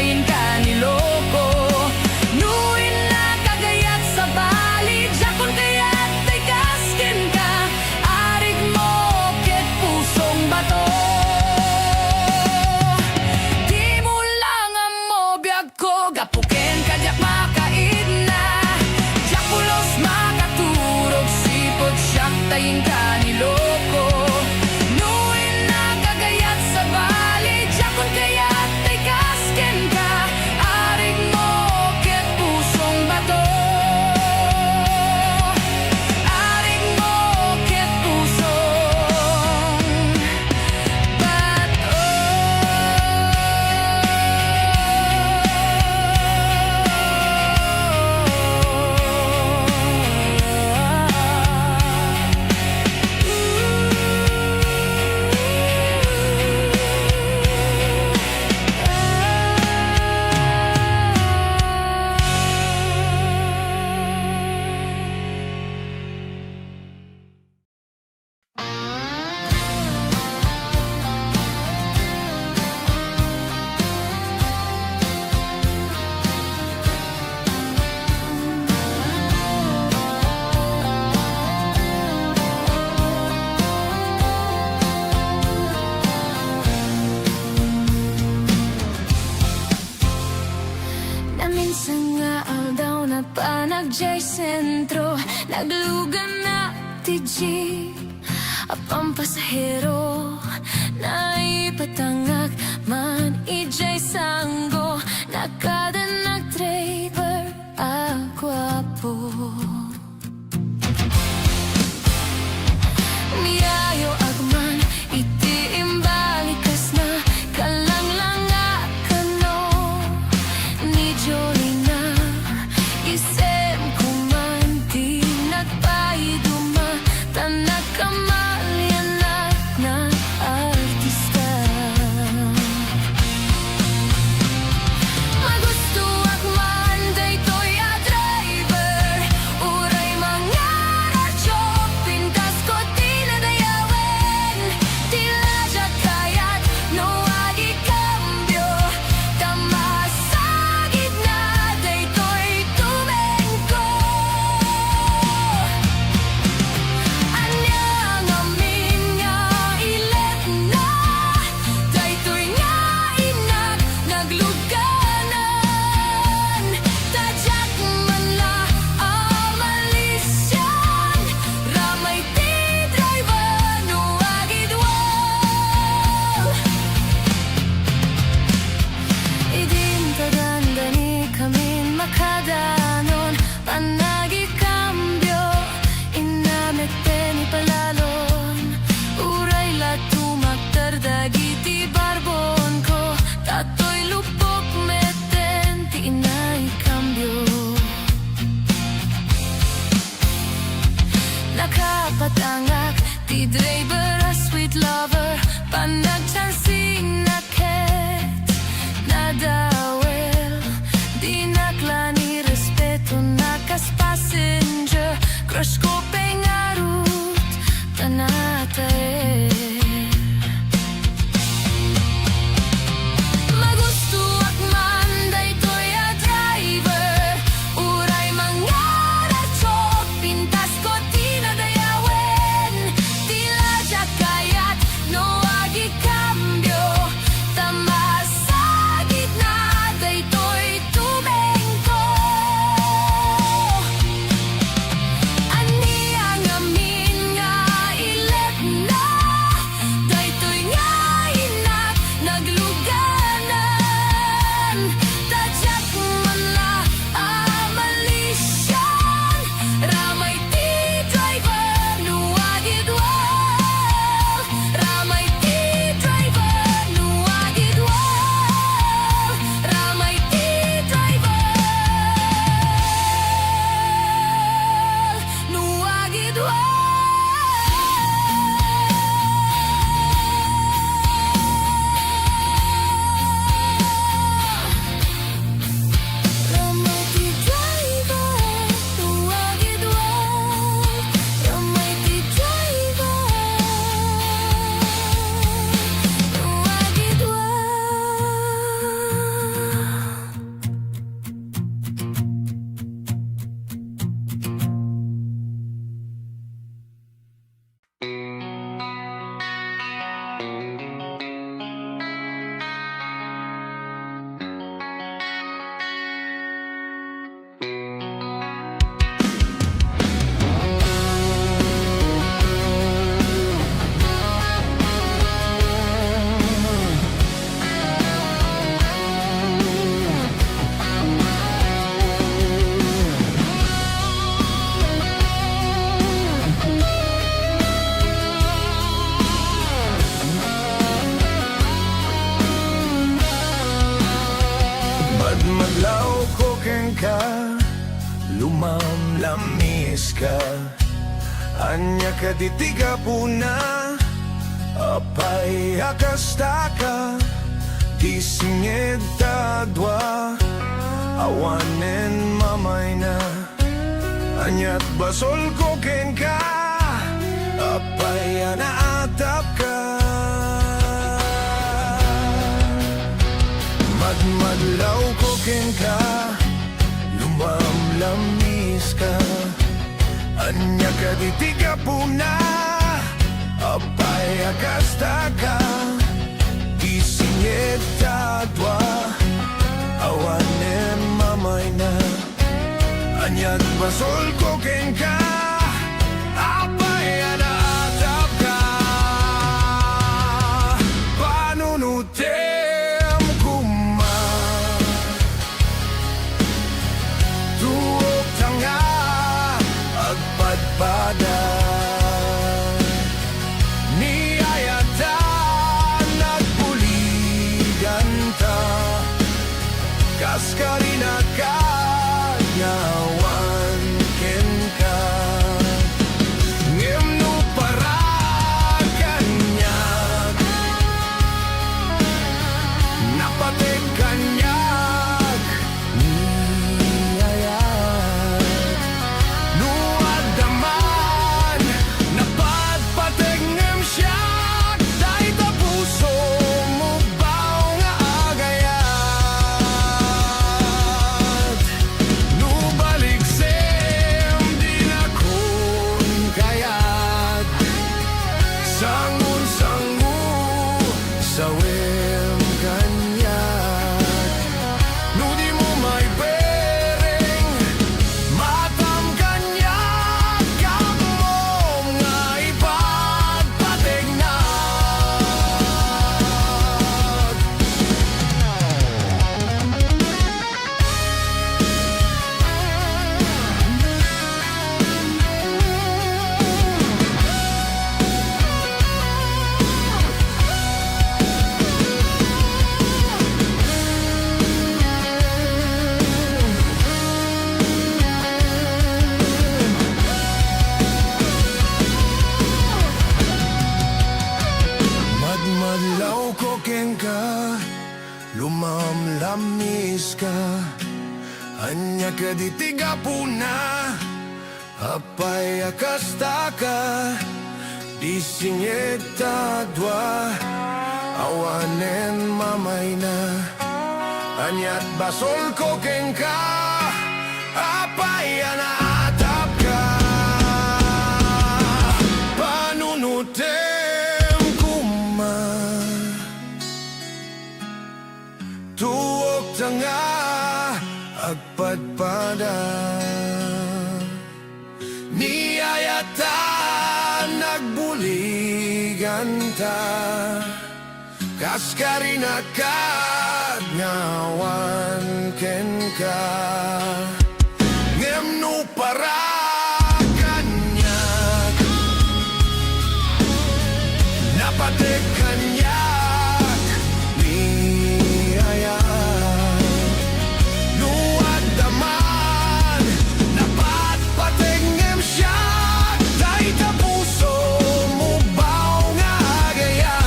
tayin ka niloko. Nuin na kagayat sa bali, jakon kayat tay kaskin ka. Arig mo ket pusong bato. Di mo lang ang mobiyag ko, gapuken ka diak makaid na. Jakulos makaturog, sipot siyak tayin ka niloko. Nuin na kagayat sa bali, jakon kayat tay kasken ka. Arig mo ket pusong bato. Arig mo ket pusong bato. Naminsan nga aldaw na panagjay sentro, naglugan na ti jeep. Apang pasahero na ipatangak man ijay sanggo. Nakada nag-driver agwapo. Miyayo agman iti imbalikas na kalanglanga kano ni Jolina. Isem kuman di nagpaiduma, tanak kamalyanak na artista. Magusto agman daytoy a driver, uray mga radyo, pintas ko di nadayawen. Tila siya kayat no agi cambio, tamasagid na daytoy tumengko. Anyang amin nga ilet na, daytoy nga inak nagluganan. Tadyak man la amalisyan, ramay ti driver no agidwal. Idintagandani kamin makadanon, panagi cambio, inamete ni palalon. Uray la tumakdardagi ti barbon ko, tatoy lupok meten ti inay cambio. Nakapatangak ti driver a sweet lover, panagchansing na ket nadawel. Di naklani respeto nakas passenger, crush ko pengarut tanatae. Magusto akman daytoy a driver, uray mga radyo, pintas ko di nadayawen. Tila siya kayat no agi cambio, tamasagid na daytoy tumengko. Ani Madmadlaw ko ken ka, lumamlamis ka. Anya ka ditiga puna, apay akastaka. Disingid tadwa, awanen mamay na. Anyat basol ko ken ka, apay anaatap ka. Madmadlaw ko ken ka, lumamlamis ka. Anya ka ditiga puna, apay akastaka. Disingit tadwa, awanen mamay na. Anyat basol ko ken ka, apay anaatap ka. Panunutem kuma, tuok tanga, agpadpada. Niyayatan nagbuligan ta, kaskarina ka, nyawan ken ka. Ngemno para kanyag, napatek kanyag. Niyayat nuadaman, napatpatek ngem siyak. Dahil ta puso mo baw nga agayat. Nubalik sem di na kun kayat. Sangun-sangu sawem kanyat. Nudi mo may bereng, matam kanyat. Kamom nga ipagpatek na. Madmadlaw ko ken ka, lumamlamis ka. Anya ka ditiga puna, apay akastaka. Disingit tadwa, awanen mamay na. Anyat basol ko ken ka, apay anaatap ka. Panunutem kuma, tuok tanga, agpadpada. Niyayatan nagbuligan ta, kaskarina ka, ngawan ken ka. Ngemno para kanyag, napatek kanyag. Niyayat nuadaman, napatpatek ngem siyak. Dahil ta puso mo baw nga agayat.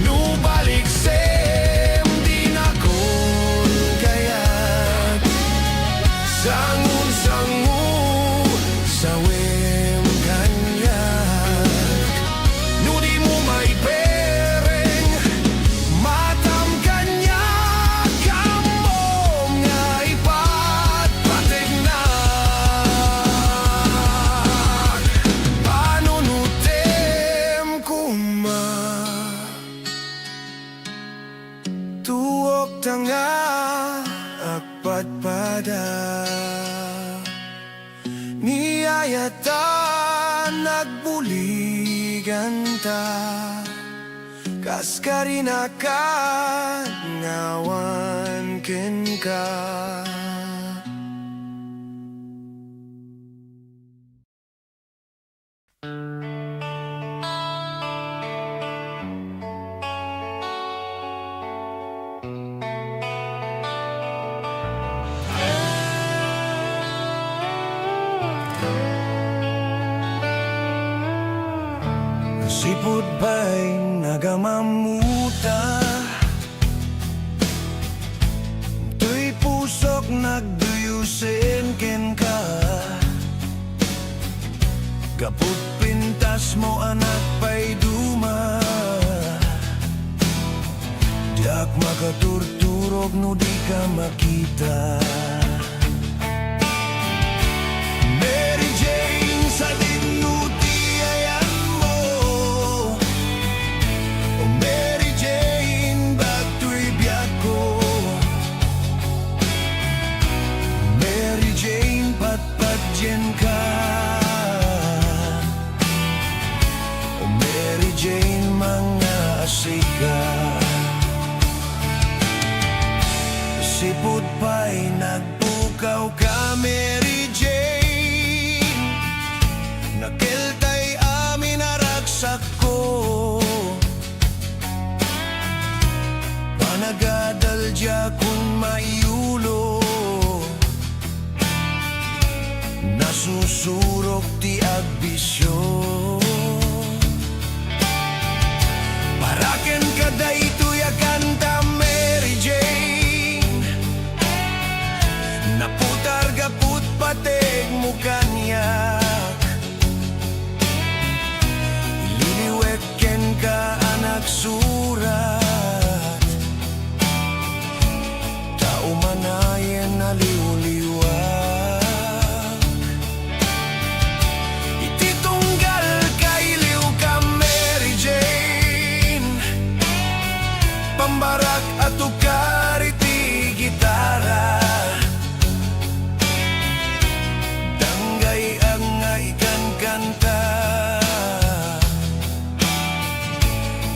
Nubalik sem di na kun kayat. Sangun-sangu sawem kanyag. Nudi mo may bereng, matam kanyag. Kamom nga ipagpatek na. Panunutem kuma, tuok tanga, agpadpada. Niyayatan nagbuligan ta, kaskarina ka, ngawan ken ka. Sipud pa'y nagamamuta, tuy pusok nagduyusin ken ka. Kaput pintas mo anak pa'y duma, dak makaturturog no di ka makita. Mary Jane sa dinutiayan mo, o Mary Jane ba't to'y biyak ko. Mary Jane patpatjen ka, o Mary Jane mga asika. Sipud pa'y nagpukaw ka, Mary Jane, nakiltay amin naragsak ko. Panagadal dya kung maiulo, nasusurok ti agbisyo. Paraken ka da ito'y kanta, Mary Jane, naputar gaput pateg mo kanyak. Ililiwek ken ka anak surat, tao manayen naliw-liwag. Ititunggal kailiw ka, Mary Jane, pambarak at ukar iti gitara. Danggay ang nga ikan kanta,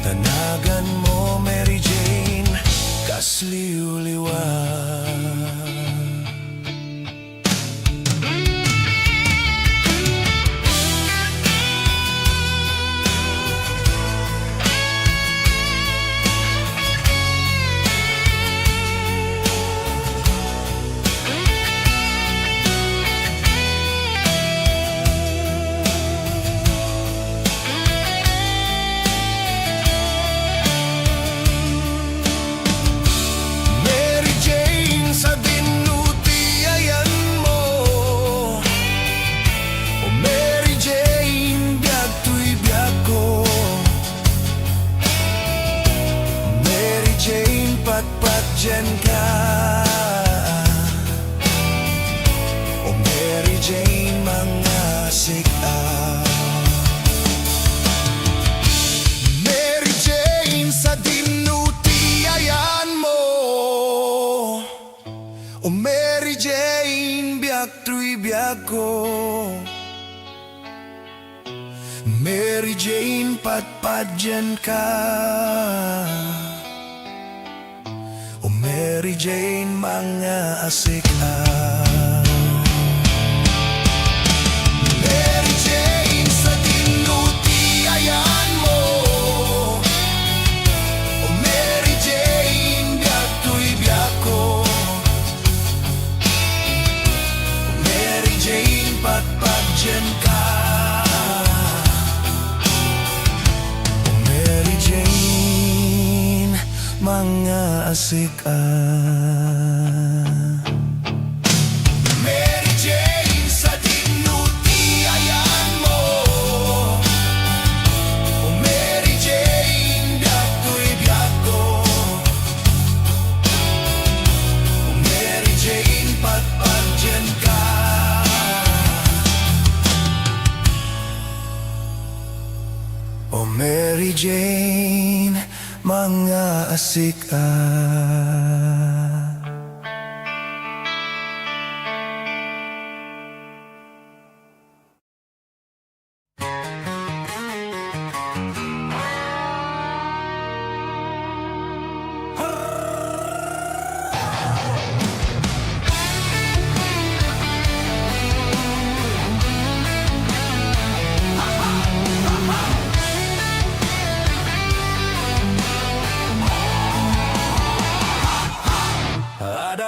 tanagan mo, Mary Jane, kasliw-liwag. Mary Jane sa dinutiayan mo, o Mary Jane biag to'y biag ko. Mary Jane patpatjen ka, o Mary Jane mga sika. Mary Jane sa dinutiayan mo, o Mary Jane biag to'y biag ko. Mary Jane patpatjen ka, o Mary Jane mga asika. Mary Jane sa dinutiayan mo, o Mary Jane biag to'y biag ko. O Mary Jane patpatjen ka, o Mary Jane mga asika. Mary Jane sa dinutiayan mo, o Mary Jane biag to'y biag ko. O Mary Jane patpatjen ka, o Mary Jane mga asika.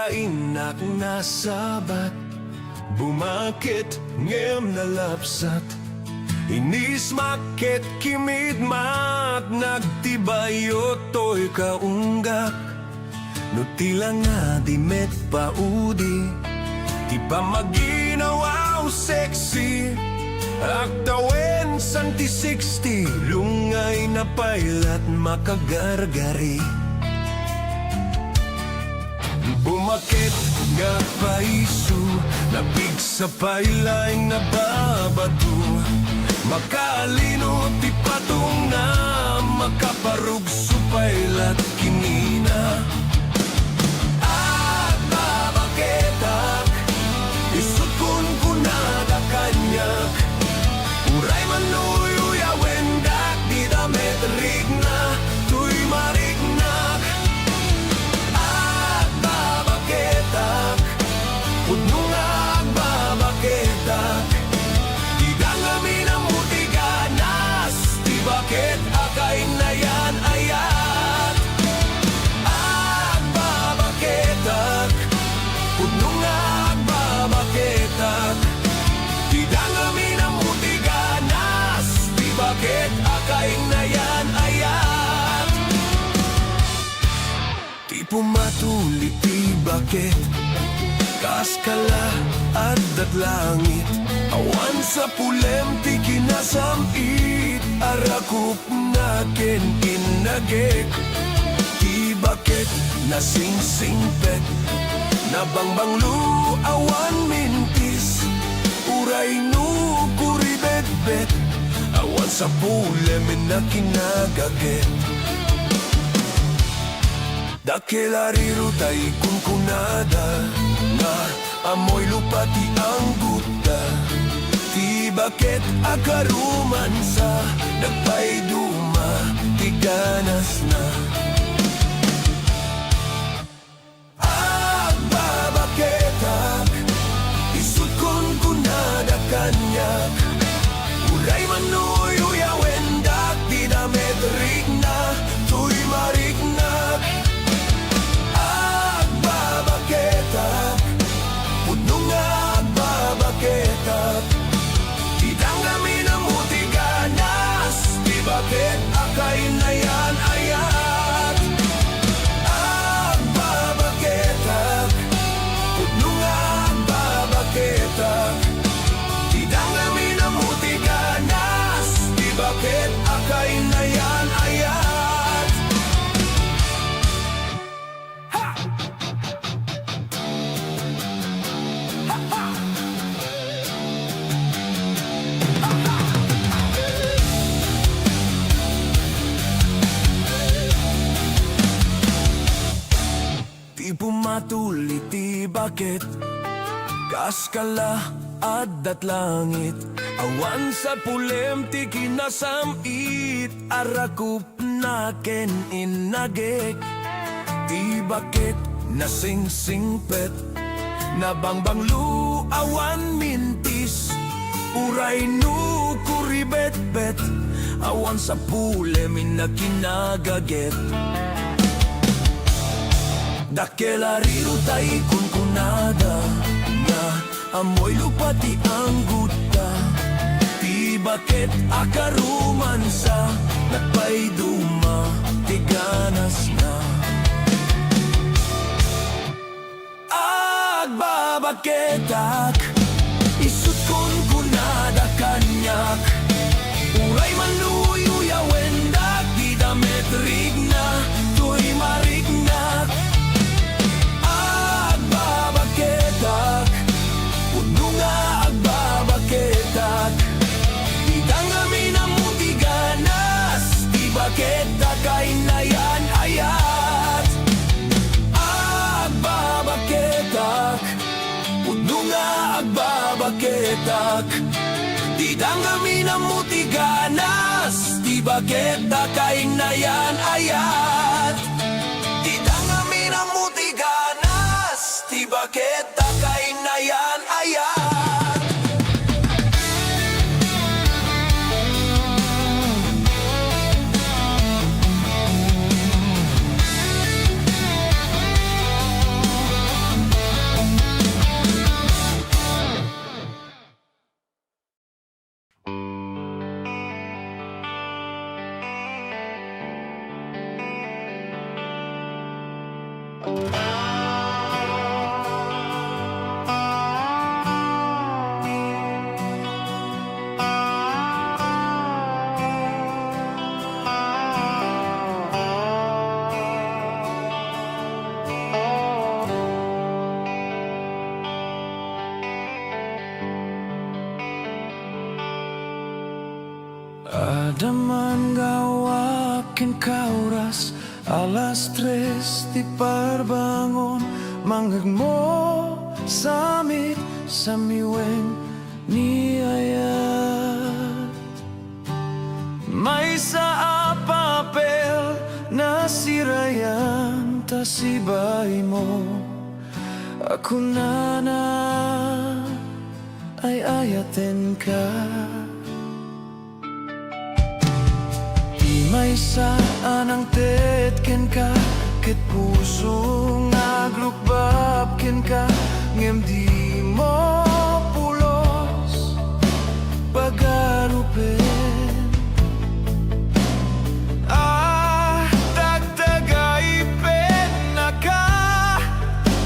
Inak nasabat, bumakit ngem nalapsat, Inis maket kimid mat nagtibayo to'y kaunggak. No tila nga di met paudi, di pa maginawaw sexy. Aktawen santi 60, lungay na pailat makagargari. Bumakit nga paiso, napig sa pailaing nababato. Makalino ti patong na, makaparug supailat kinina. At babaketak, isut kun kunada kanyak. Uray manuyo wendak, di damet rigna, tuy marignak. At babaketak, pudno nga babaketak. Di dangami na mutiganas, di bakit akay na yan ayat. At babaketak, pudno nga babaketak. Di dangami na mutiganas, di bakit akay na yan ayat. Di pumatuli ti bakit, kaskala at langit. Awan sa pulem ti kinasamit, arakup na ken inagek. Ti bakit na sing-singpet, nabangbanglu awan mintis. Uray no kuribet-bet, awan sa pulem na kinagaget. Dakelariru tay kunkunada, nga amoy lupati ang guta. Ti bakit akaruman sa nagpaiduma, ti ganas na. Agbabaketak, isut kun kunada kanyak. Uray manuyo wendak, di damet rigna, tuy marignak. Agbabaketak, pudno nga agbabaketak. Di dangami na mutiganas, di bakit akay na yan ayat. Agbabaketak, pudno nga agbabaketak. Di dangami na mutiganas, di bakit akay na yan ayat. Di pumatuli ti bakit, kaskala at langit. Awan sa pulem ti kinasamit, arakup na ken inagek. Ti bakit na sing-singpet, nabangbanglu awan mintis. Uray no kuribet-bet, awan sa pulem na kinagaget. Dakelariru tay kunkunada, nga amoy lupati ang guta. Ti bakit akaruman sa nagpaiduma, ti ganas na. Agbabaketak, isut kun kunada kanyak. Uray manuyo wendak, di damet rigna, tuy marignak. Agbabaketak, pudno nga agbabaketak. Di dangami na mutiganas, di bakit akay na yan ayat. Agbabaketak, pudno nga agbabaketak. Di dangami na mutiganas, di bakit akay na yan ayat. Di dangami na mutiganas, di bakit akay na yan ayat. Ada man gawakin kauras alas 3 di parbangon manggagmo samit samiweng ni ayat may sa papel na sirayan tasibay mo ako na ay ayaten ka. May saan ang tetken ka ket puso nga glukbab ken ka ngem di mo pulos pagarupen dagdagay pen na ka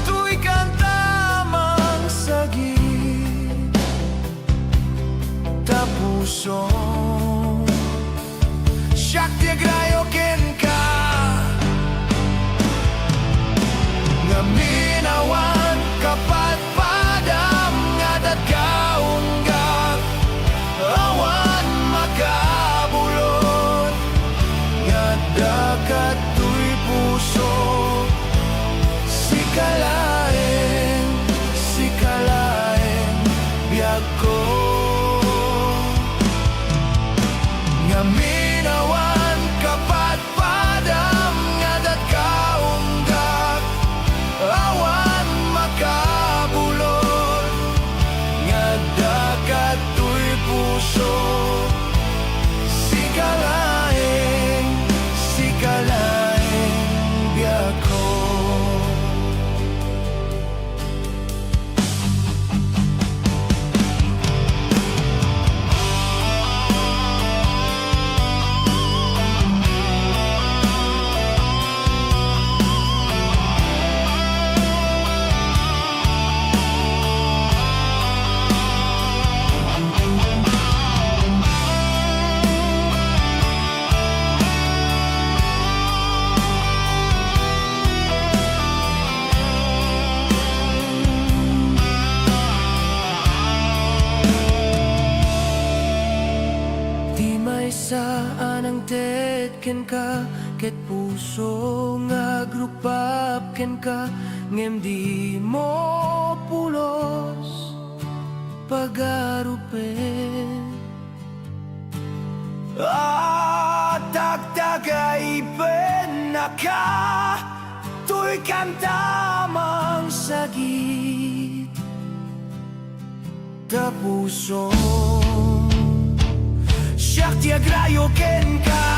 tuy kantamang sagit tapuso Shakti agrayo ken ka nga minawan kapat padam nga datkaunggak awan makabulot nga dakat tuy puso sikalaeng biyag ko nga minawan kapat padam nga datkaunggak awan makabulot nga dakat tuy puso sikalaeng biyag ko. Saan ang tetken ka ket puso nga glukbab ken ka ngem di mo pulos pagarupen dagdagay pen na ka tuy kantamang sagit tapuso Shakti agrayo ken ka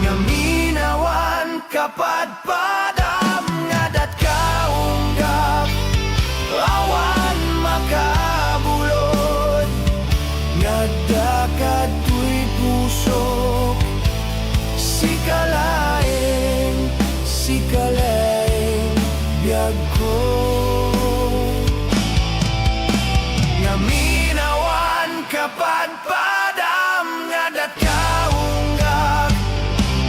nga minawan kapat padam nga datkaunggak awan makabulot nga dakat tuy puso sikalaeng biyag ko nga kapat padam nga datkaunggak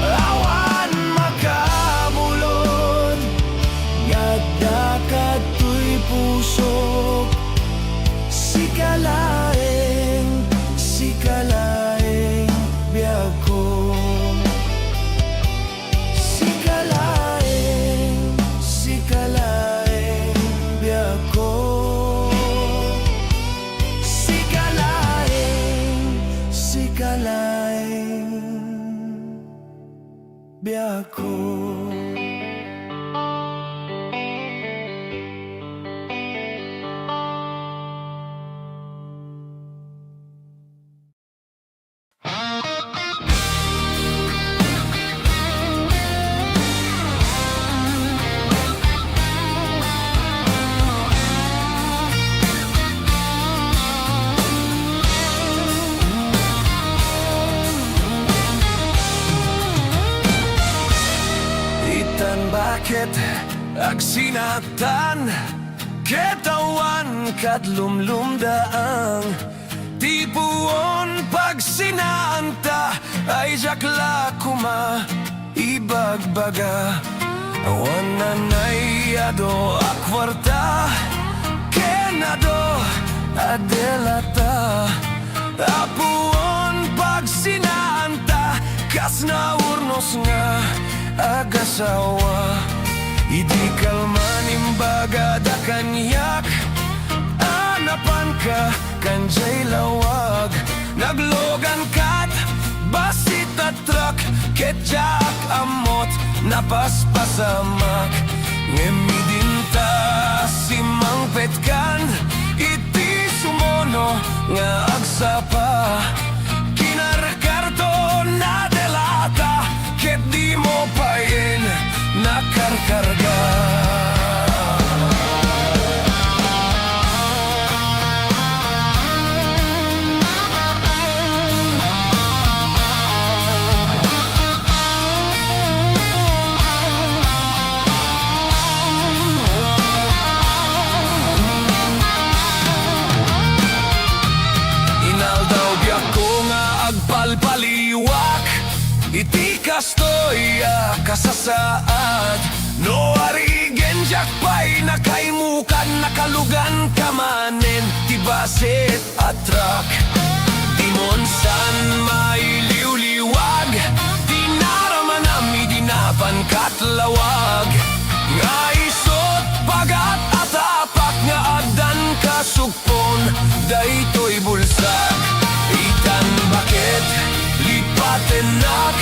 awan makabulot nga dakat tuy puso sikalaeng biyag ko sikalaeng biyag ko biyag ko. jacket ag sinatan, ketawan kat lumlumdaang, tipuon pag sinanta ay jakla kuma ibagbaga. Awan nanay ado akwarta, kenado adelata, apuon pag sinanta kas na urnos nga agasawa. Idi kalman imbaga da kanyak, anapan ka kanjay lawag, naglogan kat basit at truck, ketjak amot napaspasamak. Ngemidinta simang petkan, iti sumono nga agsapa, kinarkarto na delata, ket di mo pain nakarkarga. Inaldaw biyak ko nga agpalpaliwak, iti kastoya kasasaad, no arigen jakpay nakaimukan, nakalugan kamanen tibasit at truck. Dimonsan may liwliwag, dinaraman ami dinapan katlawag, nga isot pagat atapak nga adan kasugpon, daytoy bulsak. Itan bakit lipatenak,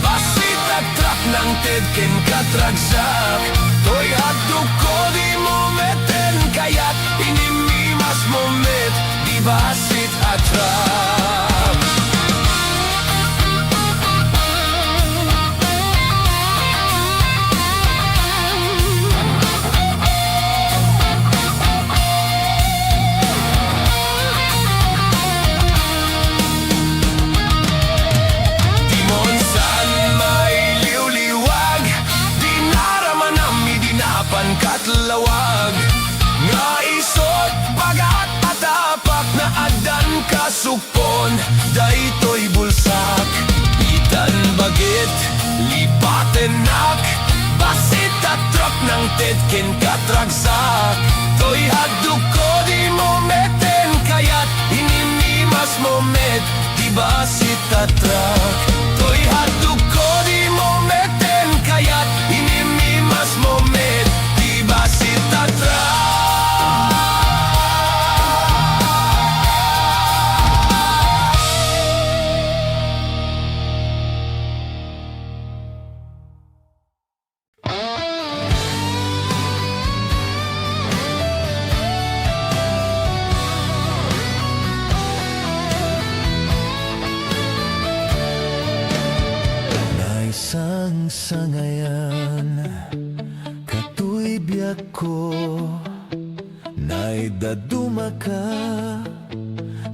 basit at truck ng tedken katragsak, toy haduk ko di mo meten kayat inimimas mo met, di basit at truck. Katlawag, nga isot pagat atapak na adan kasupon, daytoy bulsak. Itan bagit lipatenak, basit at truck ng tedken katragsak, toy haduk ko di mo meten kayat inimimas mo met, di basit at truck. Toy haduk ko di mo meten kayat inimimas mo met, basit at truck. Naisang sangayan katuy biyak ko, naidaduma ka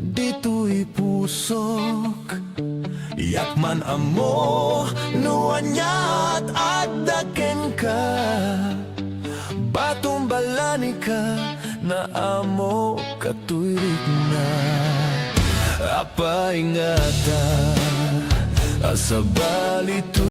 dito'y pusok, yakman amo nuanyat at daken ka, batumbalani ka na amo katuirik na, apa ingata asa balito.